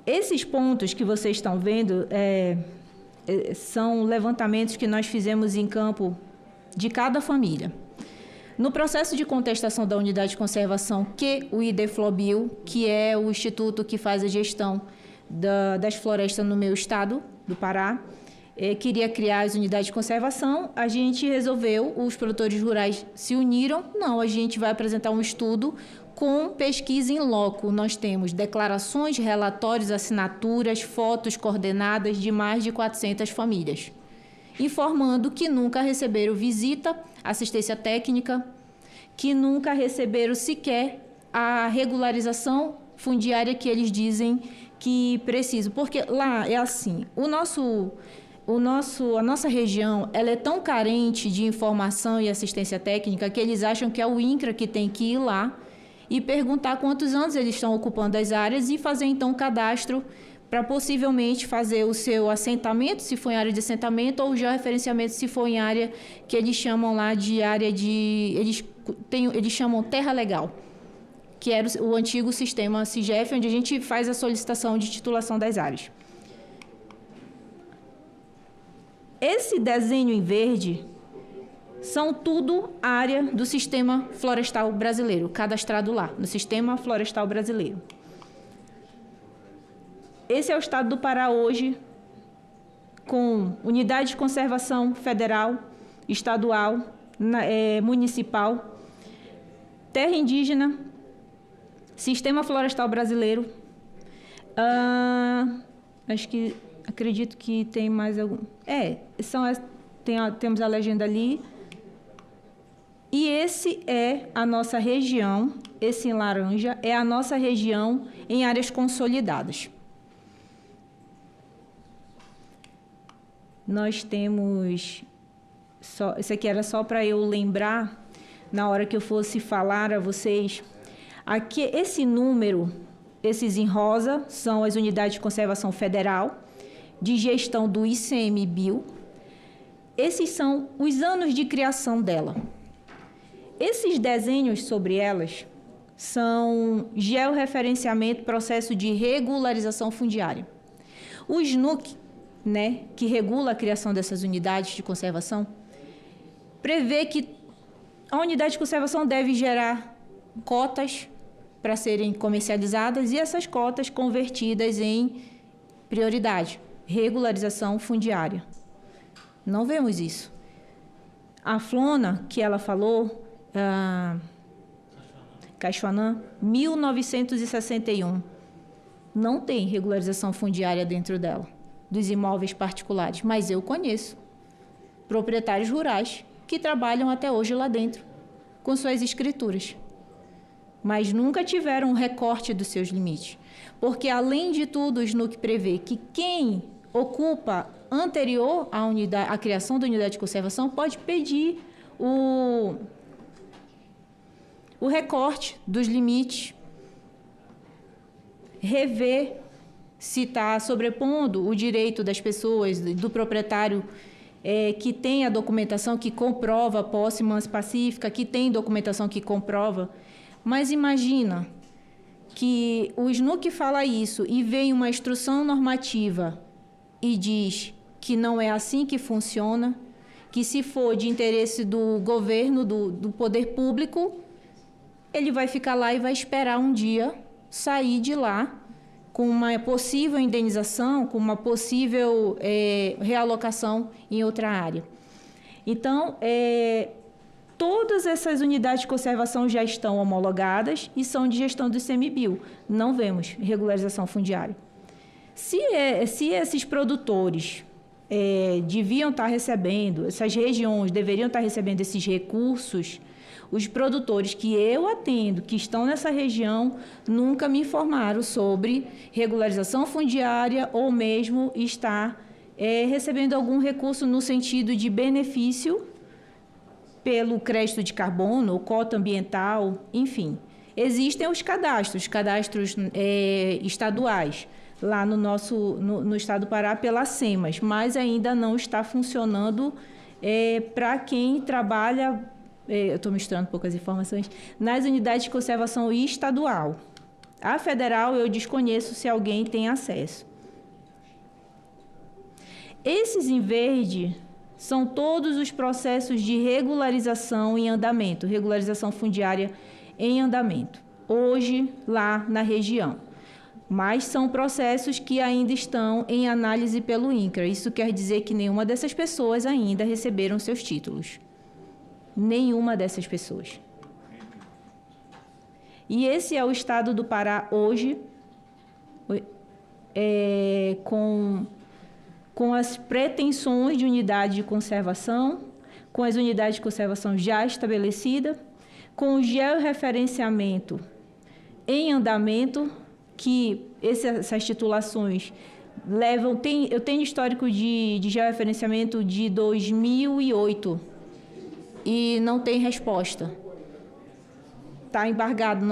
Esses pontos que vocês estão vendo são levantamentos que nós fizemos em campo de cada família. No processo de contestação da unidade de conservação, que o IDFLOBIL, que é o instituto que faz a gestão das florestas no meu estado, do Pará, queria criar as unidades de conservação, a gente resolveu, os produtores rurais se uniram, não, a gente vai apresentar um estudo com pesquisa em loco. Nós temos declarações, relatórios, assinaturas, fotos coordenadas de mais de 400 famílias, informando que nunca receberam visita, assistência técnica, que nunca receberam sequer a regularização fundiária que eles dizem que precisam. Porque lá é assim, a nossa região ela é tão carente de informação e assistência técnica que eles acham que é o INCRA que tem que ir lá e perguntar quantos anos eles estão ocupando as áreas e fazer então um cadastro para possivelmente fazer o seu assentamento, se for em área de assentamento, ou já referenciamento, se for em área que eles chamam lá de área de... Eles chamam terra legal. que era o antigo sistema CIGEF, onde a gente faz a solicitação de titulação das áreas. Esse desenho em verde são tudo área do Sistema Florestal Brasileiro, cadastrado lá, no Sistema Florestal Brasileiro. Esse é o estado do Pará hoje, com unidade de conservação federal, estadual, municipal, terra indígena, Sistema Florestal Brasileiro. Acredito que tem mais algum. Temos a legenda ali. E esse é a nossa região, esse em laranja, é a nossa região em áreas consolidadas. Nós temos... isso aqui era só para eu lembrar, na hora que eu fosse falar a vocês. Aqui, esse número, esses em rosa, são as unidades de conservação federal, de gestão do ICMBio. Esses são os anos de criação dela. Esses desenhos sobre elas são georreferenciamento, processo de regularização fundiária. O SNUC, que regula a criação dessas unidades de conservação, prevê que a unidade de conservação deve gerar cotas para serem comercializadas e essas cotas convertidas em prioridade, regularização fundiária. Não vemos isso. A Flona, que ela falou, Caixuanã, 1961, não tem regularização fundiária dentro dela, dos imóveis particulares, mas eu conheço proprietários rurais que trabalham até hoje lá dentro, com suas escrituras, mas nunca tiveram um recorte dos seus limites, porque, além de tudo, o SNUC prevê que quem ocupa anterior à criação da unidade de conservação pode pedir o recorte dos limites, rever se está sobrepondo o direito das pessoas, do proprietário que tem a documentação que comprova a posse mansa pacífica, que tem documentação que comprova. Mas imagina que o SNUC fala isso e vem uma instrução normativa e diz que não é assim que funciona, que se for de interesse do governo, do poder público, ele vai ficar lá e vai esperar um dia sair de lá com uma possível indenização, com uma possível realocação em outra área. Então, todas essas unidades de conservação já estão homologadas e são de gestão do ICMBio. Não vemos regularização fundiária. Se esses produtores deviam estar recebendo, essas regiões deveriam estar recebendo esses recursos, os produtores que eu atendo, que estão nessa região, nunca me informaram sobre regularização fundiária ou mesmo estar recebendo algum recurso no sentido de benefício pelo crédito de carbono, ou cota ambiental, enfim. Existem os cadastros estaduais, lá no estado do Pará, pela SEMAS, mas ainda não está funcionando para quem trabalha... eu estou misturando poucas informações, nas unidades de conservação estadual. A federal, eu desconheço se alguém tem acesso. Esses em verde são todos os processos de regularização em andamento, regularização fundiária em andamento, hoje lá na região. Mas são processos que ainda estão em análise pelo INCRA. Isso quer dizer que nenhuma dessas pessoas ainda receberam seus títulos. Nenhuma dessas pessoas. E esse é o estado do Pará hoje, com as pretensões de unidade de conservação, com as unidades de conservação já estabelecidas, com o georreferenciamento em andamento, que essas titulações levam... eu tenho histórico de georreferenciamento de 2008, e não tem resposta. Está embargado,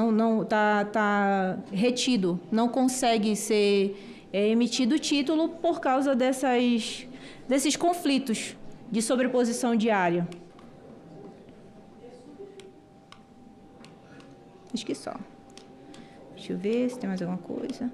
está retido, não consegue ser emitido o título por causa desses conflitos de sobreposição de área. Acho que só. Deixa eu ver se tem mais alguma coisa.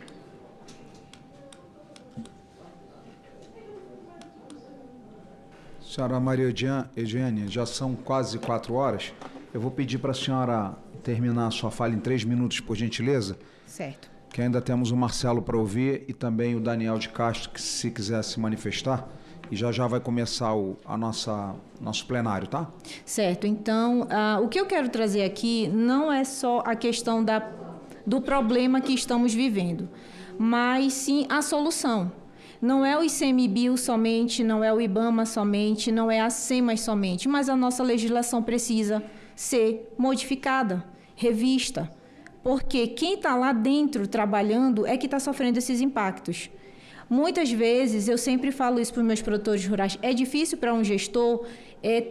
Senhora Maria Eugênia, já são quase 4 horas. Eu vou pedir para a senhora terminar a sua fala em 3 minutos, por gentileza. Certo. Que ainda temos o Marcelo para ouvir e também o Daniel de Castro, que se quiser se manifestar. E já vai começar nosso plenário, tá? Certo. Então, o que eu quero trazer aqui não é só a questão do problema que estamos vivendo, mas sim a solução. Não é o ICMBio somente, não é o IBAMA somente, não é a SEMAS somente, mas a nossa legislação precisa ser modificada, revista, porque quem está lá dentro trabalhando é que está sofrendo esses impactos. Muitas vezes, eu sempre falo isso para os meus produtores rurais, é difícil para um gestor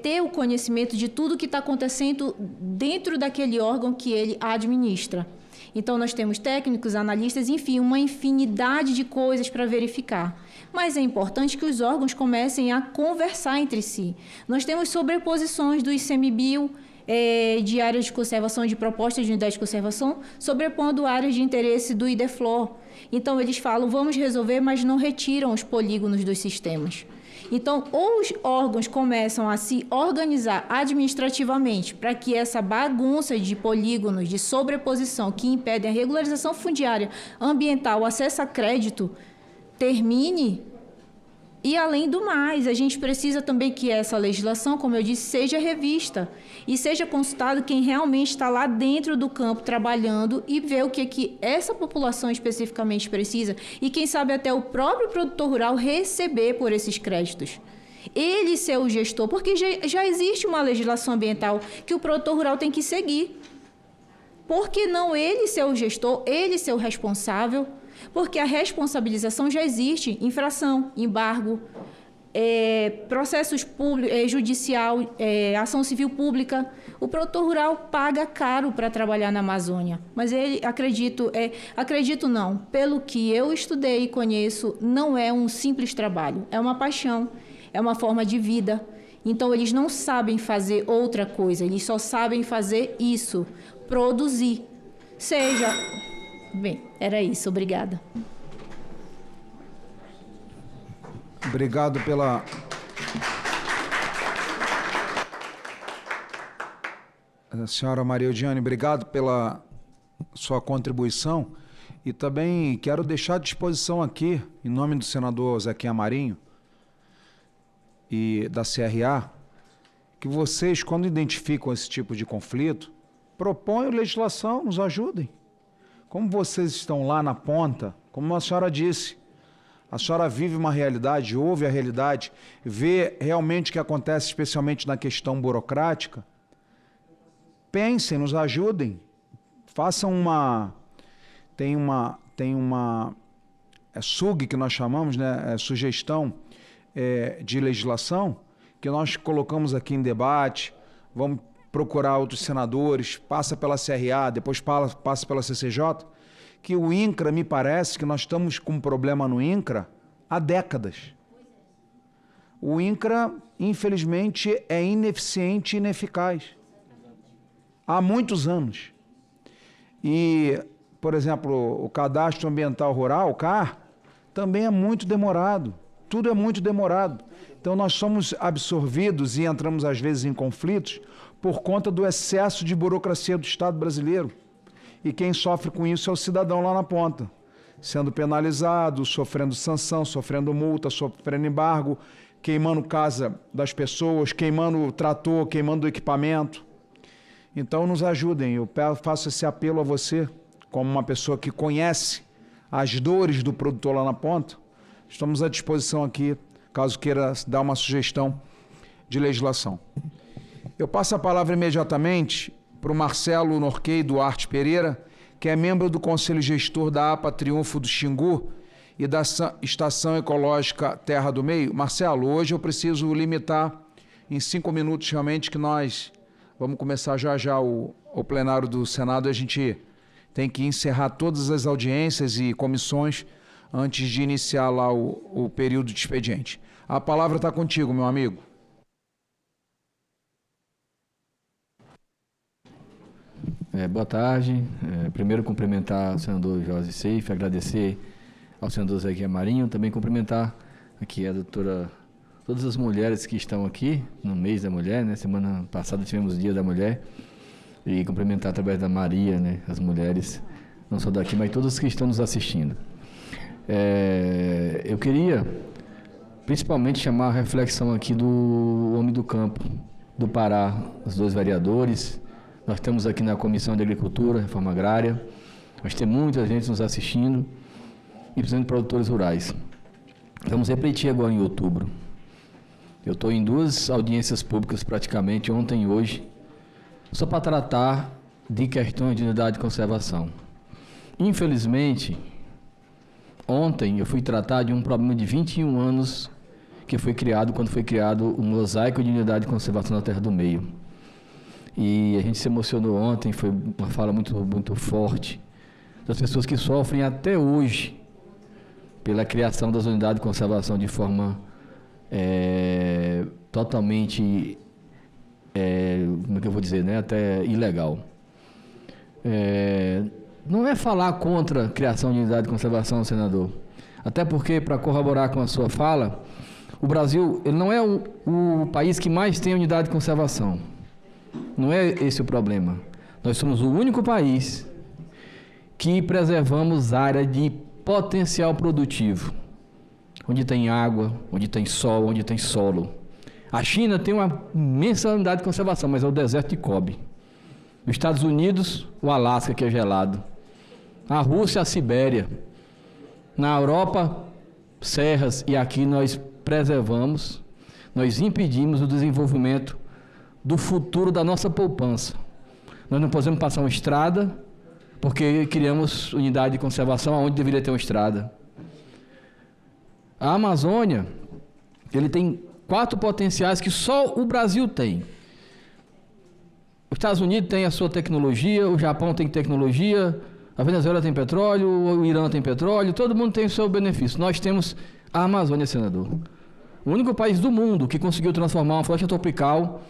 ter o conhecimento de tudo que está acontecendo dentro daquele órgão que ele administra. Então, nós temos técnicos, analistas, enfim, uma infinidade de coisas para verificar. Mas é importante que os órgãos comecem a conversar entre si. Nós temos sobreposições do ICMBio, de áreas de conservação, de propostas de unidade de conservação, sobrepondo áreas de interesse do IDEFLOR. Então, eles falam, vamos resolver, mas não retiram os polígonos dos sistemas. Então, ou os órgãos começam a se organizar administrativamente para que essa bagunça de polígonos, de sobreposição que impedem a regularização fundiária ambiental, o acesso a crédito, termine. E, além do mais, a gente precisa também que essa legislação, como eu disse, seja revista e seja consultado quem realmente está lá dentro do campo trabalhando e ver o que essa população especificamente precisa e, quem sabe, até o próprio produtor rural receber por esses créditos. Ele ser o gestor, porque já existe uma legislação ambiental que o produtor rural tem que seguir. Por que não ele ser o gestor, ele ser o responsável? Porque a responsabilização já existe, infração, embargo, processos judicial, ação civil pública. O produtor rural paga caro para trabalhar na Amazônia, mas ele, acredito não, pelo que eu estudei e conheço, não é um simples trabalho, é uma paixão, é uma forma de vida. Então, eles não sabem fazer outra coisa, eles só sabem fazer isso, produzir. Bem, era isso. Obrigada. Obrigado pela... Senhora Maria Eugênia, obrigado pela sua contribuição. E também quero deixar à disposição aqui, em nome do senador Zequinha Marinho e da CRA, que vocês, quando identificam esse tipo de conflito, proponham legislação, nos ajudem. Como vocês estão lá na ponta, como a senhora disse, a senhora vive uma realidade, ouve a realidade, vê realmente o que acontece, especialmente na questão burocrática. Pensem, nos ajudem, façam tem uma SUG que nós chamamos, né, sugestão de legislação, que nós colocamos aqui em debate, vamos procurar outros senadores, passa pela CRA, depois passa pela CCJ, que o INCRA, me parece que nós estamos com um problema no INCRA há décadas. O INCRA, infelizmente, é ineficiente e ineficaz. Há muitos anos. E, por exemplo, o Cadastro Ambiental Rural, o CAR, também é muito demorado. Tudo é muito demorado. Então, nós somos absorvidos e entramos, às vezes, em conflitos por conta do excesso de burocracia do Estado brasileiro. E quem sofre com isso é o cidadão lá na ponta, sendo penalizado, sofrendo sanção, sofrendo multa, sofrendo embargo, queimando casa das pessoas, queimando o trator, queimando o equipamento. Então, nos ajudem. Eu faço esse apelo a você, como uma pessoa que conhece as dores do produtor lá na ponta. Estamos à disposição aqui, caso queira dar uma sugestão de legislação. Eu passo a palavra imediatamente para o Marcelo Norquei Duarte Pereira, que é membro do Conselho Gestor da APA Triunfo do Xingu e da Estação Ecológica Terra do Meio. Marcelo, hoje eu preciso limitar em 5 minutos realmente, que nós vamos começar já o plenário do Senado. A gente tem que encerrar todas as audiências e comissões antes de iniciar lá o período de expediente. A palavra está contigo, meu amigo. Boa tarde. Primeiro, cumprimentar o senador Jorge Seife, agradecer ao senador Zequinha Marinho, também cumprimentar aqui a doutora, todas as mulheres que estão aqui no mês da mulher, né? Semana passada tivemos o Dia da Mulher, e cumprimentar através da Maria, né? As mulheres, não só daqui, mas todas que estão nos assistindo. Eu queria principalmente chamar a reflexão aqui do homem do campo, do Pará, os 2 vereadores. Nós estamos aqui na Comissão de Agricultura, Reforma Agrária, mas tem muita gente nos assistindo, e principalmente produtores rurais. Vamos repetir agora em outubro. Eu estou em 2 audiências públicas praticamente, ontem e hoje, só para tratar de questões de unidade de conservação. Infelizmente, ontem eu fui tratar de um problema de 21 anos que foi criado quando foi criado o mosaico de unidade de conservação da Terra do Meio. E a gente se emocionou ontem, foi uma fala muito forte das pessoas que sofrem até hoje pela criação das unidades de conservação de forma totalmente, como é que eu vou dizer, né? Até ilegal. Não é falar contra a criação de unidade de conservação, senador. Até porque, para corroborar com a sua fala, o Brasil ele não é o país que mais tem unidade de conservação. Não é esse o problema. Nós somos o único país que preservamos área de potencial produtivo, onde tem água, onde tem sol, onde tem solo. A China tem uma imensa unidade de conservação, mas é o deserto de Kobe. Os Estados Unidos, o Alasca, que é gelado. A Rússia, a Sibéria. Na Europa, serras, e aqui nós preservamos, nós impedimos o desenvolvimento do futuro da nossa poupança. Nós não podemos passar uma estrada porque criamos unidade de conservação onde deveria ter uma estrada. A Amazônia, ele tem 4 potenciais que só o Brasil tem. Os Estados Unidos tem a sua tecnologia, o Japão tem tecnologia, a Venezuela tem petróleo, o Irã tem petróleo, todo mundo tem o seu benefício. Nós temos a Amazônia, senador. O único país do mundo que conseguiu transformar uma floresta tropical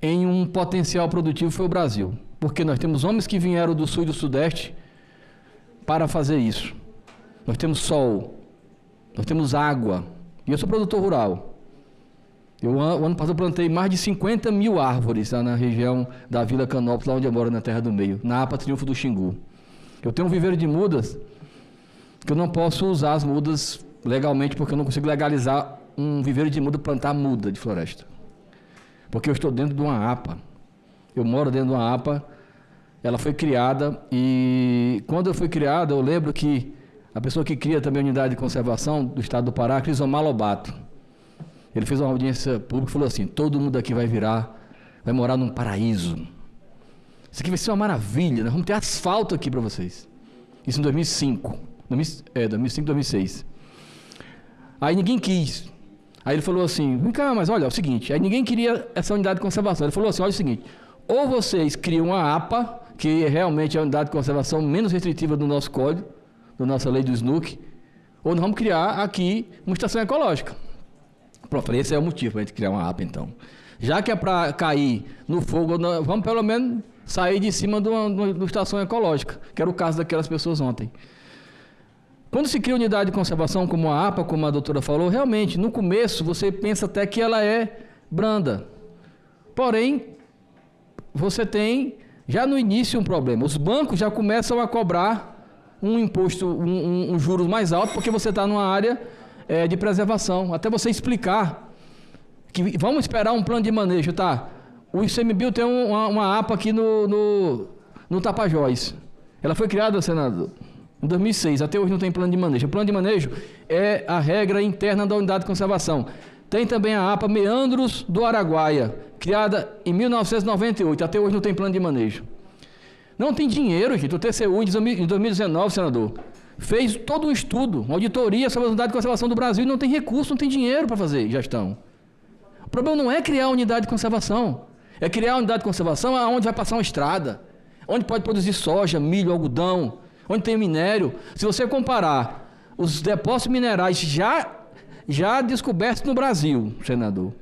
em um potencial produtivo foi o Brasil. Porque nós temos homens que vieram do sul e do sudeste para fazer isso. Nós temos sol, nós temos água. E eu sou produtor rural. O ano passado eu plantei mais de 50 mil árvores lá na região da Vila Canópolis, lá onde eu moro, na Terra do Meio, na APA Triunfo do Xingu. Eu tenho um viveiro de mudas que eu não posso usar as mudas legalmente porque eu não consigo legalizar um viveiro de muda, plantar muda de floresta. Porque eu estou dentro de uma APA. Eu moro dentro de uma APA, ela foi criada e quando eu fui criada, eu lembro que a pessoa que cria também a unidade de conservação do estado do Pará, Crisomar Lobato, ele fez uma audiência pública e falou assim, todo mundo aqui vai morar num paraíso. Isso aqui vai ser uma maravilha, nós vamos ter asfalto aqui para vocês. Isso em 2005, 2006. Aí ninguém quis. Aí ele falou assim, vem cá, mas olha, é o seguinte, aí ninguém queria essa unidade de conservação. Ele falou assim, olha o seguinte, ou vocês criam uma APA, que realmente é a unidade de conservação menos restritiva do nosso código, da nossa lei do SNUC, ou nós vamos criar aqui uma estação ecológica. Pronto, falei, esse é o motivo para a gente criar uma APA, então. Já que é para cair no fogo, vamos pelo menos sair de cima de uma estação ecológica, que era o caso daquelas pessoas ontem. Quando se cria unidade de conservação como a APA, como a doutora falou, realmente, no começo, você pensa até que ela é branda. Porém, você tem, já no início, um problema. Os bancos já começam a cobrar um imposto, um juros mais alto, porque você está numa área de preservação. Até você explicar que vamos esperar um plano de manejo, tá? O ICMBio tem uma APA aqui no Tapajós. Ela foi criada, senador, em 2006, até hoje não tem plano de manejo. O plano de manejo é a regra interna da unidade de conservação. Tem também a APA Meandros do Araguaia, criada em 1998, até hoje não tem plano de manejo. Não tem dinheiro, gente. O TCU, em 2019, senador, fez todo um estudo, uma auditoria sobre a unidade de conservação do Brasil e não tem recurso, não tem dinheiro para fazer gestão. O problema não é criar a unidade de conservação, é criar a unidade de conservação onde vai passar uma estrada, onde pode produzir soja, milho, algodão, onde tem minério. Se você comparar os depósitos minerais já descobertos no Brasil, senador,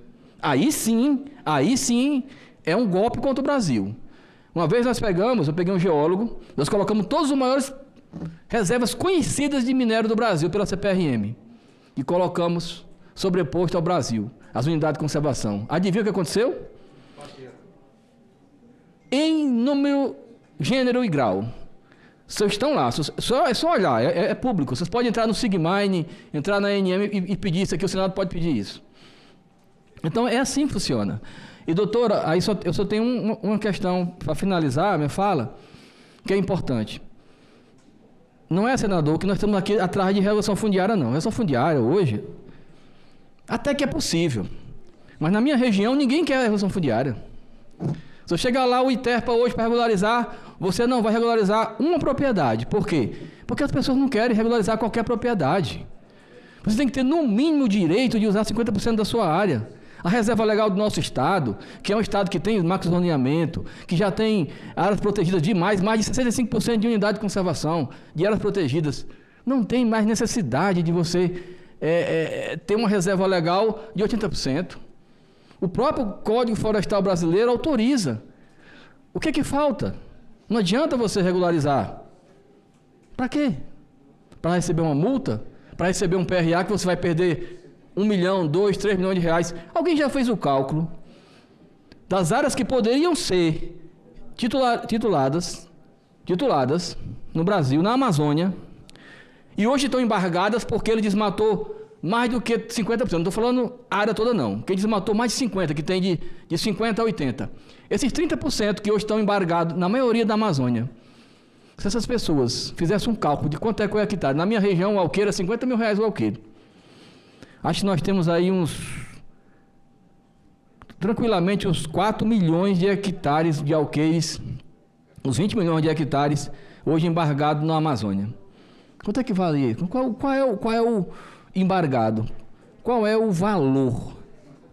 aí sim é um golpe contra o Brasil. Uma vez eu peguei um geólogo, nós colocamos todas as maiores reservas conhecidas de minério do Brasil pela CPRM e colocamos sobreposto ao Brasil, as unidades de conservação. Adivinha o que aconteceu? Em número, gênero e grau. Vocês estão lá, é só olhar, é público. Vocês podem entrar no Sigmine, entrar na ANM e pedir isso aqui, o Senado pode pedir isso. Então, é assim que funciona. E, doutora, aí eu só tenho uma questão para finalizar a minha fala, que é importante. Não é, senador, que nós estamos aqui atrás de revolução fundiária, não. Revolução fundiária, hoje, até que é possível. Mas na minha região, ninguém quer a revolução fundiária. Se eu chegar lá, o ITERPA hoje para regularizar, você não vai regularizar uma propriedade. Por quê? Porque as pessoas não querem regularizar qualquer propriedade. Você tem que ter, no mínimo, o direito de usar 50% da sua área. A reserva legal do nosso estado, que é um estado que tem macro-zoneamento, que já tem áreas protegidas demais, mais de 65% de unidade de conservação, de áreas protegidas. Não tem mais necessidade de você ter uma reserva legal de 80%. O próprio Código Florestal Brasileiro autoriza. O que que falta? Não adianta você regularizar. Para quê? Para receber uma multa? Para receber um PRA que você vai perder 1 milhão, 2, 3 milhões de reais. Alguém já fez o cálculo das áreas que poderiam ser tituladas no Brasil, na Amazônia, e hoje estão embargadas porque ele desmatou mais do que 50%. Não estou falando a área toda, não. Porque ele desmatou mais de 50%, que tem de 50% a 80%. Esses 30% que hoje estão embargados na maioria da Amazônia, se essas pessoas fizessem um cálculo de quanto é que é o hectare, na minha região, o alqueire é 50 mil reais o alqueire. Acho que nós temos aí tranquilamente uns 4 milhões de hectares de alqueires, uns 20 milhões de hectares, hoje embargados na Amazônia. Quanto é que vale? Qual é o embargado? Qual é o valor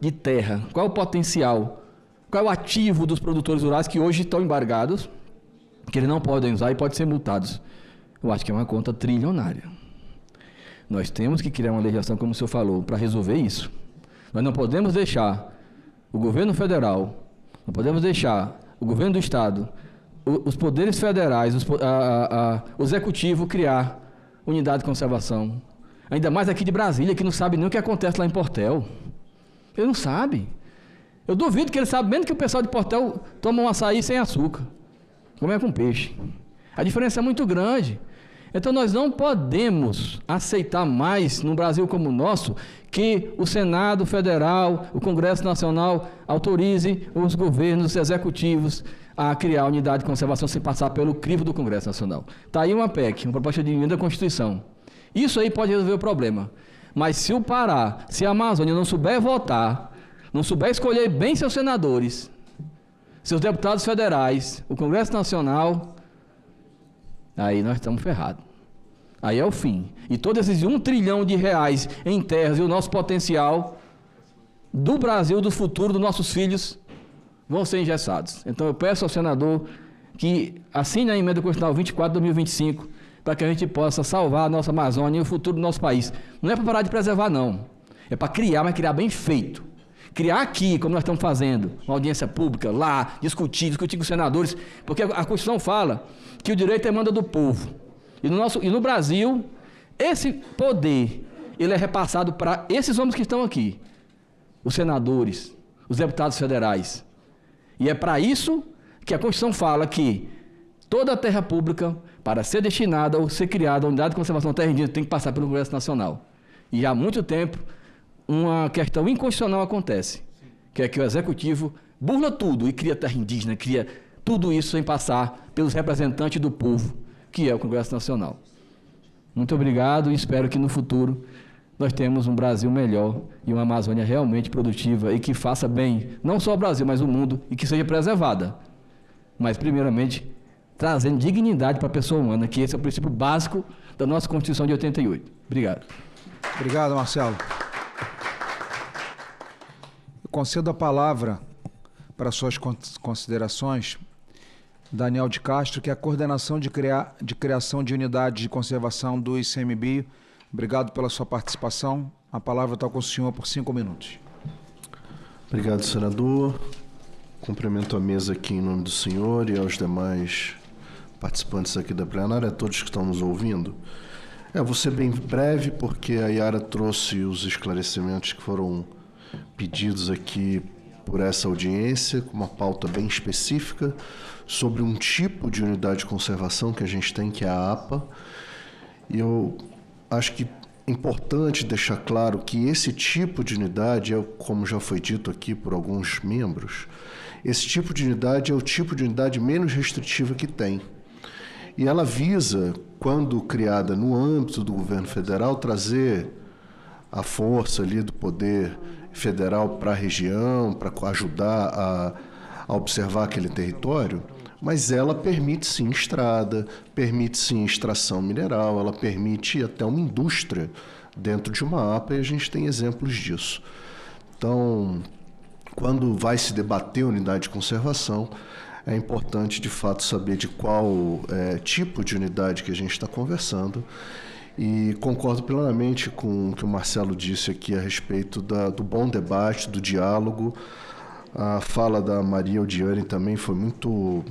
de terra? Qual é o potencial? Qual é o ativo dos produtores rurais que hoje estão embargados, que eles não podem usar e podem ser multados? Eu acho que é uma conta trilionária. Nós temos que criar uma legislação, como o senhor falou, para resolver isso. Nós não podemos deixar o governo federal, não podemos deixar o governo do estado, os poderes federais, o executivo criar unidade de conservação. Ainda mais aqui de Brasília, que não sabe nem o que acontece lá em Portel. Ele não sabe. Eu duvido que ele sabe menos que o pessoal de Portel toma um açaí sem açúcar. Como é com peixe. A diferença é muito grande. Então nós não podemos aceitar mais, num Brasil como o nosso, que o Senado Federal, o Congresso Nacional autorize os governos executivos a criar a unidade de conservação sem passar pelo crivo do Congresso Nacional. Está aí uma PEC, uma proposta de emenda à Constituição. Isso aí pode resolver o problema. Mas se o Pará, se a Amazônia não souber votar, não souber escolher bem seus senadores, seus deputados federais, o Congresso Nacional, aí nós estamos ferrados. Aí é o fim. E todos esses 1 trilhão de reais em terras e o nosso potencial do Brasil, do futuro dos nossos filhos, vão ser engessados. Então eu peço ao senador que assine a emenda constitucional 24/2025 para que a gente possa salvar a nossa Amazônia e o futuro do nosso país. Não é para parar de preservar, não. É para criar, mas criar bem feito. Criar aqui, como nós estamos fazendo, uma audiência pública, lá, discutir com os senadores, porque a Constituição fala que o direito emana do povo. E no Brasil, esse poder, ele é repassado para esses homens que estão aqui, os senadores, os deputados federais. E é para isso que a Constituição fala que toda a terra pública, para ser destinada ou ser criada a unidade de conservação da terra indígena, tem que passar pelo Congresso Nacional. E há muito tempo, uma questão inconstitucional acontece, que é que o Executivo burla tudo e cria terra indígena, cria tudo isso sem passar pelos representantes do povo, que é o Congresso Nacional. Muito obrigado e espero que no futuro nós tenhamos um Brasil melhor e uma Amazônia realmente produtiva e que faça bem, não só ao Brasil, mas ao mundo, e que seja preservada. Mas, primeiramente, trazendo dignidade para a pessoa humana, que esse é o princípio básico da nossa Constituição de 88. Obrigado. Obrigado, Marcelo. Eu concedo a palavra para suas considerações, Daniel de Castro, que é a coordenação de criação de unidades de conservação do ICMBio. Obrigado pela sua participação. A palavra está com o senhor por 5 minutos. Obrigado, senador. Cumprimento a mesa aqui em nome do senhor e aos demais participantes aqui da plenária, a todos que estão nos ouvindo. Vou ser bem breve, porque a Yara trouxe os esclarecimentos que foram pedidos aqui por essa audiência, com uma pauta bem específica sobre um tipo de unidade de conservação que a gente tem, que é a APA. E eu acho que é importante deixar claro que esse tipo de unidade, como já foi dito aqui por alguns membros, esse tipo de unidade é o tipo de unidade menos restritiva que tem. E ela visa, quando criada no âmbito do governo federal, trazer a força ali do poder federal para a região, para ajudar a observar aquele território, mas ela permite sim estrada, permite sim extração mineral, ela permite até uma indústria dentro de uma APA, e a gente tem exemplos disso. Então, quando vai se debater unidade de conservação, é importante de fato saber de qual tipo de unidade que a gente está conversando, e concordo plenamente com o que o Marcelo disse aqui a respeito do bom debate, do diálogo. A fala da Maria Odiane também foi muito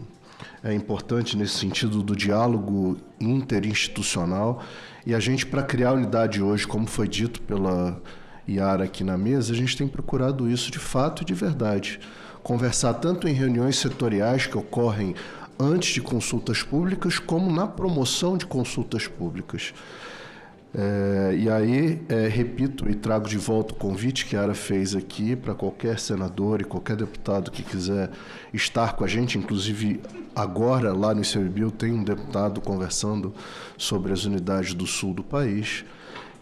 importante nesse sentido do diálogo interinstitucional, e a gente, para criar a unidade hoje, como foi dito pela Yara aqui na mesa, a gente tem procurado isso de fato e de verdade. Conversar tanto em reuniões setoriais que ocorrem antes de consultas públicas, como na promoção de consultas públicas. E aí, repito e trago de volta o convite que a Yara fez aqui para qualquer senador e qualquer deputado que quiser estar com a gente. Inclusive, agora, lá no ICMBio, tem um deputado conversando sobre as unidades do sul do país,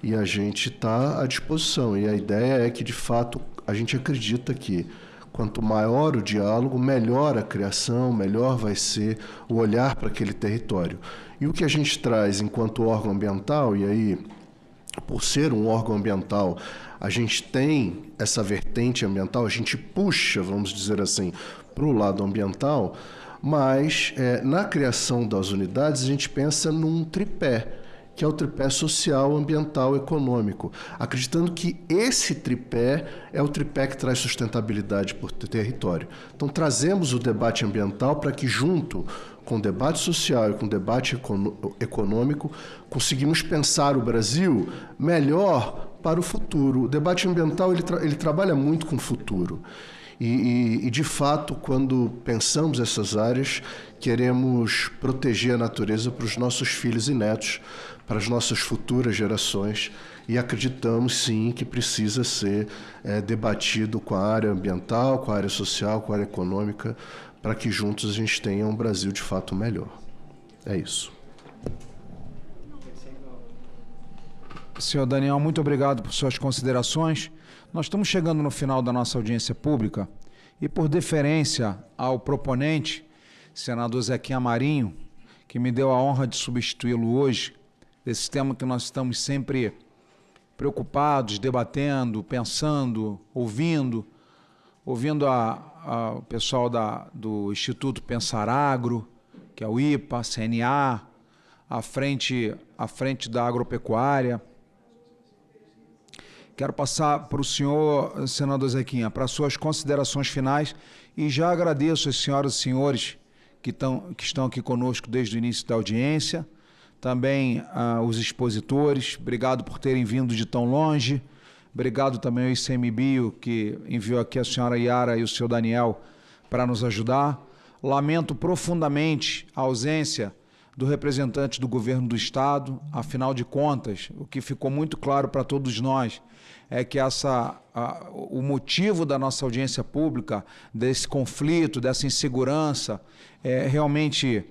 e a gente está à disposição. E a ideia é que, de fato, a gente acredita que quanto maior o diálogo, melhor a criação, melhor vai ser o olhar para aquele território. E o que a gente traz enquanto órgão ambiental, e aí, por ser um órgão ambiental, a gente tem essa vertente ambiental, a gente puxa, vamos dizer assim, para o lado ambiental, mas na criação das unidades a gente pensa num tripé, que é o tripé social, ambiental e econômico, acreditando que esse tripé é o tripé que traz sustentabilidade por território. Então, trazemos o debate ambiental para que, junto com o debate social e com o debate econômico, conseguimos pensar o Brasil melhor para o futuro. O debate ambiental ele trabalha muito com o futuro. E, de fato, quando pensamos essas áreas, queremos proteger a natureza para os nossos filhos e netos, para as nossas futuras gerações, e acreditamos, sim, que precisa ser debatido com a área ambiental, com a área social, com a área econômica, para que juntos a gente tenha um Brasil, de fato, melhor. É isso. Senhor Daniel, muito obrigado por suas considerações. Nós estamos chegando no final da nossa audiência pública e, por deferência ao proponente, senador Zequinha Marinho, que me deu a honra de substituí-lo hoje, desse tema que nós estamos sempre preocupados, debatendo, pensando, ouvindo o pessoal do Instituto Pensar Agro, que é o IPA, CNA, à frente da agropecuária. Quero passar para o senhor, senador Zequinha, para suas considerações finais, e já agradeço às senhoras e senhores que estão aqui conosco desde o início da audiência, também aos expositores, obrigado por terem vindo de tão longe, obrigado também ao ICMBio, que enviou aqui a senhora Yara e o senhor Daniel para nos ajudar. Lamento profundamente a ausência do representante do governo do Estado. Afinal de contas, o que ficou muito claro para todos nós é que o motivo da nossa audiência pública, desse conflito, dessa insegurança, realmente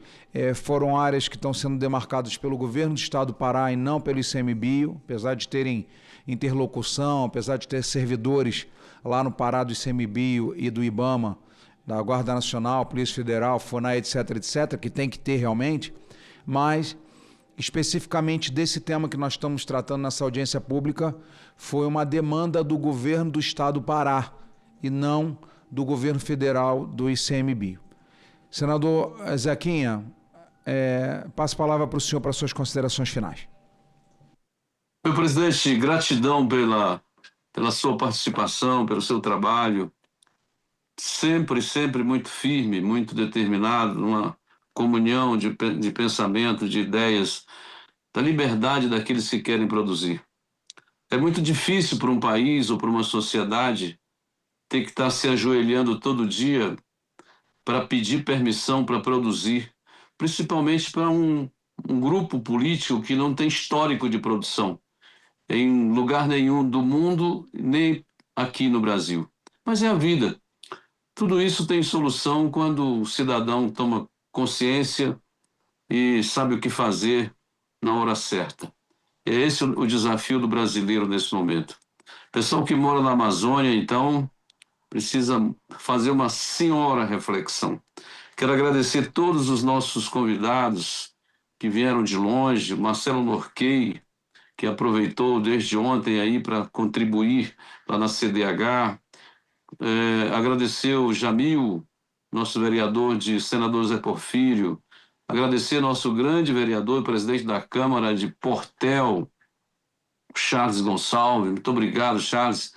foram áreas que estão sendo demarcadas pelo governo do Estado do Pará e não pelo ICMBio, apesar de terem interlocução, apesar de ter servidores lá no Pará do ICMBio e do IBAMA, da Guarda Nacional, Polícia Federal, FUNAI, etc., que tem que ter realmente, mas especificamente desse tema que nós estamos tratando nessa audiência pública, foi uma demanda do governo do Estado do Pará e não do governo federal do ICMBio. Senador Zequinha, passo a palavra para o senhor para suas considerações finais. Senhor presidente, gratidão pela sua participação, pelo seu trabalho. sempre muito firme, muito determinado, numa comunhão de pensamento, de ideias, da liberdade daqueles que querem produzir. É muito difícil para um país ou para uma sociedade ter que estar se ajoelhando todo dia para pedir permissão para produzir, principalmente para um grupo político que não tem histórico de produção em lugar nenhum do mundo, nem aqui no Brasil. Mas é a vida. Tudo isso tem solução quando o cidadão toma consciência e sabe o que fazer na hora certa. É esse o desafio do brasileiro nesse momento. O pessoal que mora na Amazônia, então, precisa fazer uma senhora reflexão. Quero agradecer todos os nossos convidados que vieram de longe, Marcelo Norquei, que aproveitou desde ontem aí para contribuir lá na CDH, agradecer o Jamil, nosso vereador senador Zé Porfírio, agradecer nosso grande vereador e presidente da Câmara de Portel, Charles Gonçalves. Muito obrigado, Charles.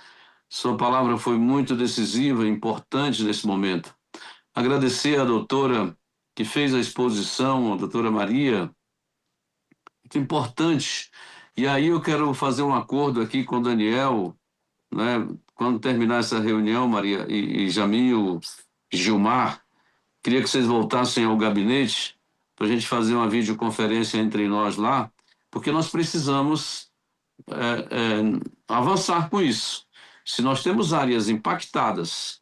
Sua palavra foi muito decisiva e importante nesse momento. Agradecer a doutora que fez a exposição, a doutora Maria, muito importante. E aí eu quero fazer um acordo aqui com o Daniel, né? Quando terminar essa reunião, Maria e Jamil, Gilmar, queria que vocês voltassem ao gabinete para a gente fazer uma videoconferência entre nós lá, porque nós precisamos avançar com isso. Se nós temos áreas impactadas,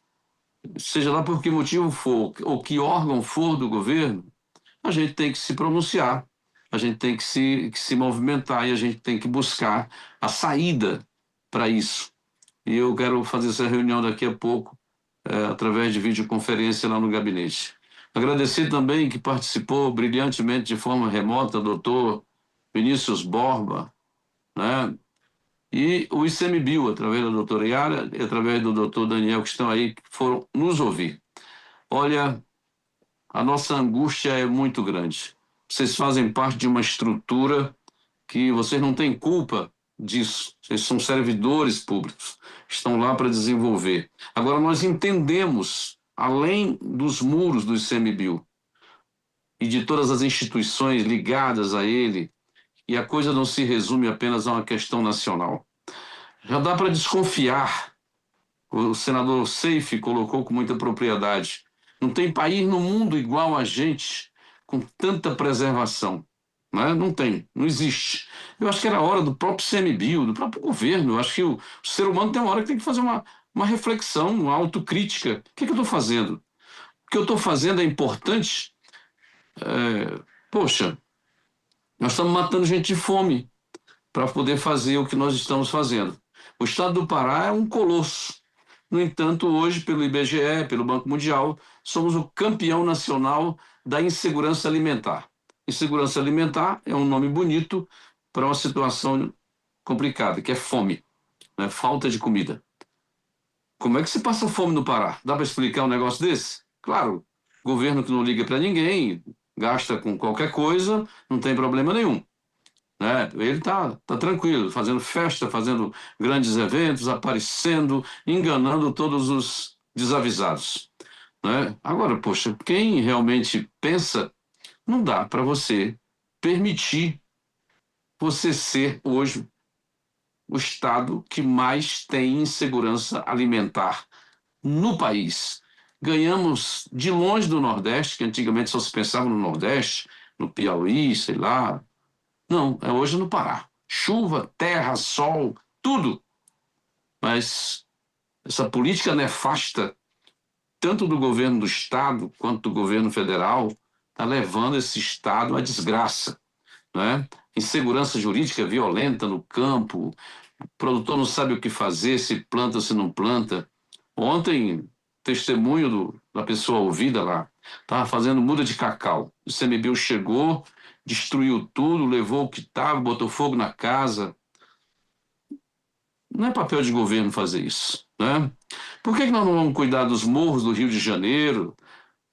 seja lá por que motivo for, ou que órgão for do governo, a gente tem que se pronunciar, a gente tem que se movimentar e a gente tem que buscar a saída para isso. E eu quero fazer essa reunião daqui a pouco, através de videoconferência lá no gabinete. Agradecer também que participou brilhantemente de forma remota, doutor Vinícius Borba, né? E o ICMBio, através da doutora Yara e através do doutor Daniel, que estão aí, que foram nos ouvir. Olha, a nossa angústia é muito grande. Vocês fazem parte de uma estrutura que vocês não têm culpa disso. Vocês são servidores públicos, estão lá para desenvolver. Agora, nós entendemos, além dos muros do ICMBio e de todas as instituições ligadas a ele, e a coisa não se resume apenas a uma questão nacional. Já dá para desconfiar. O senador Seife colocou com muita propriedade. Não tem país no mundo igual a gente, com tanta preservação. Né? Não tem, não existe. Eu acho que era a hora do próprio ICMBio, do próprio governo. Eu acho que o ser humano tem uma hora que tem que fazer uma reflexão, uma autocrítica. O que eu estou fazendo? O que eu estou fazendo é importante? Poxa, nós estamos matando gente de fome para poder fazer o que nós estamos fazendo. O estado do Pará é um colosso. No entanto, hoje, pelo IBGE, pelo Banco Mundial, somos o campeão nacional da insegurança alimentar. Insegurança alimentar é um nome bonito para uma situação complicada, que é fome, né? Falta de comida. Como é que se passa fome no Pará? Dá para explicar um negócio desse? Claro, governo que não liga para ninguém, gasta com qualquer coisa, não tem problema nenhum. Né? Ele tá tranquilo, fazendo festa, fazendo grandes eventos, aparecendo, enganando todos os desavisados. Né? Agora, poxa, quem realmente pensa, não dá para você permitir você ser hoje o estado que mais tem insegurança alimentar no país. Ganhamos de longe do Nordeste, que antigamente só se pensava no Nordeste, no Piauí, sei lá. Não, é hoje no Pará. Chuva, terra, sol, tudo. Mas essa política nefasta, tanto do governo do Estado quanto do governo federal, está levando esse Estado à desgraça. Né? Insegurança jurídica violenta no campo, o produtor não sabe o que fazer, se planta ou se não planta. Ontem, testemunho da pessoa ouvida lá, estava fazendo muda de cacau. O ICMBio chegou, destruiu tudo, levou o que estava, botou fogo na casa. Não é papel de governo fazer isso. Né? Por que nós não vamos cuidar dos morros do Rio de Janeiro,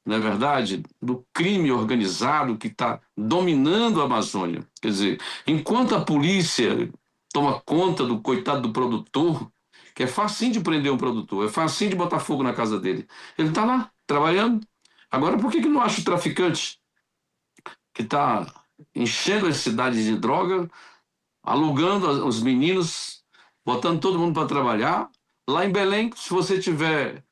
não é verdade? Do crime organizado que está dominando a Amazônia. Quer dizer, enquanto a polícia toma conta do coitado do produtor, que é facinho de prender um produtor, é facinho de botar fogo na casa dele. Ele está lá, trabalhando. Agora, por que não acha o traficante que está enchendo as cidades de droga, alugando os meninos, botando todo mundo para trabalhar? Lá em Belém, se você tiver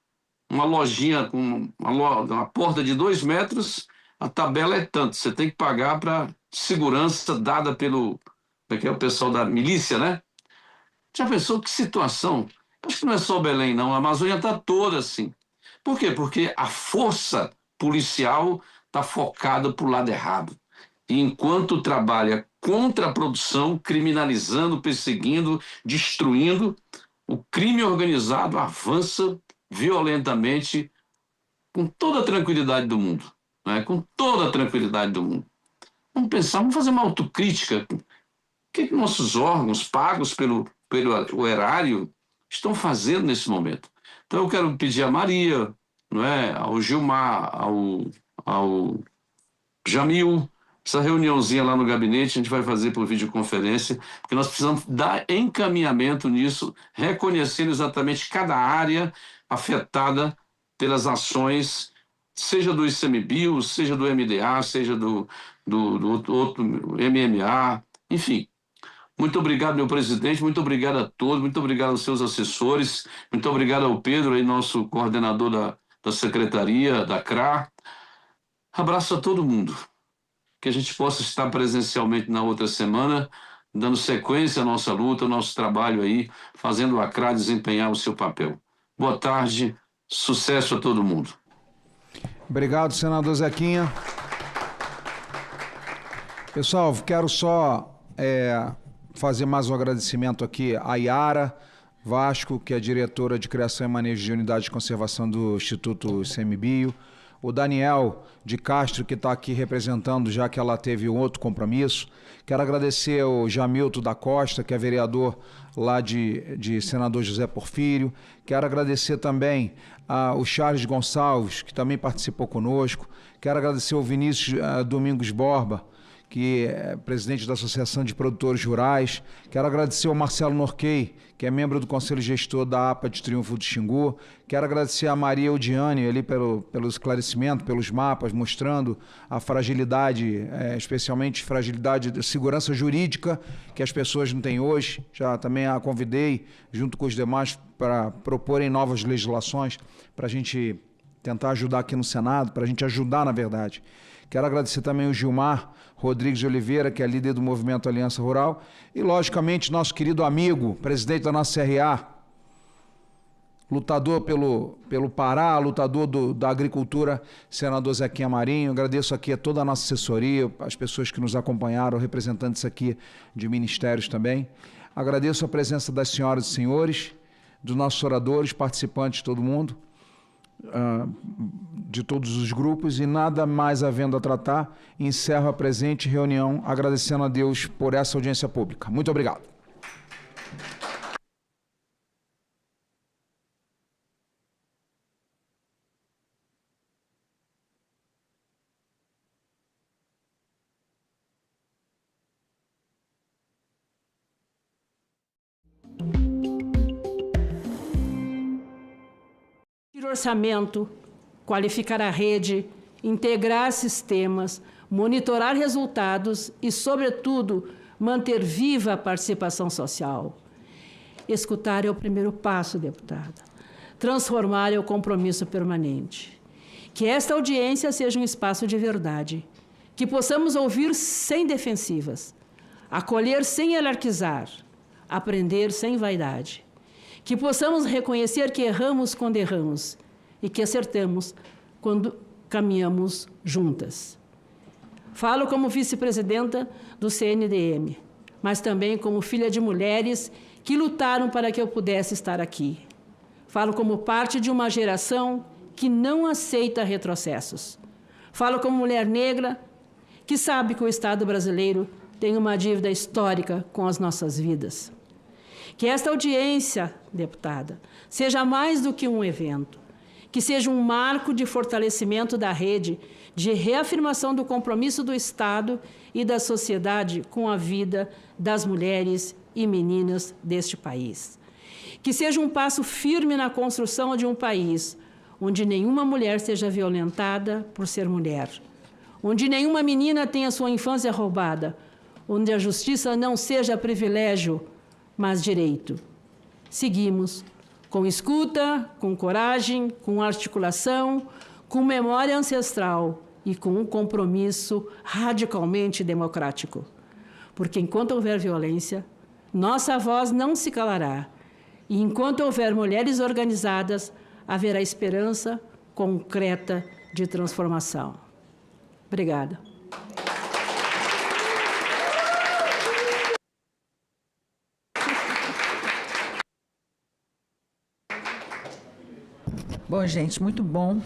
uma lojinha com uma porta de 2 metros, a tabela é tanto. Você tem que pagar para segurança dada pelo o pessoal da milícia, né? Já pensou que situação? Acho que não é só Belém, não. A Amazônia está toda assim. Por quê? Porque a força policial está focada para o lado errado. E enquanto trabalha contra a produção, criminalizando, perseguindo, destruindo, o crime organizado avança violentamente com toda a tranquilidade do mundo. Né? Com toda a tranquilidade do mundo. Vamos pensar, vamos fazer uma autocrítica. O que nossos órgãos, pagos pelo erário, estão fazendo nesse momento? Então eu quero pedir a Maria, não é? Ao Gilmar, ao Jamil, essa reuniãozinha lá no gabinete a gente vai fazer por videoconferência, porque nós precisamos dar encaminhamento nisso, reconhecendo exatamente cada área afetada pelas ações, seja do ICMBio, seja do MDA, seja do outro MMA, enfim. Muito obrigado, meu presidente, muito obrigado a todos, muito obrigado aos seus assessores, muito obrigado ao Pedro, aí, nosso coordenador da secretaria, da CRA. Abraço a todo mundo. Que a gente possa estar presencialmente na outra semana, dando sequência à nossa luta, ao nosso trabalho aí, fazendo a CRA desempenhar o seu papel. Boa tarde, sucesso a todo mundo. Obrigado, senador Zequinha. Pessoal, quero só fazer mais um agradecimento aqui à Yara Vasco, que é diretora de Criação e Manejo de Unidade de Conservação do Instituto ICMBio, o Daniel de Castro, que está aqui representando, já que ela teve um outro compromisso. Quero agradecer ao Jamilton da Costa, que é vereador lá de Senador José Porfírio. Quero agradecer também ao Charles Gonçalves, que também participou conosco. Quero agradecer ao Vinícius Domingos Borba, que é presidente da Associação de Produtores Rurais. Quero agradecer ao Marcelo Norquei, que é membro do Conselho Gestor da APA de Triunfo do Xingu. Quero agradecer a Maria Eudiane ali pelo esclarecimento, pelos mapas, mostrando a fragilidade, especialmente fragilidade de segurança jurídica que as pessoas não têm hoje. Já também a convidei, junto com os demais, para proporem novas legislações, para a gente tentar ajudar aqui no Senado, para a gente ajudar, na verdade. Quero agradecer também o Gilmar Rodrigues de Oliveira, que é líder do Movimento Aliança Rural, e, logicamente, nosso querido amigo, presidente da nossa CRA, lutador pelo Pará, lutador da agricultura, senador Zequinha Marinho. Agradeço aqui a toda a nossa assessoria, as pessoas que nos acompanharam, representantes aqui de ministérios também. Agradeço a presença das senhoras e senhores, dos nossos oradores, participantes, todo mundo, de todos os grupos, e nada mais havendo a tratar, encerro a presente reunião, agradecendo a Deus por essa audiência pública. Muito obrigado. Orçamento, qualificar a rede, integrar sistemas, monitorar resultados e, sobretudo, manter viva a participação social. Escutar é o primeiro passo, deputada. Transformar é o compromisso permanente. Que esta audiência seja um espaço de verdade, que possamos ouvir sem defensivas, acolher sem hierarquizar, aprender sem vaidade. Que possamos reconhecer que erramos quando erramos e que acertamos quando caminhamos juntas. Falo como vice-presidenta do CNDM, mas também como filha de mulheres que lutaram para que eu pudesse estar aqui. Falo como parte de uma geração que não aceita retrocessos. Falo como mulher negra que sabe que o Estado brasileiro tem uma dívida histórica com as nossas vidas. Que esta audiência, deputada, seja mais do que um evento, que seja um marco de fortalecimento da rede, de reafirmação do compromisso do Estado e da sociedade com a vida das mulheres e meninas deste país. que seja um passo firme na construção de um país onde nenhuma mulher seja violentada por ser mulher, onde nenhuma menina tenha sua infância roubada, onde a justiça não seja privilégio, mas direito. Seguimos com escuta, com coragem, com articulação, com memória ancestral e com um compromisso radicalmente democrático. Porque enquanto houver violência, nossa voz não se calará. E enquanto houver mulheres organizadas, haverá esperança concreta de transformação. Obrigada. Bom, gente, muito bom.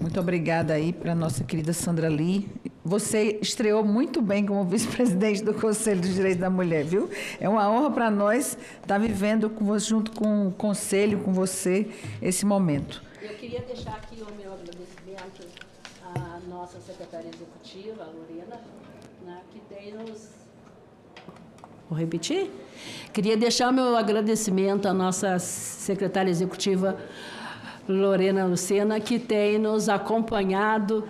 Muito obrigada aí para a nossa querida Sandra Lee. Você estreou muito bem como vice-presidente do Conselho dos Direitos da Mulher, viu? É uma honra para nós estar vivendo junto com o Conselho, com você, esse momento. Eu queria deixar aqui o meu agradecimento à nossa secretária executiva, a Lorena, né, que tem nos... Vou repetir? Queria deixar o meu agradecimento à nossa secretária executiva, Lorena Lucena, que tem nos acompanhado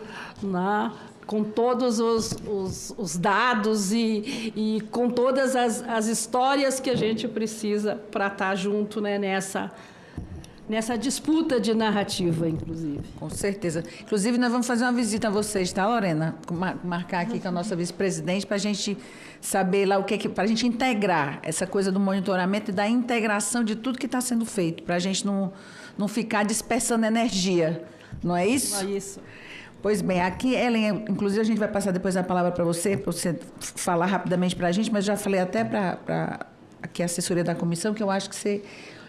com todos os dados e com todas as histórias que a gente precisa para estar junto, né, nessa disputa de narrativa, inclusive. Com certeza. Inclusive, nós vamos fazer uma visita a vocês, tá, Lorena? Marcar aqui com a nossa vice-presidente para a gente saber lá o que é para a gente integrar essa coisa do monitoramento e da integração de tudo que está sendo feito, para a gente não ficar dispersando energia, não é isso? É isso. Pois bem, aqui, Ellen, inclusive a gente vai passar depois a palavra para você falar rapidamente para a gente, mas já falei até para aqui a assessoria da comissão que eu acho que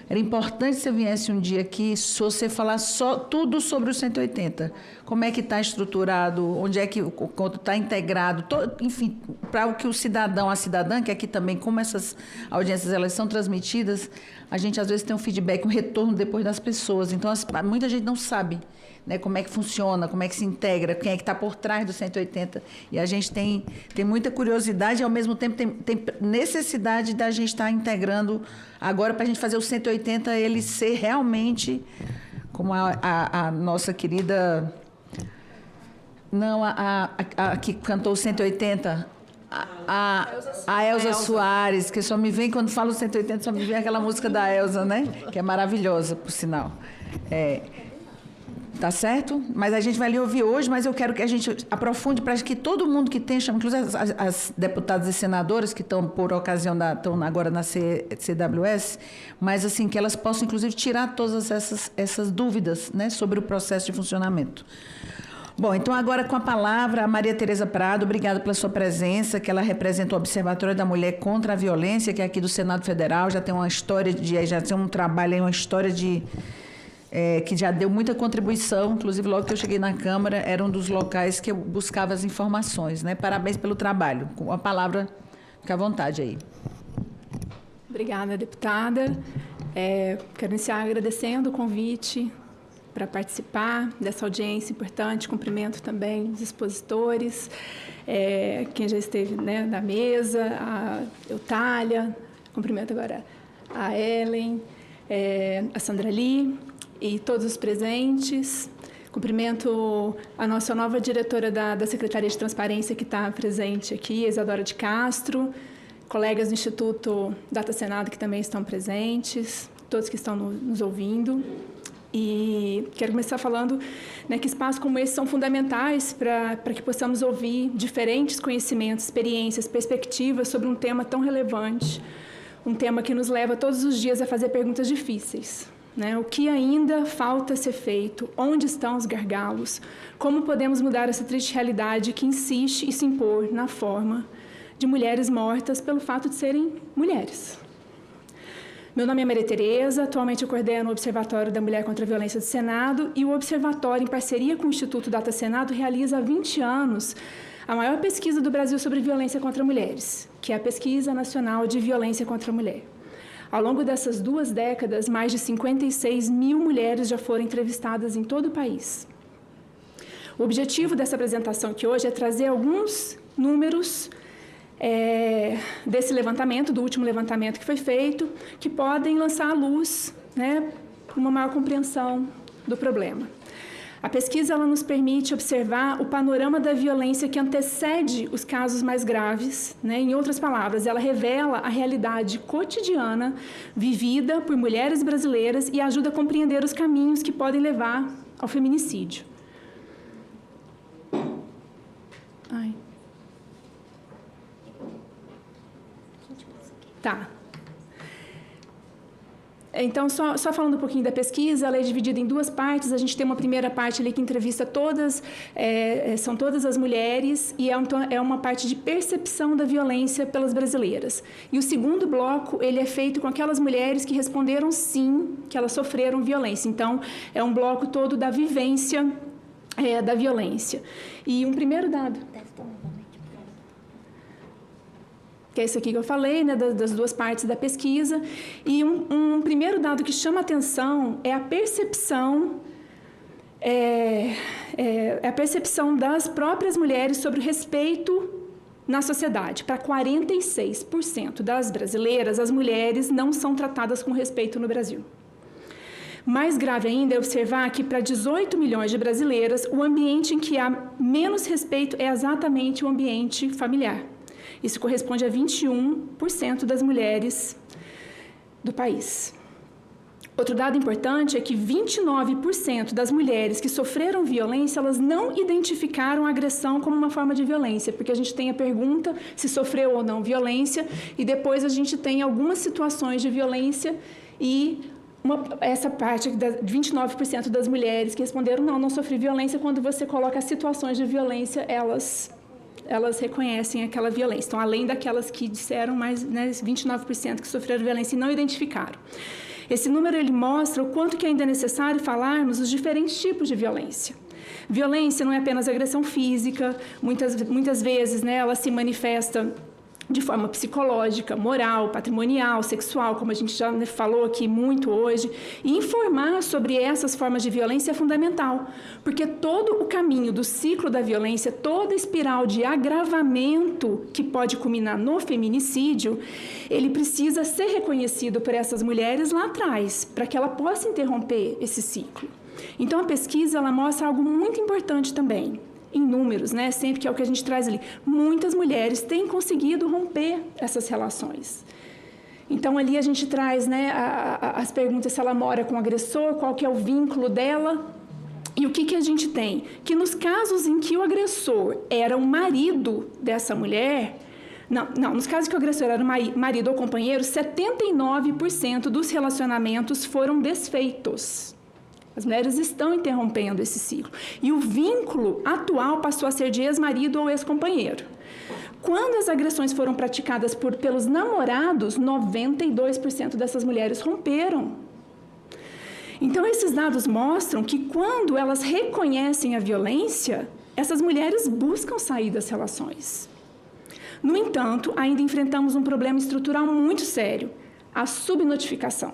era importante que você viesse um dia aqui, se você falar tudo sobre o 180. Como é que está estruturado, onde é que está integrado, enfim, para o que o cidadão, a cidadã, que aqui também, como essas audiências elas são transmitidas, a gente às vezes tem um feedback, um retorno depois das pessoas. Então, muita gente não sabe, né, como é que funciona, como é que se integra, quem é que está por trás do 180. E a gente tem muita curiosidade e, ao mesmo tempo, tem necessidade da gente estar integrando agora para a gente fazer o 180 ele ser realmente, como a nossa querida... Não, a que cantou o 180... A Elza Soares, que só me vem, quando falo 180, só me vem aquela música da Elza, né? Que é maravilhosa, por sinal. Tá certo? Mas a gente vai lhe ouvir hoje, mas eu quero que a gente aprofunde para que todo mundo que tem, inclusive as deputadas e senadoras que estão, por ocasião, estão agora na CWS, mas assim, que elas possam, inclusive, tirar todas essas dúvidas, né, sobre o processo de funcionamento. Bom, então agora com a palavra a Maria Tereza Prado, obrigada pela sua presença, que ela representa o Observatório da Mulher contra a Violência, que é aqui do Senado Federal, já tem uma história, já tem um trabalho, uma história que já deu muita contribuição, inclusive logo que eu cheguei na Câmara, era um dos locais que eu buscava as informações, né? Parabéns pelo trabalho. Com a palavra, fica à vontade aí. Obrigada, deputada. Quero iniciar agradecendo o convite para participar dessa audiência importante. Cumprimento também os expositores, quem já esteve, né, na mesa, a Eutália, cumprimento agora a Ellen, a Sandra Lee e todos os presentes. Cumprimento a nossa nova diretora da Secretaria de Transparência, que está presente aqui, Isadora de Castro, colegas do Instituto Data Senado, que também estão presentes, todos que estão nos ouvindo. E quero começar falando, né, que espaços como esse são fundamentais para que possamos ouvir diferentes conhecimentos, experiências, perspectivas sobre um tema tão relevante, um tema que nos leva todos os dias a fazer perguntas difíceis, né? O que ainda falta ser feito? Onde estão os gargalos? Como podemos mudar essa triste realidade que insiste em se impor na forma de mulheres mortas pelo fato de serem mulheres? Meu nome é Maria Tereza, atualmente eu coordeno o Observatório da Mulher contra a Violência do Senado e o Observatório, em parceria com o Instituto Data Senado, realiza há 20 anos a maior pesquisa do Brasil sobre violência contra mulheres, que é a Pesquisa Nacional de Violência contra a Mulher. Ao longo dessas 2 décadas, mais de 56 mil mulheres já foram entrevistadas em todo o país. O objetivo dessa apresentação aqui hoje é trazer alguns números desse levantamento, do último levantamento que foi feito, que podem lançar à luz né, uma maior compreensão do problema. A pesquisa ela nos permite observar o panorama da violência que antecede os casos mais graves, né? Em outras palavras, ela revela a realidade cotidiana vivida por mulheres brasileiras e ajuda a compreender os caminhos que podem levar ao feminicídio. Tá. Então, só falando um pouquinho da pesquisa, ela é dividida em duas partes. A gente tem uma primeira parte ali que entrevista são todas as mulheres, e é uma parte de percepção da violência pelas brasileiras. E o segundo bloco, ele é feito com aquelas mulheres que responderam sim, que elas sofreram violência. Então, é um bloco todo da vivência da violência. E um primeiro dado, que é isso aqui que eu falei, né, das duas partes da pesquisa. E um primeiro dado que chama atenção é a percepção, a percepção das próprias mulheres sobre o respeito na sociedade. Para 46% das brasileiras, as mulheres não são tratadas com respeito no Brasil. Mais grave ainda é observar que, para 18 milhões de brasileiras, o ambiente em que há menos respeito é exatamente o ambiente familiar. Isso corresponde a 21% das mulheres do país. Outro dado importante é que 29% das mulheres que sofreram violência, elas não identificaram a agressão como uma forma de violência, porque a gente tem a pergunta se sofreu ou não violência, e depois a gente tem algumas situações de violência e essa parte, 29% das mulheres que responderam não sofri violência, quando você coloca as situações de violência, elas reconhecem aquela violência. Então, além daquelas que disseram, mais 29% que sofreram violência e não identificaram. Esse número ele mostra o quanto que ainda é necessário falarmos os diferentes tipos de violência. Violência não é apenas agressão física, muitas vezes, né, ela se manifesta de forma psicológica, moral, patrimonial, sexual, como a gente já falou aqui muito hoje. E informar sobre essas formas de violência é fundamental, porque todo o caminho do ciclo da violência, toda a espiral de agravamento que pode culminar no feminicídio, ele precisa ser reconhecido por essas mulheres lá atrás, para que ela possa interromper esse ciclo. Então, a pesquisa ela mostra algo muito importante também, em números, né? Sempre que é o que a gente traz ali. Muitas mulheres têm conseguido romper essas relações. Então, ali a gente traz, né, as perguntas se ela mora com o agressor, qual que é o vínculo dela. E o que a gente tem? Que nos casos em que o agressor era o marido dessa mulher... Não, nos casos que o agressor era o marido ou companheiro, 79% dos relacionamentos foram desfeitos. As mulheres estão interrompendo esse ciclo. E o vínculo atual passou a ser de ex-marido ou ex-companheiro. Quando as agressões foram praticadas pelos namorados, 92% dessas mulheres romperam. Então, esses dados mostram que quando elas reconhecem a violência, essas mulheres buscam sair das relações. No entanto, ainda enfrentamos um problema estrutural muito sério, a subnotificação.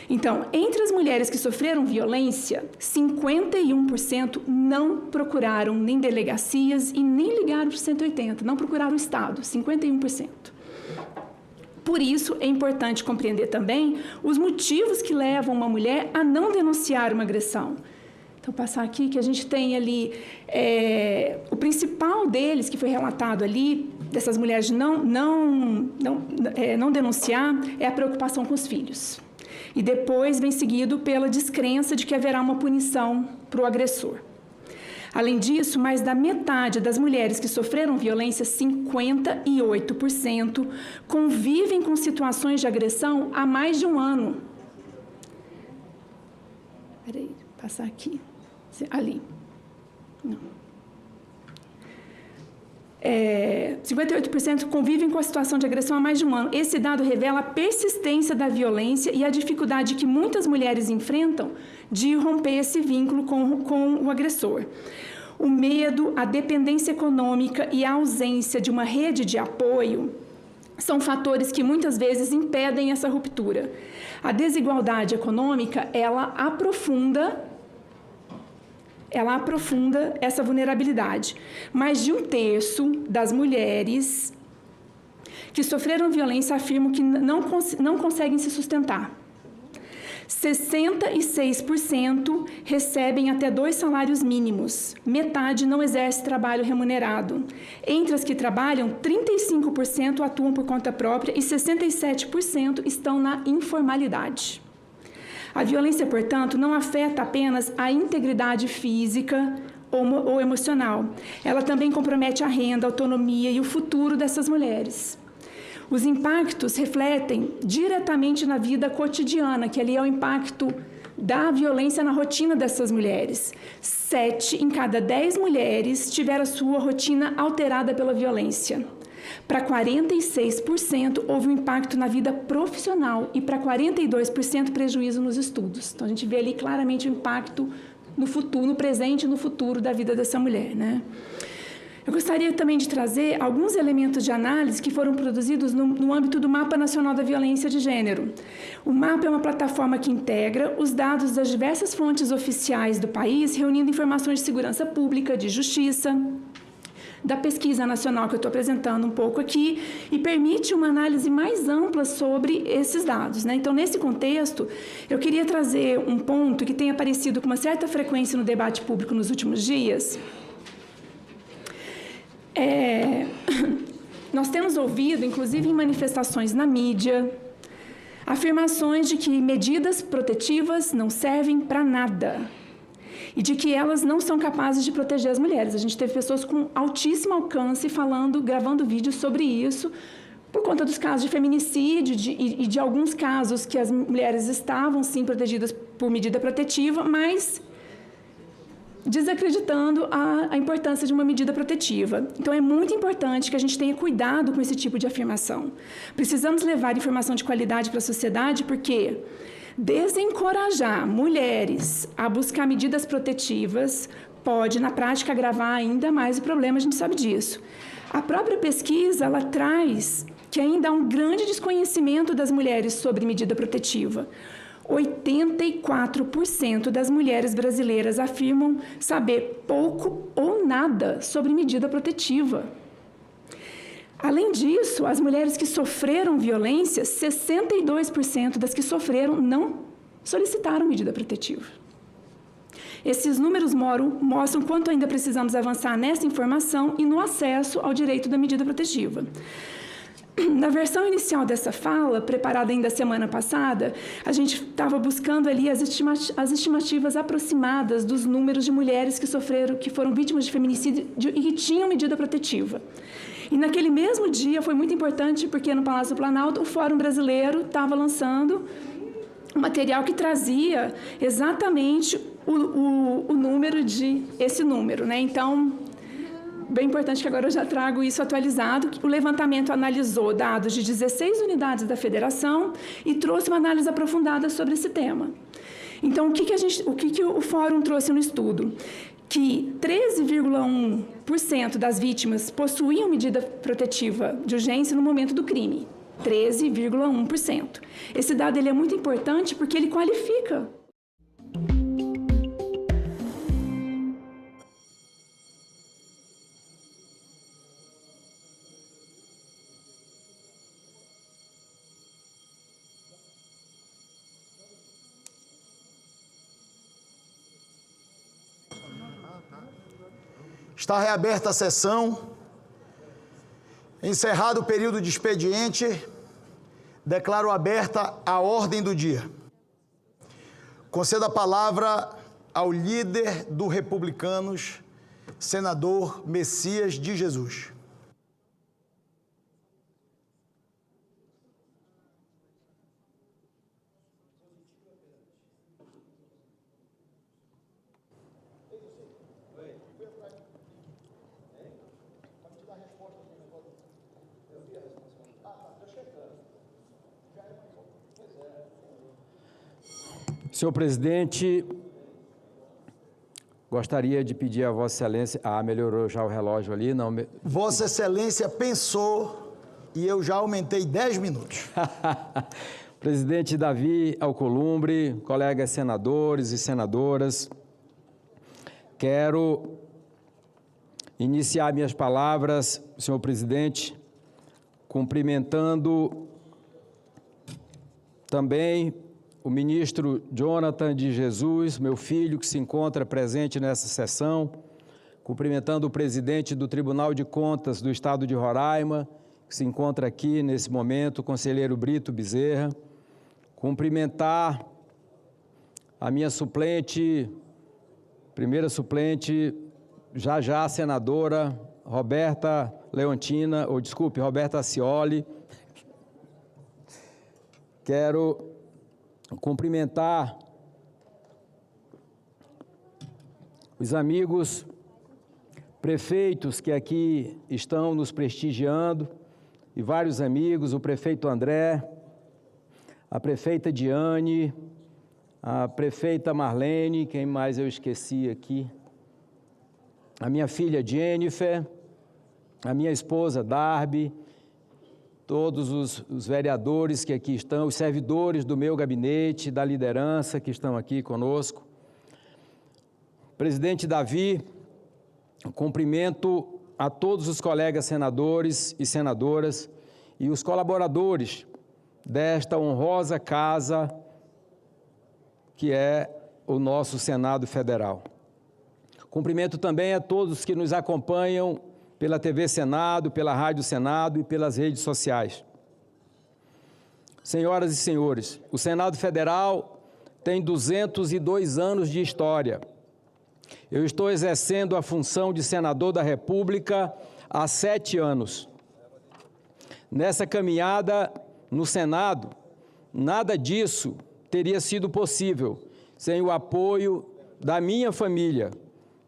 Então, entre as mulheres que sofreram violência, 51% não procuraram nem delegacias e nem ligaram para o 180, não procuraram o Estado, 51%. Por isso, é importante compreender também os motivos que levam uma mulher a não denunciar uma agressão. Então, passar aqui que a gente tem ali, o principal deles, que foi relatado ali, dessas mulheres de não denunciar, é a preocupação com os filhos. E depois vem seguido pela descrença de que haverá uma punição para o agressor. Além disso, mais da metade das mulheres que sofreram violência, 58%, convivem com situações de agressão há mais de um ano. Espera aí, passar aqui. Ali. Não. 58% convivem com a situação de agressão há mais de um ano. Esse dado revela a persistência da violência e a dificuldade que muitas mulheres enfrentam de romper esse vínculo com o agressor. O medo, a dependência econômica e a ausência de uma rede de apoio são fatores que muitas vezes impedem essa ruptura. A desigualdade econômica, ela aprofunda essa vulnerabilidade. Mais de um terço das mulheres que sofreram violência afirmam que não conseguem se sustentar. 66% recebem até 2 salários mínimos. Metade não exerce trabalho remunerado. Entre as que trabalham, 35% atuam por conta própria e 67% estão na informalidade. A violência, portanto, não afeta apenas a integridade física ou emocional. Ela também compromete a renda, a autonomia e o futuro dessas mulheres. Os impactos refletem diretamente na vida cotidiana, que ali é o impacto da violência na rotina dessas mulheres. 7 em cada 10 mulheres tiveram a sua rotina alterada pela violência. Para 46% houve um impacto na vida profissional e para 42% prejuízo nos estudos. Então a gente vê ali claramente o impacto no futuro, no presente e no futuro da vida dessa mulher, né? Eu gostaria também de trazer alguns elementos de análise que foram produzidos no âmbito do Mapa Nacional da Violência de Gênero. O mapa é uma plataforma que integra os dados das diversas fontes oficiais do país, reunindo informações de segurança pública, de justiça, da pesquisa nacional que eu estou apresentando um pouco aqui, e permite uma análise mais ampla sobre esses dados, né? Então, nesse contexto, eu queria trazer um ponto que tem aparecido com uma certa frequência no debate público nos últimos dias. Nós temos ouvido, inclusive em manifestações na mídia, afirmações de que medidas protetivas não servem para nada e de que elas não são capazes de proteger as mulheres. A gente teve pessoas com altíssimo alcance falando, gravando vídeos sobre isso, por conta dos casos de feminicídio e de alguns casos que as mulheres estavam, sim, protegidas por medida protetiva, mas desacreditando a importância de uma medida protetiva. Então, é muito importante que a gente tenha cuidado com esse tipo de afirmação. Precisamos levar informação de qualidade para a sociedade, porque desencorajar mulheres a buscar medidas protetivas pode, na prática, agravar ainda mais o problema, a gente sabe disso. A própria pesquisa, ela traz que ainda há um grande desconhecimento das mulheres sobre medida protetiva. 84% das mulheres brasileiras afirmam saber pouco ou nada sobre medida protetiva. Além disso, as mulheres que sofreram violência, 62% das que sofreram não solicitaram medida protetiva. Esses números mostram quanto ainda precisamos avançar nessa informação e no acesso ao direito da medida protetiva. Na versão inicial dessa fala, preparada ainda semana passada, a gente estava buscando ali as estimativas aproximadas dos números de mulheres que foram vítimas de feminicídio e que tinham medida protetiva. E naquele mesmo dia foi muito importante porque no Palácio do Planalto o Fórum Brasileiro estava lançando um material que trazia exatamente esse número, né? Então, bem importante que agora eu já trago isso atualizado. O levantamento analisou dados de 16 unidades da federação e trouxe uma análise aprofundada sobre esse tema. Então, o que o Fórum trouxe no estudo? Que 13,1% das vítimas possuíam medida protetiva de urgência no momento do crime. 13,1%. Esse dado ele é muito importante porque ele qualifica. Está reaberta a sessão. Encerrado o período de expediente, declaro aberta a ordem do dia. Concedo a palavra ao líder do Republicanos, senador Messias de Jesus. Senhor presidente, gostaria de pedir a Vossa Excelência... melhorou já o relógio ali, não... Vossa Excelência pensou e eu já aumentei 10 minutos. Presidente Davi Alcolumbre, colegas senadores e senadoras, quero iniciar minhas palavras, senhor presidente, cumprimentando também o ministro Jonathan de Jesus, meu filho, que se encontra presente nessa sessão, cumprimentando o presidente do Tribunal de Contas do Estado de Roraima, que se encontra aqui nesse momento, o conselheiro Brito Bezerra, cumprimentar a minha suplente, primeira suplente, já senadora Roberta Acioli. Quero cumprimentar os amigos prefeitos que aqui estão nos prestigiando, e vários amigos, o prefeito André, a prefeita Diane, a prefeita Marlene, quem mais eu esqueci aqui? A minha filha Jennifer, a minha esposa Darby, todos os vereadores que aqui estão, os servidores do meu gabinete, da liderança que estão aqui conosco. Presidente Davi, cumprimento a todos os colegas senadores e senadoras e os colaboradores desta honrosa casa que é o nosso Senado Federal. Cumprimento também a todos que nos acompanham pela TV Senado, pela Rádio Senado e pelas redes sociais. Senhoras e senhores, o Senado Federal tem 202 anos de história. Eu estou exercendo a função de senador da República há 7 anos. Nessa caminhada no Senado, nada disso teria sido possível sem o apoio da minha família,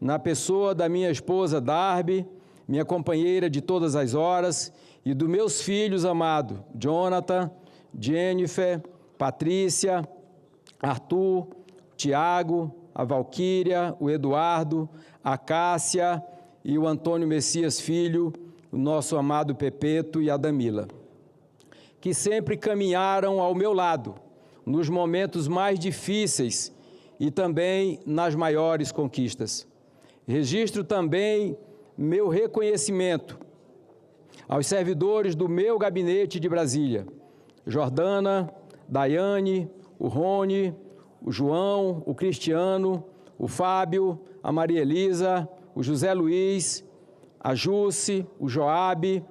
na pessoa da minha esposa Darby, minha companheira de todas as horas, e dos meus filhos amados, Jonathan, Jennifer, Patrícia, Arthur, Tiago, a Valquíria, o Eduardo, a Cássia e o Antônio Messias Filho, o nosso amado Pepeto e a Damila, que sempre caminharam ao meu lado, nos momentos mais difíceis e também nas maiores conquistas. Registro também meu reconhecimento aos servidores do meu gabinete de Brasília, Jordana, Daiane, o Rony, o João, o Cristiano, o Fábio, a Maria Elisa, o José Luiz, a Jússi, o Joabe,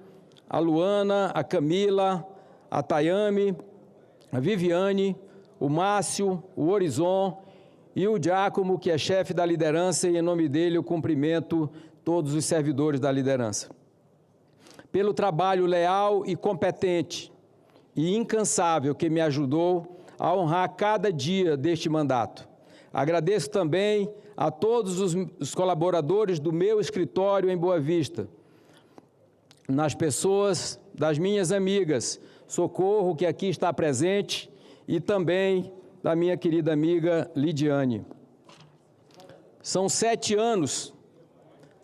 a Luana, a Camila, a Tayame, a Viviane, o Márcio, o Horizon e o Giacomo, que é chefe da liderança, e em nome dele eu cumprimento todos os servidores da liderança. Pelo trabalho leal e competente e incansável que me ajudou a honrar cada dia deste mandato. Agradeço também a todos os colaboradores do meu escritório em Boa Vista, nas pessoas das minhas amigas Socorro, que aqui está presente, e também da minha querida amiga Lidiane. São 7 anos.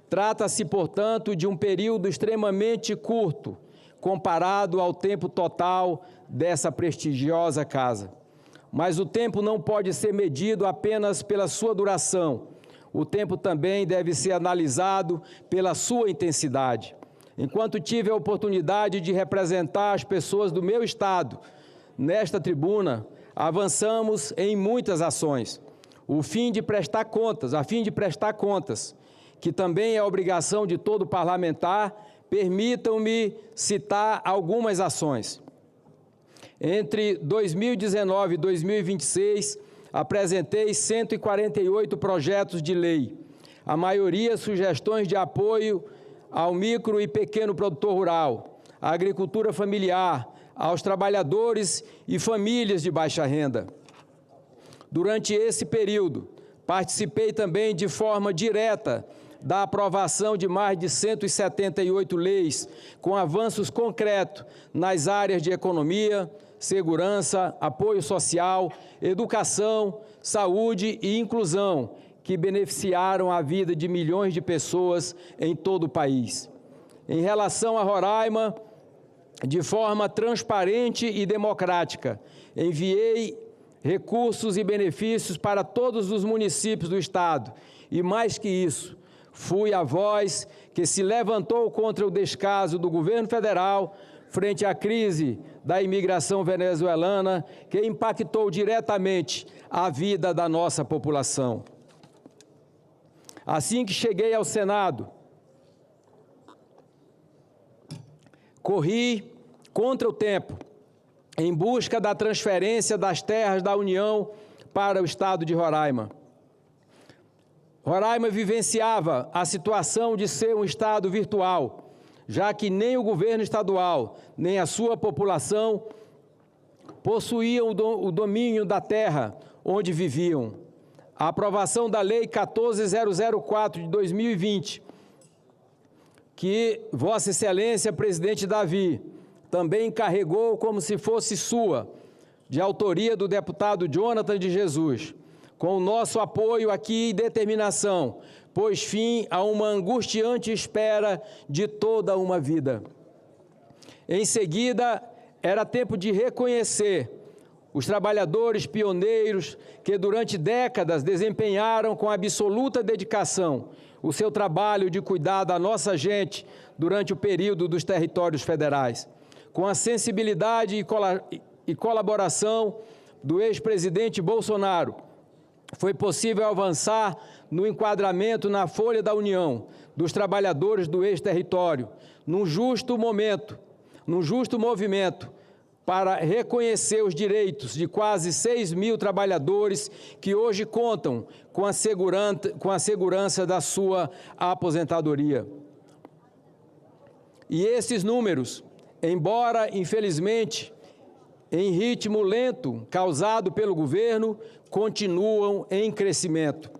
Trata-se, portanto, de um período extremamente curto, comparado ao tempo total dessa prestigiosa casa. Mas o tempo não pode ser medido apenas pela sua duração. O tempo também deve ser analisado pela sua intensidade. Enquanto tive a oportunidade de representar as pessoas do meu estado nesta tribuna, avançamos em muitas ações. A fim de prestar contas, que também é obrigação de todo parlamentar, permitam-me citar algumas ações. Entre 2019 e 2026, apresentei 148 projetos de lei, a maioria sugestões de apoio ao micro e pequeno produtor rural, à agricultura familiar, aos trabalhadores e famílias de baixa renda. Durante esse período, participei também de forma direta da aprovação de mais de 178 leis, com avanços concretos nas áreas de economia, segurança, apoio social, educação, saúde e inclusão, que beneficiaram a vida de milhões de pessoas em todo o país. Em relação a Roraima, de forma transparente e democrática, enviei recursos e benefícios para todos os municípios do estado, e mais que isso, fui a voz que se levantou contra o descaso do governo federal frente à crise da imigração venezuelana, que impactou diretamente a vida da nossa população. Assim que cheguei ao Senado, corri contra o tempo, em busca da transferência das terras da União para o estado de Roraima. Roraima vivenciava a situação de ser um estado virtual, já que nem o governo estadual, nem a sua população possuíam o domínio da terra onde viviam. A aprovação da Lei 14.004 de 2020, que Vossa Excelência, Presidente Davi, também encarregou como se fosse sua, de autoria do deputado Jonathan de Jesus, com o nosso apoio aqui e determinação, pôs fim a uma angustiante espera de toda uma vida. Em seguida, era tempo de reconhecer os trabalhadores pioneiros que durante décadas desempenharam com absoluta dedicação o seu trabalho de cuidar da nossa gente durante o período dos territórios federais. Com a sensibilidade e colaboração do ex-presidente Bolsonaro, foi possível avançar no enquadramento na Folha da União dos trabalhadores do ex-território, num justo movimento para reconhecer os direitos de quase 6.000 trabalhadores que hoje contam com a segurança da sua aposentadoria. E esses números, embora, infelizmente, em ritmo lento, causado pelo governo, continuam em crescimento.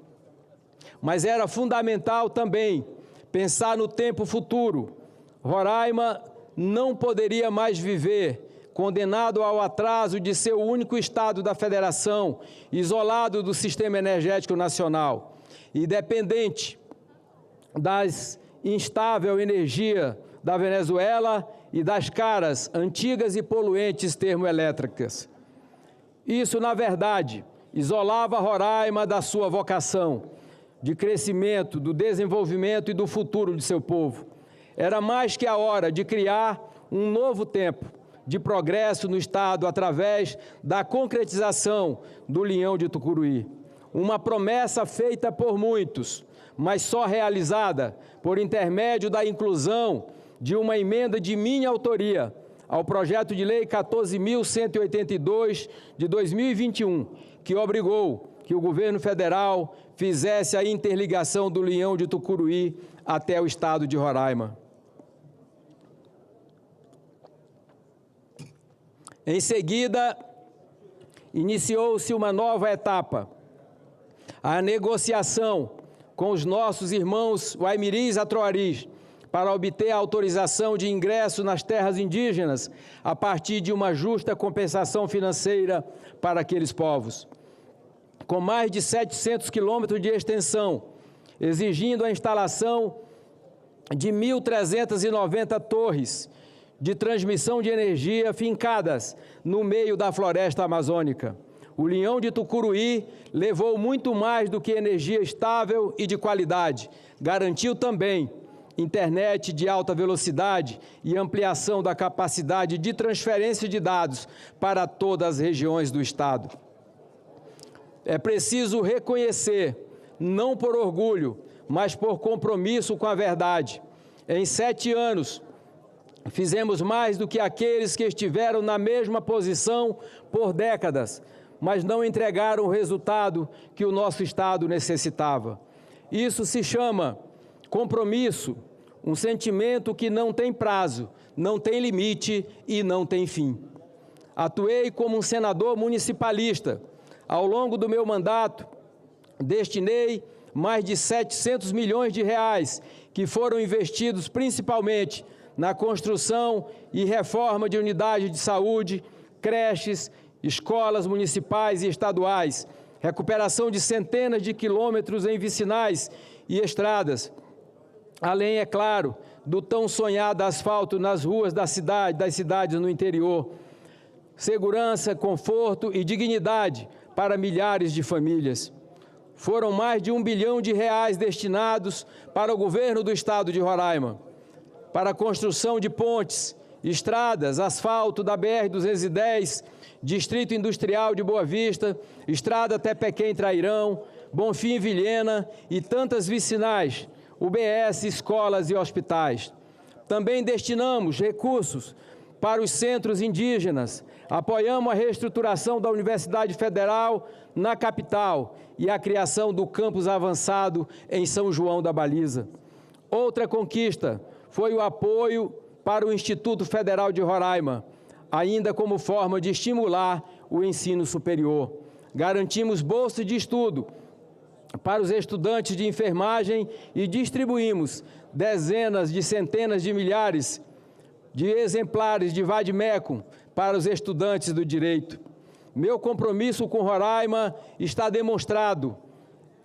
Mas era fundamental também pensar no tempo futuro. Roraima não poderia mais viver condenado ao atraso de ser o único estado da federação, isolado do sistema energético nacional e dependente da instável energia da Venezuela e das caras, antigas e poluentes termoelétricas. Isso, na verdade, isolava Roraima da sua vocação de crescimento, do desenvolvimento e do futuro de seu povo. Era mais que a hora de criar um novo tempo de progresso no estado através da concretização do Leão de Tucuruí. Uma promessa feita por muitos, mas só realizada por intermédio da inclusão de uma emenda de minha autoria ao projeto de lei 14.182 de 2021, que obrigou que o governo federal fizesse a interligação do Leão de Tucuruí até o estado de Roraima. Em seguida, iniciou-se uma nova etapa, a negociação com os nossos irmãos Waimiris Atroaris, para obter a autorização de ingresso nas terras indígenas a partir de uma justa compensação financeira para aqueles povos. Com mais de 700 quilômetros de extensão, exigindo a instalação de 1.390 torres de transmissão de energia fincadas no meio da floresta amazônica. O Leão de Tucuruí levou muito mais do que energia estável e de qualidade. Garantiu também internet de alta velocidade e ampliação da capacidade de transferência de dados para todas as regiões do estado. É preciso reconhecer, não por orgulho, mas por compromisso com a verdade. Em 7 anos, fizemos mais do que aqueles que estiveram na mesma posição por décadas, mas não entregaram o resultado que o nosso estado necessitava. Isso se chama compromisso, um sentimento que não tem prazo, não tem limite e não tem fim. Atuei como um senador municipalista. Ao longo do meu mandato, destinei mais de 700 milhões de reais, que foram investidos principalmente na construção e reforma de unidades de saúde, creches, escolas municipais e estaduais, recuperação de centenas de quilômetros em vicinais e estradas, além, é claro, do tão sonhado asfalto nas ruas das cidades no interior, segurança, conforto e dignidade para milhares de famílias. Foram mais de R$1 bilhão destinados para o governo do estado de Roraima, para a construção de pontes estradas, asfalto da BR-210, Distrito Industrial de Boa Vista, Estrada até Pequém-Trairão, Bonfim e Vilhena e tantas vicinais, UBS, escolas e hospitais. Também destinamos recursos para os centros indígenas, apoiamos a reestruturação da Universidade Federal na capital e a criação do campus avançado em São João da Baliza. Outra conquista foi o apoio para o Instituto Federal de Roraima, ainda como forma de estimular o ensino superior. Garantimos bolsa de estudo para os estudantes de enfermagem e distribuímos dezenas de centenas de milhares de exemplares de vade-mecum para os estudantes do direito. Meu compromisso com Roraima está demonstrado.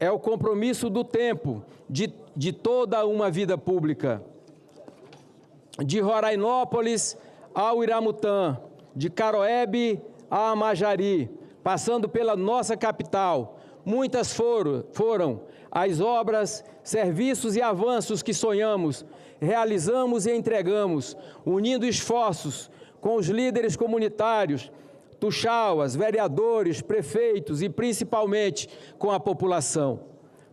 É o compromisso do tempo, de toda uma vida pública. De Rorainópolis ao Iramutã, de Caroebe a Amajari, passando pela nossa capital, muitas foram as obras, serviços e avanços que sonhamos, realizamos e entregamos, unindo esforços com os líderes comunitários, tuxauas, vereadores, prefeitos e principalmente com a população.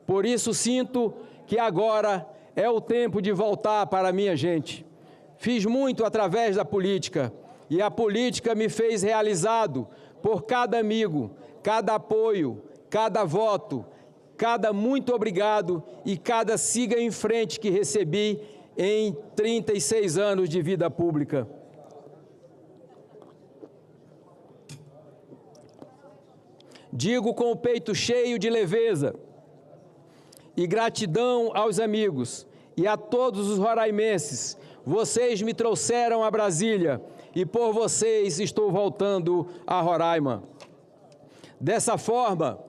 Por isso sinto que agora é o tempo de voltar para a minha gente. Fiz muito através da política e a política me fez realizado por cada amigo, cada apoio, cada voto, cada muito obrigado e cada siga em frente que recebi em 36 anos de vida pública. Digo com o peito cheio de leveza e gratidão aos amigos e a todos os roraimenses. Vocês me trouxeram a Brasília e por vocês estou voltando a Roraima. Dessa forma,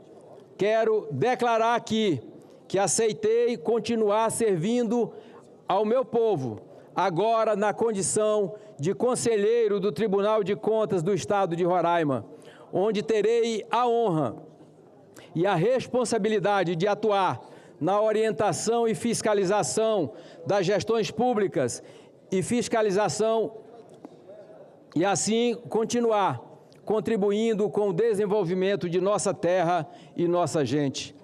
quero declarar aqui que aceitei continuar servindo ao meu povo, agora na condição de conselheiro do Tribunal de Contas do Estado de Roraima, onde terei a honra e a responsabilidade de atuar na orientação e fiscalização das gestões públicas e fiscalização e assim continuar contribuindo com o desenvolvimento de nossa terra e nossa gente.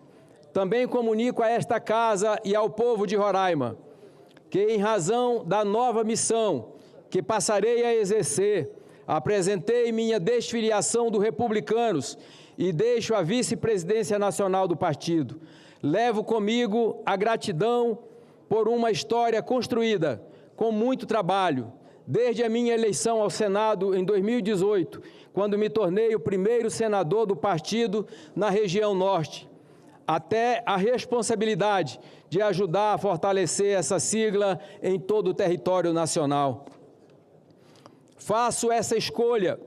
Também comunico a esta casa e ao povo de Roraima que, em razão da nova missão que passarei a exercer, apresentei minha desfiliação do Republicanos e deixo a vice-presidência nacional do partido. Levo comigo a gratidão por uma história construída com muito trabalho, desde a minha eleição ao Senado em 2018, quando me tornei o primeiro senador do partido na região norte, até a responsabilidade de ajudar a fortalecer essa sigla em todo o território nacional. Faço essa escolha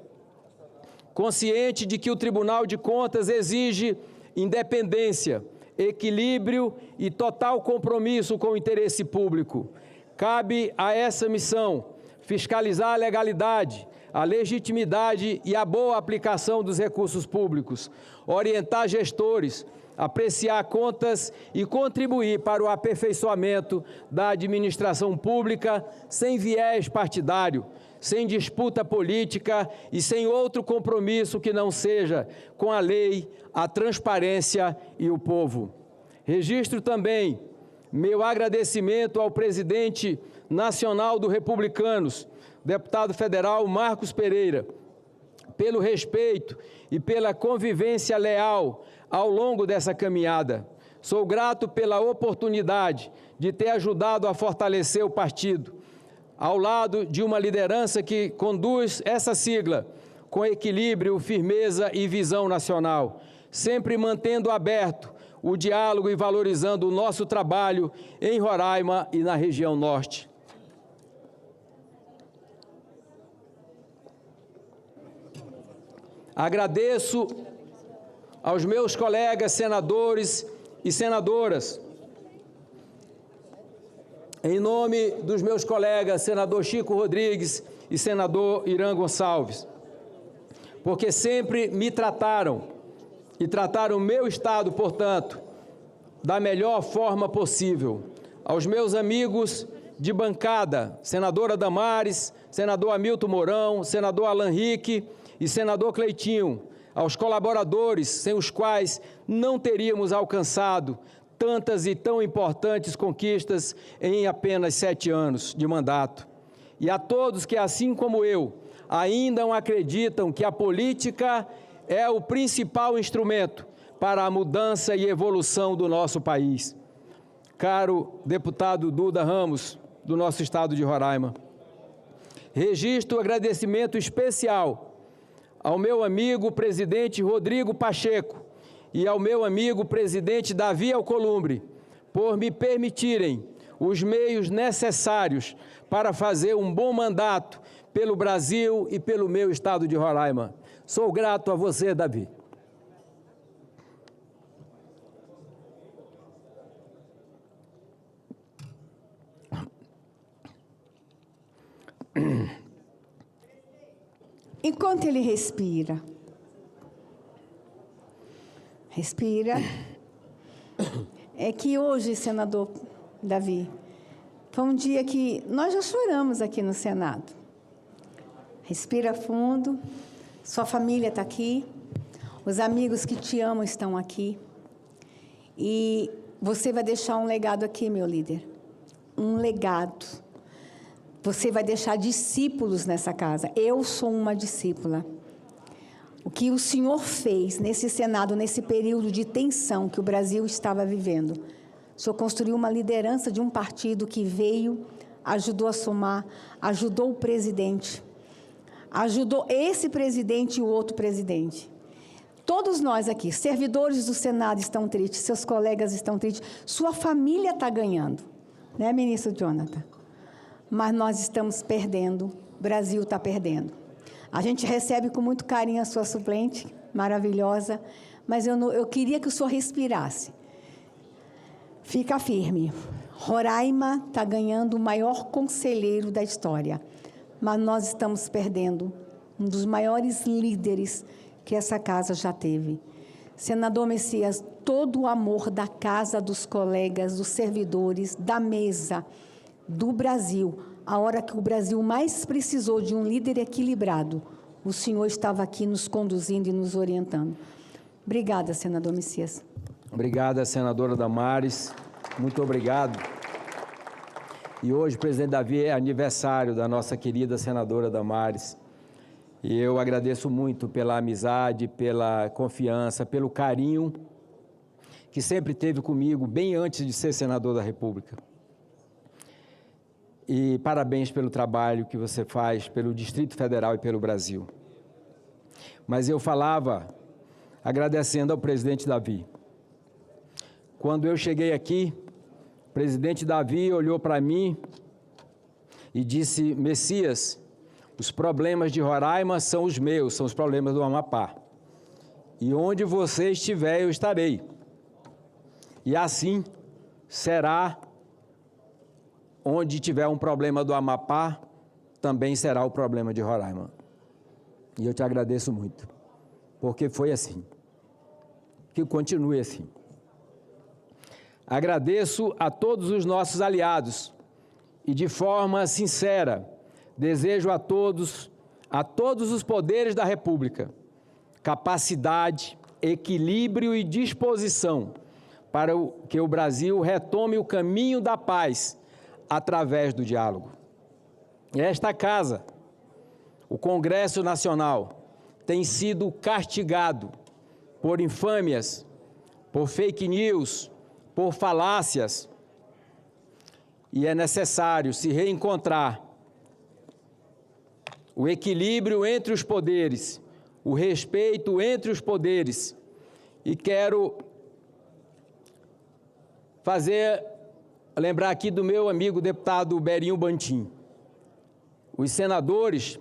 consciente de que o Tribunal de Contas exige independência, equilíbrio e total compromisso com o interesse público. Cabe a essa missão fiscalizar a legalidade, a legitimidade e a boa aplicação dos recursos públicos, orientar gestores, apreciar contas e contribuir para o aperfeiçoamento da administração pública sem viés partidário, sem disputa política e sem outro compromisso que não seja com a lei, a transparência e o povo. Registro também meu agradecimento ao presidente nacional do Republicanos, deputado federal Marcos Pereira, pelo respeito e pela convivência leal ao longo dessa caminhada. Sou grato pela oportunidade de ter ajudado a fortalecer o partido, ao lado de uma liderança que conduz essa sigla com equilíbrio, firmeza e visão nacional, sempre mantendo aberto o diálogo e valorizando o nosso trabalho em Roraima e na região norte. Agradeço aos meus colegas senadores e senadoras, em nome dos meus colegas senador Chico Rodrigues e senador Irã Gonçalves, porque sempre me trataram e trataram o meu Estado, portanto, da melhor forma possível. Aos meus amigos de bancada, senadora Damares, senador Hamilton Mourão, senador Alan Rick e senador Cleitinho, aos colaboradores sem os quais não teríamos alcançado tantas e tão importantes conquistas em apenas 7 anos de mandato. E a todos que, assim como eu, ainda acreditam que a política é o principal instrumento para a mudança e evolução do nosso país. Caro deputado Duda Ramos, do nosso estado de Roraima, registro agradecimento especial ao meu amigo presidente Rodrigo Pacheco e ao meu amigo presidente Davi Alcolumbre por me permitirem os meios necessários para fazer um bom mandato pelo Brasil e pelo meu estado de Roraima. Sou grato a você, Davi. Enquanto ele respira, é que hoje, senador Davi, foi um dia que nós já choramos aqui no Senado. Respira fundo, sua família está aqui, os amigos que te amam estão aqui, e você vai deixar um legado aqui, meu líder, um legado. Você vai deixar discípulos nessa casa. Eu sou uma discípula. O que o senhor fez nesse Senado, nesse período de tensão que o Brasil estava vivendo, o senhor construiu uma liderança de um partido que veio, ajudou a somar, ajudou o presidente, ajudou esse presidente e o outro presidente. Todos nós aqui, servidores do Senado, estão tristes, seus colegas estão tristes, sua família está ganhando, né, ministro Jonathan? Mas nós estamos perdendo, o Brasil está perdendo. A gente recebe com muito carinho a sua suplente, maravilhosa, mas eu queria que o senhor respirasse. Fica firme. Roraima está ganhando o maior conselheiro da história, mas nós estamos perdendo um dos maiores líderes que essa casa já teve. Senador Messias, todo o amor da casa, dos colegas, dos servidores, da mesa, do Brasil, a hora que o Brasil mais precisou de um líder equilibrado, o senhor estava aqui nos conduzindo e nos orientando. Obrigada, senador Messias. Obrigada, senadora Damares. Muito obrigado. E hoje, presidente Davi, é aniversário da nossa querida senadora Damares. E eu agradeço muito pela amizade, pela confiança, pelo carinho que sempre teve comigo, bem antes de ser senador da República. E parabéns pelo trabalho que você faz pelo Distrito Federal e pelo Brasil. Mas eu falava agradecendo ao presidente Davi. Quando eu cheguei aqui, o presidente Davi olhou para mim e disse: Messias, os problemas de Roraima são os meus, são os problemas do Amapá. E onde você estiver, eu estarei. E assim será. Onde tiver um problema do Amapá, também será o problema de Roraima. E eu te agradeço muito, porque foi assim. Que continue assim. Agradeço a todos os nossos aliados e, de forma sincera, desejo a todos os poderes da República, capacidade, equilíbrio e disposição para que o Brasil retome o caminho da paz através do diálogo. Esta casa, o Congresso Nacional, tem sido castigado por infâmias, por fake news, por falácias, e é necessário se reencontrar o equilíbrio entre os poderes, o respeito entre os poderes, e quero lembrar aqui do meu amigo deputado Berinho Bantim. Os senadores,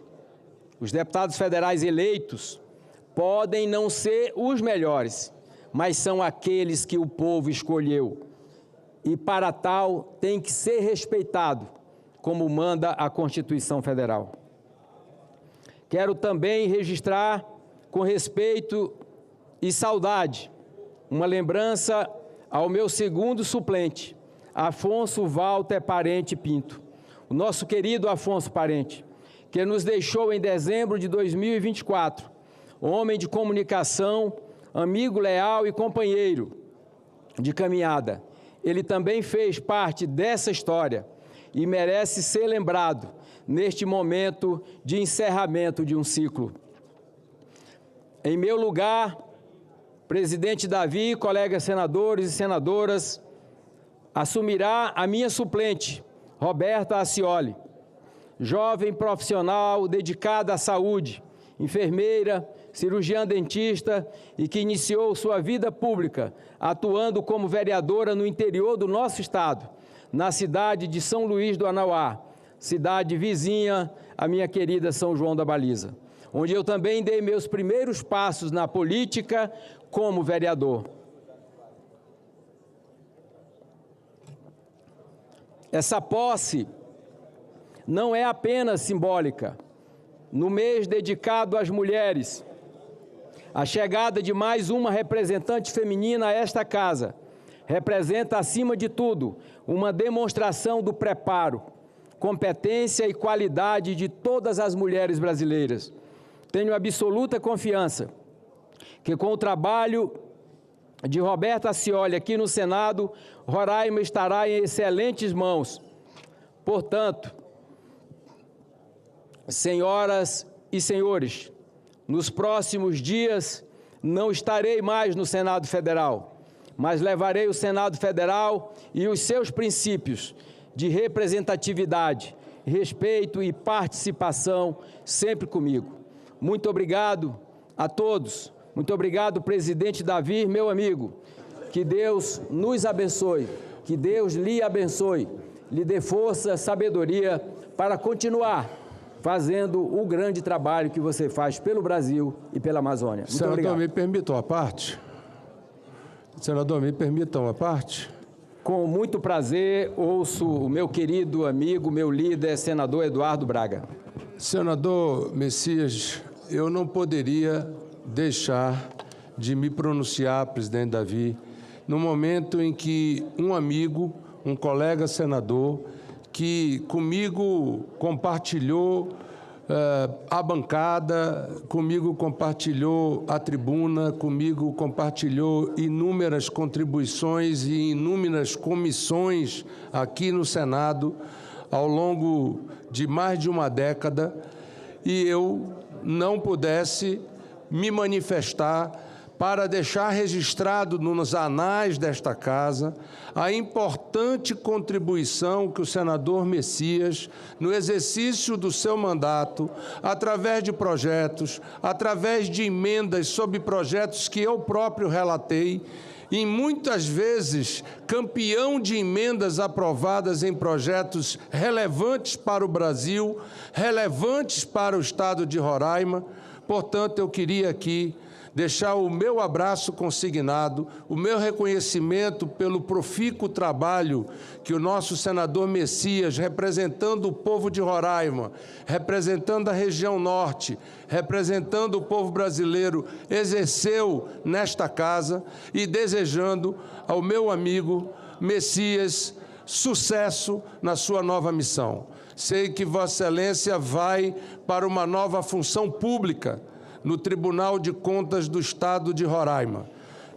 os deputados federais eleitos, podem não ser os melhores, mas são aqueles que o povo escolheu. E para tal, tem que ser respeitado, como manda a Constituição Federal. Quero também registrar, com respeito e saudade, uma lembrança ao meu segundo suplente, Afonso Walter Parente Pinto, o nosso querido Afonso Parente, que nos deixou em dezembro de 2024, homem de comunicação, amigo leal e companheiro de caminhada. Ele também fez parte dessa história e merece ser lembrado neste momento de encerramento de um ciclo. Em meu lugar, presidente Davi, colegas senadores e senadoras, assumirá a minha suplente, Roberta Acioli, jovem profissional dedicada à saúde, enfermeira, cirurgiã dentista e que iniciou sua vida pública atuando como vereadora no interior do nosso estado, na cidade de São Luís do Anauá, cidade vizinha à minha querida São João da Baliza, onde eu também dei meus primeiros passos na política como vereador. Essa posse não é apenas simbólica. No mês dedicado às mulheres, a chegada de mais uma representante feminina a esta casa representa, acima de tudo, uma demonstração do preparo, competência e qualidade de todas as mulheres brasileiras. Tenho absoluta confiança que, com o trabalho de Roberta Acioli aqui no Senado, Roraima estará em excelentes mãos. Portanto, senhoras e senhores, nos próximos dias não estarei mais no Senado Federal, mas levarei o Senado Federal e os seus princípios de representatividade, respeito e participação sempre comigo. Muito obrigado a todos. Muito obrigado, presidente Davi, meu amigo. Que Deus nos abençoe, que Deus lhe abençoe, lhe dê força, sabedoria para continuar fazendo o grande trabalho que você faz pelo Brasil e pela Amazônia. Muito Senador, obrigado. me permitam a parte? Senador, me permitam a parte? Com muito prazer, ouço o meu querido amigo, meu líder, senador Eduardo Braga. Senador Messias, eu não poderia deixar de me pronunciar, presidente Davi, no momento em que um amigo, um colega senador, que comigo compartilhou a bancada, comigo compartilhou a tribuna, comigo compartilhou inúmeras contribuições e inúmeras comissões aqui no Senado ao longo de mais de uma década, e eu não pudesse me manifestar para deixar registrado nos anais desta casa a importante contribuição que o senador Messias, no exercício do seu mandato, através de projetos, através de emendas sobre projetos que eu próprio relatei, e muitas vezes campeão de emendas aprovadas em projetos relevantes para o Brasil, relevantes para o estado de Roraima. Portanto, eu queria aqui deixar o meu abraço consignado, o meu reconhecimento pelo profícuo trabalho que o nosso senador Messias, representando o povo de Roraima, representando a região norte, representando o povo brasileiro, exerceu nesta casa, e desejando ao meu amigo Messias sucesso na sua nova missão. Sei que Vossa Excelência vai para uma nova função pública no Tribunal de Contas do Estado de Roraima,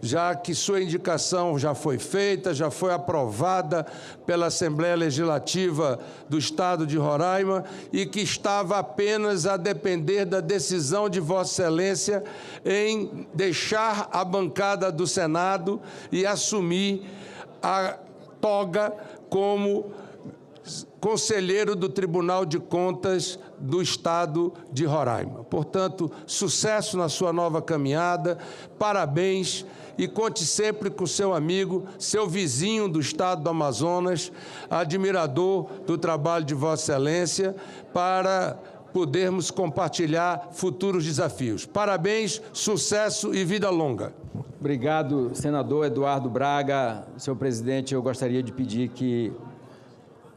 já que sua indicação já foi feita, já foi aprovada pela Assembleia Legislativa do Estado de Roraima e que estava apenas a depender da decisão de Vossa Excelência em deixar a bancada do Senado e assumir a toga como conselheiro do Tribunal de Contas do Estado de Roraima. Portanto, sucesso na sua nova caminhada, parabéns, e conte sempre com seu amigo, seu vizinho do Estado do Amazonas, admirador do trabalho de Vossa Excelência, para podermos compartilhar futuros desafios. Parabéns, sucesso e vida longa. Obrigado, senador Eduardo Braga. Senhor presidente, eu gostaria de pedir que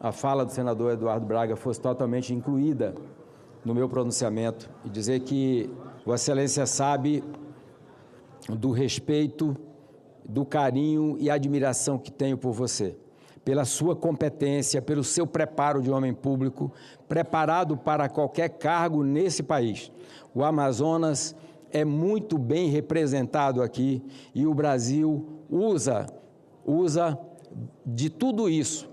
a fala do senador Eduardo Braga fosse totalmente incluída no meu pronunciamento e dizer que Vossa Excelência sabe do respeito, do carinho e admiração que tenho por você, pela sua competência, pelo seu preparo de homem público, preparado para qualquer cargo nesse país. O Amazonas é muito bem representado aqui e o Brasil usa de tudo isso,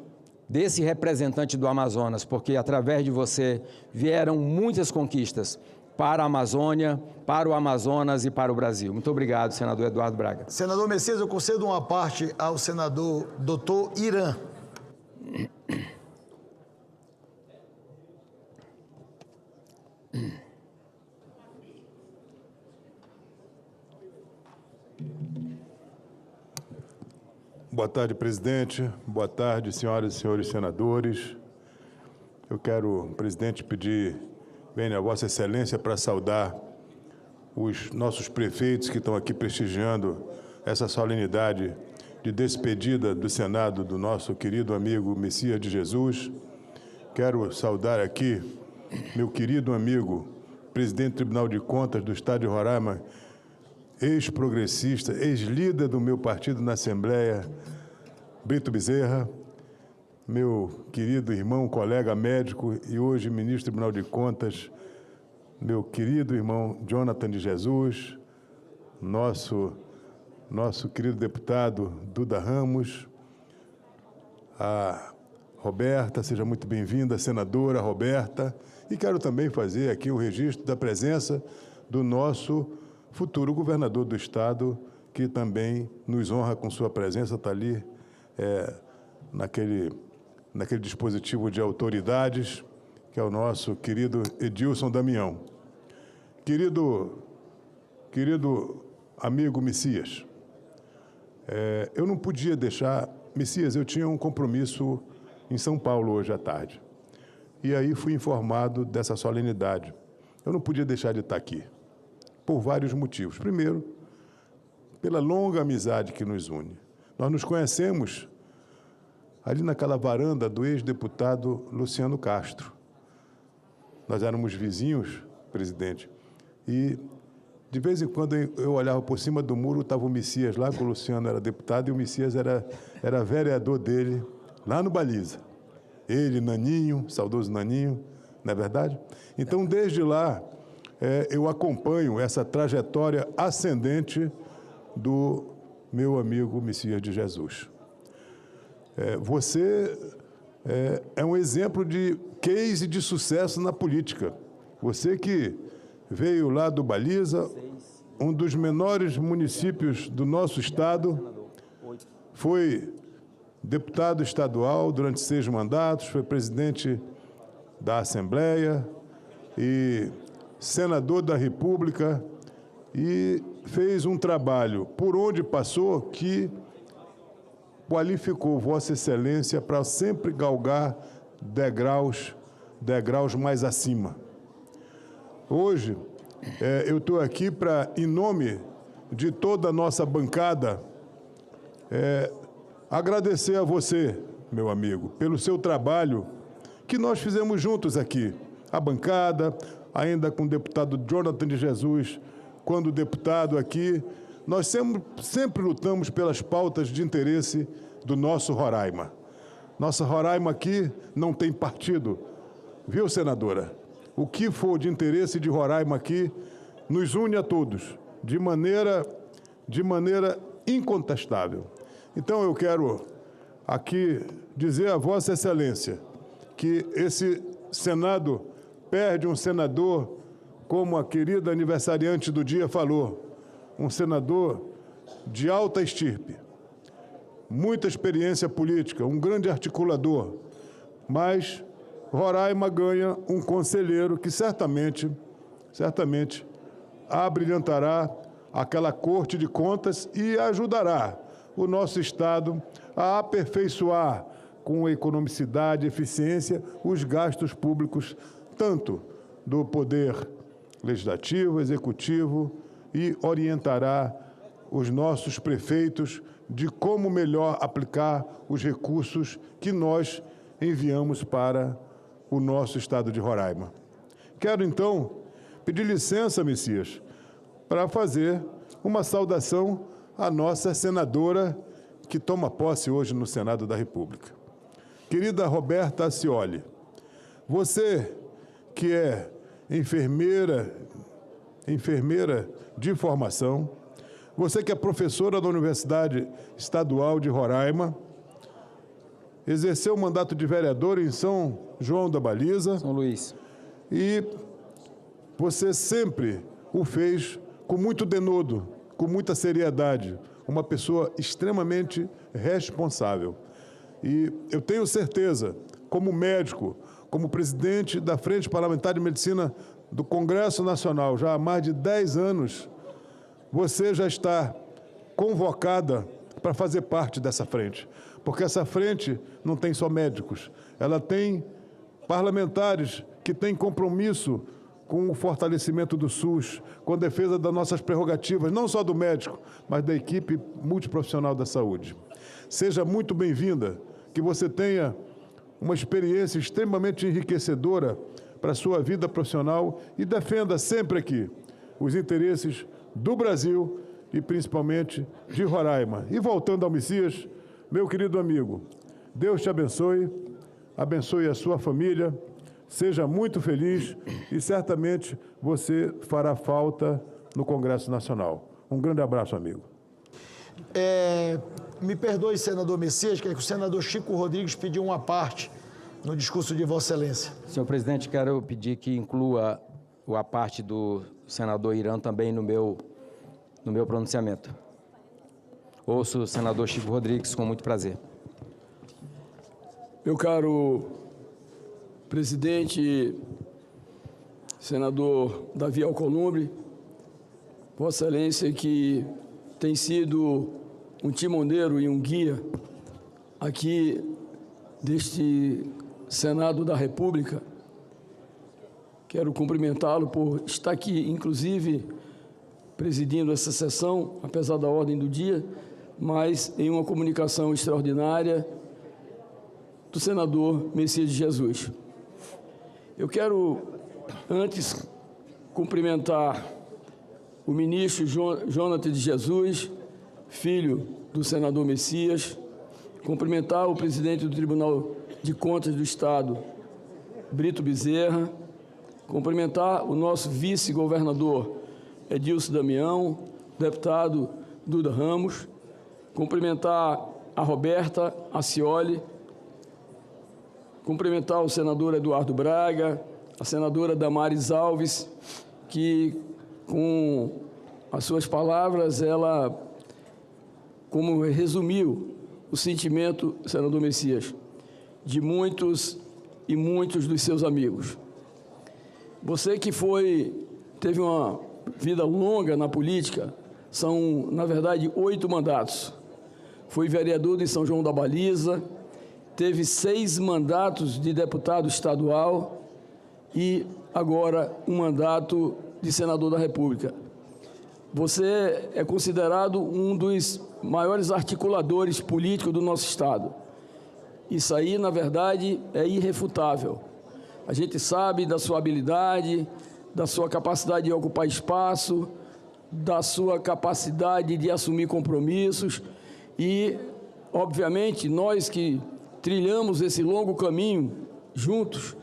desse representante do Amazonas, porque através de você vieram muitas conquistas para a Amazônia, para o Amazonas e para o Brasil. Muito obrigado, senador Eduardo Braga. Senador Messias, eu concedo uma parte ao senador Dr. Irã. Boa tarde, presidente. Boa tarde, senhoras e senhores senadores. Eu quero, presidente, pedir bem a Vossa Excelência para saudar os nossos prefeitos que estão aqui prestigiando essa solenidade de despedida do Senado do nosso querido amigo Messias de Jesus. Quero saudar aqui meu querido amigo, presidente do Tribunal de Contas do Estado de Roraima, ex-progressista, ex-líder do meu partido na Assembleia, Brito Bezerra, meu querido irmão, colega médico e hoje ministro do Tribunal de Contas, meu querido irmão Jonathan de Jesus, nosso querido deputado Duda Ramos, a Roberta, seja muito bem-vinda, senadora Roberta, e quero também fazer aqui o registro da presença do nosso futuro governador do Estado, que também nos honra com sua presença, está ali naquele dispositivo de autoridades, que é o nosso querido Edilson Damião. Querido amigo Messias, eu não podia deixar... Messias, eu tinha um compromisso em São Paulo hoje à tarde, e aí fui informado dessa solenidade. Eu não podia deixar de estar aqui, por vários motivos. Primeiro, pela longa amizade que nos une. Nós nos conhecemos ali naquela varanda do ex-deputado Luciano Castro. Nós éramos vizinhos, presidente, e de vez em quando eu olhava por cima do muro, estava o Messias lá, que o Luciano era deputado, e o Messias era vereador dele, lá no Baliza. Ele, Naninho, saudoso Naninho, não é verdade? Então, desde lá, eu acompanho essa trajetória ascendente do meu amigo Messias de Jesus. Você é um exemplo de case de sucesso na política. Você que veio lá do Baliza, um dos menores municípios do nosso estado, foi deputado estadual durante 6 mandatos, foi presidente da Assembleia e senador da República e fez um trabalho por onde passou que qualificou Vossa Excelência para sempre galgar degraus mais acima. Hoje, eu estou aqui para, em nome de toda a nossa bancada, agradecer a você, meu amigo, pelo seu trabalho que nós fizemos juntos aqui. A bancada, ainda com o deputado Jonathan de Jesus, quando deputado aqui, nós sempre lutamos pelas pautas de interesse do nosso Roraima. Nossa Roraima aqui não tem partido, viu, senadora? O que for de interesse de Roraima aqui nos une a todos, de maneira incontestável. Então, eu quero aqui dizer a Vossa Excelência que esse Senado perde um senador, como a querida aniversariante do dia falou, um senador de alta estirpe, muita experiência política, um grande articulador, mas Roraima ganha um conselheiro que certamente abrilhantará aquela Corte de Contas e ajudará o nosso Estado a aperfeiçoar com economicidade e eficiência os gastos públicos, tanto do Poder Legislativo, Executivo, e orientará os nossos prefeitos de como melhor aplicar os recursos que nós enviamos para o nosso Estado de Roraima. Quero, então, pedir licença, Messias, para fazer uma saudação à nossa senadora que toma posse hoje no Senado da República. Querida Roberta Acioli, você que é enfermeira de formação, você que é professora da Universidade Estadual de Roraima, exerceu o mandato de vereador em São João da Baliza. São Luís. E você sempre o fez com muito denodo, com muita seriedade, uma pessoa extremamente responsável. E eu tenho certeza, como médico, como presidente da Frente Parlamentar de Medicina do Congresso Nacional, já há mais de 10 anos, você já está convocada para fazer parte dessa frente. Porque essa frente não tem só médicos, ela tem parlamentares que têm compromisso com o fortalecimento do SUS, com a defesa das nossas prerrogativas, não só do médico, mas da equipe multiprofissional da saúde. Seja muito bem-vinda, que você tenha uma experiência extremamente enriquecedora para a sua vida profissional e defenda sempre aqui os interesses do Brasil e principalmente de Roraima. E voltando ao Messias, meu querido amigo, Deus te abençoe, abençoe a sua família, seja muito feliz e certamente você fará falta no Congresso Nacional. Um grande abraço, amigo. Me perdoe, senador Messias, que o senador Chico Rodrigues pediu uma parte no discurso de Vossa Excelência. Senhor presidente, quero pedir que inclua a parte do senador Irã também no meu pronunciamento. Ouço o senador Chico Rodrigues com muito prazer. Meu caro presidente, senador Davi Alcolumbre, Vossa Excelência, que tem sido um timoneiro e um guia aqui deste Senado da República, quero cumprimentá-lo por estar aqui, inclusive, presidindo essa sessão, apesar da ordem do dia, mas em uma comunicação extraordinária do senador Messias de Jesus. Eu quero, antes, cumprimentar o ministro Jonathan de Jesus, filho do senador Messias, cumprimentar o presidente do Tribunal de Contas do Estado, Brito Bezerra, cumprimentar o nosso vice-governador Edilson Damião, deputado Duda Ramos, cumprimentar a Roberta Acioli, cumprimentar o senador Eduardo Braga, a senadora Damares Alves, que com as suas palavras, ela, como resumiu o sentimento, senador Messias, de muitos e muitos dos seus amigos. Você que teve uma vida longa na política, são, na verdade, 8 mandatos. Foi vereador de São João da Baliza, teve 6 mandatos de deputado estadual e agora um mandato de senador da República. Você é considerado um dos maiores articuladores políticos do nosso Estado. Isso aí, na verdade, é irrefutável. A gente sabe da sua habilidade, da sua capacidade de ocupar espaço, da sua capacidade de assumir compromissos e, obviamente, nós que trilhamos esse longo caminho juntos,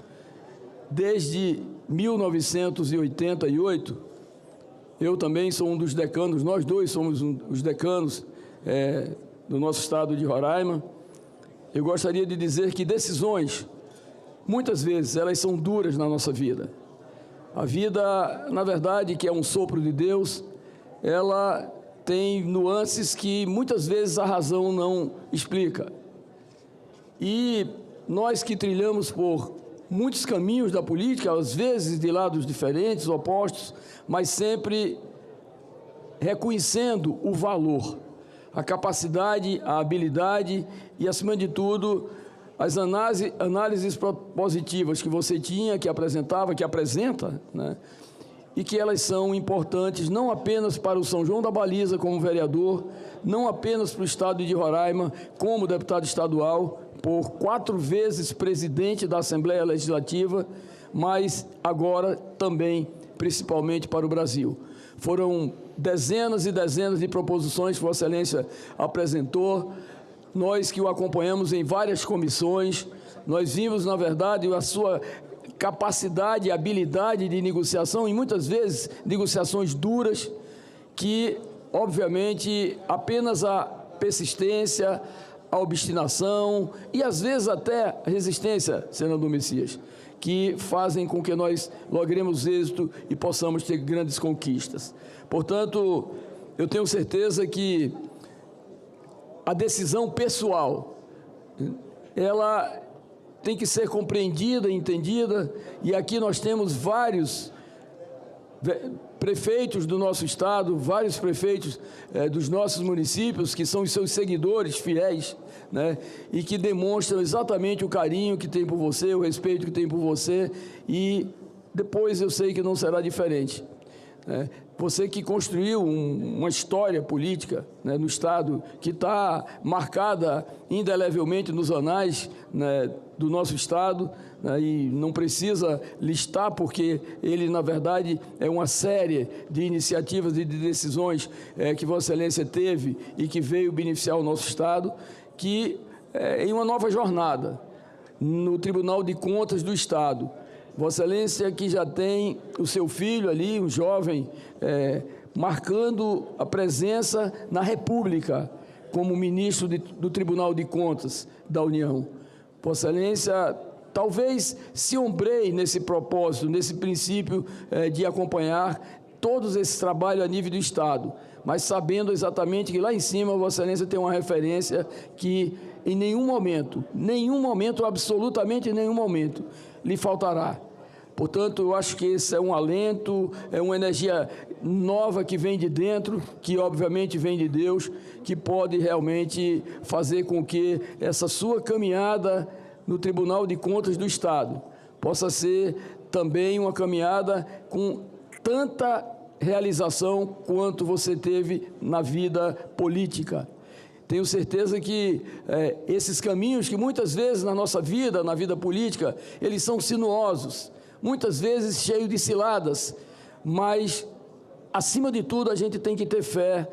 desde 1988, eu também sou um dos decanos, nós dois somos os decanos do nosso estado de Roraima. Eu gostaria de dizer que decisões, muitas vezes, elas são duras na nossa vida. A vida, na verdade, que é um sopro de Deus, ela tem nuances que muitas vezes a razão não explica. E nós que trilhamos por muitos caminhos da política, às vezes de lados diferentes, opostos, mas sempre reconhecendo o valor, a capacidade, a habilidade e, acima de tudo, as análises propositivas que você tinha, que apresentava, que apresenta, né? E que elas são importantes não apenas para o São João da Baliza como vereador, não apenas para o estado de Roraima como deputado estadual, por 4 vezes presidente da Assembleia Legislativa, mas agora também, principalmente para o Brasil. Foram dezenas e dezenas de proposições que Vossa Excelência apresentou, nós que o acompanhamos em várias comissões, nós vimos, na verdade, a sua capacidade e habilidade de negociação, e muitas vezes negociações duras, que, obviamente, apenas a persistência, a obstinação e, às vezes, até a resistência, senador Messias, que fazem com que nós logremos êxito e possamos ter grandes conquistas. Portanto, eu tenho certeza que a decisão pessoal, ela tem que ser compreendida, entendida, e aqui nós temos vários prefeitos do nosso estado, vários prefeitos dos nossos municípios, que são os seus seguidores fiéis, né, e que demonstram exatamente o carinho que tem por você, o respeito que tem por você, e depois eu sei que não será diferente. Você que construiu uma história política, né, no Estado, que está marcada indelevelmente nos anais, né, do nosso Estado, né, e não precisa listar, porque ele, na verdade, é uma série de iniciativas e de decisões que Vossa Excelência teve e que veio beneficiar o nosso Estado, que em uma nova jornada no Tribunal de Contas do Estado. Vossa Excelência que já tem o seu filho ali, um jovem, marcando a presença na República como ministro do Tribunal de Contas da União. Vossa Excelência talvez se ombreie nesse propósito, nesse princípio de acompanhar todos esses trabalhos a nível do Estado, mas sabendo exatamente que lá em cima Vossa Excelência tem uma referência que em nenhum momento, absolutamente em nenhum momento, lhe faltará. Portanto, eu acho que esse é um alento, é uma energia nova que vem de dentro, que obviamente vem de Deus, que pode realmente fazer com que essa sua caminhada no Tribunal de Contas do Estado possa ser também uma caminhada com tanta realização quanto você teve na vida política. Tenho certeza que esses caminhos que muitas vezes na nossa vida, na vida política, eles são sinuosos, muitas vezes cheios de ciladas, mas, acima de tudo, a gente tem que ter fé,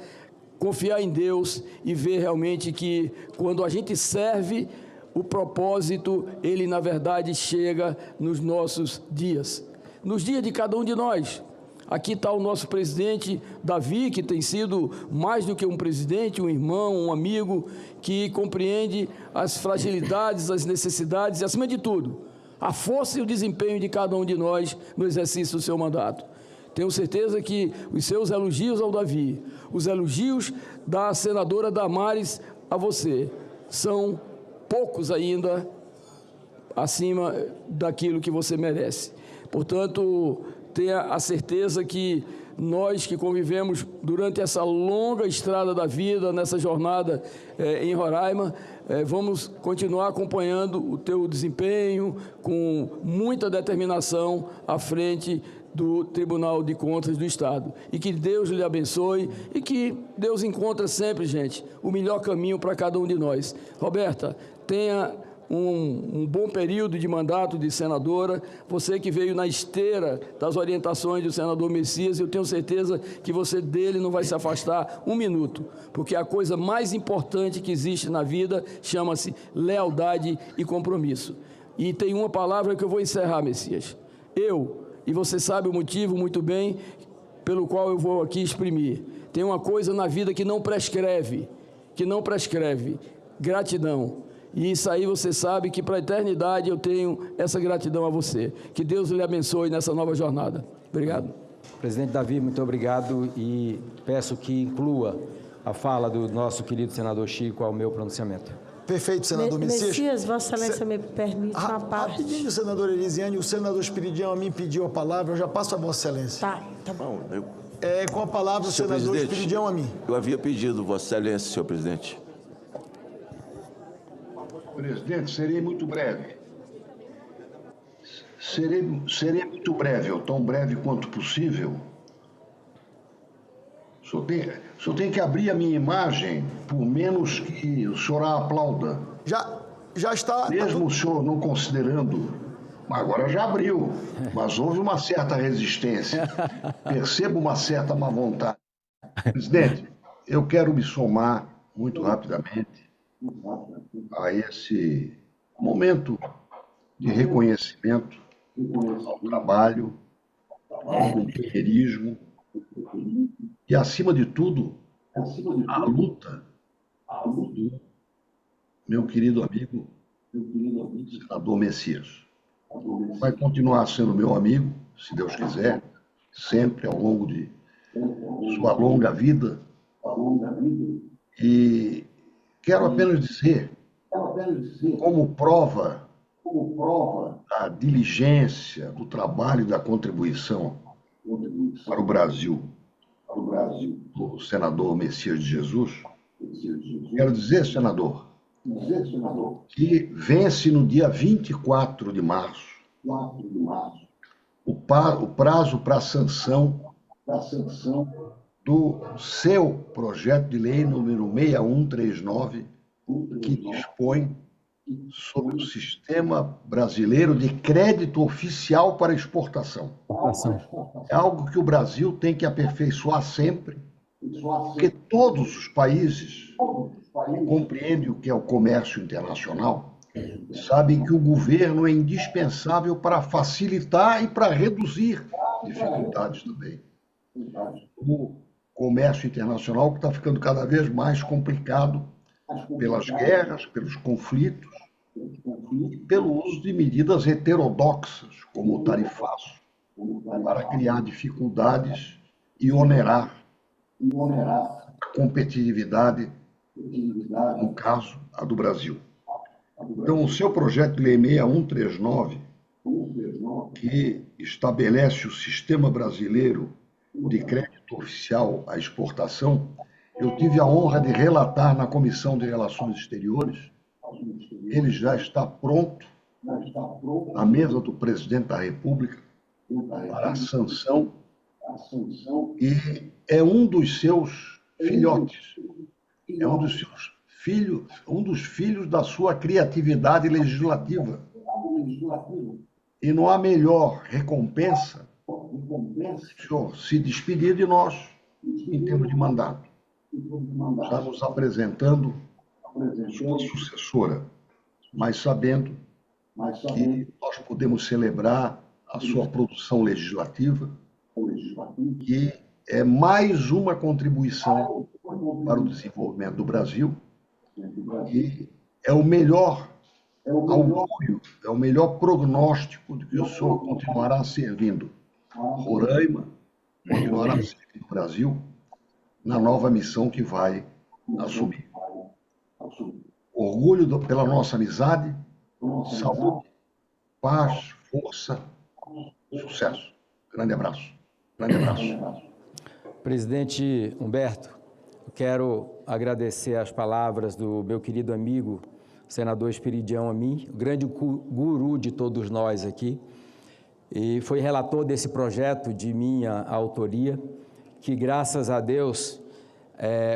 confiar em Deus e ver realmente que, quando a gente serve, o propósito, ele, na verdade, chega nos nossos dias, nos dias de cada um de nós. Aqui está o nosso presidente Davi, que tem sido mais do que um presidente, um irmão, um amigo, que compreende as fragilidades, as necessidades e, acima de tudo, a força e o desempenho de cada um de nós no exercício do seu mandato. Tenho certeza que os seus elogios ao Davi, os elogios da senadora Damares a você, são poucos ainda acima daquilo que você merece. Portanto, tenha a certeza que nós que convivemos durante essa longa estrada da vida, nessa jornada em Roraima, vamos continuar acompanhando o teu desempenho com muita determinação à frente do Tribunal de Contas do Estado. E que Deus lhe abençoe e que Deus encontre sempre, gente, o melhor caminho para cada um de nós. Roberta, tenha um bom período de mandato de senadora, você que veio na esteira das orientações do senador Messias, eu tenho certeza que você dele não vai se afastar um minuto, porque a coisa mais importante que existe na vida chama-se lealdade e compromisso. E tem uma palavra que eu vou encerrar, Messias. E você sabe o motivo muito bem pelo qual eu vou aqui exprimir. Tem uma coisa na vida que não prescreve, gratidão. E isso aí você sabe que para a eternidade eu tenho essa gratidão a você. Que Deus lhe abençoe nessa nova jornada. Obrigado. Presidente Davi, muito obrigado e peço que inclua a fala do nosso querido senador Chico ao meu pronunciamento. Perfeito, senador Messias, Vossa Excelência me permite uma parte. Rapidinho, senador Elisiane, o senador Espiridião a mim pediu a palavra, eu já passo a Vossa Excelência. Tá bom. Com a palavra o senador Espiridião a mim. Eu havia pedido, Vossa Excelência, senhor presidente. Presidente, serei muito breve. Serei muito breve, ou tão breve quanto possível. Só tem que abrir a minha imagem, por menos que o senhor a aplauda. Já está... Mesmo o senhor não considerando, agora já abriu, mas houve uma certa resistência. Percebo uma certa má vontade. Presidente, eu quero me somar muito rapidamente a esse momento de reconhecimento ao trabalho, ao companheirismo e, acima de tudo, à luta do meu querido amigo, senador Messias. Vai continuar sendo meu amigo, se Deus quiser, sempre ao longo de sua longa vida. E quero apenas dizer, como prova da diligência, do trabalho e da contribuição para o Brasil, do senador Messias de Jesus, quero dizer, senador, que vence no dia 24 de março o prazo para a sanção do seu projeto de lei número 6139, que dispõe sobre o Sistema Brasileiro de Crédito Oficial para Exportação. É algo que o Brasil tem que aperfeiçoar sempre, porque todos os países que compreendem o que é o comércio internacional sabem que o governo é indispensável para facilitar e para reduzir dificuldades também. O comércio internacional que está ficando cada vez mais complicado pelas guerras, pelos conflitos e pelo uso de medidas heterodoxas, como o tarifaço, para criar dificuldades e onerar a competitividade, no caso, a do Brasil. Então, o seu projeto de lei 6139, que estabelece o Sistema Brasileiro de Crédito Oficial à Exportação, eu tive a honra de relatar na Comissão de Relações Exteriores. Ele já está pronto na mesa do Presidente da República para a sanção e é um dos seus filhotes, é um dos filhos da sua criatividade legislativa. E não há melhor recompensa que o senhor se despedir de nós em termos de mandato. Está nos apresentando sua sucessora, mas sabendo que nós podemos celebrar a sua produção legislativa e é mais uma contribuição para o desenvolvimento do Brasil e é o melhor augúrio, é o melhor prognóstico de que o senhor continuará servindo Roraima, continuará servindo o Brasil na nova missão que vai assumir. Orgulho pela nossa amizade, saúde, paz, força, sucesso. Grande abraço. Grande abraço. Presidente Humberto, eu quero agradecer as palavras do meu querido amigo, senador Esperidião Amin, o grande guru de todos nós aqui, e foi relator desse projeto de minha autoria, que graças a Deus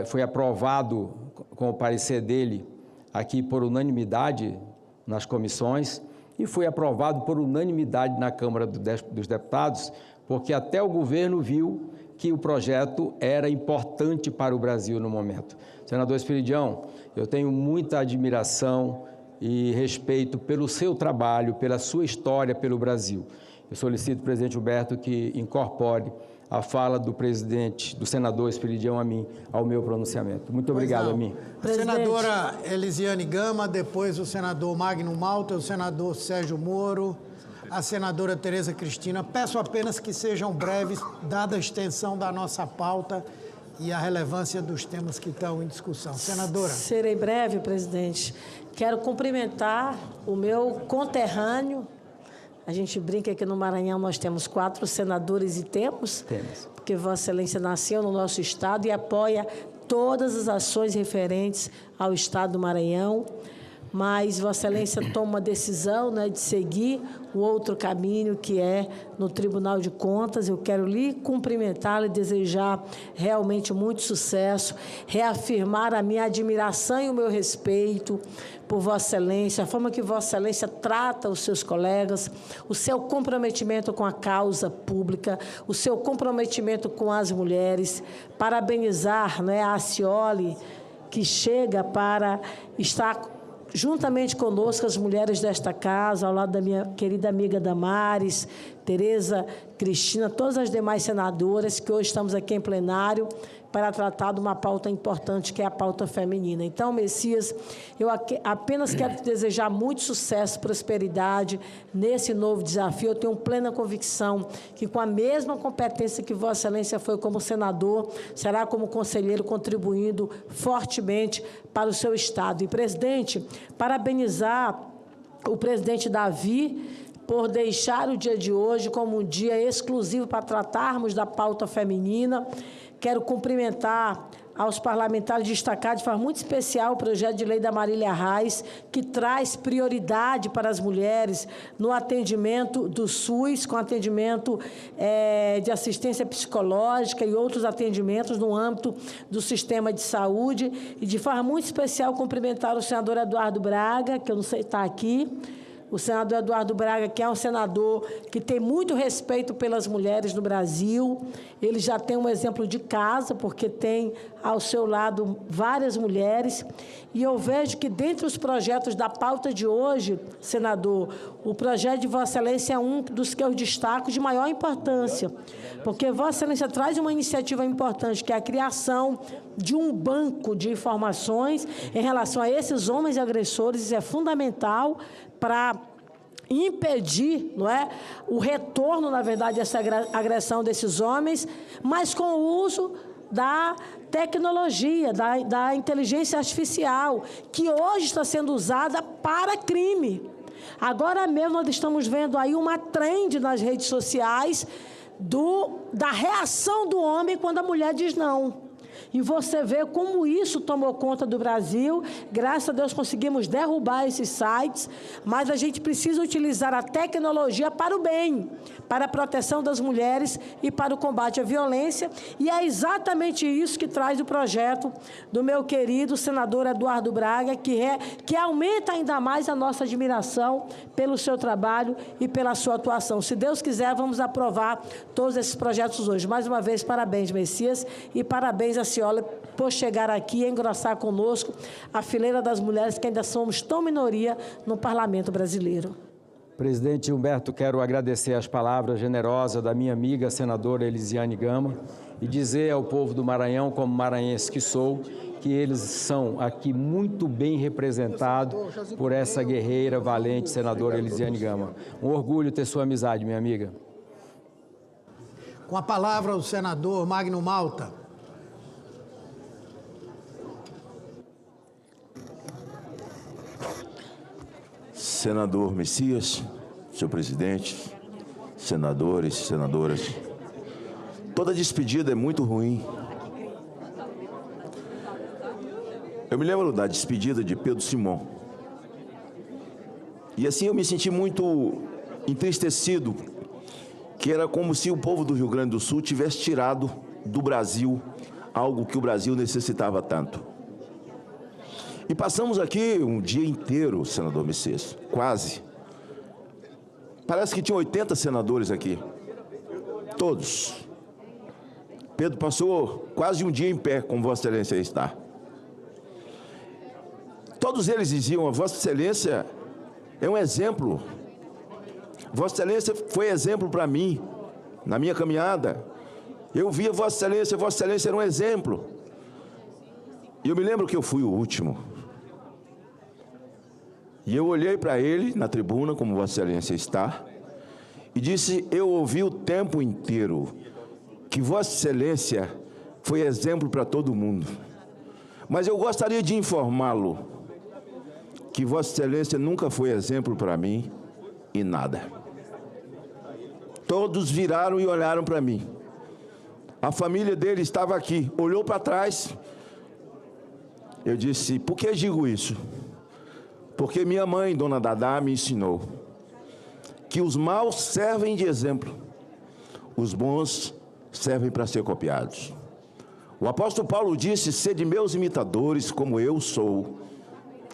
foi aprovado com o parecer dele aqui por unanimidade nas comissões e foi aprovado por unanimidade na Câmara dos Deputados, porque até o governo viu que o projeto era importante para o Brasil no momento. Senador Esperidião, eu tenho muita admiração e respeito pelo seu trabalho, pela sua história pelo Brasil. Eu solicito, presidente Humberto, que incorpore a fala do presidente, do senador Esperidião Amin, ao meu pronunciamento. Muito obrigado, Amin. A senadora Elisiane Gama, depois o senador Magno Malta, o senador Sérgio Moro, a senadora Tereza Cristina. Peço apenas que sejam breves, dada a extensão da nossa pauta e a relevância dos temas que estão em discussão. Senadora. Serei breve, presidente. Quero cumprimentar o meu conterrâneo. A gente brinca que no Maranhão nós temos 4 senadores e temos, porque Vossa Excelência nasceu no nosso estado e apoia todas as ações referentes ao estado do Maranhão, mas Vossa Excelência toma uma decisão, né, de seguir o outro caminho, que é no Tribunal de Contas. Eu quero lhe cumprimentar e desejar realmente muito sucesso, reafirmar a minha admiração e o meu respeito por Vossa Excelência, a forma que Vossa Excelência trata os seus colegas, o seu comprometimento com a causa pública, o seu comprometimento com as mulheres. Parabenizar, né, a Acioli, que chega para estar juntamente conosco, as mulheres desta casa, ao lado da minha querida amiga Damares, Tereza, Cristina, todas as demais senadoras que hoje estamos aqui em plenário para tratar de uma pauta importante, que é a pauta feminina. Então, Messias, eu apenas quero te desejar muito sucesso, prosperidade nesse novo desafio. Eu tenho plena convicção que, com a mesma competência que Vossa Excelência foi como senador, será como conselheiro, contribuindo fortemente para o seu Estado. E, presidente, parabenizar o presidente Davi por deixar o dia de hoje como um dia exclusivo para tratarmos da pauta feminina. Quero cumprimentar aos parlamentares, destacar de forma muito especial o projeto de lei da Marília Reis, que traz prioridade para as mulheres no atendimento do SUS, com atendimento de assistência psicológica e outros atendimentos no âmbito do sistema de saúde. E, de forma muito especial, cumprimentar o senador Eduardo Braga, que eu não sei se está aqui, o senador Eduardo Braga, que é um senador que tem muito respeito pelas mulheres no Brasil. Ele já tem um exemplo de casa, porque tem ao seu lado várias mulheres. E eu vejo que, dentre os projetos da pauta de hoje, senador, o projeto de Vossa Excelência é um dos que eu destaco de maior importância, porque Vossa Excelência traz uma iniciativa importante, que é a criação de um banco de informações em relação a esses homens agressores. Isso é fundamental para impedir, não é, o retorno, na verdade, dessa agressão desses homens, mas com o uso da tecnologia, da inteligência artificial, que hoje está sendo usada para crime. Agora mesmo nós estamos vendo aí uma trend nas redes sociais da reação do homem quando a mulher diz não. E você vê como isso tomou conta do Brasil. Graças a Deus conseguimos derrubar esses sites, mas a gente precisa utilizar a tecnologia para o bem, para a proteção das mulheres e para o combate à violência. E é exatamente isso que traz o projeto do meu querido senador Eduardo Braga, que aumenta ainda mais a nossa admiração pelo seu trabalho e pela sua atuação. Se Deus quiser, vamos aprovar todos esses projetos hoje. Mais uma vez, parabéns, Messias, e parabéns a senhora por chegar aqui e engrossar conosco a fileira das mulheres, que ainda somos tão minoria no parlamento brasileiro. Presidente Humberto, quero agradecer as palavras generosas da minha amiga senadora Elisiane Gama e dizer ao povo do Maranhão, como maranhense que sou, que eles são aqui muito bem representados por essa guerreira valente senadora Elisiane Gama. Um orgulho ter sua amizade, minha amiga. Com a palavra o senador Magno Malta. Senador Messias, senhor presidente, senadores, senadoras, toda despedida é muito ruim. Eu me lembro da despedida de Pedro Simão. E assim eu me senti muito entristecido, que era como se o povo do Rio Grande do Sul tivesse tirado do Brasil algo que o Brasil necessitava tanto. E passamos aqui um dia inteiro, senador Messias, quase. Parece que tinha 80 senadores aqui, todos. Pedro passou quase um dia em pé, como Vossa Excelência está. Todos eles diziam: a Vossa Excelência é um exemplo. Vossa Excelência foi exemplo para mim, na minha caminhada. Eu via Vossa Excelência era um exemplo. E eu me lembro que eu fui o último. E eu olhei para ele na tribuna, como Vossa Excelência está, e disse: eu ouvi o tempo inteiro que Vossa Excelência foi exemplo para todo mundo. Mas eu gostaria de informá-lo que Vossa Excelência nunca foi exemplo para mim em nada. Todos viraram e olharam para mim. A família dele estava aqui, olhou para trás. Eu disse: por que digo isso? Porque minha mãe, Dona Dadá, me ensinou que os maus servem de exemplo, os bons servem para ser copiados. O apóstolo Paulo disse: sede meus imitadores, como eu sou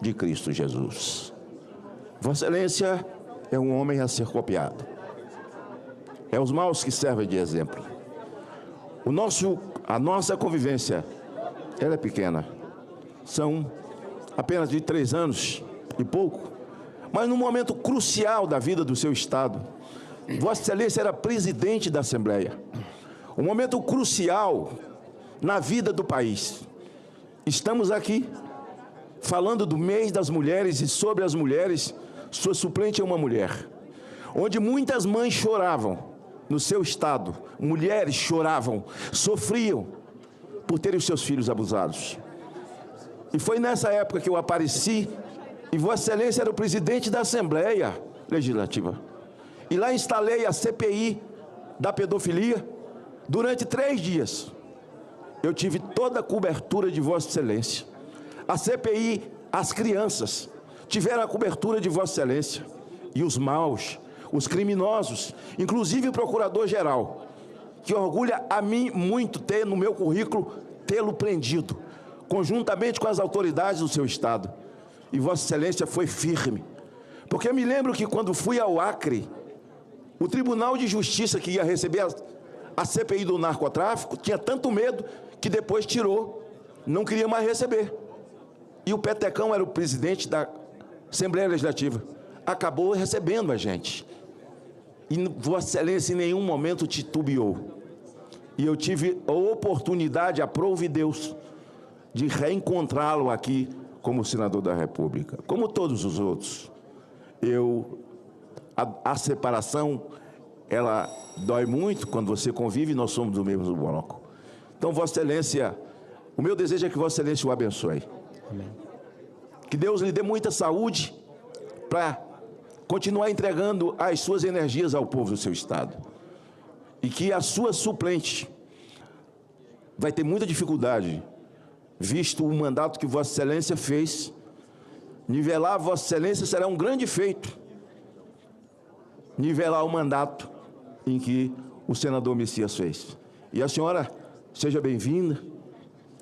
de Cristo Jesus. Vossa Excelência é um homem a ser copiado. É os maus que servem de exemplo. A nossa convivência, ela é pequena. são apenas de 3 anos e pouco, mas num momento crucial da vida do seu Estado. Vossa Excelência era presidente da Assembleia. Um momento crucial na vida do país. Estamos aqui falando do mês das mulheres e sobre as mulheres, sua suplente é uma mulher. Onde muitas mães choravam no seu Estado, mulheres choravam, sofriam por terem os seus filhos abusados. E foi nessa época que eu apareci, e Vossa Excelência era o presidente da Assembleia Legislativa. E lá instalei a CPI da pedofilia durante 3 dias. Eu tive toda a cobertura de Vossa Excelência. A CPI, as crianças, tiveram a cobertura de Vossa Excelência. E os maus, os criminosos, inclusive o Procurador-Geral, que orgulha a mim muito ter no meu currículo, tê-lo prendido, conjuntamente com as autoridades do seu Estado. E Vossa Excelência foi firme. Porque eu me lembro que quando fui ao Acre, o Tribunal de Justiça que ia receber a CPI do narcotráfico tinha tanto medo que depois tirou, não queria mais receber. E o Petecão era o presidente da Assembleia Legislativa. Acabou recebendo a gente. E Vossa Excelência em nenhum momento titubeou. E eu tive a oportunidade, aprove Deus, de reencontrá-lo aqui como senador da República, como todos os outros. A separação, ela dói muito quando você convive e nós somos do mesmo bloco. Então, Vossa Excelência, o meu desejo é que Vossa Excelência o abençoe. Amém. Que Deus lhe dê muita saúde para continuar entregando as suas energias ao povo do seu Estado. E que a sua suplente vai ter muita dificuldade, visto o mandato que Vossa Excelência fez. Nivelar Vossa Excelência será um grande feito. Nivelar o mandato em que o senador Messias fez. E a senhora, seja bem-vinda.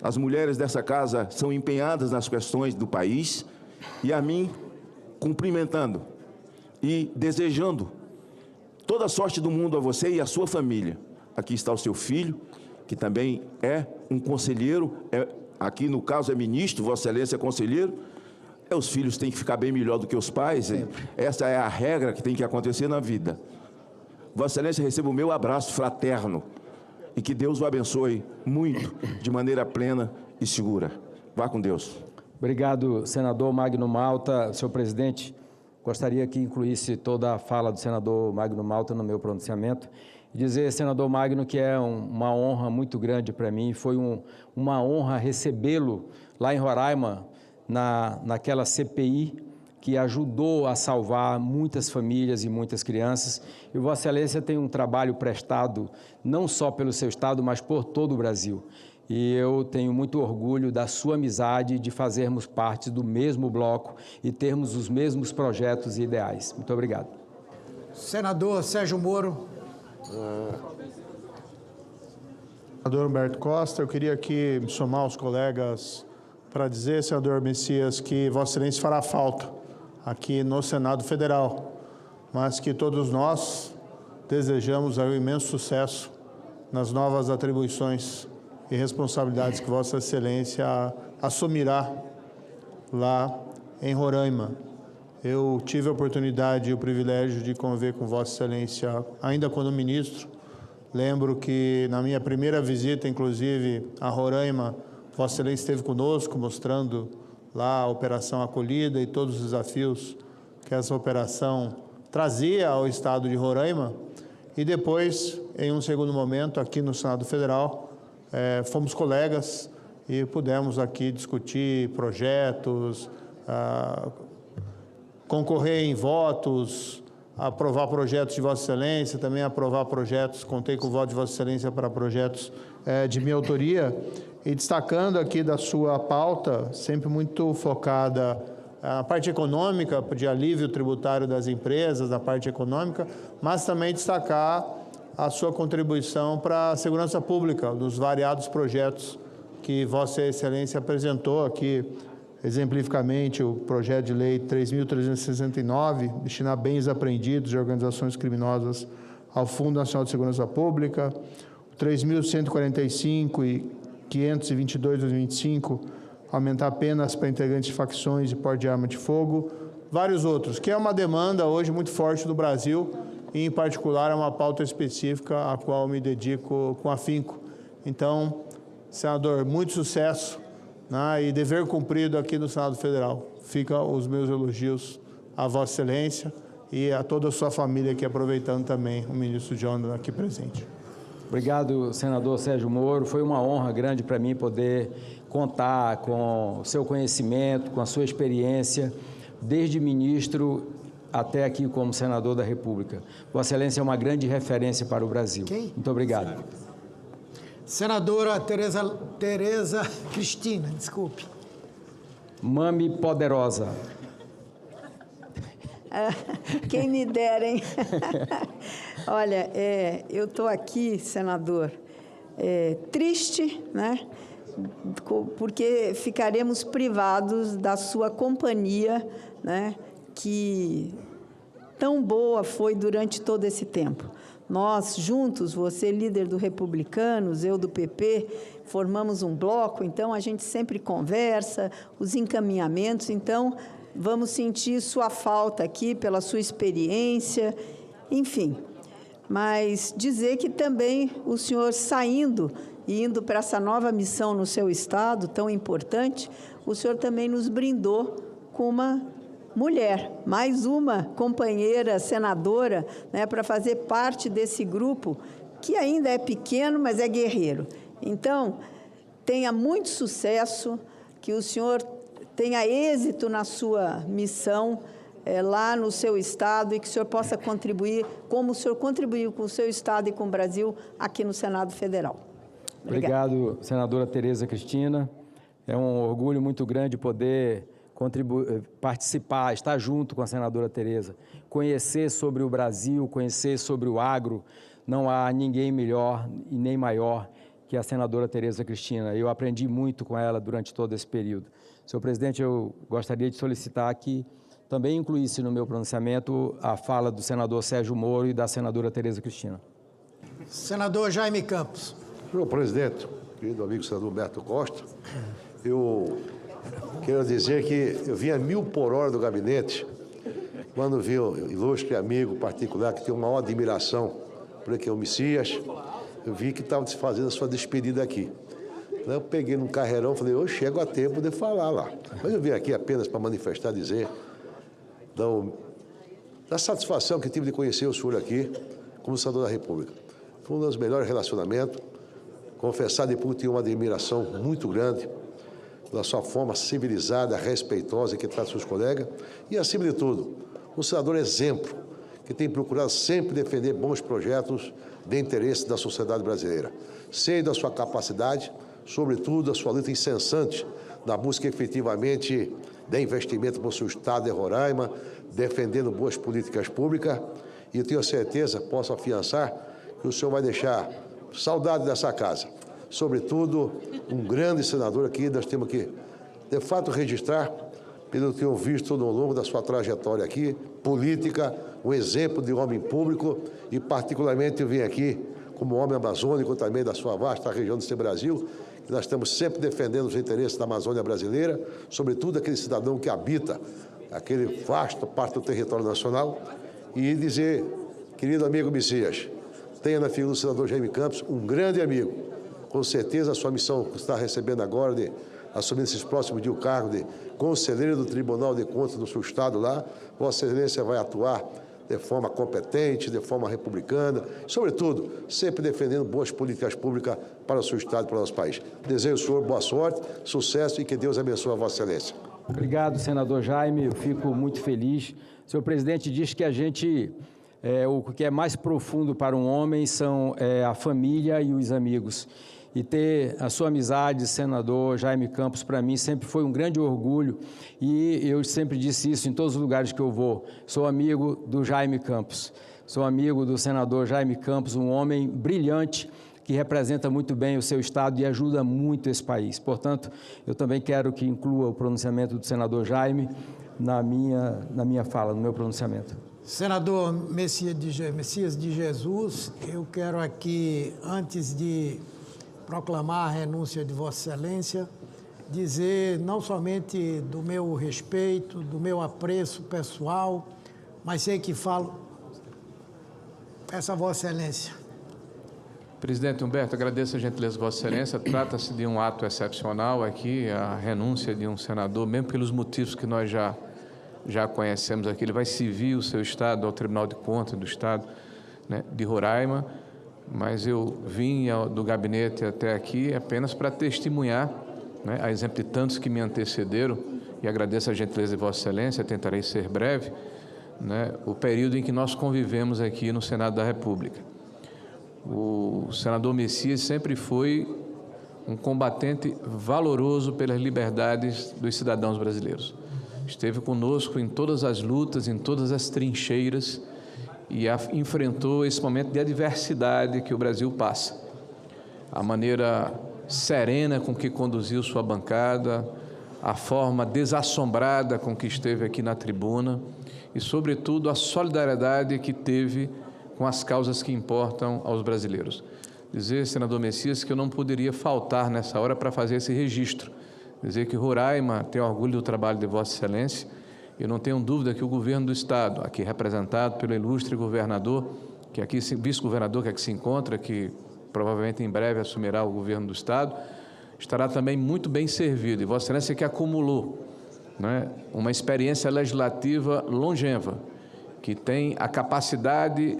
As mulheres dessa casa são empenhadas nas questões do país. E a mim, cumprimentando e desejando toda a sorte do mundo a você e a sua família. Aqui está o seu filho, que também é um conselheiro, aqui no caso é ministro, Vossa Excelência é conselheiro. Os filhos têm que ficar bem melhor do que os pais. Essa é a regra que tem que acontecer na vida. Vossa Excelência, receba o meu abraço fraterno e que Deus o abençoe muito, de maneira plena e segura. Vá com Deus. Obrigado, senador Magno Malta. Senhor presidente, gostaria que incluísse toda a fala do senador Magno Malta no meu pronunciamento. E dizer, senador Magno, que é uma honra muito grande para mim. Foi uma honra recebê-lo lá em Roraima, naquela CPI que ajudou a salvar muitas famílias e muitas crianças. E Vossa Excelência tem um trabalho prestado não só pelo seu Estado, mas por todo o Brasil. E eu tenho muito orgulho da sua amizade, de fazermos parte do mesmo bloco e termos os mesmos projetos e ideais. Muito obrigado. Senador Sérgio Moro. Senador Humberto Costa, eu queria aqui me somar aos colegas para dizer, senador Messias, que Vossa Excelência fará falta aqui no Senado Federal, mas que todos nós desejamos um imenso sucesso nas novas atribuições e responsabilidades que Vossa Excelência assumirá lá em Roraima. Eu tive a oportunidade e o privilégio de conviver com Vossa Excelência ainda quando ministro. Lembro que na minha primeira visita, inclusive, a Roraima, Vossa Excelência esteve conosco, mostrando lá a Operação Acolhida e todos os desafios que essa operação trazia ao Estado de Roraima. E depois, em um segundo momento, aqui no Senado Federal, fomos colegas e pudemos aqui discutir projetos, concorrer em votos, aprovar projetos de Vossa Excelência, também aprovar projetos, contei com o voto de Vossa Excelência para projetos de minha autoria. E destacando aqui da sua pauta, sempre muito focada na parte econômica, de alívio tributário das empresas, na parte econômica, mas também destacar a sua contribuição para a segurança pública, dos variados projetos que Vossa Excelência apresentou aqui, exemplificamente o projeto de lei 3.369, destinar bens apreendidos de organizações criminosas ao Fundo Nacional de Segurança Pública, 3.145 e 522/2025, aumentar penas para integrantes de facções e porte de arma de fogo, vários outros, que é uma demanda hoje muito forte do Brasil, e em particular é uma pauta específica a qual me dedico com afinco. Então, senador, muito sucesso, né, e dever cumprido aqui no Senado Federal. Fica os meus elogios a Vossa Excelência e a toda a sua família aqui, aproveitando também o ministro Jonathan aqui presente. Obrigado, senador Sérgio Moro. Foi uma honra grande para mim poder contar com o seu conhecimento, com a sua experiência, desde ministro até aqui como senador da República. Vossa Excelência é uma grande referência para o Brasil. Muito obrigado. Senadora Tereza Cristina, desculpe. Mami poderosa. Quem me dera, hein? Olha, eu estou aqui, senador, triste, né? Porque ficaremos privados da sua companhia, né? Que tão boa foi durante todo esse tempo. Nós, juntos, você líder do Republicanos, eu do PP, formamos um bloco, então a gente sempre conversa, os encaminhamentos, então vamos sentir sua falta aqui pela sua experiência, enfim. Mas dizer que também o senhor saindo e indo para essa nova missão no seu estado, tão importante, o senhor também nos brindou com uma mulher, mais uma companheira senadora, né, para fazer parte desse grupo, que ainda é pequeno, mas é guerreiro. Então, tenha muito sucesso, que o senhor tenha êxito na sua missão lá no seu estado e que o senhor possa contribuir, como o senhor contribuiu com o seu estado e com o Brasil, aqui no Senado Federal. Obrigado, senadora Tereza Cristina. É um orgulho muito grande poder participar, estar junto com a senadora Tereza, conhecer sobre o Brasil, conhecer sobre o agro. Não há ninguém melhor e nem maior que a senadora Tereza Cristina. Eu aprendi muito com ela durante todo esse período. Senhor presidente, eu gostaria de solicitar que também incluísse no meu pronunciamento a fala do senador Sérgio Moro e da senadora Tereza Cristina. Senador Jaime Campos. Senhor presidente, querido amigo senador Humberto Costa, eu quero dizer que eu vim a 1000 por hora do gabinete quando vi um ilustre amigo particular que tem uma maior admiração por aqui, o Messias. Eu vi que estava se fazendo a sua despedida aqui. Eu peguei num carreirão e falei, eu chego a tempo de falar lá. Mas eu vim aqui apenas para manifestar, dizer da satisfação que tive de conhecer o senhor aqui como senador da República. Foi um dos melhores relacionamentos. Confessar depois que tinha uma admiração muito grande pela sua forma civilizada, respeitosa que trata seus colegas. E, acima de tudo, um senador exemplo, que tem procurado sempre defender bons projetos de interesse da sociedade brasileira. Sei da sua capacidade, sobretudo da sua luta incessante na busca efetivamente de investimento para o seu estado de Roraima, defendendo boas políticas públicas, e eu tenho certeza, posso afiançar, que o senhor vai deixar saudade dessa casa. Sobretudo, um grande senador aqui, nós temos que, de fato, registrar, pelo que eu visto ao longo da sua trajetória aqui, política, um exemplo de homem público, e particularmente eu vim aqui como homem amazônico também da sua vasta região desse Brasil, que nós estamos sempre defendendo os interesses da Amazônia brasileira, sobretudo aquele cidadão que habita aquele vasto parte do território nacional, e dizer, querido amigo Messias, tenha na figura do senador Jaime Campos um grande amigo. Com certeza a sua missão que está recebendo agora de assumir esses próximos dias o cargo de conselheiro do Tribunal de Contas do seu estado lá, Vossa Excelência vai atuar de forma competente, de forma republicana, sobretudo, sempre defendendo boas políticas públicas para o seu estado e para o nosso país. Desejo ao senhor boa sorte, sucesso e que Deus abençoe a Vossa Excelência. Obrigado, senador Jaime, eu fico muito feliz. O senhor presidente diz que a gente, o que é mais profundo para um homem são a família e os amigos. E ter a sua amizade, senador Jaime Campos, para mim sempre foi um grande orgulho, e eu sempre disse isso em todos os lugares que eu vou. Sou amigo do Jaime Campos, sou amigo do senador Jaime Campos, um homem brilhante, que representa muito bem o seu estado e ajuda muito esse país. Portanto, eu também quero que inclua o pronunciamento do senador Jaime na minha fala, no meu pronunciamento. Senador Messias de Jesus, eu quero aqui, antes de proclamar a renúncia de Vossa Excelência, dizer não somente do meu respeito, do meu apreço pessoal, mas sei que falo. Peço a Vossa Excelência. Presidente Humberto, agradeço a gentileza de Vossa Excelência. Trata-se de um ato excepcional aqui, a renúncia de um senador, mesmo pelos motivos que nós já conhecemos aqui. Ele vai servir o seu Estado ao Tribunal de Contas do Estado, né, de Roraima, mas eu vim do gabinete até aqui apenas para testemunhar, né, a exemplo de tantos que me antecederam, e agradeço a gentileza de Vossa Excelência, tentarei ser breve, né, o período em que nós convivemos aqui no Senado da República. O senador Messias sempre foi um combatente valoroso pelas liberdades dos cidadãos brasileiros. Esteve conosco em todas as lutas, em todas as trincheiras, e enfrentou esse momento de adversidade que o Brasil passa. A maneira serena com que conduziu sua bancada, a forma desassombrada com que esteve aqui na tribuna e, sobretudo, a solidariedade que teve com as causas que importam aos brasileiros. Dizer, senador Messias, que eu não poderia faltar nessa hora para fazer esse registro. Dizer que Roraima tem orgulho do trabalho de Vossa Excelência. Eu não tenho dúvida que o governo do Estado, aqui representado pelo ilustre governador, que aqui, vice-governador que aqui se encontra, que provavelmente em breve assumirá o governo do Estado, estará também muito bem servido. E Vossa Excelência que acumulou, né, uma experiência legislativa longeva, que tem a capacidade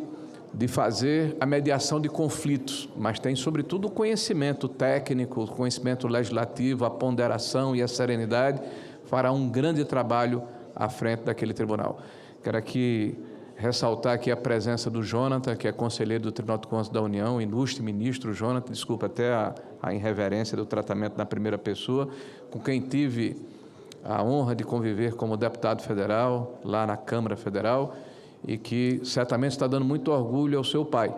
de fazer a mediação de conflitos, mas tem, sobretudo, o conhecimento técnico, o conhecimento legislativo, a ponderação e a serenidade, fará um grande trabalho à frente daquele tribunal. Quero aqui ressaltar aqui a presença do Jonathan, que é conselheiro do Tribunal de Contas da União, ilustre ministro Jonathan, desculpa até a irreverência do tratamento na primeira pessoa, com quem tive a honra de conviver como deputado federal, lá na Câmara Federal, e que certamente está dando muito orgulho ao seu pai.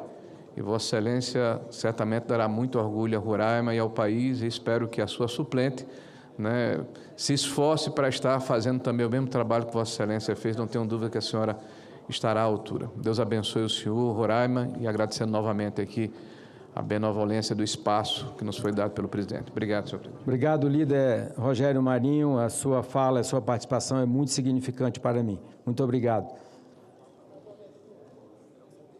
E Vossa Excelência certamente dará muito orgulho a Roraima e ao país, e espero que a sua suplente, né, se esforce para estar fazendo também o mesmo trabalho que Vossa Excelência fez. Não tenho dúvida que a senhora estará à altura. Deus abençoe o senhor, Roraima, e agradecendo novamente aqui a benevolência do espaço que nos foi dado pelo presidente. Obrigado, senhor presidente. Obrigado, líder Rogério Marinho. A sua fala, a sua participação é muito significante para mim. Muito obrigado.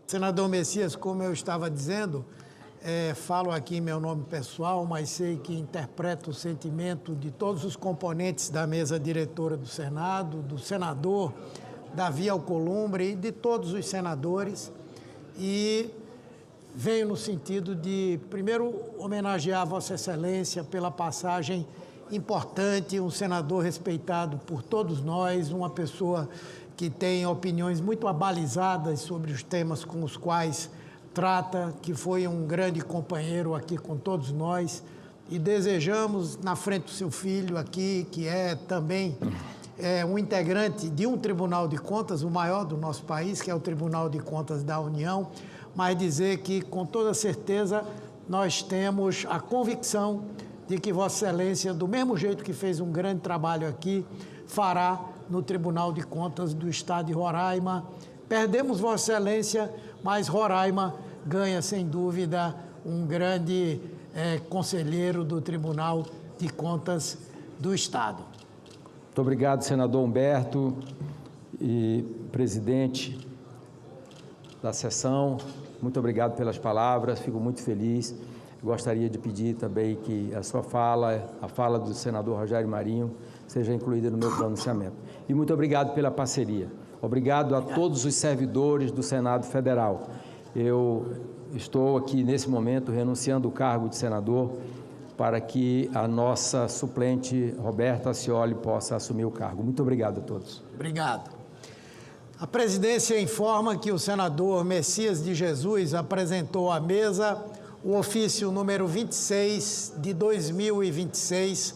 Senador Messias, como eu estava dizendo, falo aqui em meu nome pessoal, mas sei que interpreto o sentimento de todos os componentes da mesa diretora do Senado, do senador Davi Alcolumbre e de todos os senadores, e venho no sentido de, primeiro, homenagear Vossa Excelência pela passagem importante, um senador respeitado por todos nós, uma pessoa que tem opiniões muito abalizadas sobre os temas com os quais trata, que foi um grande companheiro aqui com todos nós, e desejamos, na frente do seu filho aqui, que é também um integrante de um Tribunal de Contas, o maior do nosso país, que é o Tribunal de Contas da União, mas dizer que, com toda certeza, nós temos a convicção de que Vossa Excelência, do mesmo jeito que fez um grande trabalho aqui, fará no Tribunal de Contas do Estado de Roraima. Perdemos Vossa Excelência, mas Roraima ganha, sem dúvida, um grande conselheiro do Tribunal de Contas do Estado. Muito obrigado, senador Humberto e presidente da sessão. Muito obrigado pelas palavras, fico muito feliz. Gostaria de pedir também que a sua fala, a fala do senador Rogério Marinho, seja incluída no meu pronunciamento. E muito obrigado pela parceria. Obrigado a todos os servidores do Senado Federal. Eu estou aqui, nesse momento, renunciando o cargo de senador para que a nossa suplente, Roberta Acioli, possa assumir o cargo. Muito obrigado a todos. Obrigado. A presidência informa que o senador Messias de Jesus apresentou à mesa o ofício número 26 de 2026,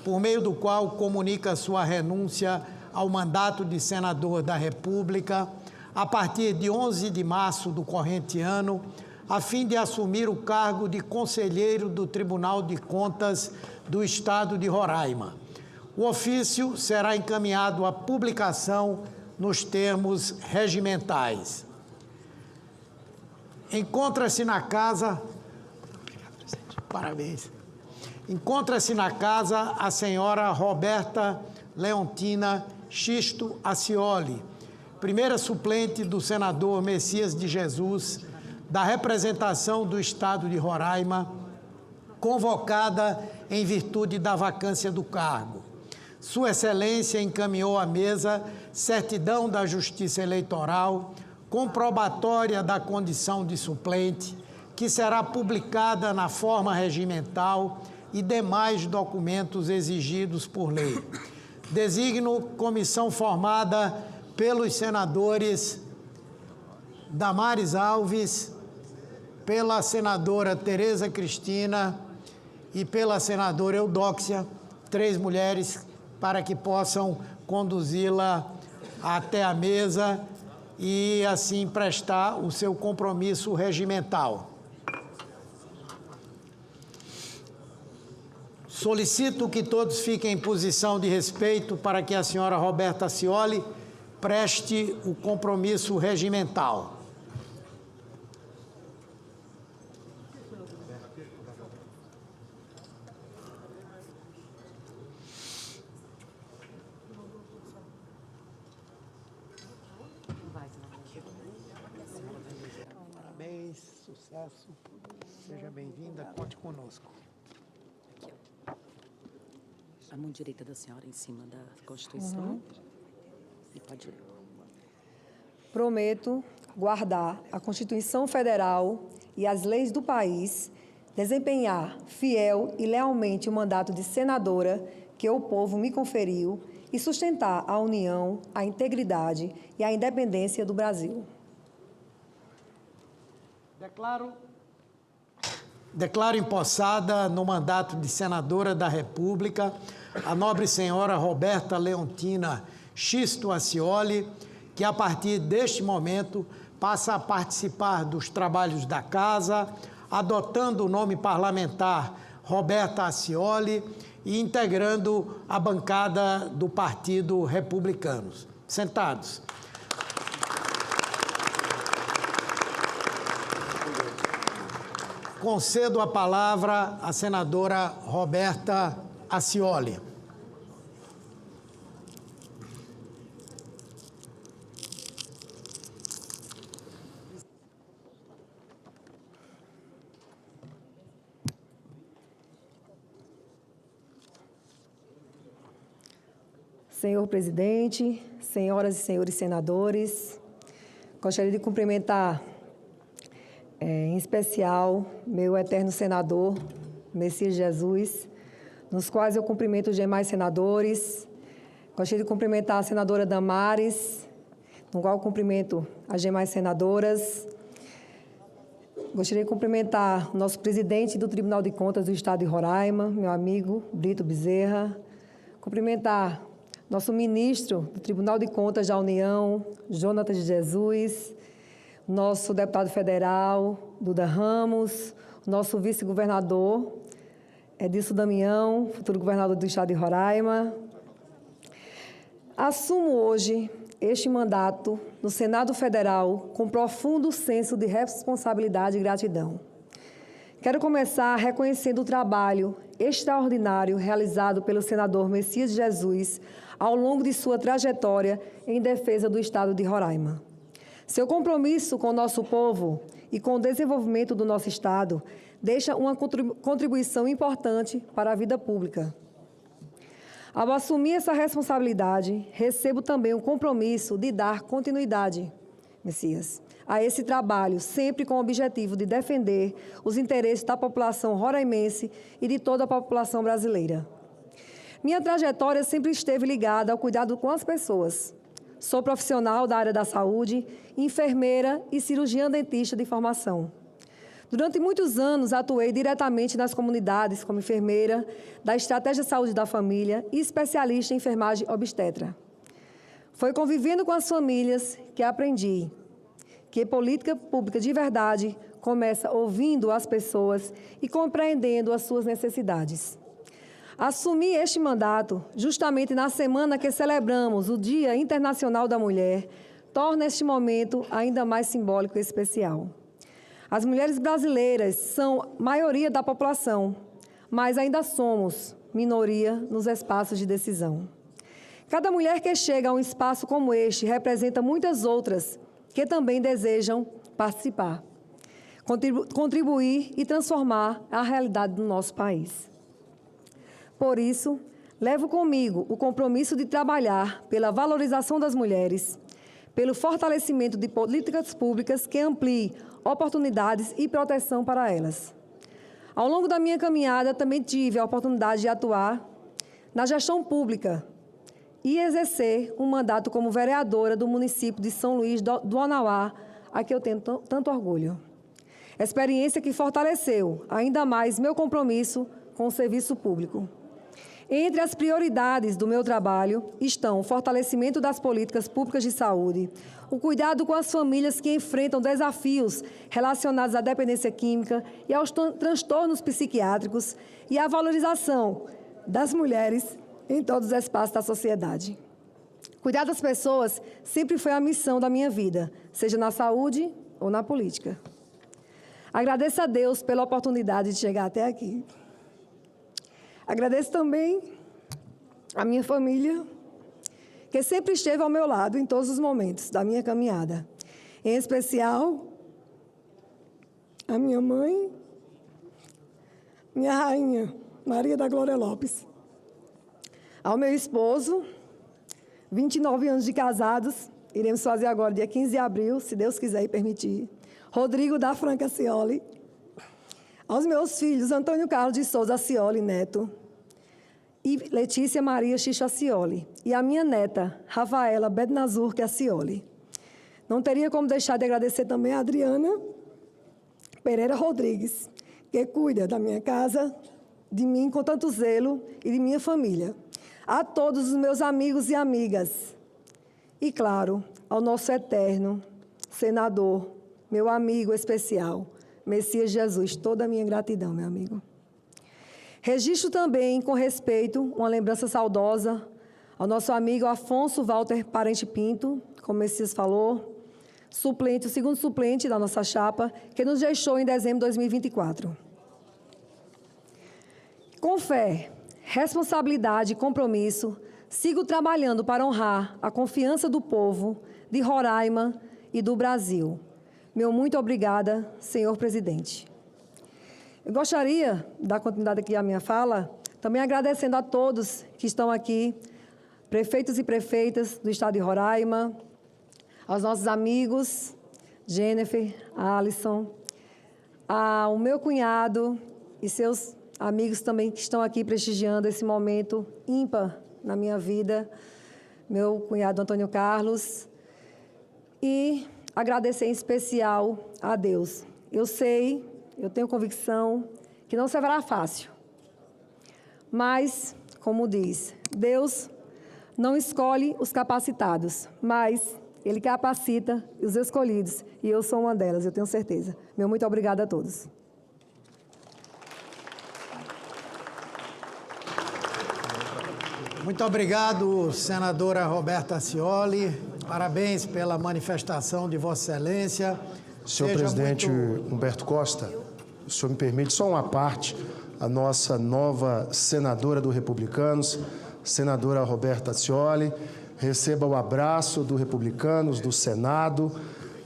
por meio do qual comunica sua renúncia ao mandato de senador da República a partir de 11 de março do corrente ano, a fim de assumir o cargo de conselheiro do Tribunal de Contas do Estado de Roraima. O ofício será encaminhado à publicação nos termos regimentais. Encontra-se na casa... Parabéns. Encontra-se na casa a senhora Roberta Leontina Xisto Acioli, primeira suplente do senador Messias de Jesus, da representação do Estado de Roraima, convocada em virtude da vacância do cargo. Sua Excelência encaminhou à mesa certidão da Justiça Eleitoral, comprobatória da condição de suplente, que será publicada na forma regimental e demais documentos exigidos por lei. Designo comissão formada pelos senadores Damares Alves, pela senadora Tereza Cristina e pela senadora Eudóxia, 3 mulheres, para que possam conduzi-la até a mesa e assim prestar o seu compromisso regimental. Solicito que todos fiquem em posição de respeito para que a senhora Roberta Acioli preste o compromisso regimental. Parabéns, sucesso, seja bem-vinda, conte conosco. A mão direita da senhora em cima da Constituição. E pode ir. Prometo guardar a Constituição Federal e as leis do país, desempenhar fiel e lealmente o mandato de senadora que o povo me conferiu e sustentar a união, a integridade e a independência do Brasil. Declaro empossada no mandato de senadora da República a nobre senhora Roberta Leontina Xisto Acioli, que a partir deste momento passa a participar dos trabalhos da Casa, adotando o nome parlamentar Roberta Acioli e integrando a bancada do Partido Republicano. Sentados. Concedo a palavra à senadora Roberta Acioli. Senhor presidente, senhoras e senhores senadores, gostaria de cumprimentar em especial meu eterno senador, Messias Jesus, nos quais eu cumprimento os demais senadores. Gostaria de cumprimentar a senadora Damares, no qual eu cumprimento as demais senadoras. Gostaria de cumprimentar o nosso presidente do Tribunal de Contas do Estado de Roraima, meu amigo Brito Bezerra. Cumprimentar nosso ministro do Tribunal de Contas da União, Jonatas de Jesus, nosso deputado federal, Duda Ramos, nosso vice-governador, Edilson Damião, futuro governador do Estado de Roraima. Assumo hoje este mandato no Senado Federal com profundo senso de responsabilidade e gratidão. Quero começar reconhecendo o trabalho extraordinário realizado pelo senador Messias de Jesus ao longo de sua trajetória em defesa do Estado de Roraima. Seu compromisso com o nosso povo e com o desenvolvimento do nosso Estado deixa uma contribuição importante para a vida pública. Ao assumir essa responsabilidade, recebo também o compromisso de dar continuidade, Messias, a esse trabalho, sempre com o objetivo de defender os interesses da população roraimense e de toda a população brasileira. Minha trajetória sempre esteve ligada ao cuidado com as pessoas. Sou profissional da área da saúde, enfermeira e cirurgiã dentista de formação. Durante muitos anos, atuei diretamente nas comunidades como enfermeira da Estratégia de Saúde da Família e especialista em enfermagem obstetra. Foi convivendo com as famílias que aprendi que política pública de verdade começa ouvindo as pessoas e compreendendo as suas necessidades. Assumi este mandato justamente na semana que celebramos o Dia Internacional da Mulher, torna este momento ainda mais simbólico e especial. As mulheres brasileiras são maioria da população, mas ainda somos minoria nos espaços de decisão. Cada mulher que chega a um espaço como este representa muitas outras que também desejam participar, contribuir e transformar a realidade do nosso país. Por isso, levo comigo o compromisso de trabalhar pela valorização das mulheres, pelo fortalecimento de políticas públicas que ampliem oportunidades e proteção para elas. Ao longo da minha caminhada, também tive a oportunidade de atuar na gestão pública e exercer um mandato como vereadora do município de São Luís do Onauá, a que eu tenho tanto orgulho. Experiência que fortaleceu ainda mais meu compromisso com o serviço público. Entre as prioridades do meu trabalho estão o fortalecimento das políticas públicas de saúde, o cuidado com as famílias que enfrentam desafios relacionados à dependência química e aos transtornos psiquiátricos e a valorização das mulheres em todos os espaços da sociedade. Cuidar das pessoas sempre foi a missão da minha vida, seja na saúde ou na política. Agradeço a Deus pela oportunidade de chegar até aqui. Agradeço também a minha família, que sempre esteve ao meu lado em todos os momentos da minha caminhada. Em especial, a minha mãe, minha rainha, Maria da Glória Lopes. Ao meu esposo, 29 anos de casados, iremos fazer agora, dia 15 de abril, se Deus quiser e permitir. Rodrigo da Franca Cioli. Aos meus filhos, Antônio Carlos de Souza Cioli Neto e Letícia Maria Xixa Cioli. E a minha neta, Rafaela Bednazur Cioli. Não teria como deixar de agradecer também a Adriana Pereira Rodrigues, que cuida da minha casa, de mim com tanto zelo e de minha família. A todos os meus amigos e amigas. E, claro, ao nosso eterno senador, meu amigo especial, Messias Jesus, toda a minha gratidão, meu amigo. Registro também, com respeito, uma lembrança saudosa ao nosso amigo Afonso Walter Parente Pinto, como o Messias falou, suplente, o segundo suplente da nossa chapa, que nos deixou em dezembro de 2024. Com fé, responsabilidade e compromisso, sigo trabalhando para honrar a confiança do povo de Roraima e do Brasil. Meu muito obrigada, senhor presidente. Eu gostaria de dar continuidade aqui à minha fala, também agradecendo a todos que estão aqui, prefeitos e prefeitas do estado de Roraima, aos nossos amigos, Jennifer, Alisson, ao meu cunhado e seus amigos também que estão aqui prestigiando esse momento ímpar na minha vida, meu cunhado Antônio Carlos, e agradecer em especial a Deus. Eu sei, eu tenho convicção que não será fácil, mas, como diz, Deus não escolhe os capacitados, mas Ele capacita os escolhidos, e eu sou uma delas, eu tenho certeza. Meu muito obrigada a todos. Muito obrigado, senadora Roberta Cioli. Parabéns pela manifestação de Vossa Excelência. Senhor presidente Humberto Costa, o senhor me permite só uma parte, a nossa nova senadora do Republicanos, senadora Roberta Cioli, receba o abraço do Republicanos, do Senado,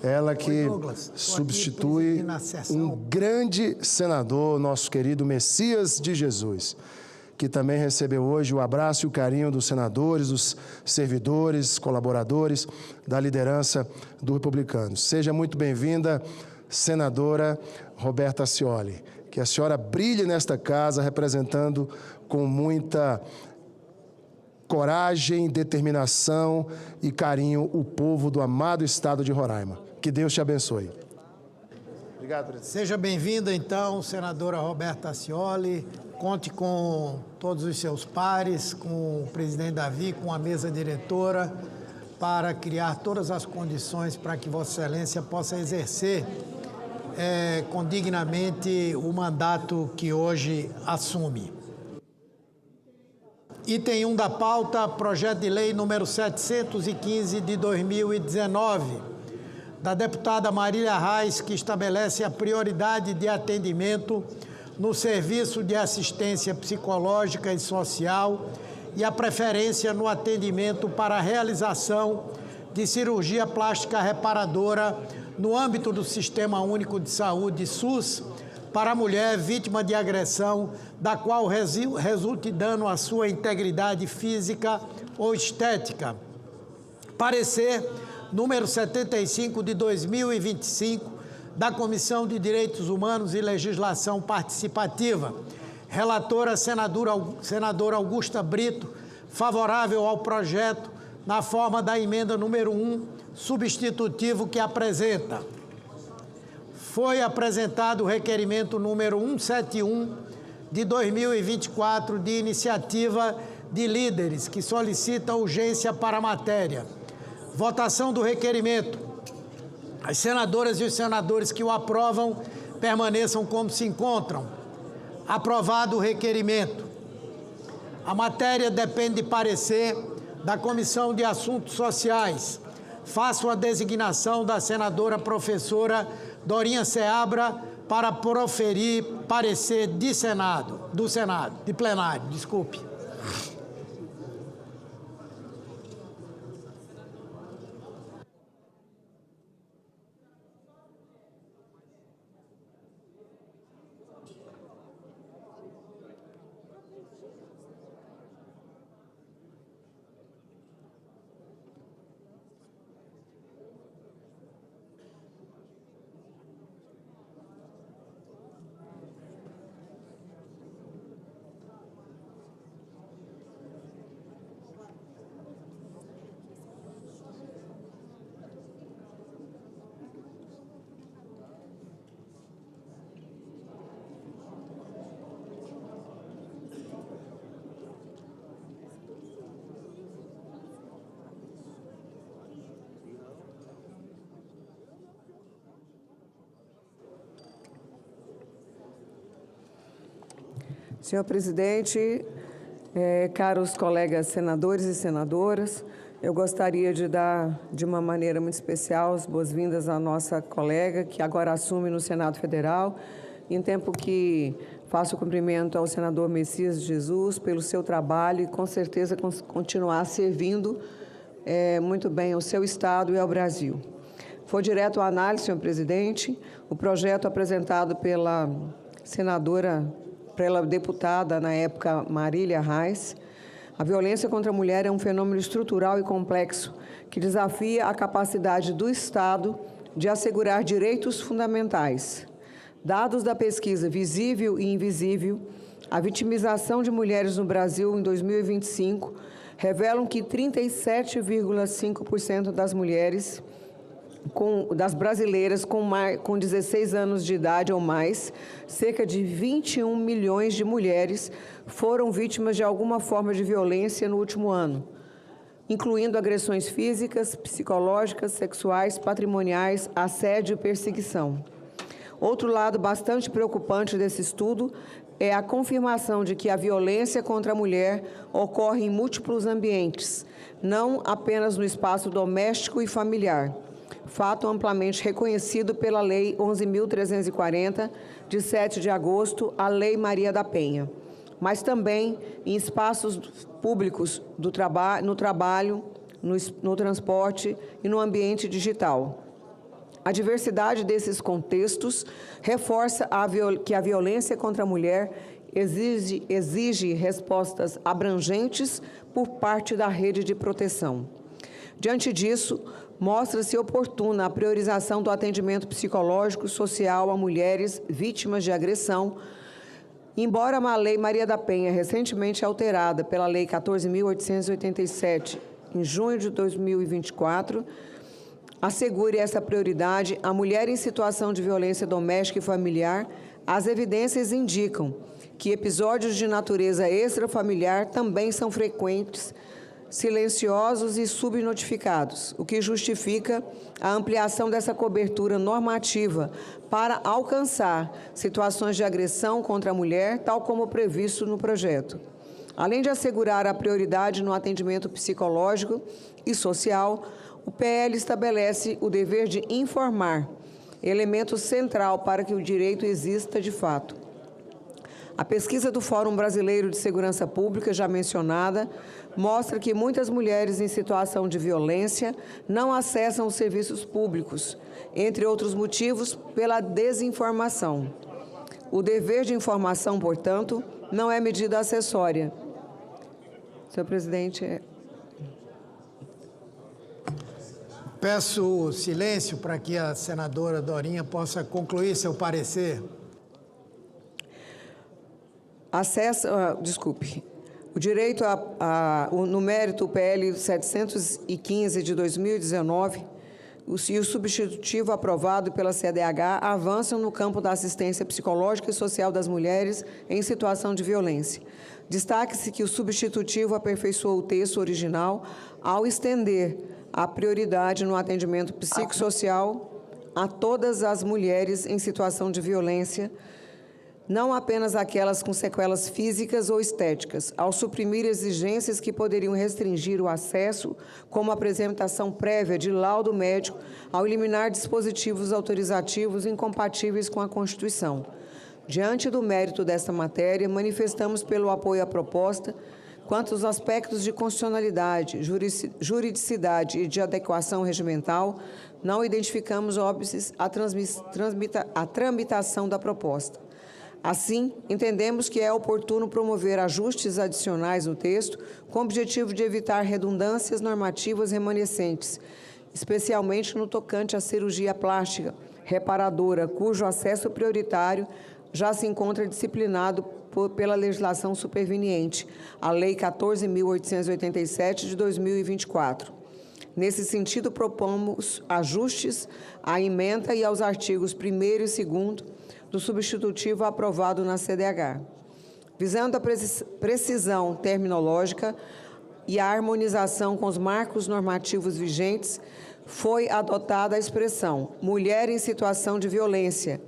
ela que substitui um grande senador, nosso querido Messias de Jesus, que também recebeu hoje o abraço e o carinho dos senadores, dos servidores, colaboradores da liderança do Republicanos. Seja muito bem-vinda, senadora Roberta Cioli. Que a senhora brilhe nesta casa, representando com muita coragem, determinação e carinho o povo do amado estado de Roraima. Que Deus te abençoe. Obrigado, presidente. Seja bem-vinda, então, senadora Roberta Cioli. Conte com todos os seus pares, com o presidente Davi, com a mesa diretora, para criar todas as condições para que Vossa Excelência possa exercer condignamente o mandato que hoje assume. Item 1 da pauta, projeto de lei número 715 de 2019, da deputada Marília Reis, que estabelece a prioridade de atendimento no serviço de assistência psicológica e social e a preferência no atendimento para a realização de cirurgia plástica reparadora no âmbito do Sistema Único de Saúde, SUS, para a mulher vítima de agressão, da qual resulte dano à sua integridade física ou estética. Parecer número 75 de 2025 da Comissão de Direitos Humanos e Legislação Participativa. Relatora, senadora Augusta Brito, favorável ao projeto na forma da emenda número 1, substitutivo que apresenta. Foi apresentado o requerimento número 171 de 2024 de iniciativa de líderes, que solicita urgência para a matéria. Votação do requerimento. As senadoras e os senadores que o aprovam permaneçam como se encontram. Aprovado o requerimento. A matéria depende de parecer da Comissão de Assuntos Sociais. Faço a designação da senadora professora Dorinha Seabra para proferir parecer de plenário, desculpe. Senhor presidente, caros colegas senadores e senadoras, eu gostaria de dar, de uma maneira muito especial, as boas-vindas à nossa colega, que agora assume no Senado Federal, em tempo que faço cumprimento ao senador Messias Jesus pelo seu trabalho e, com certeza, continuar servindo muito bem ao seu Estado e ao Brasil. Foi direto à análise, senhor presidente, o projeto apresentado pela deputada, na época, Marília Reis. A violência contra a mulher é um fenômeno estrutural e complexo que desafia a capacidade do Estado de assegurar direitos fundamentais. Dados da pesquisa Visível e Invisível, a vitimização de mulheres no Brasil em 2025 revelam que 37,5% das mulheres das brasileiras com 16 anos de idade ou mais, cerca de 21 milhões de mulheres foram vítimas de alguma forma de violência no último ano, incluindo agressões físicas, psicológicas, sexuais, patrimoniais, assédio e perseguição. Outro lado bastante preocupante desse estudo é a confirmação de que a violência contra a mulher ocorre em múltiplos ambientes, não apenas no espaço doméstico e familiar, fato amplamente reconhecido pela Lei 11.340, de 7 de agosto, a Lei Maria da Penha, mas também em espaços públicos no trabalho, no transporte e no ambiente digital. A diversidade desses contextos reforça que a violência contra a mulher exige respostas abrangentes por parte da rede de proteção. Diante disso, mostra-se oportuna a priorização do atendimento psicológico e social a mulheres vítimas de agressão, embora a Lei Maria da Penha, recentemente alterada pela Lei 14.887, em junho de 2024, assegure essa prioridade à mulher em situação de violência doméstica e familiar, as evidências indicam que episódios de natureza extrafamiliar também são frequentes, silenciosos e subnotificados, o que justifica a ampliação dessa cobertura normativa para alcançar situações de agressão contra a mulher, tal como previsto no projeto. Além de assegurar a prioridade no atendimento psicológico e social, o PL estabelece o dever de informar, elemento central para que o direito exista de fato. A pesquisa do Fórum Brasileiro de Segurança Pública, já mencionada, mostra que muitas mulheres em situação de violência não acessam os serviços públicos, entre outros motivos, pela desinformação. O dever de informação, portanto, não é medida acessória. Senhor presidente. Peço silêncio para que a senadora Dorinha possa concluir seu parecer. O direito no mérito PL 715 de 2019 e o substitutivo aprovado pela CDH avançam no campo da assistência psicológica e social das mulheres em situação de violência. Destaque-se que o substitutivo aperfeiçoou o texto original ao estender a prioridade no atendimento psicossocial a todas as mulheres em situação de violência, não apenas aquelas com sequelas físicas ou estéticas, ao suprimir exigências que poderiam restringir o acesso, como a apresentação prévia de laudo médico, ao eliminar dispositivos autorizativos incompatíveis com a Constituição. Diante do mérito desta matéria, manifestamos pelo apoio à proposta. Quanto aos aspectos de constitucionalidade, juridicidade e de adequação regimental, não identificamos óbices à tramitação da proposta. Assim, entendemos que é oportuno promover ajustes adicionais no texto, com o objetivo de evitar redundâncias normativas remanescentes, especialmente no tocante à cirurgia plástica reparadora, cujo acesso prioritário já se encontra disciplinado pela legislação superveniente, a Lei 14.887 de 2024. Nesse sentido, propomos ajustes à emenda e aos artigos 1º e 2º do substitutivo aprovado na CDH. Visando a precisão terminológica e a harmonização com os marcos normativos vigentes, foi adotada a expressão mulher em situação de violência,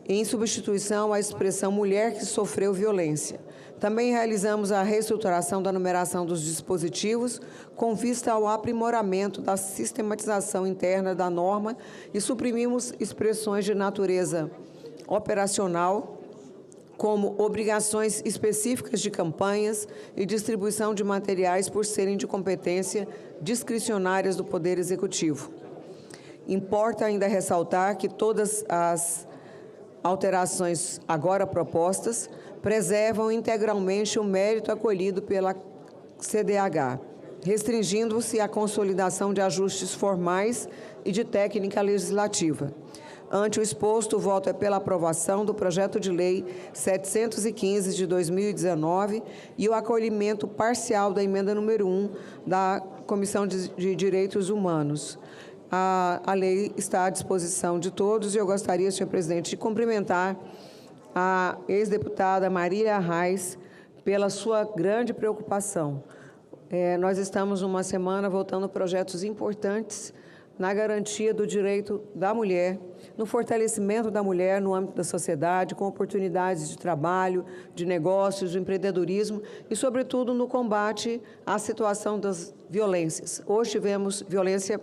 em substituição à expressão mulher que sofreu violência. Também realizamos a reestruturação da numeração dos dispositivos com vista ao aprimoramento da sistematização interna da norma e suprimimos expressões de natureza operacional, como obrigações específicas de campanhas e distribuição de materiais por serem de competência discricionárias do Poder Executivo. Importa ainda ressaltar que todas as alterações agora propostas preservam integralmente o mérito acolhido pela CDH, restringindo-se à consolidação de ajustes formais e de técnica legislativa. Ante o exposto, o voto é pela aprovação do projeto de lei 715 de 2019 e o acolhimento parcial da emenda número 1 da Comissão de Direitos Humanos. A lei está à disposição de todos e eu gostaria, senhor presidente, de cumprimentar a ex-deputada Marília Arraes pela sua grande preocupação. Nós estamos numa semana votando projetos importantes na garantia do direito da mulher, no fortalecimento da mulher no âmbito da sociedade, com oportunidades de trabalho, de negócios, de empreendedorismo e, sobretudo, no combate à situação das violências. Hoje tivemos violência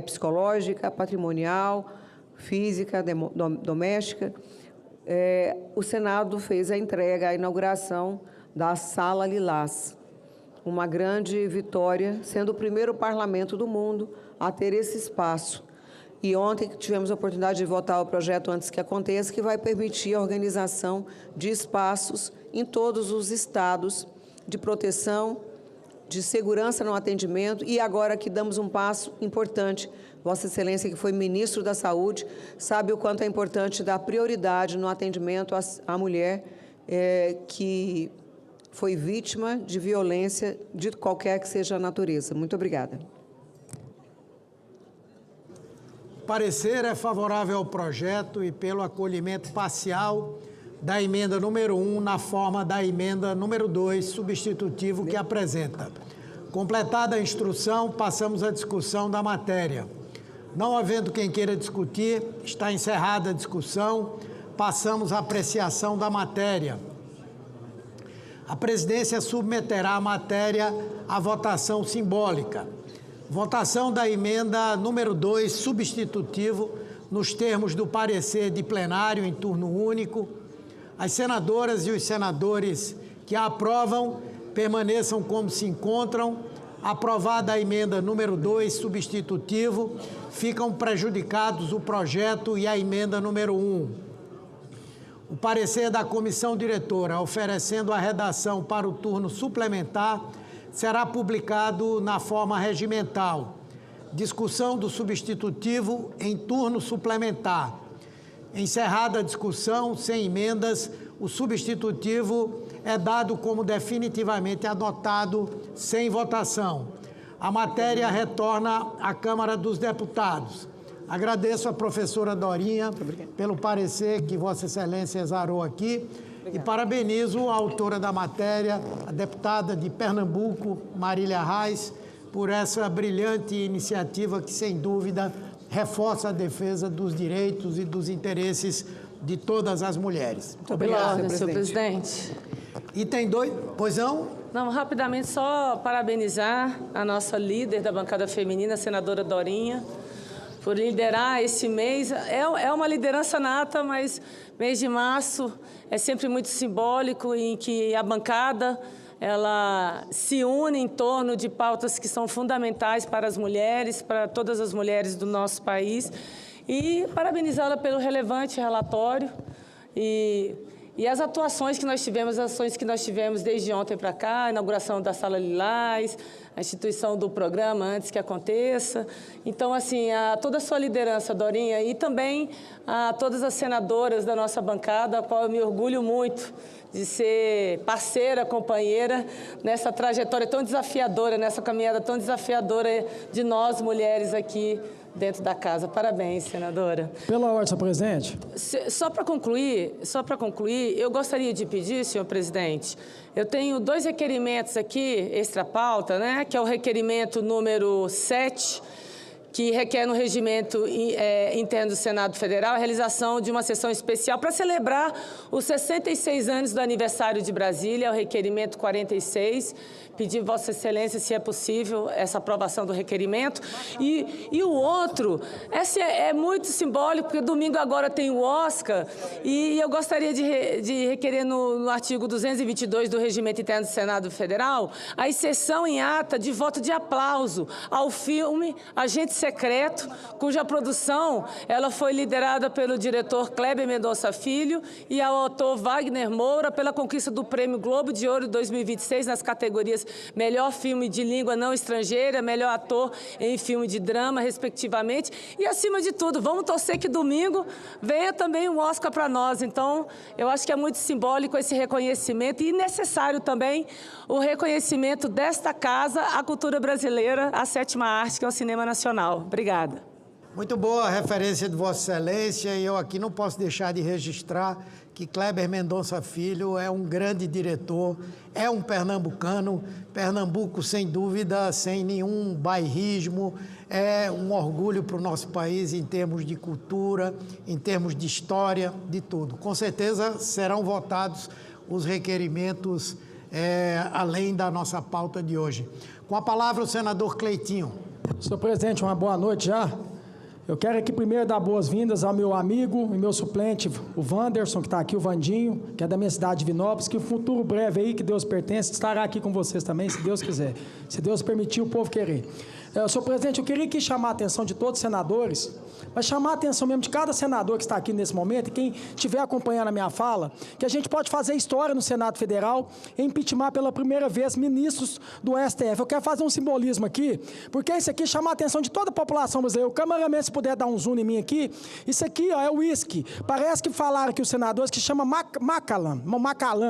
psicológica, patrimonial, física, doméstica. O Senado fez a entrega, a inauguração da Sala Lilás, uma grande vitória, sendo o primeiro parlamento do mundo a ter esse espaço. E ontem tivemos a oportunidade de votar o projeto antes que aconteça, que vai permitir a organização de espaços em todos os estados de proteção, de segurança no atendimento, e agora que damos um passo importante. Vossa Excelência, que foi ministro da Saúde, sabe o quanto é importante dar prioridade no atendimento à mulher que foi vítima de violência de qualquer que seja a natureza. Muito obrigada. O parecer é favorável ao projeto e pelo acolhimento parcial da emenda número 1 na forma da emenda número 2, substitutivo que apresenta. Completada a instrução, passamos à discussão da matéria. Não havendo quem queira discutir, está encerrada a discussão, passamos à apreciação da matéria. A presidência submeterá a matéria à votação simbólica. Votação da emenda número 2, substitutivo, nos termos do parecer de plenário em turno único. As senadoras e os senadores que a aprovam, permaneçam como se encontram. Aprovada a emenda número 2, substitutivo, ficam prejudicados o projeto e a emenda número 1. O parecer da comissão diretora, oferecendo a redação para o turno suplementar, será publicado na forma regimental. Discussão do substitutivo em turno suplementar. Encerrada a discussão, sem emendas, o substitutivo é dado como definitivamente adotado, sem votação. A matéria retorna à Câmara dos Deputados. Agradeço à professora Dorinha pelo parecer que Vossa Excelência exarou aqui e parabenizo a autora da matéria, a deputada de Pernambuco, Marília Reis, por essa brilhante iniciativa que, sem dúvida, reforça a defesa dos direitos e dos interesses de todas as mulheres. Muito obrigado, senhor presidente. E tem dois... Pois não? Não, rapidamente, só parabenizar a nossa líder da bancada feminina, a senadora Dorinha, por liderar esse mês. É uma liderança nata, mas mês de março é sempre muito simbólico em que a bancada ela se une em torno de pautas que são fundamentais para as mulheres, para todas as mulheres do nosso país. E parabenizá-la pelo relevante relatório e as atuações que nós tivemos, as ações que nós tivemos desde ontem para cá, a inauguração da Sala Lilás, a instituição do programa antes que aconteça. Então, assim, toda a sua liderança, Dorinha, e também a todas as senadoras da nossa bancada, a qual eu me orgulho muito de ser parceira, companheira nessa trajetória tão desafiadora, nessa caminhada tão desafiadora de nós, mulheres, aqui dentro da casa. Parabéns, senadora. Pela ordem, senhor presidente. Só para concluir, eu gostaria de pedir, senhor presidente, eu tenho 2 requerimentos aqui, extra-pauta, né, que é o requerimento número 7, que requer no regimento interno do Senado Federal a realização de uma sessão especial para celebrar os 66 anos do aniversário de Brasília, é o requerimento 46. Pedir Vossa Excelência, se é possível, essa aprovação do requerimento. E o outro, esse é muito simbólico, porque domingo agora tem o Oscar, e eu gostaria de requerer no artigo 222 do Regimento Interno do Senado Federal a exceção em ata de voto de aplauso ao filme Agente Secreto, cuja produção ela foi liderada pelo diretor Kleber Mendonça Filho e ao autor Wagner Moura pela conquista do Prêmio Globo de Ouro 2026 nas categorias Melhor Filme de Língua Não Estrangeira, Melhor Ator em Filme de Drama, respectivamente. E, acima de tudo, vamos torcer que domingo venha também um Oscar para nós. Então, eu acho que é muito simbólico esse reconhecimento e necessário também o reconhecimento desta casa, a cultura brasileira, a 7ª arte, que é o cinema nacional. Obrigada. Muito boa a referência de Vossa Excelência, e eu aqui não posso deixar de registrar que Kleber Mendonça Filho é um grande diretor, é um pernambucano, Pernambuco, sem dúvida, sem nenhum bairrismo, é um orgulho para o nosso país em termos de cultura, em termos de história, de tudo. Com certeza serão votados os requerimentos além da nossa pauta de hoje. Com a palavra o senador Cleitinho. Senhor presidente, uma boa noite já. Eu quero aqui primeiro dar boas-vindas ao meu amigo e meu suplente, o Wanderson, que está aqui, o Vandinho, que é da minha cidade de Vinópolis, que o futuro breve aí, que Deus pertence, estará aqui com vocês também, se Deus quiser. Se Deus permitir, o povo querer. Senhor presidente, eu queria aqui chamar a atenção de todos os senadores, mas chamar a atenção mesmo de cada senador que está aqui nesse momento, e quem estiver acompanhando a minha fala, que a gente pode fazer história no Senado Federal em impeachment pela primeira vez ministros do STF. Eu quero fazer um simbolismo aqui, porque isso aqui chama a atenção de toda a população brasileira. O cameraman, se puder dar um zoom em mim aqui, isso aqui ó, é o uísque. Parece que falaram que os senadores que chama Macallan,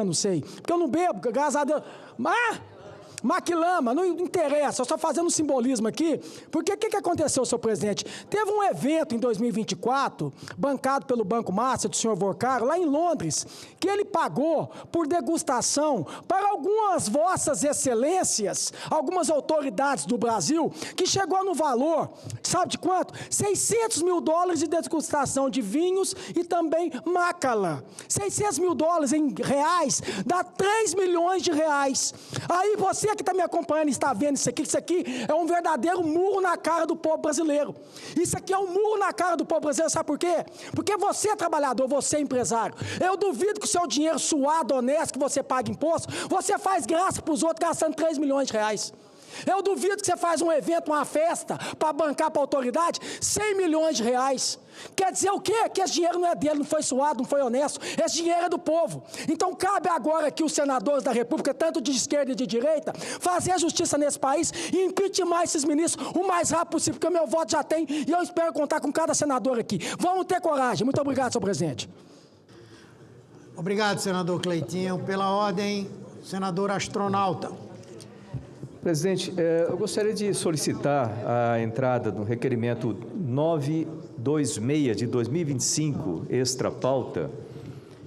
não sei, porque eu não bebo, graças a Deus. Maquilama, não interessa, eu estou fazendo um simbolismo aqui, porque o que aconteceu, senhor presidente? Teve um evento em 2024, bancado pelo Banco Master, do senhor Vorcaro, lá em Londres, que ele pagou por degustação para algumas vossas excelências, algumas autoridades do Brasil, que chegou no valor, sabe de quanto? $600 mil de degustação de vinhos e também Macallan. $600 mil em reais, dá 3 milhões de reais. Aí você você que está me acompanhando e está vendo isso aqui é um verdadeiro murro na cara do povo brasileiro. Isso aqui é um murro na cara do povo brasileiro, sabe por quê? Porque você é trabalhador, você é empresário. Eu duvido que o seu dinheiro suado, honesto, que você paga imposto, você faz graça para os outros gastando 3 milhões de reais. Eu duvido que você faz um evento, uma festa, para bancar para a autoridade, 100 milhões de reais. Quer dizer o quê? Que esse dinheiro não é dele, não foi suado, não foi honesto. Esse dinheiro é do povo. Então cabe agora aqui os senadores da República, tanto de esquerda e de direita, fazer a justiça nesse país e impeachment esses ministros o mais rápido possível, porque o meu voto já tem e eu espero contar com cada senador aqui. Vamos ter coragem. Muito obrigado, senhor presidente. Obrigado, senador Cleitinho. Pela ordem, senador Astronauta. Presidente, eu gostaria de solicitar a entrada do requerimento 926 de 2025, extra pauta,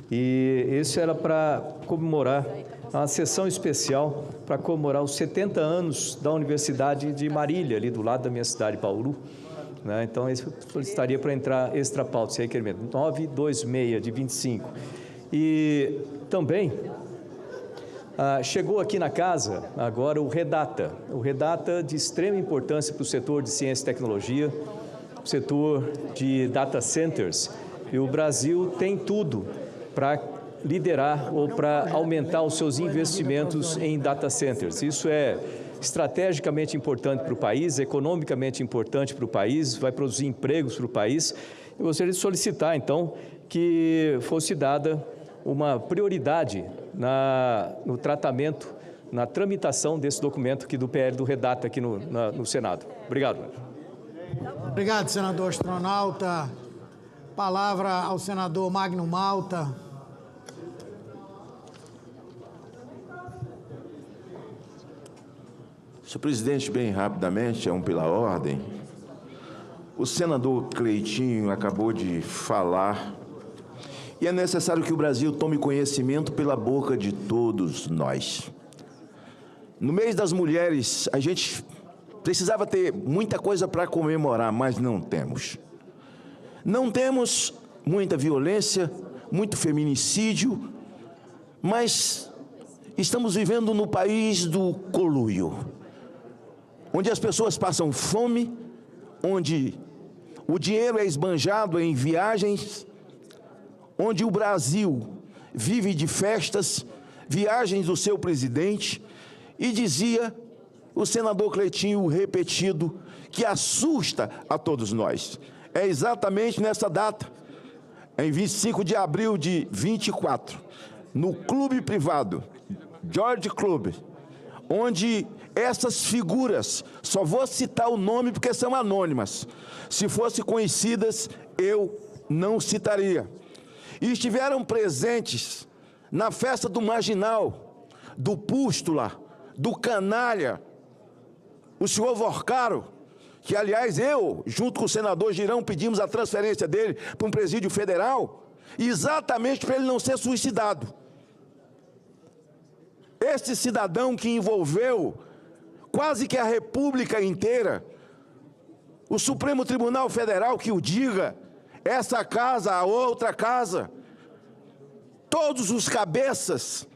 e esse era para comemorar uma sessão especial para comemorar os 70 anos da Universidade de Marília, ali do lado da minha cidade, Bauru. Né? Então, eu solicitaria para entrar extra pauta, esse requerimento 926 de 25. E também chegou aqui na casa agora o Redata de extrema importância para o setor de ciência e tecnologia, o setor de data centers, e o Brasil tem tudo para liderar ou para aumentar os seus investimentos em data centers. Isso é estrategicamente importante para o país, economicamente importante para o país, vai produzir empregos para o país. Eu gostaria de solicitar, então, que fosse dada uma prioridade no tratamento, na tramitação desse documento aqui do PL do Redata aqui no Senado. Obrigado. Obrigado, senador Astronauta. Palavra ao senador Magno Malta. Senhor presidente, bem rapidamente, pela ordem. O senador Cleitinho acabou de falar e é necessário que o Brasil tome conhecimento pela boca de todos nós. No mês das mulheres, a gente precisava ter muita coisa para comemorar, mas não temos. Não temos muita violência, muito feminicídio, mas estamos vivendo no país do conluio, onde as pessoas passam fome, onde o dinheiro é esbanjado em viagens, onde o Brasil vive de festas, viagens do seu presidente, e dizia o senador Cleitinho, repetido, que assusta a todos nós. É exatamente nessa data, em 25 de abril de 24, no clube privado, George Club, onde essas figuras, só vou citar o nome porque são anônimas, se fossem conhecidas, eu não citaria. E estiveram presentes na festa do Marginal, do Pústula, do Canalha, o senhor Vorcaro, que, aliás, eu, junto com o senador Girão, pedimos a transferência dele para um presídio federal, exatamente para ele não ser suicidado. Este cidadão que envolveu quase que a República inteira, o Supremo Tribunal Federal que o diga, essa casa, a outra casa, todos os cabeças,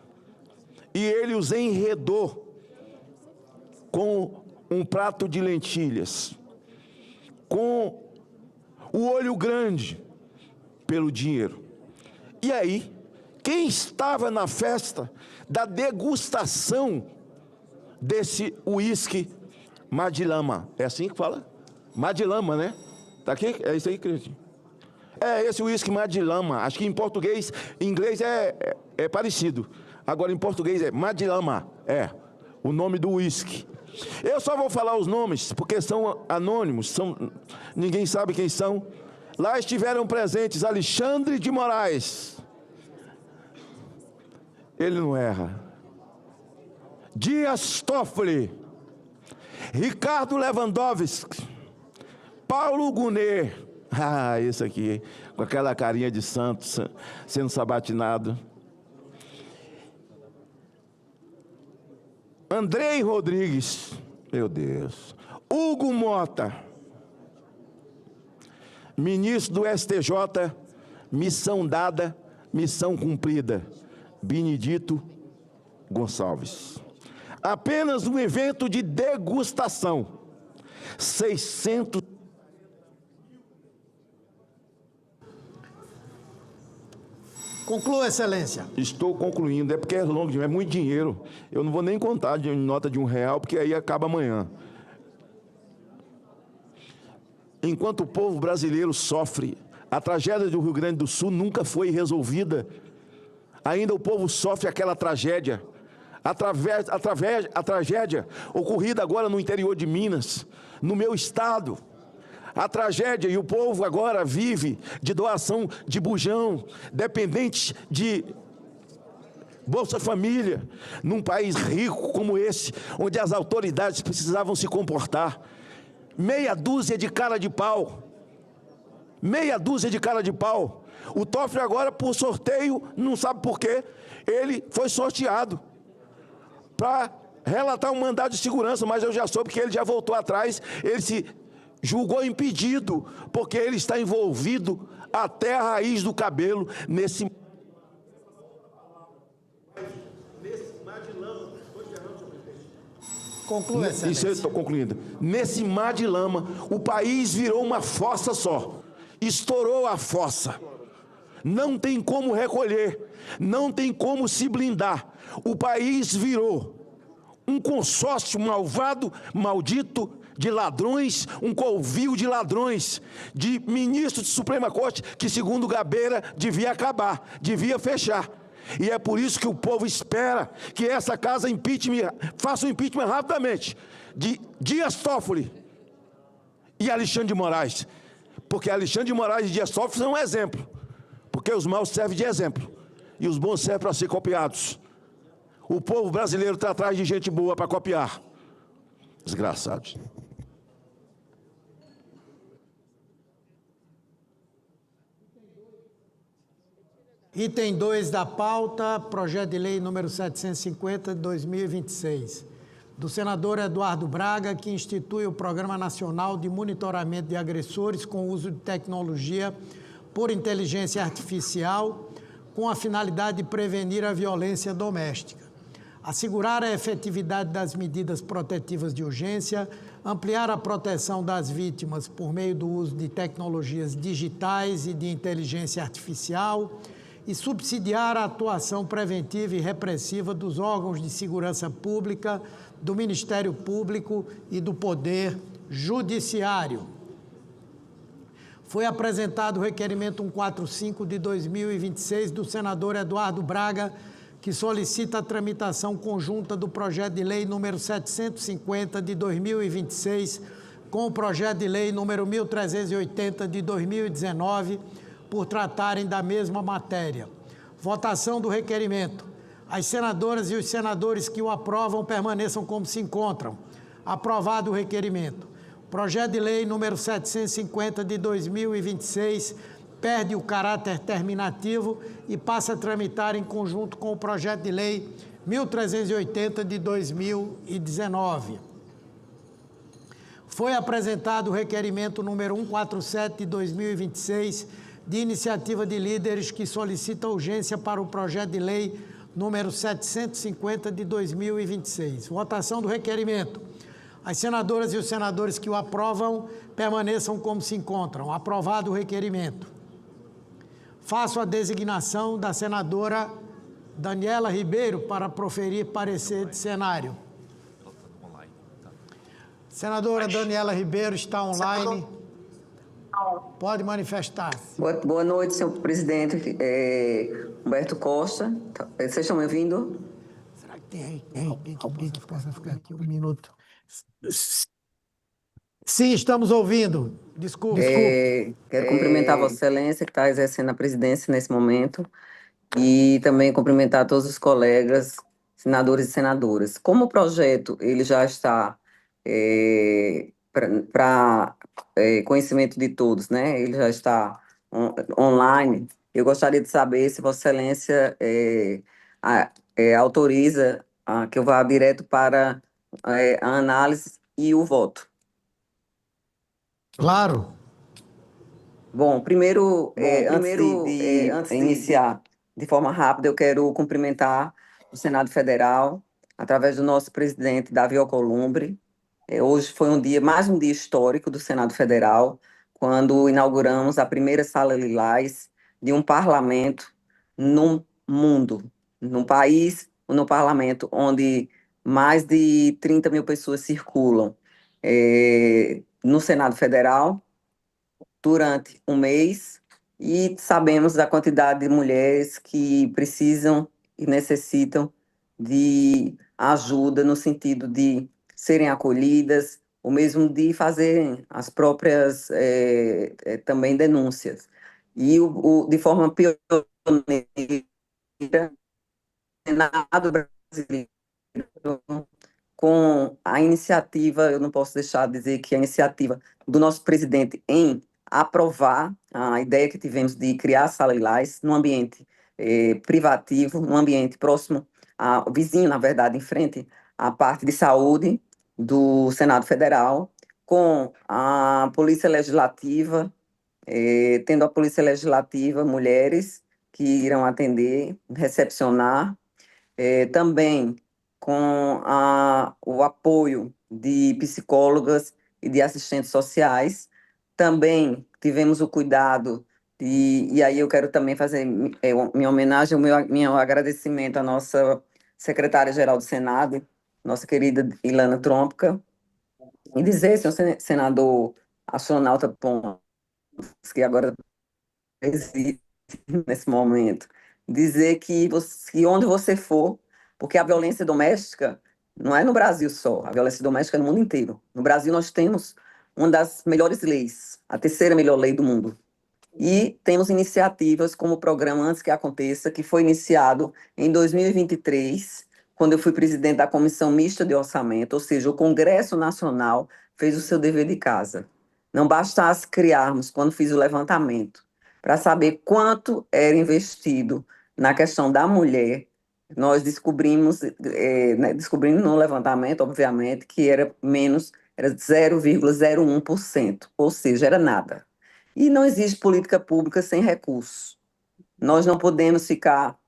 e ele os enredou com um prato de lentilhas, com o olho grande pelo dinheiro. E aí, quem estava na festa da degustação desse uísque Madilama? É assim que fala? Madilama, né? Tá aqui? É isso aí, Cristian. É esse uísque Madilama. Acho que em português, em inglês é parecido. Agora em português é Madilama. É o nome do uísque. Eu só vou falar os nomes porque são anônimos, ninguém sabe quem são. Lá estiveram presentes Alexandre de Moraes. Ele não erra. Dias Toffoli, Ricardo Lewandowski, Paulo Gonet. Ah, esse aqui, com aquela carinha de santo, sendo sabatinado. Andrei Rodrigues, meu Deus. Hugo Mota, ministro do STJ, missão dada, missão cumprida. Benedito Gonçalves. Apenas um evento de degustação. 600... Conclua, Excelência. Estou concluindo, é porque é longo, é muito dinheiro. Eu não vou nem contar de nota de R$1, porque aí acaba amanhã. Enquanto o povo brasileiro sofre, a tragédia do Rio Grande do Sul nunca foi resolvida. Ainda o povo sofre aquela tragédia. A tragédia ocorrida agora no interior de Minas, no meu estado. A tragédia, e o povo agora vive de doação de bujão, dependente de Bolsa Família, num país rico como esse, onde as autoridades precisavam se comportar. Meia dúzia de cara de pau. Meia dúzia de cara de pau. O Toffoli agora, por sorteio, não sabe por quê, ele foi sorteado para relatar um mandado de segurança, mas eu já soube que ele já voltou atrás, ele se julgou impedido, porque ele está envolvido até a raiz do cabelo nesse... Conclua, Excelência. Isso eu estou concluindo. Nesse mar de lama, o país virou uma fossa só. Estourou a fossa. Não tem como recolher, não tem como se blindar. O país virou um consórcio malvado, maldito, de ladrões, um covil de ladrões, de ministro de Suprema Corte, que, segundo Gabeira, devia acabar, devia fechar. E é por isso que o povo espera que essa casa faça um impeachment rapidamente de Dias Toffoli e Alexandre de Moraes. Porque Alexandre de Moraes e Dias Toffoli são um exemplo. Porque os maus servem de exemplo e os bons servem para ser copiados. O povo brasileiro está atrás de gente boa para copiar. Desgraçados. Item 2 da pauta, projeto de lei número 750 de 2026, do senador Eduardo Braga, que institui o Programa Nacional de Monitoramento de Agressores com uso de tecnologia por inteligência artificial, com a finalidade de prevenir a violência doméstica, assegurar a efetividade das medidas protetivas de urgência, ampliar a proteção das vítimas por meio do uso de tecnologias digitais e de inteligência artificial, e subsidiar a atuação preventiva e repressiva dos órgãos de segurança pública, do Ministério Público e do Poder Judiciário. Foi apresentado o requerimento 145 de 2026 do senador Eduardo Braga, que solicita a tramitação conjunta do projeto de lei número 750 de 2026 com o projeto de lei número 1380 de 2019, por tratarem da mesma matéria. Votação do requerimento. As senadoras e os senadores que o aprovam permaneçam como se encontram. Aprovado o requerimento. Projeto de lei número 750 de 2026 perde o caráter terminativo e passa a tramitar em conjunto com o projeto de lei 1380 de 2019. Foi apresentado o requerimento número 147 de 2026 de iniciativa de líderes que solicita urgência para o projeto de lei número 750 de 2026. Votação do requerimento. As senadoras e os senadores que o aprovam permaneçam como se encontram. Aprovado o requerimento. Faço a designação da senadora Daniela Ribeiro para proferir parecer de cenário. Senadora Daniela Ribeiro está online. Pode manifestar-se. Boa noite, senhor presidente Humberto Costa. Vocês estão me ouvindo? Será que tem alguém que possa ficar aqui um minuto? Sim, estamos ouvindo. Desculpe. Quero cumprimentar Vossa Excelência, que está exercendo a presidência nesse momento, e também cumprimentar todos os colegas, senadores e senadoras. Como o projeto ele já está para conhecimento de todos, né? Ele já está online. Eu gostaria de saber se Vossa Excelência autoriza que eu vá direto para a análise e o voto. Claro. Bom, antes de iniciar de forma rápida, eu quero cumprimentar o Senado Federal, através do nosso presidente, Davi Alcolumbre. Hoje foi mais um dia histórico do Senado Federal, quando inauguramos a primeira Sala Lilás de um parlamento no mundo, num país, no parlamento, onde mais de 30 mil pessoas circulam no Senado Federal durante um mês, e sabemos da quantidade de mulheres que precisam e necessitam de ajuda no sentido de serem acolhidas, ou mesmo de fazerem as próprias também denúncias. E de forma pioneira, o Senado brasileiro, com a iniciativa, eu não posso deixar de dizer que a iniciativa do nosso presidente em aprovar a ideia que tivemos de criar a Sala Lilás num ambiente privativo, num ambiente próximo, vizinho, na verdade, em frente à parte de saúde do Senado Federal, com a Polícia Legislativa, tendo a Polícia Legislativa, mulheres que irão atender, recepcionar, também com o apoio de psicólogas e de assistentes sociais. Também tivemos o cuidado, e aí eu quero também fazer minha homenagem, meu agradecimento à nossa secretária-geral do Senado, nossa querida Ilana Trompica, e dizer, senhor senador astronauta Pontes, que agora existe nesse momento, dizer que onde você for, porque a violência doméstica não é no Brasil só, a violência doméstica é no mundo inteiro. No Brasil nós temos uma das melhores leis, a terceira melhor lei do mundo. E temos iniciativas como o programa Antes que Aconteça, que foi iniciado em 2023, quando eu fui presidente da Comissão Mista de Orçamento, ou seja, o Congresso Nacional fez o seu dever de casa. Não bastasse criarmos, quando fiz o levantamento, para saber quanto era investido na questão da mulher, nós descobrimos no levantamento, obviamente, que era 0,01%, ou seja, era nada. E não existe política pública sem recursos. Nós não podemos ficar,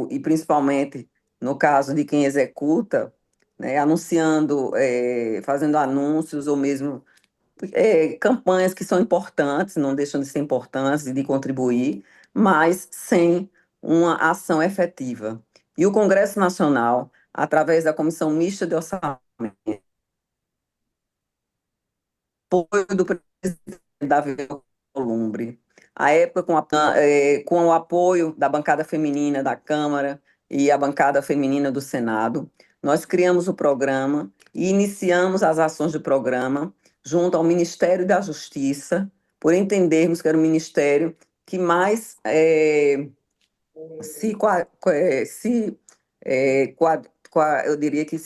e principalmente no caso de quem executa, anunciando, fazendo anúncios ou mesmo campanhas que são importantes, não deixam de ser importantes e de contribuir, mas sem uma ação efetiva. E o Congresso Nacional, através da Comissão Mista de Orçamento, apoio do presidente Davi Alcolumbre, à época com o apoio da bancada feminina da Câmara e a bancada feminina do Senado, nós criamos o programa e iniciamos as ações do programa junto ao Ministério da Justiça, por entendermos que era o ministério que mais eu diria que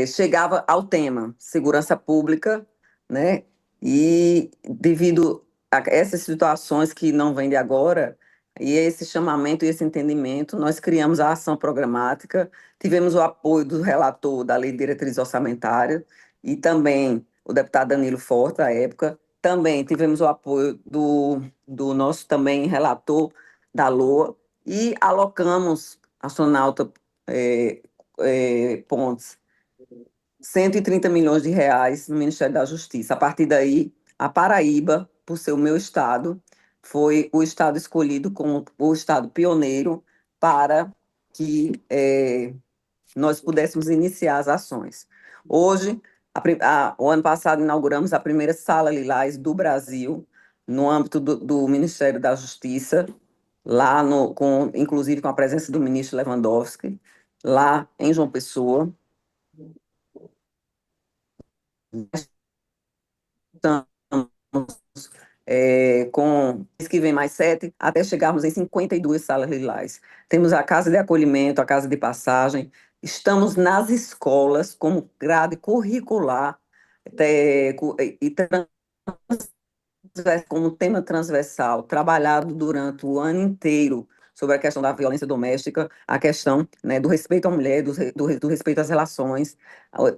chegava ao tema segurança pública, né? E devido a essas situações que não vêm de agora, e esse chamamento e esse entendimento, nós criamos a ação programática, tivemos o apoio do relator da Lei de Diretriz Orçamentária, e também o deputado Danilo Forte, à época, também tivemos o apoio do nosso também relator da LOA, e alocamos, astronauta Pontes, 130 milhões de reais no Ministério da Justiça. A partir daí, a Paraíba, por ser o meu estado, foi o estado escolhido como o estado pioneiro para que nós pudéssemos iniciar as ações. Hoje, o ano passado, inauguramos a primeira Sala Lilás do Brasil, no âmbito do Ministério da Justiça, lá inclusive com a presença do ministro Lewandowski, lá em João Pessoa. Estamos com mês que vem mais 7, até chegarmos em 52 salas lilás. Temos a casa de acolhimento, a casa de passagem, estamos nas escolas como grade curricular e como tema transversal, trabalhado durante o ano inteiro sobre a questão da violência doméstica, a questão, do respeito à mulher, do respeito às relações.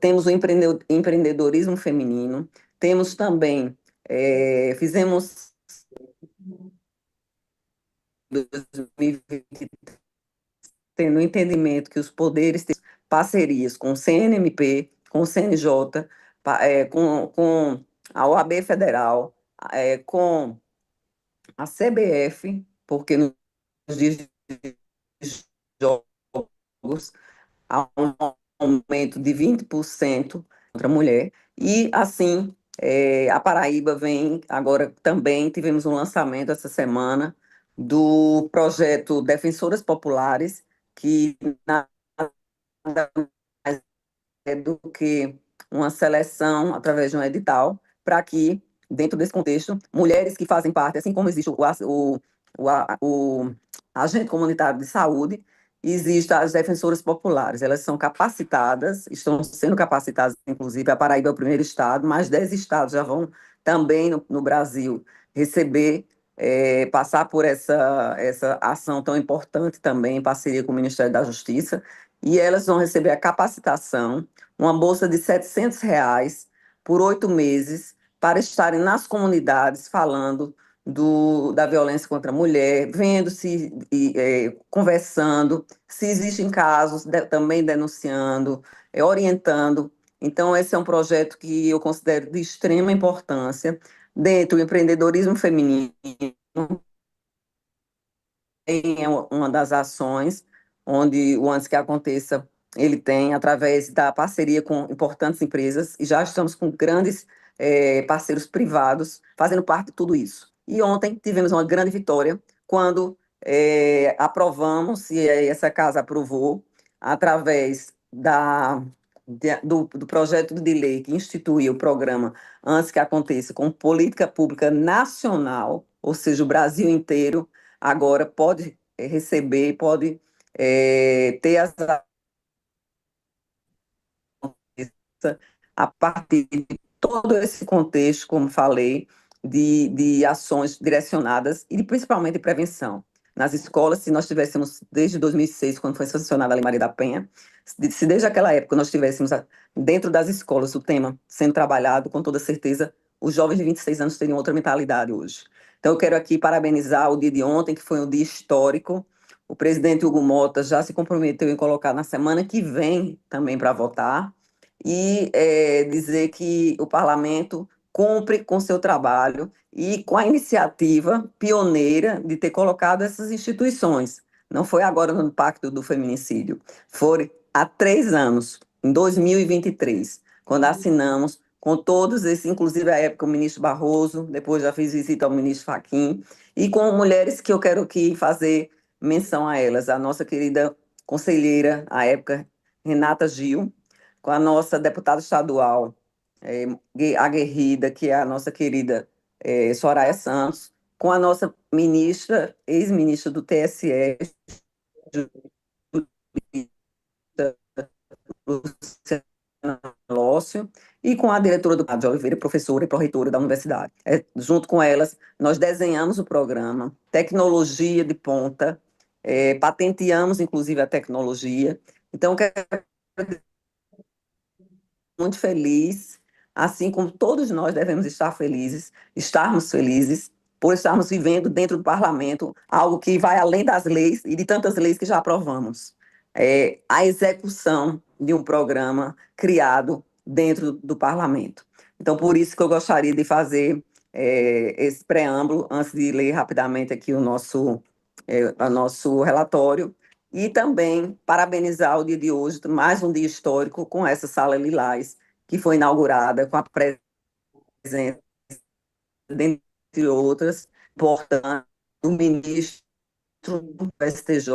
Temos o empreendedorismo feminino, temos também, fizemos 2023 tendo o entendimento que os poderes têm parcerias com o CNMP, com o CNJ, com a OAB Federal, com a CBF, porque nos dias de jogos há um aumento de 20% contra a mulher, e assim a Paraíba vem, agora também tivemos um lançamento essa semana do projeto Defensoras Populares, que nada mais é do que uma seleção através de um edital, para que, dentro desse contexto, mulheres que fazem parte, assim como existe o agente comunitário de saúde, existem as defensoras populares. Elas são capacitadas, estão sendo capacitadas, inclusive, a Paraíba é o primeiro estado, mais 10 estados já vão também no Brasil receber, passar por essa ação tão importante também, em parceria com o Ministério da Justiça, e elas vão receber a capacitação, uma bolsa de R$ 700 por 8 meses, para estarem nas comunidades falando da violência contra a mulher, vendo se, conversando, se existem casos, também denunciando, orientando. Então, esse é um projeto que eu considero de extrema importância dentro do empreendedorismo feminino. É uma das ações onde o Antes que Aconteça, ele tem, através da parceria com importantes empresas, e já estamos com grandes parceiros privados fazendo parte de tudo isso. E ontem tivemos uma grande vitória, quando aprovamos, e essa casa aprovou, através do projeto de lei que institui o programa Antes que Aconteça, com política pública nacional, ou seja, o Brasil inteiro agora pode receber, pode ter a partir de todo esse contexto, como falei, de ações direcionadas e principalmente de prevenção. Nas escolas, se nós tivéssemos, desde 2006, quando foi sancionada a Lei Maria da Penha, se desde aquela época nós tivéssemos dentro das escolas o tema sendo trabalhado, com toda certeza, os jovens de 26 anos teriam outra mentalidade hoje. Então, eu quero aqui parabenizar o dia de ontem, que foi um dia histórico. O presidente Hugo Mota já se comprometeu em colocar na semana que vem também para votar, e dizer que o parlamento cumpre com seu trabalho e com a iniciativa pioneira de ter colocado essas instituições. Não foi agora no Pacto do Feminicídio, foi há 3 anos, em 2023, quando assinamos com todos esses, inclusive à época o ministro Barroso, depois já fiz visita ao ministro Fachin, e com mulheres que eu quero aqui fazer menção a elas, a nossa querida conselheira, à época, Renata Gil, com a nossa deputada estadual, aguerrida, que é a nossa querida Soraya Santos, com a nossa ministra, ex-ministra do TSE, Luciana Lócio, e com a diretora do de Oliveira, professora e pró-reitora da universidade. Junto com elas, nós desenhamos o programa, tecnologia de ponta, patenteamos, inclusive, a tecnologia. Então, quero muito feliz, assim como todos nós devemos estarmos felizes por estarmos vivendo dentro do parlamento algo que vai além das leis e de tantas leis que já aprovamos. A execução de um programa criado dentro do parlamento. Então, por isso que eu gostaria de fazer esse preâmbulo, antes de ler rapidamente aqui o nosso relatório, e também parabenizar o dia de hoje, mais um dia histórico, com essa Sala Lilás, que foi inaugurada com a presença, dentre outras, importantes, do ministro do STJ,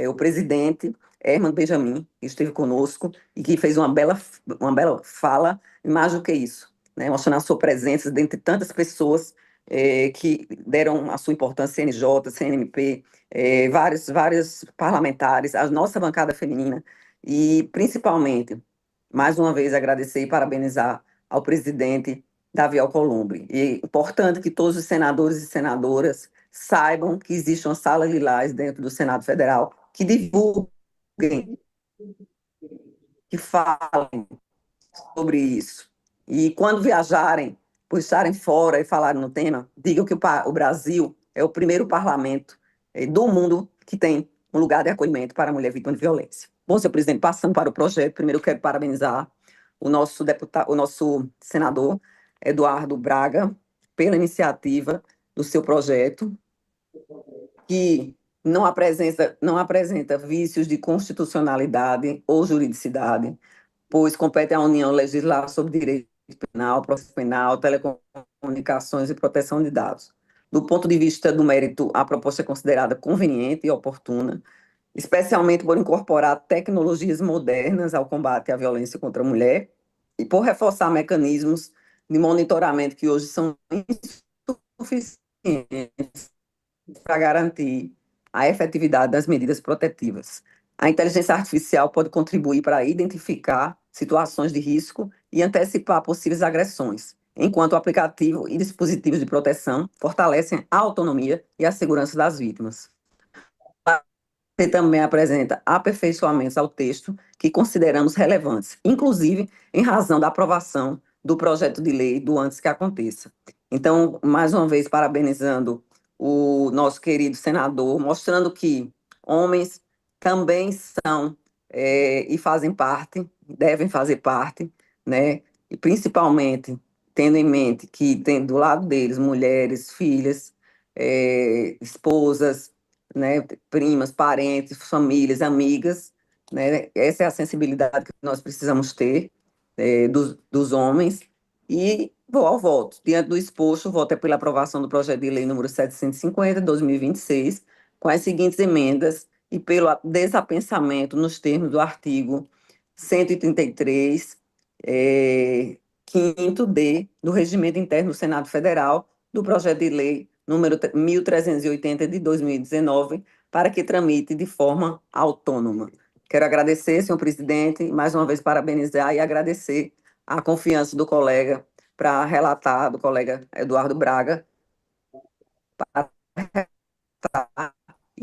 o presidente Herman Benjamin, que esteve conosco e que fez uma bela fala, e mais do que isso, né, mostrando a sua presença dentre tantas pessoas que deram a sua importância, CNJ, CNMP, vários parlamentares, a nossa bancada feminina, e principalmente, mais uma vez, agradecer e parabenizar ao presidente Davi Alcolumbre. E é importante que todos os senadores e senadoras saibam que existe uma Sala Lilás dentro do Senado Federal, que divulguem, que falem sobre isso. E quando viajarem, por estarem fora e falarem no tema, digam que o Brasil é o primeiro parlamento do mundo que tem um lugar de acolhimento para a mulher vítima de violência. Bom, senhor presidente, passando para o projeto, primeiro eu quero parabenizar o nosso senador Eduardo Braga pela iniciativa do seu projeto, que não apresenta vícios de constitucionalidade ou juridicidade, pois compete à União legislar sobre direito penal, processo penal, telecomunicações e proteção de dados. Do ponto de vista do mérito, a proposta é considerada conveniente e oportuna, especialmente por incorporar tecnologias modernas ao combate à violência contra a mulher e por reforçar mecanismos de monitoramento que hoje são insuficientes para garantir a efetividade das medidas protetivas. A inteligência artificial pode contribuir para identificar situações de risco e antecipar possíveis agressões, enquanto o aplicativo e dispositivos de proteção fortalecem a autonomia e a segurança das vítimas. Ele também apresenta aperfeiçoamentos ao texto que consideramos relevantes, inclusive em razão da aprovação do projeto de lei do antes que aconteça. Então, mais uma vez, parabenizando o nosso querido senador, mostrando que homens também são e fazem parte, devem fazer parte, né? E principalmente tendo em mente que tem do lado deles mulheres, filhas, esposas, né? Primas, parentes, famílias, amigas, né? Essa é a sensibilidade que nós precisamos ter dos homens. E vou ao voto. Diante do exposto, o voto é pela aprovação do projeto de lei número 750, de 2026, com as seguintes emendas e pelo desapensamento nos termos do artigo 133, 5º D, do Regimento Interno do Senado Federal, do projeto de lei número 1380, de 2019, para que tramite de forma autônoma. Quero agradecer, senhor presidente, mais uma vez parabenizar e agradecer a confiança do colega para relatar, do colega Eduardo Braga, para relatar.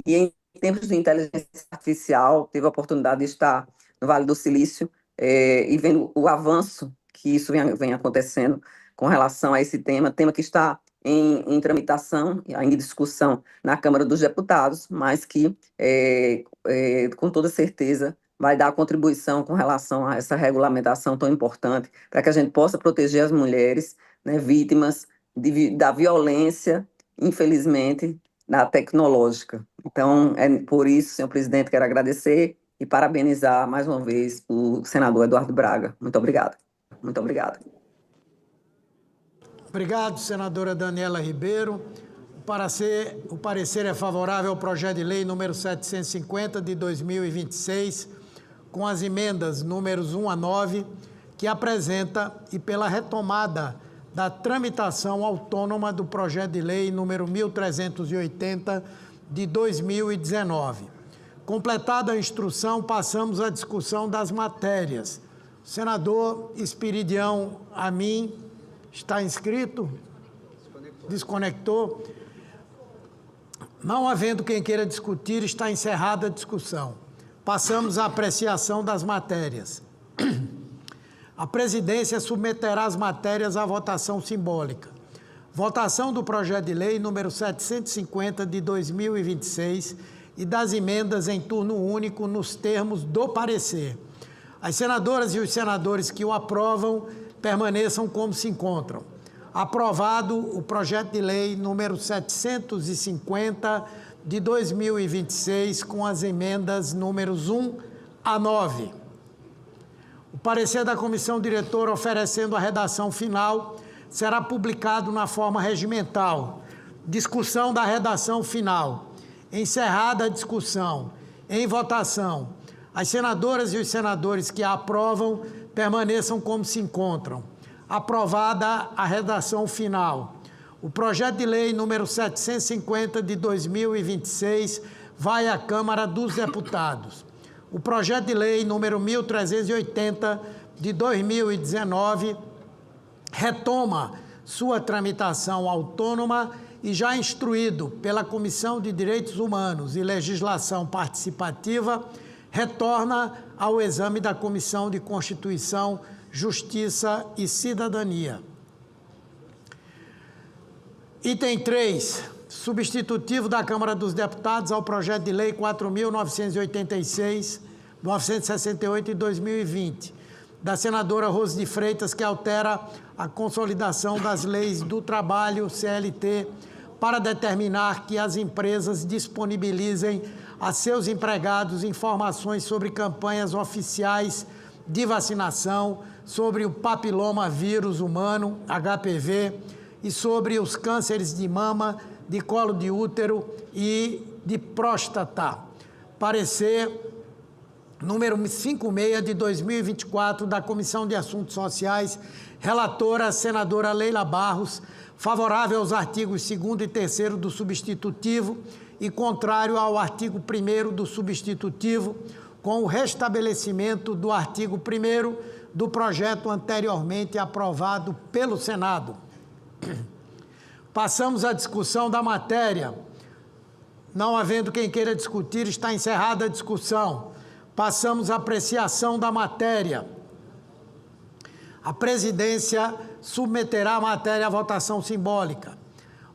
E em tempos de inteligência artificial, tive a oportunidade de estar no Vale do Silício e vendo o avanço que isso vem acontecendo com relação a esse tema que está em tramitação, ainda em discussão na Câmara dos Deputados, mas que, com toda certeza, vai dar contribuição com relação a essa regulamentação tão importante, para que a gente possa proteger as mulheres, né, vítimas da violência, infelizmente, da tecnológica. Então, por isso, senhor presidente, quero agradecer e parabenizar mais uma vez o senador Eduardo Braga. Muito obrigada. Muito obrigada. Obrigado, senadora Daniela Ribeiro. O parecer é favorável ao projeto de lei número 750 de 2026, com as emendas números 1 a 9, que apresenta e pela retomada da tramitação autônoma do projeto de lei número 1380 de 2019. Completada a instrução, passamos à discussão das matérias. O senador Espiridião Amin está inscrito? Desconectou? Não havendo quem queira discutir, está encerrada a discussão. Passamos à apreciação das matérias. A presidência submeterá as matérias à votação simbólica. Votação do projeto de lei número 750 de 2026 e das emendas em turno único nos termos do parecer. As senadoras e os senadores que o aprovam permaneçam como se encontram. Aprovado o projeto de lei número 750 de 2026 com as emendas números 1 a 9. O parecer da comissão diretora oferecendo a redação final será publicado na forma regimental. Discussão da redação final. Encerrada a discussão, em votação, as senadoras e os senadores que a aprovam permaneçam como se encontram. Aprovada a redação final. O projeto de lei número 750 de 2026 vai à Câmara dos Deputados. O projeto de lei número 1380 de 2019 retoma sua tramitação autônoma e já instruído pela Comissão de Direitos Humanos e Legislação Participativa, retorna ao exame da Comissão de Constituição, Justiça e Cidadania. Item 3, substitutivo da Câmara dos Deputados ao projeto de lei 4.986, 968 de 2020, da senadora Rose de Freitas, que altera a consolidação das leis do trabalho, CLT, para determinar que as empresas disponibilizem a seus empregados informações sobre campanhas oficiais de vacinação, sobre o papiloma vírus humano, HPV, e sobre os cânceres de mama, de colo de útero e de próstata. Parecer número 56 de 2024 da Comissão de Assuntos Sociais, relatora senadora Leila Barros, favorável aos artigos 2º e 3º do substitutivo e contrário ao artigo 1º do substitutivo, com o restabelecimento do artigo 1º do projeto anteriormente aprovado pelo Senado. Passamos à discussão da matéria. Não havendo quem queira discutir, está encerrada a discussão. Passamos à apreciação da matéria. A presidência submeterá a matéria à votação simbólica.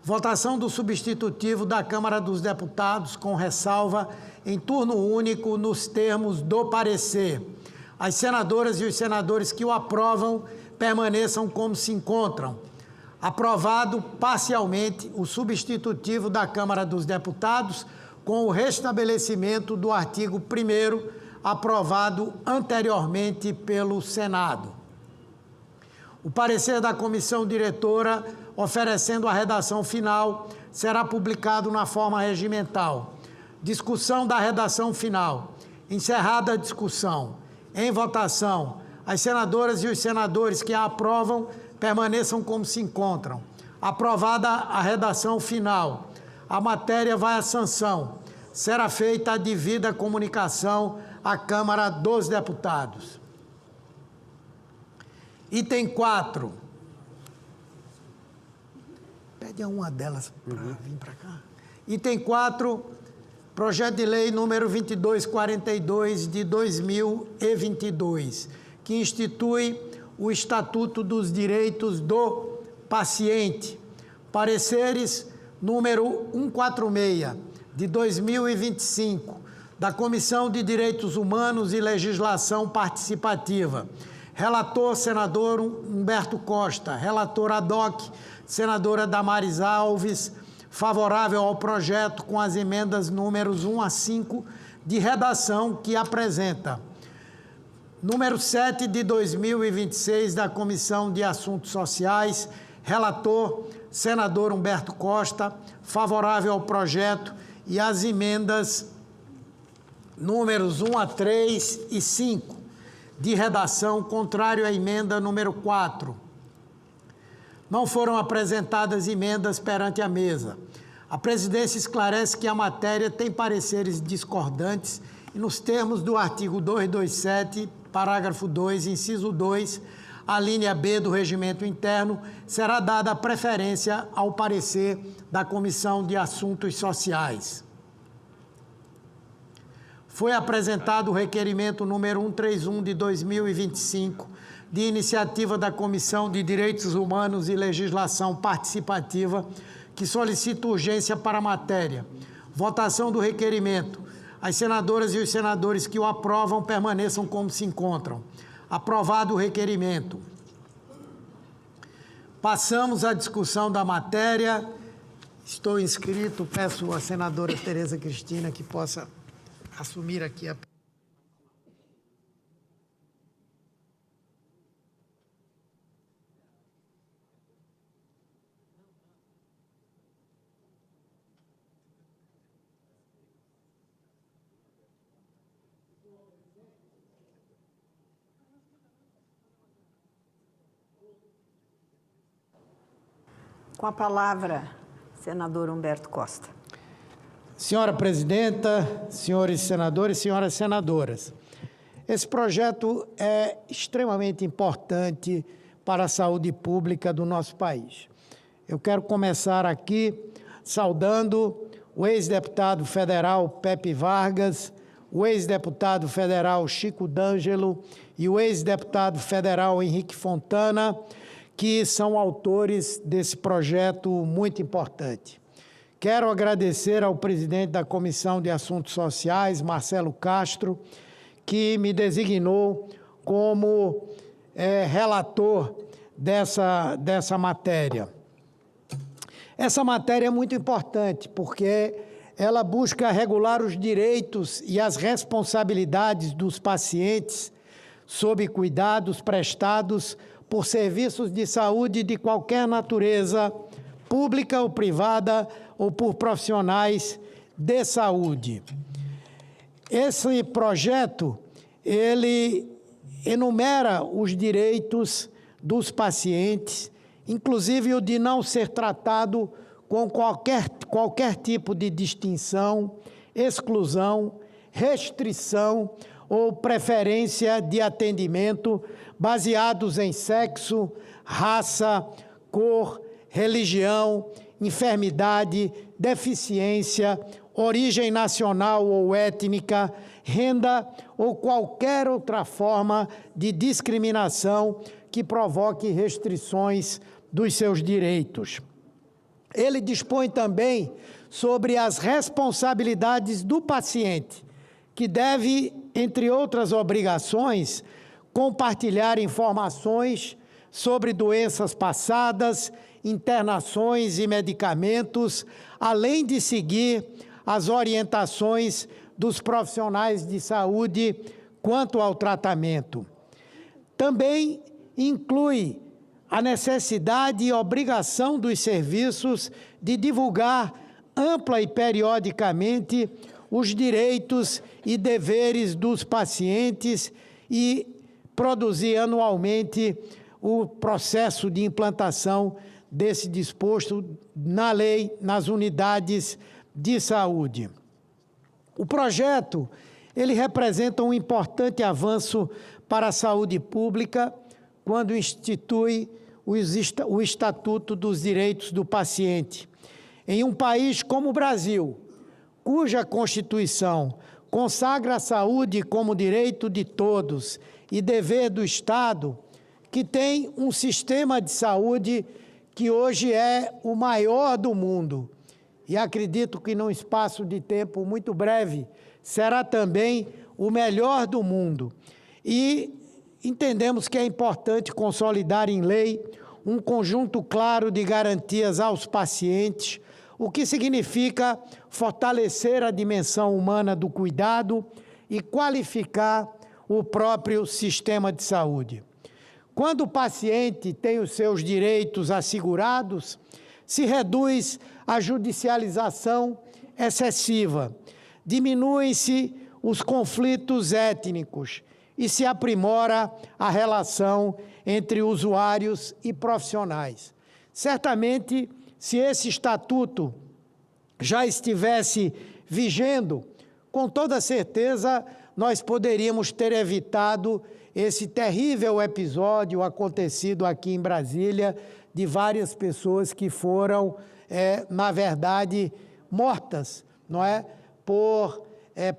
Votação do substitutivo da Câmara dos Deputados, com ressalva, em turno único, nos termos do parecer. As senadoras e os senadores que o aprovam permaneçam como se encontram. Aprovado parcialmente o substitutivo da Câmara dos Deputados, com o restabelecimento do artigo 1º, aprovado anteriormente pelo Senado. O parecer da comissão diretora, oferecendo a redação final, será publicado na forma regimental. Discussão da redação final. Encerrada a discussão. Em votação, as senadoras e os senadores que a aprovam permaneçam como se encontram. Aprovada a redação final, a matéria vai à sanção. Será feita a devida comunicação à Câmara dos Deputados. Item 4. Pede a uma delas para vir para cá. Item 4, projeto de lei número 2242 de 2022, que institui o Estatuto dos Direitos do Paciente. Pareceres número 146 de 2025, da Comissão de Direitos Humanos e Legislação Participativa. Relator, senador Humberto Costa. Relator ad hoc, senadora Damares Alves. Favorável ao projeto com as emendas números 1 a 5 de redação que apresenta. Número 7 de 2026 da Comissão de Assuntos Sociais. Relator, senador Humberto Costa. Favorável ao projeto e as emendas números 1 a 3 e 5. De redação, contrário à emenda número 4. Não foram apresentadas emendas perante a mesa. A presidência esclarece que a matéria tem pareceres discordantes e, nos termos do artigo 227, parágrafo 2, inciso 2, a linha B do regimento interno, será dada preferência ao parecer da Comissão de Assuntos Sociais. Foi apresentado o requerimento número 131 de 2025, de iniciativa da Comissão de Direitos Humanos e Legislação Participativa, que solicita urgência para a matéria. Votação do requerimento. As senadoras e os senadores que o aprovam permaneçam como se encontram. Aprovado o requerimento. Passamos à discussão da matéria. Estou inscrito, peço à senadora Tereza Cristina que possa assumir aqui a... Com a palavra, senador Humberto Costa. Senhora presidenta, senhores senadores, senhoras senadoras, esse projeto é extremamente importante para a saúde pública do nosso país. Eu quero começar aqui saudando o ex-deputado federal Pepe Vargas, o ex-deputado federal Chico D'Angelo e o ex-deputado federal Henrique Fontana, que são autores desse projeto muito importante. Quero agradecer ao presidente da Comissão de Assuntos Sociais, Marcelo Castro, que me designou como relator dessa matéria. Essa matéria é muito importante, porque ela busca regular os direitos e as responsabilidades dos pacientes sob cuidados prestados por serviços de saúde de qualquer natureza, pública ou privada, ou por profissionais de saúde. Esse projeto, ele enumera os direitos dos pacientes, inclusive o de não ser tratado com qualquer tipo de distinção, exclusão, restrição ou preferência de atendimento baseados em sexo, raça, cor, religião, enfermidade, deficiência, origem nacional ou étnica, renda ou qualquer outra forma de discriminação que provoque restrições dos seus direitos. Ele dispõe também sobre as responsabilidades do paciente, que deve, entre outras obrigações, compartilhar informações sobre doenças passadas, internações e medicamentos, além de seguir as orientações dos profissionais de saúde quanto ao tratamento. Também inclui a necessidade e obrigação dos serviços de divulgar ampla e periodicamente os direitos e deveres dos pacientes e produzir anualmente o processo de implantação desse disposto na lei, nas unidades de saúde. O projeto, ele representa um importante avanço para a saúde pública quando institui o Estatuto dos Direitos do Paciente. Em um país como o Brasil, cuja Constituição consagra a saúde como direito de todos e dever do Estado, que tem um sistema de saúde que hoje é o maior do mundo. E acredito que num espaço de tempo muito breve será também o melhor do mundo. E entendemos que é importante consolidar em lei um conjunto claro de garantias aos pacientes, o que significa fortalecer a dimensão humana do cuidado e qualificar o próprio sistema de saúde. Quando o paciente tem os seus direitos assegurados, se reduz a judicialização excessiva, diminuem-se os conflitos étnicos e se aprimora a relação entre usuários e profissionais. Certamente, se esse estatuto já estivesse vigendo, com toda certeza nós poderíamos ter evitado esse terrível episódio acontecido aqui em Brasília, de várias pessoas que foram, na verdade, mortas, não é? Por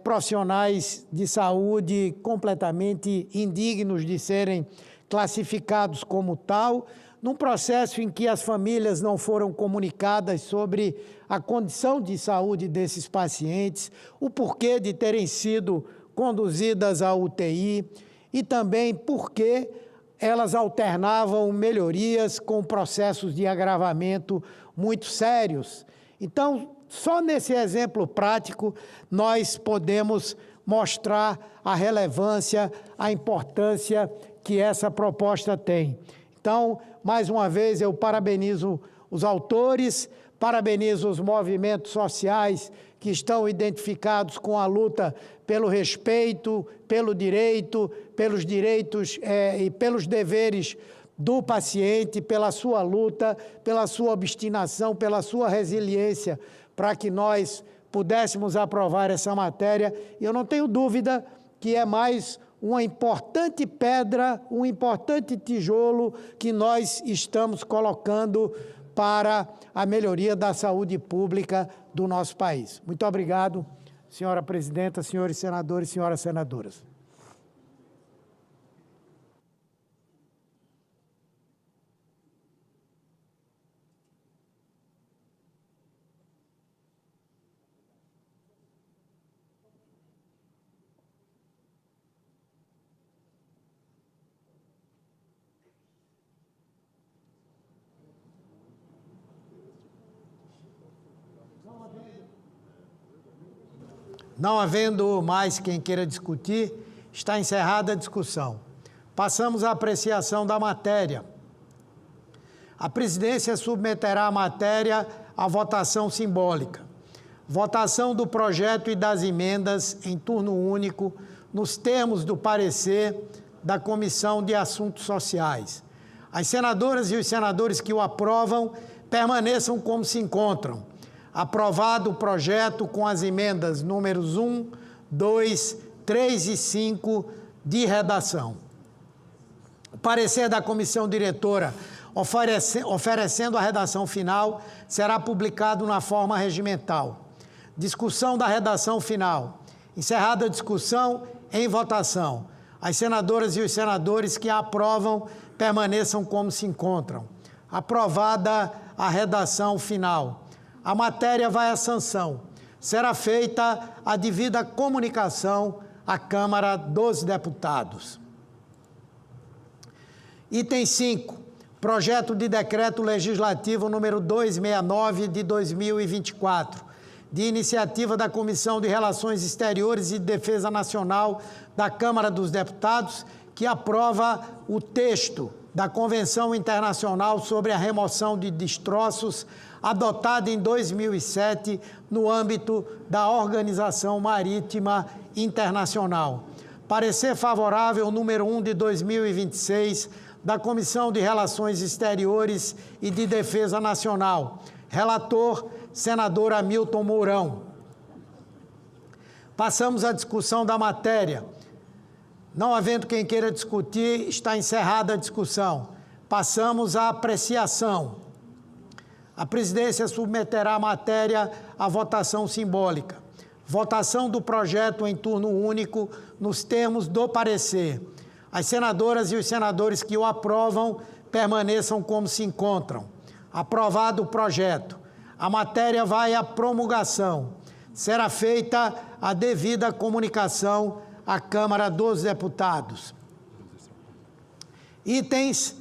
profissionais de saúde completamente indignos de serem classificados como tal, num processo em que as famílias não foram comunicadas sobre a condição de saúde desses pacientes, o porquê de terem sido conduzidas à UTI e também porque elas alternavam melhorias com processos de agravamento muito sérios. Então, só nesse exemplo prático, nós podemos mostrar a relevância, a importância que essa proposta tem. Então, mais uma vez, eu parabenizo os autores, parabenizo os movimentos sociais que estão identificados com a luta pelo respeito, pelo direito, pelos direitos e pelos deveres do paciente, pela sua luta, pela sua obstinação, pela sua resiliência, para que nós pudéssemos aprovar essa matéria. E eu não tenho dúvida que é mais uma importante pedra, um importante tijolo que nós estamos colocando para a melhoria da saúde pública do nosso país. Muito obrigado, senhora presidenta, senhores senadores e senhoras senadoras. Não havendo mais quem queira discutir, está encerrada a discussão. Passamos à apreciação da matéria. A presidência submeterá a matéria à votação simbólica. Votação do projeto e das emendas em turno único, nos termos do parecer da Comissão de Assuntos Sociais. As senadoras e os senadores que o aprovam permaneçam como se encontram. Aprovado o projeto com as emendas números 1, 2, 3 e 5 de redação. O parecer da comissão diretora oferecendo a redação final será publicado na forma regimental. Discussão da redação final. Encerrada a discussão, em votação. As senadoras e os senadores que a aprovam permaneçam como se encontram. Aprovada a redação final. A matéria vai à sanção. Será feita a devida comunicação à Câmara dos Deputados. Item 5. Projeto de Decreto Legislativo número 269 de 2024, de iniciativa da Comissão de Relações Exteriores e Defesa Nacional da Câmara dos Deputados, que aprova o texto da Convenção Internacional sobre a Remoção de Destroços, adotada em 2007 no âmbito da Organização Marítima Internacional. Parecer favorável número 1 de 2026 da Comissão de Relações Exteriores e de Defesa Nacional. Relator, senador Hamilton Mourão. Passamos à discussão da matéria. Não havendo quem queira discutir, está encerrada a discussão. Passamos à apreciação. A presidência submeterá a matéria à votação simbólica. Votação do projeto em turno único nos termos do parecer. As senadoras e os senadores que o aprovam permaneçam como se encontram. Aprovado o projeto. A matéria vai à promulgação. Será feita a devida comunicação à Câmara dos Deputados. Itens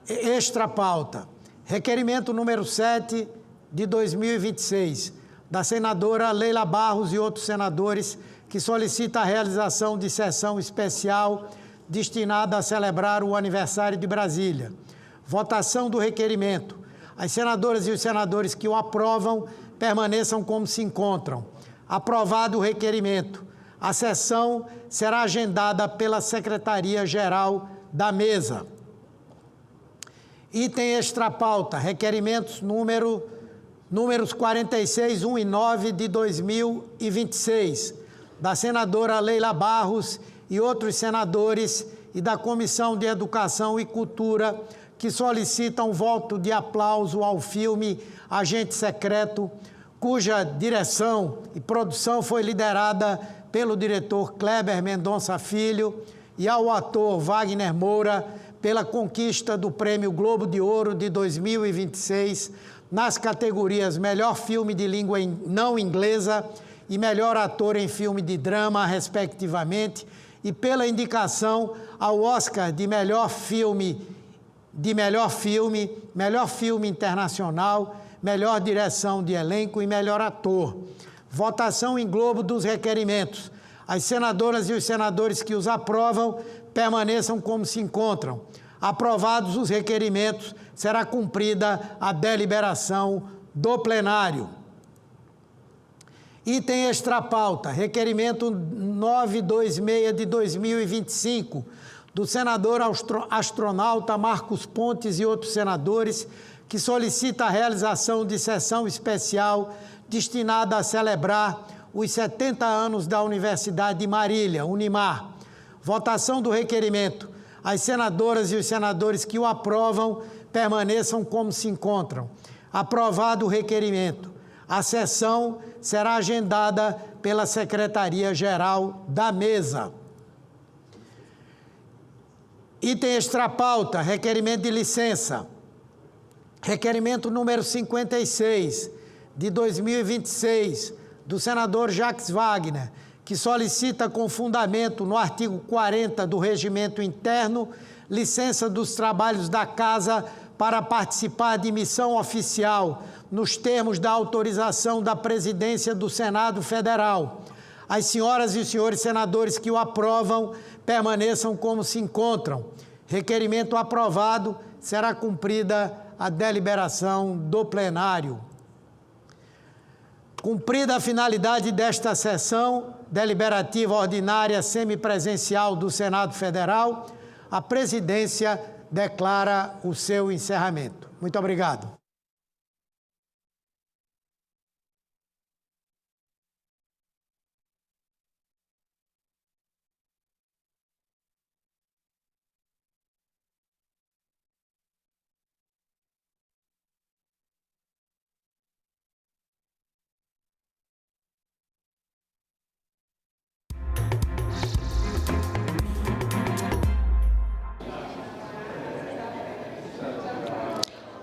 extra pauta. Requerimento número 7 de 2026, da senadora Leila Barros e outros senadores, que solicita a realização de sessão especial destinada a celebrar o aniversário de Brasília. Votação do requerimento. As senadoras e os senadores que o aprovam permaneçam como se encontram. Aprovado o requerimento. A sessão será agendada pela Secretaria-Geral da Mesa. Item extra pauta. Requerimentos números 46, 1 e 9 de 2026, da senadora Leila Barros e outros senadores e da Comissão de Educação e Cultura, que solicitam voto de aplauso ao filme Agente Secreto, cuja direção e produção foi liderada pelo diretor Kleber Mendonça Filho, e ao ator Wagner Moura, pela conquista do Prêmio Globo de Ouro de 2026, nas categorias Melhor Filme de Língua Não Inglesa e Melhor Ator em Filme de Drama, respectivamente, e pela indicação ao Oscar de Melhor Filme Internacional, Melhor Direção de Elenco e Melhor Ator. Votação em globo dos requerimentos. As senadoras e os senadores que os aprovam permaneçam como se encontram. Aprovados os requerimentos, será cumprida a deliberação do plenário. Item extra pauta, requerimento 926 de 2025, do senador astronauta Marcos Pontes e outros senadores, que solicita a realização de sessão especial destinada a celebrar os 70 anos da Universidade de Marília, Unimar. Votação do requerimento. As senadoras e os senadores que o aprovam permaneçam como se encontram. Aprovado o requerimento. A sessão será agendada pela Secretaria-Geral da Mesa. Item extra pauta, requerimento de licença. Requerimento número 56, de 2026, do senador Jacques Wagner, que solicita com fundamento no artigo 40 do Regimento Interno, licença dos trabalhos da Casa para participar de missão oficial nos termos da autorização da Presidência do Senado Federal. As senhoras e os senhores senadores que o aprovam permaneçam como se encontram. Requerimento aprovado, será cumprida a deliberação do plenário. Cumprida a finalidade desta sessão deliberativa ordinária semipresencial do Senado Federal, a presidência declara o seu encerramento. Muito obrigado.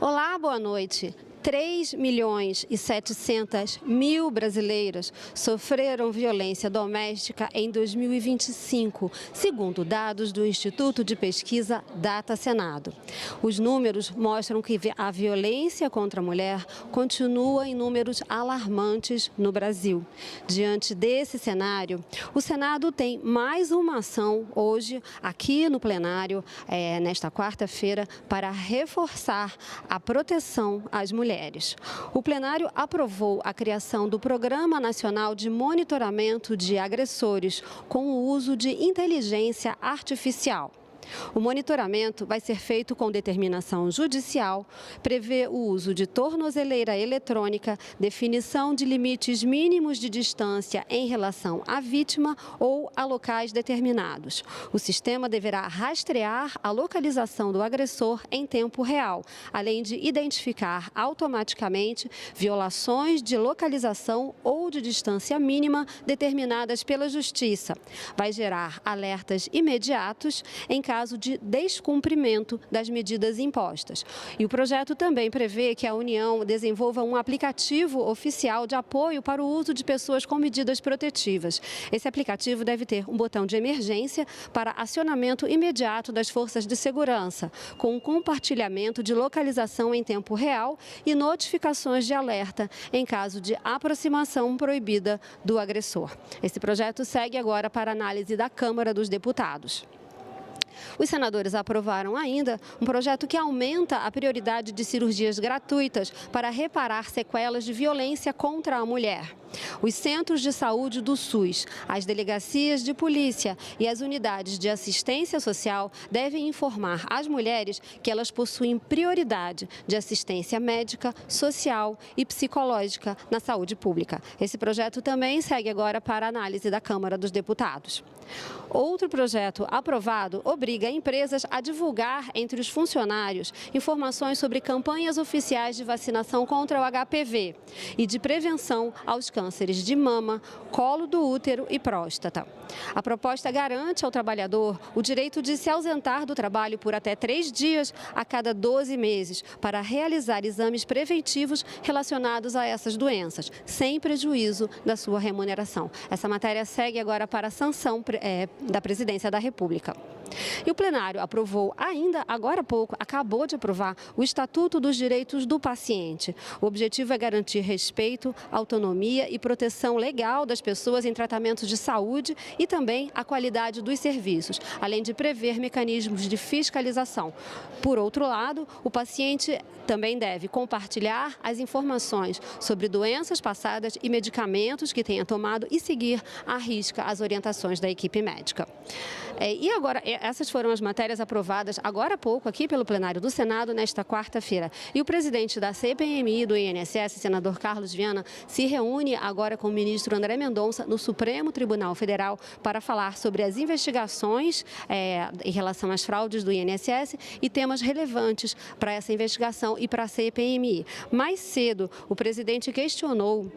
Olá, boa noite. 3.700.000 brasileiras sofreram violência doméstica em 2025, segundo dados do Instituto de Pesquisa Data Senado. Os números mostram que a violência contra a mulher continua em números alarmantes no Brasil. Diante desse cenário, o Senado tem mais uma ação hoje, aqui no plenário, nesta quarta-feira, para reforçar a proteção às mulheres. O plenário aprovou a criação do Programa Nacional de Monitoramento de Agressores com o uso de inteligência artificial. O monitoramento vai ser feito com determinação judicial, prevê o uso de tornozeleira eletrônica, definição de limites mínimos de distância em relação à vítima ou a locais determinados. O sistema deverá rastrear a localização do agressor em tempo real, além de identificar automaticamente violações de localização ou de distância mínima determinadas pela Justiça. Vai gerar alertas imediatos em caso de descumprimento das medidas impostas. E o projeto também prevê que a União desenvolva um aplicativo oficial de apoio para o uso de pessoas com medidas protetivas. Esse aplicativo deve ter um botão de emergência para acionamento imediato das forças de segurança, com um compartilhamento de localização em tempo real e notificações de alerta em caso de aproximação proibida do agressor. Esse projeto segue agora para análise da Câmara dos Deputados. Os senadores aprovaram ainda um projeto que aumenta a prioridade de cirurgias gratuitas para reparar sequelas de violência contra a mulher. Os centros de saúde do SUS, as delegacias de polícia e as unidades de assistência social devem informar às mulheres que elas possuem prioridade de assistência médica, social e psicológica na saúde pública. Esse projeto também segue agora para análise da Câmara dos Deputados. Outro projeto aprovado obriga empresas a divulgar entre os funcionários informações sobre campanhas oficiais de vacinação contra o HPV e de prevenção aos cânceres de mama, colo do útero e próstata. A proposta garante ao trabalhador o direito de se ausentar do trabalho por até 3 dias a cada 12 meses para realizar exames preventivos relacionados a essas doenças, sem prejuízo da sua remuneração. Essa matéria segue agora para a sanção da Presidência da República. E o plenário aprovou ainda, agora há pouco, acabou de aprovar o Estatuto dos Direitos do Paciente. O objetivo é garantir respeito, autonomia e proteção legal das pessoas em tratamentos de saúde e também a qualidade dos serviços, além de prever mecanismos de fiscalização. Por outro lado, o paciente também deve compartilhar as informações sobre doenças passadas e medicamentos que tenha tomado e seguir à risca as orientações da equipe médica. E agora, essas foram as matérias aprovadas agora há pouco aqui pelo plenário do Senado nesta quarta-feira. E o presidente da CPMI do INSS, senador Carlos Viana, se reúne agora com o ministro André Mendonça no Supremo Tribunal Federal para falar sobre as investigações em relação às fraudes do INSS e temas relevantes para essa investigação e para a CPMI. Mais cedo, o presidente questionou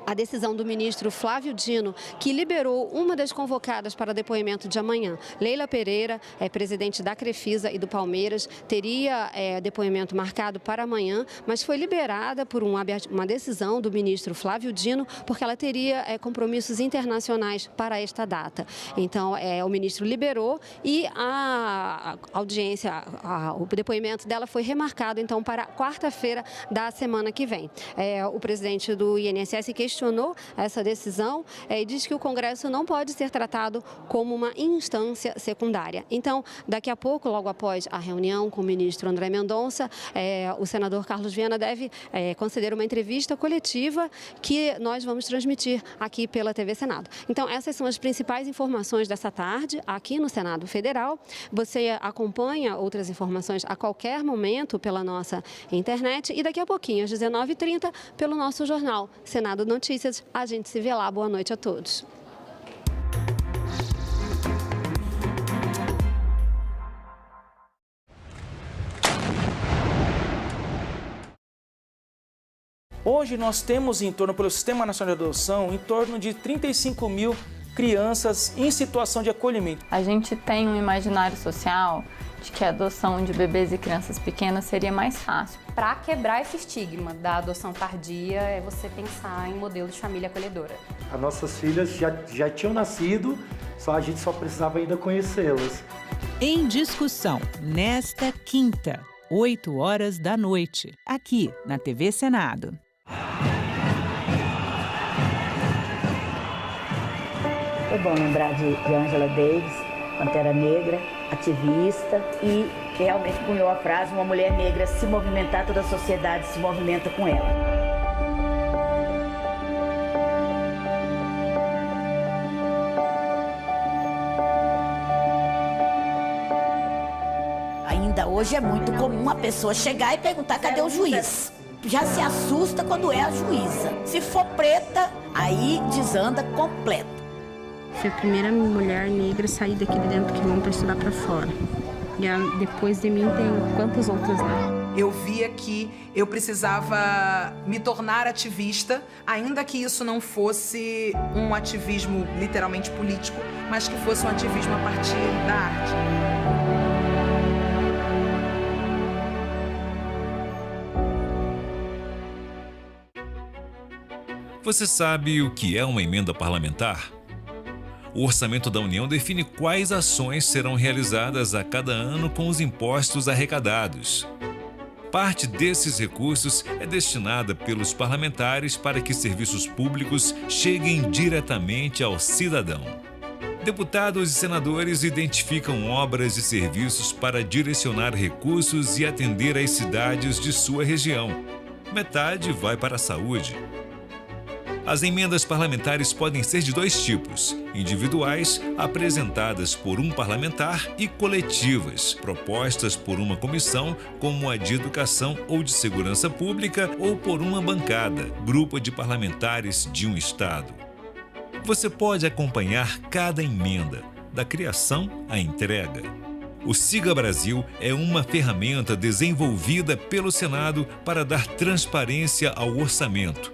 A decisão do ministro Flávio Dino, que liberou uma das convocadas para depoimento de amanhã. Leila Pereira, presidente da Crefisa e do Palmeiras, teria depoimento marcado para amanhã, mas foi liberada por uma decisão do ministro Flávio Dino, porque ela teria compromissos internacionais para esta data. Então, o ministro liberou e a audiência, o depoimento dela foi remarcado, então, para quarta-feira da semana que vem. O presidente do INSS questionou essa decisão e diz que o Congresso não pode ser tratado como uma instância secundária. Então, daqui a pouco, logo após a reunião com o ministro André Mendonça, o senador Carlos Viana deve conceder uma entrevista coletiva que nós vamos transmitir aqui pela TV Senado. Então, essas são as principais informações dessa tarde aqui no Senado Federal. Você acompanha outras informações a qualquer momento pela nossa internet e daqui a pouquinho, às 19h30, pelo nosso jornal Senado Notícias. A gente se vê lá. Boa noite a todos. Hoje nós temos pelo Sistema Nacional de Adoção, em torno de 35 mil crianças em situação de acolhimento. A gente tem um imaginário social de que a adoção de bebês e crianças pequenas seria mais fácil. Para quebrar esse estigma da adoção tardia, é você pensar em modelo de família acolhedora. As nossas filhas já tinham nascido, a gente só precisava ainda conhecê-las. Em discussão, nesta quinta, 20h, aqui na TV Senado. Foi bom lembrar de Angela Davis, Pantera Negra, ativista, e realmente cunhou a frase: uma mulher negra se movimentar, toda a sociedade se movimenta com ela. Ainda hoje é muito comum uma pessoa chegar e perguntar cadê o juiz. Já se assusta quando é a juíza. Se for preta, aí desanda completo. Fui a primeira mulher negra a sair daqui de dentro do quilombo para estudar para fora. E depois de mim tem quantas outras lá. Eu via que eu precisava me tornar ativista, ainda que isso não fosse um ativismo literalmente político, mas que fosse um ativismo a partir da arte. Você sabe o que é uma emenda parlamentar? O Orçamento da União define quais ações serão realizadas a cada ano com os impostos arrecadados. Parte desses recursos é destinada pelos parlamentares para que serviços públicos cheguem diretamente ao cidadão. Deputados e senadores identificam obras e serviços para direcionar recursos e atender às cidades de sua região. Metade vai para a saúde. As emendas parlamentares podem ser de dois tipos: individuais, apresentadas por um parlamentar, e coletivas, propostas por uma comissão, como a de Educação ou de Segurança Pública, ou por uma bancada, grupo de parlamentares de um estado. Você pode acompanhar cada emenda, da criação à entrega. O Siga Brasil é uma ferramenta desenvolvida pelo Senado para dar transparência ao orçamento.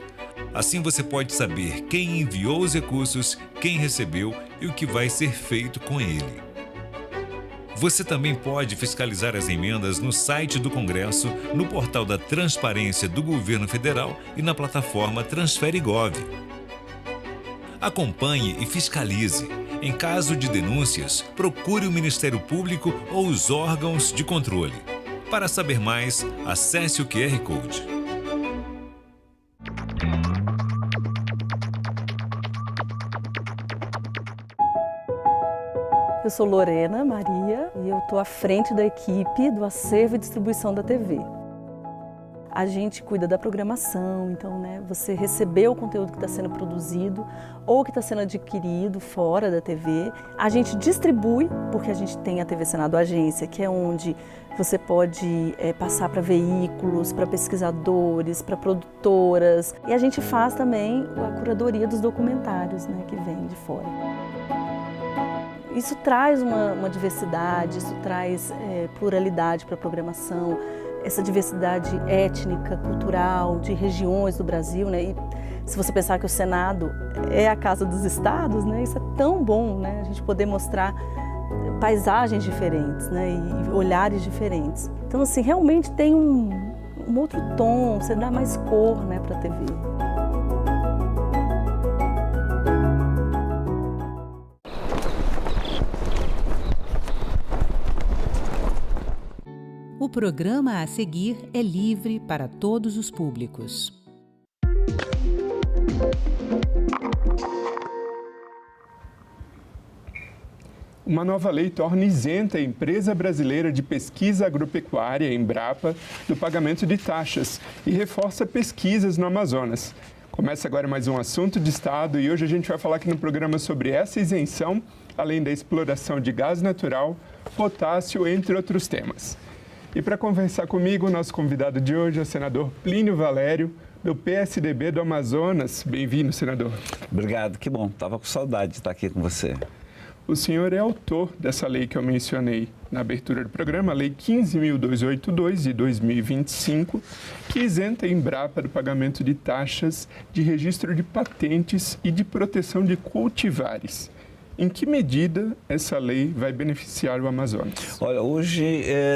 Assim você pode saber quem enviou os recursos, quem recebeu e o que vai ser feito com ele. Você também pode fiscalizar as emendas no site do Congresso, no portal da Transparência do Governo Federal e na plataforma TransfereGov. Acompanhe e fiscalize. Em caso de denúncias, procure o Ministério Público ou os órgãos de controle. Para saber mais, acesse o QR Code. Eu sou Lorena Maria e eu estou à frente da equipe do acervo e distribuição da TV. A gente cuida da programação, então, você recebeu o conteúdo que está sendo produzido ou que está sendo adquirido fora da TV. A gente distribui, porque a gente tem a TV Senado Agência, que é onde você pode passar para veículos, para pesquisadores, para produtoras. E a gente faz também a curadoria dos documentários, que vem de fora. Isso traz uma diversidade, isso traz pluralidade para a programação, essa diversidade étnica, cultural, de regiões do Brasil, E Se você pensar que o Senado é a casa dos estados, né? Isso é tão bom, né? A gente poder mostrar paisagens diferentes, né? E olhares diferentes. Então, assim, realmente tem um outro tom, você dá mais cor, né, para a TV. O programa a seguir é livre para todos os públicos. Uma nova lei torna isenta a Empresa Brasileira de Pesquisa Agropecuária, Embrapa, do pagamento de taxas e reforça pesquisas no Amazonas. Começa agora mais um assunto de Estado e hoje a gente vai falar aqui no programa sobre essa isenção, além da exploração de gás natural, potássio, entre outros temas. E para conversar comigo, o nosso convidado de hoje é o senador Plínio Valério, do PSDB do Amazonas. Bem-vindo, senador. Obrigado, que bom. Estava com saudade de estar aqui com você. O senhor é autor dessa lei que eu mencionei na abertura do programa, a Lei 15.282, de 2025, que isenta a Embrapa do pagamento de taxas de registro de patentes e de proteção de cultivares. Em que medida essa lei vai beneficiar o Amazonas? Olha, hoje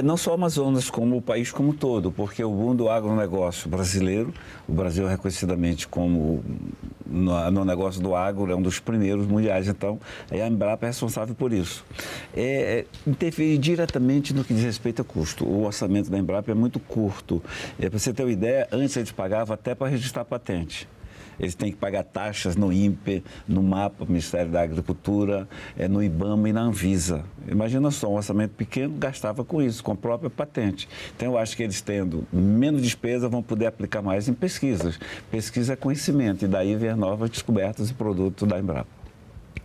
não só o Amazonas, como o país como um todo, porque o boom do agronegócio brasileiro, o Brasil reconhecidamente como no negócio do agro é um dos primeiros mundiais, então a Embrapa é responsável por isso. Interferir diretamente no que diz respeito a custo. O orçamento da Embrapa é muito curto. Para você ter uma ideia, antes eles pagavam até para registrar patente. Eles têm que pagar taxas no INPE, no MAPA, Ministério da Agricultura, no IBAMA e na Anvisa. Imagina só, um orçamento pequeno gastava com isso, com a própria patente. Então, eu acho que eles tendo menos despesa vão poder aplicar mais em pesquisas. Pesquisa é conhecimento e daí ver novas descobertas e produtos da Embrapa.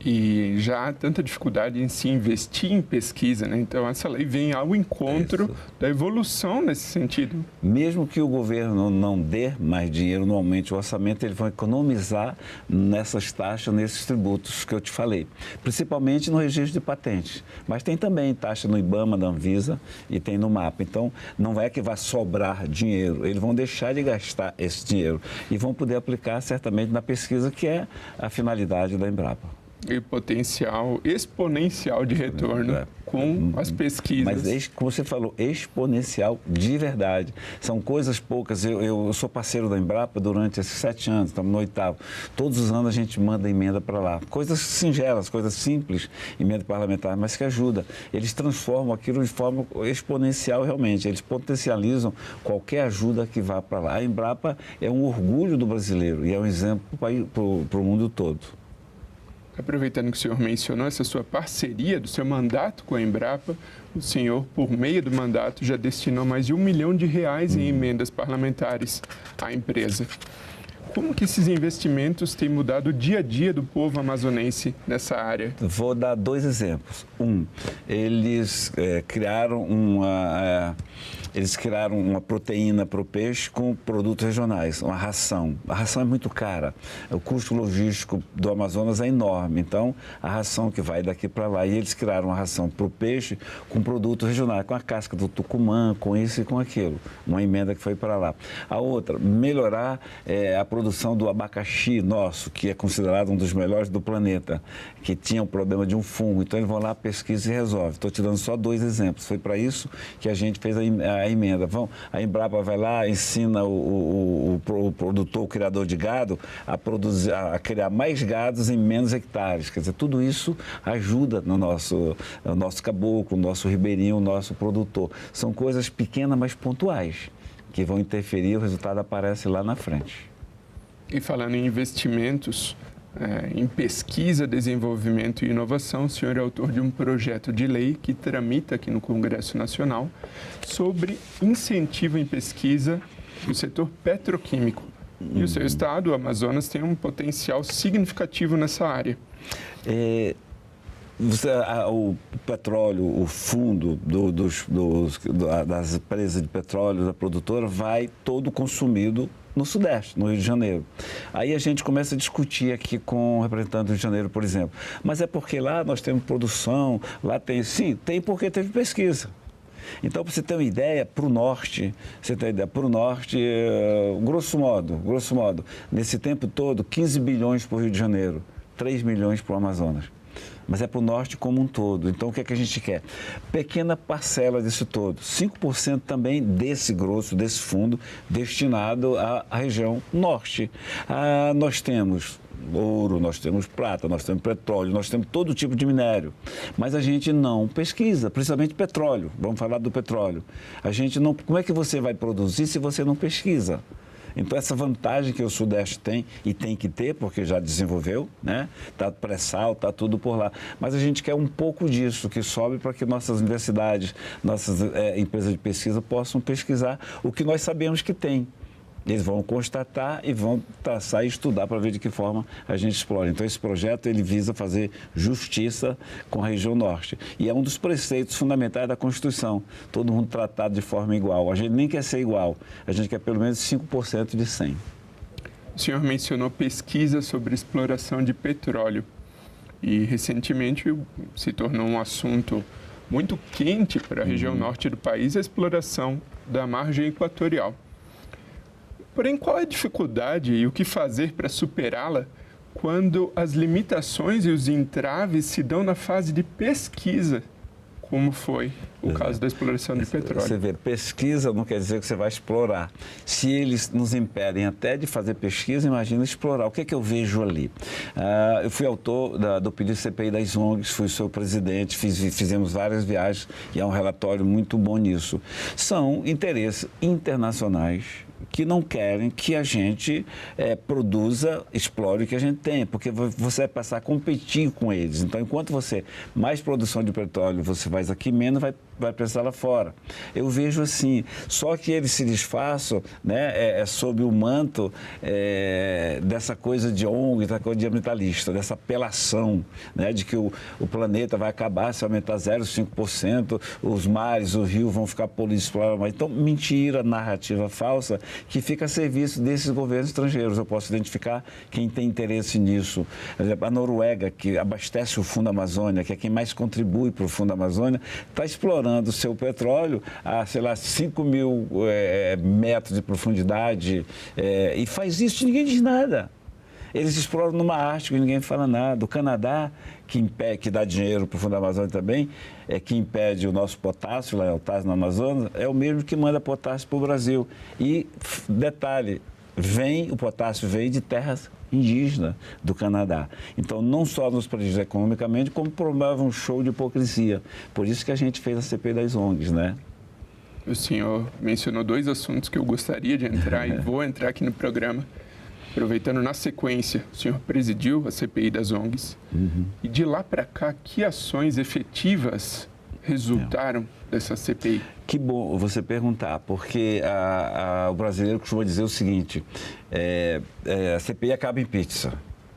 E já há tanta dificuldade em se investir em pesquisa, né? Então, essa lei vem ao encontro da evolução nesse sentido. Mesmo que o governo não dê mais dinheiro, normalmente o orçamento, eles vão economizar nessas taxas, nesses tributos que eu te falei. Principalmente no registro de patentes. Mas tem também taxa no IBAMA, da Anvisa e tem no MAPA. Então, não é que vai sobrar dinheiro. Eles vão deixar de gastar esse dinheiro e vão poder aplicar certamente na pesquisa, que é a finalidade da Embrapa. E potencial exponencial de retorno com as pesquisas. Mas, como você falou, exponencial de verdade. São coisas poucas. Eu sou parceiro da Embrapa durante esses 7 anos, estamos no 8º. Todos os anos a gente manda emenda para lá. Coisas singelas, coisas simples, emenda parlamentar, mas que ajuda. Eles transformam aquilo de forma exponencial realmente. Eles potencializam qualquer ajuda que vá para lá. A Embrapa é um orgulho do brasileiro e é um exemplo para o mundo todo. Aproveitando que o senhor mencionou essa sua parceria do seu mandato com a Embrapa, o senhor, por meio do mandato, já destinou mais de R$1 milhão em emendas parlamentares à empresa. Como que esses investimentos têm mudado o dia a dia do povo amazonense nessa área? Vou dar 2 exemplos. Eles criaram uma proteína para o peixe com produtos regionais, uma ração. A ração é muito cara, o custo logístico do Amazonas é enorme, então a ração que vai daqui para lá, e eles criaram uma ração para o peixe com produtos regionais, com a casca do tucumã, com isso e com aquilo, uma emenda que foi para lá. A outra, melhorar a produção do abacaxi nosso, que é considerado um dos melhores do planeta, que tinha um problema de um fungo, então eles vão lá, pesquisa e resolve. Estou te dando só 2 exemplos, foi para isso que a gente fez a emenda. A Embrapa vai lá, ensina o produtor, o criador de gado, a criar mais gados em menos hectares. Quer dizer, tudo isso ajuda no nosso caboclo, no nosso ribeirinho, o nosso produtor. São coisas pequenas, mas pontuais, que vão interferir, o resultado aparece lá na frente. E falando em investimentos, em pesquisa, desenvolvimento e inovação, o senhor é autor de um projeto de lei que tramita aqui no Congresso Nacional sobre incentivo em pesquisa no setor petroquímico. E o seu estado, o Amazonas, tem um potencial significativo nessa área. O petróleo, o fundo das empresas de petróleo, da produtora, vai todo consumido no Sudeste, no Rio de Janeiro. Aí a gente começa a discutir aqui com o representante do Rio de Janeiro, por exemplo. Mas é porque lá nós temos produção, lá tem... Sim, tem porque teve pesquisa. Então, para você ter uma ideia, para o norte, grosso modo, nesse tempo todo, 15 bilhões para o Rio de Janeiro, 3 milhões para o Amazonas. Mas é para o norte como um todo. Então, o que é que a gente quer? Pequena parcela disso todo. 5% também desse grosso, desse fundo, destinado à região norte. Nós temos ouro, nós temos prata, nós temos petróleo, nós temos todo tipo de minério. Mas a gente não pesquisa, principalmente petróleo. Vamos falar do petróleo. A gente não... Como é que você vai produzir se você não pesquisa? Então, essa vantagem que o Sudeste tem, e tem que ter, porque já desenvolveu, né? Está pré-sal, está tudo por lá. Mas a gente quer um pouco disso, que sobe para que nossas universidades, nossas empresas de pesquisa possam pesquisar o que nós sabemos que tem. Eles vão constatar e vão traçar e estudar para ver de que forma a gente explora. Então, esse projeto ele visa fazer justiça com a região norte. E é um dos preceitos fundamentais da Constituição. Todo mundo tratado de forma igual. A gente nem quer ser igual, a gente quer pelo menos 5% de 100. O senhor mencionou pesquisa sobre exploração de petróleo. E, recentemente, se tornou um assunto muito quente para a região norte do país, a exploração da margem equatorial. Porém, qual é a dificuldade e o que fazer para superá-la quando as limitações e os entraves se dão na fase de pesquisa, como foi o caso da exploração de petróleo? Você vê, pesquisa não quer dizer que você vai explorar. Se eles nos impedem até de fazer pesquisa, imagina explorar. O que é que eu vejo ali? Eu fui autor do pedido CPI das ONGs, fui seu presidente, fizemos várias viagens e há um relatório muito bom nisso. São interesses internacionais que não querem que a gente produza, explore o que a gente tem, porque você vai passar a competir com eles. Então, enquanto você mais produção de petróleo você faz aqui, menos vai precisar lá fora. Eu vejo assim, só que eles se disfarçam, né, sob o manto dessa coisa de ONG, dessa coisa de ambientalista, dessa apelação, né, de que o planeta vai acabar se aumentar 0,5%, os mares, o rio vão ficar poluídos. Então, mentira, narrativa falsa, que fica a serviço desses governos estrangeiros. Eu posso identificar quem tem interesse nisso. Por exemplo, a Noruega, que abastece o Fundo Amazônia, que é quem mais contribui para o Fundo Amazônia, está explorando o seu petróleo a, sei lá, 5 mil metros de profundidade e faz isso e ninguém diz nada. Eles exploram numa Ártico e ninguém fala nada. O Canadá, que dá dinheiro para o Fundo Amazônia também, que impede o nosso potássio, lá no Amazonas, é o mesmo que manda potássio para o Brasil. E, detalhe, o potássio vem de terras indígenas do Canadá. Então, não só nos prejudica economicamente, como promove um show de hipocrisia. Por isso que a gente fez a CPI das ONGs, né? O senhor mencionou 2 assuntos que eu gostaria de entrar e vou entrar aqui no programa. Aproveitando na sequência, o senhor presidiu a CPI das ONGs. E de lá para cá, que ações efetivas resultaram dessa CPI? Que bom você perguntar, porque o brasileiro costuma dizer o seguinte, a CPI acaba em pizza,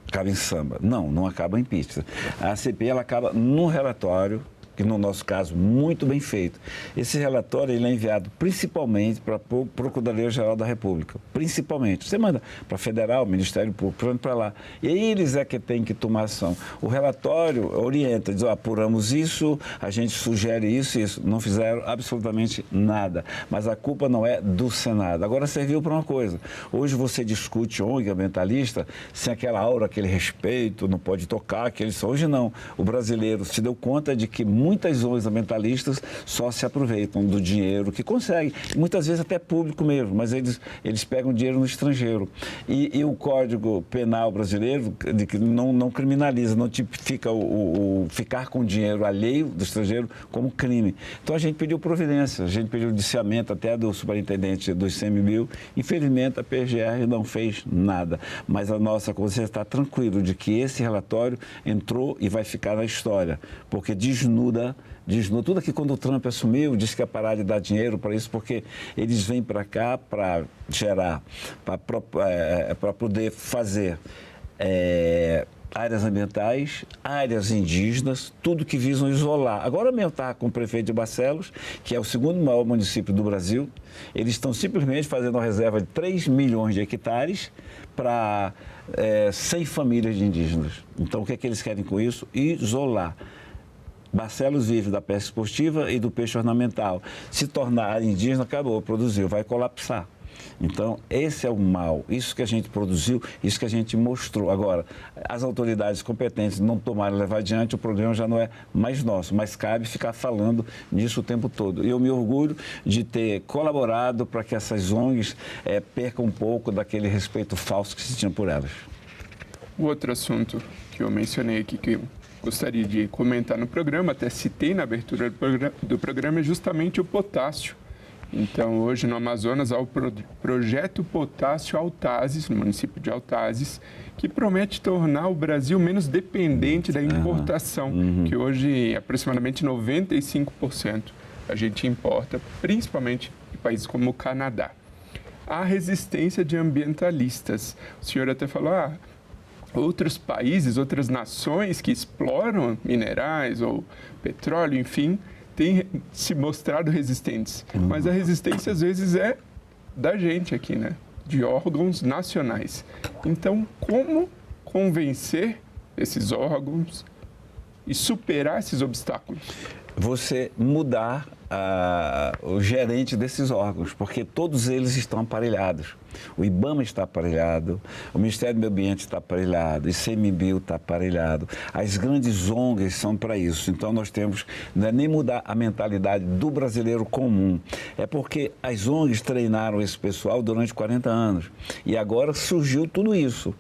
acaba em samba. Não acaba em pizza. A CPI ela acaba num relatório, que no nosso caso, muito bem feito. Esse relatório ele é enviado principalmente para o Procurador-Geral da República, principalmente. Você manda para Federal, Ministério Público, para lá. E aí eles que têm que tomar ação. O relatório orienta, diz, apuramos isso, a gente sugere isso e isso. Não fizeram absolutamente nada. Mas a culpa não é do Senado. Agora serviu para uma coisa. Hoje você discute ONG ambientalista sem aquela aura, aquele respeito, não pode tocar, hoje não. O brasileiro se deu conta de que muitas ONGs ambientalistas só se aproveitam do dinheiro que conseguem, muitas vezes até público mesmo, mas eles pegam dinheiro no estrangeiro. E o Código Penal brasileiro não criminaliza, não tipifica o ficar com dinheiro alheio do estrangeiro como crime. Então a gente pediu providência, a gente pediu indiciamento até do superintendente do ICMBio. Infelizmente a PGR não fez nada, mas a nossa consciência está tranquila de que esse relatório entrou e vai ficar na história, porque desnuda tudo que quando o Trump assumiu, disse que ia parar de dar dinheiro para isso, porque eles vêm para cá para gerar, para poder fazer áreas ambientais, áreas indígenas, tudo que visam isolar. Agora mesmo está com o prefeito de Barcelos, que é o 2º maior município do Brasil, eles estão simplesmente fazendo uma reserva de 3 milhões de hectares para 100 famílias de indígenas. Então, o que é que eles querem com isso? Isolar. Barcelos vive da pesca esportiva e do peixe ornamental. Se tornar indígena, acabou, produziu, vai colapsar. Então, esse é o mal, isso que a gente produziu, isso que a gente mostrou. Agora, as autoridades competentes não tomaram levar adiante, o problema já não é mais nosso, mas cabe ficar falando nisso o tempo todo. E eu me orgulho de ter colaborado para que essas ONGs percam um pouco daquele respeito falso que se tinha por elas. O outro assunto que eu mencionei aqui, que eu gostaria de comentar no programa, até citei na abertura do programa, é justamente o potássio. Então, hoje no Amazonas há o projeto Potássio Altazes, no município de Altazes, que promete tornar o Brasil menos dependente da importação, que hoje aproximadamente 95% a gente importa, principalmente de países como o Canadá. Há resistência de ambientalistas. O senhor até falou, outros países, outras nações que exploram minerais ou petróleo, enfim, têm se mostrado resistentes. Mas a resistência, às vezes, é da gente aqui, né? De órgãos nacionais. Então, como convencer esses órgãos e superar esses obstáculos? Você mudar o gerente desses órgãos, porque todos eles estão aparelhados. O IBAMA está aparelhado, o Ministério do Meio Ambiente está aparelhado, o ICMBio está aparelhado. As grandes ONGs são para isso. Então, nós temos, não é nem mudar a mentalidade do brasileiro comum, é porque as ONGs treinaram esse pessoal durante 40 anos e agora surgiu tudo isso.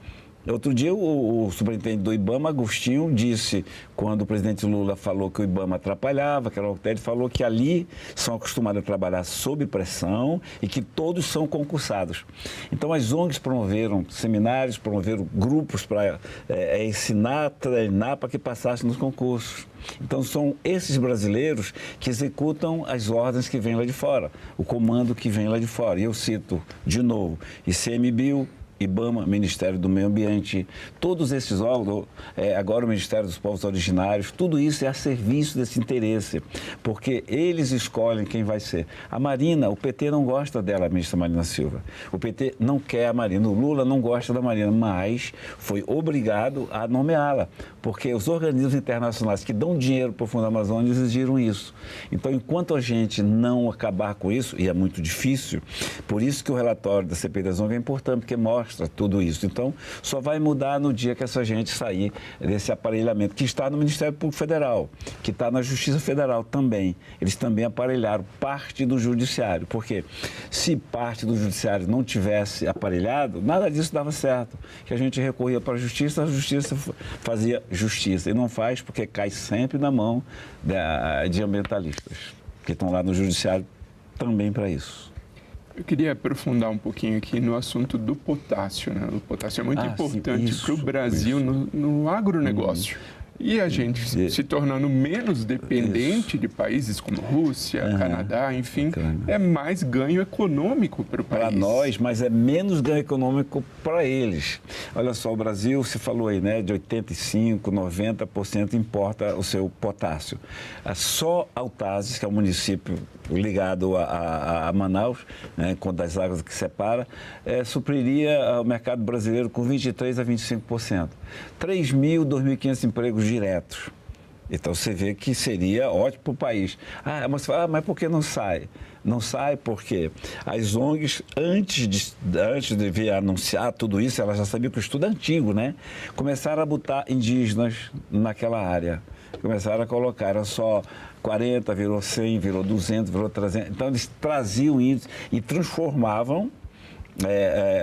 Outro dia, o superintendente do IBAMA, Agostinho, disse, quando o presidente Lula falou que o IBAMA atrapalhava, que era o ele falou que ali são acostumados a trabalhar sob pressão e que todos são concursados. Então, as ONGs promoveram seminários, promoveram grupos para ensinar, treinar para que passassem nos concursos. Então, são esses brasileiros que executam as ordens que vêm lá de fora, o comando que vem lá de fora. E eu cito, de novo, ICMBio, IBAMA, Ministério do Meio Ambiente, todos esses órgãos, agora o Ministério dos Povos Originários, tudo isso é a serviço desse interesse, porque eles escolhem quem vai ser. A Marina, o PT não gosta dela, a ministra Marina Silva. O PT não quer a Marina, o Lula não gosta da Marina, mas foi obrigado a nomeá-la, porque os organismos internacionais que dão dinheiro para o Fundo Amazônia exigiram isso. Então, enquanto a gente não acabar com isso, e é muito difícil, por isso que o relatório da CPI das ONGs é importante, porque mostra tudo isso. Então, só vai mudar no dia que essa gente sair desse aparelhamento, que está no Ministério Público Federal, que está na Justiça Federal também. Eles também aparelharam parte do Judiciário, porque se parte do Judiciário não tivesse aparelhado, nada disso dava certo. Que a gente recorria para a Justiça fazia justiça. E não faz porque cai sempre na mão de ambientalistas, que estão lá no Judiciário também para isso. Eu queria aprofundar um pouquinho aqui no assunto do potássio, né? O potássio é muito importante para o Brasil no agronegócio. E a gente se tornando menos dependente de países como Rússia, Canadá, enfim, é mais ganho econômico para o país. Para nós, mas é menos ganho econômico para eles. Olha só, o Brasil, você falou aí, né, de 85%, 90% importa o seu potássio. Só Altazes, que é um município ligado a Manaus, né, com das águas que separa, supriria o mercado brasileiro com 23% a 25%. 3.000, 2.500 empregos diretos. Então, você vê que seria ótimo para o país. Mas por que não sai? Não sai porque as ONGs, antes de vir anunciar tudo isso, elas já sabiam que o estudo é antigo, né? Começaram a botar indígenas naquela área. Começaram a colocar, era só 40, virou 100, virou 200, virou 300. Então, eles traziam índios e transformavam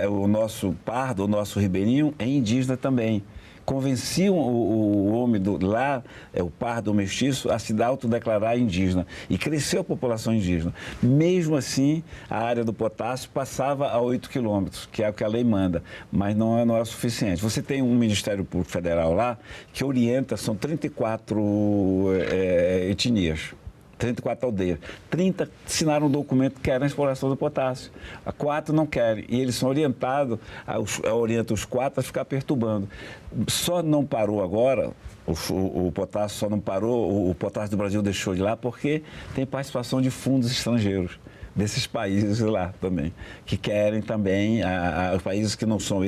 o nosso pardo, o nosso ribeirinho, em indígena também. Convenciam o homem lá, o pardo, o mestiço, a se autodeclarar indígena. E cresceu a população indígena. Mesmo assim, a área do potássio passava a 8 quilômetros, que é o que a lei manda, mas não é o suficiente. Você tem um Ministério Público Federal lá que orienta, são 34 etnias. 34 aldeias. 30 assinaram um documento que querem a exploração do potássio. 4 não querem. E eles são orientados, orientam os 4 a ficar perturbando. Só não parou agora, o potássio só não parou, o potássio do Brasil deixou de lá porque tem participação de fundos estrangeiros. desses países lá também, que querem também, os países que não são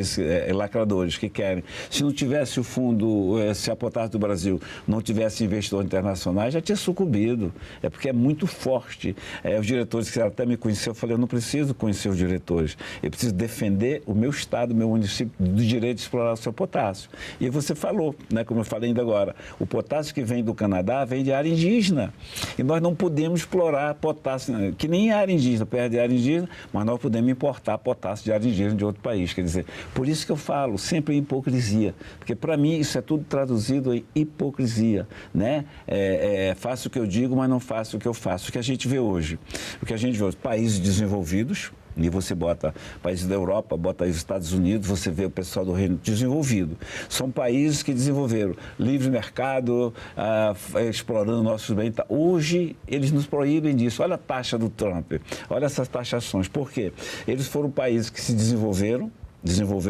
lacradores, que querem. Se não tivesse o fundo, se a Potássio do Brasil não tivesse investidores internacionais, já tinha sucumbido. É porque é muito forte. Os diretores que até me conheceram, eu falei, eu não preciso conhecer os diretores, eu preciso defender o meu estado, o meu município, do direito de explorar o seu potássio. E você falou, né, como eu falei ainda agora, o potássio que vem do Canadá vem de área indígena. E nós não podemos explorar potássio, que nem área indígena, perto de área indígena, mas nós podemos importar potássio de área indígena de outro país. Quer dizer, por isso que eu falo sempre em hipocrisia, porque para mim isso é tudo traduzido em hipocrisia, né? Faço o que eu digo, mas não faço o que eu faço. O que a gente vê hoje, países desenvolvidos, e você bota países da Europa, bota aí os Estados Unidos, você vê o pessoal do Reino desenvolvido. São países que desenvolveram livre mercado, explorando nossos bens. Hoje, eles nos proíbem disso. Olha a taxa do Trump, olha essas taxações. Por quê? Eles foram países que se desenvolveram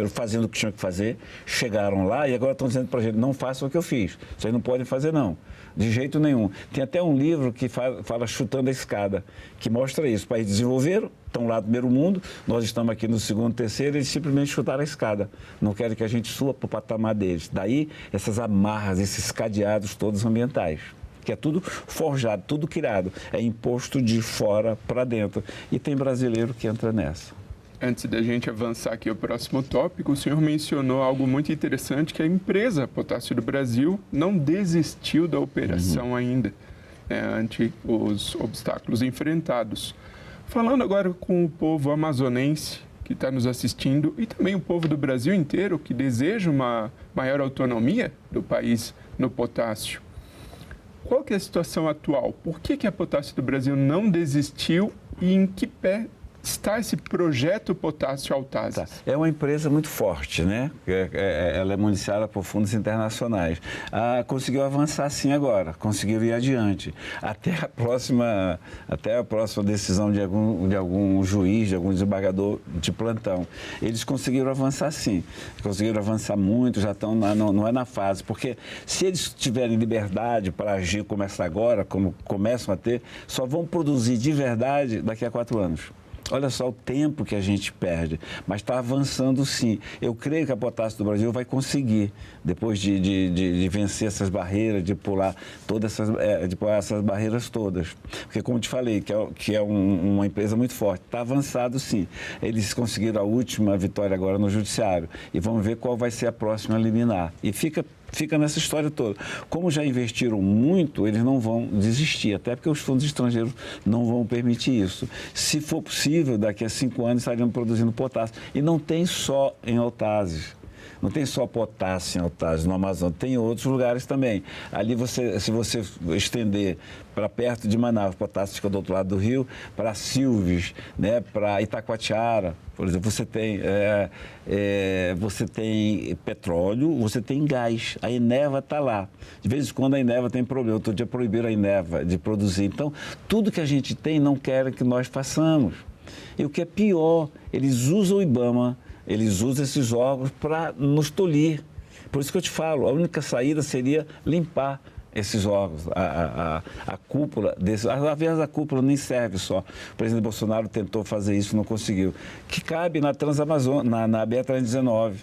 fazendo o que tinham que fazer, chegaram lá e agora estão dizendo para a gente, não façam o que eu fiz. Vocês não podem fazer, não. De jeito nenhum. Tem até um livro que fala chutando a escada, que mostra isso. Os países desenvolveram, estão lá no primeiro mundo, nós estamos aqui no segundo, terceiro, eles simplesmente chutaram a escada. Não querem que a gente suba para o patamar deles. Daí, essas amarras, esses cadeados todos ambientais. Que é tudo forjado, tudo criado. É imposto de fora para dentro. E tem brasileiro que entra nessa. Antes da gente avançar aqui ao próximo tópico, o senhor mencionou algo muito interessante, que a empresa Potássio do Brasil não desistiu da operação ainda, ante os obstáculos enfrentados. Falando agora com o povo amazonense que está nos assistindo e também o povo do Brasil inteiro que deseja uma maior autonomia do país no potássio. Qual que é a situação atual? Por que a Potássio do Brasil não desistiu e em que pé está esse projeto Potássio Autazes? É uma empresa muito forte, né? Ela é municiada por fundos internacionais. Conseguiu avançar sim agora, conseguiu ir adiante. Até a próxima decisão de algum juiz, de algum desembargador de plantão. Eles conseguiram avançar sim. Conseguiram avançar muito, já estão, não é na fase. Porque se eles tiverem liberdade para agir como essa agora, como começam a ter, só vão produzir de verdade daqui a 4 anos. Olha só o tempo que a gente perde, mas está avançando sim. Eu creio que a Potássio do Brasil vai conseguir, depois de vencer essas barreiras, de pular essas barreiras todas. Porque, como te falei, que é uma empresa muito forte, está avançado sim. Eles conseguiram a última vitória agora no Judiciário e vamos ver qual vai ser a próxima liminar. E fica nessa história toda. Como já investiram muito, eles não vão desistir, até porque os fundos estrangeiros não vão permitir isso. Se for possível, daqui a 5 anos estaremos produzindo potássio. E não tem só em Autazes. Não tem só potássio em Autazes, no Amazonas, tem outros lugares também. Ali, se você estender para perto de Manaus, potássio fica do outro lado do rio, para Silves, né, para Itacoatiara, por exemplo, você tem petróleo, você tem gás, a Eneva está lá. De vez em quando a Eneva tem problema, outro dia proibiram a Eneva de produzir. Então, tudo que a gente tem não querem que nós façamos. E o que é pior, eles usam o IBAMA, eles usam esses órgãos para nos tolir. Por isso que eu te falo, a única saída seria limpar esses órgãos, a cúpula desses. Às vezes a cúpula nem serve só. O presidente Bolsonaro tentou fazer isso, não conseguiu. Que cabe na Transamazônica, na BR-319.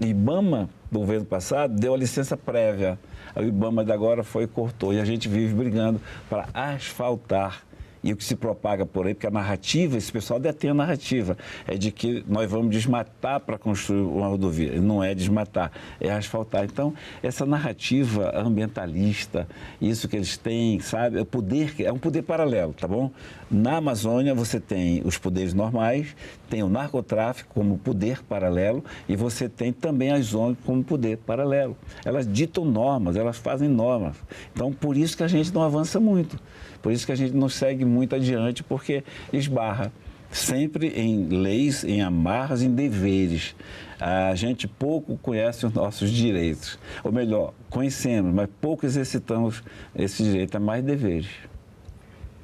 O IBAMA, do governo passado, deu a licença prévia. O IBAMA de agora foi e cortou. E a gente vive brigando para asfaltar. E o que se propaga por aí, porque a narrativa, esse pessoal detém a narrativa, é de que nós vamos desmatar para construir uma rodovia. Não é desmatar, é asfaltar. Então, essa narrativa ambientalista, isso que eles têm, sabe, é um poder paralelo, tá bom? Na Amazônia, você tem os poderes normais, tem o narcotráfico como poder paralelo e você tem também as ONGs como poder paralelo. Elas ditam normas, elas fazem normas. Então, por isso que a gente não avança muito. Por isso que a gente não segue muito adiante, porque esbarra sempre em leis, em amarras, em deveres. A gente pouco conhece os nossos direitos. Ou melhor, conhecemos, mas pouco exercitamos esse direito, é mais deveres.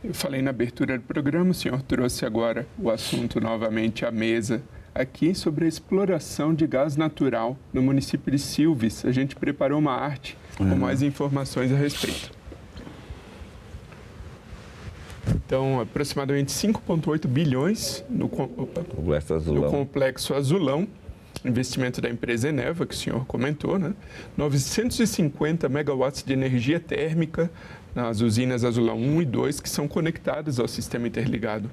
Eu falei na abertura do programa, o senhor trouxe agora o assunto novamente à mesa aqui sobre a exploração de gás natural no município de Silves. A gente preparou uma arte com mais informações a respeito. Então, aproximadamente 5,8 bilhões no Complexo Azulão. Investimento da empresa Eneva, que o senhor comentou, né? 950 megawatts de energia térmica nas usinas Azulão 1 e 2, que são conectadas ao Sistema Interligado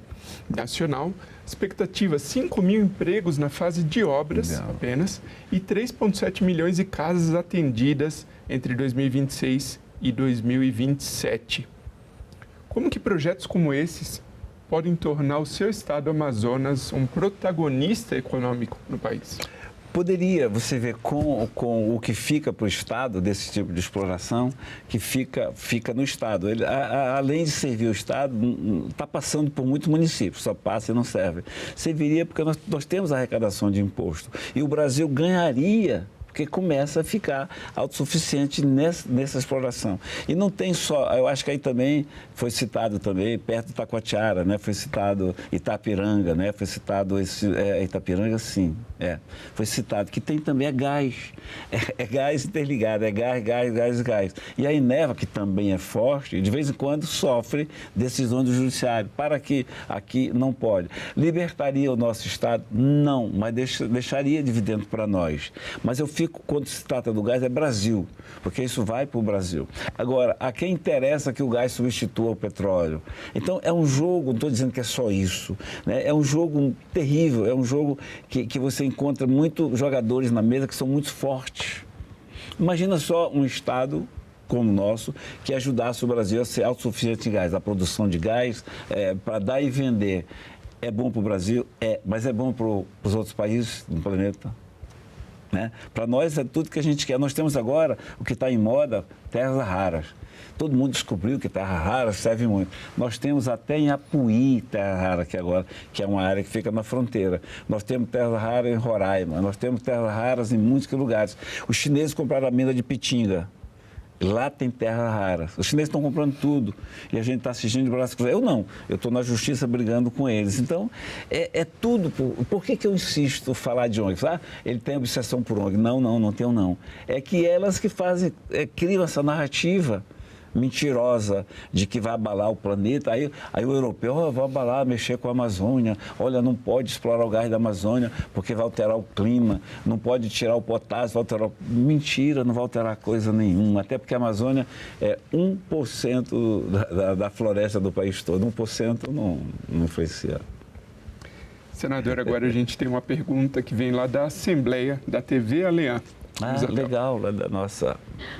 Nacional. Expectativa, 5 mil empregos na fase de obras apenas e 3,7 milhões de casas atendidas entre 2026 e 2027. Como que projetos como esses podem tornar o seu estado Amazonas um protagonista econômico no país? Poderia, você ver com o que fica para o Estado desse tipo de exploração, que fica no Estado. Ele, além de servir o Estado, está passando por muitos municípios, só passa e não serve. Serviria porque nós temos arrecadação de imposto. E o Brasil ganharia, porque começa a ficar autossuficiente nessa exploração. E não tem só, eu acho que aí também foi citado também, perto de Taquatiara, né? Foi citado Itapiranga, né? Foi citado Itapiranga, sim, foi citado, que tem também gás, gás interligado, gás. E a Eneva, que também é forte, de vez em quando sofre decisões do judiciário, para que aqui não pode. Libertaria o nosso Estado? Não, mas deixaria dividendo para nós. Mas eu fico, quando se trata do gás, é Brasil, porque isso vai para o Brasil. Agora, a quem interessa que o gás substitua o petróleo? Então, é um jogo, não estou dizendo que é só isso, né? É um jogo terrível, é um jogo que você encontra muitos jogadores na mesa que são muito fortes. Imagina só um Estado como o nosso, que ajudasse o Brasil a ser autossuficiente em gás, a produção de gás, para dar e vender. É bom para o Brasil? Mas é bom para os outros países do planeta? Né? Para nós é tudo que a gente quer. Nós temos agora o que está em moda, terras raras. Todo mundo descobriu que terra rara serve muito. Nós temos até em Apuí terra rara, que é uma área que fica na fronteira. Nós temos terra rara em Roraima, nós temos terras raras em muitos lugares. Os chineses compraram a mina de Pitinga. Lá tem terra rara. Os chineses estão comprando tudo e a gente está assistindo de braço cruzado. Eu não, eu estou na justiça brigando com eles. Então, é tudo. Por que eu insisto em falar de ONG? Ele tem obsessão por ONG. Não tenho não. É que elas que criam essa narrativa mentirosa de que vai abalar o planeta. Aí o europeu vai abalar, mexer com a Amazônia. Olha, não pode explorar o gás da Amazônia porque vai alterar o clima. Não pode tirar o potássio, vai alterar... Mentira, não vai alterar coisa nenhuma. Até porque a Amazônia é 1% da floresta do país todo. 1% não influencia. Senador, agora a gente tem uma pergunta que vem lá da Assembleia, da TV Aleã. Legal, lá da nossa...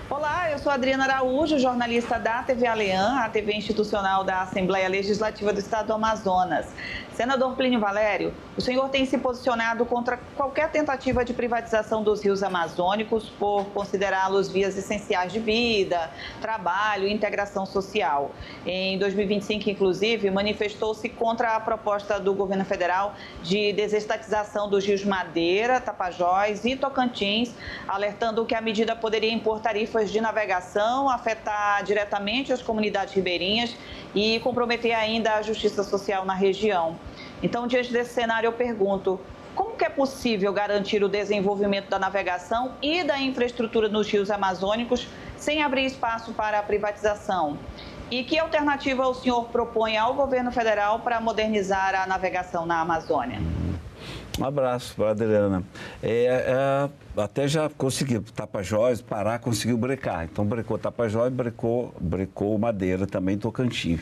Olá, eu sou Adriana Araújo, jornalista da TV Aleã, a TV institucional da Assembleia Legislativa do Estado do Amazonas. Senador Plínio Valério, o senhor tem se posicionado contra qualquer tentativa de privatização dos rios amazônicos por considerá-los vias essenciais de vida, trabalho e integração social. Em 2025, inclusive, manifestou-se contra a proposta do governo federal de desestatização dos rios Madeira, Tapajós e Tocantins, alertando que a medida poderia impor tarifas de navegação, afetar diretamente as comunidades ribeirinhas e comprometer ainda a justiça social na região. Então, diante desse cenário, eu pergunto, como que é possível garantir o desenvolvimento da navegação e da infraestrutura nos rios amazônicos sem abrir espaço para a privatização? E que alternativa o senhor propõe ao governo federal para modernizar a navegação na Amazônia? Um abraço para a Adriana. Até já conseguiu, Tapajós, Pará conseguiu brecar. Então, brecou Tapajós e brecou Madeira, também Tocantins.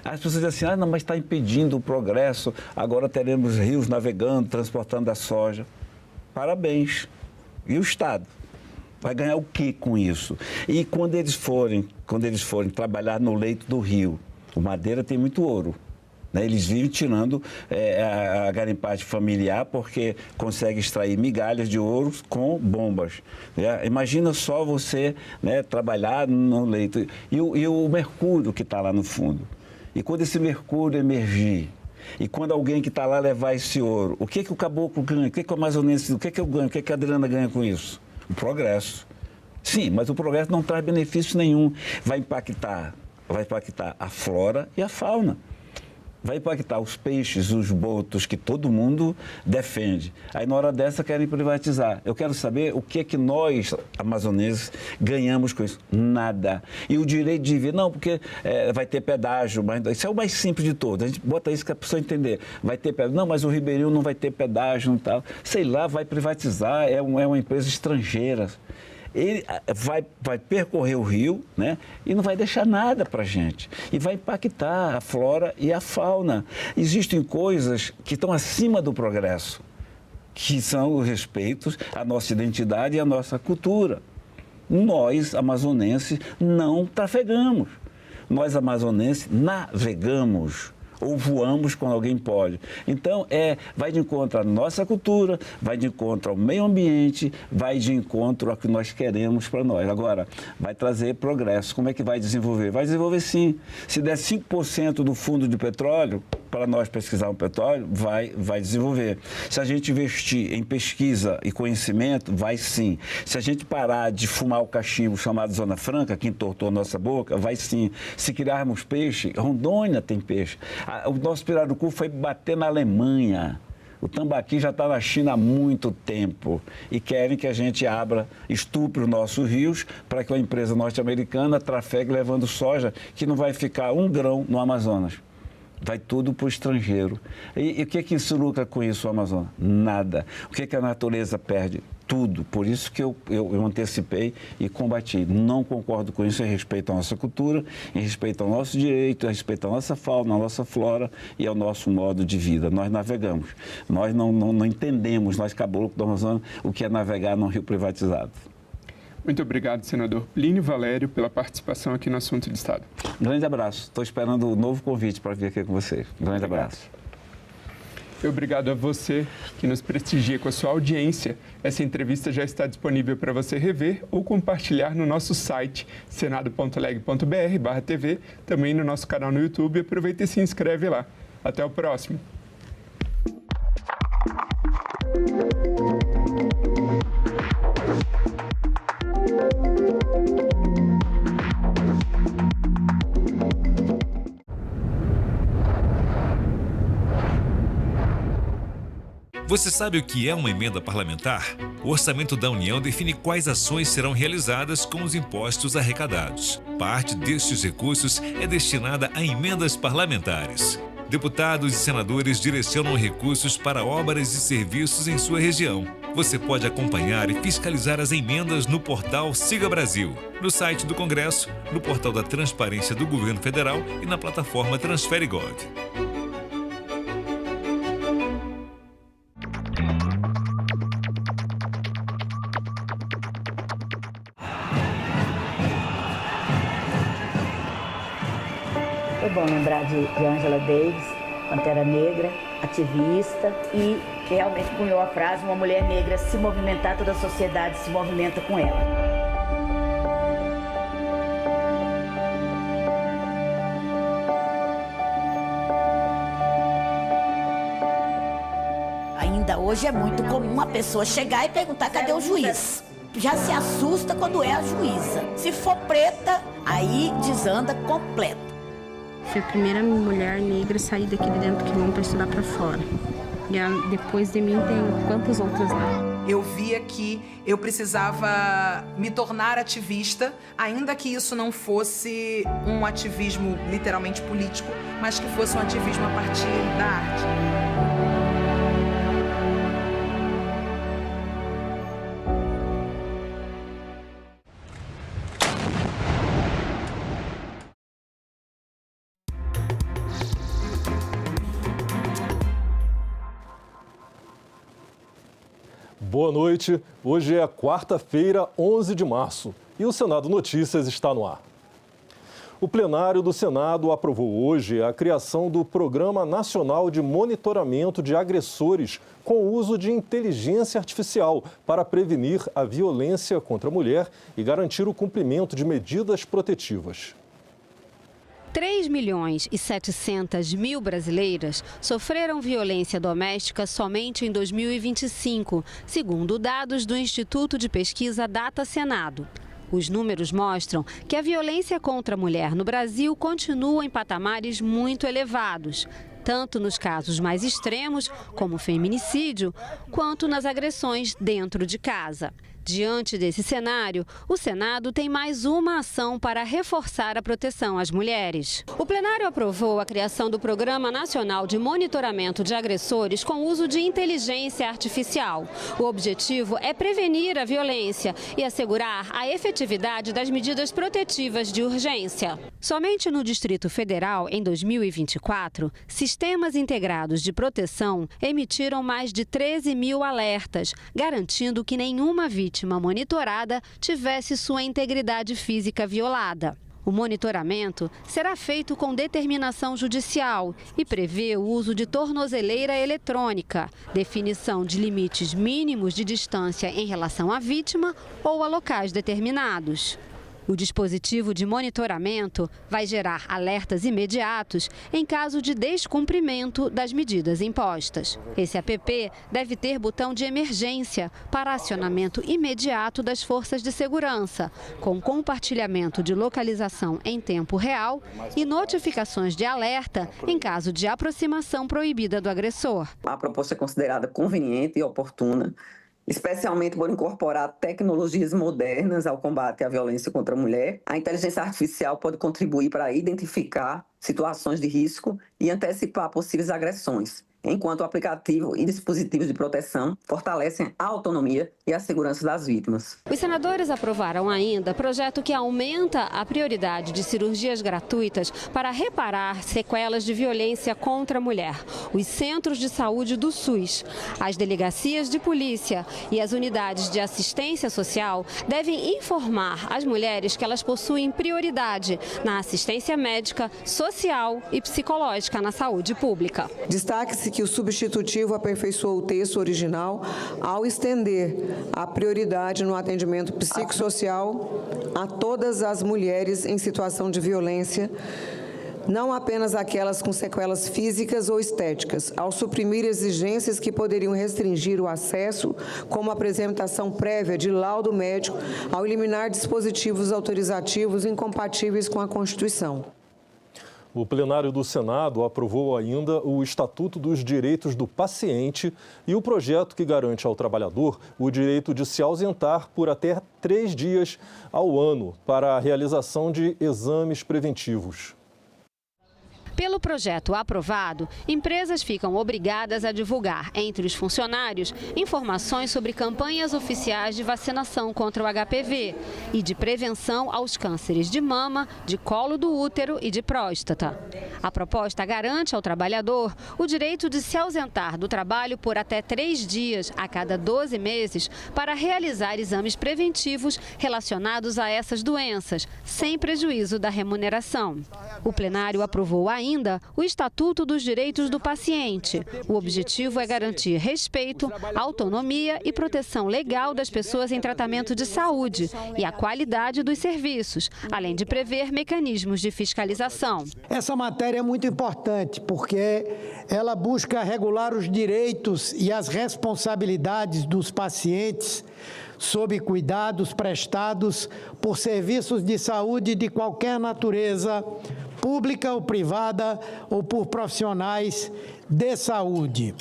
As pessoas dizem assim, não, mas está impedindo o progresso, agora teremos rios navegando, transportando a soja. Parabéns. E o Estado? Vai ganhar o que com isso? E quando eles forem trabalhar no leito do rio, o Madeira tem muito ouro. Eles vivem tirando a garimpagem familiar porque consegue extrair migalhas de ouro com bombas. Imagina só você trabalhar no leito. E o mercúrio que está lá no fundo. E quando esse mercúrio emergir, e quando alguém que está lá levar esse ouro, o que o caboclo ganha? O que o amazonense, o que eu ganho? O que a Adriana ganha com isso? O progresso. Sim, mas o progresso não traz benefício nenhum. Vai impactar a flora e a fauna. vai impactar os peixes, os botos, que todo mundo defende. Aí, na hora dessa, querem privatizar. Eu quero saber o que é que nós, amazonenses, ganhamos com isso. Nada. E o direito de vir, não, porque vai ter pedágio, mas isso é o mais simples de todos. A gente bota isso para a pessoa entender. Vai ter pedágio. Não, mas o Ribeirinho não vai ter pedágio e tal. Sei lá, vai privatizar, é uma empresa estrangeira. Ele vai percorrer o rio, né, e não vai deixar nada para a gente. E vai impactar a flora e a fauna. Existem coisas que estão acima do progresso, que são os respeitos à nossa identidade e à nossa cultura. Nós, amazonenses, não trafegamos. Nós, amazonenses, navegamos. Ou voamos quando alguém pode. Então, vai de encontro à nossa cultura, vai de encontro ao meio ambiente, vai de encontro ao que nós queremos para nós. Agora, vai trazer progresso. Como é que vai desenvolver? Vai desenvolver sim. Se der 5% do fundo de petróleo, para nós pesquisar um petróleo, vai desenvolver. Se a gente investir em pesquisa e conhecimento, vai sim. Se a gente parar de fumar o cachimbo chamado Zona Franca, que entortou a nossa boca, vai sim. Se criarmos peixe, Rondônia tem peixe. O nosso pirarucu foi bater na Alemanha. O tambaqui já está na China há muito tempo e querem que a gente estupre os nossos rios para que uma empresa norte-americana trafegue levando soja que não vai ficar um grão no Amazonas. Vai tudo para o estrangeiro. E o que isso lucra com isso, o Amazonas? Nada. O que a natureza perde? Tudo. Por isso que eu antecipei e combati. Não concordo com isso em respeito à nossa cultura, em respeito ao nosso direito, em respeito à nossa fauna, à nossa flora e ao nosso modo de vida. Nós navegamos. Nós não entendemos, nós caboclos do Amazonas, o que é navegar num rio privatizado. Muito obrigado, senador Plínio Valério, pela participação aqui no Assunto de Estado. Um grande abraço. Estou esperando um novo convite para vir aqui com vocês. Um grande abraço. E obrigado a você que nos prestigia com a sua audiência. Essa entrevista já está disponível para você rever ou compartilhar no nosso site senado.leg.br/TV, também no nosso canal no YouTube. Aproveita e se inscreve lá. Até o próximo. Você sabe o que é uma emenda parlamentar? O Orçamento da União define quais ações serão realizadas com os impostos arrecadados. Parte destes recursos é destinada a emendas parlamentares. Deputados e senadores direcionam recursos para obras e serviços em sua região. Você pode acompanhar e fiscalizar as emendas no portal Siga Brasil, no site do Congresso, no portal da Transparência do Governo Federal e na plataforma TransfereGov. Foi bom lembrar de Angela Davis, Pantera Negra, ativista, e realmente cunhou a frase: uma mulher negra se movimentar, toda a sociedade se movimenta com ela. Ainda hoje é muito comum a pessoa chegar e perguntar cadê o juiz. Já se assusta quando é a juíza. Se for preta, aí desanda completo. Fui a primeira mulher negra a sair daqui de dentro do quilombo para estudar para fora. E depois de mim tem quantas outras lá. Eu via que eu precisava me tornar ativista, ainda que isso não fosse um ativismo literalmente político, mas que fosse um ativismo a partir da arte. Boa noite. Hoje é quarta-feira, 11 de março, e o Senado Notícias está no ar. O plenário do Senado aprovou hoje a criação do Programa Nacional de Monitoramento de Agressores com o uso de inteligência artificial para prevenir a violência contra a mulher e garantir o cumprimento de medidas protetivas. 3.700.000 brasileiras sofreram violência doméstica somente em 2025, segundo dados do Instituto de Pesquisa Data Senado. Os números mostram que a violência contra a mulher no Brasil continua em patamares muito elevados. tanto nos casos mais extremos, como feminicídio, quanto nas agressões dentro de casa. Diante desse cenário, o Senado tem mais uma ação para reforçar a proteção às mulheres. O plenário aprovou a criação do Programa Nacional de Monitoramento de Agressores com uso de inteligência artificial. O objetivo é prevenir a violência e assegurar a efetividade das medidas protetivas de urgência. Somente no Distrito Federal, em 2024, sistemas integrados de proteção emitiram mais de 13 mil alertas, garantindo que nenhuma vítima monitorada tivesse sua integridade física violada. O monitoramento será feito com determinação judicial e prevê o uso de tornozeleira eletrônica, definição de limites mínimos de distância em relação à vítima ou a locais determinados. O dispositivo de monitoramento vai gerar alertas imediatos em caso de descumprimento das medidas impostas. Esse app deve ter botão de emergência para acionamento imediato das forças de segurança, com compartilhamento de localização em tempo real e notificações de alerta em caso de aproximação proibida do agressor. A proposta é considerada conveniente e oportuna, especialmente por incorporar tecnologias modernas ao combate à violência contra a mulher. A inteligência artificial pode contribuir para identificar situações de risco e antecipar possíveis agressões, enquanto o aplicativo e dispositivos de proteção fortalecem a autonomia e a segurança das vítimas. Os senadores aprovaram ainda projeto que aumenta a prioridade de cirurgias gratuitas para reparar sequelas de violência contra a mulher. Os centros de saúde do SUS, as delegacias de polícia e as unidades de assistência social devem informar as mulheres que elas possuem prioridade na assistência médica, social e psicológica na saúde pública. Destaque-se que o substitutivo aperfeiçoou o texto original ao estender a prioridade no atendimento psicossocial a todas as mulheres em situação de violência, não apenas aquelas com sequelas físicas ou estéticas, ao suprimir exigências que poderiam restringir o acesso, como a apresentação prévia de laudo médico, ao eliminar dispositivos autorizativos incompatíveis com a Constituição. O plenário do Senado aprovou ainda o Estatuto dos Direitos do Paciente e o projeto que garante ao trabalhador o direito de se ausentar por até 3 dias ao ano para a realização de exames preventivos. Pelo projeto aprovado, empresas ficam obrigadas a divulgar entre os funcionários informações sobre campanhas oficiais de vacinação contra o HPV e de prevenção aos cânceres de mama, de colo do útero e de próstata. A proposta garante ao trabalhador o direito de se ausentar do trabalho por até 3 dias a cada 12 meses para realizar exames preventivos relacionados a essas doenças, sem prejuízo da remuneração. O plenário aprovou ainda o Estatuto dos Direitos do Paciente. O objetivo é garantir respeito, autonomia e proteção legal das pessoas em tratamento de saúde e a qualidade dos serviços, além de prever mecanismos de fiscalização. Essa matéria é muito importante porque ela busca regular os direitos e as responsabilidades dos pacientes sob cuidados prestados por serviços de saúde de qualquer natureza, pública ou privada, ou por profissionais de saúde.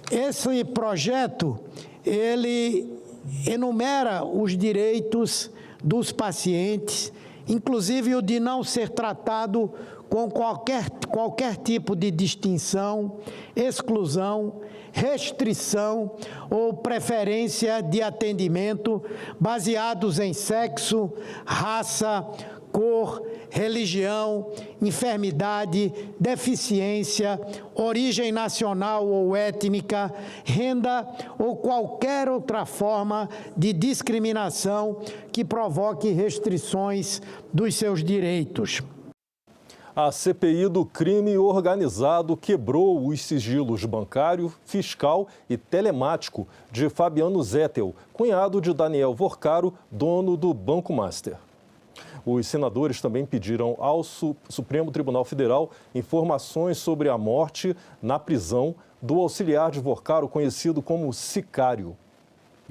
Esse projeto, ele enumera os direitos dos pacientes, inclusive o de não ser tratado com qualquer tipo de distinção, exclusão, restrição ou preferência de atendimento baseados em sexo, raça, cor, religião, enfermidade, deficiência, origem nacional ou étnica, renda ou qualquer outra forma de discriminação que provoque restrições dos seus direitos. A CPI do crime organizado quebrou os sigilos bancário, fiscal e telemático de Fabiano Zettel, cunhado de Daniel Vorcaro, dono do Banco Master. Os senadores também pediram ao Supremo Tribunal Federal informações sobre a morte na prisão do auxiliar de Vorcaro, conhecido como Sicário.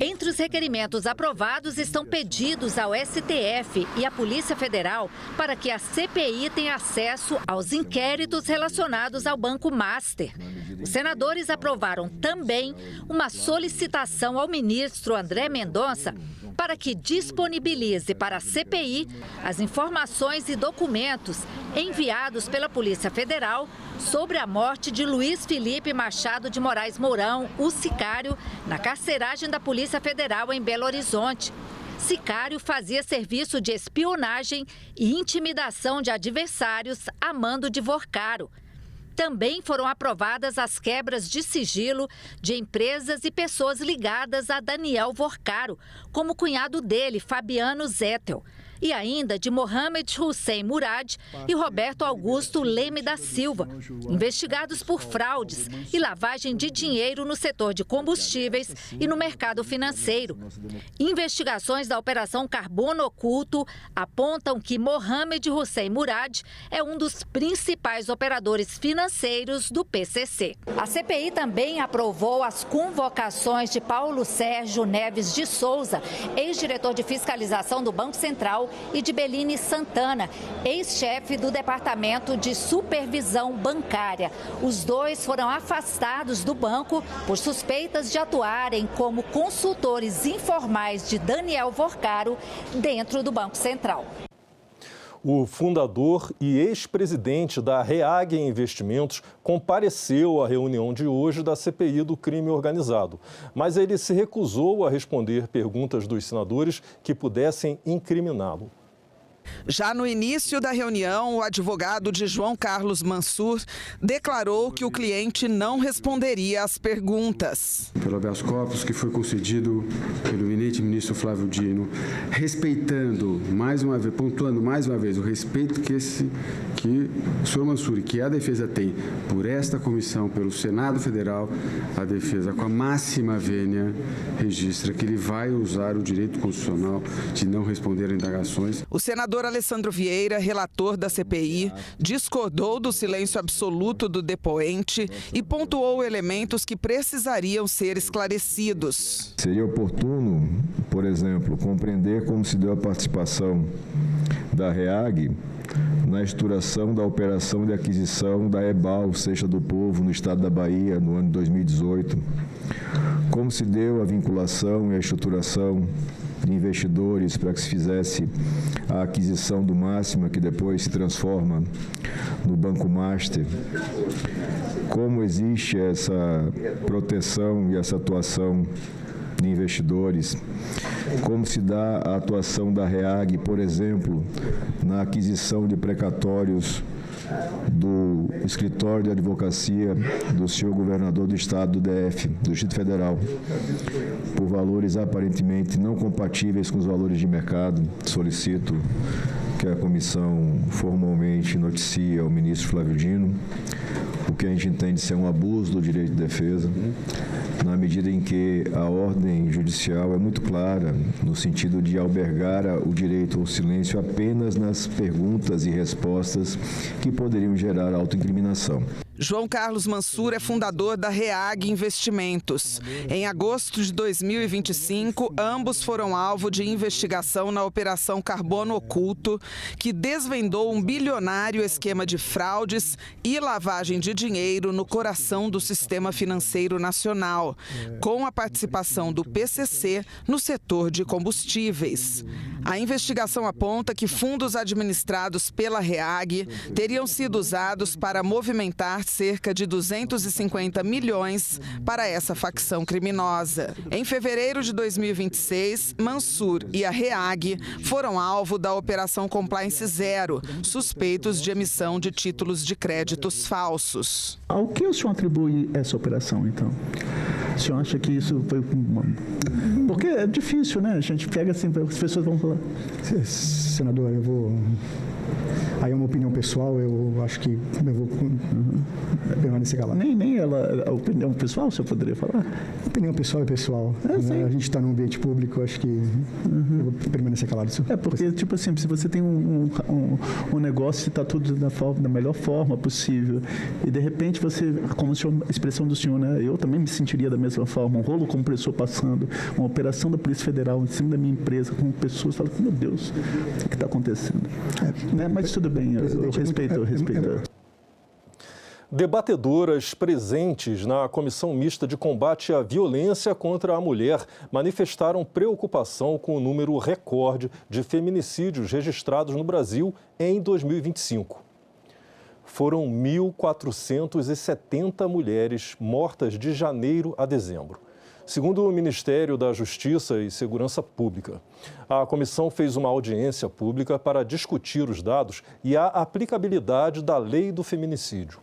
Entre os requerimentos aprovados estão pedidos ao STF e à Polícia Federal para que a CPI tenha acesso aos inquéritos relacionados ao Banco Master. Os senadores aprovaram também uma solicitação ao ministro André Mendonça para que disponibilize para a CPI as informações e documentos enviados pela Polícia Federal sobre a morte de Luiz Felipe Machado de Moraes Mourão, o sicário, na carceragem da Polícia Federal em Belo Horizonte. Sicário fazia serviço de espionagem e intimidação de adversários a mando de Vorcaro. Também foram aprovadas as quebras de sigilo de empresas e pessoas ligadas a Daniel Vorcaro, como o cunhado dele, Fabiano Zettel, e ainda de Mohamed Hussein Murad e Roberto Augusto Leme da Silva, investigados por fraudes e lavagem de dinheiro no setor de combustíveis e no mercado financeiro. Investigações da Operação Carbono Oculto apontam que Mohamed Hussein Murad é um dos principais operadores financeiros do PCC. A CPI também aprovou as convocações de Paulo Sérgio Neves de Souza, ex-diretor de fiscalização do Banco Central, e de Beline Santana, ex-chefe do Departamento de Supervisão Bancária. Os dois foram afastados do banco por suspeitas de atuarem como consultores informais de Daniel Vorcaro dentro do Banco Central. O fundador e ex-presidente da REAG Investimentos compareceu à reunião de hoje da CPI do crime organizado, mas ele se recusou a responder perguntas dos senadores que pudessem incriminá-lo. Já no início da reunião, o advogado de João Carlos Mansur declarou que o cliente não responderia às perguntas. Pelo habeas corpus que foi concedido pelo eminente ministro Flávio Dino, respeitando mais uma vez, pontuando mais uma vez o respeito que o senhor Mansur e que a defesa tem por esta comissão, pelo Senado Federal, a defesa com a máxima vênia registra que ele vai usar o direito constitucional de não responder a indagações. O senador Alessandro Vieira, relator da CPI, discordou do silêncio absoluto do depoente e pontuou elementos que precisariam ser esclarecidos. Seria oportuno, por exemplo, compreender como se deu a participação da REAG na estruturação da operação de aquisição da EBAL, Seixa do Povo, no estado da Bahia, no ano de 2018. Como se deu a vinculação e a estruturação de investidores para que se fizesse a aquisição do Máxima, que depois se transforma no Banco Master. Como existe essa proteção e essa atuação de investidores, como se dá a atuação da REAG, por exemplo, na aquisição de precatórios do escritório de advocacia do senhor governador do estado do DF, do Distrito Federal, por valores aparentemente não compatíveis com os valores de mercado. Solicito que a comissão formalmente noticie ao ministro Flávio Dino o que a gente entende ser um abuso do direito de defesa, na medida em que a ordem judicial é muito clara no sentido de albergar o direito ao silêncio apenas nas perguntas e respostas que poderiam gerar autoincriminação. João Carlos Mansur é fundador da REAG Investimentos. Em agosto de 2025, ambos foram alvo de investigação na Operação Carbono Oculto, que desvendou um bilionário esquema de fraudes e lavagem de dinheiro no coração do sistema financeiro nacional, com a participação do PCC no setor de combustíveis. A investigação aponta que fundos administrados pela REAG teriam sido usados para movimentar cerca de 250 milhões para essa facção criminosa. Em fevereiro de 2026, Mansur e a REAG foram alvo da Operação Compliance Zero, suspeitos de emissão de títulos de créditos falsos. Ao que o senhor atribui essa operação, então? O senhor acha que isso foi uma... Porque é difícil, né? A gente pega assim, as pessoas vão falar, senador, eu vou Aí é uma opinião pessoal, eu acho que eu vou permanecer calado. Nem ela, a opinião pessoal, se eu poderia falar? A opinião pessoal é pessoal. Né? A gente está num ambiente público, eu acho que eu vou permanecer calado. Porque, tipo assim, se você tem um negócio e está tudo da melhor forma possível, e de repente você, como a expressão do senhor, né? Eu também me sentiria da mesma forma, um rolo compressor passando, uma operação da Polícia Federal em cima da minha empresa, com pessoas falando, meu Deus, o que está acontecendo? Né? Mas tudo bem, eu respeito. Debatedoras presentes na Comissão Mista de Combate à Violência contra a Mulher manifestaram preocupação com o número recorde de feminicídios registrados no Brasil em 2025. Foram 1.470 mulheres mortas de janeiro a dezembro. Segundo o Ministério da Justiça e Segurança Pública, a comissão fez uma audiência pública para discutir os dados e a aplicabilidade da lei do feminicídio.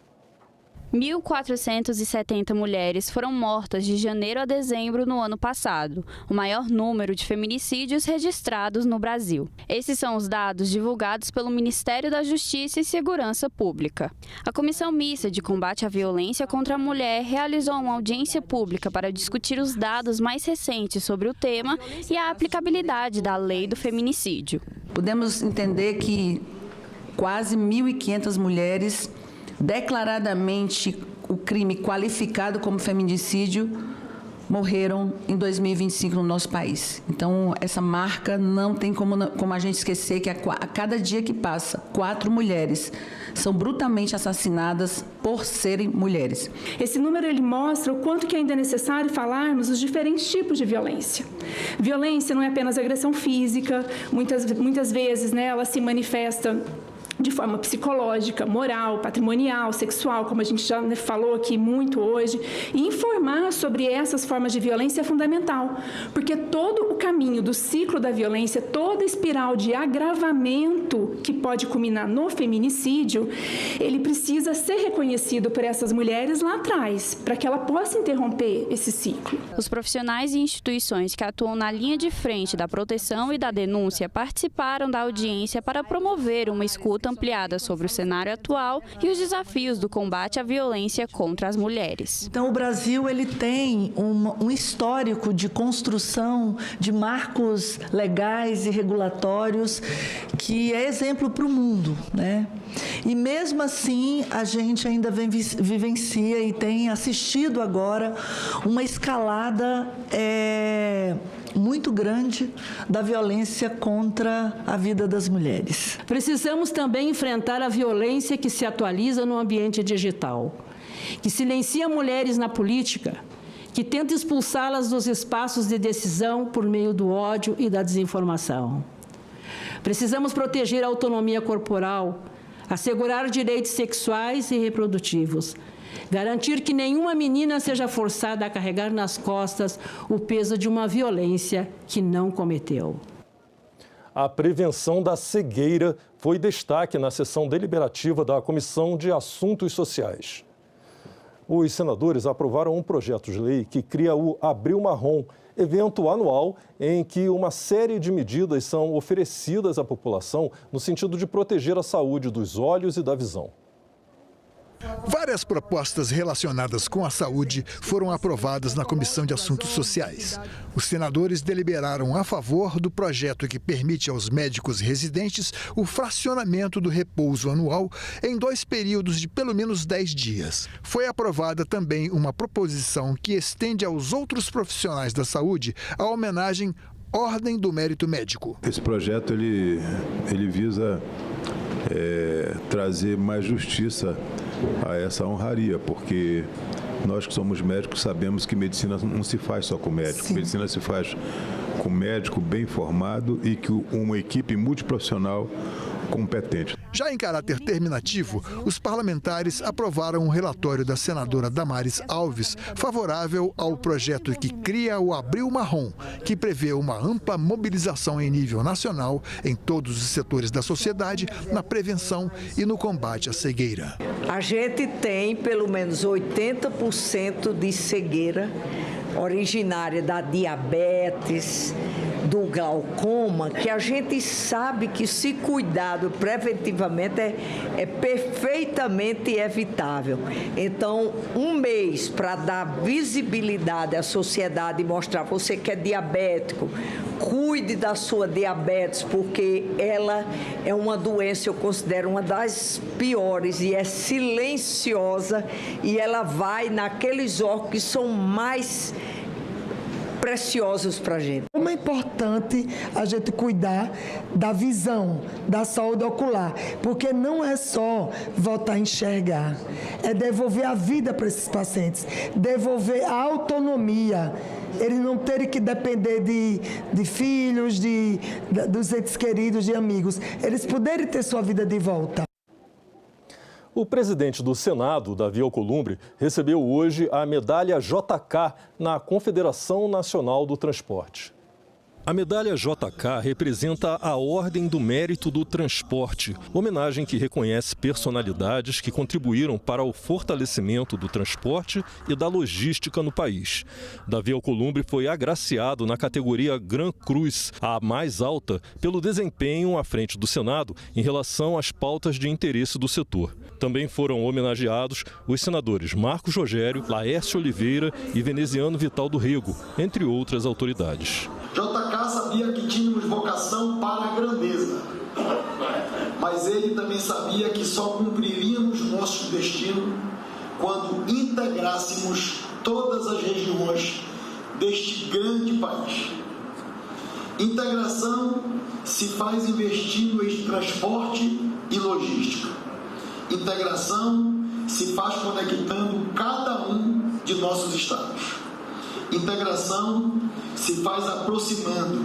1.470 mulheres foram mortas de janeiro a dezembro no ano passado, o maior número de feminicídios registrados no Brasil. Esses são os dados divulgados pelo Ministério da Justiça e Segurança Pública. A Comissão Mista de Combate à Violência contra a Mulher realizou uma audiência pública para discutir os dados mais recentes sobre o tema e a aplicabilidade da lei do feminicídio. Podemos entender que quase 1.500 mulheres declaradamente o crime qualificado como feminicídio morreram em 2025 no nosso país. Então, essa marca não tem como a gente esquecer que a cada dia que passa, 4 mulheres são brutalmente assassinadas por serem mulheres. Esse número ele mostra o quanto que ainda é necessário falarmos dos diferentes tipos de violência. Violência não é apenas agressão física, muitas vezes, né, ela se manifesta de forma psicológica, moral, patrimonial, sexual, como a gente já falou aqui muito hoje. E informar sobre essas formas de violência é fundamental, porque todo o caminho do ciclo da violência, toda a espiral de agravamento que pode culminar no feminicídio, ele precisa ser reconhecido por essas mulheres lá atrás, para que ela possa interromper esse ciclo. Os profissionais e instituições que atuam na linha de frente da proteção e da denúncia participaram da audiência para promover uma escuta ampliada sobre o cenário atual e os desafios do combate à violência contra as mulheres. Então, o Brasil ele tem um histórico de construção de marcos legais e regulatórios que é exemplo para o mundo, né? E mesmo assim, a gente ainda vivencia e tem assistido agora uma escalada muito grande da violência contra a vida das mulheres. Precisamos também enfrentar a violência que se atualiza no ambiente digital, que silencia mulheres na política, que tenta expulsá-las dos espaços de decisão por meio do ódio e da desinformação. Precisamos proteger a autonomia corporal, assegurar direitos sexuais e reprodutivos, garantir que nenhuma menina seja forçada a carregar nas costas o peso de uma violência que não cometeu. A prevenção da cegueira foi destaque na sessão deliberativa da Comissão de Assuntos Sociais. Os senadores aprovaram um projeto de lei que cria o Abril Marrom, evento anual em que uma série de medidas são oferecidas à população no sentido de proteger a saúde dos olhos e da visão. Várias propostas relacionadas com a saúde foram aprovadas na Comissão de Assuntos Sociais. Os senadores deliberaram a favor do projeto que permite aos médicos residentes o fracionamento do repouso anual em 2 períodos de pelo menos 10 dias. Foi aprovada também uma proposição que estende aos outros profissionais da saúde a homenagem Ordem do Mérito Médico. Esse projeto ele visa trazer mais justiça a essa honraria, porque nós que somos médicos sabemos que medicina não se faz só com médico. Sim. Medicina se faz com médico bem formado e que uma equipe multiprofissional competente. Já em caráter terminativo, os parlamentares aprovaram um relatório da senadora Damares Alves favorável ao projeto que cria o Abril Marrom, que prevê uma ampla mobilização em nível nacional em todos os setores da sociedade na prevenção e no combate à cegueira. A gente tem pelo menos 80% de cegueira originária da diabetes, do glaucoma, que a gente sabe que, se cuidado preventivamente, é perfeitamente evitável. Então, um mês para dar visibilidade à sociedade e mostrar: você que é diabético, cuide da sua diabetes, porque ela é uma doença, eu considero uma das piores, e é silenciosa, e ela vai naqueles órgãos que são mais preciosos para a gente. Como é importante a gente cuidar da visão, da saúde ocular, porque não é só voltar a enxergar, é devolver a vida para esses pacientes, devolver a autonomia, eles não terem que depender de filhos, dos entes queridos, de amigos, eles poderem ter sua vida de volta. O presidente do Senado, Davi Alcolumbre, recebeu hoje a medalha JK na Confederação Nacional do Transporte. A medalha JK representa a Ordem do Mérito do Transporte, homenagem que reconhece personalidades que contribuíram para o fortalecimento do transporte e da logística no país. Davi Alcolumbre foi agraciado na categoria Gran Cruz, a mais alta, pelo desempenho à frente do Senado em relação às pautas de interesse do setor. Também foram homenageados os senadores Marcos Rogério, Laércio Oliveira e Veneziano Vital do Rego, entre outras autoridades. JK sabia que tínhamos vocação para a grandeza, mas ele também sabia que só cumpriríamos nosso destino quando integrássemos todas as regiões deste grande país. Integração se faz investindo em transporte e logística. Integração se faz conectando cada um de nossos estados. Integração se faz aproximando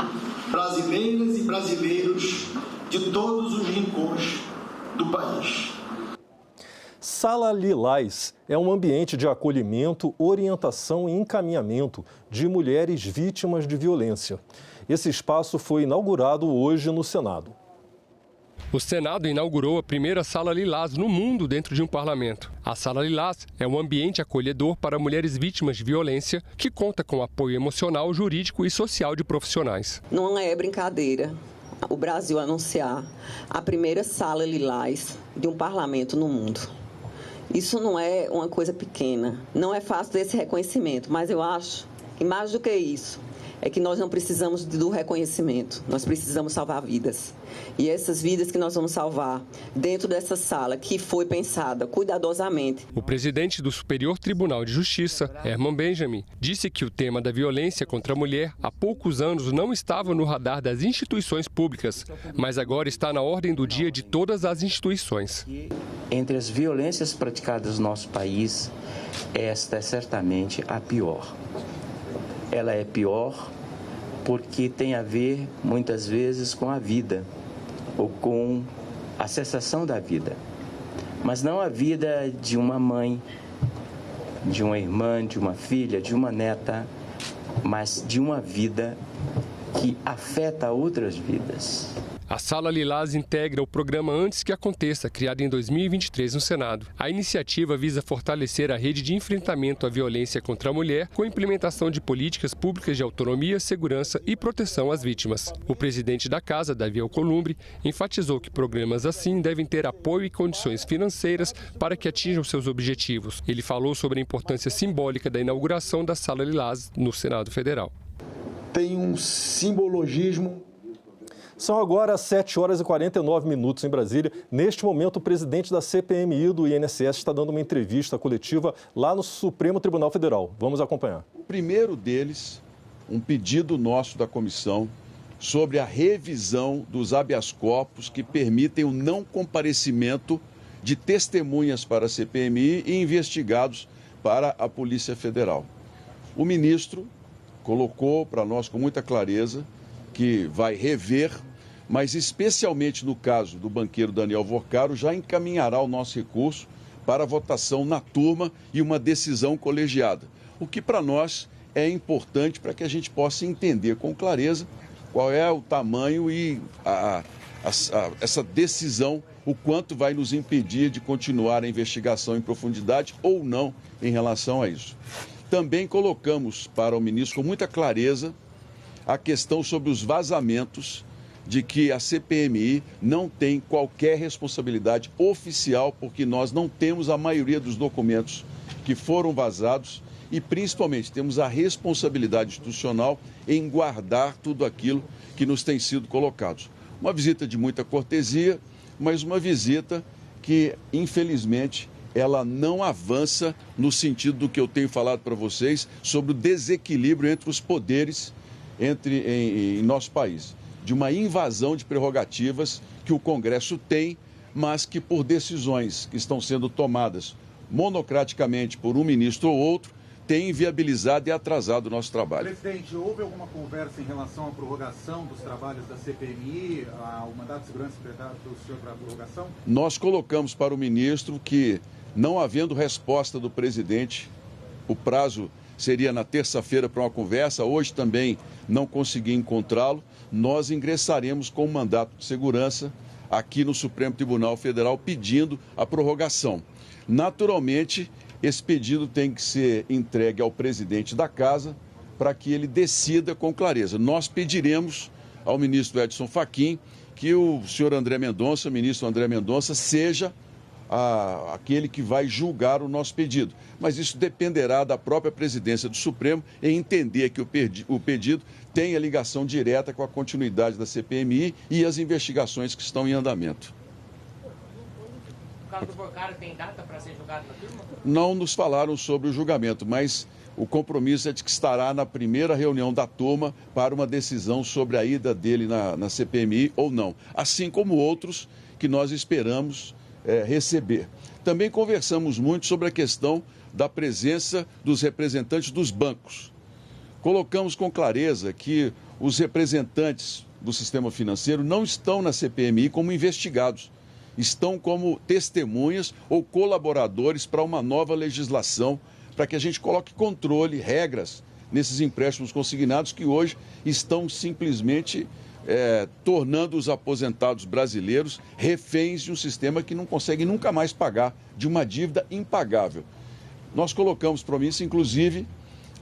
brasileiras e brasileiros de todos os rincões do país. Sala Lilás é um ambiente de acolhimento, orientação e encaminhamento de mulheres vítimas de violência. Esse espaço foi inaugurado hoje no Senado. O Senado inaugurou a primeira Sala Lilás no mundo dentro de um parlamento. A Sala Lilás é um ambiente acolhedor para mulheres vítimas de violência que conta com apoio emocional, jurídico e social de profissionais. Não é brincadeira o Brasil anunciar a primeira Sala Lilás de um parlamento no mundo. Isso não é uma coisa pequena, não é fácil esse reconhecimento, mas eu acho que mais do que isso, é que nós não precisamos do reconhecimento, nós precisamos salvar vidas. E essas vidas que nós vamos salvar dentro dessa sala, que foi pensada cuidadosamente. O presidente do Superior Tribunal de Justiça, Herman Benjamin, disse que o tema da violência contra a mulher há poucos anos não estava no radar das instituições públicas, mas agora está na ordem do dia de todas as instituições. Entre as violências praticadas no nosso país, esta é certamente a pior. Ela é pior porque tem a ver, muitas vezes, com a vida ou com a cessação da vida. Mas não a vida de uma mãe, de uma irmã, de uma filha, de uma neta, mas de uma vida que afeta outras vidas. A Sala Lilás integra o programa Antes que Aconteça, criado em 2023 no Senado. A iniciativa visa fortalecer a rede de enfrentamento à violência contra a mulher com a implementação de políticas públicas de autonomia, segurança e proteção às vítimas. O presidente da casa, Davi Alcolumbre, enfatizou que programas assim devem ter apoio e condições financeiras para que atinjam seus objetivos. Ele falou sobre a importância simbólica da inauguração da Sala Lilás no Senado Federal. Tem um simbologismo. São agora 7 horas e 49 minutos em Brasília. Neste momento, o presidente da CPMI do INSS está dando uma entrevista coletiva lá no Supremo Tribunal Federal. Vamos acompanhar. O primeiro deles, um pedido nosso da comissão sobre a revisão dos habeas corpus que permitem o não comparecimento de testemunhas para a CPMI e investigados para a Polícia Federal. O ministro colocou para nós com muita clareza que vai rever, mas especialmente no caso do banqueiro Daniel Vorcaro, já encaminhará o nosso recurso para votação na turma e uma decisão colegiada. O que para nós é importante para que a gente possa entender com clareza qual é o tamanho e essa decisão, o quanto vai nos impedir de continuar a investigação em profundidade ou não em relação a isso. Também colocamos para o ministro com muita clareza a questão sobre os vazamentos, de que a CPMI não tem qualquer responsabilidade oficial, porque nós não temos a maioria dos documentos que foram vazados e, principalmente, temos a responsabilidade institucional em guardar tudo aquilo que nos tem sido colocado. Uma visita de muita cortesia, mas uma visita que, infelizmente, ela não avança no sentido do que eu tenho falado para vocês sobre o desequilíbrio entre os poderes em nosso país, de uma invasão de prerrogativas que o Congresso tem, mas que por decisões que estão sendo tomadas monocraticamente por um ministro ou outro, tem inviabilizado e atrasado o nosso trabalho. Presidente, houve alguma conversa em relação à prorrogação dos trabalhos da CPMI, ao mandato de segurança secretário do senhor para a prorrogação? Nós colocamos para o ministro que, não havendo resposta do presidente, o prazo seria na terça-feira para uma conversa, hoje também não consegui encontrá-lo, nós ingressaremos com um mandato de segurança aqui no Supremo Tribunal Federal pedindo a prorrogação. Naturalmente, esse pedido tem que ser entregue ao presidente da Casa para que ele decida com clareza. Nós pediremos ao ministro Edson Fachin que o senhor André Mendonça, ministro André Mendonça, seja aquele que vai julgar o nosso pedido. Mas isso dependerá da própria presidência do Supremo em entender que o pedido tem a ligação direta com a continuidade da CPMI e as investigações que estão em andamento. O caso do Porcaro tem data para ser julgado na turma? Não nos falaram sobre o julgamento, mas o compromisso é de que estará na primeira reunião da turma para uma decisão sobre a ida dele na CPMI ou não, assim como outros que nós esperamos receber. Também conversamos muito sobre a questão da presença dos representantes dos bancos. Colocamos com clareza que os representantes do sistema financeiro não estão na CPMI como investigados, estão como testemunhas ou colaboradores para uma nova legislação, para que a gente coloque controle, regras nesses empréstimos consignados que hoje estão simplesmente tornando os aposentados brasileiros reféns de um sistema que não consegue nunca mais pagar, de uma dívida impagável. Nós colocamos para isso, inclusive,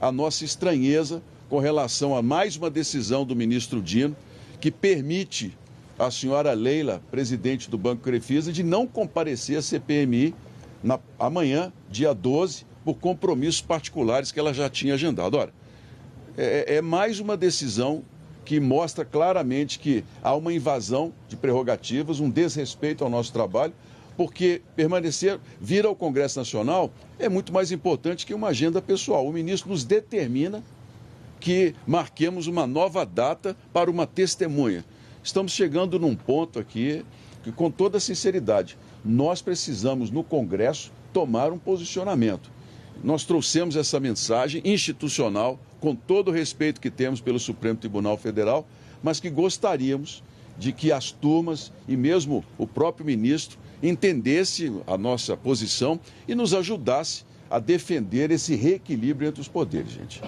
a nossa estranheza com relação a mais uma decisão do ministro Dino, que permite à senhora Leila, presidente do Banco Crefisa, de não comparecer à CPMI amanhã, dia 12, por compromissos particulares que ela já tinha agendado. Ora, é mais uma decisão que mostra claramente que há uma invasão de prerrogativas, um desrespeito ao nosso trabalho, porque vir ao Congresso Nacional é muito mais importante que uma agenda pessoal. O ministro nos determina que marquemos uma nova data para uma testemunha. Estamos chegando num ponto aqui que, com toda sinceridade, nós precisamos, no Congresso, tomar um posicionamento. Nós trouxemos essa mensagem institucional, com todo o respeito que temos pelo Supremo Tribunal Federal, mas que gostaríamos de que as turmas e mesmo o próprio ministro entendesse a nossa posição e nos ajudasse a defender esse reequilíbrio entre os poderes, gente.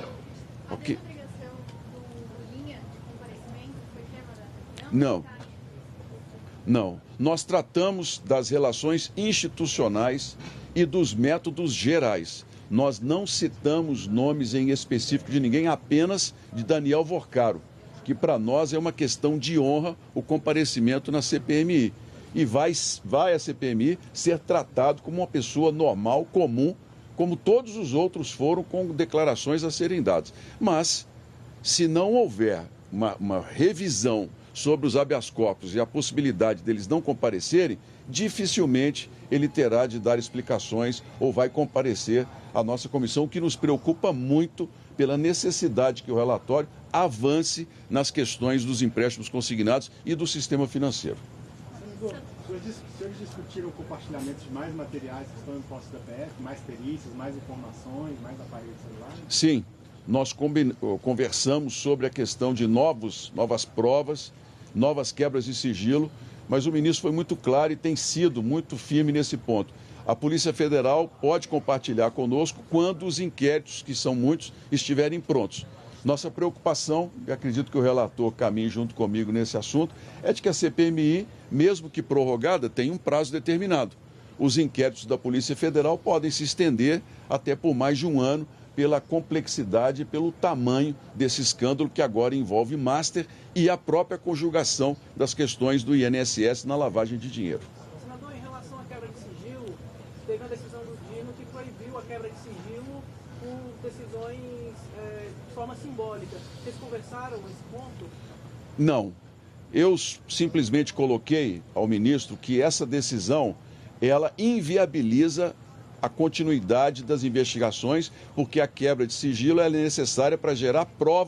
Ok? Não. Nós tratamos das relações institucionais e dos métodos gerais. Nós não citamos nomes em específico de ninguém, apenas de Daniel Vorcaro, que para nós é uma questão de honra o comparecimento na CPMI. E vai a CPMI ser tratado como uma pessoa normal, comum, como todos os outros foram, com declarações a serem dadas. Mas, se não houver uma revisão sobre os habeas corpus e a possibilidade deles não comparecerem, dificilmente ele terá de dar explicações ou vai comparecer à nossa comissão, o que nos preocupa muito pela necessidade que o relatório avance nas questões dos empréstimos consignados e do sistema financeiro. Os senhores discutiram o compartilhamento de mais materiais que estão em posse da PF, mais perícias, mais informações, mais aparelhos celulares? Sim, nós conversamos sobre a questão de novas provas, novas quebras de sigilo, mas o ministro foi muito claro e tem sido muito firme nesse ponto. A Polícia Federal pode compartilhar conosco quando os inquéritos, que são muitos, estiverem prontos. Nossa preocupação, e acredito que o relator caminhe junto comigo nesse assunto, é de que a CPMI, mesmo que prorrogada, tem um prazo determinado. Os inquéritos da Polícia Federal podem se estender até por mais de um ano pela complexidade e pelo tamanho desse escândalo que agora envolve Master e a própria conjugação das questões do INSS na lavagem de dinheiro. Senador, em relação à quebra de sigilo, teve a decisão do Dino que proibiu a quebra de sigilo por decisões de forma simbólica. Vocês conversaram esse ponto? Não. Eu simplesmente coloquei ao ministro que essa decisão, ela inviabiliza a continuidade das investigações, porque a quebra de sigilo é necessária para gerar prova